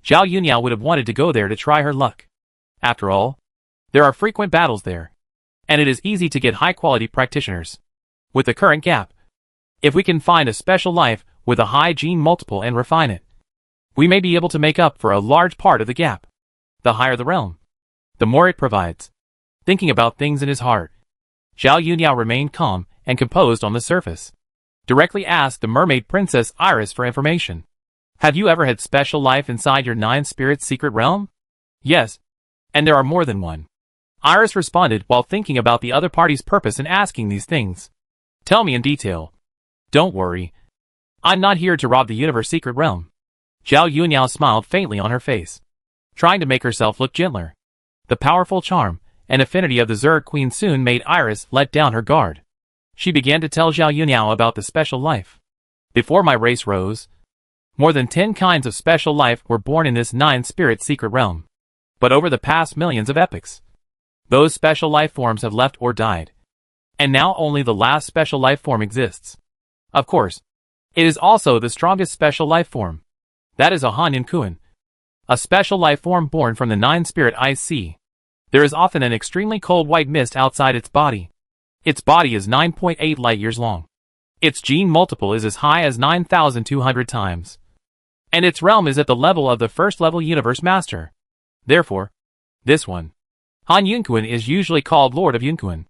Zhao Yunyan would have wanted to go there to try her luck. After all, there are frequent battles there, and it is easy to get high-quality practitioners. With the current gap, If we can find a special life with a high gene multiple and refine it, we may be able to make up for a large part of the gap. The higher the realm, the more it provides. Thinking about things in his heart, Zhao Yuniao remained calm and composed on the surface. Directly asked the mermaid princess Iris for information. Have you ever had special life inside your 9-spirit secret realm? Yes, and there are more than one. Iris responded while thinking about the other party's purpose in asking these things. Tell me in detail. Don't worry. I'm not here to rob the universe secret realm. Zhao Yuniao smiled faintly on her face, trying to make herself look gentler. The powerful charm and affinity of the Zerg Queen soon made Iris let down her guard. She began to tell Zhao Yuniao about the special life. Before my race rose, more than 10 kinds of special life were born in this 9-spirit secret realm. But over the past millions of epochs, those special life forms have left or died. And now only the last special life form exists. Of course, it is also the strongest special life form. That is a Han Yunkuan, a special life form born from the 9-spirit ice sea. There is often an extremely cold white mist outside its body. Its body is 9.8 light years long. Its gene multiple is as high as 9,200 times. And its realm is at the level of the first-level universe master. Therefore, this one, Han Yunkuan, is usually called Lord of Yunkuan,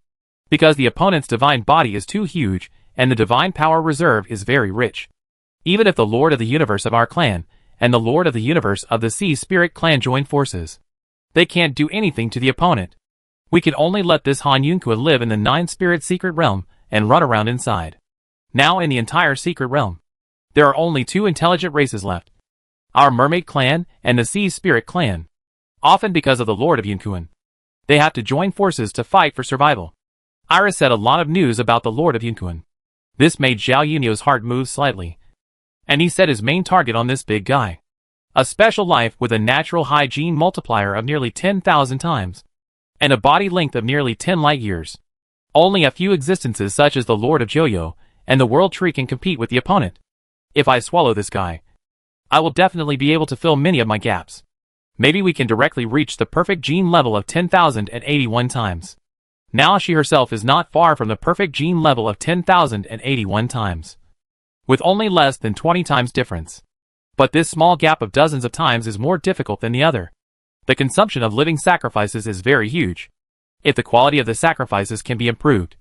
because the opponent's divine body is too huge and the divine power reserve is very rich. Even if the Lord of the Universe of our clan and the Lord of the Universe of the Sea Spirit clan join forces, they can't do anything to the opponent. We can only let this Han Yunkuan live in the 9-spirit secret realm and run around inside. Now in the entire secret realm, there are only 2 intelligent races left. Our Mermaid clan and the Sea Spirit clan. Often because of the Lord of Yunkuan, they have to join forces to fight for survival. Iris said a lot of news about the Lord of Yunkuan. This made Zhao Yuniao's heart move slightly. And he set his main target on this big guy. A special life with a natural high gene multiplier of nearly 10,000 times. And a body length of nearly 10 light years. Only a few existences such as the Lord of Joyo and the World Tree can compete with the opponent. If I swallow this guy, I will definitely be able to fill many of my gaps. Maybe we can directly reach the perfect gene level of 10,081 times. Now she herself is not far from the perfect gene level of 10,081 times. With only less than 20 times difference. But this small gap of dozens of times is more difficult than the other. The consumption of living sacrifices is very huge. If the quality of the sacrifices can be improved,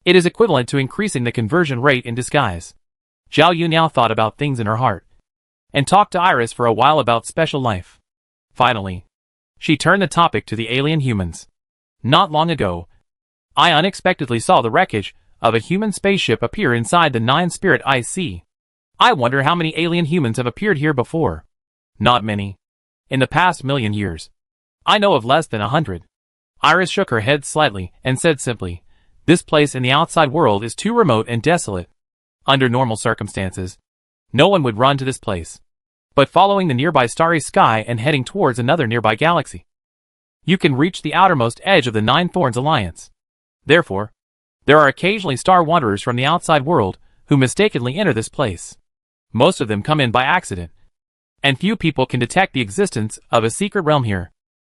it is equivalent to increasing the conversion rate in disguise. Zhao Yuniao thought about things in her heart, and talked to Iris for a while about special life. Finally, she turned the topic to the alien humans. Not long ago, I unexpectedly saw the wreckage of a human spaceship appear inside the 9-spirit ice sea. I wonder how many alien humans have appeared here before. Not many. In the past million years, I know of less than 100. Iris shook her head slightly and said simply, this place in the outside world is too remote and desolate. Under normal circumstances, no one would run to this place. But following the nearby starry sky and heading towards another nearby galaxy, you can reach the outermost edge of the Nine Thorns Alliance. Therefore, there are occasionally star wanderers from the outside world who mistakenly enter this place. Most of them come in by accident, and few people can detect the existence of a secret realm here.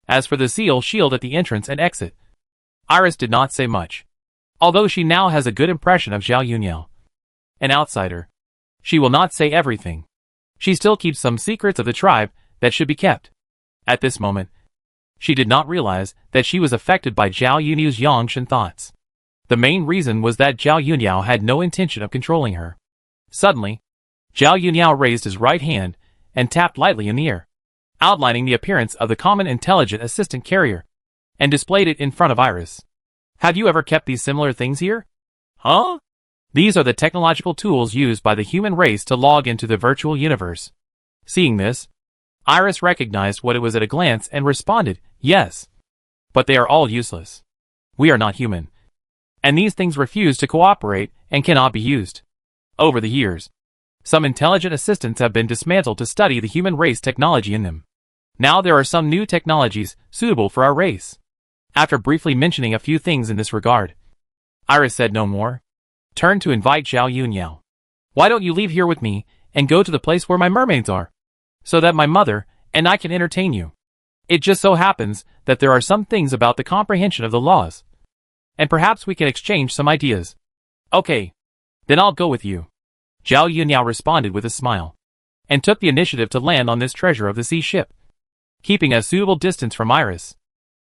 As for the seal shield at the entrance and exit, Iris did not say much. Although she now has a good impression of Zhao Yuniao, an outsider, she will not say everything. She still keeps some secrets of the tribe that should be kept. At this moment, she did not realize that she was affected by Zhao Yuniao's Yongshan thoughts. The main reason was that Zhao Yuniao had no intention of controlling her. Suddenly, Zhao Yuniao raised his right hand and tapped lightly in the air, outlining the appearance of the common intelligent assistant carrier, and displayed it in front of Iris. Have you ever kept these similar things here? Huh? These are the technological tools used by the human race to log into the virtual universe. Seeing this, Iris recognized what it was at a glance and responded, yes. But they are all useless. We are not human. And these things refuse to cooperate and cannot be used. Over the years, some intelligent assistants have been dismantled to study the human race technology in them. Now there are some new technologies suitable for our race. After briefly mentioning a few things in this regard, Iris said no more, turned to invite Zhao Yuniao. Why don't you leave here with me and go to the place where my mermaids are, so that my mother and I can entertain you? It just so happens that there are some things about the comprehension of the laws, and perhaps we can exchange some ideas. Okay. Then I'll go with you. Zhao Yunniao responded with a smile, and took the initiative to land on this treasure of the sea ship, keeping a suitable distance from Iris.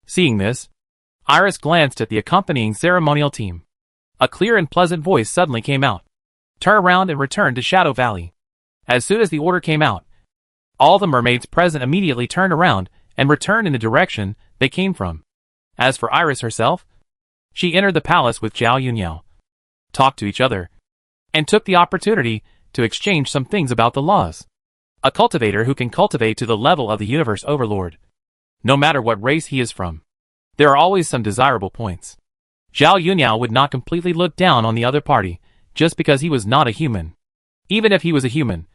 Seeing this, Iris glanced at the accompanying ceremonial team. A clear and pleasant voice suddenly came out. Turn around and return to Shadow Valley. As soon as the order came out, all the mermaids present immediately turned around and returned in the direction they came from. As for Iris herself, she entered the palace with Zhao Yunniao, talked to each other, and took the opportunity to exchange some things about the laws. A cultivator who can cultivate to the level of the universe overlord, no matter what race he is from. There are always some desirable points. Zhao Yunniao would not completely look down on the other party, just because he was not a human. Even if he was a human,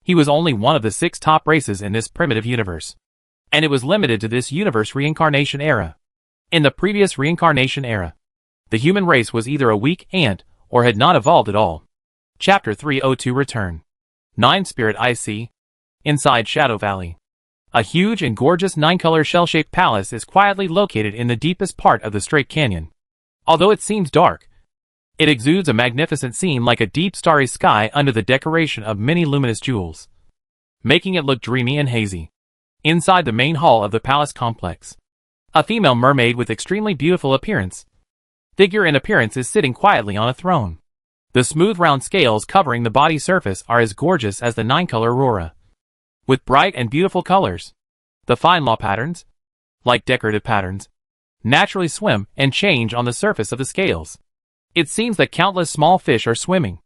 he was only one of the 6 top races in this primitive universe. And it was limited to this universe reincarnation era. In the previous reincarnation era, the human race was either a weak ant or had not evolved at all. Chapter 302 Return. 9 Spirit IC. Inside Shadow Valley. A huge and gorgeous 9-color shell-shaped palace is quietly located in the deepest part of the Straight Canyon. Although it seems dark, it exudes a magnificent scene like a deep starry sky under the decoration of many luminous jewels, making it look dreamy and hazy. Inside the main hall of the palace complex, a female mermaid with extremely beautiful figure and appearance is sitting quietly on a throne. The smooth round scales covering the body surface are as gorgeous as the 9-color aurora, with bright and beautiful colors. The fine law patterns, like decorative patterns, naturally swim and change on the surface of the scales. It seems that countless small fish are swimming,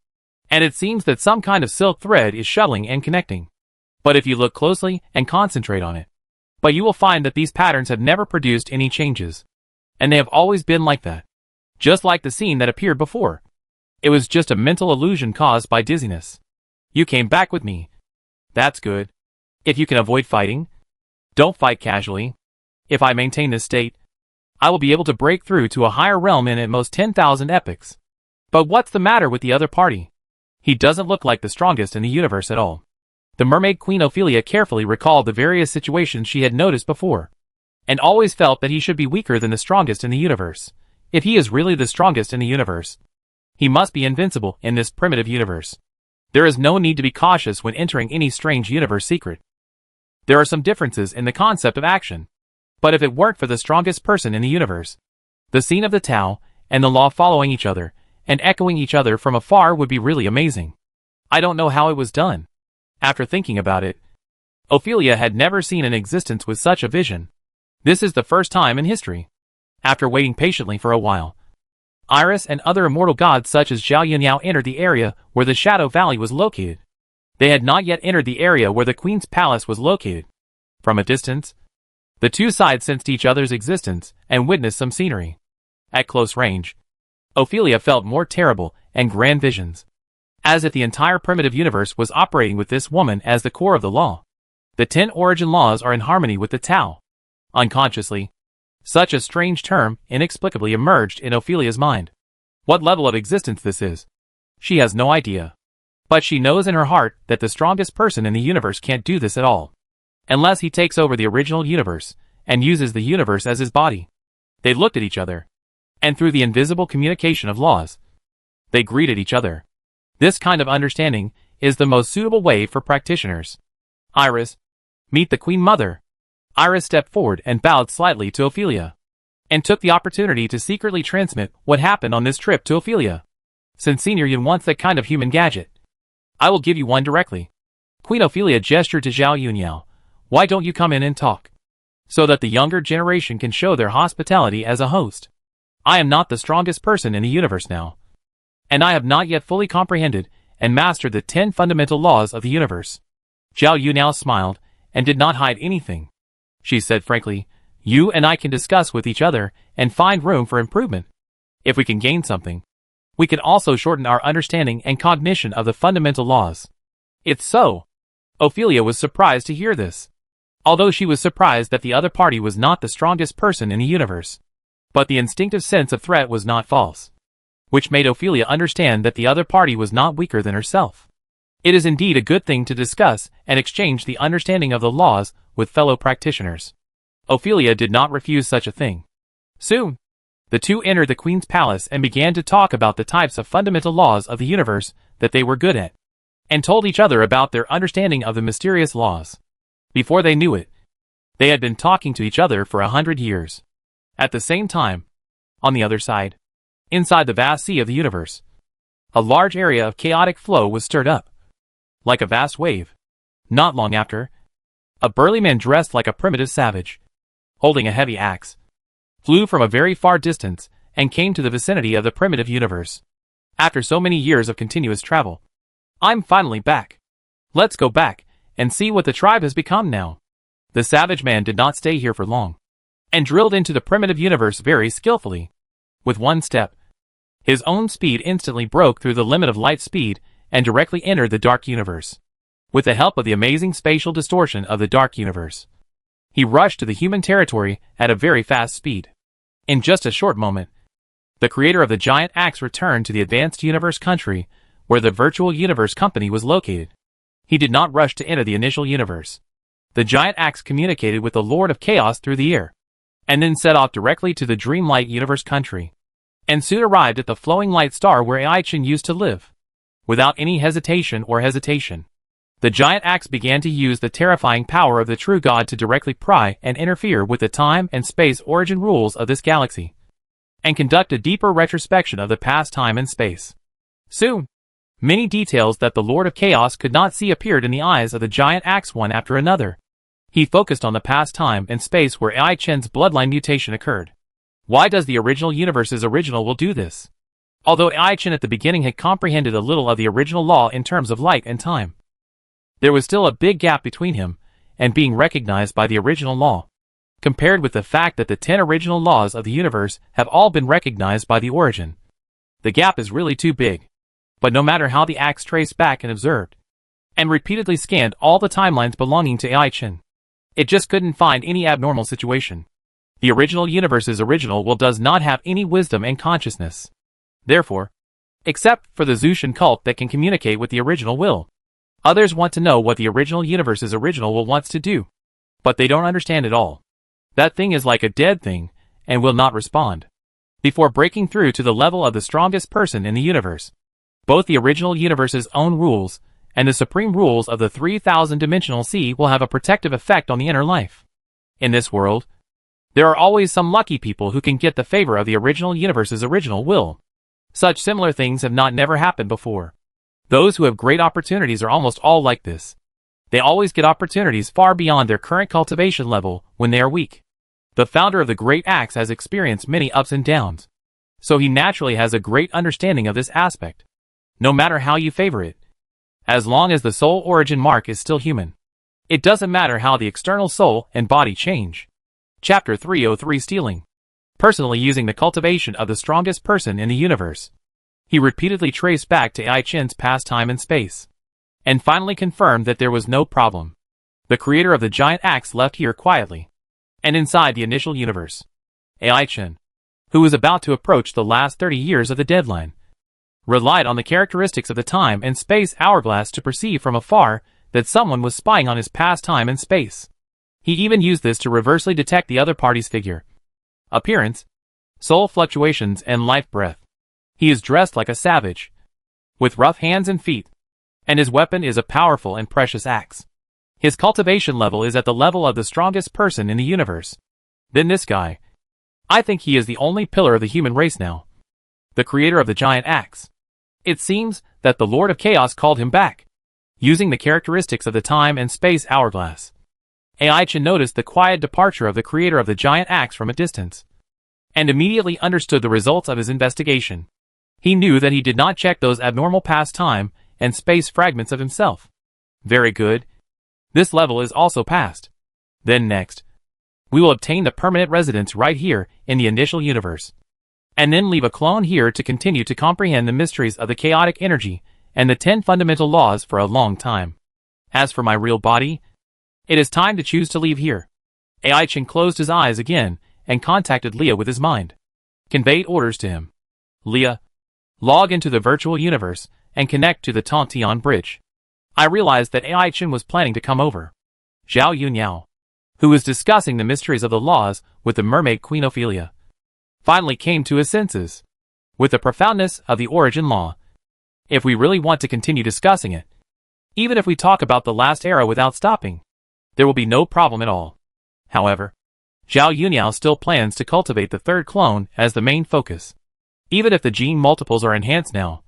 and it seems that some kind of silk thread is shuttling and connecting. But if you look closely and concentrate on it, you will find that these patterns have never produced any changes, and they have always been like that. Just like the scene that appeared before. It was just a mental illusion caused by dizziness. You came back with me. That's good. If you can avoid fighting, don't fight casually. If I maintain this state, I will be able to break through to a higher realm in at most 10,000 epochs. But what's the matter with the other party? He doesn't look like the strongest in the universe at all. The mermaid queen Ophelia carefully recalled the various situations she had noticed before, and always felt that he should be weaker than the strongest in the universe. If he is really the strongest in the universe, he must be invincible in this primitive universe. There is no need to be cautious when entering any strange universe secret. There are some differences in the concept of action, but if it weren't for the strongest person in the universe, the scene of the Tao and the law following each other and echoing each other from afar would be really amazing. I don't know how it was done. After thinking about it, Ophelia had never seen an existence with such a vision. This is the first time in history. After waiting patiently for a while, Iris and other immortal gods such as Zhao Yunniao entered the area where the Shadow Valley was located. They had not yet entered the area where the Queen's Palace was located. From a distance, the two sides sensed each other's existence and witnessed some scenery. At close range, Ophelia felt more terrible and grand visions, as if the entire primitive universe was operating with this woman as the core of the law. The 10 origin laws are in harmony with the Tao. Unconsciously, such a strange term inexplicably emerged in Ophelia's mind. What level of existence this is, she has no idea. But she knows in her heart that the strongest person in the universe can't do this at all, unless he takes over the original universe and uses the universe as his body. They looked at each other, and through the invisible communication of laws, they greeted each other. This kind of understanding is the most suitable way for practitioners. Iris, meet the Queen Mother. Iris stepped forward and bowed slightly to Ophelia, and took the opportunity to secretly transmit what happened on this trip to Ophelia. Since Senior Yun wants that kind of human gadget, I will give you one directly. Queen Ophelia gestured to Zhao Yunniao. Why don't you come in and talk, so that the younger generation can show their hospitality as a host? I am not the strongest person in the universe now, and I have not yet fully comprehended and mastered the 10 fundamental laws of the universe. Zhao Yunniao smiled and did not hide anything. She said frankly, you and I can discuss with each other and find room for improvement. If we can gain something, we can also shorten our understanding and cognition of the fundamental laws. It's so. Ophelia was surprised to hear this. Although she was surprised that the other party was not the strongest person in the universe. But the instinctive sense of threat was not false, which made Ophelia understand that the other party was not weaker than herself. It is indeed a good thing to discuss and exchange the understanding of the laws with fellow practitioners. Ophelia did not refuse such a thing. Soon, The two entered the Queen's palace and began to talk about the types of fundamental laws of the universe that they were good at, and told each other about their understanding of the mysterious laws. Before they knew it, they had been talking to each other for 100 years. At the same time, on the other side, inside the vast sea of the universe, a large area of chaotic flow was stirred up, like a vast wave. Not long after, a burly man dressed like a primitive savage, holding a heavy axe, flew from a very far distance and came to the vicinity of the primitive universe. After so many years of continuous travel, I'm finally back. Let's go back and see what the tribe has become now. The savage man did not stay here for long, and drilled into the primitive universe very skillfully. With one step, his own speed instantly broke through the limit of light speed and directly entered the dark universe. With the help of the amazing spatial distortion of the dark universe, he rushed to the human territory at a very fast speed. In just a short moment, the creator of the giant axe returned to the advanced universe country where the virtual universe company was located. He did not rush to enter the initial universe. The giant axe communicated with the Lord of Chaos through the air, and then set off directly to the Dreamlight Universe country, and soon arrived at the flowing light star where Ai-Chin used to live. Without any hesitation, the giant axe began to use the terrifying power of the true God to directly pry and interfere with the time and space origin rules of this galaxy, and conduct a deeper retrospection of the past time and space. Soon, many details that the Lord of Chaos could not see appeared in the eyes of the giant axe one after another. He focused on the past time and space where Ai-Chin's bloodline mutation occurred. Why does the original universe's original will do this? Although Ai-Chin at the beginning had comprehended a little of the original law in terms of light and time, there was still a big gap between him and being recognized by the original law, compared with the fact that the 10 original laws of the universe have all been recognized by the origin. The gap is really too big. But no matter how the axe traced back and observed, and repeatedly scanned all the timelines belonging to Ai-Chin, it just couldn't find any abnormal situation. The original universe's original will does not have any wisdom and consciousness. Therefore, except for the Zushan cult that can communicate with the original will, others want to know what the original universe's original will wants to do, but they don't understand it all. That thing is like a dead thing, and will not respond. Before breaking through to the level of the strongest person in the universe, both the original universe's own rules and the supreme rules of the 3000-dimensional sea will have a protective effect on the inner life. In this world, there are always some lucky people who can get the favor of the original universe's original will. Such similar things have not never happened before. Those who have great opportunities are almost all like this. They always get opportunities far beyond their current cultivation level when they are weak. The founder of the Great Axe has experienced many ups and downs, so he naturally has a great understanding of this aspect. No matter how you favor it, as long as the soul origin mark is still human, it doesn't matter how the external soul and body change. Chapter 303 Stealing. Personally using the cultivation of the strongest person in the universe, he repeatedly traced back to Ai-Chin's past time and space, and finally confirmed that there was no problem. The creator of the giant axe left here quietly, and inside the initial universe, Ai-Chin, who was about to approach the last 30 years of the deadline, relied on the characteristics of the time and space hourglass to perceive from afar that someone was spying on his past time and space. He even used this to reversely detect the other party's figure, appearance, soul fluctuations, and life breath. He is dressed like a savage, with rough hands and feet, and his weapon is a powerful and precious axe. His cultivation level is at the level of the strongest person in the universe. Then this guy. I think he is the only pillar of the human race now. The creator of the giant axe. It seems that the Lord of Chaos called him back, using the characteristics of the time and space hourglass. Ai-Chin noticed the quiet departure of the creator of the giant axe from a distance, and immediately understood the results of his investigation. He knew that he did not check those abnormal past time and space fragments of himself. Very good. This level is also passed. Then next, we will obtain the permanent residence right here in the initial universe, and then leave a clone here to continue to comprehend the mysteries of the chaotic energy and the 10 fundamental laws for a long time. As for my real body, it is time to choose to leave here. Ai-Chin closed his eyes again and contacted Leah with his mind. Conveyed orders to him. Leah, log into the virtual universe and connect to the Tontian bridge. I realized that Ai-Chin was planning to come over. Zhao Yunyao, who was discussing the mysteries of the laws with the mermaid Queen Ophelia, finally came to his senses. With the profoundness of the origin law, if we really want to continue discussing it, even if we talk about the last era without stopping, there will be no problem at all. However, Zhao Yunyan still plans to cultivate the third clone as the main focus. Even if the gene multiples are enhanced now,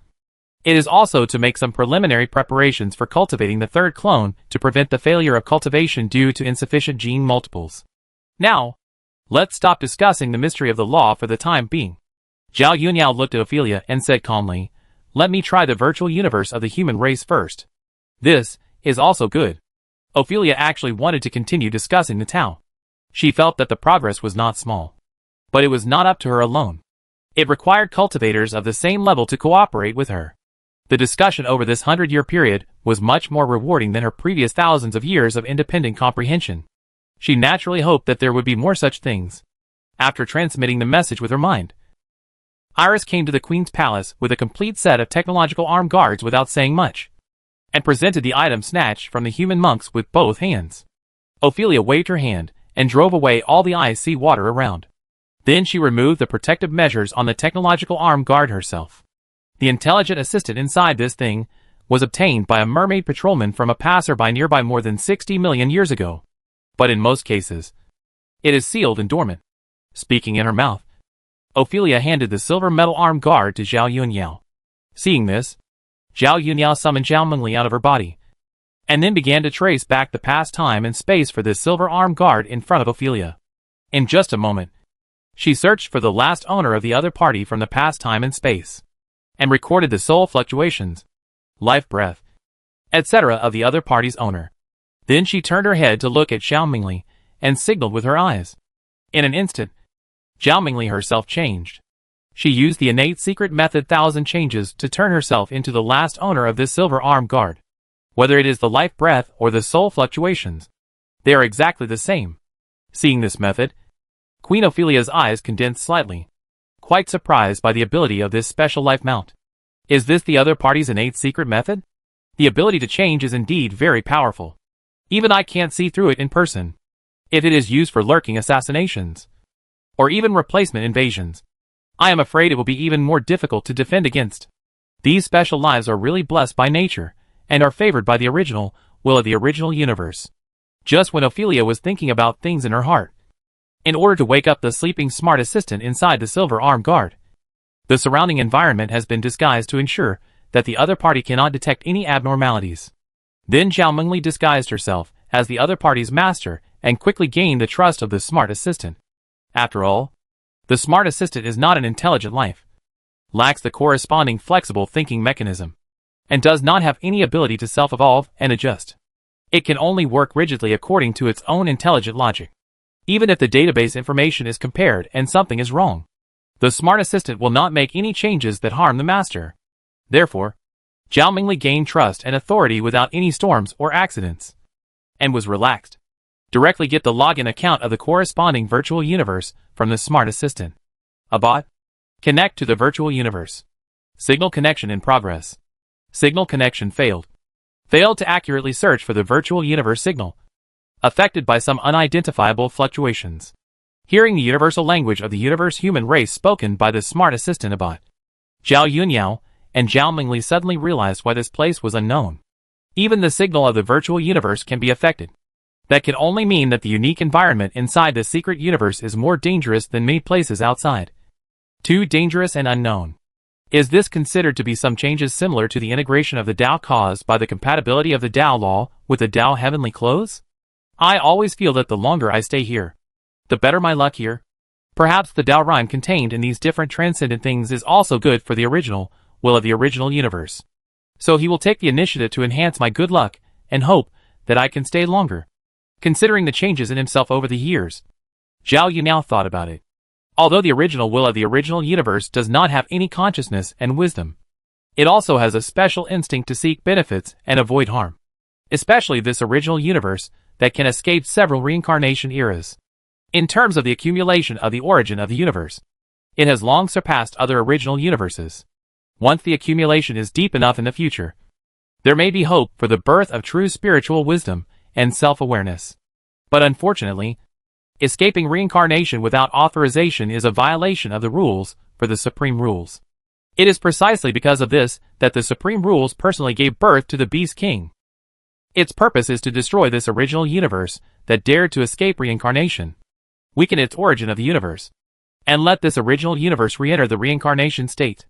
it is also to make some preliminary preparations for cultivating the third clone to prevent the failure of cultivation due to insufficient gene multiples. Now, let's stop discussing the mystery of the law for the time being. Zhao Yunyan looked at Ophelia and said calmly, "Let me try the virtual universe of the human race first. This is also good." Ophelia actually wanted to continue discussing the Tao. She felt that the progress was not small. But it was not up to her alone. It required cultivators of the same level to cooperate with her. The discussion over this 100-year period was much more rewarding than her previous thousands of years of independent comprehension. She naturally hoped that there would be more such things. After transmitting the message with her mind, Iris came to the Queen's palace with a complete set of technological armed guards without saying much, and presented the item snatched from the human monks with both hands. Ophelia waved her hand and drove away all the icy water around. Then she removed the protective measures on the technological armed guard herself. The intelligent assistant inside this thing was obtained by a mermaid patrolman from a passerby nearby more than 60 million years ago. But in most cases, it is sealed and dormant. Speaking in her mouth, Ophelia handed the silver metal armed guard to Zhao Yunyan. Seeing this, Zhao Yunyan summoned Zhao Mengli out of her body, and then began to trace back the past time and space for this silver armed guard in front of Ophelia. In just a moment, she searched for the last owner of the other party from the past time and space, and recorded the soul fluctuations, life breath, etc. of the other party's owner. Then she turned her head to look at Zhao Mengli, and signaled with her eyes. In an instant, Zhao Mengli herself changed. She used the innate secret method 1,000 changes to turn herself into the last owner of this silver armed guard. Whether it is the life breath or the soul fluctuations, they are exactly the same. Seeing this method, Queen Ophelia's eyes condensed slightly, quite surprised by the ability of this special life mount. Is this the other party's innate secret method? The ability to change is indeed very powerful. Even I can't see through it in person. If it is used for lurking assassinations, or even replacement invasions, I am afraid it will be even more difficult to defend against. These special lives are really blessed by nature, and are favored by the original will of the original universe. Just when Ophelia was thinking about things in her heart, in order to wake up the sleeping smart assistant inside the silver armed guard, the surrounding environment has been disguised to ensure that the other party cannot detect any abnormalities. Then Zhao Mengli disguised herself as the other party's master and quickly gained the trust of the smart assistant. After all, the smart assistant is not an intelligent life, lacks the corresponding flexible thinking mechanism, and does not have any ability to self-evolve and adjust. It can only work rigidly according to its own intelligent logic. Even if the database information is compared and something is wrong, the smart assistant will not make any changes that harm the master. Therefore, Zhao Mengli gained trust and authority without any storms or accidents, and was relaxed. Directly get the login account of the corresponding virtual universe from the smart assistant. A bot? Connect to the virtual universe. Signal connection in progress. Signal connection failed. Failed to accurately search for the virtual universe signal. Affected by some unidentifiable fluctuations. Hearing the universal language of the universe human race spoken by the smart assistant Abot, Zhao Yunyan and Zhao Mengli suddenly realized why this place was unknown. Even the signal of the virtual universe can be affected. That can only mean that the unique environment inside the secret universe is more dangerous than many places outside. Too dangerous and unknown. Is this considered to be some changes similar to the integration of the Tao caused by the compatibility of the Tao law with the Tao heavenly clothes? I always feel that the longer I stay here, the better my luck here. Perhaps the Tao rhyme contained in these different transcendent things is also good for the original will of the original universe. So he will take the initiative to enhance my good luck and hope that I can stay longer. Considering the changes in himself over the years, Zhao Yunyan thought about it. Although the original will of the original universe does not have any consciousness and wisdom, it also has a special instinct to seek benefits and avoid harm. Especially this original universe that can escape several reincarnation eras. In terms of the accumulation of the origin of the universe, it has long surpassed other original universes. Once the accumulation is deep enough in the future, there may be hope for the birth of true spiritual wisdom and self-awareness. But unfortunately, Escaping reincarnation without authorization is a violation of the rules for the Supreme Rules. It is precisely because of this that the Supreme Rules personally gave birth to the Beast King. Its purpose is to destroy this original universe that dared to escape reincarnation, weaken its origin of the universe, and let this original universe re-enter the reincarnation state.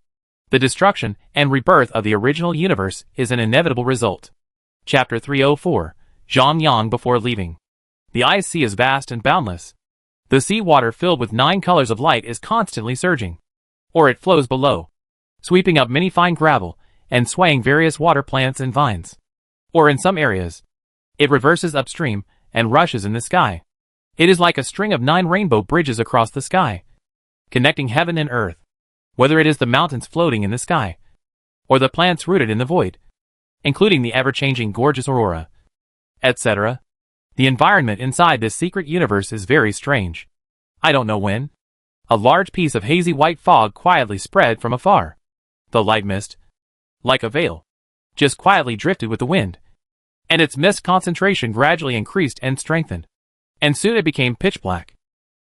The destruction and rebirth of the original universe is an inevitable result. Chapter 304, Zhang Yang before leaving. The ice sea is vast and boundless. The sea water filled with 9 colors of light is constantly surging. Or it flows below, sweeping up many fine gravel, and swaying various water plants and vines. Or in some areas, it reverses upstream, and rushes in the sky. It is like a string of 9 rainbow bridges across the sky, connecting heaven and earth. Whether it is the mountains floating in the sky, or the plants rooted in the void, including the ever-changing gorgeous aurora, etc. The environment inside this secret universe is very strange. I don't know when. A large piece of hazy white fog quietly spread from afar. The light mist, like a veil, just quietly drifted with the wind, and its mist concentration gradually increased and strengthened, and soon it became pitch black.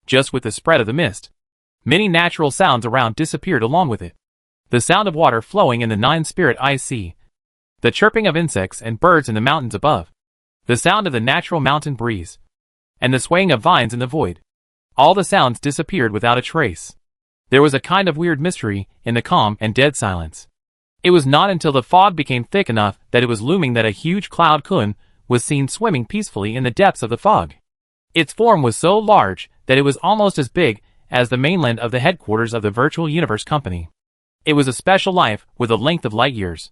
Just with the spread of the mist, many natural sounds around disappeared along with it. The sound of water flowing in the 9-spirit ice sea, the chirping of insects and birds in the mountains above, the sound of the natural mountain breeze, and the swaying of vines in the void. All the sounds disappeared without a trace. There was a kind of weird mystery in the calm and dead silence. It was not until the fog became thick enough that it was looming that a huge cloud kun was seen swimming peacefully in the depths of the fog. Its form was so large that it was almost as big as the mainland of the headquarters of the Virtual Universe Company. It was a special life with a length of light years.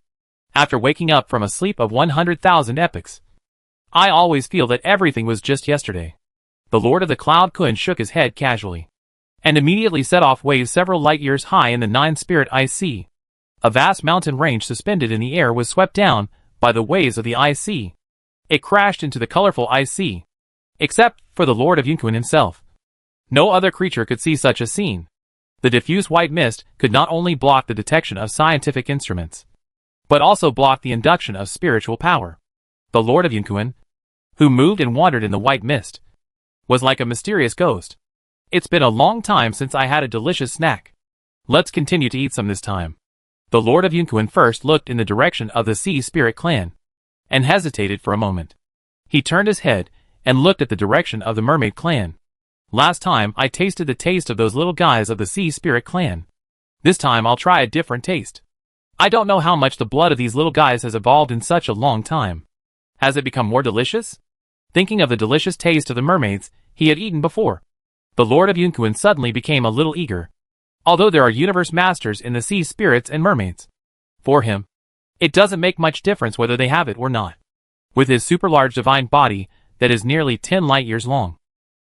After waking up from a sleep of 100,000 epochs, I always feel that everything was just yesterday. The Lord of the Cloud Kun shook his head casually, and immediately set off waves several light years high in the 9-spirit ice sea. A vast mountain range suspended in the air was swept down by the waves of the ice sea. It crashed into the colorful ice sea, except for the Lord of Yunquin himself. No other creature could see such a scene. The diffuse white mist could not only block the detection of scientific instruments, but also block the induction of spiritual power. The Lord of Yunquin, who moved and wandered in the white mist, was like a mysterious ghost. It's been a long time since I had a delicious snack. Let's continue to eat some this time. The Lord of Yunquin first looked in the direction of the Sea Spirit clan, and hesitated for a moment. He turned his head, and looked at the direction of the Mermaid clan. Last time I tasted the taste of those little guys of the Sea Spirit clan. This time I'll try a different taste. I don't know how much the blood of these little guys has evolved in such a long time. Has it become more delicious? Thinking of the delicious taste of the mermaids he had eaten before, the Lord of Yunquin suddenly became a little eager. Although there are universe masters in the sea spirits and mermaids, for him, it doesn't make much difference whether they have it or not. With his super large divine body that is nearly 10 light years long,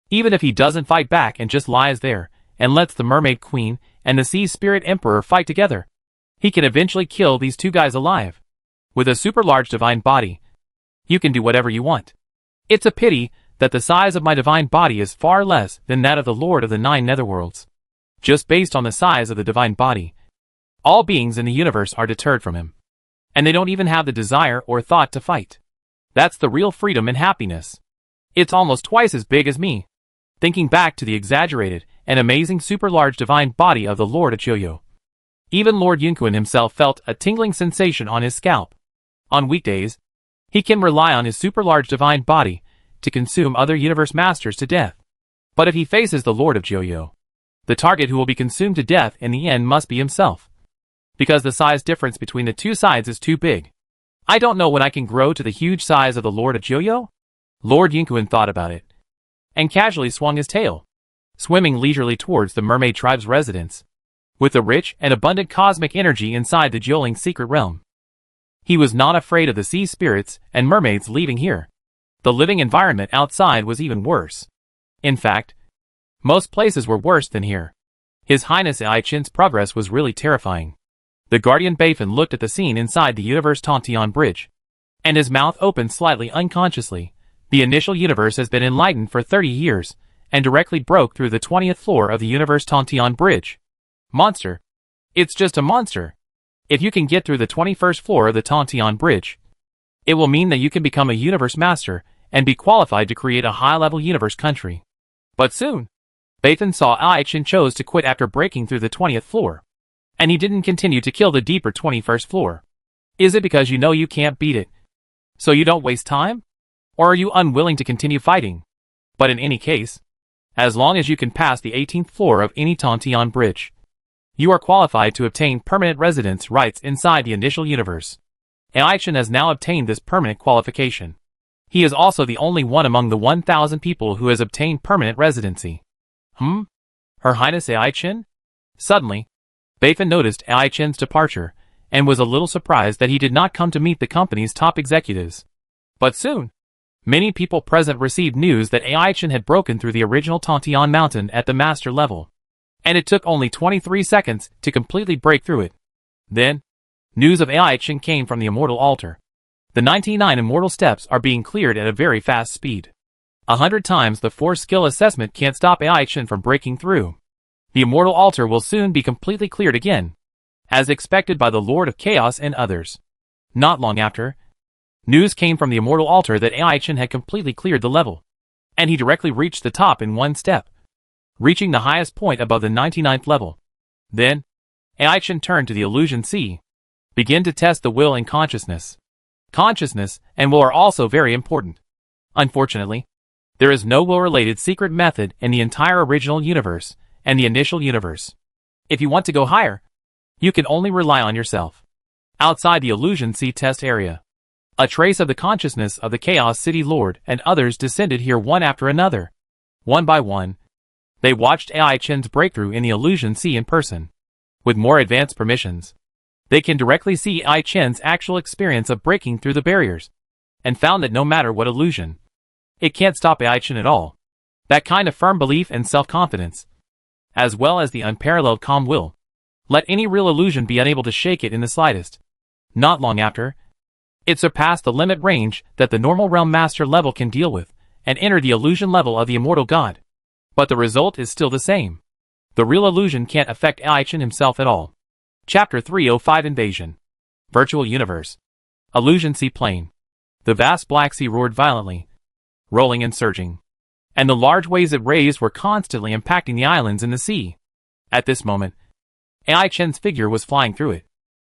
even if he doesn't fight back and just lies there and lets the mermaid queen and the sea spirit emperor fight together, he can eventually kill these 2 guys alive. With a super large divine body, you can do whatever you want. It's a pity that the size of my divine body is far less than that of the Lord of the 9 netherworlds. Just based on the size of the divine body, all beings in the universe are deterred from him, and they don't even have the desire or thought to fight. That's the real freedom and happiness. It's almost twice as big as me. Thinking back to the exaggerated and amazing super large divine body of the Lord of Choyo, even Lord Yunquin himself felt a tingling sensation on his scalp. On weekdays, he can rely on his super large divine body to consume other universe masters to death. But if he faces the Lord of Choyo, the target who will be consumed to death in the end must be himself, because the size difference between the 2 sides is too big. I don't know when I can grow to the huge size of the Lord of Choyo. Lord Yunquin thought about it, and casually swung his tail, swimming leisurely towards the mermaid tribe's residence, with the rich and abundant cosmic energy inside the Jioling secret realm. He was not afraid of the sea spirits and mermaids leaving here. The living environment outside was even worse. In fact, most places were worse than here. His Highness Ai Chin's progress was really terrifying. The Guardian Bafin looked at the scene inside the Universe Tontian Bridge, and his mouth opened slightly unconsciously. The initial universe has been enlightened for 30 years, and directly broke through the 20th floor of the Universe Tontian Bridge. Monster. It's just a monster. If you can get through the 21st floor of the Tontian Bridge, it will mean that you can become a universe master and be qualified to create a high-level universe country. But soon, Bathan saw Ai-Chin chose to quit after breaking through the 20th floor. And he didn't continue to kill the deeper 21st floor. Is it because you know you can't beat it, so you don't waste time? Or are you unwilling to continue fighting? But in any case, as long as you can pass the 18th floor of any Tantian bridge, you are qualified to obtain permanent residence rights inside the initial universe. Ai-Chin has now obtained this permanent qualification. He is also the only one among the 1,000 people who has obtained permanent residency. Her Highness Ai-Chin? Suddenly, Bathan noticed Ai-Chin's departure, and was a little surprised that he did not come to meet the company's top executives. But soon, many people present received news that Ai-Chin had broken through the original Tantian mountain at the master level. And it took only 23 seconds to completely break through it. Then, news of Ai-Chin came from the Immortal Altar. The 99 immortal steps are being cleared at a very fast speed. 100 times the force skill assessment can't stop Ai-Chin from breaking through. The Immortal Altar will soon be completely cleared again, as expected by the Lord of Chaos and others. Not long after, news came from the Immortal Altar that Ai-Chin had completely cleared the level, and he directly reached the top in one step, reaching the highest point above the 99th level. Then, Ai-Chin turned to the Illusion Sea, begin to test the will and consciousness. Consciousness and will are also very important. Unfortunately, there is no will-related secret method in the entire original universe and the initial universe. If you want to go higher, you can only rely on yourself. Outside the Illusion Sea test area, a trace of the consciousness of the Chaos City Lord and others descended here one after another. One by one, they watched Ai-Chin's breakthrough in the Illusion Sea in person. With more advanced permissions, they can directly see Ai-Chin's actual experience of breaking through the barriers, and found that no matter what illusion, it can't stop Ai-Chin at all. That kind of firm belief and self-confidence, as well as the unparalleled calm will, let any real illusion be unable to shake it in the slightest. Not long after, it surpassed the limit range that the normal realm master level can deal with, and entered the illusion level of the immortal god. But the result is still the same. The real illusion can't affect Ai-Chin himself at all. Chapter 305 Invasion. Virtual Universe. Illusion Sea Plane. The vast Black Sea roared violently, rolling and surging, and the large waves it raised were constantly impacting the islands in the sea. At this moment, Ai-Chin's figure was flying through it.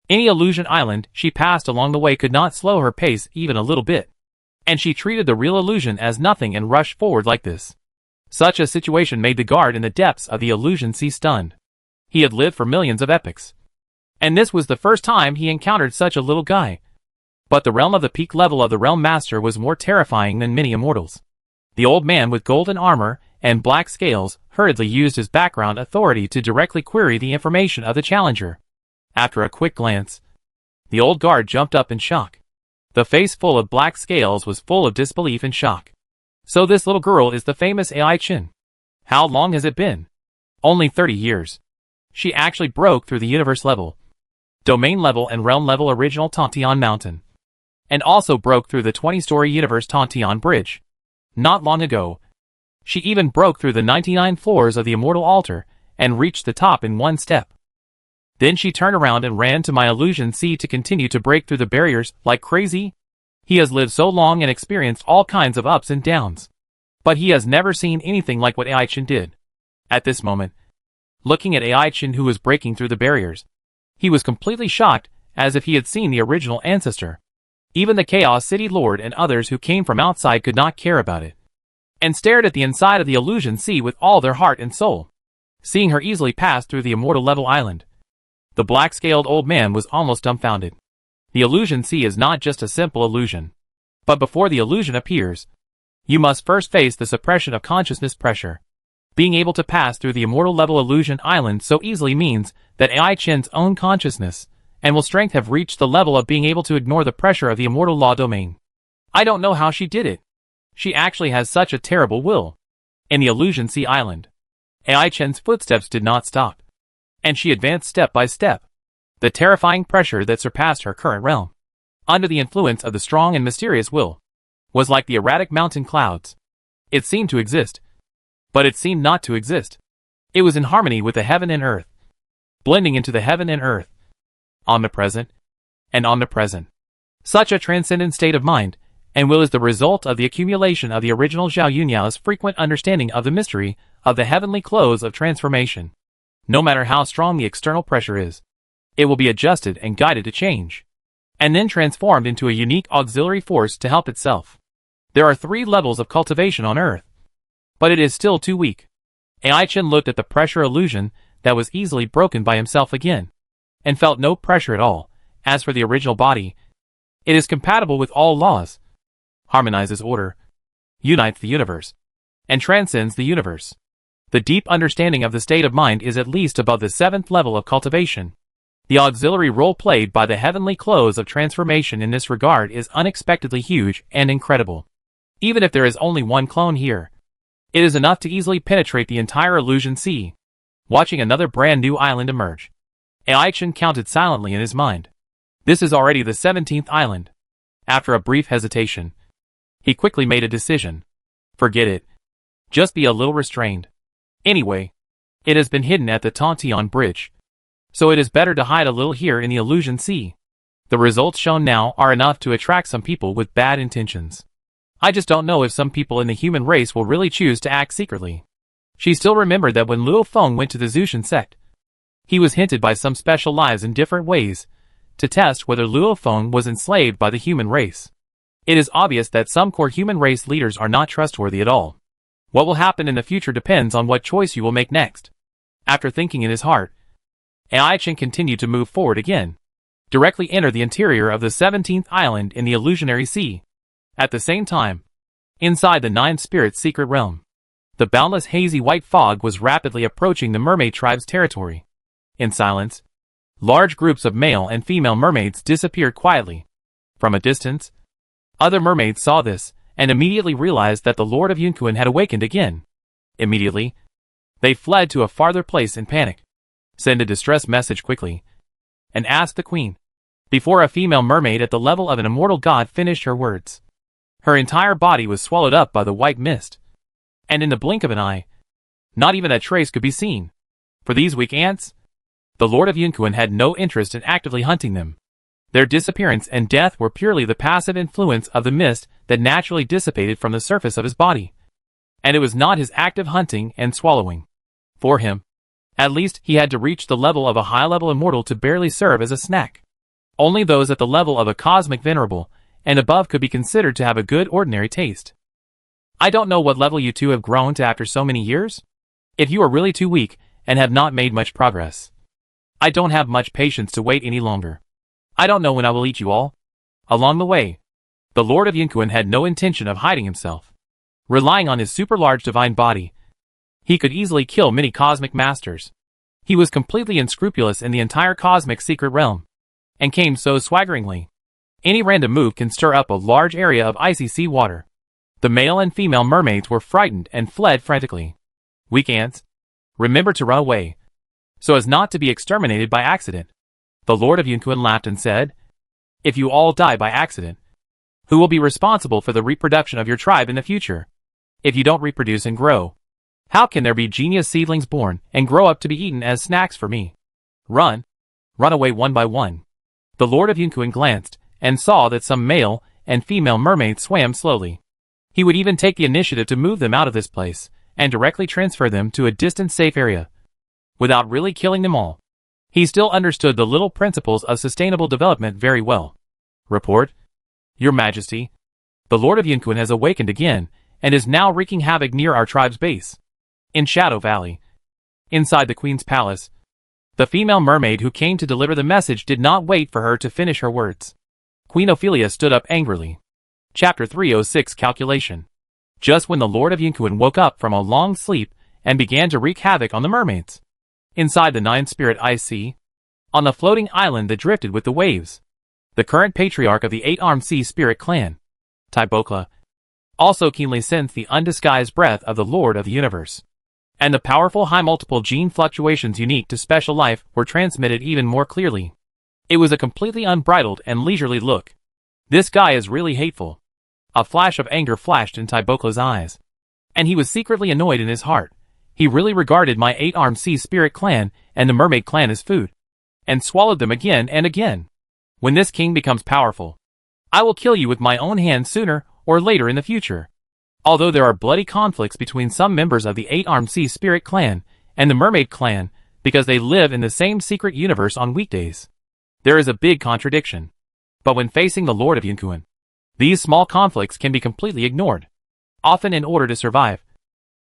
Any illusion island she passed along the way could not slow her pace even a little bit, and she treated the real illusion as nothing and rushed forward like this. Such a situation made the guard in the depths of the Illusion Sea stunned. He had lived for millions of epochs, and this was the first time he encountered such a little guy. But the realm of the peak level of the Realm Master was more terrifying than many immortals. The old man with golden armor and black scales hurriedly used his background authority to directly query the information of the challenger. After a quick glance, the old guard jumped up in shock. The face full of black scales was full of disbelief and shock. So this little girl is the famous Ai-Chin. How long has it been? Only 30 years. She actually broke through the universe level, domain level and realm level original Tantian mountain, and also broke through the 20-story universe Tantian bridge. Not long ago, she even broke through the 99 floors of the Immortal Altar and reached the top in one step. Then she turned around and ran to my Illusion Sea to continue to break through the barriers like crazy. He has lived so long and experienced all kinds of ups and downs, but he has never seen anything like what Ai-Chin did. At this moment, looking at Ai-Chin who was breaking through the barriers, he was completely shocked, as if he had seen the original ancestor. Even the Chaos City Lord and others who came from outside could not care about it, and stared at the inside of the Illusion Sea with all their heart and soul, seeing her easily pass through the immortal level island. The black-scaled old man was almost dumbfounded. The Illusion Sea is not just a simple illusion. But before the illusion appears, you must first face the suppression of consciousness pressure. Being able to pass through the immortal level illusion island so easily means that Ai-Chin's own consciousness and will strength have reached the level of being able to ignore the pressure of the immortal law domain. I don't know how she did it. She actually has such a terrible will. In the Illusion Sea island, Ai-Chin's footsteps did not stop, and she advanced step by step. The terrifying pressure that surpassed her current realm, under the influence of the strong and mysterious will, was like the erratic mountain clouds. It seemed to exist, but it seemed not to exist. It was in harmony with the heaven and earth, blending into the heaven and earth, omnipresent and omnipresent. Such a transcendent state of mind, and will is the result of the accumulation of the original Zhao Yunyao's frequent understanding of the mystery of the heavenly close of transformation. No matter how strong the external pressure is, it will be adjusted and guided to change, and then transformed into a unique auxiliary force to help itself. There are 3 levels of cultivation on Earth, but it is still too weak. Ai Chen looked at the pressure illusion that was easily broken by himself again, and felt no pressure at all. As for the original body, it is compatible with all laws, harmonizes order, unites the universe, and transcends the universe. The deep understanding of the state of mind is at least above the 7th level of cultivation. The auxiliary role played by the heavenly close of transformation in this regard is unexpectedly huge and incredible. Even if there is only one clone here, it is enough to easily penetrate the entire illusion sea. Watching another brand new island emerge, Ai Chen counted silently in his mind. This is already the 17th island. After a brief hesitation, he quickly made a decision. Forget it. Just be a little restrained. Anyway, it has been hidden at the Tontian Bridge, so it is better to hide a little here in the illusion sea. The results shown now are enough to attract some people with bad intentions. I just don't know if some people in the human race will really choose to act secretly. She still remembered that when Luo Feng went to the Zushan sect, he was hinted by some special lies in different ways to test whether Luo Feng was enslaved by the human race. It is obvious that some core human race leaders are not trustworthy at all. What will happen in the future depends on what choice you will make next. After thinking in his heart, Ai Chen continued to move forward again, directly enter the interior of the 17th island in the illusionary sea. At the same time, inside the 9 spirits' secret realm, the boundless hazy white fog was rapidly approaching the mermaid tribe's territory. In silence, large groups of male and female mermaids disappeared quietly. From a distance, other mermaids saw this and immediately realized that the Lord of Yunkuan had awakened again. Immediately, they fled to a farther place in panic. Send a distress message quickly, and ask the queen. Before a female mermaid at the level of an immortal god finished her words, her entire body was swallowed up by the white mist, and in the blink of an eye, not even a trace could be seen. For these weak ants, the Lord of Yunkuan had no interest in actively hunting them. Their disappearance and death were purely the passive influence of the mist that naturally dissipated from the surface of his body, and it was not his active hunting and swallowing. For him, at least, he had to reach the level of a high-level immortal to barely serve as a snack. Only those at the level of a cosmic venerable and above could be considered to have a good ordinary taste. I don't know what level you two have grown to after so many years. If you are really too weak and have not made much progress, I don't have much patience to wait any longer. I don't know when I will eat you all. Along the way, the Lord of Yunkuan had no intention of hiding himself. Relying on his super-large divine body, he could easily kill many cosmic masters. He was completely unscrupulous in the entire cosmic secret realm, and came so swaggeringly. Any random move can stir up a large area of icy sea water. The male and female mermaids were frightened and fled frantically. Weak ants, remember to run away, so as not to be exterminated by accident. The Lord of Yunkuan laughed and said, if you all die by accident, who will be responsible for the reproduction of your tribe in the future? If you don't reproduce and grow, how can there be genius seedlings born and grow up to be eaten as snacks for me? Run away one by one. The Lord of Yunkuan glanced and saw that some male and female mermaids swam slowly. He would even take the initiative to move them out of this place and directly transfer them to a distant safe area, without really killing them all. He still understood the little principles of sustainable development very well. Report, Your Majesty. The Lord of Yunkuan has awakened again and is now wreaking havoc near our tribe's base, in Shadow Valley. Inside the Queen's palace, the female mermaid who came to deliver the message did not wait for her to finish her words. Queen Ophelia stood up angrily. Chapter 306 Calculation. Just when the Lord of Yunkuan woke up from a long sleep and began to wreak havoc on the mermaids. Inside the 9-spirit ice sea, on the floating island that drifted with the waves, the current patriarch of the 8-armed sea spirit clan, Taibokla, also keenly sensed the undisguised breath of the Lord of the Universe. And the powerful high multiple gene fluctuations unique to special life were transmitted even more clearly. It was a completely unbridled and leisurely look. This guy is really hateful. A flash of anger flashed in Taibokla's eyes, and he was secretly annoyed in his heart. He really regarded my 8-armed sea spirit clan and the mermaid clan as food, and swallowed them again and again. When this king becomes powerful, I will kill you with my own hands sooner or later in the future. Although there are bloody conflicts between some members of the Eight-Armed Sea Spirit clan and the Mermaid clan because they live in the same secret universe on weekdays, there is a big contradiction. But when facing the Lord of Yunkuan, these small conflicts can be completely ignored. Often in order to survive,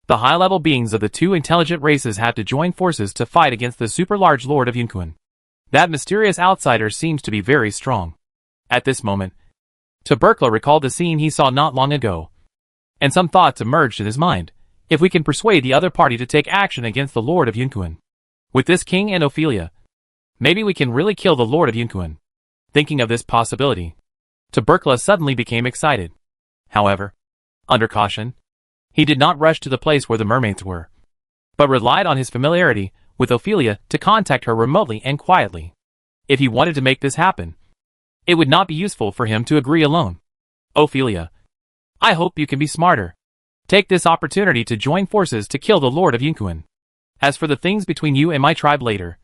the high-level beings of the two intelligent races have to join forces to fight against the super-large Lord of Yunkuan. That mysterious outsider seems to be very strong. At this moment, Tubercla recalled the scene he saw not long ago, and some thoughts emerged in his mind. If we can persuade the other party to take action against the Lord of Yunkuan, with this king and Ophelia, maybe we can really kill the Lord of Yunkuan. Thinking of this possibility, Tubercla suddenly became excited. However, under caution, he did not rush to the place where the mermaids were, but relied on his familiarity with Ophelia to contact her remotely and quietly. If he wanted to make this happen, it would not be useful for him to agree alone. Ophelia, I hope you can be smarter. Take this opportunity to join forces to kill the Lord of Yunkuan. As for the things between you and my tribe later,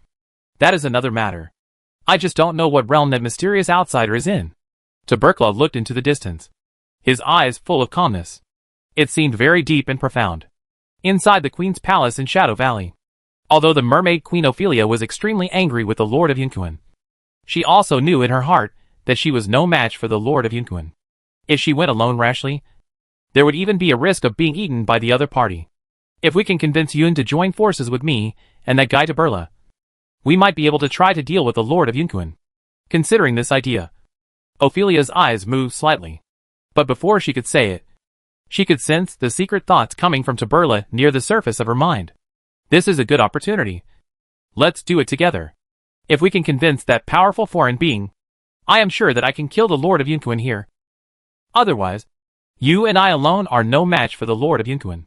that is another matter. I just don't know what realm that mysterious outsider is in. Tubercla looked into the distance, his eyes full of calmness. It seemed very deep and profound. Inside the Queen's palace in Shadow Valley, although the mermaid Queen Ophelia was extremely angry with the Lord of Yunkuan, she also knew in her heart that she was no match for the Lord of Yunkuan. If she went alone rashly, there would even be a risk of being eaten by the other party. If we can convince Yun to join forces with me and that guy Tubercla, we might be able to try to deal with the Lord of Yunkuan. Considering this idea, Ophelia's eyes moved slightly. But before she could say it, she could sense the secret thoughts coming from Tubercla near the surface of her mind. This is a good opportunity. Let's do it together. If we can convince that powerful foreign being, I am sure that I can kill the Lord of Yunkuan here. Otherwise, you and I alone are no match for the Lord of Yunkuan.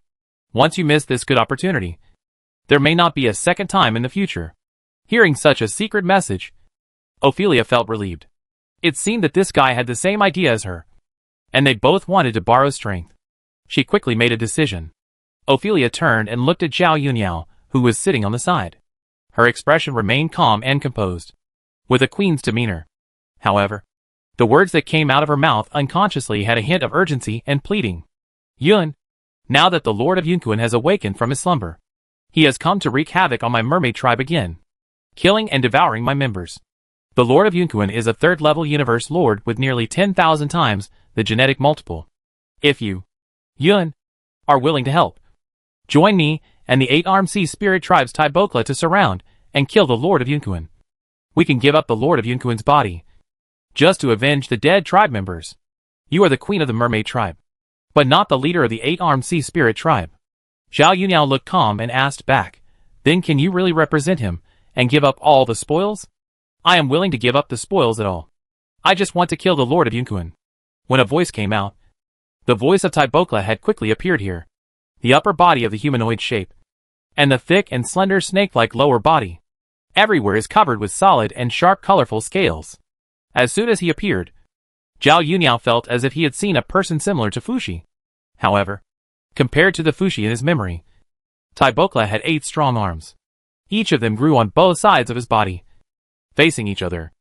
Once you miss this good opportunity, there may not be a second time in the future. Hearing such a secret message, Ophelia felt relieved. It seemed that this guy had the same idea as her, and they both wanted to borrow strength. She quickly made a decision. Ophelia turned and looked at Zhao Yunyao, who was sitting on the side. Her expression remained calm and composed, with a queen's demeanor. However, the words that came out of her mouth unconsciously had a hint of urgency and pleading. Yun, now that the Lord of Yunkuan has awakened from his slumber, he has come to wreak havoc on my mermaid tribe again, killing and devouring my members. The Lord of Yunkuan is a third-level universe lord with nearly 10,000 times the genetic multiple. If you, Yun, are willing to help, join me and the Eight-Armed Sea Spirit tribes Tubercla to surround and kill the Lord of Yunkuan. We can give up the Lord of Yunkuan's body, just to avenge the dead tribe members. You are the queen of the mermaid tribe, but not the leader of the Eight-Armed Sea Spirit tribe. Zhao Yunyao looked calm and asked back, then can you really represent him and give up all the spoils? I am willing to give up the spoils at all. I just want to kill the Lord of Yunkuan. When a voice came out, the voice of Tubercla had quickly appeared here. The upper body of the humanoid shape, and the thick and slender snake-like lower body. Everywhere is covered with solid and sharp colorful scales. As soon as he appeared, Zhao Yunyao felt as if he had seen a person similar to Fushi. However, compared to the Fushi in his memory, Tubercla had 8 strong arms. Each of them grew on both sides of his body, facing each other.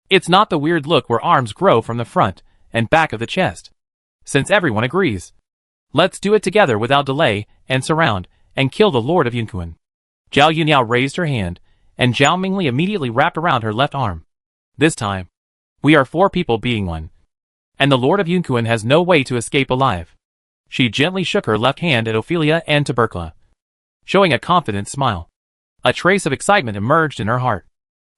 It's not the weird look where arms grow from the front and back of the chest. Since everyone agrees, let's do it together without delay and surround and kill the Lord of Yunkuan. Zhao Yunyao raised her hand, and Zhao Mingli immediately wrapped around her left arm. This time, we are 4 people being one, and the Lord of Yunkuan has no way to escape alive. She gently shook her left hand at Ophelia and Tubercla, showing a confident smile. A trace of excitement emerged in her heart.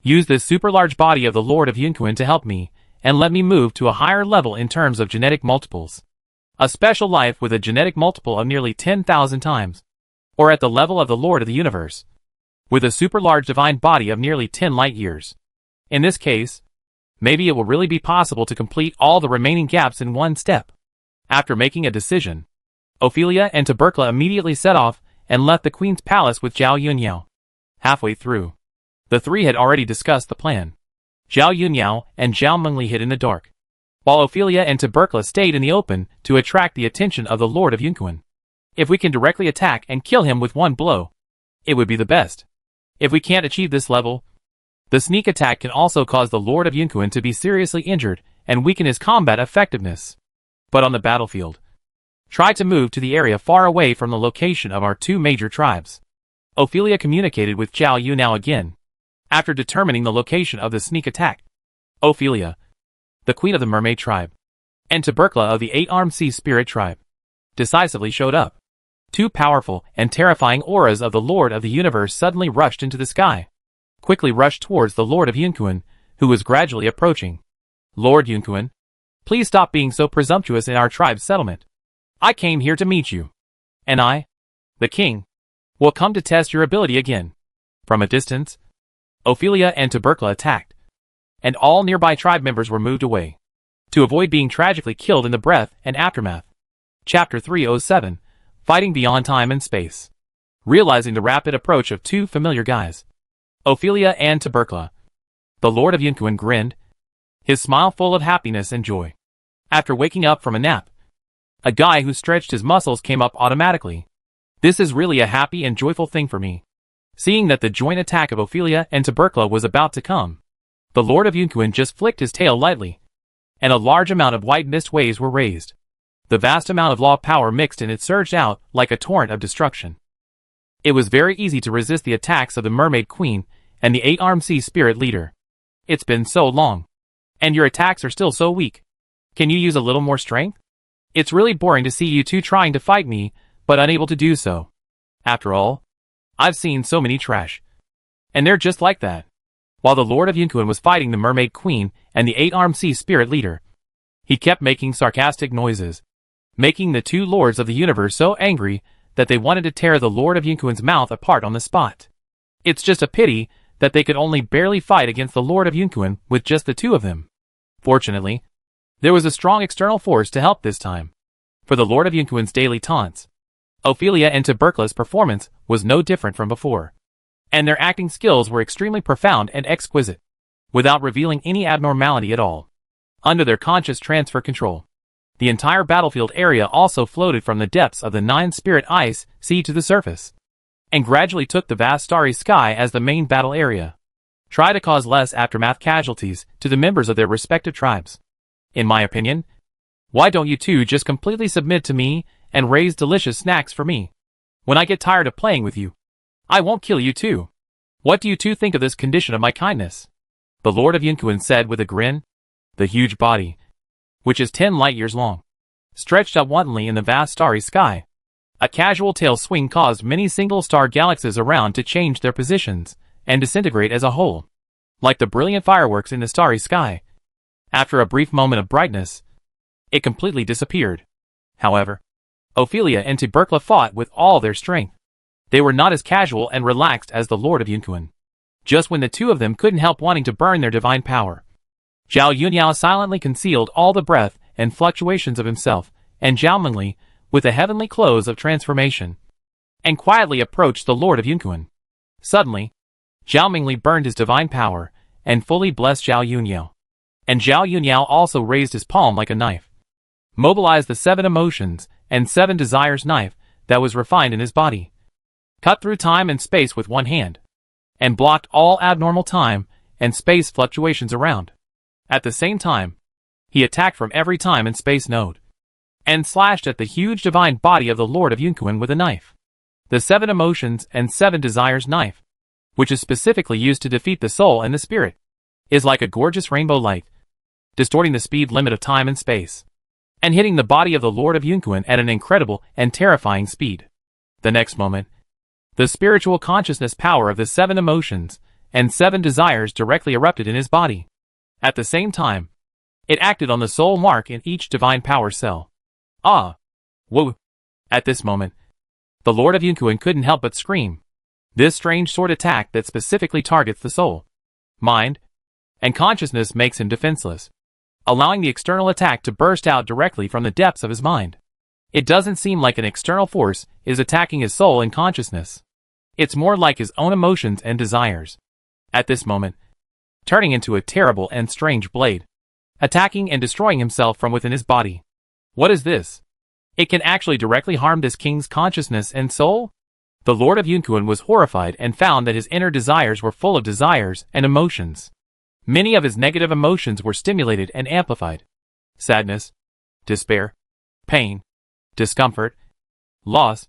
Use this super large body of the Lord of Yunkuan to help me, and let me move to a higher level in terms of genetic multiples. A special life with a genetic multiple of nearly 10,000 times, or at the level of the Lord of the Universe, with a super large divine body of nearly 10 light years. In this case, maybe it will really be possible to complete all the remaining gaps in one step. After making a decision, Ophelia and Tubercla immediately set off and left the Queen's palace with Zhao Yunyao. Halfway through, the 3 had already discussed the plan. Zhao Yunyao and Zhao Mengli hid in the dark, while Ophelia and Tubercla stayed in the open to attract the attention of the Lord of Yunkuan. If we can directly attack and kill him with one blow, it would be the best. If we can't achieve this level, the sneak attack can also cause the Lord of Yunkuan to be seriously injured and weaken his combat effectiveness. But on the battlefield, try to move to the area far away from the location of our two major tribes. Ophelia communicated with Zhao Yunao again, after determining the location of the sneak attack. Ophelia, the queen of the mermaid tribe, and Tubercla of the eight-armed sea spirit tribe, decisively showed up. Two powerful and terrifying auras of the Lord of the Universe suddenly rushed into the sky, quickly rushed towards the Lord of Yunquan, who was gradually approaching. Lord Yunquan, please stop being so presumptuous in our tribe's settlement. I came here to meet you. And I, the king, will come to test your ability again. From a distance, Ophelia and Tubercla attacked, and all nearby tribe members were moved away, to avoid being tragically killed in the breath and aftermath. Chapter 307, Fighting Beyond Time and Space. Realizing the rapid approach of two familiar guys, Ophelia and Tubercla, the Lord of Yunquan grinned, his smile full of happiness and joy. After waking up from a nap, a guy who stretched his muscles came up automatically. This is really a happy and joyful thing for me. Seeing that the joint attack of Ophelia and Tubercla was about to come, the Lord of Yunquan just flicked his tail lightly, and a large amount of white mist waves were raised. The vast amount of law power mixed and it surged out like a torrent of destruction. It was very easy to resist the attacks of the Mermaid Queen and the eight-armed sea spirit leader. It's been so long, and your attacks are still so weak. Can you use a little more strength? It's really boring to see you two trying to fight me, but unable to do so. After all, I've seen so many trash, and they're just like that. While the Lord of Yunquan was fighting the Mermaid Queen and the eight-armed sea spirit leader, he kept making sarcastic noises, making the two lords of the universe so angry that they wanted to tear the Lord of Yunquan's mouth apart on the spot. It's just a pity that they could only barely fight against the Lord of Yunquan with just the two of them. Fortunately, there was a strong external force to help this time. For the Lord of Yunquan's daily taunts, Ophelia and Tubercla's performance was no different from before, and their acting skills were extremely profound and exquisite, without revealing any abnormality at all. Under their conscious transfer control, the entire battlefield area also floated from the depths of the nine-spirit ice sea to the surface, and gradually took the vast starry sky as the main battle area. Try to cause less aftermath casualties to the members of their respective tribes. In my opinion, why don't you two just completely submit to me and raise delicious snacks for me? When I get tired of playing with you, I won't kill you too. What do you two think of this condition of my kindness? The Lord of Yunquan said with a grin. The huge body, which is 10 light years long, stretched out wantonly in the vast starry sky. A casual tail swing caused many single-star galaxies around to change their positions and disintegrate as a whole, like the brilliant fireworks in the starry sky. After a brief moment of brightness, it completely disappeared. However, Ophelia and Tubercla fought with all their strength. They were not as casual and relaxed as the Lord of Yunquan. Just when the two of them couldn't help wanting to burn their divine power, Zhao Yunyao silently concealed all the breath and fluctuations of himself, and Zhao Mengli, with a heavenly close of transformation, and quietly approached the Lord of Yunquan. Suddenly, Zhao Mengli burned his divine power, and fully blessed Zhao Yunyao. And Zhao Yunyao also raised his palm like a knife, mobilized the 7 emotions and 7 desires knife that was refined in his body, cut through time and space with one hand, and blocked all abnormal time and space fluctuations around. At the same time, he attacked from every time and space node, and slashed at the huge divine body of the Lord of Yunquan with a knife. The 7 emotions and 7 desires knife, which is specifically used to defeat the soul and the spirit, is like a gorgeous rainbow light, distorting the speed limit of time and space, and hitting the body of the Lord of Yunquan at an incredible and terrifying speed. The next moment, the spiritual consciousness power of the 7 emotions and 7 desires directly erupted in his body. At the same time, it acted on the soul mark in each divine power cell. Ah! Whoa! At this moment, the Lord of Yunquan couldn't help but scream. This strange sword attack that specifically targets the soul, mind, and consciousness makes him defenseless, allowing the external attack to burst out directly from the depths of his mind. It doesn't seem like an external force is attacking his soul and consciousness. It's more like his own emotions and desires. At this moment, turning into a terrible and strange blade, attacking and destroying himself from within his body. What is this? It can actually directly harm this king's consciousness and soul? The Lord of Yunquan was horrified and found that his inner desires were full of desires and emotions. Many of his negative emotions were stimulated and amplified. Sadness, despair, pain, discomfort, loss,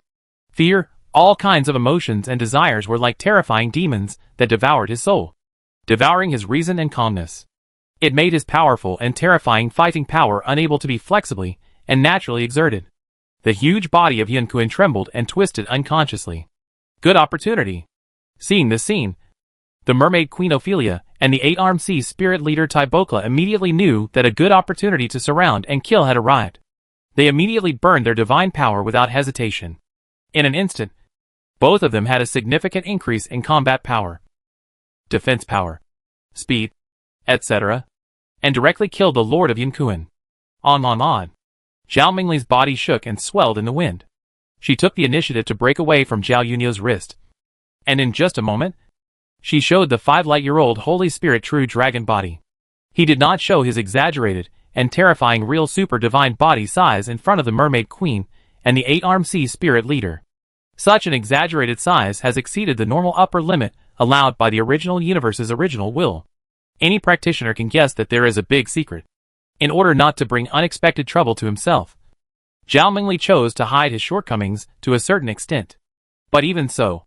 fear, all kinds of emotions and desires were like terrifying demons that devoured his soul, devouring his reason and calmness. It made his powerful and terrifying fighting power unable to be flexibly and naturally exerted. The huge body of Yun Kun trembled and twisted unconsciously. Good opportunity. Seeing this scene, the mermaid queen Ophelia and the 8-armed sea spirit leader Tybokla immediately knew that a good opportunity to surround and kill had arrived. They immediately burned their divine power without hesitation. In an instant, both of them had a significant increase in combat power, defense power, speed, etc., and directly killed the Lord of Yun Kun. On. Zhao Mingli's body shook and swelled in the wind. She took the initiative to break away from Zhao Yunyao's wrist. And in just a moment, she showed the 5-light-year-old Holy Spirit true dragon body. He did not show his exaggerated and terrifying real super divine body size in front of the mermaid queen and the 8-armed sea spirit leader. Such an exaggerated size has exceeded the normal upper limit allowed by the original universe's original will. Any practitioner can guess that there is a big secret. In order not to bring unexpected trouble to himself, Zhao Mingli chose to hide his shortcomings to a certain extent. But even so,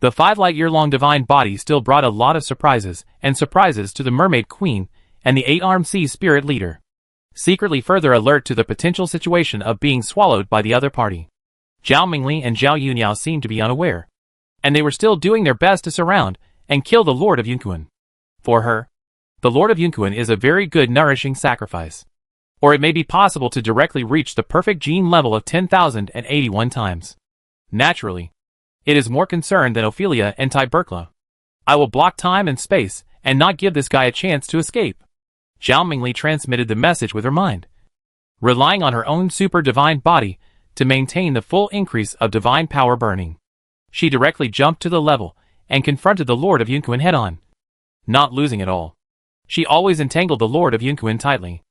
the 5-light-year-long divine body still brought a lot of surprises to the mermaid queen and the 8-armed sea spirit leader, secretly further alert to the potential situation of being swallowed by the other party. Zhao Mingli and Zhao Yunyao seemed to be unaware, and they were still doing their best to surround and kill the Lord of Yun Kun. For her, the Lord of Yun Kun is a very good nourishing sacrifice. Or it may be possible to directly reach the perfect gene level of 10,081 times. Naturally, it is more concerned than Ophelia and Tybokla. I will block time and space and not give this guy a chance to escape. Zhao Mingli transmitted the message with her mind, relying on her own super divine body to maintain the full increase of divine power burning. She directly jumped to the level and confronted the Lord of Yun Kun head-on, not losing it all. She always entangled the Lord of Yun Kun tightly.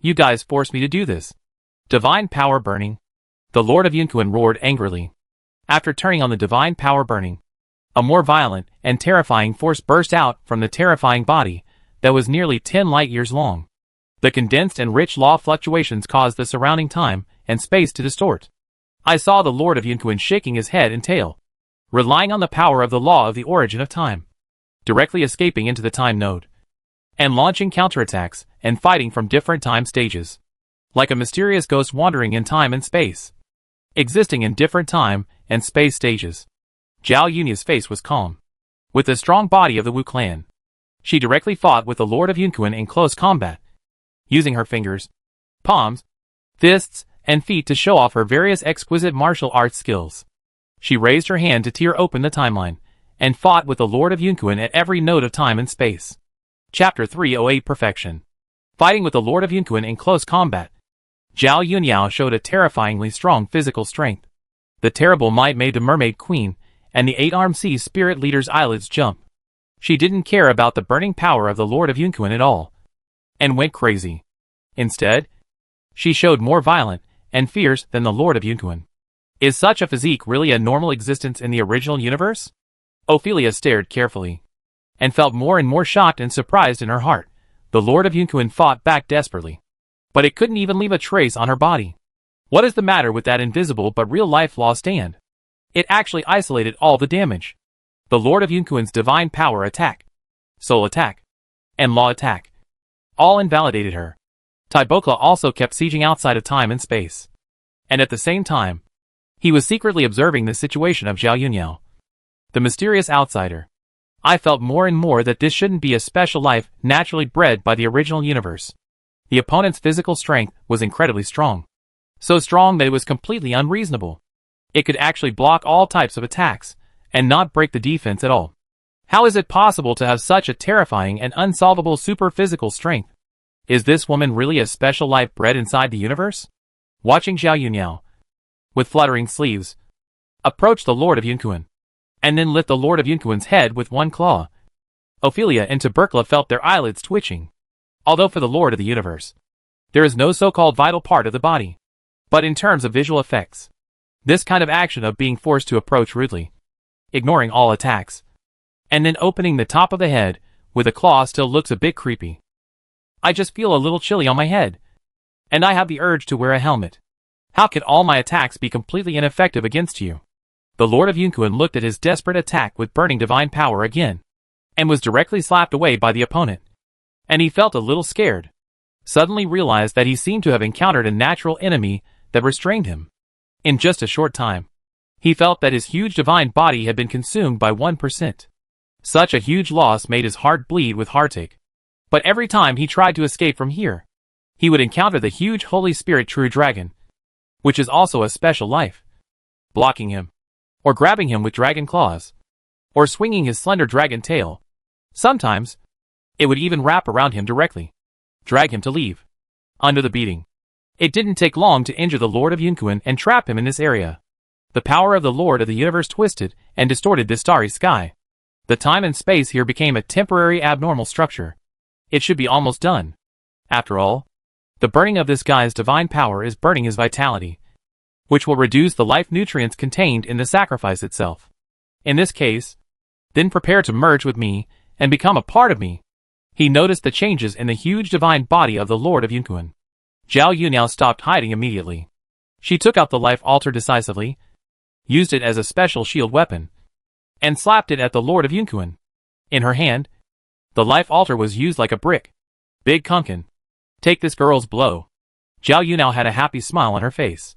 You guys forced me to do this. Divine power burning. The Lord of Yun Kun roared angrily. After turning on the divine power burning, a more violent and terrifying force burst out from the terrifying body that was nearly 10 light-years long. The condensed and rich law fluctuations caused the surrounding time and space to distort. I saw the Lord of Yun Kun shaking his head and tail, relying on the power of the law of the origin of time, directly escaping into the time node, and launching counterattacks and fighting from different time stages, like a mysterious ghost wandering in time and space, existing in different time and space stages. Zhao Yunya's face was calm. With the strong body of the Wu clan, she directly fought with the Lord of Yun Kun in close combat, using her fingers, palms, fists, and feet to show off her various exquisite martial arts skills. She raised her hand to tear open the timeline, and fought with the Lord of Yun Kun at every node of time and space. Chapter 308 Perfection. Fighting with the Lord of Yun Kun in close combat, Zhao Yunyao showed a terrifyingly strong physical strength. The terrible might made the mermaid queen and the 8-armed sea spirit leader's eyelids jump. She didn't care about the burning power of the Lord of Yun Kun at all, and went crazy. Instead, she showed more violent and fierce than the Lord of Yun Kun. Is such a physique really a normal existence in the original universe? Ophelia stared carefully, and felt more and more shocked and surprised in her heart. The Lord of Yun Kun fought back desperately, but it couldn't even leave a trace on her body. What is the matter with that invisible but real-life law stand? It actually isolated all the damage. The Lord of Yun Kun's divine power attack, soul attack, and law attack all invalidated her. Tybokla also kept sieging outside of time and space, and at the same time, he was secretly observing the situation of Zhao Yunyao, the mysterious outsider. I felt more and more that this shouldn't be a special life naturally bred by the original universe. The opponent's physical strength was incredibly strong. So strong that it was completely unreasonable. It could actually block all types of attacks, and not break the defense at all. How is it possible to have such a terrifying and unsolvable super-physical strength? Is this woman really a special life bred inside the universe? Watching Zhao Yunyao, with fluttering sleeves, approach the Lord of Yun Kun, and then lift the Lord of Yun Kun's head with one claw. Ophelia and Tybokla felt their eyelids twitching. Although for the Lord of the universe, there is no so-called vital part of the body. But in terms of visual effects, this kind of action of being forced to approach rudely, ignoring all attacks, and then opening the top of the head with a claw still looks a bit creepy. I just feel a little chilly on my head. And I have the urge to wear a helmet. How could all my attacks be completely ineffective against you? The Lord of Yunkuin looked at his desperate attack with burning divine power again, and was directly slapped away by the opponent. And he felt a little scared. Suddenly realized that he seemed to have encountered a natural enemy that restrained him. In just a short time, he felt that his huge divine body had been consumed by 1%. Such a huge loss made his heart bleed with heartache. But every time he tried to escape from here, he would encounter the huge Holy Spirit True Dragon, which is also a special life, blocking him, or grabbing him with dragon claws, or swinging his slender dragon tail. Sometimes, it would even wrap around him directly, drag him to leave. Under the beating, it didn't take long to injure the Lord of Yunkuin and trap him in this area. The power of the Lord of the Universe twisted and distorted this starry sky. The time and space here became a temporary abnormal structure. It should be almost done. After all, the burning of this guy's divine power is burning his vitality, which will reduce the life nutrients contained in the sacrifice itself. In this case, then prepare to merge with me and become a part of me. He noticed the changes in the huge divine body of the Lord of Yunkuin. Zhao Yunniao stopped hiding immediately. She took out the life altar decisively, used it as a special shield weapon, and slapped it at the Lord of Yunkuin. In her hand, the life altar was used like a brick. Big Kunkin, take this girl's blow. Zhao Yunniao had a happy smile on her face,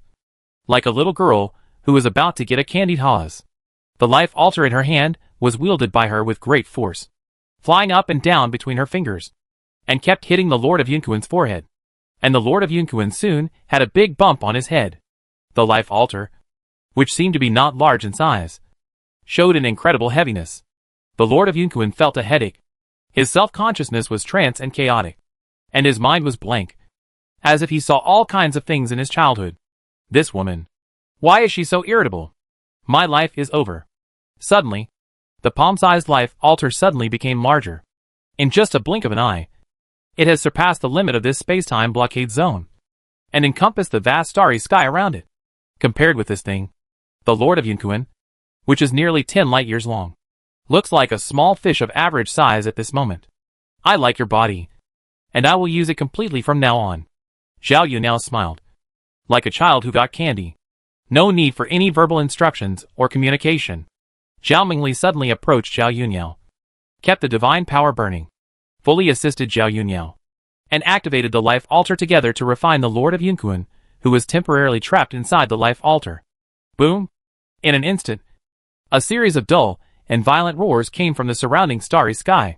like a little girl who was about to get a candied Haas. The life altar in her hand was wielded by her with great force, flying up and down between her fingers, and kept hitting the Lord of Yunkuin's forehead. And the Lord of Yunkuin soon had a big bump on his head. The life altar, which seemed to be not large in size, showed an incredible heaviness. The Lord of Yunkuin felt a headache. His self-consciousness was trance and chaotic, and his mind was blank, as if he saw all kinds of things in his childhood. This woman. Why is she so irritable? My life is over. Suddenly, the palm-sized life altar suddenly became larger. In just a blink of an eye, it has surpassed the limit of this space-time blockade zone, and encompassed the vast starry sky around it. Compared with this thing, the Lord of Yunkuin, which is nearly 10 light-years long, looks like a small fish of average size at this moment. I like your body, and I will use it completely from now on. Zhao Yunniao smiled, like a child who got candy. No need for any verbal instructions or communication. Zhao Mingli suddenly approached Zhao Yunniao, kept the divine power burning, fully assisted Zhao Yunniao, and activated the life altar together to refine the Lord of Yunkuin, who was temporarily trapped inside the life altar. Boom! In an instant, a series of dull and violent roars came from the surrounding starry sky.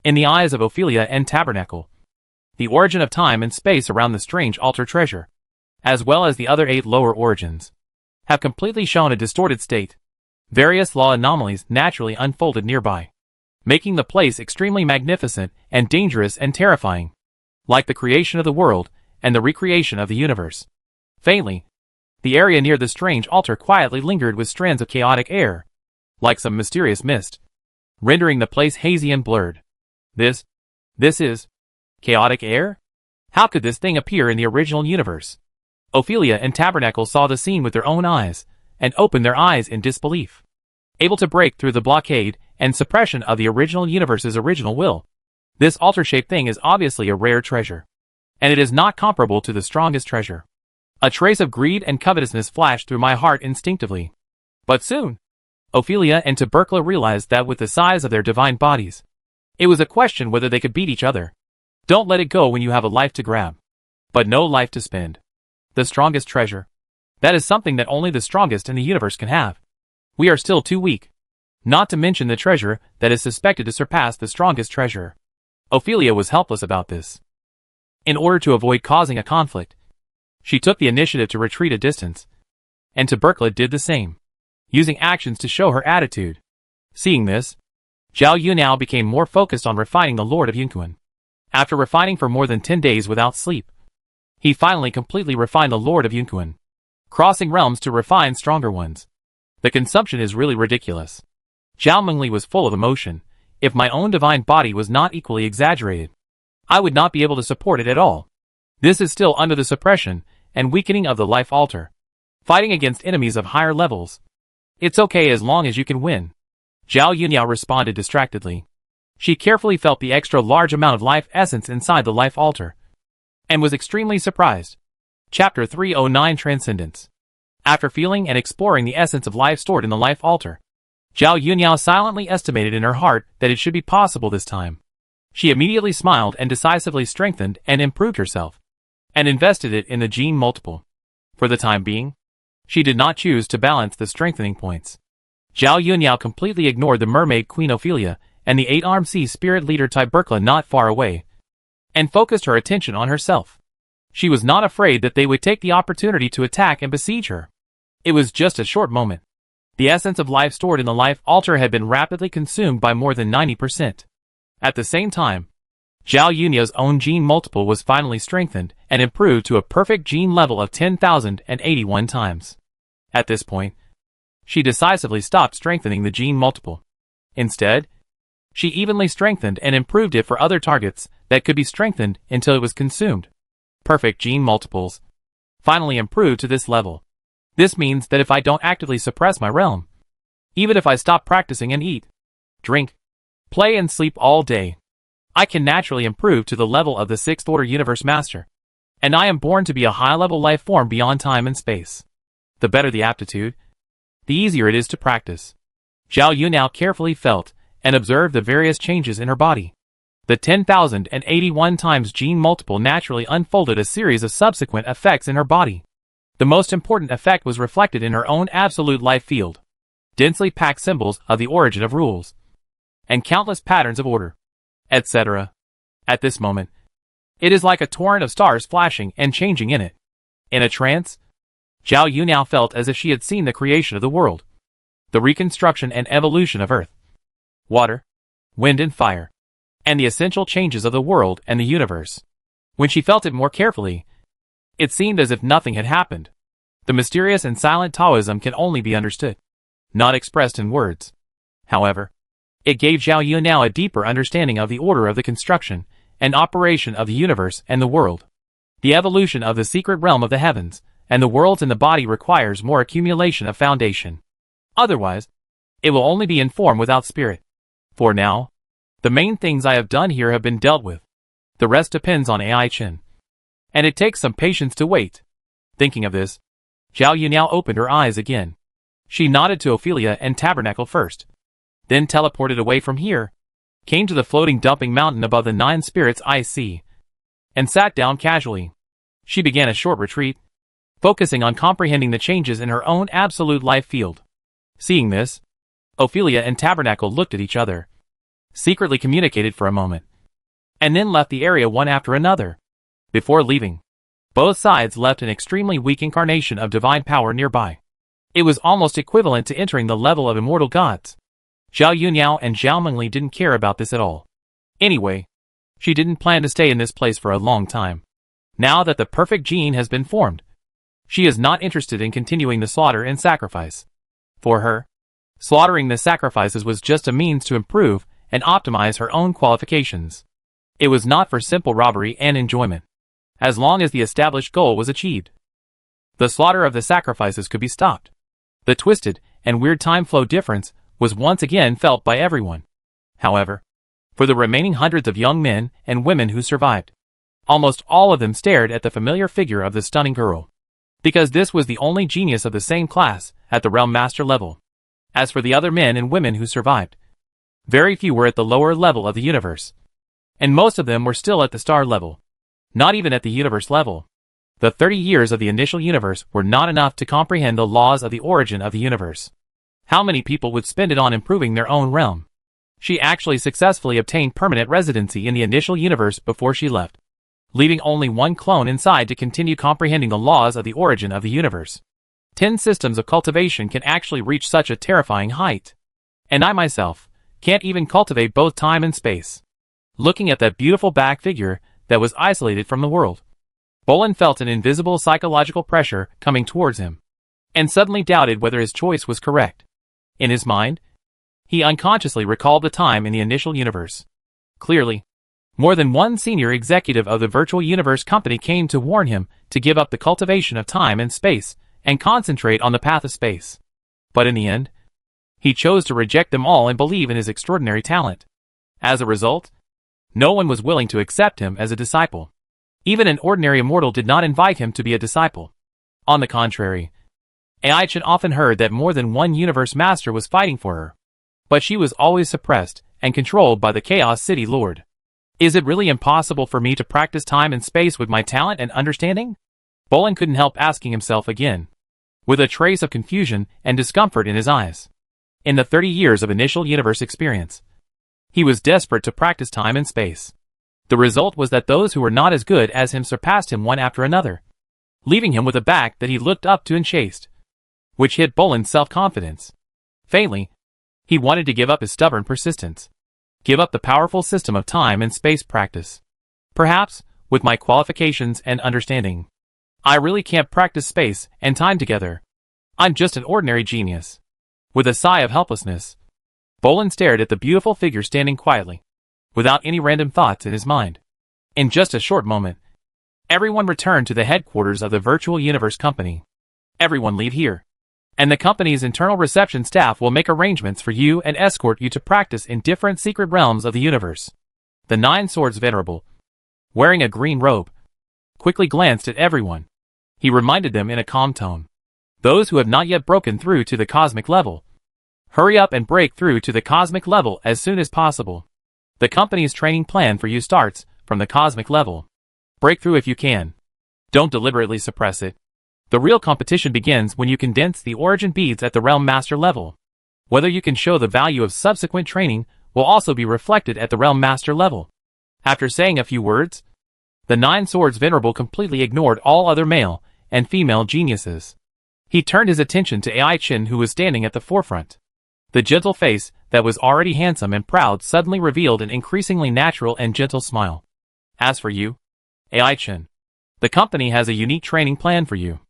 In the eyes of Ophelia and Tabernacle, the origin of time and space around the strange altar treasure, as well as the other 8 lower origins, have completely shown a distorted state. Various law anomalies naturally unfolded nearby, making the place extremely magnificent and dangerous and terrifying, like the creation of the world and the recreation of the universe. Faintly, the area near the strange altar quietly lingered with strands of chaotic air, like some mysterious mist, rendering the place hazy and blurred. This is chaotic air? How could this thing appear in the original universe? Ophelia and Tabernacle saw the scene with their own eyes, and opened their eyes in disbelief. Able to break through the blockade and suppression of the original universe's original will, this altar-shaped thing is obviously a rare treasure, and it is not comparable to the strongest treasure. A trace of greed and covetousness flashed through my heart instinctively. But soon, Ophelia and Tubercula realized that with the size of their divine bodies, it was a question whether they could beat each other. Don't let it go when you have a life to grab, but no life to spend. The strongest treasure. That is something that only the strongest in the universe can have. We are still too weak. Not to mention the treasure that is suspected to surpass the strongest treasure. Ophelia was helpless about this. In order to avoid causing a conflict, she took the initiative to retreat a distance, and Tubercula did the same, using actions to show her attitude. Seeing this, Zhao Yunniao became more focused on refining the Lord of Yunkuin. After refining for more than 10 days without sleep, he finally completely refined the Lord of Yunkuin, crossing realms to refine stronger ones. The consumption is really ridiculous. Zhao Mingli was full of emotion. If my own divine body was not equally exaggerated, I would not be able to support it at all. This is still under the suppression and weakening of the life altar, fighting against enemies of higher levels. It's okay as long as you can win. Zhao Yunniao responded distractedly. She carefully felt the extra large amount of life essence inside the life altar, and was extremely surprised. Chapter 309 Transcendence. After feeling and exploring the essence of life stored in the life altar, Zhao Yuniao silently estimated in her heart that it should be possible this time. She immediately smiled and decisively strengthened and improved herself, and invested it in the gene multiple. For the time being, she did not choose to balance the strengthening points. Zhao Yuniao completely ignored the mermaid Queen Ophelia and the 8-armed sea spirit leader Tibercla not far away, and focused her attention on herself. She was not afraid that they would take the opportunity to attack and besiege her. It was just a short moment. The essence of life stored in the life altar had been rapidly consumed by more than 90%. At the same time, Zhao Yuniao's own gene multiple was finally strengthened and improved to a perfect gene level of 10,081 times. At this point, she decisively stopped strengthening the gene multiple. Instead, she evenly strengthened and improved it for other targets that could be strengthened until it was consumed. Perfect gene multiples finally improved to this level. This means that if I don't actively suppress my realm, even if I stop practicing and eat, drink, play and sleep all day, I can naturally improve to the level of the 6th order universe master. And I am born to be a high-level life form beyond time and space. The better the aptitude, the easier it is to practice. Zhao Yuniao carefully felt and observed the various changes in her body. The 10,081 times gene multiple naturally unfolded a series of subsequent effects in her body. The most important effect was reflected in her own absolute life field. Densely packed symbols of the origin of rules, and countless patterns of order, etc. At this moment, it is like a torrent of stars flashing and changing in it. In a trance, Zhao Yuniao felt as if she had seen the creation of the world, the reconstruction and evolution of earth, water, wind and fire, and the essential changes of the world and the universe. When she felt it more carefully, it seemed as if nothing had happened. The mysterious and silent Taoism can only be understood, not expressed in words. However, it gave Zhao Yuniao a deeper understanding of the order of the construction and operation of the universe and the world. The evolution of the secret realm of the heavens and the worlds in the body requires more accumulation of foundation. Otherwise, it will only be in form without spirit. For now, the main things I have done here have been dealt with. The rest depends on AI Chen. And it takes some patience to wait. Thinking of this, Zhao Yuniao opened her eyes again. She nodded to Ophelia and Tabernacle first, then teleported away from here, came to the floating dumping mountain above the 9 spirits IC, and sat down casually. She began a short retreat, focusing on comprehending the changes in her own absolute life field. Seeing this, Ophelia and Tabernacle looked at each other, secretly communicated for a moment, and then left the area one after another. Before leaving, both sides left an extremely weak incarnation of divine power nearby. It was almost equivalent to entering the level of immortal gods. Zhao Yuniao and Zhao Mengli didn't care about this at all. Anyway, she didn't plan to stay in this place for a long time. Now that the perfect gene has been formed, she is not interested in continuing the slaughter and sacrifice. For her, slaughtering the sacrifices was just a means to improve and optimize her own qualifications. It was not for simple robbery and enjoyment. As long as the established goal was achieved, the slaughter of the sacrifices could be stopped. The twisted and weird time flow difference was once again felt by everyone. However, for the remaining hundreds of young men and women who survived, almost all of them stared at the familiar figure of the stunning girl, because this was the only genius of the same class at the realm master level. As for the other men and women who survived, very few were at the lower level of the universe, and most of them were still at the star level. Not even at the universe level. The 30 years of the initial universe were not enough to comprehend the laws of the origin of the universe. How many people would spend it on improving their own realm? She actually successfully obtained permanent residency in the initial universe before she left, leaving only one clone inside to continue comprehending the laws of the origin of the universe. 10 systems of cultivation can actually reach such a terrifying height. And I myself can't even cultivate both time and space. Looking at that beautiful back figure that was isolated from the world, Bolin felt an invisible psychological pressure coming towards him, and suddenly doubted whether his choice was correct. In his mind, he unconsciously recalled the time in the initial universe. Clearly, more than one senior executive of the virtual universe company came to warn him to give up the cultivation of time and space and concentrate on the path of space. But in the end, he chose to reject them all and believe in his extraordinary talent. As a result, no one was willing to accept him as a disciple. Even an ordinary immortal did not invite him to be a disciple. On the contrary, Ai-Chen often heard that more than one universe master was fighting for her. But she was always suppressed and controlled by the Chaos City Lord. Is it really impossible for me to practice time and space with my talent and understanding? Bolin couldn't help asking himself again, with a trace of confusion and discomfort in his eyes. In the 30 years of initial universe experience, he was desperate to practice time and space. The result was that those who were not as good as him surpassed him one after another, leaving him with a back that he looked up to and chased, which hit Bolin's self-confidence. Faintly, he wanted to give up his stubborn persistence, give up the powerful system of time and space practice. Perhaps, with my qualifications and understanding, I really can't practice space and time together. I'm just an ordinary genius. With a sigh of helplessness, Bolin stared at the beautiful figure standing quietly, without any random thoughts in his mind. In just a short moment, everyone returned to the headquarters of the Virtual Universe Company. Everyone leave here, and the company's internal reception staff will make arrangements for you and escort you to practice in different secret realms of the universe. The Nine Swords Venerable, wearing a green robe, quickly glanced at everyone. He reminded them in a calm tone. Those who have not yet broken through to the cosmic level, hurry up and break through to the cosmic level as soon as possible. The company's training plan for you starts from the cosmic level. Break through if you can. Don't deliberately suppress it. The real competition begins when you condense the origin beads at the Realm Master level. Whether you can show the value of subsequent training will also be reflected at the Realm Master level. After saying a few words, the Nine Swords Venerable completely ignored all other male and female geniuses. He turned his attention to Ai-Chen, who was standing at the forefront. The gentle face that was already handsome and proud suddenly revealed an increasingly natural and gentle smile. As for you, Ai-Chen, the company has a unique training plan for you.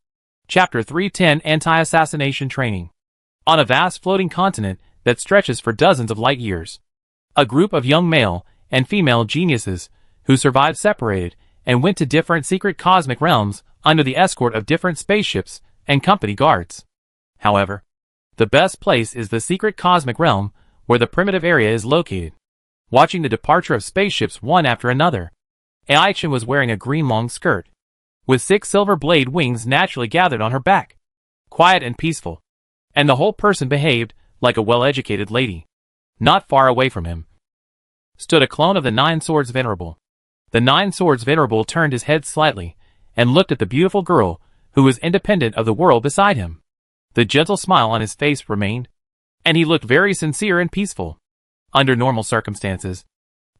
Chapter 310 Anti-Assassination Training. On a vast floating continent that stretches for dozens of light years, a group of young male and female geniuses who survived separated and went to different secret cosmic realms under the escort of different spaceships and company guards. However, the best place is the secret cosmic realm where the primitive area is located. Watching the departure of spaceships one after another, Ai-Chen was wearing a green long skirt, with 6 silver blade wings naturally gathered on her back. Quiet and peaceful, and the whole person behaved like a well-educated lady. Not far away from him stood a clone of the Nine Swords Venerable. The Nine Swords Venerable turned his head slightly and looked at the beautiful girl who was independent of the world beside him. The gentle smile on his face remained, and he looked very sincere and peaceful. Under normal circumstances,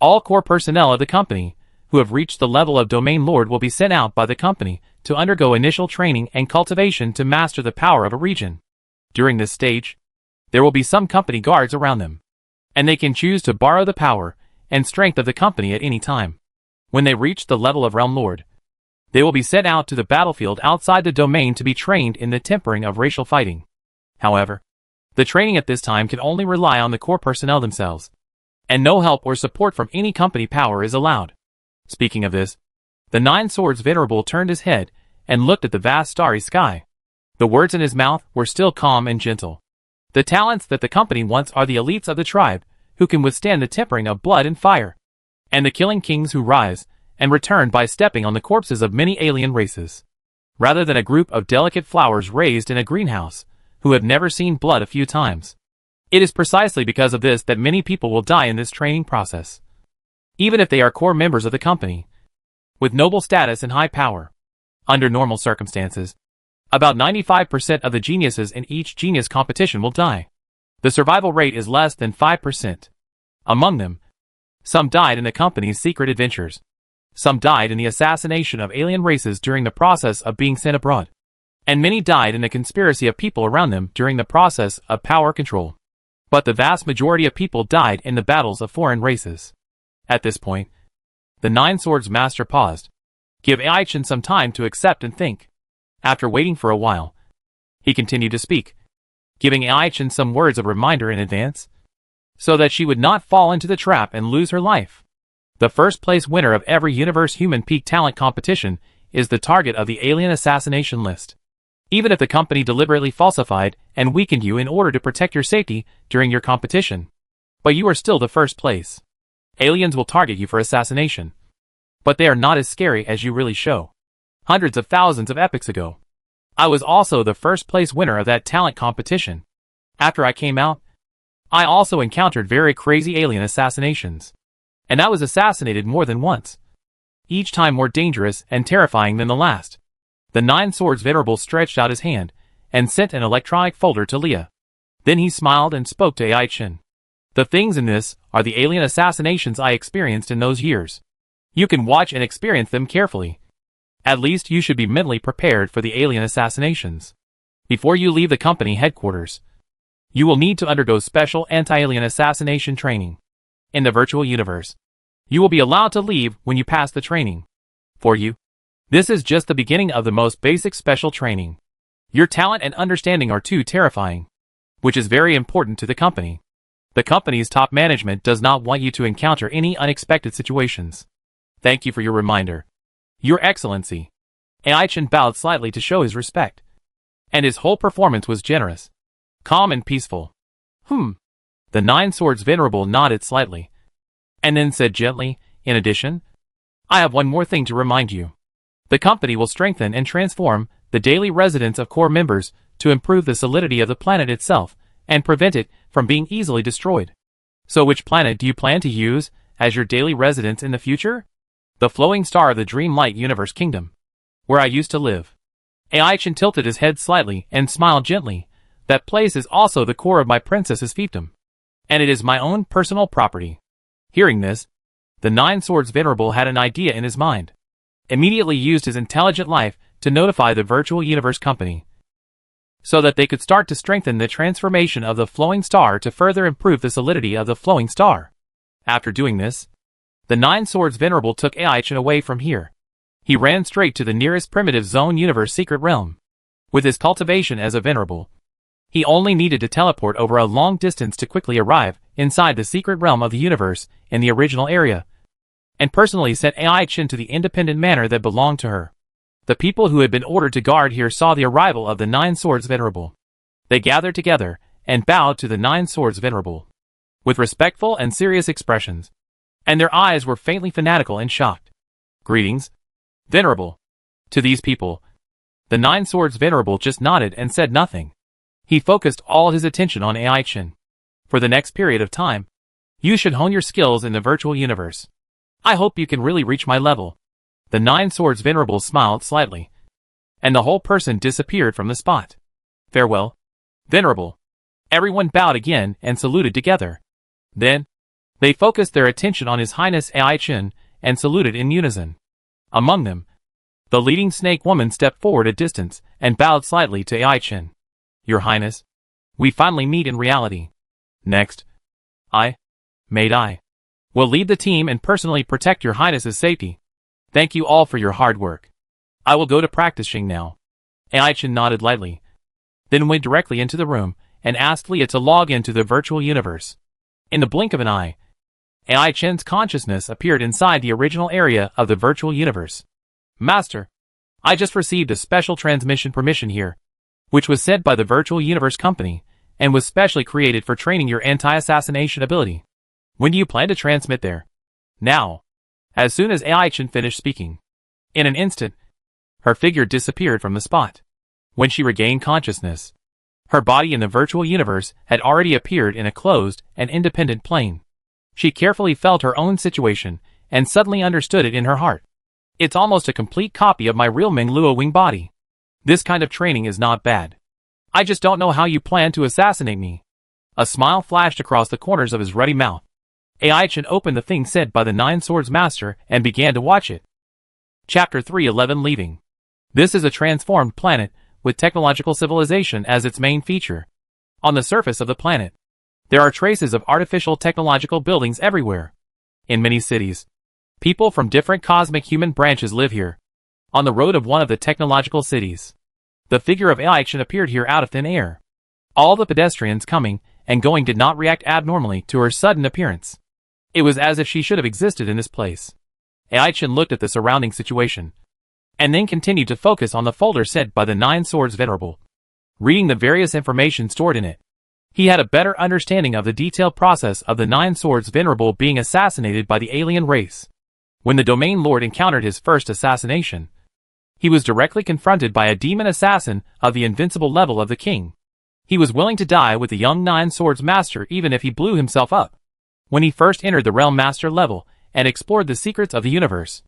all core personnel of the company who have reached the level of Domain Lord will be sent out by the company to undergo initial training and cultivation to master the power of a region. During this stage, there will be some company guards around them, and they can choose to borrow the power and strength of the company at any time. When they reach the level of Realm Lord, they will be sent out to the battlefield outside the domain to be trained in the tempering of racial fighting. However, the training at this time can only rely on the core personnel themselves, and no help or support from any company power is allowed. Speaking of this, the Nine Swords Venerable turned his head and looked at the vast starry sky. The words in his mouth were still calm and gentle. The talents that the company wants are the elites of the tribe, who can withstand the tempering of blood and fire, and the killing kings who rise and return by stepping on the corpses of many alien races, rather than a group of delicate flowers raised in a greenhouse, who have never seen blood a few times. It is precisely because of this that many people will die in this training process, even if they are core members of the company, with noble status and high power. Under normal circumstances, about 95% of the geniuses in each genius competition will die. The survival rate is less than 5%. Among them, some died in the company's secret adventures. Some died in the assassination of alien races during the process of being sent abroad. And many died in the conspiracy of people around them during the process of power control. But the vast majority of people died in the battles of foreign races. At this point, the Nine Swords Master paused. Give Ai-Chen some time to accept and think. After waiting for a while, he continued to speak, giving Ai-Chen some words of reminder in advance, so that she would not fall into the trap and lose her life. The first place winner of every Universe Human Peak Talent competition is the target of the alien assassination list. Even if the company deliberately falsified and weakened you in order to protect your safety during your competition, but you are still the first place. Aliens will target you for assassination. But they are not as scary as you really show. Hundreds of thousands of epochs ago, I was also the first place winner of that talent competition. After I came out, I also encountered very crazy alien assassinations. And I was assassinated more than once. Each time more dangerous and terrifying than the last. The Nine Swords Venerable stretched out his hand and sent an electronic folder to Leah. Then he smiled and spoke to AI Chen. The things in this are the alien assassinations I experienced in those years. You can watch and experience them carefully. At least you should be mentally prepared for the alien assassinations. Before you leave the company headquarters, you will need to undergo special anti-alien assassination training. In the virtual universe, you will be allowed to leave when you pass the training. For you, this is just the beginning of the most basic special training. Your talent and understanding are too terrifying, which is very important to the company. The company's top management does not want you to encounter any unexpected situations. Thank you for your reminder, Your Excellency. AI Chen bowed slightly to show his respect, and his whole performance was generous, calm and peaceful. The Nine Swords Venerable nodded slightly, and then said gently, in addition, I have one more thing to remind you. The company will strengthen and transform the daily residence of core members to improve the solidity of the planet itself and prevent it from being easily destroyed. So which planet do you plan to use as your daily residence in the future? The flowing star of the Dream Light Universe Kingdom, where I used to live. AI Chen tilted his head slightly and smiled gently. That place is also the core of my princess's fiefdom, and it is my own personal property. Hearing this, the Nine Swords Venerable had an idea in his mind. Immediately used his intelligent life to notify the virtual universe company, so that they could start to strengthen the transformation of the flowing star to further improve the solidity of the flowing star. After doing this, the Nine Swords Venerable took AI Chen away from here. He ran straight to the nearest primitive zone universe secret realm. With his cultivation as a venerable, he only needed to teleport over a long distance to quickly arrive inside the secret realm of the universe in the original area, and personally sent AI Chen to the independent manor that belonged to her. The people who had been ordered to guard here saw the arrival of the Nine Swords Venerable. They gathered together and bowed to the Nine Swords Venerable with respectful and serious expressions, and their eyes were faintly fanatical and shocked. Greetings, Venerable. To these people, the Nine Swords Venerable just nodded and said nothing. He focused all his attention on AI Chen. For the next period of time, you should hone your skills in the virtual universe. I hope you can really reach my level. The Nine Swords Venerable smiled slightly, and the whole person disappeared from the spot. Farewell, Venerable. Everyone bowed again and saluted together. Then, they focused their attention on His Highness AI Chen and saluted in unison. Among them, the leading snake woman stepped forward a distance and bowed slightly to AI Chen. Your Highness, we finally meet in reality. Next, I will lead the team and personally protect your Highness's safety. Thank you all for your hard work. I will go to practicing now. AI Chen nodded lightly, then went directly into the room and asked Leah to log into the virtual universe. In the blink of an eye, AI Chen's consciousness appeared inside the original area of the virtual universe. Master, I just received a special transmission permission here, which was sent by the virtual universe company and was specially created for training your anti-assassination ability. When do you plan to transmit there? Now. As soon as AI Chen finished speaking, in an instant, her figure disappeared from the spot. When she regained consciousness, her body in the virtual universe had already appeared in a closed and independent plane. She carefully felt her own situation and suddenly understood it in her heart. It's almost a complete copy of my real Ming Luo Wing body. This kind of training is not bad. I just don't know how you plan to assassinate me. A smile flashed across the corners of his ruddy mouth. AI Chen opened the thing said by the Nine Swords Master and began to watch it. Chapter 311 Leaving. This is a transformed planet with technological civilization as its main feature. On the surface of the planet, there are traces of artificial technological buildings everywhere. In many cities, people from different cosmic human branches live here. On the road of one of the technological cities, the figure of AI Chen appeared here out of thin air. All the pedestrians coming and going did not react abnormally to her sudden appearance. It was as if she should have existed in this place. AI Chen looked at the surrounding situation, and then continued to focus on the folder sent by the Nine Swords Venerable, reading the various information stored in it. He had a better understanding of the detailed process of the Nine Swords Venerable being assassinated by the alien race. When the Domain Lord encountered his first assassination, he was directly confronted by a demon assassin of the invincible level of the king. He was willing to die with the young Nine Swords Master even if he blew himself up. When he first entered the Realm Master level and explored the secrets of the universe,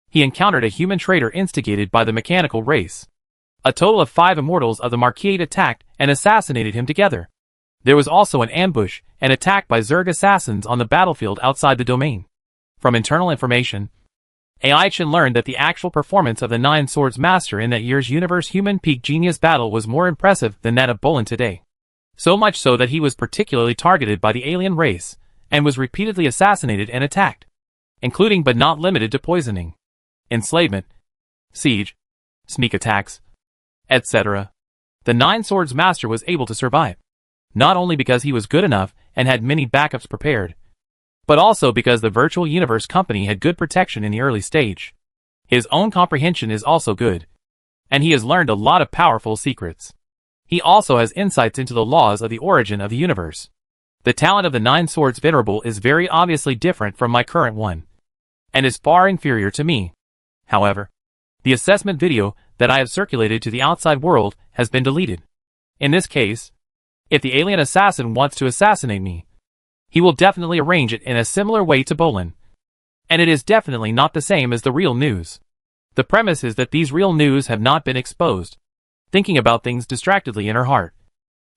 he encountered a human traitor instigated by the mechanical race. A total of 5 immortals of the Marquise attacked and assassinated him together. There was also an ambush and attack by Zerg assassins on the battlefield outside the domain. From internal information, Aichin learned that the actual performance of the Nine Swords Master in that year's Universe Human Peak Genius battle was more impressive than that of Bolin today. So much so that he was particularly targeted by the alien race, and was repeatedly assassinated and attacked, including but not limited to poisoning, enslavement, siege, sneak attacks, etc. The Nine Swords Master was able to survive, not only because he was good enough and had many backups prepared, but also because the Virtual Universe Company had good protection in the early stage. His own comprehension is also good, and he has learned a lot of powerful secrets. He also has insights into the laws of the origin of the universe. The talent of the Nine Swords Venerable is very obviously different from my current one, and is far inferior to me. However, the assessment video that I have circulated to the outside world has been deleted. In this case, if the alien assassin wants to assassinate me, he will definitely arrange it in a similar way to Bolin. And it is definitely not the same as the real news. The premise is that these real news have not been exposed. Thinking about things distractedly in her heart,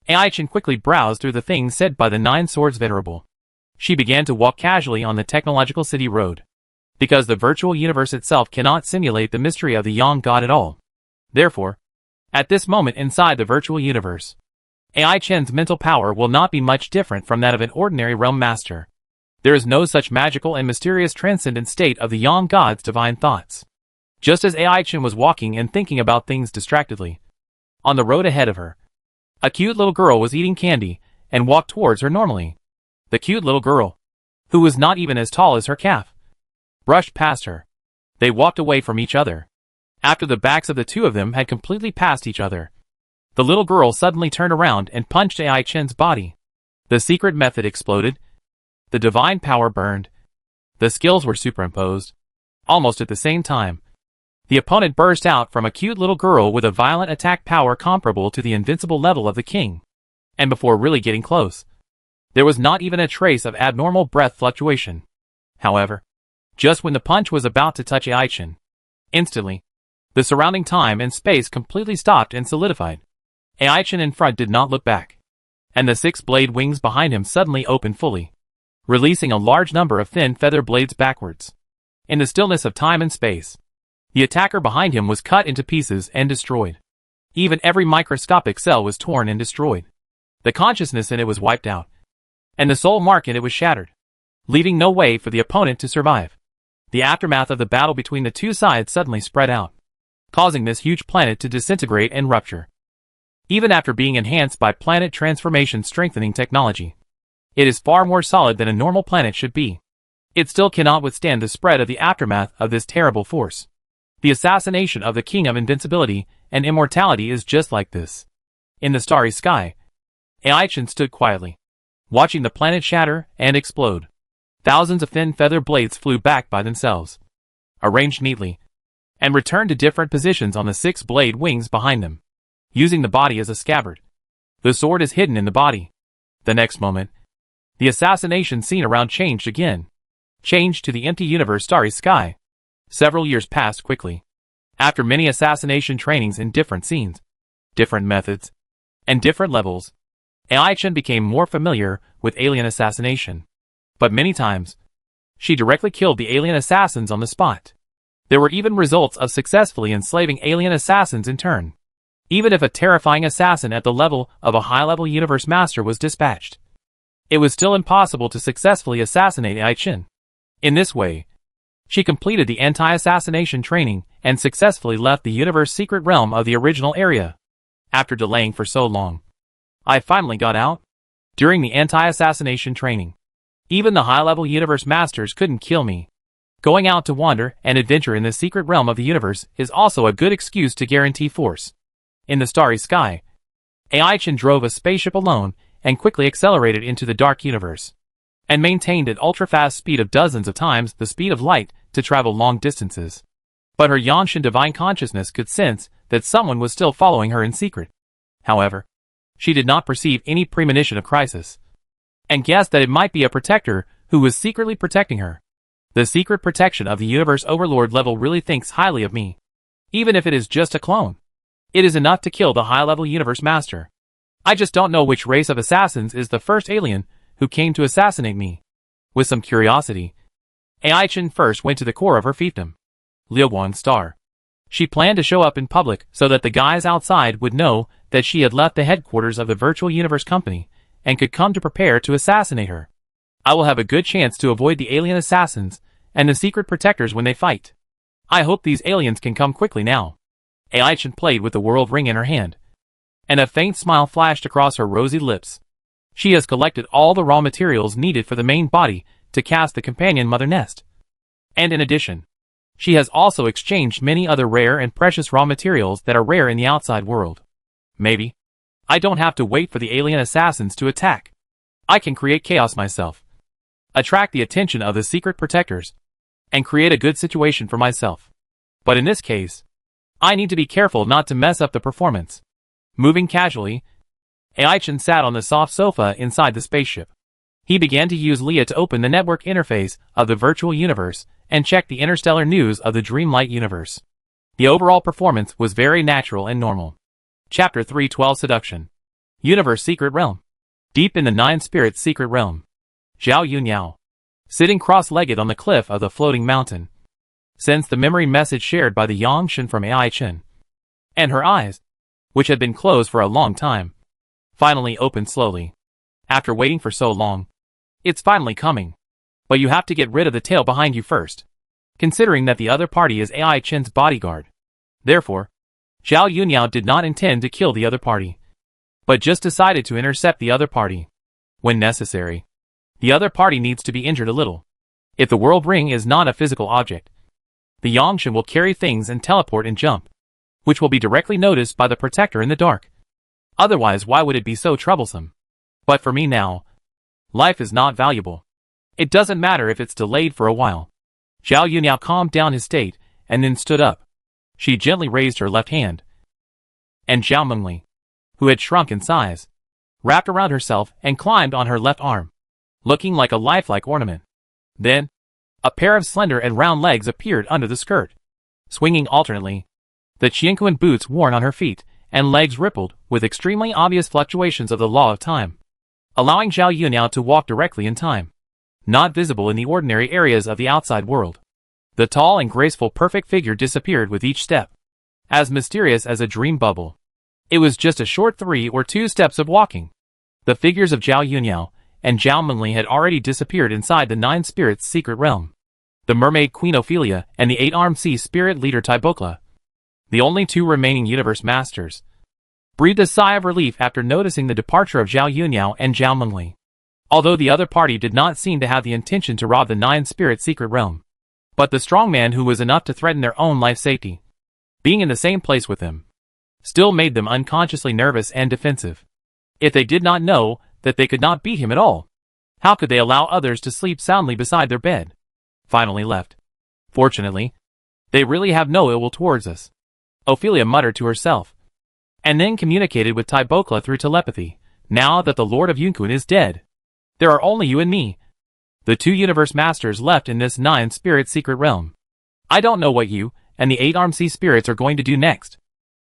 Aichin quickly browsed through the things said by the Nine Swords Venerable. She began to walk casually on the Technological City Road, because the virtual universe itself cannot simulate the mystery of the Young God at all. Therefore, at this moment inside the virtual universe, Aichin's mental power will not be much different from that of an ordinary realm master. There is no such magical and mysterious transcendent state of the Young God's divine thoughts. Just as Aichin was walking and thinking about things distractedly, on the road ahead of her, a cute little girl was eating candy and walked towards her normally. The cute little girl, who was not even as tall as her calf, brushed past her. They walked away from each other. After the backs of the two of them had completely passed each other, the little girl suddenly turned around and punched Aichin's body. The secret method exploded. The divine power burned. The skills were superimposed. Almost at the same time, the opponent burst out from a cute little girl with a violent attack power comparable to the invincible level of the king. And before really getting close, there was not even a trace of abnormal breath fluctuation. However, just when the punch was about to touch Aichin, instantly, the surrounding time and space completely stopped and solidified. Aichin in front did not look back, and the 6 blade wings behind him suddenly opened fully, releasing a large number of thin feather blades backwards. In the stillness of time and space, the attacker behind him was cut into pieces and destroyed. Even every microscopic cell was torn and destroyed. The consciousness in it was wiped out, and the soul mark in it was shattered, leaving no way for the opponent to survive. The aftermath of the battle between the two sides suddenly spread out, causing this huge planet to disintegrate and rupture. Even after being enhanced by planet transformation strengthening technology, it is far more solid than a normal planet should be. It still cannot withstand the spread of the aftermath of this terrible force. The assassination of the King of Invincibility and Immortality is just like this. In the starry sky, Aichin stood quietly, watching the planet shatter and explode. Thousands of thin feather blades flew back by themselves, arranged neatly, and returned to different positions on the 6 blade wings behind them, using the body as a scabbard. The sword is hidden in the body. The next moment, the assassination scene around changed again. Changed to the empty universe starry sky. Several years passed quickly. After many assassination trainings in different scenes, different methods, and different levels, Aichin became more familiar with alien assassination. But many times, she directly killed the alien assassins on the spot. There were even results of successfully enslaving alien assassins in turn. Even if a terrifying assassin at the level of a high-level universe master was dispatched, it was still impossible to successfully assassinate Aichin. In this way, she completed the anti-assassination training and successfully left the universe secret realm of the original area. After delaying for so long, I finally got out. During the anti-assassination training, even the high-level universe masters couldn't kill me. Going out to wander and adventure in the secret realm of the universe is also a good excuse to guarantee force. In the starry sky, Aichin drove a spaceship alone and quickly accelerated into the dark universe, and maintained an ultra-fast speed of dozens of times the speed of light to travel long distances. But her Yangshan divine consciousness could sense that someone was still following her in secret. However, she did not perceive any premonition of crisis, and guessed that it might be a protector who was secretly protecting her. The secret protection of the universe overlord level really thinks highly of me. Even if it is just a clone, it is enough to kill the high-level universe master. I just don't know which race of assassins is the first alien who came to assassinate me. With some curiosity, AI Chen first went to the core of her fiefdom, Liuguan Star. She planned to show up in public so that the guys outside would know that she had left the headquarters of the Virtual Universe Company and could come to prepare to assassinate her. I will have a good chance to avoid the alien assassins and the secret protectors when they fight. I hope these aliens can come quickly now. AI Chen played with the world ring in her hand, and a faint smile flashed across her rosy lips. She has collected all the raw materials needed for the main body to cast the companion mother nest. And in addition, she has also exchanged many other rare and precious raw materials that are rare in the outside world. Maybe I don't have to wait for the alien assassins to attack. I can create chaos myself, attract the attention of the secret protectors, and create a good situation for myself. But in this case, I need to be careful not to mess up the performance. Moving casually, AI Chen sat on the soft sofa inside the spaceship. He began to use Leah to open the network interface of the virtual universe and check the interstellar news of the Dreamlight universe. The overall performance was very natural and normal. Chapter 312 Seduction. Universe Secret Realm. Deep in the Nine Spirits Secret Realm, Zhao Yunyao, sitting cross-legged on the cliff of the floating mountain, sensed the memory message shared by the Yangshan from AI Chen. And her eyes, which had been closed for a long time, finally opened slowly. After waiting for so long, it's finally coming. But you have to get rid of the tail behind you first, considering that the other party is AI Chen's bodyguard. Therefore, Zhao Yunyao did not intend to kill the other party, but just decided to intercept the other party. When necessary, the other party needs to be injured a little. If the world ring is not a physical object, the Yangshan will carry things and teleport and jump, which will be directly noticed by the protector in the dark. Otherwise, why would it be so troublesome? But for me now, life is not valuable. It doesn't matter if it's delayed for a while. Zhao Yunyao calmed down his state and then stood up. She gently raised her left hand, and Zhao Mengli, who had shrunk in size, wrapped around herself and climbed on her left arm, looking like a lifelike ornament. Then, a pair of slender and round legs appeared under the skirt, swinging alternately. The Qianquan boots worn on her feet and legs rippled with extremely obvious fluctuations of the law of time, allowing Zhao Yunyao to walk directly in time, not visible in the ordinary areas of the outside world. The tall and graceful perfect figure disappeared with each step, as mysterious as a dream bubble. It was just a short 3 or 2 steps of walking. The figures of Zhao Yunyao and Zhao Mengli had already disappeared inside the Nine Spirits Secret Realm. The Mermaid Queen Ophelia and the 8-armed sea spirit leader Taibokla, the only 2 remaining universe masters, breathed a sigh of relief after noticing the departure of Zhao Yunyao and Zhao Mengli. Although the other party did not seem to have the intention to rob the Nine Spirits Secret Realm, but the strong man who was enough to threaten their own life safety, being in the same place with them, still made them unconsciously nervous and defensive. If they did not know that they could not beat him at all, how could they allow others to sleep soundly beside their bed? Finally left. Fortunately, they really have no ill will towards us, Ophelia muttered to herself, and then communicated with Taibokla through telepathy. Now that the Lord of Yunkun is dead, there are only you and me, the 2 universe masters left in this Nine Spirit Secret Realm. I don't know what you and the 8-armed sea spirits are going to do next.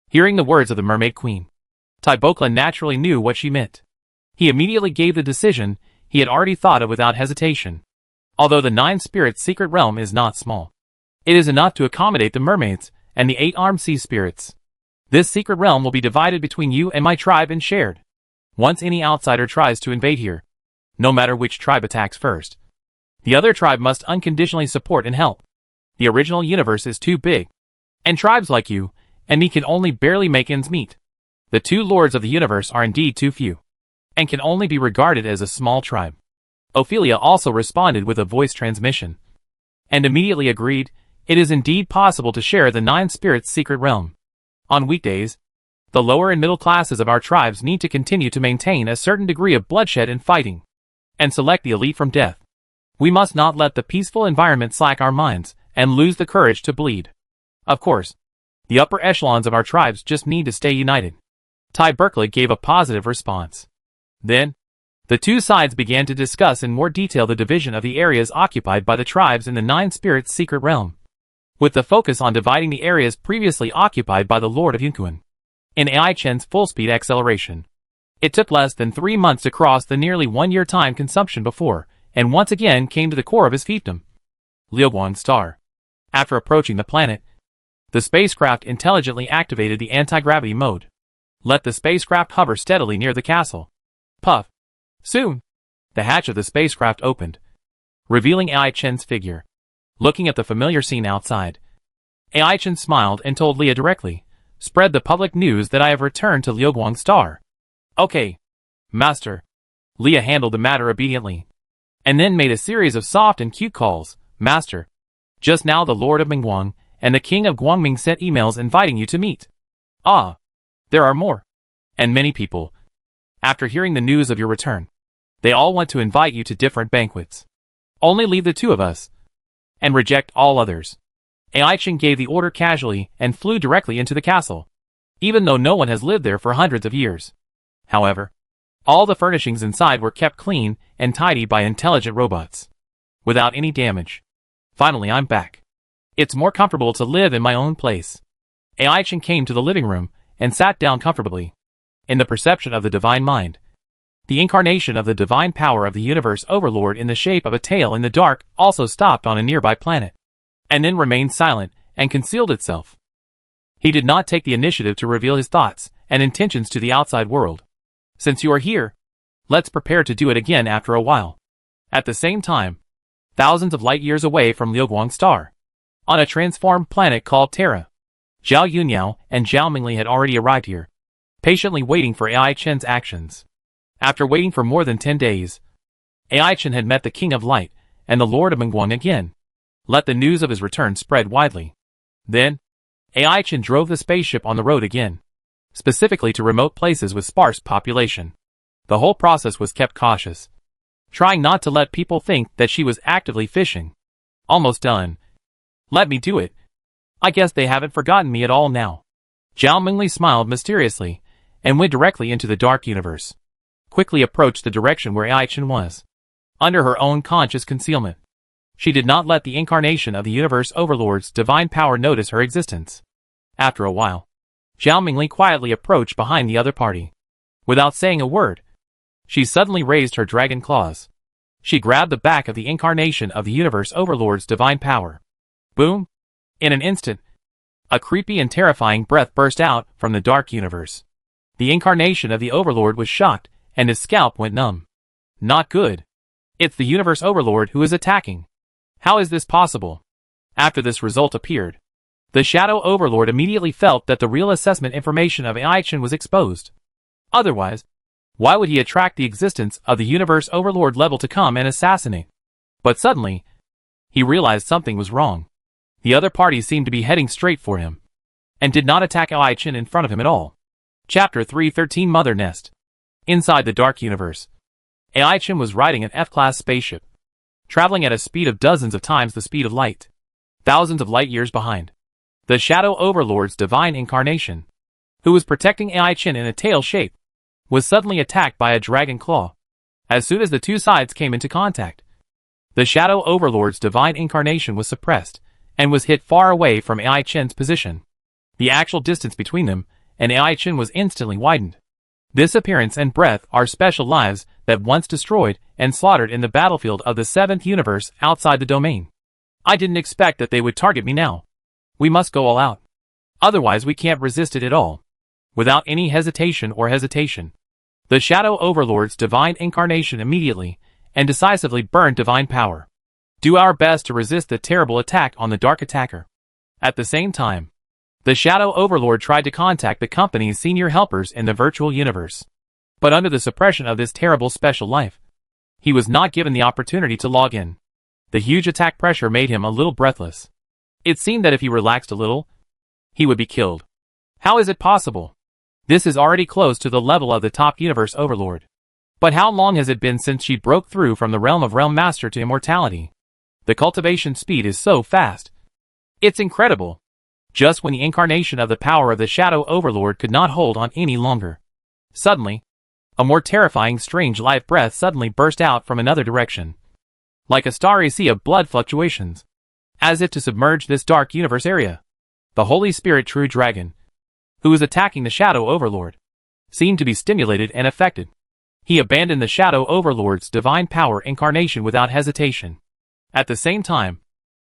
Hearing the words of the Mermaid Queen, Taibokla naturally knew what she meant. He immediately gave the decision he had already thought of without hesitation. Although the Nine Spirits Secret Realm is not small, it is enough to accommodate the mermaids and the 8-armed sea spirits. This secret realm will be divided between you and my tribe and shared. Once any outsider tries to invade here, no matter which tribe attacks first, the other tribe must unconditionally support and help. The original universe is too big, and tribes like you and me can only barely make ends meet. The 2 lords of the universe are indeed too few, and can only be regarded as a small tribe. Ophelia also responded with a voice transmission, and immediately agreed. It is indeed possible to share the Nine Spirits Secret Realm. On weekdays, The lower and middle classes of our tribes need to continue to maintain a certain degree of bloodshed and fighting, and select the elite from death. We must not let the peaceful environment slack our minds and lose the courage to bleed. Of course, the upper echelons of our tribes just need to stay united. Ty Berkeley gave a positive response. Then, the two sides began to discuss in more detail the division of the areas occupied by the tribes in the Nine Spirits' secret realm, with the focus on dividing the areas previously occupied by the Lord of Yunkuan. In Ai Chen's full-speed acceleration, it took less than 3 months to cross the nearly 1-year time consumption before, and once again came to the core of his fiefdom, Liuguang's star. After approaching the planet, the spacecraft intelligently activated the anti-gravity mode. Let the spacecraft hover steadily near the castle. Puff. Soon, the hatch of the spacecraft opened, revealing Ai Chen's figure. Looking at the familiar scene outside, Ai Chen smiled and told Leah directly, "Spread the public news that I have returned to Liuguang's star." "Okay, Master." Leah handled the matter obediently, and then made a series of soft and cute calls. "Master, just now the Lord of Mingguang and the King of Guangming sent emails inviting you to meet. Ah, there are more. And many people, after hearing the news of your return, they all want to invite you to different banquets. Only leave the two of us, and reject all others." Ai Chen gave the order casually and flew directly into the castle, even though no one has lived there for hundreds of years. However, all the furnishings inside were kept clean and tidy by intelligent robots, without any damage. Finally, I'm back. It's more comfortable to live in my own place. Ai Chen came to the living room and sat down comfortably. In the perception of the divine mind, the incarnation of the divine power of the universe overlord in the shape of a tail in the dark also stopped on a nearby planet, and then remained silent and concealed itself. He did not take the initiative to reveal his thoughts and intentions to the outside world. Since you are here, let's prepare to do it again after a while. At the same time, thousands of light years away from Liuguang's star, on a transformed planet called Terra, Zhao Yunyao and Zhao Mingli had already arrived here, patiently waiting for Ai Chen's actions. After waiting for more than 10 days, Ai Chen had met the King of Light and the Lord of Mingguang again. Let the news of his return spread widely. Then, Ai Chen drove the spaceship on the road again, specifically to remote places with sparse population. The whole process was kept cautious, trying not to let people think that she was actively fishing. Almost done. Let me do it. I guess they haven't forgotten me at all now. Zhao Mingli smiled mysteriously and went directly into the dark universe. Quickly approached the direction where Ai Chen was. Under her own conscious concealment, she did not let the incarnation of the universe overlord's divine power notice her existence. After a while, Zhao Mingli quietly approached behind the other party. Without saying a word, she suddenly raised her dragon claws. She grabbed the back of the incarnation of the universe overlord's divine power. Boom! In an instant, a creepy and terrifying breath burst out from the dark universe. The incarnation of the overlord was shocked, and his scalp went numb. Not good. It's the universe overlord who is attacking. How is this possible? After this result appeared, the shadow overlord immediately felt that the real assessment information of Ai Chen was exposed. Otherwise, why would he attract the existence of the universe overlord level to come and assassinate? But suddenly, he realized something was wrong. The other party seemed to be heading straight for him, and did not attack Ai Chen in front of him at all. Chapter 313 Mother Nest. Inside the dark universe, Ai Chen was riding an F-class spaceship, traveling at a speed of dozens of times the speed of light, thousands of light years behind. The Shadow Overlord's divine incarnation, who was protecting Ai Chen in a tail shape, was suddenly attacked by a dragon claw. As soon as the two sides came into contact, the Shadow Overlord's divine incarnation was suppressed, and was hit far away from Ai Chen's position. The actual distance between them and Ai Chen was instantly widened. This appearance and breath are special lives that once destroyed and slaughtered in the battlefield of the 7th universe outside the domain. I didn't expect that they would target me now. We must go all out. Otherwise we can't resist it at all. Without any hesitation, the Shadow Overlord's divine incarnation immediately and decisively burned divine power. Do our best to resist the terrible attack on the dark attacker. At the same time, the Shadow Overlord tried to contact the company's senior helpers in the virtual universe. But under the suppression of this terrible special life, he was not given the opportunity to log in. The huge attack pressure made him a little breathless. It seemed that if he relaxed a little, he would be killed. How is it possible? This is already close to the level of the top universe overlord. But how long has it been since she broke through from the realm of Realm Master to immortality? The cultivation speed is so fast. It's incredible. Just when the incarnation of the power of the Shadow Overlord could not hold on any longer. Suddenly, a more terrifying strange life breath suddenly burst out from another direction. Like a starry sea of blood fluctuations. As if to submerge this dark universe area. The Holy Spirit True Dragon, who was attacking the Shadow Overlord, seemed to be stimulated and affected. He abandoned the Shadow Overlord's divine power incarnation without hesitation. At the same time,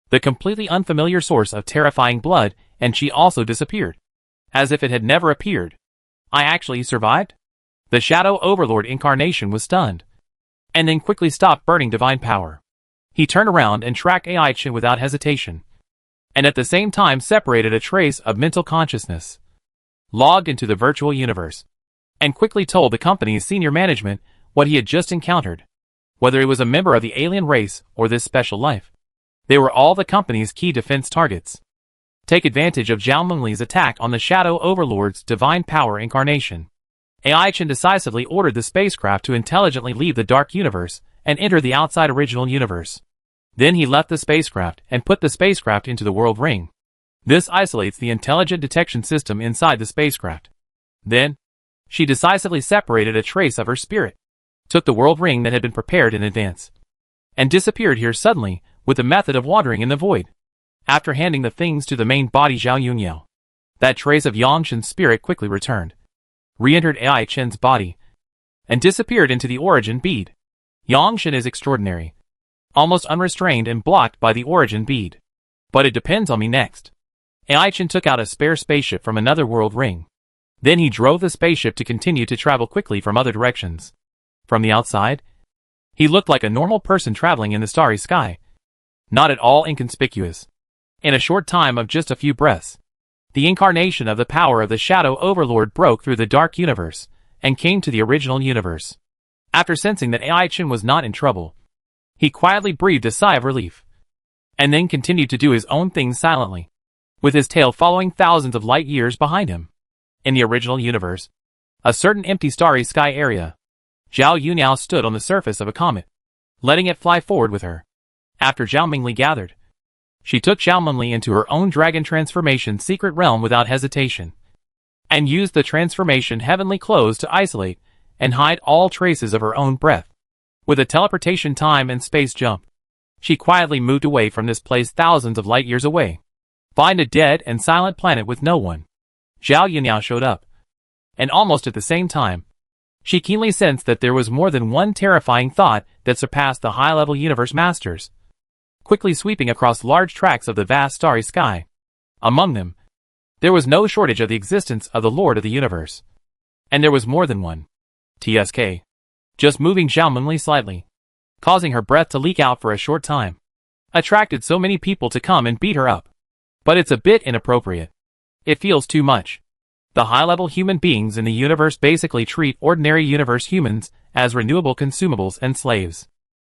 the completely unfamiliar source of terrifying blood and she also disappeared. As if it had never appeared. I actually survived? The Shadow Overlord incarnation was stunned. And then quickly stopped burning divine power. He turned around and tracked AI-Chin without hesitation. And at the same time separated a trace of mental consciousness. Logged into the virtual universe. And quickly told the company's senior management what he had just encountered. Whether it was a member of the alien race or this special life. They were all the company's key defense targets. Take advantage of Zhao Mengli's attack on the Shadow Overlord's divine power incarnation. AI-Chin decisively ordered the spacecraft to intelligently leave the dark universe and enter the outside original universe. Then he left the spacecraft and put the spacecraft into the world ring. This isolates the intelligent detection system inside the spacecraft. Then, she decisively separated a trace of her spirit, took the world ring that had been prepared in advance, and disappeared here suddenly with the method of wandering in the void. After handing the things to the main body Zhao Yunyao, that trace of Yangshen's spirit quickly returned, re-entered AI-Chen's body, and disappeared into the origin bead. Yangshen is extraordinary, almost unrestrained and blocked by the origin bead. But it depends on me next. AI-Chen took out a spare spaceship from another world ring. Then he drove the spaceship to continue to travel quickly from other directions. From the outside, he looked like a normal person traveling in the starry sky. Not at all inconspicuous. In a short time of just a few breaths, the incarnation of the power of the Shadow Overlord broke through the dark universe and came to the original universe. After sensing that AI-Chen was not in trouble, he quietly breathed a sigh of relief, and then continued to do his own thing silently, with his tail following thousands of light years behind him. In the original universe, a certain empty starry sky area, Zhao Yunyao stood on the surface of a comet, letting it fly forward with her. After Zhao Mengli gathered, she took Zhao Mengli into her own dragon transformation secret realm without hesitation, and used the transformation heavenly clothes to isolate and hide all traces of her own breath. With a teleportation time and space jump, she quietly moved away from this place thousands of light years away. Find a dead and silent planet with no one. Zhao Yunyao showed up, and almost at the same time, she keenly sensed that there was more than one terrifying thought that surpassed the high-level universe masters, quickly sweeping across large tracts of the vast starry sky. Among them, there was no shortage of the existence of the Lord of the Universe. And there was more than one. TSK. Just moving Zhao Mengli slightly, causing her breath to leak out for a short time, attracted so many people to come and beat her up. But it's a bit inappropriate. It feels too much. The high-level human beings in the universe basically treat ordinary universe humans as renewable consumables and slaves.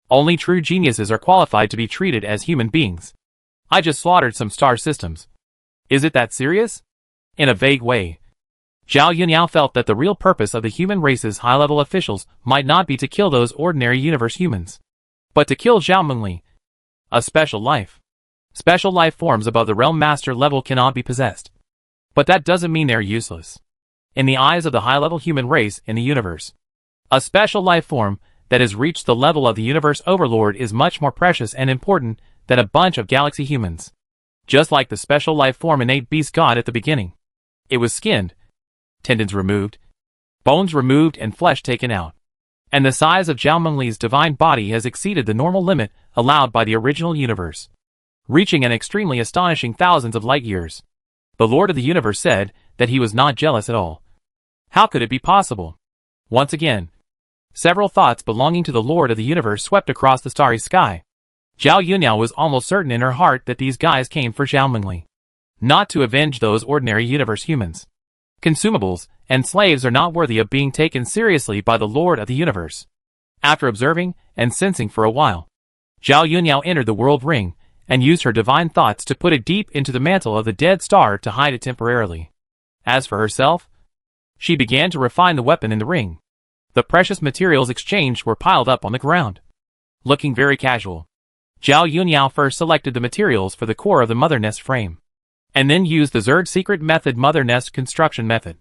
Only true geniuses are qualified to be treated as human beings. I just slaughtered some star systems. Is it that serious? In a vague way, Zhao Yunyao felt that the real purpose of the human race's high-level officials might not be to kill those ordinary universe humans, but to kill Zhao Mengli, a special life. Special life forms above the Realm Master level cannot be possessed. But that doesn't mean they're useless. In the eyes of the high-level human race in the universe, a special life form that has reached the level of the universe overlord is much more precious and important than a bunch of galaxy humans. Just like the special life form innate beast god at the beginning. It was skinned, tendons removed, bones removed and flesh taken out. And the size of Zhao Mengli's divine body has exceeded the normal limit allowed by the original universe, reaching an extremely astonishing thousands of light years. The Lord of the Universe said that he was not jealous at all. How could it be possible? Once again, several thoughts belonging to the Lord of the Universe swept across the starry sky. Zhao Yunyao was almost certain in her heart that these guys came for Zhao Mengli, not to avenge those ordinary universe humans. Consumables and slaves are not worthy of being taken seriously by the Lord of the Universe. After observing and sensing for a while, Zhao Yunyao entered the world ring and used her divine thoughts to put it deep into the mantle of the dead star to hide it temporarily. As for herself, She began to refine the weapon in the ring. The precious materials exchanged were piled up on the ground. Looking very casual, Zhao Yunyao first selected the materials for the core of the mother nest frame, and then used the Zerg secret method mother nest construction method,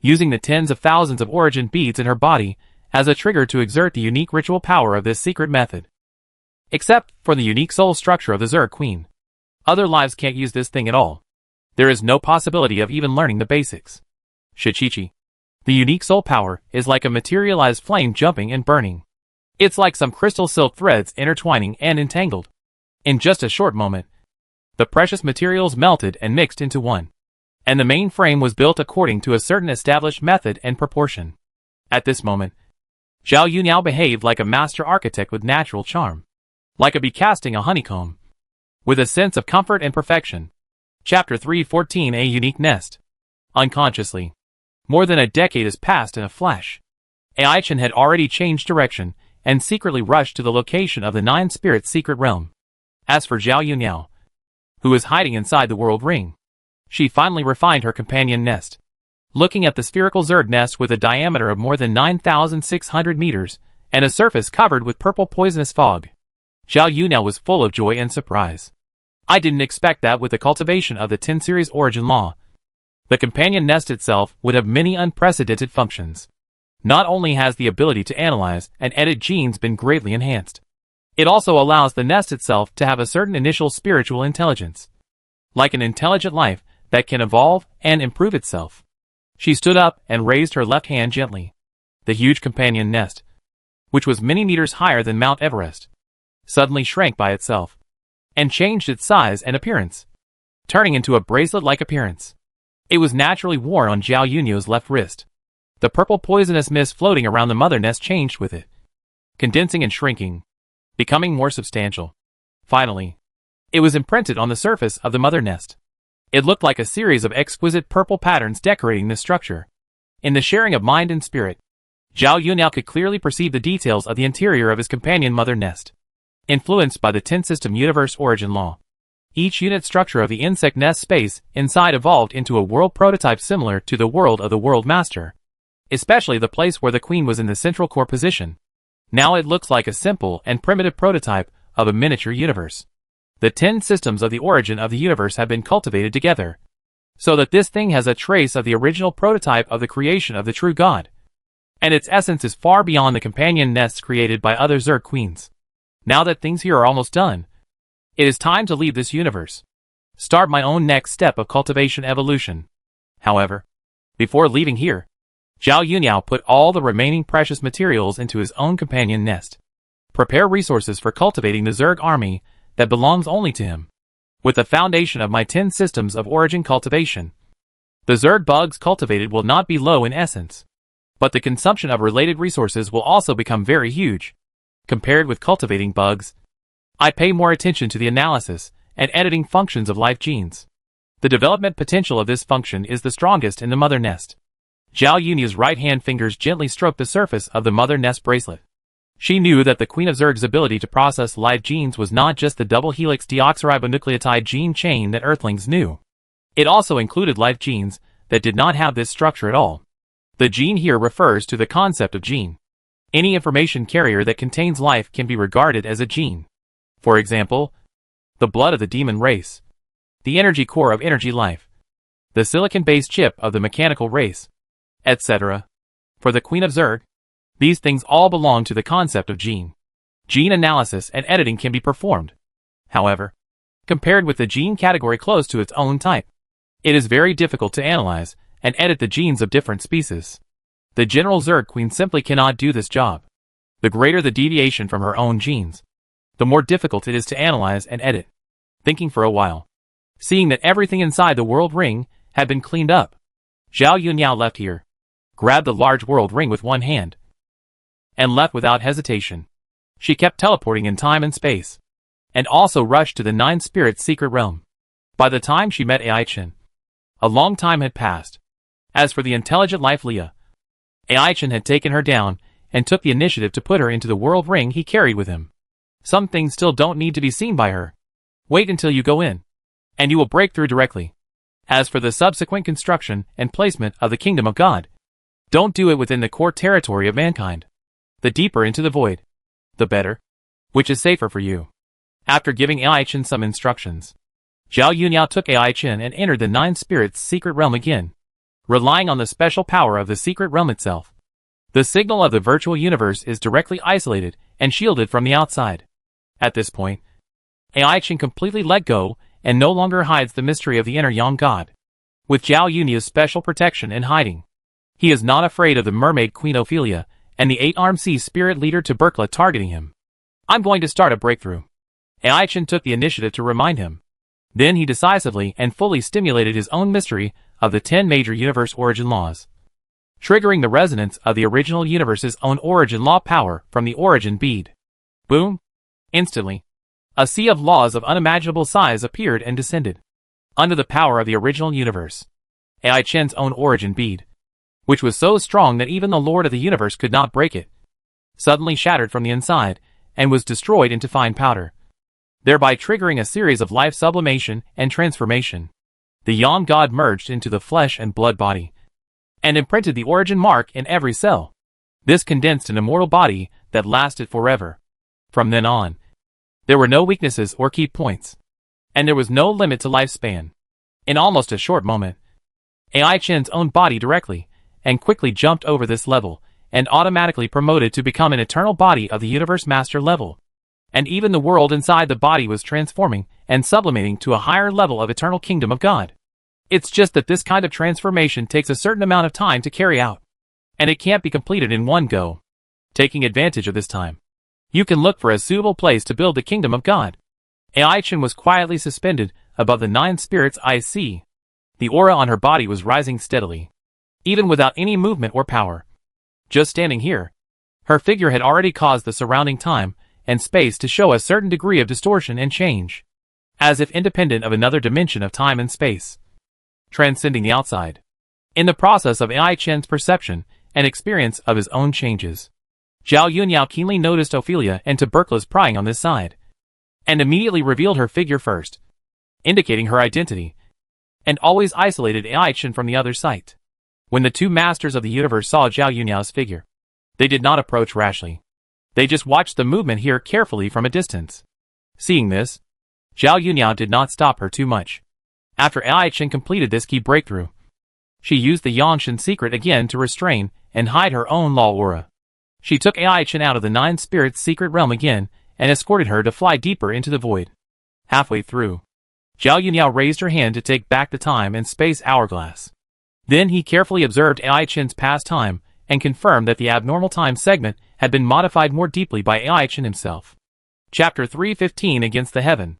using the tens of thousands of origin beads in her body as a trigger to exert the unique ritual power of this secret method. Except for the unique soul structure of the Zerg Queen. Other lives can't use this thing at all. There is no possibility of even learning the basics. Shichichi. The unique soul power is like a materialized flame jumping and burning. It's like some crystal silk threads intertwining and entangled. In just a short moment, the precious materials melted and mixed into one, and the main frame was built according to a certain established method and proportion. At this moment, Zhao Yunyao behaved like a master architect with natural charm, like a bee casting a honeycomb, with a sense of comfort and perfection. Chapter 314, A Unique Nest. Unconsciously, more than a decade has passed in a flash. Ai-Chen had already changed direction and secretly rushed to the location of the Nine Spirits' secret realm. As for Zhao Yunyao, who was hiding inside the world ring, she finally refined her companion nest. Looking at the spherical Zerg nest with a diameter of more than 9,600 meters and a surface covered with purple poisonous fog, Zhao Yunyao was full of joy and surprise. I didn't expect that with the cultivation of the 10 series origin law. The companion nest itself would have many unprecedented functions. Not only has the ability to analyze and edit genes been greatly enhanced, it also allows the nest itself to have a certain initial spiritual intelligence, like an intelligent life that can evolve and improve itself. She stood up and raised her left hand gently. The huge companion nest, which was many meters higher than Mount Everest, suddenly shrank by itself, and changed its size and appearance, turning into a bracelet-like appearance. It was naturally worn on Zhao Yunyao's left wrist. The purple poisonous mist floating around the mother nest changed with it, condensing and shrinking, becoming more substantial. Finally, it was imprinted on the surface of the mother nest. It looked like a series of exquisite purple patterns decorating the structure. In the sharing of mind and spirit, Zhao Yunyao could clearly perceive the details of the interior of his companion mother nest. Influenced by the 10-system universe origin law, each unit structure of the insect nest space inside evolved into a world prototype similar to the world of the World Master, especially the place where the queen was in the central core position. Now it looks like a simple and primitive prototype of a miniature universe. The 10 systems of the origin of the universe have been cultivated together, so that this thing has a trace of the original prototype of the creation of the true God, and its essence is far beyond the companion nests created by other Zerg queens. Now that things here are almost done, it is time to leave this universe, start my own next step of cultivation evolution. However, before leaving here, Zhao Yunyao put all the remaining precious materials into his own companion nest. Prepare resources for cultivating the Zerg army that belongs only to him. With the foundation of my 10 systems of origin cultivation, the Zerg bugs cultivated will not be low in essence, but the consumption of related resources will also become very huge. Compared with cultivating bugs, I pay more attention to the analysis and editing functions of life genes. The development potential of this function is the strongest in the mother nest. Zhao Yunya's right-hand fingers gently stroked the surface of the mother nest bracelet. She knew that the Queen of Zerg's ability to process live genes was not just the double helix deoxyribonucleotide gene chain that Earthlings knew. It also included live genes that did not have this structure at all. The gene here refers to the concept of gene. Any information carrier that contains life can be regarded as a gene. For example, the blood of the demon race, the energy core of energy life, the silicon-based chip of the mechanical race, etc. For the Queen of Zerg, these things all belong to the concept of gene. Gene analysis and editing can be performed. However, compared with the gene category close to its own type, it is very difficult to analyze and edit the genes of different species. The General Zerg Queen simply cannot do this job. The greater the deviation from her own genes, the more difficult it is to analyze and edit. Thinking for a while, seeing that everything inside the world ring had been cleaned up, Zhao Yunyao left here, grabbed the large world ring with one hand, and left without hesitation. She kept teleporting in time and space, and also rushed to the Nine Spirits' secret realm. By the time she met Ai-Chen, a long time had passed. As for the intelligent life Leah, Ai-Chen had taken her down and took the initiative to put her into the world ring he carried with him. Some things still don't need to be seen by her. Wait until you go in, and you will break through directly. As for the subsequent construction and placement of the Kingdom of God, Don't do it within the core territory of mankind. The deeper into the void, the better. Which is safer for you. After giving Ai Chen some instructions, Zhao Yuniao took Ai Chen and entered the Nine Spirits' secret realm again, relying on the special power of the secret realm itself. The signal of the virtual universe is directly isolated and shielded from the outside. At this point, Ai Chen completely let go and no longer hides the mystery of the inner Yang God. With Zhao Yuniao's special protection and hiding, he is not afraid of the mermaid Queen Ophelia and the eight-armed sea spirit leader Tubercula targeting him. I'm going to start a breakthrough. Ai Chen took the initiative to remind him. Then he decisively and fully stimulated his own mystery of the 10 major universe origin laws, triggering the resonance of the original universe's own origin law power from the origin bead. Boom! Instantly, a sea of laws of unimaginable size appeared and descended. Under the power of the original universe, Ai Chen's own origin bead, which was so strong that even the Lord of the Universe could not break it, suddenly shattered from the inside and was destroyed into fine powder, thereby triggering a series of life sublimation and transformation. The Yang God merged into the flesh and blood body, and imprinted the origin mark in every cell. This condensed an immortal body that lasted forever. From then on, there were no weaknesses or key points, and there was no limit to lifespan. In almost a short moment, Ai Chen's own body directly and quickly jumped over this level, and automatically promoted to become an eternal body of the Universe Master level. And even the world inside the body was transforming and sublimating to a higher level of eternal kingdom of God. It's just that this kind of transformation takes a certain amount of time to carry out, and it can't be completed in one go. Taking advantage of this time, you can look for a suitable place to build the kingdom of God. Ai Chen was quietly suspended above the 9 spirits' IC. The aura on her body was rising steadily, even without any movement or power. Just standing here, her figure had already caused the surrounding time and space to show a certain degree of distortion and change, as if independent of another dimension of time and space, transcending the outside. In the process of Ai Chen's perception and experience of his own changes, Zhao Yuniao keenly noticed Ophelia and Tubercula's prying on this side, and immediately revealed her figure first, indicating her identity, and always isolated Ai Chen from the other sight. When the two masters of the universe saw Zhao Yuniao's figure, they did not approach rashly. They just watched the movement here carefully from a distance. Seeing this, Zhao Yuniao did not stop her too much. After Ai Chen completed this key breakthrough, she used the Yangshan secret again to restrain and hide her own law aura. She took Ai Chen out of the 9 spirits' secret realm again and escorted her to fly deeper into the void. Halfway through, Zhao Yuniao raised her hand to take back the time and space hourglass. Then he carefully observed Ai Chen's past time and confirmed that the abnormal time segment had been modified more deeply by Ai Chen himself. Chapter 315 Against the Heaven.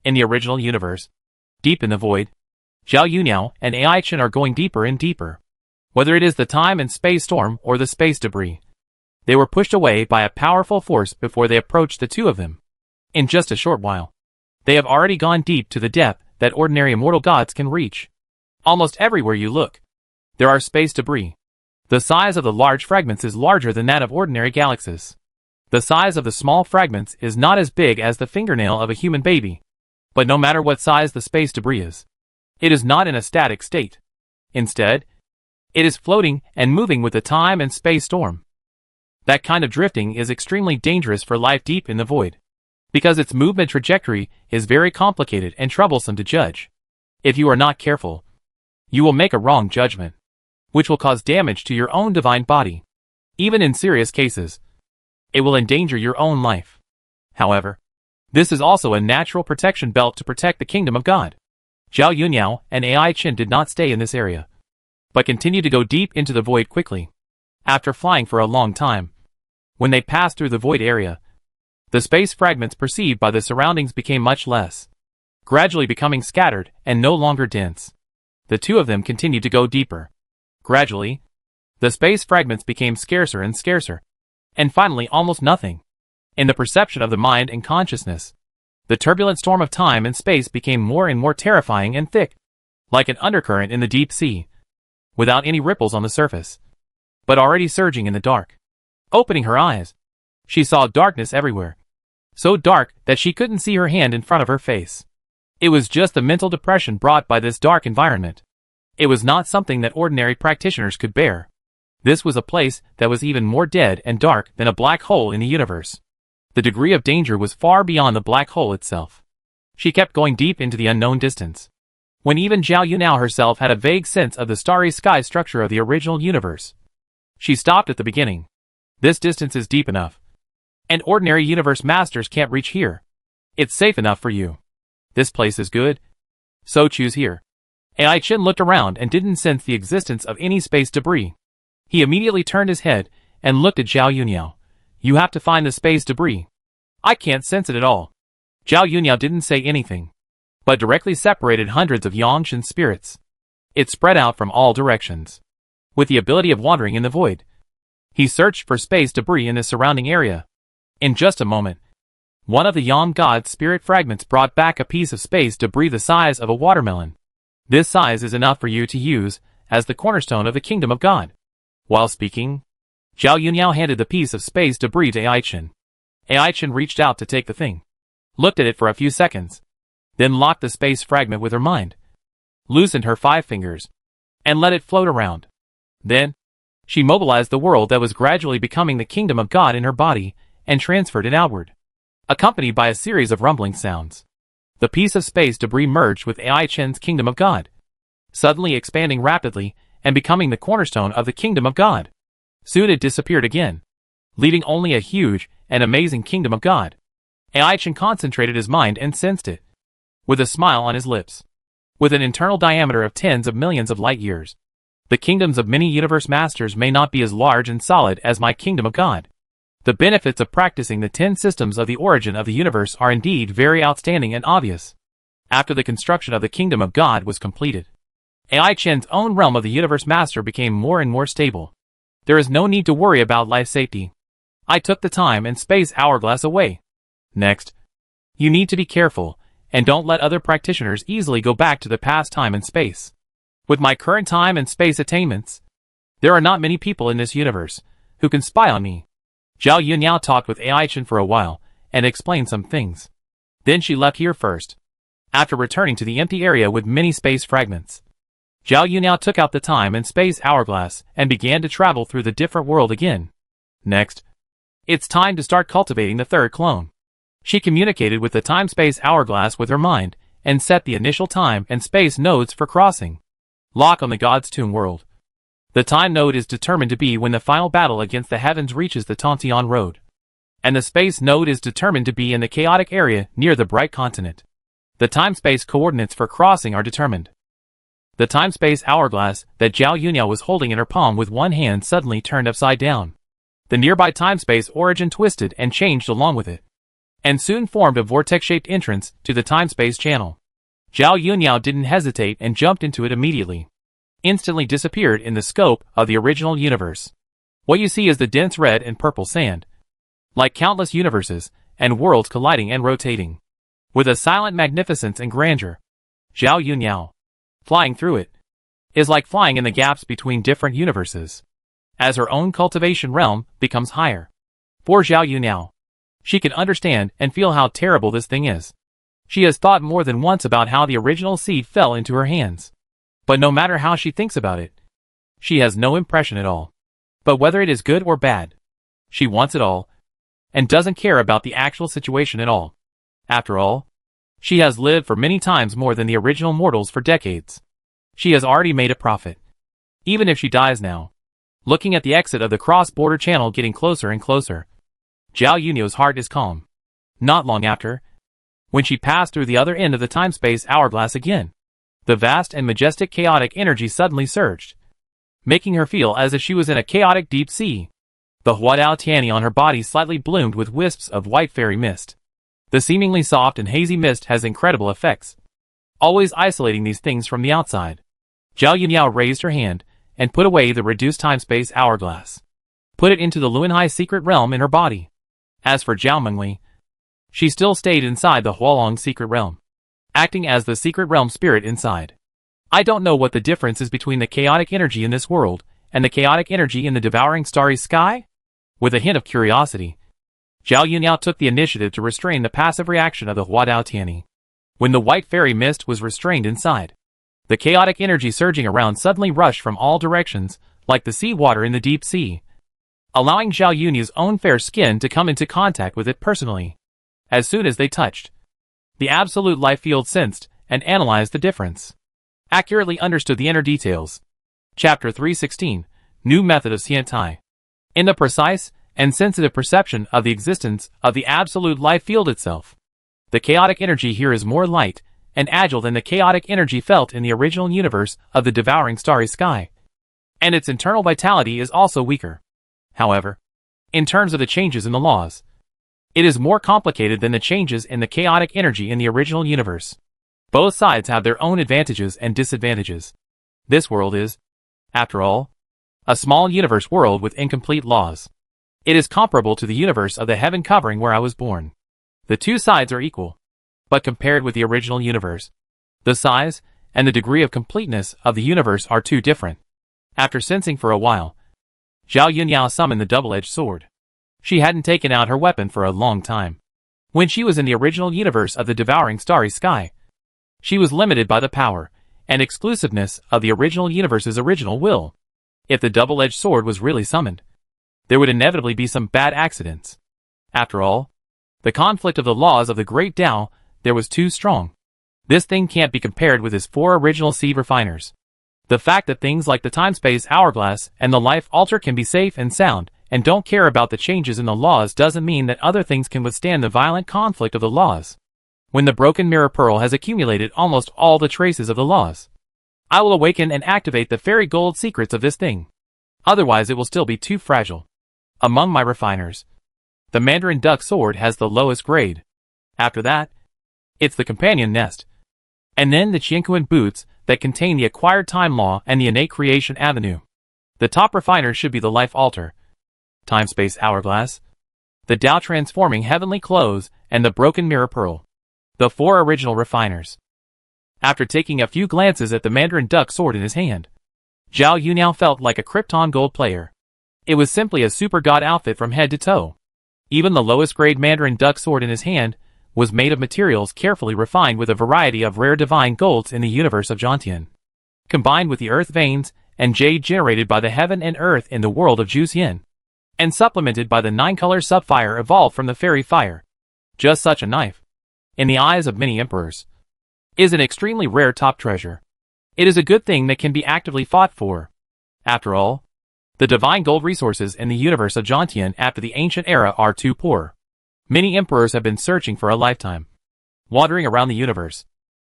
In the original universe, deep in the void, Zhao Yuniao and Ai Chen are going deeper and deeper. Whether it is the time and space storm or the space debris, they were pushed away by a powerful force before they approached the two of them. In just a short while, they have already gone deep to the depth that ordinary immortal gods can reach. Almost everywhere you look, there are space debris. The size of the large fragments is larger than that of ordinary galaxies. The size of the small fragments is not as big as the fingernail of a human baby. But no matter what size the space debris is, it is not in a static state. Instead, it is floating and moving with the time and space storm. That kind of drifting is extremely dangerous for life deep in the void, because its movement trajectory is very complicated and troublesome to judge. If you are not careful, you will make a wrong judgment, which will cause damage to your own divine body. Even in serious cases, it will endanger your own life. However, this is also a natural protection belt to protect the kingdom of God. Zhao Yuniao and Ai Chen did not stay in this area, but continued to go deep into the void quickly. After flying for a long time, when they passed through the void area, the space fragments perceived by the surroundings became much less, gradually becoming scattered and no longer dense. The two of them continued to go deeper. Gradually, the space fragments became scarcer and scarcer, and finally almost nothing. In the perception of the mind and consciousness, the turbulent storm of time and space became more and more terrifying and thick, like an undercurrent in the deep sea, without any ripples on the surface, but already surging in the dark. Opening her eyes, she saw darkness everywhere, so dark that she couldn't see her hand in front of her face. It was just the mental depression brought by this dark environment. It was not something that ordinary practitioners could bear. This was a place that was even more dead and dark than a black hole in the universe. The degree of danger was far beyond the black hole itself. She kept going deep into the unknown distance. When even Zhao Yunao herself had a vague sense of the starry sky structure of the original universe, she stopped at the beginning. This distance is deep enough. And ordinary universe masters can't reach here. It's safe enough for you. This place is good. So choose here. Ai Chen looked around and didn't sense the existence of any space debris. He immediately turned his head and looked at Zhao Yunao. You have to find the space debris. I can't sense it at all. Zhao Yunao didn't say anything, but directly separated hundreds of Yangshan spirits. It spread out from all directions. With the ability of wandering in the void, he searched for space debris in the surrounding area. In just a moment, one of the Yang God's spirit fragments brought back a piece of space debris the size of a watermelon. This size is enough for you to use as the cornerstone of the kingdom of God. While speaking, Zhao Yunao handed the piece of space debris to Ai Chen. Ai Chen reached out to take the thing, looked at it for a few seconds, then locked the space fragment with her mind, loosened her 5 fingers, and let it float around. Then, she mobilized the world that was gradually becoming the kingdom of God in her body and transferred it outward, accompanied by a series of rumbling sounds. The piece of space debris merged with Ai Chen's kingdom of God, suddenly expanding rapidly and becoming the cornerstone of the kingdom of God. Soon it disappeared again, leaving only a huge and amazing kingdom of God. Ai Chen concentrated his mind and sensed it, with a smile on his lips. With an internal diameter of tens of millions of light years, the kingdoms of many universe masters may not be as large and solid as my kingdom of God. The benefits of practicing the 10 systems of the origin of the universe are indeed very outstanding and obvious. After the construction of the kingdom of God was completed, Ai Chen's own realm of the universe master became more and more stable. There is no need to worry about life safety. I took the time and space hourglass away. Next, you need to be careful, and don't let other practitioners easily go back to the past time and space. With my current time and space attainments, there are not many people in this universe who can spy on me. Zhao Yunao talked with Ai Chen for a while and explained some things. Then she left here first, after returning to the empty area with many space fragments. Zhao Yunao took out the time and space hourglass and began to travel through the different world again. Next, it's time to start cultivating the third clone. She communicated with the time-space hourglass with her mind and set the initial time and space nodes for crossing. Lock on the God's Tomb world. The time node is determined to be when the final battle against the heavens reaches the Tontian road. And the space node is determined to be in the chaotic area near the bright continent. The time-space coordinates for crossing are determined. The time-space hourglass that Zhao Yunao was holding in her palm with one hand suddenly turned upside down. The nearby time-space origin twisted and changed along with it, and soon formed a vortex-shaped entrance to the time-space channel. Zhao Yunao didn't hesitate and jumped into it immediately. Instantly disappeared in the scope of the original universe. What you see is the dense red and purple sand, like countless universes and worlds colliding and rotating, with a silent magnificence and grandeur. Zhao Yunao, flying through it, is like flying in the gaps between different universes, as her own cultivation realm becomes higher. For Zhao Yunao, she can understand and feel how terrible this thing is. She has thought more than once about how the original seed fell into her hands. But no matter how she thinks about it, she has no impression at all. But whether it is good or bad, she wants it all, and doesn't care about the actual situation at all. After all, she has lived for many times more than the original mortals for decades. She has already made a profit. Even if she dies now, looking at the exit of the cross-border channel getting closer and closer, Zhao Yunao's heart is calm. Not long after, when she passed through the other end of the time-space hourglass again, the vast and majestic chaotic energy suddenly surged, making her feel as if she was in a chaotic deep sea. The Huadao Tianyi on her body slightly bloomed with wisps of white fairy mist. The seemingly soft and hazy mist has incredible effects, always isolating these things from the outside. Zhao Yunao raised her hand and put away the reduced time-space hourglass, put it into the Luanhai secret realm in her body. As for Zhao Mengli, she still stayed inside the Hualong secret realm, acting as the secret realm spirit inside. I don't know what the difference is between the chaotic energy in this world and the chaotic energy in the devouring starry sky? With a hint of curiosity, Zhao Yunao took the initiative to restrain the passive reaction of the Huadao Tianyi. When the white fairy mist was restrained inside, the chaotic energy surging around suddenly rushed from all directions like the sea water in the deep sea, allowing Zhao Yunya's own fair skin to come into contact with it personally. As soon as they touched, the absolute life field sensed and analyzed the difference, accurately understood the inner details. Chapter 316, New Method of Xiantai. In the precise and sensitive perception of the existence of the absolute life field itself, the chaotic energy here is more light and agile than the chaotic energy felt in the original universe of the devouring starry sky, and its internal vitality is also weaker. However, in terms of the changes in the laws, it is more complicated than the changes in the chaotic energy in the original universe. Both sides have their own advantages and disadvantages. This world is, after all, a small universe world with incomplete laws. It is comparable to the universe of the heaven covering where I was born. The two sides are equal, but compared with the original universe, the size and the degree of completeness of the universe are too different. After sensing for a while, Zhao Yunyao summoned the double-edged sword. She hadn't taken out her weapon for a long time. When she was in the original universe of the devouring starry sky, she was limited by the power and exclusiveness of the original universe's original will. If the double-edged sword was really summoned, there would inevitably be some bad accidents. After all, the conflict of the laws of the great Tao there was too strong. This thing can't be compared with his 4 original seed refiners. The fact that things like the time-space hourglass and the life altar can be safe and sound and don't care about the changes in the laws doesn't mean that other things can withstand the violent conflict of the laws. When the broken mirror pearl has accumulated almost all the traces of the laws, I will awaken and activate the fairy gold secrets of this thing. Otherwise it will still be too fragile. Among my refiners, the Mandarin duck sword has the lowest grade. After that, it's the companion nest. And then the Qianquan boots that contain the acquired time law and the innate creation avenue. The top refiner should be the life altar, time-space hourglass, the Tao transforming heavenly clothes, and the broken mirror pearl. The 4 original refiners. After taking a few glances at the Mandarin duck sword in his hand, Zhao Yunyao felt like a Krypton gold player. It was simply a super god outfit from head to toe. Even the lowest grade Mandarin duck sword in his hand was made of materials carefully refined with a variety of rare divine golds in the universe of Zhantian, combined with the earth veins and jade generated by the heaven and earth in the world of Juxian, and supplemented by the 9-color sapphire evolved from the fairy fire. Just such a knife, in the eyes of many emperors, is an extremely rare top treasure. It is a good thing that can be actively fought for. After all, the divine gold resources in the universe of Zhantian after the ancient era are too poor. Many emperors have been searching for a lifetime, wandering around the universe,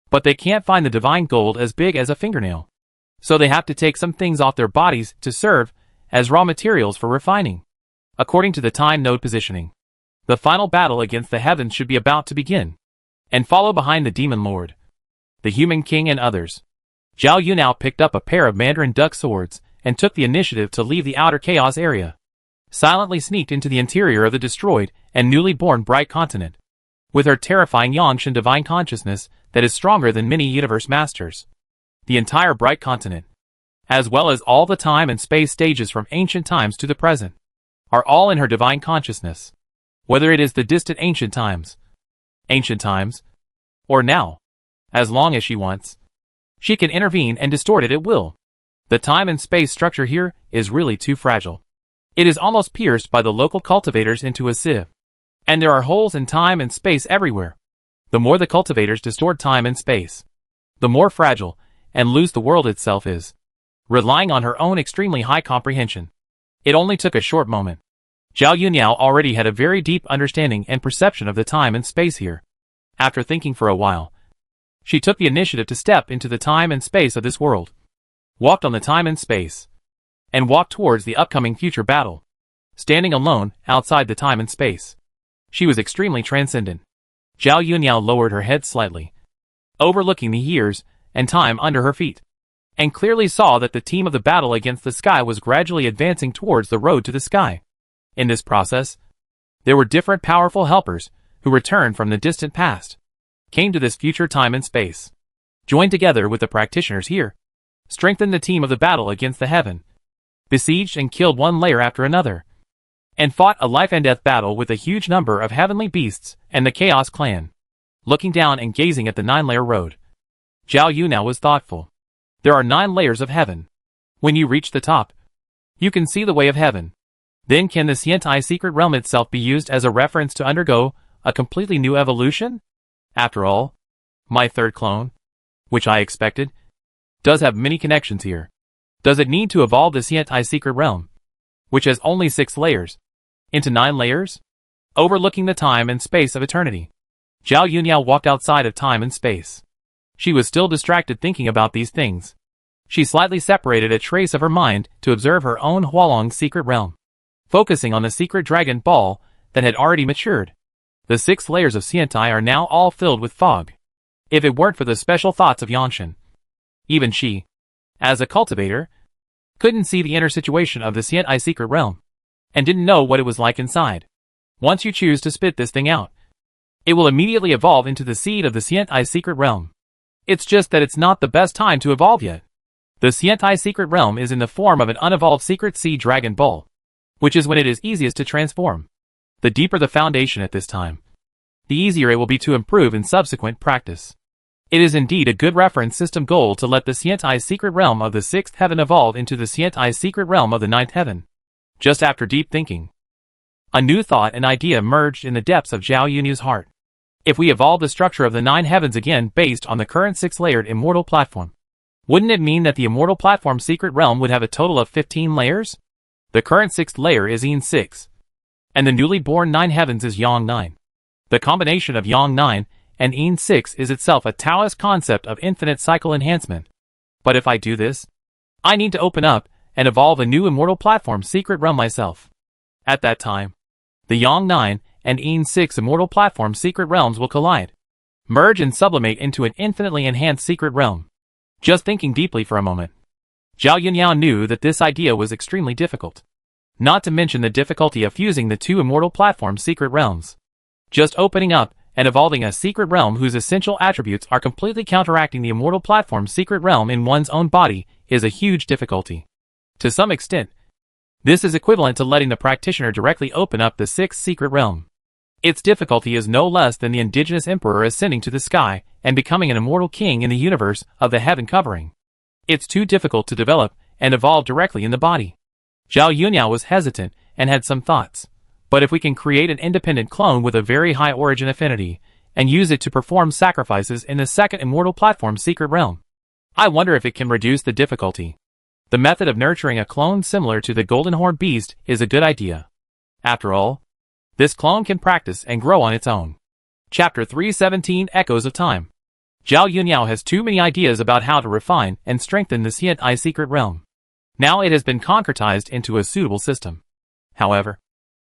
but they can't find the divine gold as big as a fingernail. So they have to take some things off their bodies to serve as raw materials for refining. According to the time node positioning, the final battle against the heavens should be about to begin, and follow behind the demon lord, the human king and others. Zhao Yunao picked up a pair of Mandarin duck swords and took the initiative to leave the outer chaos area, silently sneaked into the interior of the destroyed and newly born bright continent. With her terrifying Yangshan divine consciousness that is stronger than many universe masters, the entire bright continent, as well as all the time and space stages from ancient times to the present, are all in her divine consciousness. Whether it is the distant ancient times, or now, as long as she wants, she can intervene and distort it at will. The time and space structure here is really too fragile. It is almost pierced by the local cultivators into a sieve. And there are holes in time and space everywhere. The more the cultivators distort time and space, the more fragile and loose the world itself is, relying on her own extremely high comprehension. It only took a short moment. Zhao Yunyao already had a very deep understanding and perception of the time and space here. After thinking for a while, she took the initiative to step into the time and space of this world, walked on the time and space, and walked towards the upcoming future battle. Standing alone outside the time and space, she was extremely transcendent. Zhao Yunyao lowered her head slightly, overlooking the years and time under her feet, and clearly saw that the team of the battle against the sky was gradually advancing towards the road to the sky. In this process, there were different powerful helpers who returned from the distant past, came to this future time and space, joined together with the practitioners here, strengthened the team of the battle against the heaven, besieged and killed one layer after another, and fought a life and death battle with a huge number of heavenly beasts and the Chaos Clan. Looking down and gazing at the 9-layer road, Zhao Yunao was thoughtful. There are 9 layers of heaven. When you reach the top, You can see the way of heaven. Then can the Xiantai secret realm itself be used as a reference to undergo a completely new evolution? After all, my third clone, which I expected, does have many connections here. Does it need to evolve the Xiantai secret realm, which has only 6 layers, into 9 layers? Overlooking the time and space of eternity, Zhao Yunyao walked outside of time and space. She was still distracted thinking about these things. She slightly separated a trace of her mind to observe her own Hualong secret realm, focusing on the secret dragon ball that had already matured. The 6 layers of Xiantai are now all filled with fog. If it weren't for the special thoughts of Yanshin, even she, as a cultivator, couldn't see the inner situation of the Xiantai secret realm, and didn't know what it was like inside. Once you choose to spit this thing out, it will immediately evolve into the seed of the Xiantai secret realm. It's just that it's not the best time to evolve yet. The Xiantai secret realm is in the form of an unevolved secret seed dragon ball, which is when it is easiest to transform. The deeper the foundation at this time, the easier it will be to improve in subsequent practice. It is indeed a good reference system goal to let the Xiantai secret realm of the 6th heaven evolve into the Xiantai secret realm of the 9th heaven. Just after deep thinking, a new thought and idea emerged in the depths of Zhao Yunyu's heart. If we evolve the structure of the 9 heavens again based on the current 6-layered immortal platform, wouldn't it mean that the immortal platform secret realm would have a total of 15 layers? The current 6th layer is Yin 6, and the newly born 9 heavens is Yang 9. The combination of Yang 9 and Yin 6 is itself a Taoist concept of infinite cycle enhancement. But if I do this, I need to open up and evolve a new immortal platform secret realm myself. At that time, the Yang 9 and Yin 6 immortal platform secret realms will collide, merge and sublimate into an infinitely enhanced secret realm. Just thinking deeply for a moment, Zhao Yunyao knew that this idea was extremely difficult. Not to mention the difficulty of fusing the 2 immortal platform secret realms. Just opening up and evolving a secret realm whose essential attributes are completely counteracting the immortal platform secret realm in one's own body is a huge difficulty. To some extent, this is equivalent to letting the practitioner directly open up the 6th secret realm. Its difficulty is no less than the indigenous emperor ascending to the sky and becoming an immortal king in the universe of the heaven covering. It's too difficult to develop and evolve directly in the body. Zhao Yunyao was hesitant and had some thoughts. But if we can create an independent clone with a very high origin affinity, and use it to perform sacrifices in the 2nd immortal platform secret realm, I wonder if it can reduce the difficulty. The method of nurturing a clone similar to the golden horn beast is a good idea. After all, this clone can practice and grow on its own. Chapter 317 Echoes of Time. Zhao Yunyao has too many ideas about how to refine and strengthen the Xiantai secret realm. Now it has been concretized into a suitable system. However,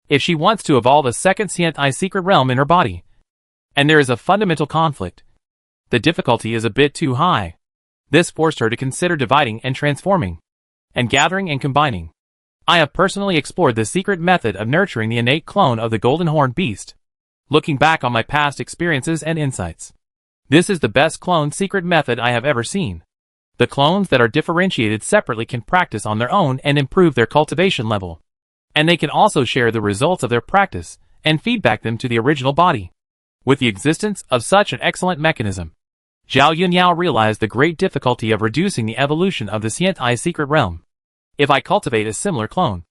if she wants to evolve a 2nd Xiantai secret realm in her body, and there is a fundamental conflict, the difficulty is a bit too high. This forced her to consider dividing and transforming, and gathering and combining. I have personally explored the secret method of nurturing the innate clone of the golden horn beast. Looking back on my past experiences and insights, this is the best clone secret method I have ever seen. The clones that are differentiated separately can practice on their own and improve their cultivation level. And they can also share the results of their practice and feedback them to the original body. With the existence of such an excellent mechanism, Zhao Yunyao realized the great difficulty of reducing the evolution of the Xiantai secret realm. If I cultivate a similar clone,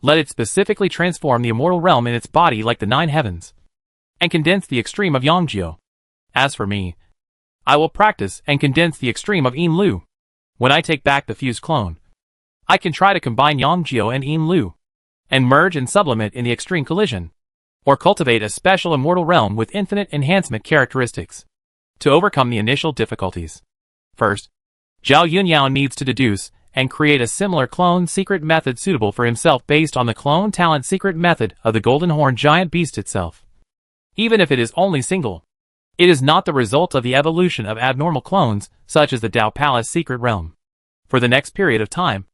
let it specifically transform the immortal realm in its body like the 9 heavens, and condense the extreme of Yangjiu. As for me, I will practice and condense the extreme of Yin Lu. When I take back the fused clone, I can try to combine Yangjiu and Yin Lu, and merge and sublimate in the extreme collision, or cultivate a special immortal realm with infinite enhancement characteristics. To overcome the initial difficulties, first, Zhao Yunyao needs to deduce and create a similar clone secret method suitable for himself based on the clone talent secret method of the golden horn giant beast itself. Even if it is only single, it is not the result of the evolution of abnormal clones such as the Dao Palace secret realm. For the next period of time,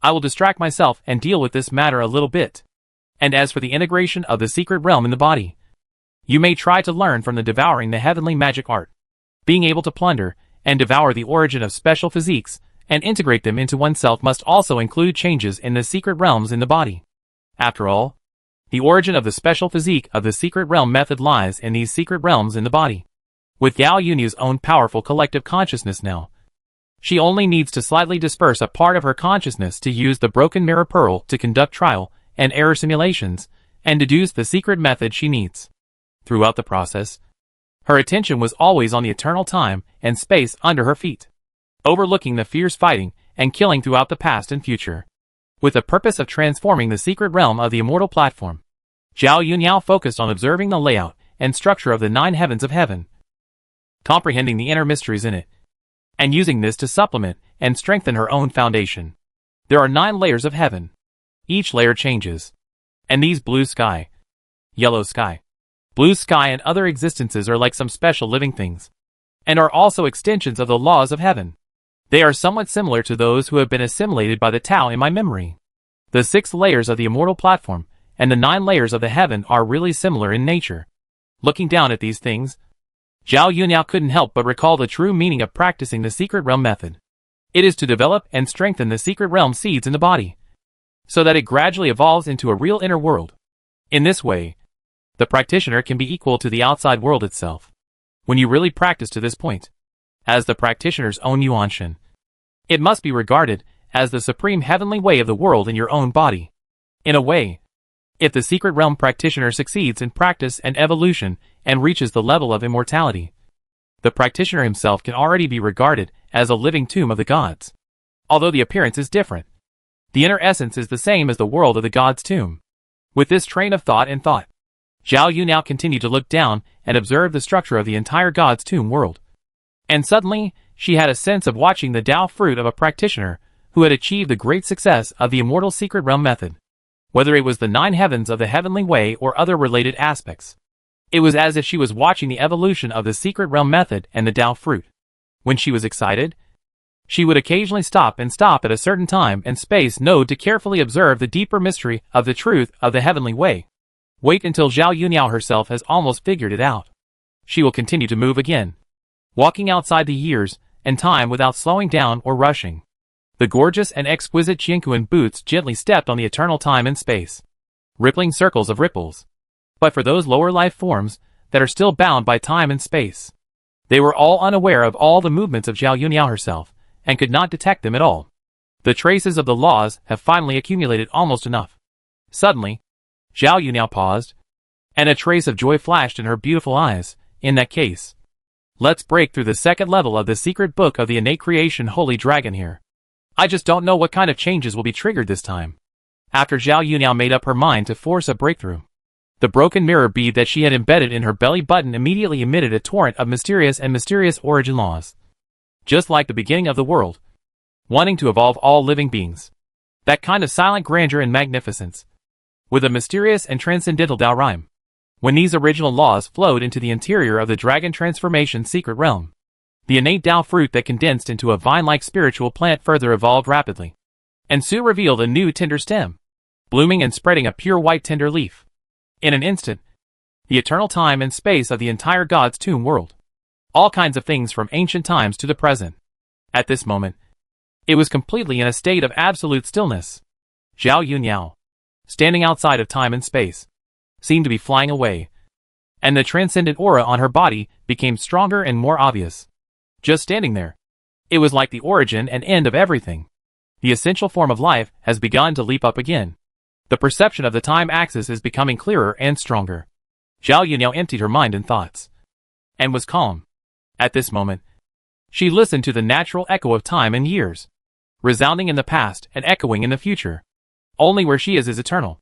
I will distract myself and deal with this matter a little bit. And as for the integration of the secret realm in the body, you may try to learn from the devouring the heavenly magic art. Being able to plunder and devour the origin of special physiques and integrate them into oneself must also include changes in the secret realms in the body. After all, the origin of the special physique of the secret realm method lies in these secret realms in the body. With Zhao Yunyu's own powerful collective consciousness now, She only needs to slightly disperse a part of her consciousness to use the broken mirror pearl to conduct trial and error simulations and deduce the secret method she needs. Throughout the process, her attention was always on the eternal time and space under her feet, overlooking the fierce fighting and killing throughout the past and future. With the purpose of transforming the secret realm of the immortal platform, Zhao Yunyan focused on observing the layout and structure of the 9 heavens of heaven, comprehending the inner mysteries in it, and using this to supplement and strengthen her own foundation. There are 9 layers of heaven. Each layer changes. And these blue sky, yellow sky, blue sky and other existences are like some special living things, and are also extensions of the laws of heaven. They are somewhat similar to those who have been assimilated by the Tao in my memory. The 6 layers of the immortal platform and the 9 layers of the heaven are really similar in nature. Looking down at these things, Zhao Yunyan couldn't help but recall the true meaning of practicing the secret realm method. It is to develop and strengthen the secret realm seeds in the body, so that it gradually evolves into a real inner world. In this way, the practitioner can be equal to the outside world itself. When you really practice to this point, as the practitioner's own Yuanshan, it must be regarded as the supreme heavenly way of the world in your own body. In a way, if the secret realm practitioner succeeds in practice and evolution and reaches the level of immortality, the practitioner himself can already be regarded as a living tomb of the gods. Although the appearance is different, the inner essence is the same as the world of the gods' tomb. With this train of thought, Zhao Yu now continued to look down and observe the structure of the entire gods' tomb world. And suddenly, she had a sense of watching the Tao fruit of a practitioner who had achieved the great success of the immortal secret realm method. Whether it was the 9 heavens of the heavenly way or other related aspects, it was as if she was watching the evolution of the secret realm method and the Tao fruit. When she was excited, she would occasionally stop at a certain time and space node to carefully observe the deeper mystery of the truth of the heavenly way. Wait until Zhao Yuniao herself has almost figured it out. She will continue to move again, walking outside the years and time without slowing down or rushing. The gorgeous and exquisite Jianquan boots gently stepped on the eternal time and space, rippling circles of ripples. But for those lower life forms that are still bound by time and space, they were all unaware of all the movements of Zhao Yuniao herself and could not detect them at all. The traces of the laws have finally accumulated almost enough. Suddenly, Zhao Yuniao paused, and a trace of joy flashed in her beautiful eyes. In that case, let's break through the second level of the secret book of the innate creation Holy Dragon here. I just don't know what kind of changes will be triggered this time. After Zhao Yuniao made up her mind to force a breakthrough, the broken mirror bead that she had embedded in her belly button immediately emitted a torrent of mysterious origin laws. Just like the beginning of the world, wanting to evolve all living beings. That kind of silent grandeur and magnificence, with a mysterious and transcendental Tao rhyme. When these original laws flowed into the interior of the dragon transformation secret realm, the innate Tao fruit that condensed into a vine-like spiritual plant further evolved rapidly, and soon revealed a new tender stem, blooming and spreading a pure white tender leaf. In an instant, the eternal time and space of the entire God's tomb world, all kinds of things from ancient times to the present. At this moment, it was completely in a state of absolute stillness. Zhao Yuniao, standing outside of time and space, seemed to be flying away, and the transcendent aura on her body became stronger and more obvious. Just standing there, it was like the origin and end of everything. The essential form of life has begun to leap up again. The perception of the time axis is becoming clearer and stronger. Zhao Yuniao emptied her mind and thoughts, and was calm. At this moment, she listened to the natural echo of time and years, resounding in the past and echoing in the future. Only where she is eternal.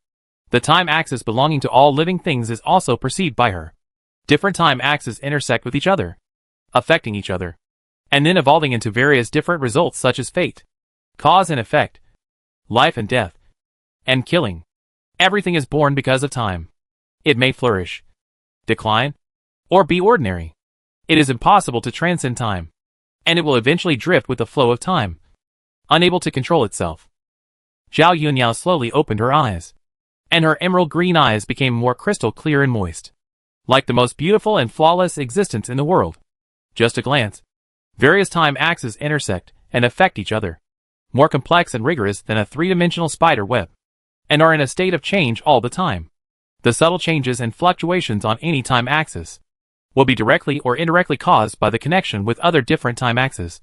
The time axis belonging to all living things is also perceived by her. Different time axes intersect with each other, affecting each other, and then evolving into various different results such as fate, cause and effect, life and death, and killing. Everything is born because of time. It may flourish, decline, or be ordinary. It is impossible to transcend time, and it will eventually drift with the flow of time, unable to control itself. Zhao Yuniao slowly opened her eyes, and her emerald green eyes became more crystal clear and moist, like the most beautiful and flawless existence in the world. Just a glance, various time axes intersect and affect each other, more complex and rigorous than a three-dimensional spider web, and are in a state of change all the time. The subtle changes and fluctuations on any time axis will be directly or indirectly caused by the connection with other different time axes,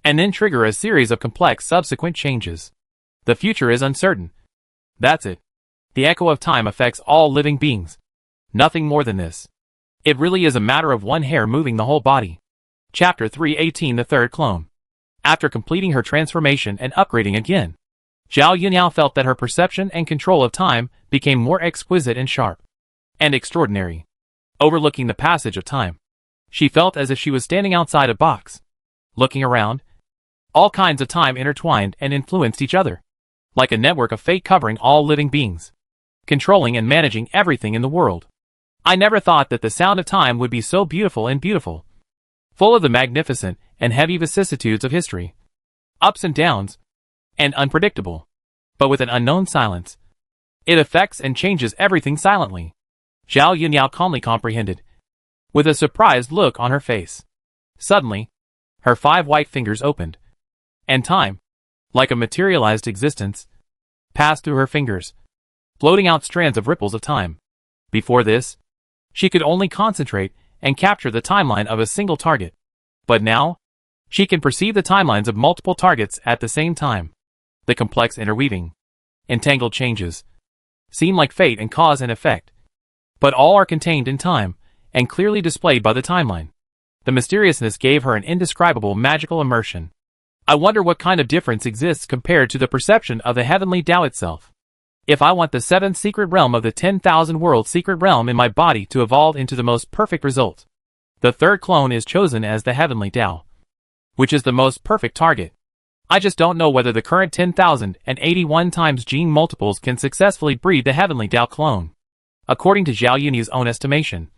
and then trigger a series of complex subsequent changes. The future is uncertain. That's it. The echo of time affects all living beings. Nothing more than this. It really is a matter of one hair moving the whole body. Chapter 318 The Third Clone. After completing her transformation and upgrading again, Zhao Yuniao felt that her perception and control of time became more exquisite and sharp. And extraordinary. Overlooking the passage of time, she felt as if she was standing outside a box. Looking around, all kinds of time intertwined and influenced each other. Like a network of fate covering all living beings. Controlling and managing everything in the world. I never thought that the sound of time would be so beautiful and beautiful. Full of the magnificent and heavy vicissitudes of history. Ups and downs. And unpredictable. But with an unknown silence. It affects and changes everything silently. Zhao Yuniao calmly comprehended. With a surprised look on her face. Suddenly, her 5 white fingers opened. And time, like a materialized existence, passed through her fingers, floating out strands of ripples of time. Before this, she could only concentrate and capture the timeline of a single target. But now, she can perceive the timelines of multiple targets at the same time. The complex interweaving, entangled changes, seem like fate and cause and effect. But all are contained in time, and clearly displayed by the timeline. The mysteriousness gave her an indescribable magical immersion. I wonder what kind of difference exists compared to the perception of the heavenly Tao itself. If I want the 7th secret realm of the 10,000 world secret realm in my body to evolve into the most perfect result, the third clone is chosen as the heavenly Tao, which is the most perfect target. I just don't know whether the current 10,081 times gene multiples can successfully breed the heavenly Tao clone. According to Zhao Yuni's own estimation,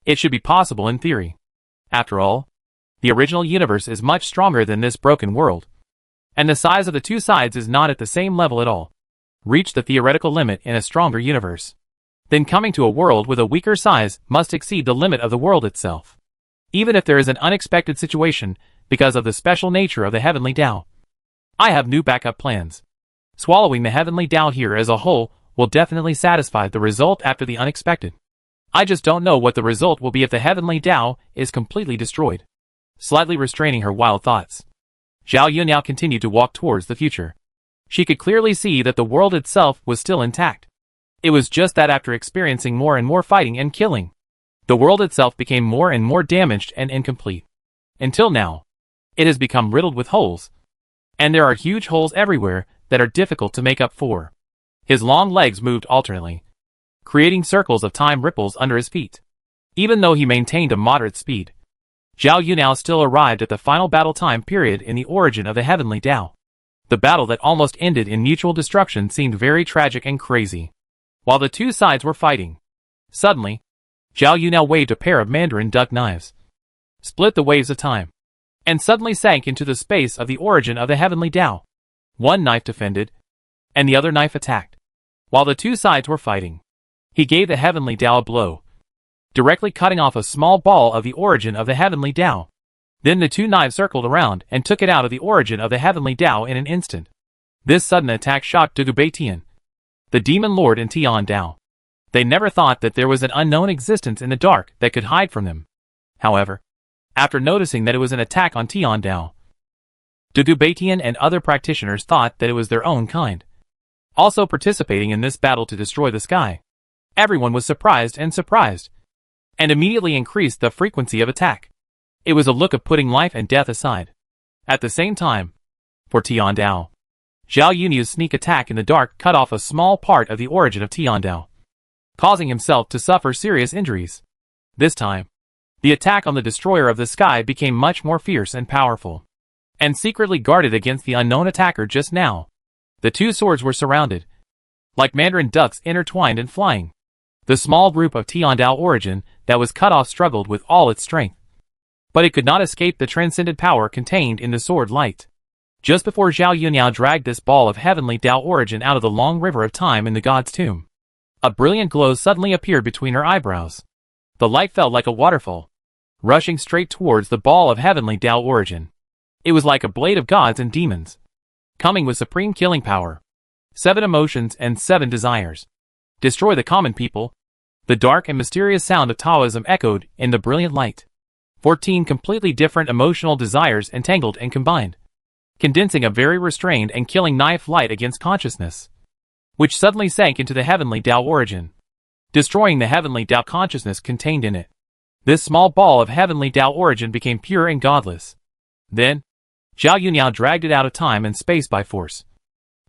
it should be possible in theory. After all, the original universe is much stronger than this broken world. And the size of the two sides is not at the same level at all. Reach the theoretical limit in a stronger universe. Then coming to a world with a weaker size must exceed the limit of the world itself. Even if there is an unexpected situation because of the special nature of the heavenly Tao. I have new backup plans. Swallowing the heavenly Tao here as a whole will definitely satisfy the result after the unexpected. I just don't know what the result will be if the heavenly Tao is completely destroyed. Slightly restraining her wild thoughts, Zhao Yuniao continued to walk towards the future. She could clearly see that the world itself was still intact. It was just that after experiencing more and more fighting and killing, the world itself became more and more damaged and incomplete. Until now, it has become riddled with holes. And there are huge holes everywhere that are difficult to make up for. His long legs moved alternately, creating circles of time ripples under his feet. Even though he maintained a moderate speed, Zhao Yuniao still arrived at the final battle time period in the origin of the heavenly Tao. The battle that almost ended in mutual destruction seemed very tragic and crazy. While the two sides were fighting, suddenly, Zhao Yuniao waved a pair of mandarin duck knives, split the waves of time, and suddenly sank into the space of the origin of the heavenly Tao. One knife defended, and the other knife attacked. While the two sides were fighting, he gave the heavenly Tao a blow, directly cutting off a small ball of the origin of the heavenly Tao. Then the two knives circled around and took it out of the origin of the heavenly Tao in an instant. This sudden attack shocked Dugubei, the demon lord in Tian Dao. They never thought that there was an unknown existence in the dark that could hide from them. However, after noticing that it was an attack on Tian Dao, Dugubei and other practitioners thought that it was their own kind, also participating in this battle to destroy the sky. Everyone was surprised, and immediately increased the frequency of attack. It was a look of putting life and death aside. At the same time, for Tian Dao, Zhao Yuni's sneak attack in the dark cut off a small part of the origin of Tian Dao, causing himself to suffer serious injuries. This time, the attack on the destroyer of the sky became much more fierce and powerful, and secretly guarded against the unknown attacker just now. The two swords were surrounded, like mandarin ducks intertwined and flying. The small group of Tian Dao origin that was cut off struggled with all its strength, but it could not escape the transcendent power contained in the sword light. Just before Zhao Yuniao dragged this ball of heavenly Tao origin out of the long river of time in the god's tomb, a brilliant glow suddenly appeared between her eyebrows. The light fell like a waterfall, rushing straight towards the ball of heavenly Tao origin. It was like a blade of gods and demons, coming with supreme killing power. 7 emotions and 7 desires. Destroy the common people. The dark and mysterious sound of Taoism echoed in the brilliant light. 14 completely different emotional desires entangled and combined. condensing a very restrained and killing knife light against consciousness, which suddenly sank into the heavenly Tao origin, destroying the heavenly Tao consciousness contained in it. This small ball of heavenly Tao origin became pure and godless. Then, Zhao Yuniao dragged it out of time and space by force,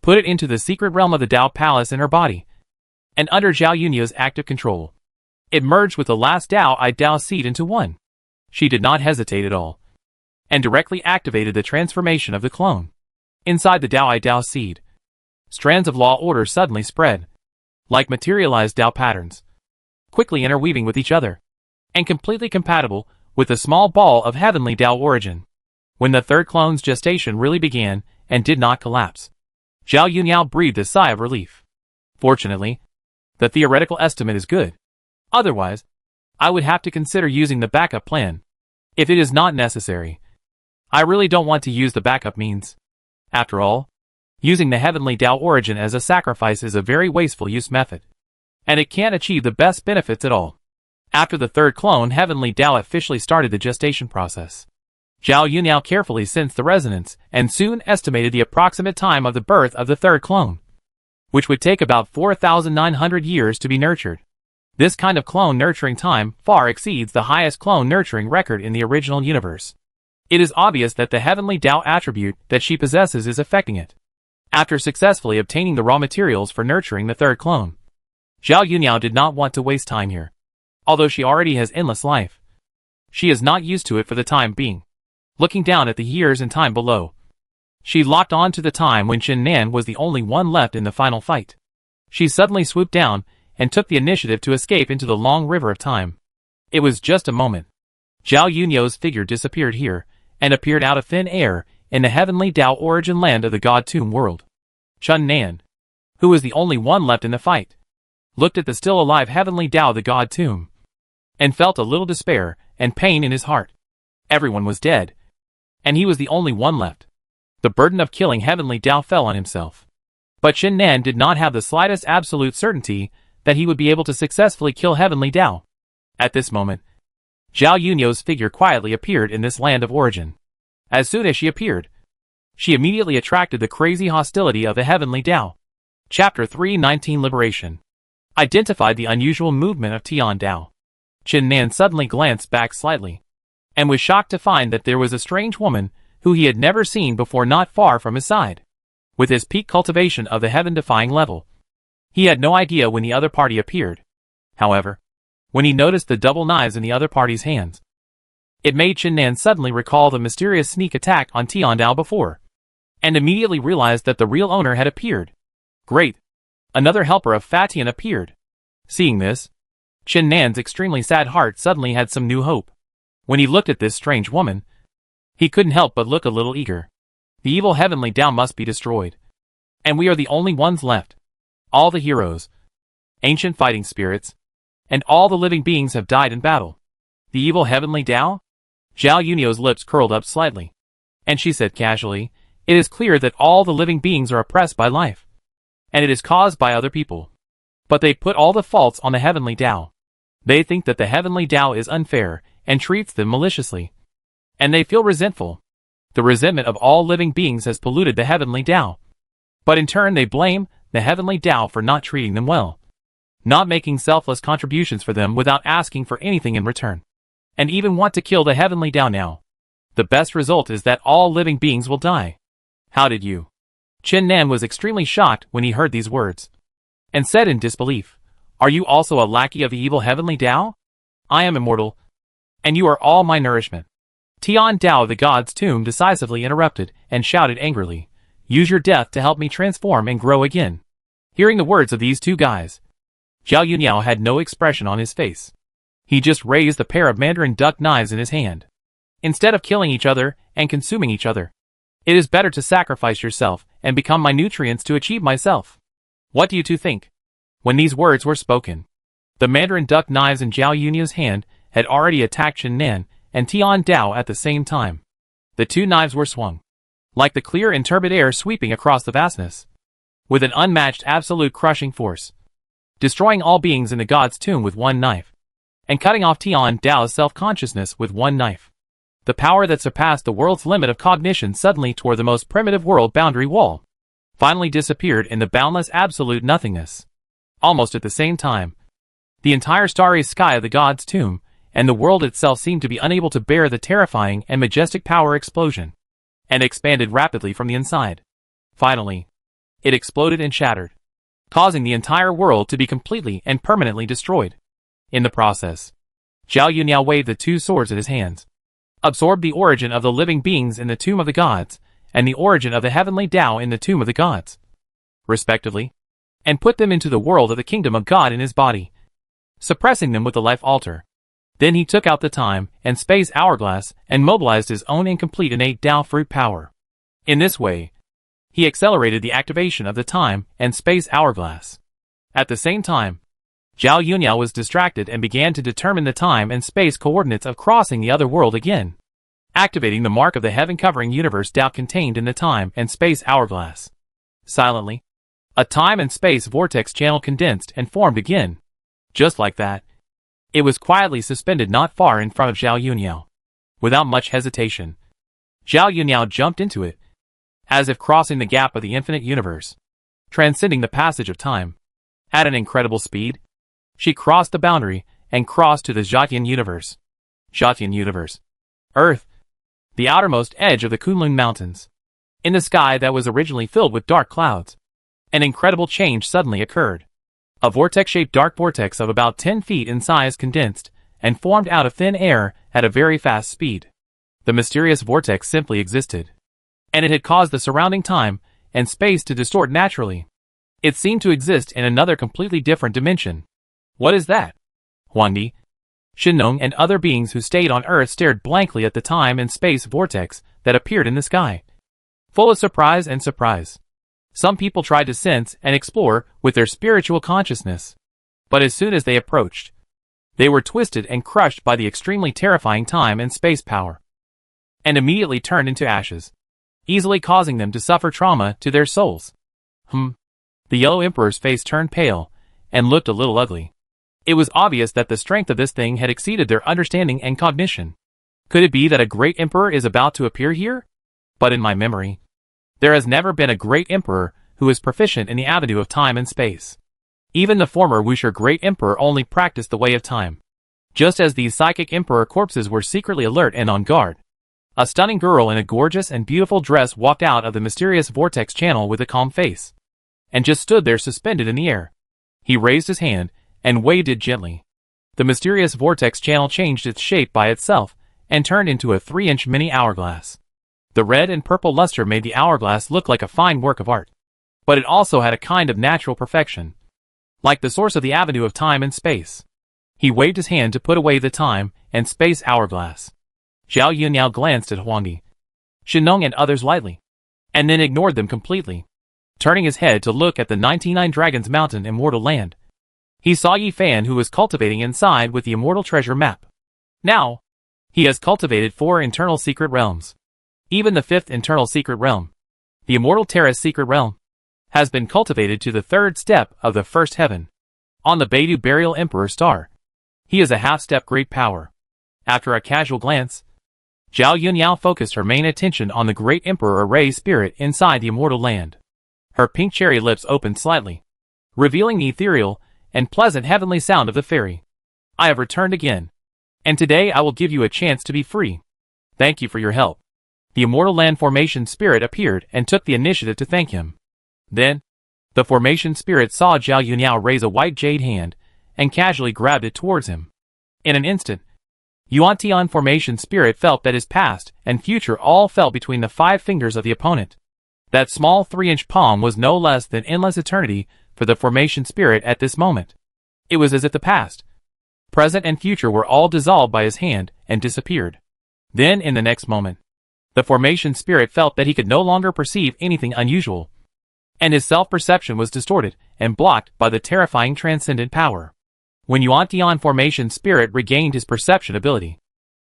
put it into the secret realm of the Tao Palace in her body, and under Zhao Yuniao's active control, it merged with the last Tao-I Tao seed into one. She did not hesitate at all, and directly activated the transformation of the clone. Inside the Tao-I Tao seed, strands of law order suddenly spread, like materialized Tao patterns, quickly interweaving with each other, and completely compatible with the small ball of heavenly Tao origin. When the third clone's gestation really began and did not collapse, Zhao Yuniao breathed a sigh of relief. Fortunately, the theoretical estimate is good. Otherwise, I would have to consider using the backup plan. If it is not necessary, I really don't want to use the backup means. After all, using the heavenly Tao origin as a sacrifice is a very wasteful use method, and it can't achieve the best benefits at all. After the third clone heavenly Tao officially started the gestation process, Zhao Yuniao carefully sensed the resonance and soon estimated the approximate time of the birth of the third clone, which would take about 4,900 years to be nurtured. This kind of clone nurturing time far exceeds the highest clone nurturing record in the original universe. It is obvious that the heavenly Tao attribute that she possesses is affecting it. After successfully obtaining the raw materials for nurturing the third clone, Zhao Yuniao did not want to waste time here. Although she already has endless life, she is not used to it for the time being. Looking down at the years and time below, she locked on to the time when Chen Nan was the only one left in the final fight. She suddenly swooped down and took the initiative to escape into the long river of time. It was just a moment. Zhao Yuniao's figure disappeared here and appeared out of thin air in the heavenly Tao origin land of the God Tomb world. Chen Nan, who was the only one left in the fight, looked at the still alive heavenly Tao the God Tomb, and felt a little despair and pain in his heart. Everyone was dead, and he was the only one left. The burden of killing heavenly Tao fell on himself. But Chen Nan did not have the slightest absolute certainty that he would be able to successfully kill heavenly Tao. At this moment, Zhao Yuniao's figure quietly appeared in this land of origin. As soon as she appeared, she immediately attracted the crazy hostility of the heavenly Tao. Chapter 319 Liberation. Identified the unusual movement of Tian Dao. Chen Nan suddenly glanced back slightly, and was shocked to find that there was a strange woman who he had never seen before not far from his side. With his peak cultivation of the heaven-defying level, he had no idea when the other party appeared. However, when he noticed the double knives in the other party's hands, it made Chen Nan suddenly recall the mysterious sneak attack on Tian Dao before, and immediately realized that the real owner had appeared. Great! Another helper of Fatian appeared. Seeing this, Chen Nan's extremely sad heart suddenly had some new hope. When he looked at this strange woman, he couldn't help but look a little eager. The evil heavenly Tao must be destroyed, and we are the only ones left. All the heroes, ancient fighting spirits, and all the living beings have died in battle. The evil heavenly Tao? Zhao Yuniao's lips curled up slightly, and she said casually, "It is clear that all the living beings are oppressed by life, and it is caused by other people. But they put all the faults on the heavenly Tao. They think that the heavenly Tao is unfair and treats them maliciously, and they feel resentful. The resentment of all living beings has polluted the heavenly Tao. But in turn they blame the heavenly Tao for not treating them well, not making selfless contributions for them without asking for anything in return, and even want to kill the heavenly Tao now. The best result is that all living beings will die." "How did you?" Chen Nan was extremely shocked when he heard these words, and said in disbelief, "Are you also a lackey of the evil heavenly Tao? I am immortal, and you are all my nourishment." Tian Dao the God's Tomb decisively interrupted and shouted angrily, "Use your death to help me transform and grow again." Hearing the words of these two guys, Zhao Yuniao had no expression on his face. He just raised a pair of mandarin duck knives in his hand. "Instead of killing each other and consuming each other, it is better to sacrifice yourself and become my nutrients to achieve myself. What do you two think?" When these words were spoken, the mandarin duck knives in Zhao Yuniao's hand had already attacked Chen Nan and Tian Dao at the same time. The two knives were swung, like the clear and turbid air sweeping across the vastness, with an unmatched absolute crushing force, destroying all beings in the God's Tomb with one knife, and cutting off Tian Dao's self-consciousness with one knife. the power that surpassed the world's limit of cognition suddenly tore the most primitive world boundary wall, finally disappeared in the boundless absolute nothingness. Almost at the same time, the entire starry sky of the god's tomb and the world itself seemed to be unable to bear the terrifying and majestic power explosion, and expanded rapidly from the inside. Finally, it exploded and shattered, causing the entire world to be completely and permanently destroyed. In the process, Zhao Yunyan waved the two swords in his hands, absorbed the origin of the living beings in the tomb of the gods, and the origin of the heavenly Tao in the tomb of the gods, respectively, and put them into the world of the kingdom of God in his body, suppressing them with the life altar. Then he took out the time and space hourglass and mobilized his own incomplete innate Tao fruit power. In this way, he accelerated the activation of the time and space hourglass. At the same time, Zhao Yunyan was distracted and began to determine the time and space coordinates of crossing the other world again, activating the mark of the heaven-covering universe Tao contained in the time and space hourglass. Silently, a time and space vortex channel condensed and formed again. Just like that, it was quietly suspended not far in front of Zhao Yunyan. Without much hesitation, Zhao Yunyan jumped into it, as if crossing the gap of the infinite universe, transcending the passage of time. At an incredible speed, she crossed the boundary and crossed to the Zhatian universe. Zhatian universe. Earth. The outermost edge of the Kunlun Mountains. In the sky that was originally filled with dark clouds, an incredible change suddenly occurred. A vortex-shaped dark vortex of about 10 feet in size condensed and formed out of thin air at a very fast speed. The mysterious vortex simply existed, and it had caused the surrounding time and space to distort naturally. It seemed to exist in another completely different dimension. What is that? Huangdi, Shinong and other beings who stayed on Earth stared blankly at the time and space vortex that appeared in the sky, full of surprise and surprise. Some people tried to sense and explore with their spiritual consciousness, but as soon as they approached, they were twisted and crushed by the extremely terrifying time and space power, and immediately turned into ashes, easily causing them to suffer trauma to their souls. The Yellow Emperor's face turned pale and looked a little ugly. It was obvious that the strength of this thing had exceeded their understanding and cognition. Could it be that a great emperor is about to appear here? But in my memory, there has never been a great emperor who is proficient in the avenue of time and space. Even the former Wuxia great emperor only practiced the way of time. Just as these psychic emperor corpses were secretly alert and on guard, a stunning girl in a gorgeous and beautiful dress walked out of the mysterious vortex channel with a calm face, and just stood there suspended in the air. He raised his hand and waved it gently. The mysterious vortex channel changed its shape by itself and turned into a 3-inch mini hourglass. The red and purple luster made the hourglass look like a fine work of art, but it also had a kind of natural perfection, like the source of the avenue of time and space. He waved his hand to put away the time and space hourglass. Zhao Yunyan glanced at Huangdi, Shinong and others lightly, and then ignored them completely. Turning his head to look at the 99 Dragons Mountain Immortal Land, he saw Yi Fan, who was cultivating inside with the Immortal Treasure map. Now, he has cultivated 4 internal secret realms. Even the 5th internal secret realm, the Immortal Terrace secret realm, has been cultivated to the 3rd step of the 1st heaven. On the Beidou Burial Emperor star, he is a half-step great power. After a casual glance, Zhao Yunyan focused her main attention on the great Emperor Array spirit inside the Immortal Land. Her pink cherry lips opened slightly, revealing the ethereal and pleasant heavenly sound of the fairy. I have returned again, and today I will give you a chance to be free. Thank you for your help. The Immortal Land Formation Spirit appeared and took the initiative to thank him. Then, the Formation Spirit saw Zhao Yunyan raise a white jade hand and casually grabbed it towards him. In an instant, Yuan Tian Formation Spirit felt that his past and future all fell between the 5 fingers of the opponent. That small 3-inch palm was no less than endless eternity for the Formation Spirit at this moment. It was as if the past, present and future were all dissolved by his hand and disappeared. Then in the next moment, the Formation Spirit felt that he could no longer perceive anything unusual, and his self-perception was distorted and blocked by the terrifying transcendent power. When Yuan Tian Formation Spirit regained his perception ability,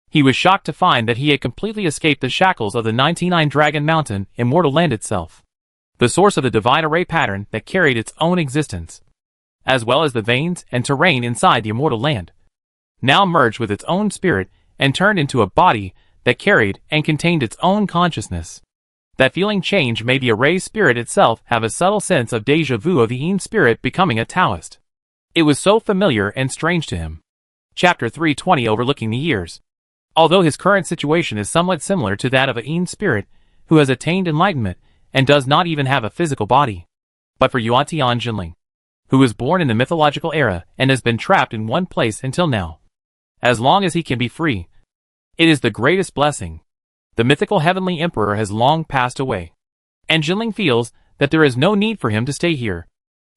he was shocked to find that he had completely escaped the shackles of the 99 Dragon Mountain Immortal Land itself, the source of the divine array pattern that carried its own existence, as well as the veins and terrain inside the Immortal Land, now merged with its own spirit and turned into a body that carried and contained its own consciousness. That feeling change made the Array spirit itself have a subtle sense of déjà vu of the Yin spirit becoming a Taoist. It was so familiar and strange to him. Chapter 320 Overlooking the Years. Although his current situation is somewhat similar to that of a Yin spirit who has attained enlightenment and does not even have a physical body. But for Yuantian Jinling, who was born in the mythological era and has been trapped in one place until now, as long as he can be free, it is the greatest blessing. The mythical heavenly emperor has long passed away, and Jinling feels that there is no need for him to stay here.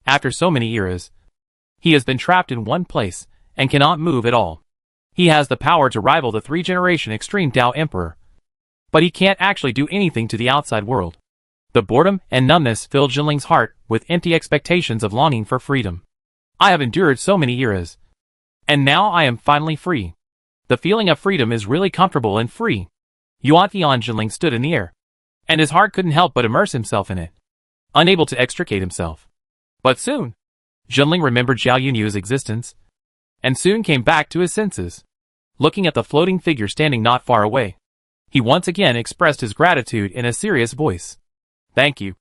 After so many eras, he has been trapped in one place and cannot move at all. He has the power to rival the three-generation extreme Tao emperor, but he can't actually do anything to the outside world. The boredom and numbness filled Jinling's heart with empty expectations of longing for freedom. I have endured so many eras, and now I am finally free. The feeling of freedom is really comfortable and free. Yuantian Jinling stood in the air, and his heart couldn't help but immerse himself in it, unable to extricate himself. But soon, Jinling remembered Zhao Yunyu's existence, and soon came back to his senses. Looking at the floating figure standing not far away, he once again expressed his gratitude in a serious voice. Thank you,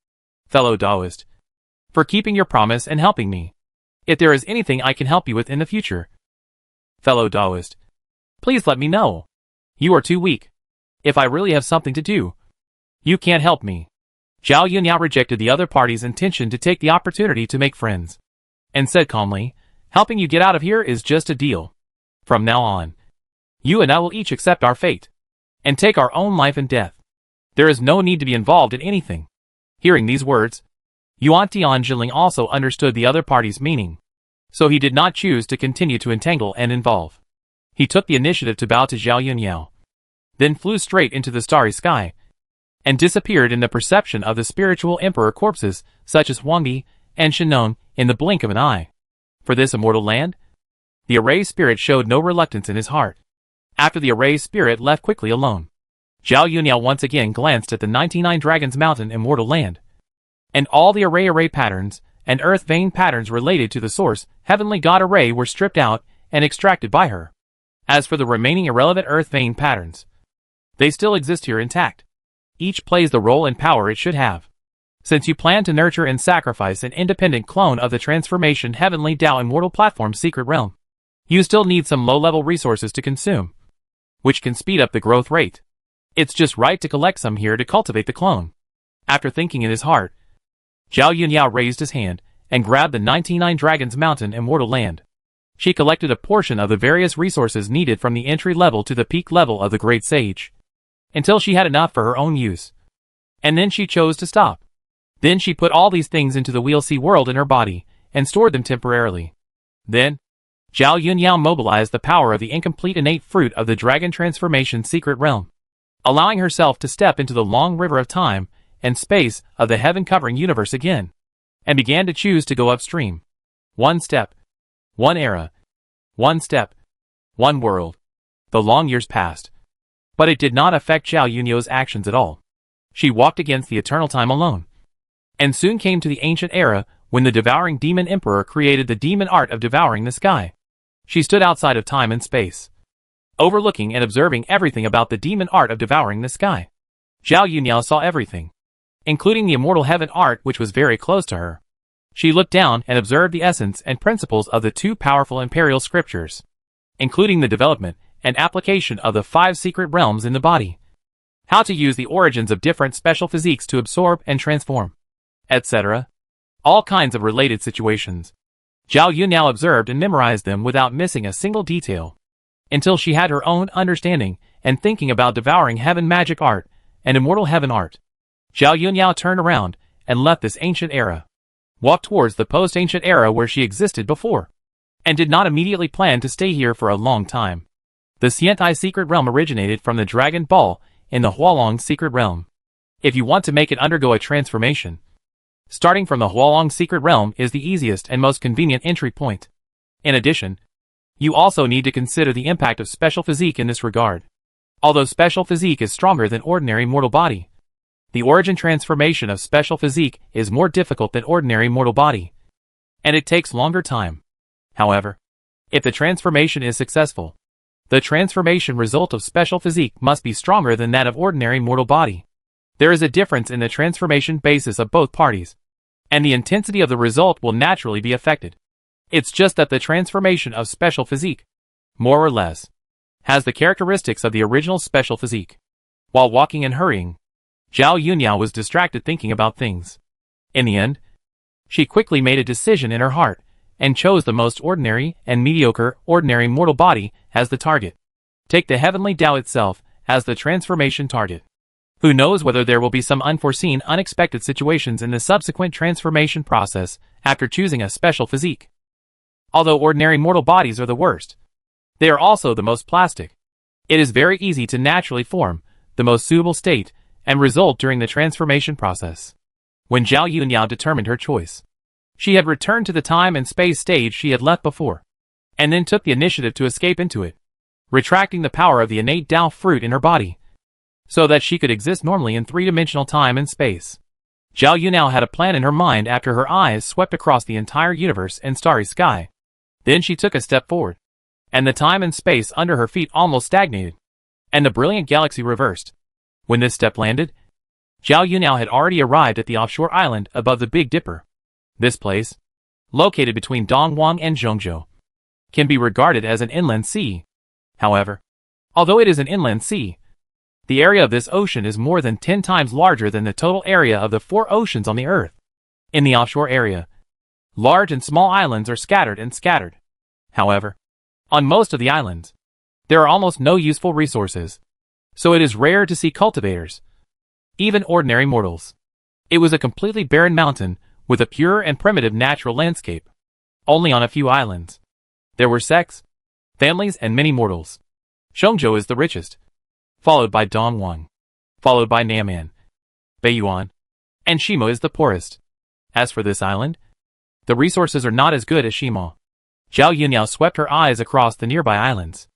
fellow Taoist, for keeping your promise and helping me. If there is anything I can help you with in the future, fellow Taoist, please let me know. You are too weak. If I really have something to do, you can't help me. Zhao Yunyao rejected the other party's intention to take the opportunity to make friends, and said calmly, helping you get out of here is just a deal. From now on, you and I will each accept our fate, and take our own life and death. There is no need to be involved in anything. Hearing these words, Yuantian Jinling also understood the other party's meaning, so he did not choose to continue to entangle and involve. He took the initiative to bow to Zhao Yunyao, then flew straight into the starry sky, and disappeared in the perception of the spiritual emperor corpses such as Huangdi and Shinon in the blink of an eye. For this immortal land, the Array spirit showed no reluctance in his heart. After the Array spirit left quickly alone, Zhao Yunyao once again glanced at the 99 Dragons Mountain immortal land, and all the array patterns and earth vein patterns related to the source heavenly god Array were stripped out and extracted by her. As for the remaining irrelevant earth vein patterns, they still exist here intact. Each plays the role and power it should have. Since you plan to nurture and sacrifice an independent clone of the transformation Heavenly Tao Immortal Platform's secret realm, you still need some low-level resources to consume, which can speed up the growth rate. It's just right to collect some here to cultivate the clone. After thinking in his heart, Zhao Yunyao raised his hand and grabbed the 99 Dragons Mountain Immortal Land. She collected a portion of the various resources needed from the entry level to the peak level of the Great Sage, until she had enough for her own use. And then she chose to stop. Then she put all these things into the Wheel Sea world in her body, and stored them temporarily. Then, Zhao Yunyao mobilized the power of the incomplete innate fruit of the Dragon Transformation secret realm, allowing herself to step into the long river of time and space of the heaven-covering universe again, and began to choose to go upstream. One step, one era, one step, one world. The long years passed, but it did not affect Zhao Yunyao's actions at all. She walked against the eternal time alone, and soon came to the ancient era when the devouring demon emperor created the demon art of devouring the sky. She stood outside of time and space, overlooking and observing everything about the demon art of devouring the sky. Zhao Yunyao saw everything, including the immortal heaven art which was very close to her. She looked down and observed the essence and principles of the two powerful imperial scriptures, including the development and application of the 5 secret realms in the body, how to use the origins of different special physiques to absorb and transform, etc. All kinds of related situations. Zhao Yunyao observed and memorized them without missing a single detail, until she had her own understanding and thinking about devouring heaven magic art and immortal heaven art. Zhao Yunyao turned around and left this ancient era, walked towards the post-ancient era where she existed before, and did not immediately plan to stay here for a long time. The Xiantai secret realm originated from the Dragon Ball in the Hualong secret realm. If you want to make it undergo a transformation, starting from the Hualong secret realm is the easiest and most convenient entry point. In addition, you also need to consider the impact of special physique in this regard. Although special physique is stronger than ordinary mortal body, the origin transformation of special physique is more difficult than ordinary mortal body, and it takes longer time. However, if the transformation is successful, The transformation result of special physique must be stronger than that of ordinary mortal body. There is a difference in the transformation basis of both parties, and the intensity of the result will naturally be affected. It's just that the transformation of special physique, more or less, has the characteristics of the original special physique. While walking and hurrying, Zhao Yunyan was distracted thinking about things. In the end, she quickly made a decision in her heart, and chose the most ordinary and mediocre ordinary mortal body as the target. Take the heavenly Tao itself as the transformation target. Who knows whether there will be some unforeseen unexpected situations in the subsequent transformation process after choosing a special physique. Although ordinary mortal bodies are the worst, they are also the most plastic. It is very easy to naturally form the most suitable state and result during the transformation process. When Zhao Yunyan determined her choice, she had returned to the time and space stage she had left before, and then took the initiative to escape into it, retracting the power of the innate Tao fruit in her body, so that she could exist normally in three-dimensional time and space. Zhao Yunyan had a plan in her mind after her eyes swept across the entire universe and starry sky. Then she took a step forward, and the time and space under her feet almost stagnated, and the brilliant galaxy reversed. When this step landed, Zhao Yunyan had already arrived at the offshore island above the Big Dipper. This place, located between Dongguan and Zhongzhou, can be regarded as an inland sea. However, although it is an inland sea, the area of this ocean is more than 10 times larger than the total area of the 4 oceans on the Earth. In the offshore area, large and small islands are scattered. However, on most of the islands, there are almost no useful resources, so it is rare to see cultivators, even ordinary mortals. It was a completely barren mountain with a pure and primitive natural landscape. Only on a few islands there were sects, families, and many mortals. Zhongzhou is the richest, followed by Dongguan, followed by Naman, Beiyuan, and Shima is the poorest. As for this island, the resources are not as good as Shima. Zhao Yunyan swept her eyes across the nearby islands.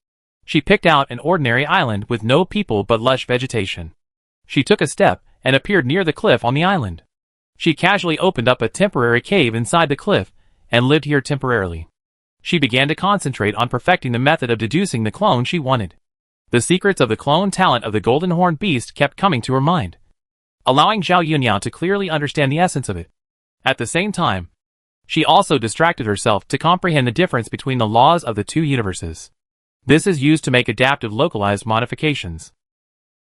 She picked out an ordinary island with no people but lush vegetation. She took a step and appeared near the cliff on the island. She casually opened up a temporary cave inside the cliff and lived here temporarily. She began to concentrate on perfecting the method of deducing the clone she wanted. The secrets of the clone talent of the golden horned beast kept coming to her mind, allowing Zhao Yunyan to clearly understand the essence of it. At the same time, she also distracted herself to comprehend the difference between the laws of the two universes. This is used to make adaptive localized modifications.